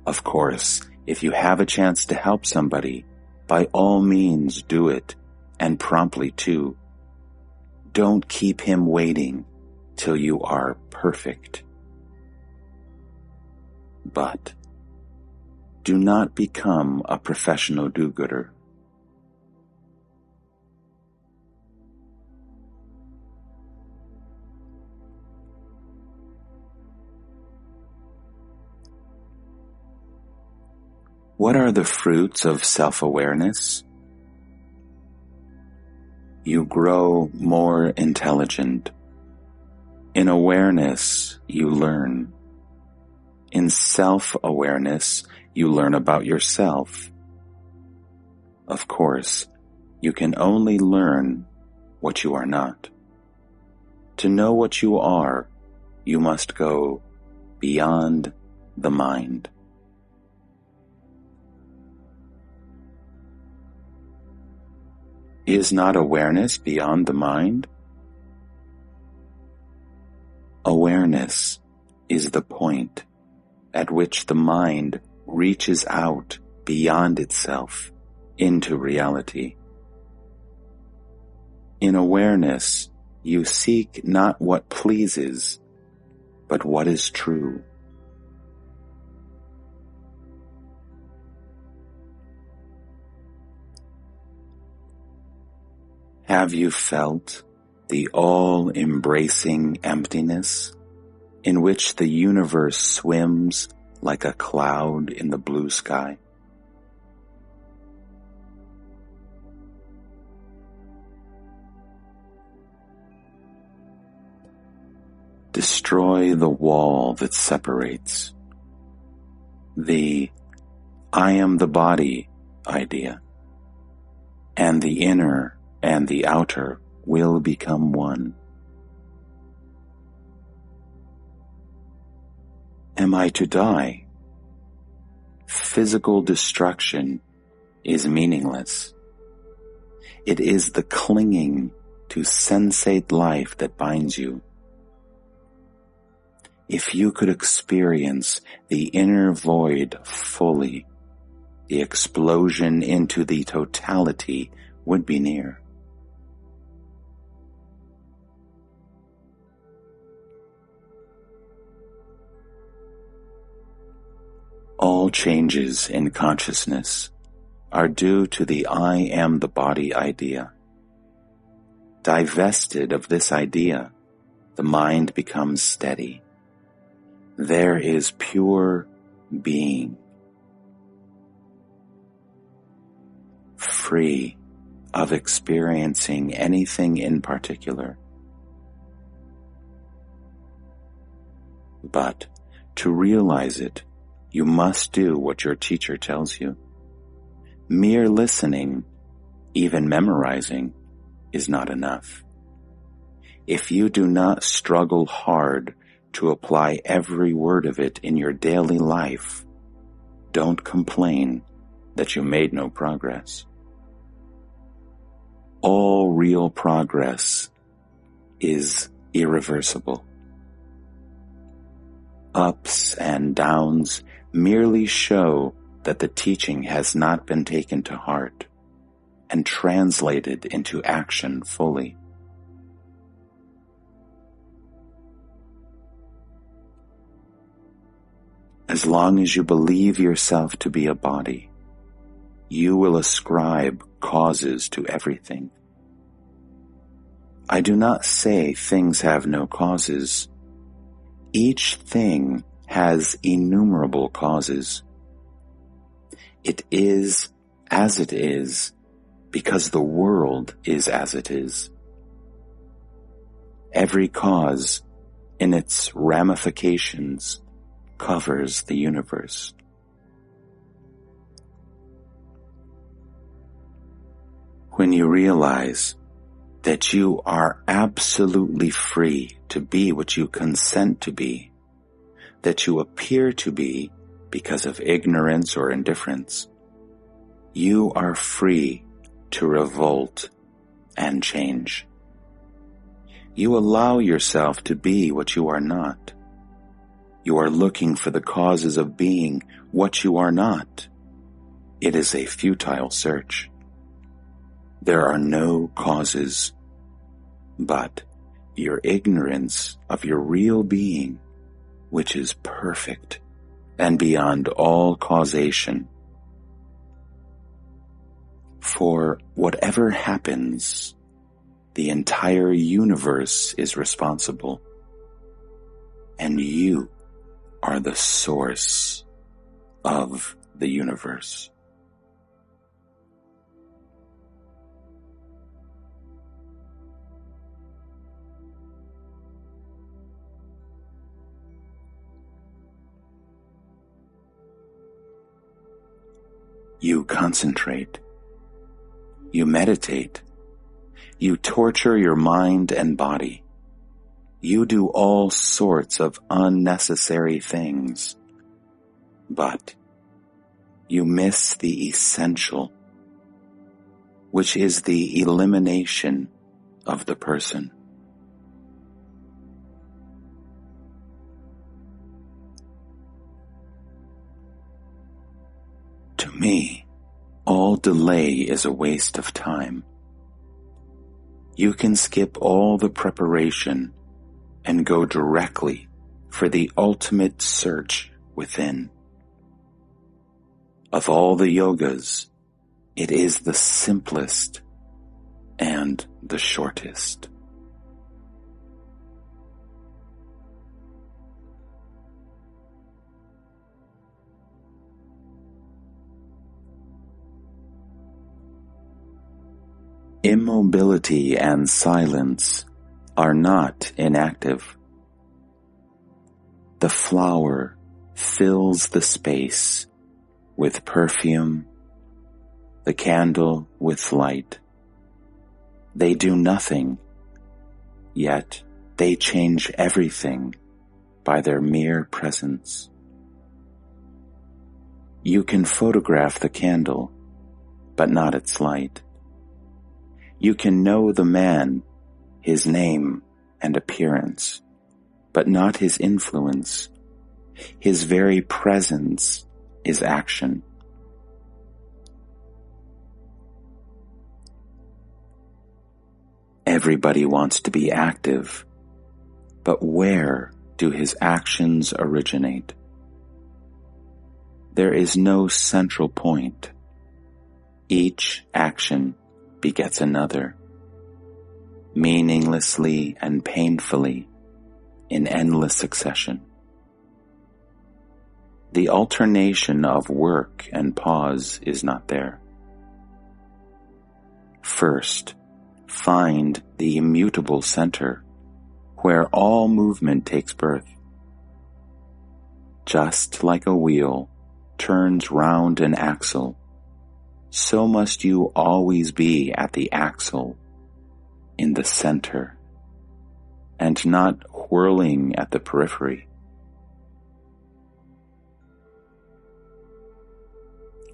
Of course, if you have a chance to help somebody, by all means do it, and promptly too. Don't keep him waiting till you are perfect. But do not become a professional do-gooder. What are the fruits of self-awareness? You grow more intelligent. In awareness, you learn. In self-awareness, you learn about yourself. Of course, you can only learn what you are not. To know what you are, you must go beyond the mind. Is not awareness beyond the mind? Awareness is the point at which the mind reaches out beyond itself into reality. In awareness, you seek not what pleases, but what is true. Have you felt the all-embracing emptiness in which the universe swims like a cloud in the blue sky? Destroy the wall that separates. The I am the body idea, and the inner and the outer will become one. Am I to die? Physical destruction is meaningless. It is the clinging to sensate life that binds you. If you could experience the inner void fully, the explosion into the totality would be near. All changes in consciousness are due to the I am the body idea. Divested of this idea, the mind becomes steady. There is pure being, free of experiencing anything in particular. But to realize it, you must do what your teacher tells you. Mere listening, even memorizing, is not enough. If you do not struggle hard to apply every word of it in your daily life, don't complain that you made no progress. All real progress is irreversible. Ups and downs merely show that the teaching has not been taken to heart and translated into action fully. As long as you believe yourself to be a body, you will ascribe causes to everything. I do not say things have no causes. Each thing has innumerable causes. It is as it is because the world is as it is. Every cause in its ramifications covers the universe. When you realize that you are absolutely free to be what you consent to be, that you appear to be because of ignorance or indifference, you are free to revolt and change. You allow yourself to be what you are not. You are looking for the causes of being what you are not. It is a futile search. There are no causes, but your ignorance of your real being, which is perfect and beyond all causation. For whatever happens, the entire universe is responsible, and you are the source of the universe. You concentrate. You meditate. You torture your mind and body. You do all sorts of unnecessary things. But you miss the essential, which is the elimination of the person. To me, all delay is a waste of time. You can skip all the preparation and go directly for the ultimate search within. Of all the yogas, it is the simplest and the shortest. Immobility and silence are not inactive. The flower fills the space with perfume, the candle with light. They do nothing, yet they change everything by their mere presence. You can photograph the candle, but not its light. You can know the man, his name and appearance, but not his influence. His very presence is action. Everybody wants to be active, but where do his actions originate? There is no central point. Each action begets another, meaninglessly and painfully, in endless succession. The alternation of work and pause is not there. First, find the immutable center, where all movement takes birth. Just like a wheel turns round an axle, so must you always be at the axle, in the center, and not whirling at the periphery.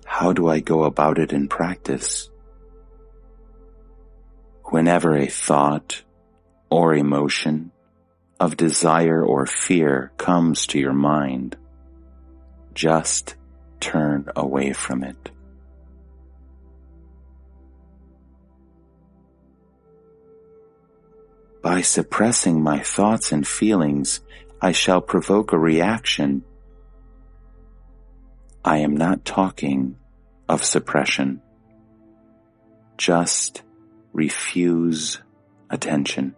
How do I go about it in practice? Whenever a thought or emotion of desire or fear comes to your mind, just turn away from it. By suppressing my thoughts and feelings, I shall provoke a reaction. I am not talking of suppression. Just refuse attention.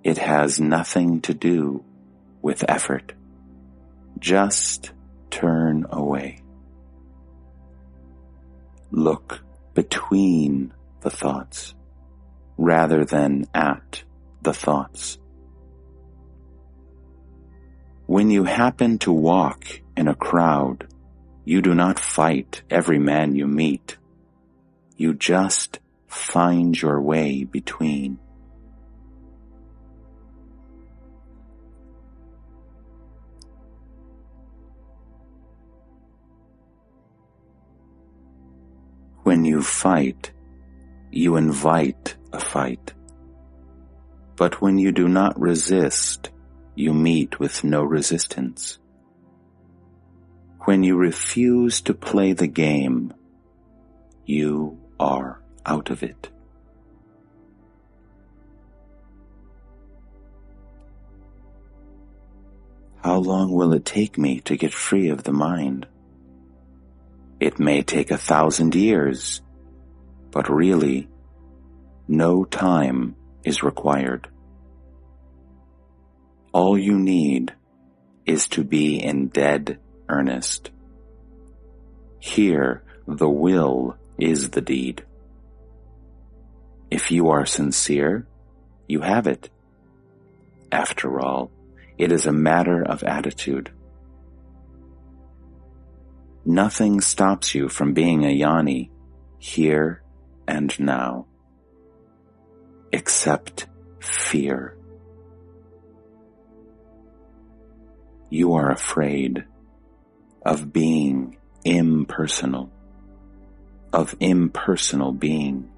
It has nothing to do with effort. Just turn away. Look between the thoughts rather than at the thoughts. When you happen to walk in a crowd, you do not fight every man you meet. You just find your way between. When you fight, you invite a fight. But when you do not resist, you meet with no resistance. When you refuse to play the game, you are out of it. How long will it take me to get free of the mind? It may take 1,000 years, but really, no time is required. All you need is to be in dead earnest. Here, the will is the deed. If you are sincere, you have it. After all, it is a matter of attitude. Nothing stops you from being a jnani here and now, except fear. You are afraid of being impersonal, of impersonal being.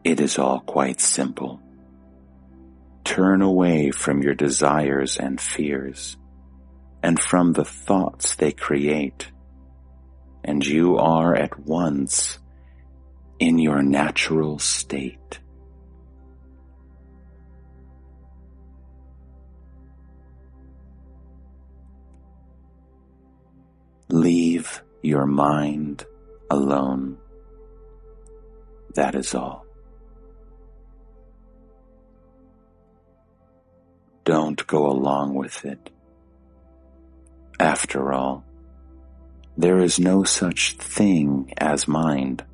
It is all quite simple. Turn away from your desires and fears, and from the thoughts they create, and you are at once in your natural state. Leave your mind alone. That is all. Don't go along with it. After all, there is no such thing as mind,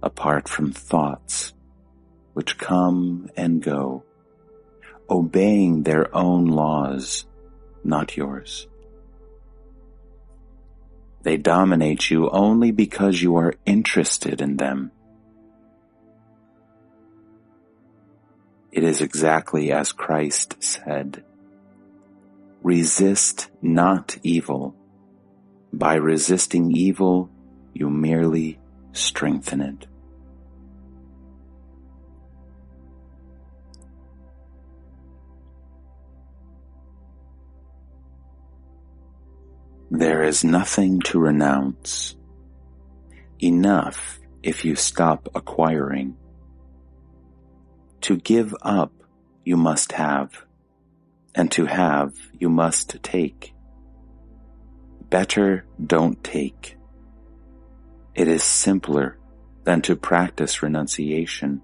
apart from thoughts, which come and go, obeying their own laws, not yours. They dominate you only because you are interested in them. It is exactly as Christ said, "Resist not evil. By resisting evil, you merely strengthen it." There is nothing to renounce. Enough if you stop acquiring. To give up, you must have, and to have, you must take. Better don't take. It is simpler than to practice renunciation,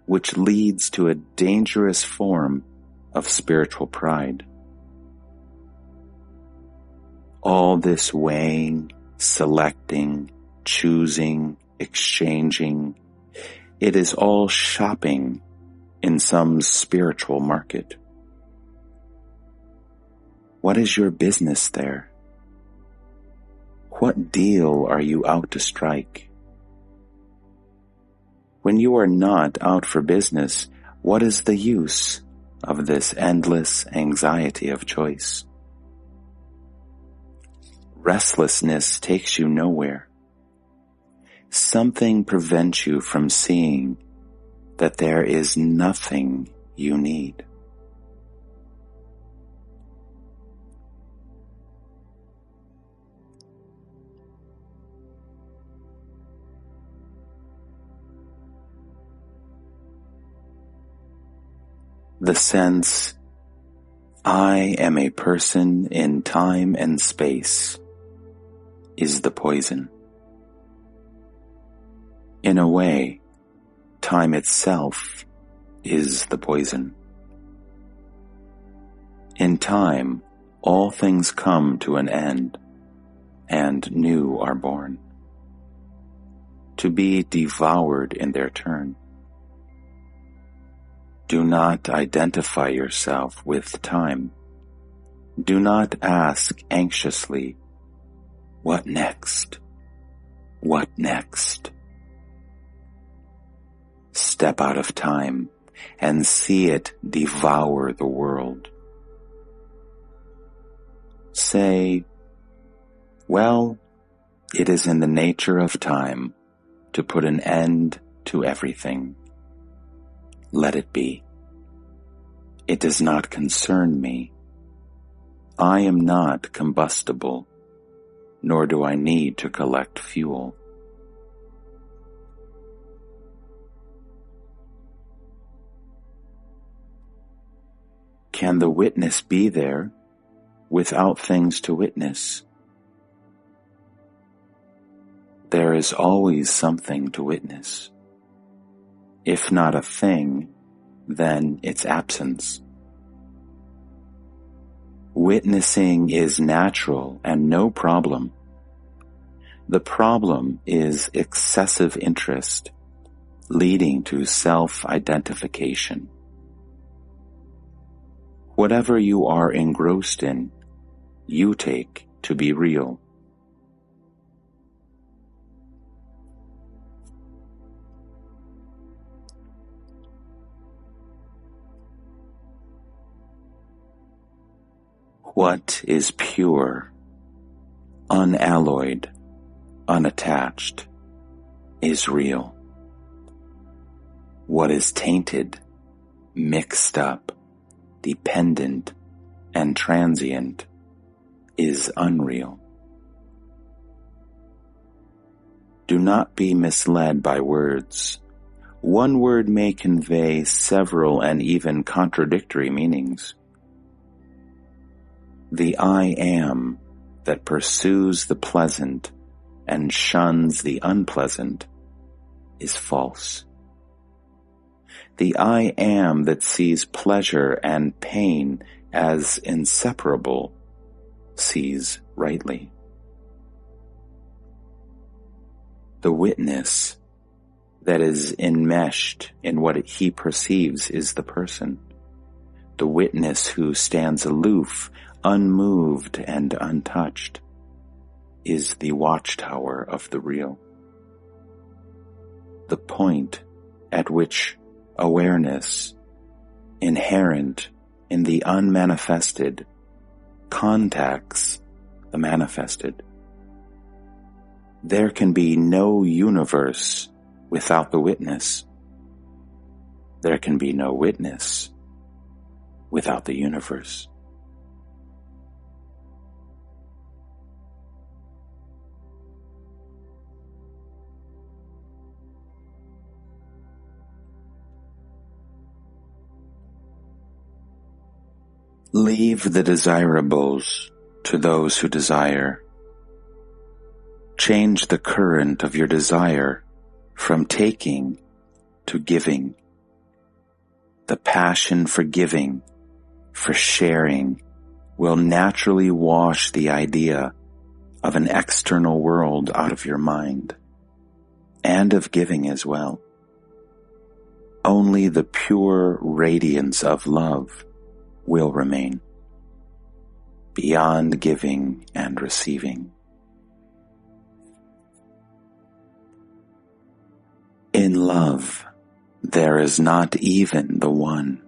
which leads to a dangerous form of spiritual pride. All this weighing, selecting, choosing, exchanging, it is all shopping in some spiritual market. What is your business there? What deal are you out to strike? When you are not out for business, what is the use of this endless anxiety of choice? Restlessness takes you nowhere. Something prevents you from seeing that there is nothing you need. The sense I am a person in time and space is the poison. In a way, time itself is the poison. In time, all things come to an end, and new are born, to be devoured in their turn. Do not identify yourself with time. Do not ask anxiously, what next? What next? Step out of time and see it devour the world. Say, well, it is in the nature of time to put an end to everything. Let it be. It does not concern me. I am not combustible, nor do I need to collect fuel. Can the witness be there without things to witness? There is always something to witness. If not a thing, then its absence. Witnessing is natural and no problem. The problem is excessive interest, leading to self-identification. Whatever you are engrossed in, you take to be real. What is pure, unalloyed, unattached, is real. What is tainted, mixed up, dependent, and transient is unreal. Do not be misled by words. One word may convey several and even contradictory meanings. The I am that pursues the pleasant and shuns the unpleasant is false. The I am that sees pleasure and pain as inseparable sees rightly. The witness that is enmeshed in what he perceives is the person. The witness who stands aloof, unmoved and untouched, is the watchtower of the real. The point at which awareness, inherent in the unmanifested, contacts the manifested. There can be no universe without the witness. There can be no witness without the universe. Leave the desirables to those who desire. Change the current of your desire from taking to giving. The passion for giving, for sharing, will naturally wash the idea of an external world out of your mind, and of giving as well. Only the pure radiance of love will remain, beyond giving and receiving. In love, there is not even the one.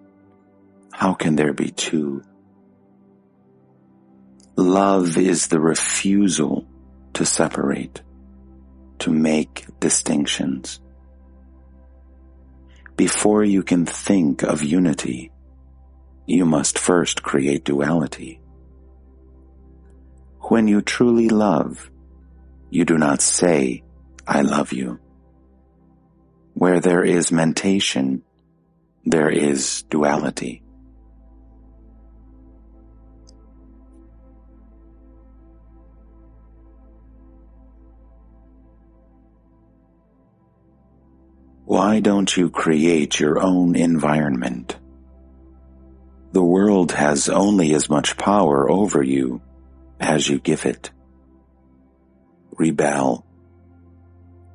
How can there be two? Love is the refusal to separate, to make distinctions. Before you can think of unity, you must first create duality. When you truly love, you do not say, I love you. Where there is mentation, there is duality. Why don't you create your own environment? The world has only as much power over you as you give it. Rebel.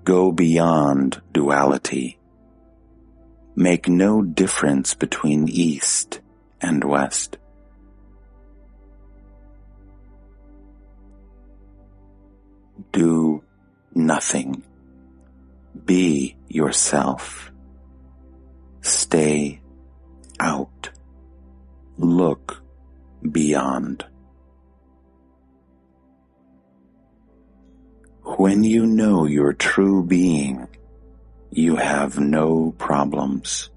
Go beyond duality. Make no difference between East and West. Do nothing. Be yourself. Stay out. Look beyond. When you know your true being, you have no problems.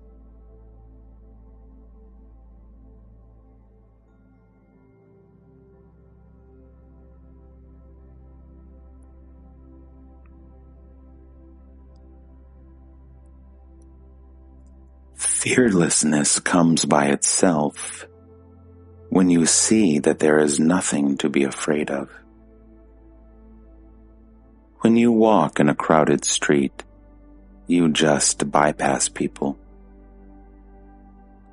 Fearlessness comes by itself when you see that there is nothing to be afraid of. When you walk in a crowded street, you just bypass people.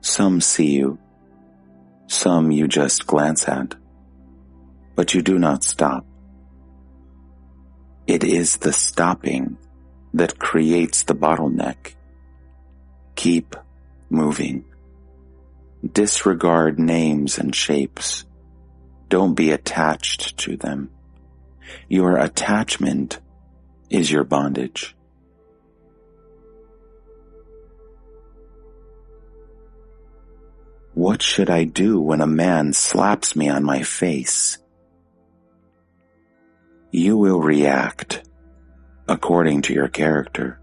Some see you, some you just glance at, but you do not stop. It is the stopping that creates the bottleneck. Keep moving. Disregard names and shapes. Don't be attached to them. Your attachment is your bondage. What should I do when a man slaps me on my face? You will react according to your character,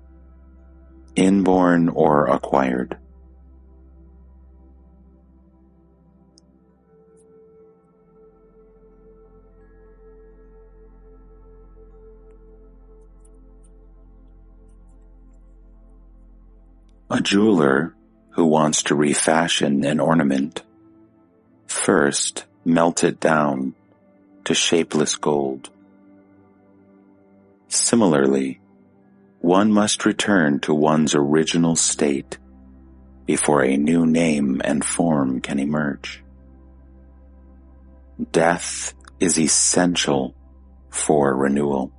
inborn or acquired. A jeweler who wants to refashion an ornament first melt it down to shapeless gold. Similarly, one must return to one's original state before a new name and form can emerge. Death is essential for renewal.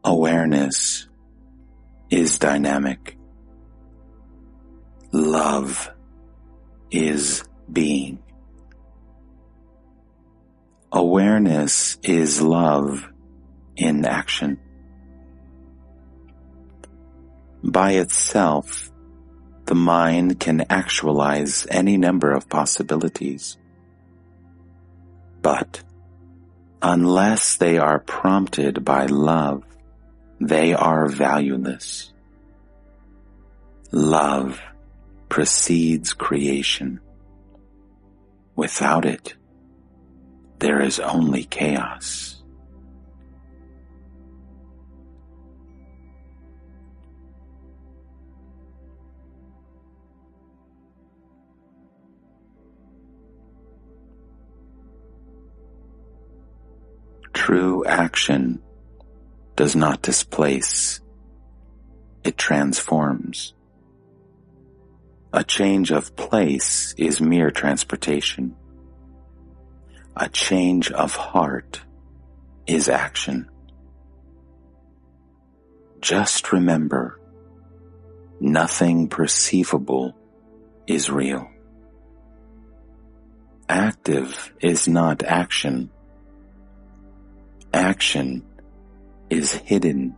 Awareness is dynamic. Love is being. Awareness is love in action. By itself, the mind can actualize any number of possibilities. But unless they are prompted by love, they are valueless. Love precedes creation. Without it, there is only chaos. True action does not displace, it transforms. A change of place is mere transportation. A change of heart is action. Just remember, nothing perceivable is real. Active is not action. Action is hidden,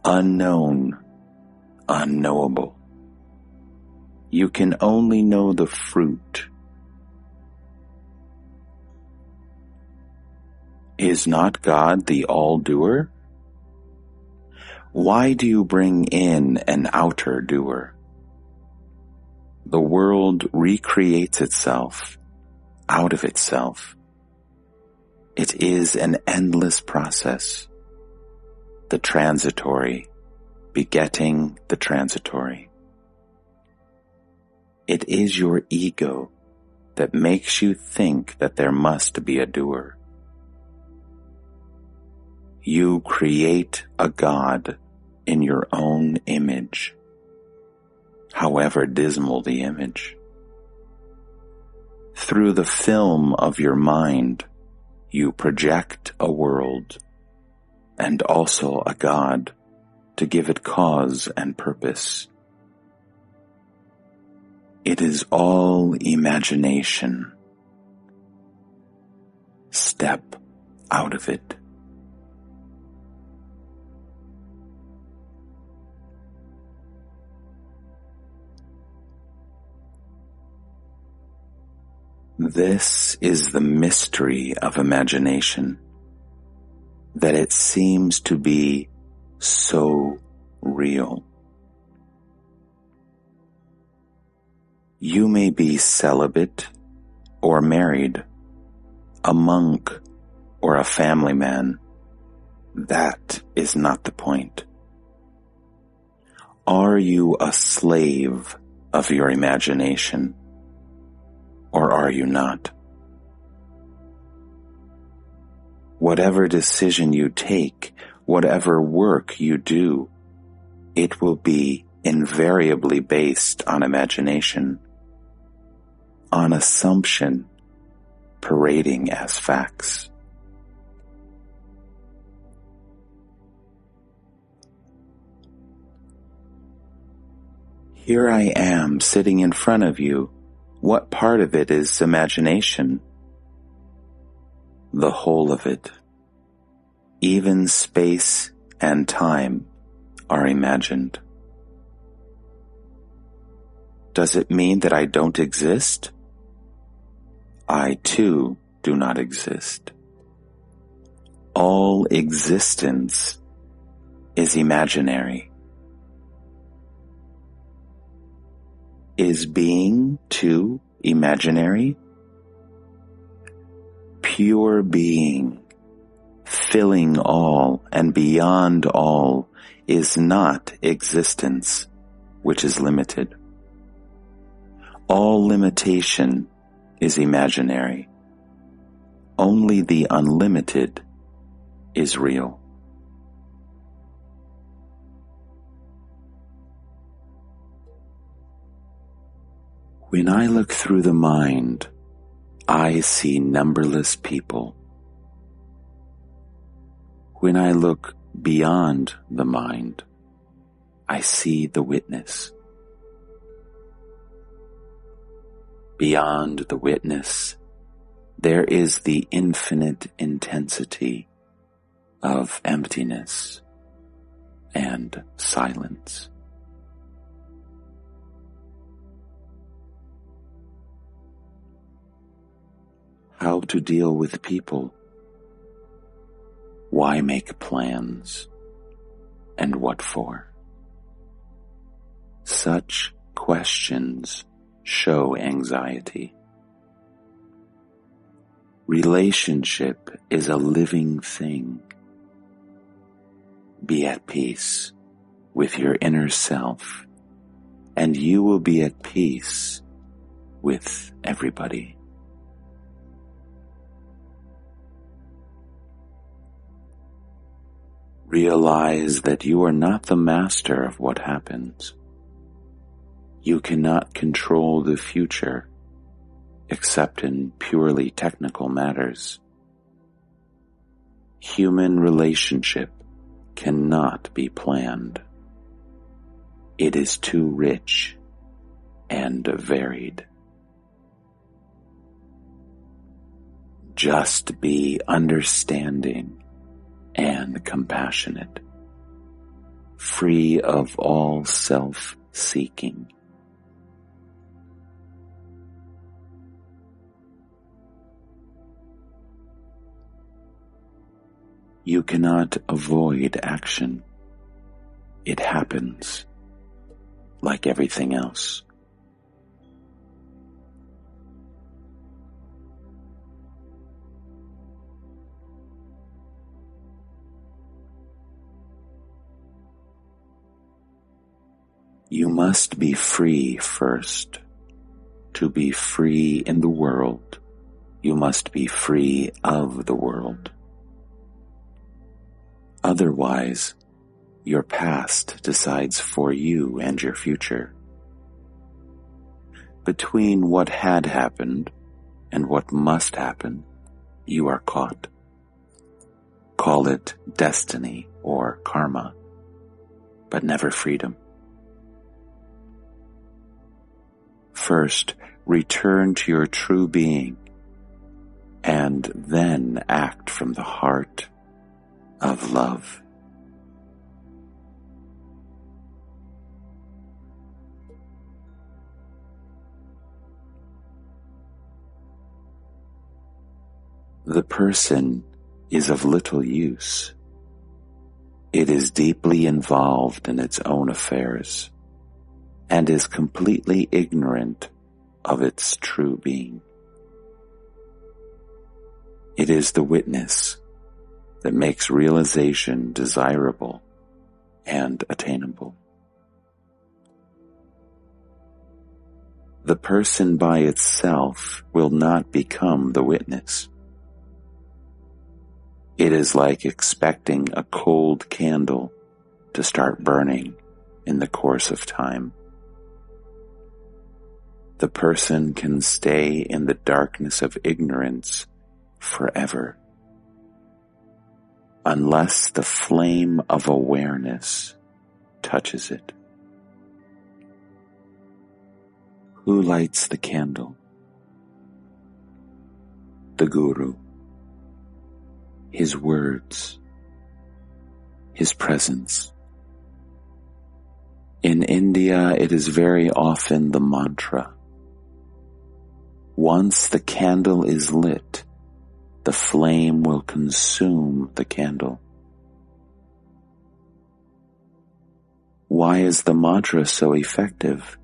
unknown, unknowable. You can only know the fruit. Is not God the all-doer? Why do you bring in an outer doer? The world recreates itself out of itself. It is an endless process. The transitory begetting the transitory. It is your ego that makes you think that there must be a doer. You create a God in your own image, however dismal the image. Through the film of your mind, you project a world and also a God to give it cause and purpose. It is all imagination. Step out of it. This is the mystery of imagination, that it seems to be so real. You may be celibate or married, a monk or a family man. That is not the point. Are you a slave of your imagination, or are you not? Whatever decision you take, whatever work you do, it will be invariably based on imagination, on assumption parading as facts. Here I am sitting in front of you. What part of it is imagination? The whole of it. Even space and time are imagined. Does it mean that I don't exist? I too do not exist. All existence is imaginary. Is being too imaginary? Pure being, filling all and beyond all, is not existence, which is limited. All limitation is imaginary. Only the unlimited is real. When I look through the mind, I see numberless people. When I look beyond the mind, I see the witness. Beyond the witness, there is the infinite intensity of emptiness and silence. How to deal with people? Why make plans? And what for? Such questions show anxiety. Relationship is a living thing. Be at peace with your inner self, and you will be at peace with everybody. Realize that you are not the master of what happens. You cannot control the future except in purely technical matters. Human relationship cannot be planned. It is too rich and varied. Just be understanding and compassionate, free of all self-seeking. You cannot avoid action. It happens like everything else. You must be free first. To be free in the world, you must be free of the world. Otherwise, your past decides for you and your future. Between what had happened and what must happen, you are caught. Call it destiny or karma, but never freedom. First, return to your true being, and then act from the heart of love. The person is of little use. It is deeply involved in its own affairs and is completely ignorant of its true being. It is the witness that makes realization desirable and attainable. The person by itself will not become the witness. It is like expecting a cold candle to start burning in the course of time. The person can stay in the darkness of ignorance forever, unless the flame of awareness touches it. Who lights the candle? The Guru. His words, his presence. In India, it is very often the mantra. Once the candle is lit, the flame will consume the candle. Why is the mantra so effective?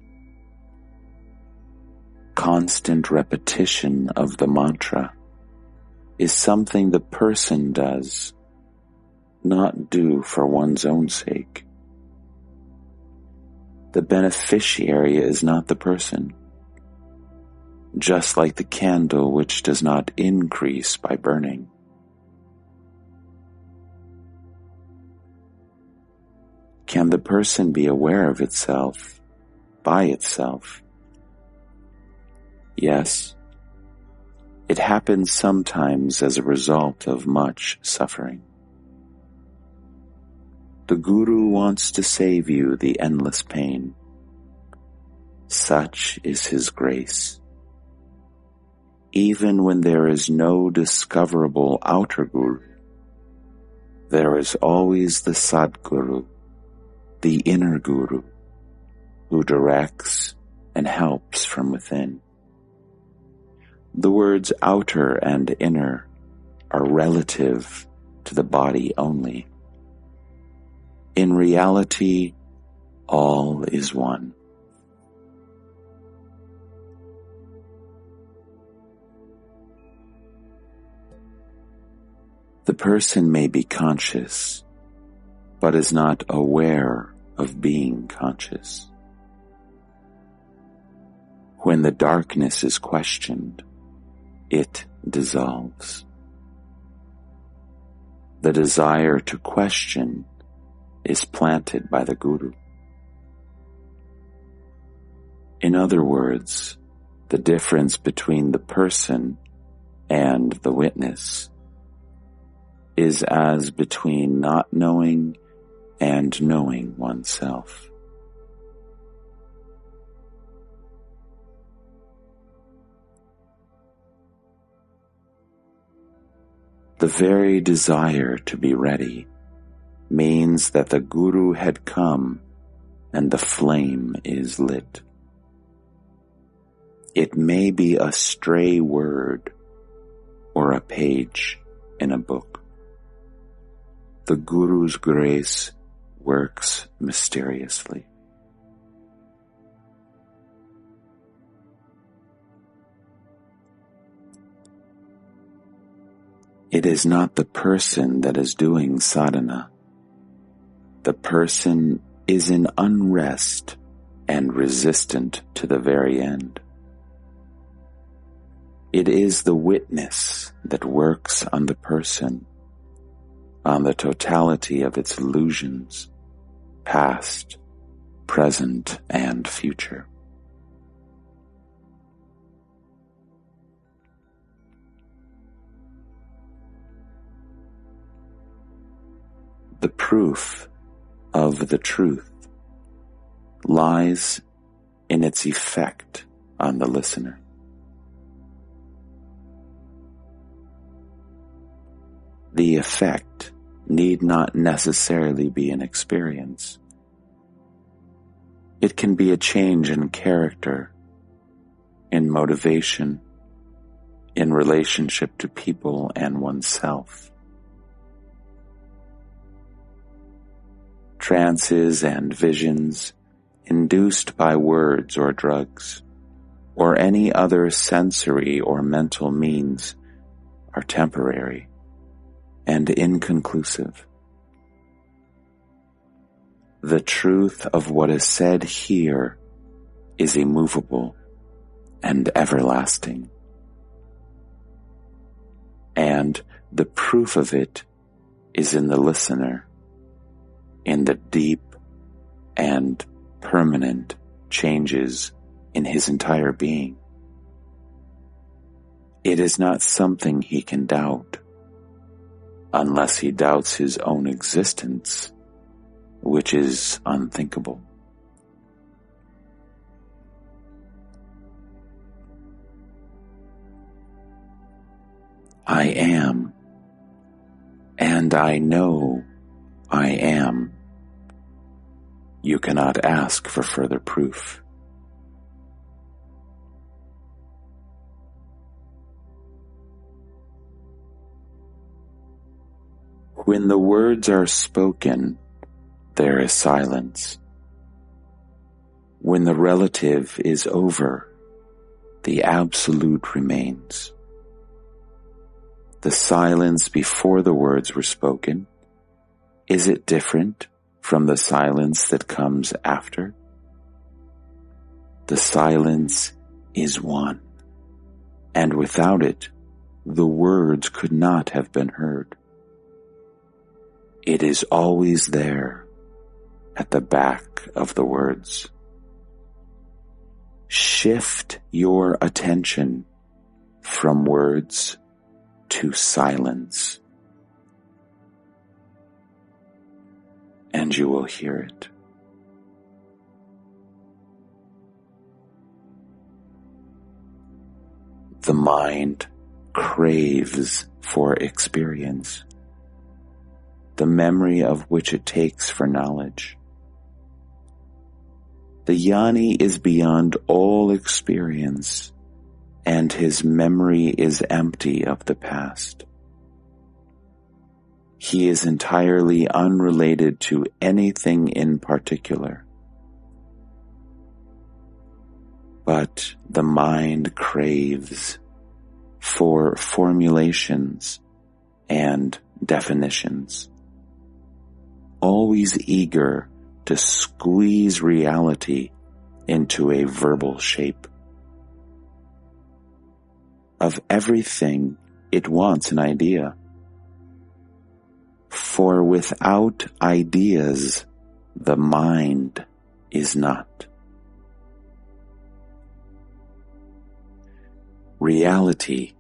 Constant repetition of the mantra is something the person does, not do for one's own sake. The beneficiary is not the person, just like the candle which does not increase by burning. Can the person be aware of itself by itself? Yes. It happens sometimes as a result of much suffering. The Guru wants to save you the endless pain. Such is his grace. Even when there is no discoverable outer Guru, there is always the Sadguru, the inner Guru, who directs and helps from within. The words outer and inner are relative to the body only. In reality, all is one. The person may be conscious, but is not aware of being conscious. When the darkness is questioned, it dissolves. The desire to question is planted by the Guru. In other words, the difference between the person and the witness is as between not knowing and knowing oneself. The very desire to be ready means that the Guru had come and the flame is lit. It may be a stray word or a page in a book. The Guru's grace works mysteriously. It is not the person that is doing sadhana. The person is in unrest and resistant to the very end. It is the witness that works on the person, on the totality of its illusions, past, present, and future. The proof of the truth lies in its effect on the listener. The effect need not necessarily be an experience. It can be a change in character, in motivation, in relationship to people and oneself. Trances and visions induced by words or drugs, or any other sensory or mental means, are temporary and inconclusive. The truth of what is said here is immovable and everlasting, and the proof of it is in the listener, in the deep and permanent changes in his entire being. It is not something he can doubt, unless he doubts his own existence, which is unthinkable. I am, and I know I am. You cannot ask for further proof. When the words are spoken, there is silence. When the relative is over, the absolute remains. The silence before the words were spoken, is it different from the silence that comes after? The silence is one, and without it, the words could not have been heard. It is always there, at the back of the words. Shift your attention from words to silence, and you will hear it. The mind craves for experience, the memory of which it takes for knowledge. The jnani is beyond all experience, and his memory is empty of the past. He is entirely unrelated to anything in particular. But the mind craves for formulations and definitions, always eager to squeeze reality into a verbal shape. Of everything, it wants an idea. For without ideas, the mind is not. Reality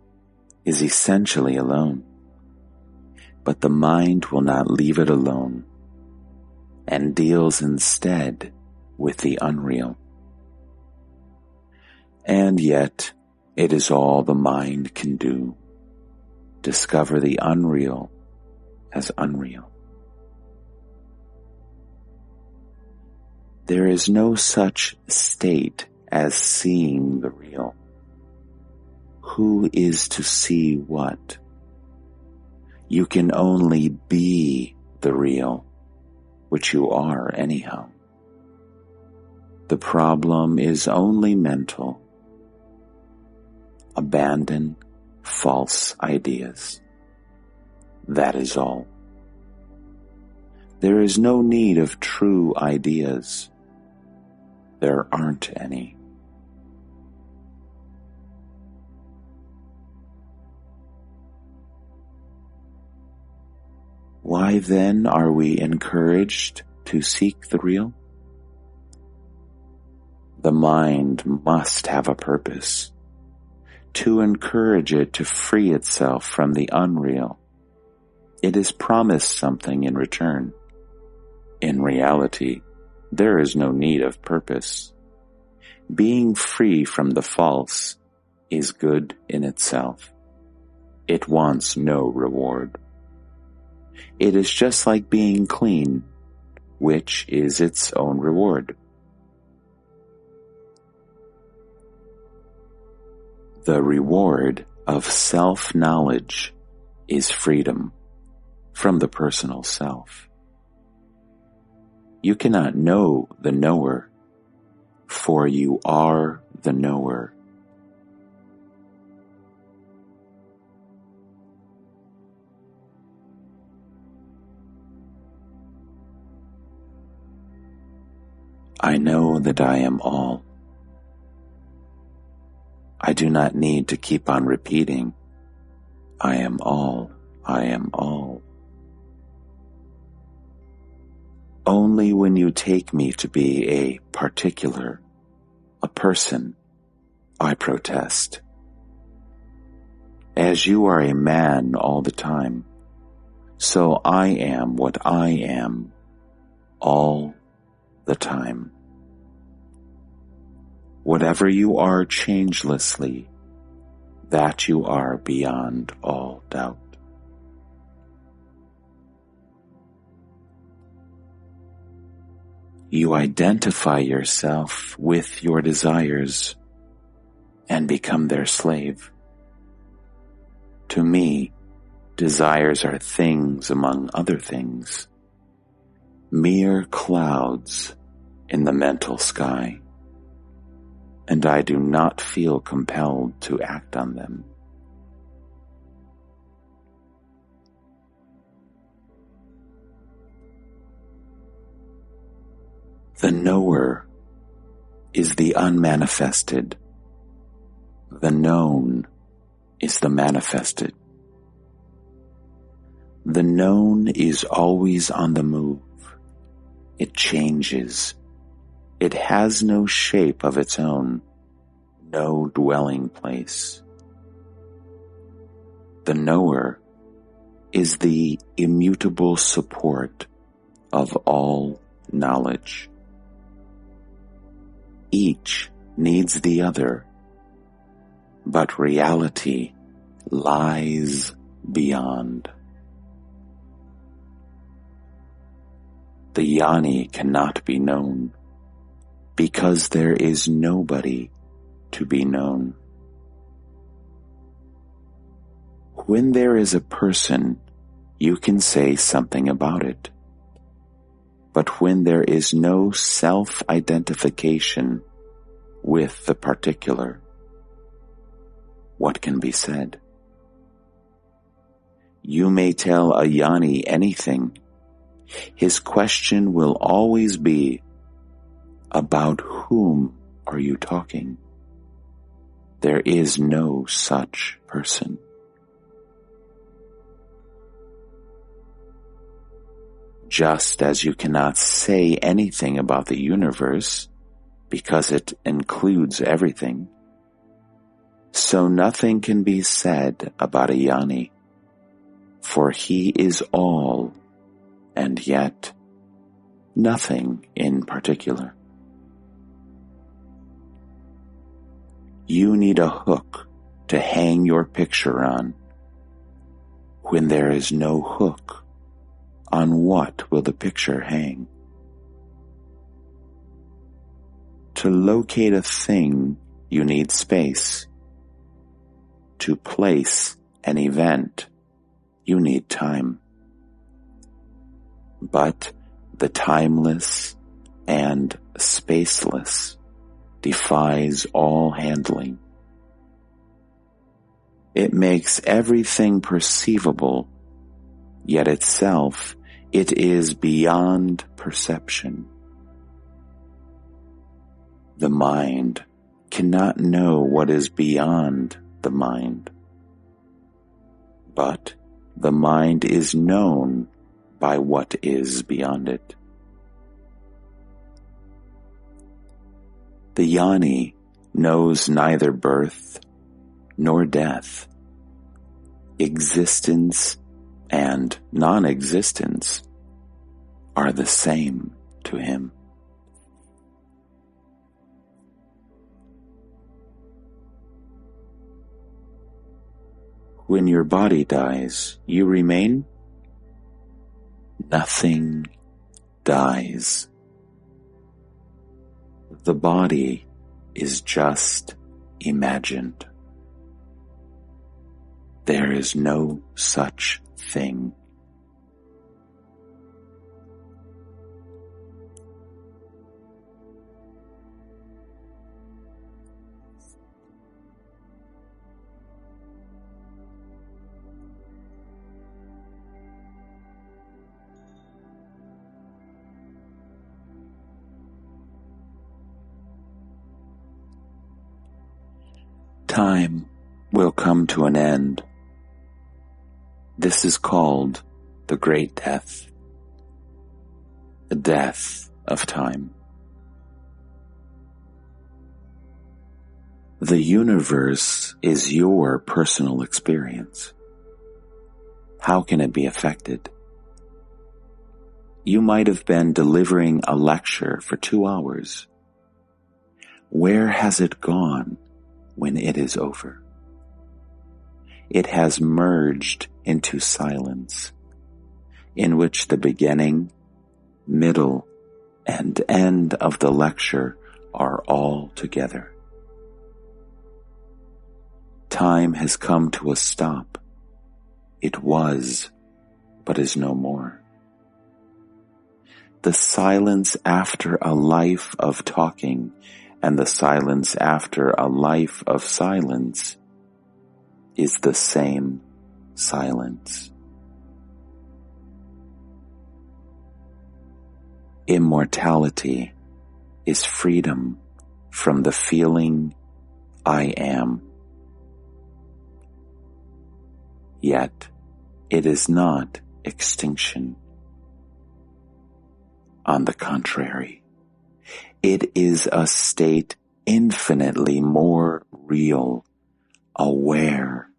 is essentially alone, but the mind will not leave it alone, and deals instead with the unreal. And yet, it is all the mind can do, discover the unreal as unreal. There is no such state as seeing the real. Who is to see what? You can only be the real, which you are anyhow. The problem is only mental. Abandon false ideas. That is all. There is no need of true ideas. There aren't any. Why then are we encouraged to seek the real? The mind must have a purpose, to encourage it to free itself from the unreal. It is promised something in return. In reality, there is no need of purpose. Being free from the false is good in itself. It wants no reward. It is just like being clean, which is its own reward. The reward of self-knowledge is freedom from the personal self. You cannot know the knower, for you are the knower. I know that I am all. I do not need to keep on repeating, I am all, I am all. Only when you take me to be a particular, a person, I protest. As you are a man all the time, so I am what I am all the time. Whatever you are changelessly, that you are beyond all doubt. You identify yourself with your desires and become their slave. To me, desires are things among other things, mere clouds in the mental sky, and I do not feel compelled to act on them. The knower is the unmanifested. The known is the manifested. The known is always on the move. It changes. It has no shape of its own, no dwelling place. The knower is the immutable support of all knowledge. Each needs the other, but reality lies beyond. The Jnani cannot be known, because there is nobody to be known. When there is a person, you can say something about it. But when there is no self-identification with the particular, what can be said? You may tell a Jnani anything. His question will always be, about whom are you talking? There is no such person. Just as you cannot say anything about the universe because it includes everything, so nothing can be said about a Jnani, for he is all and yet nothing in particular. You need a hook to hang your picture on. When there is no hook, on what will the picture hang? To locate a thing, you need space. To place an event, you need time. But the timeless and spaceless defies all handling. It makes everything perceivable, yet itself it is beyond perception. The mind cannot know what is beyond the mind, but the mind is known by what is beyond it. The jnani knows neither birth nor death. Existence and non-existence are the same to him. When your body dies, you remain? Nothing dies. The body is just imagined. There is no such thing. Time will come to an end. This is called the Great Death, the death of time. The universe is your personal experience. How can it be affected? You might have been delivering a lecture for 2 hours. Where has it gone when it is over? It has merged into silence, in which the beginning, middle, and end of the lecture are all together. Time has come to a stop. It was, but is no more. The silence after a life of talking and the silence after a life of silence is the same silence. Immortality is freedom from the feeling I am. Yet it is not extinction. On the contrary, it is a state infinitely more real, aware,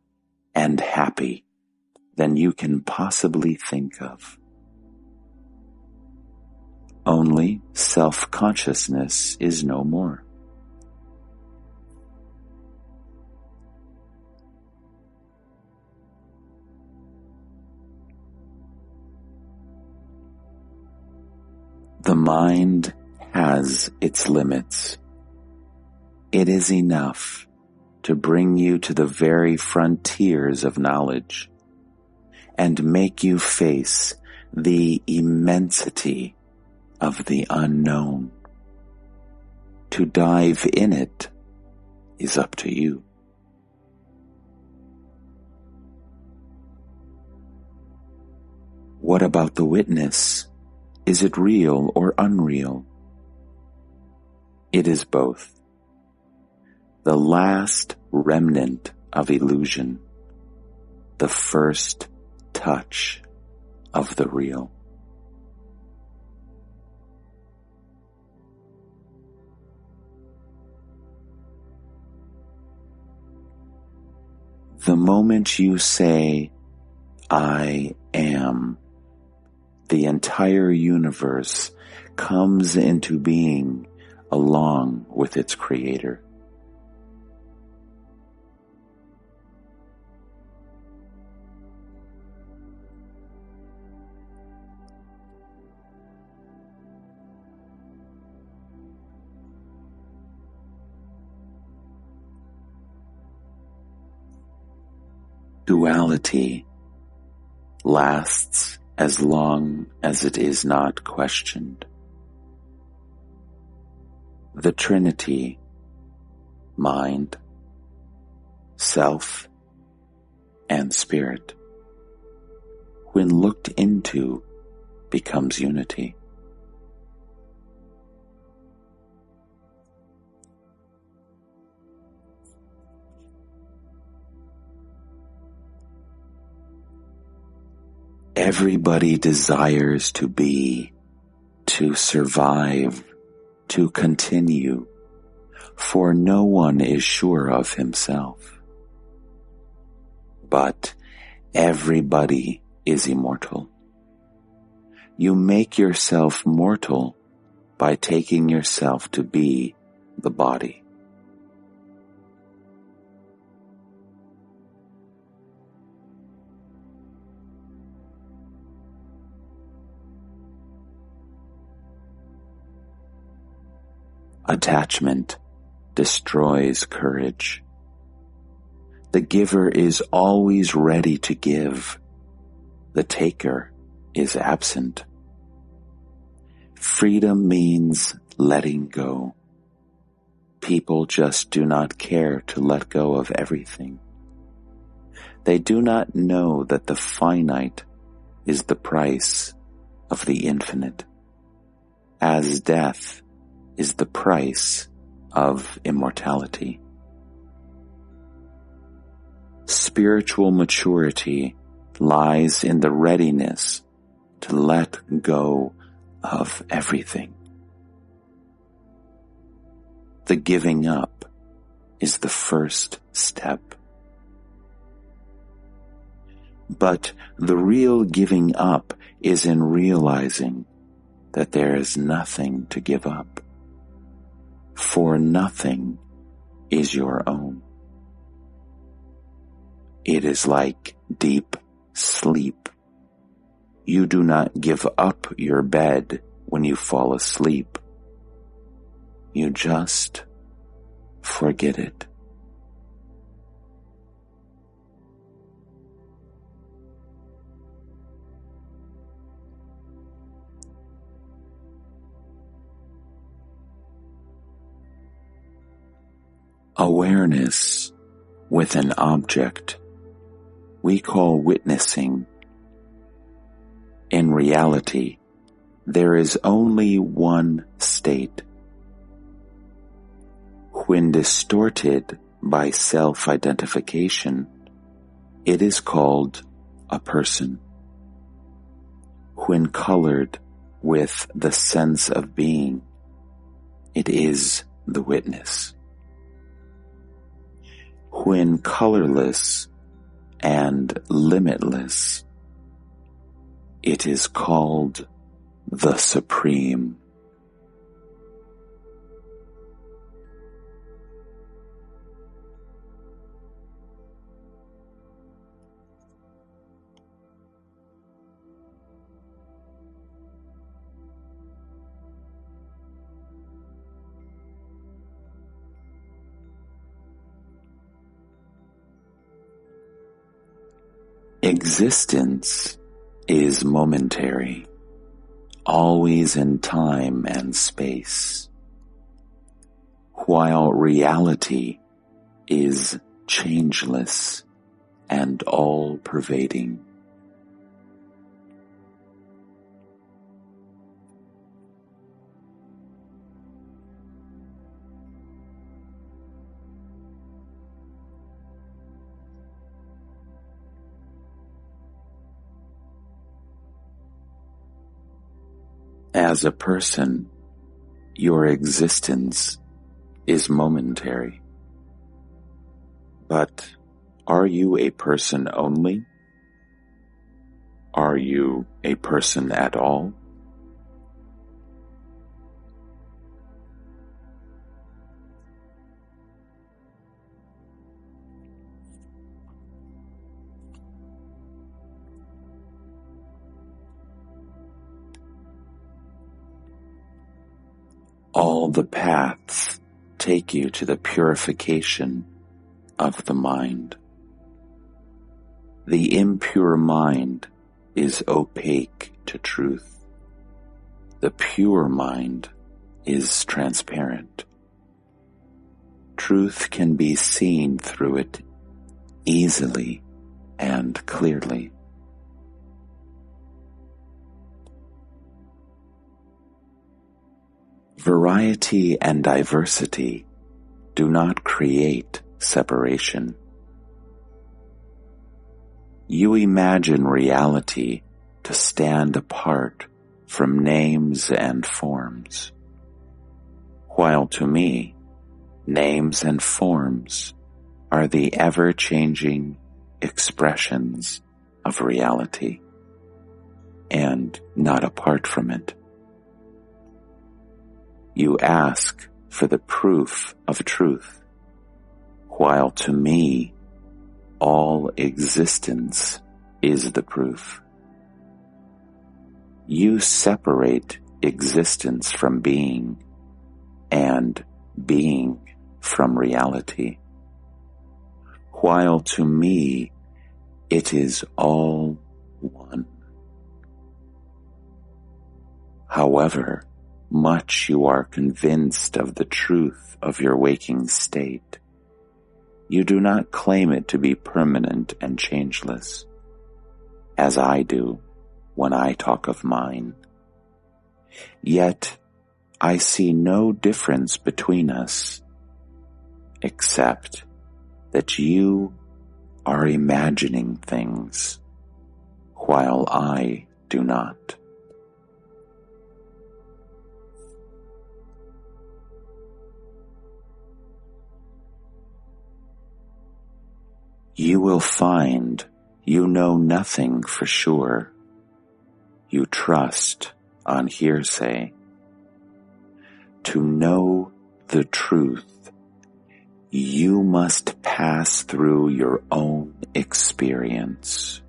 and happy than you can possibly think of. Only self-consciousness is no more. The mind has its limits. It is enough to bring you to the very frontiers of knowledge and make you face the immensity of the unknown. To dive in it is up to you. What about the witness? Is it real or unreal? It is both. The last remnant of illusion, the first touch of the real. The moment you say, I am, the entire universe comes into being along with its creator. Duality lasts as long as it is not questioned. The Trinity, mind, self, and spirit, when looked into, becomes unity. Everybody desires to be, to survive, to continue, for no one is sure of himself. But everybody is immortal. You make yourself mortal by taking yourself to be the body. Attachment destroys courage. The giver is always ready to give. The taker is absent. Freedom means letting go. People just do not care to let go of everything. They do not know that the finite is the price of the infinite, as death is the price of immortality. Spiritual maturity lies in the readiness to let go of everything. The giving up is the first step. But the real giving up is in realizing that there is nothing to give up, for nothing is your own. It is like deep sleep. You do not give up your bed when you fall asleep. You just forget it. Awareness with an object we call witnessing. In reality, there is only one state. When distorted by self-identification, it is called a person. When colored with the sense of being, it is the witness. When colorless and limitless, it is called the Supreme. Existence is momentary, always in time and space, while reality is changeless and all-pervading. As a person, your existence is momentary. But are you a person only? Are you a person at all? All the paths take you to the purification of the mind. The impure mind is opaque to truth. The pure mind is transparent. Truth can be seen through it easily and clearly. Variety and diversity do not create separation. You imagine reality to stand apart from names and forms, while to me, names and forms are the ever-changing expressions of reality, and not apart from it. You ask for the proof of truth, while to me, all existence is the proof. You separate existence from being, and being from reality, while to me it is all one. However much you are convinced of the truth of your waking state, you do not claim it to be permanent and changeless, as I do when I talk of mine. Yet I see no difference between us, except that you are imagining things, while I do not. You will find you know nothing for sure. You trust on hearsay. To know the truth, you must pass through your own experience.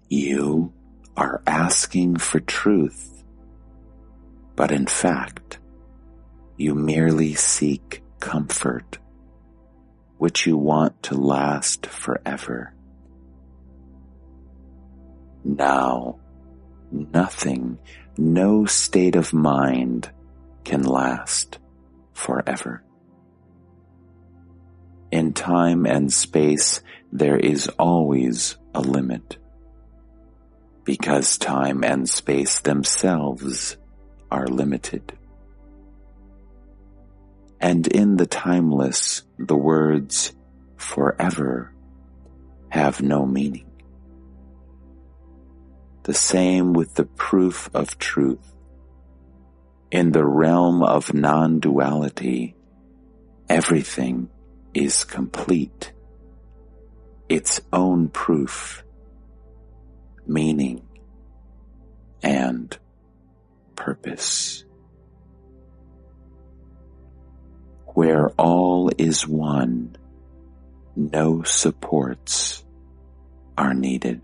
You are asking for truth, but in fact, you merely seek comfort, which you want to last forever. Now, nothing, no state of mind can last forever. In time and space, there is always a limit, because time and space themselves are limited. And in the timeless, the words forever have no meaning. The same with the proof of truth. In the realm of non-duality, everything is complete, its own proof, meaning, and purpose. Where all is one, no supports are needed.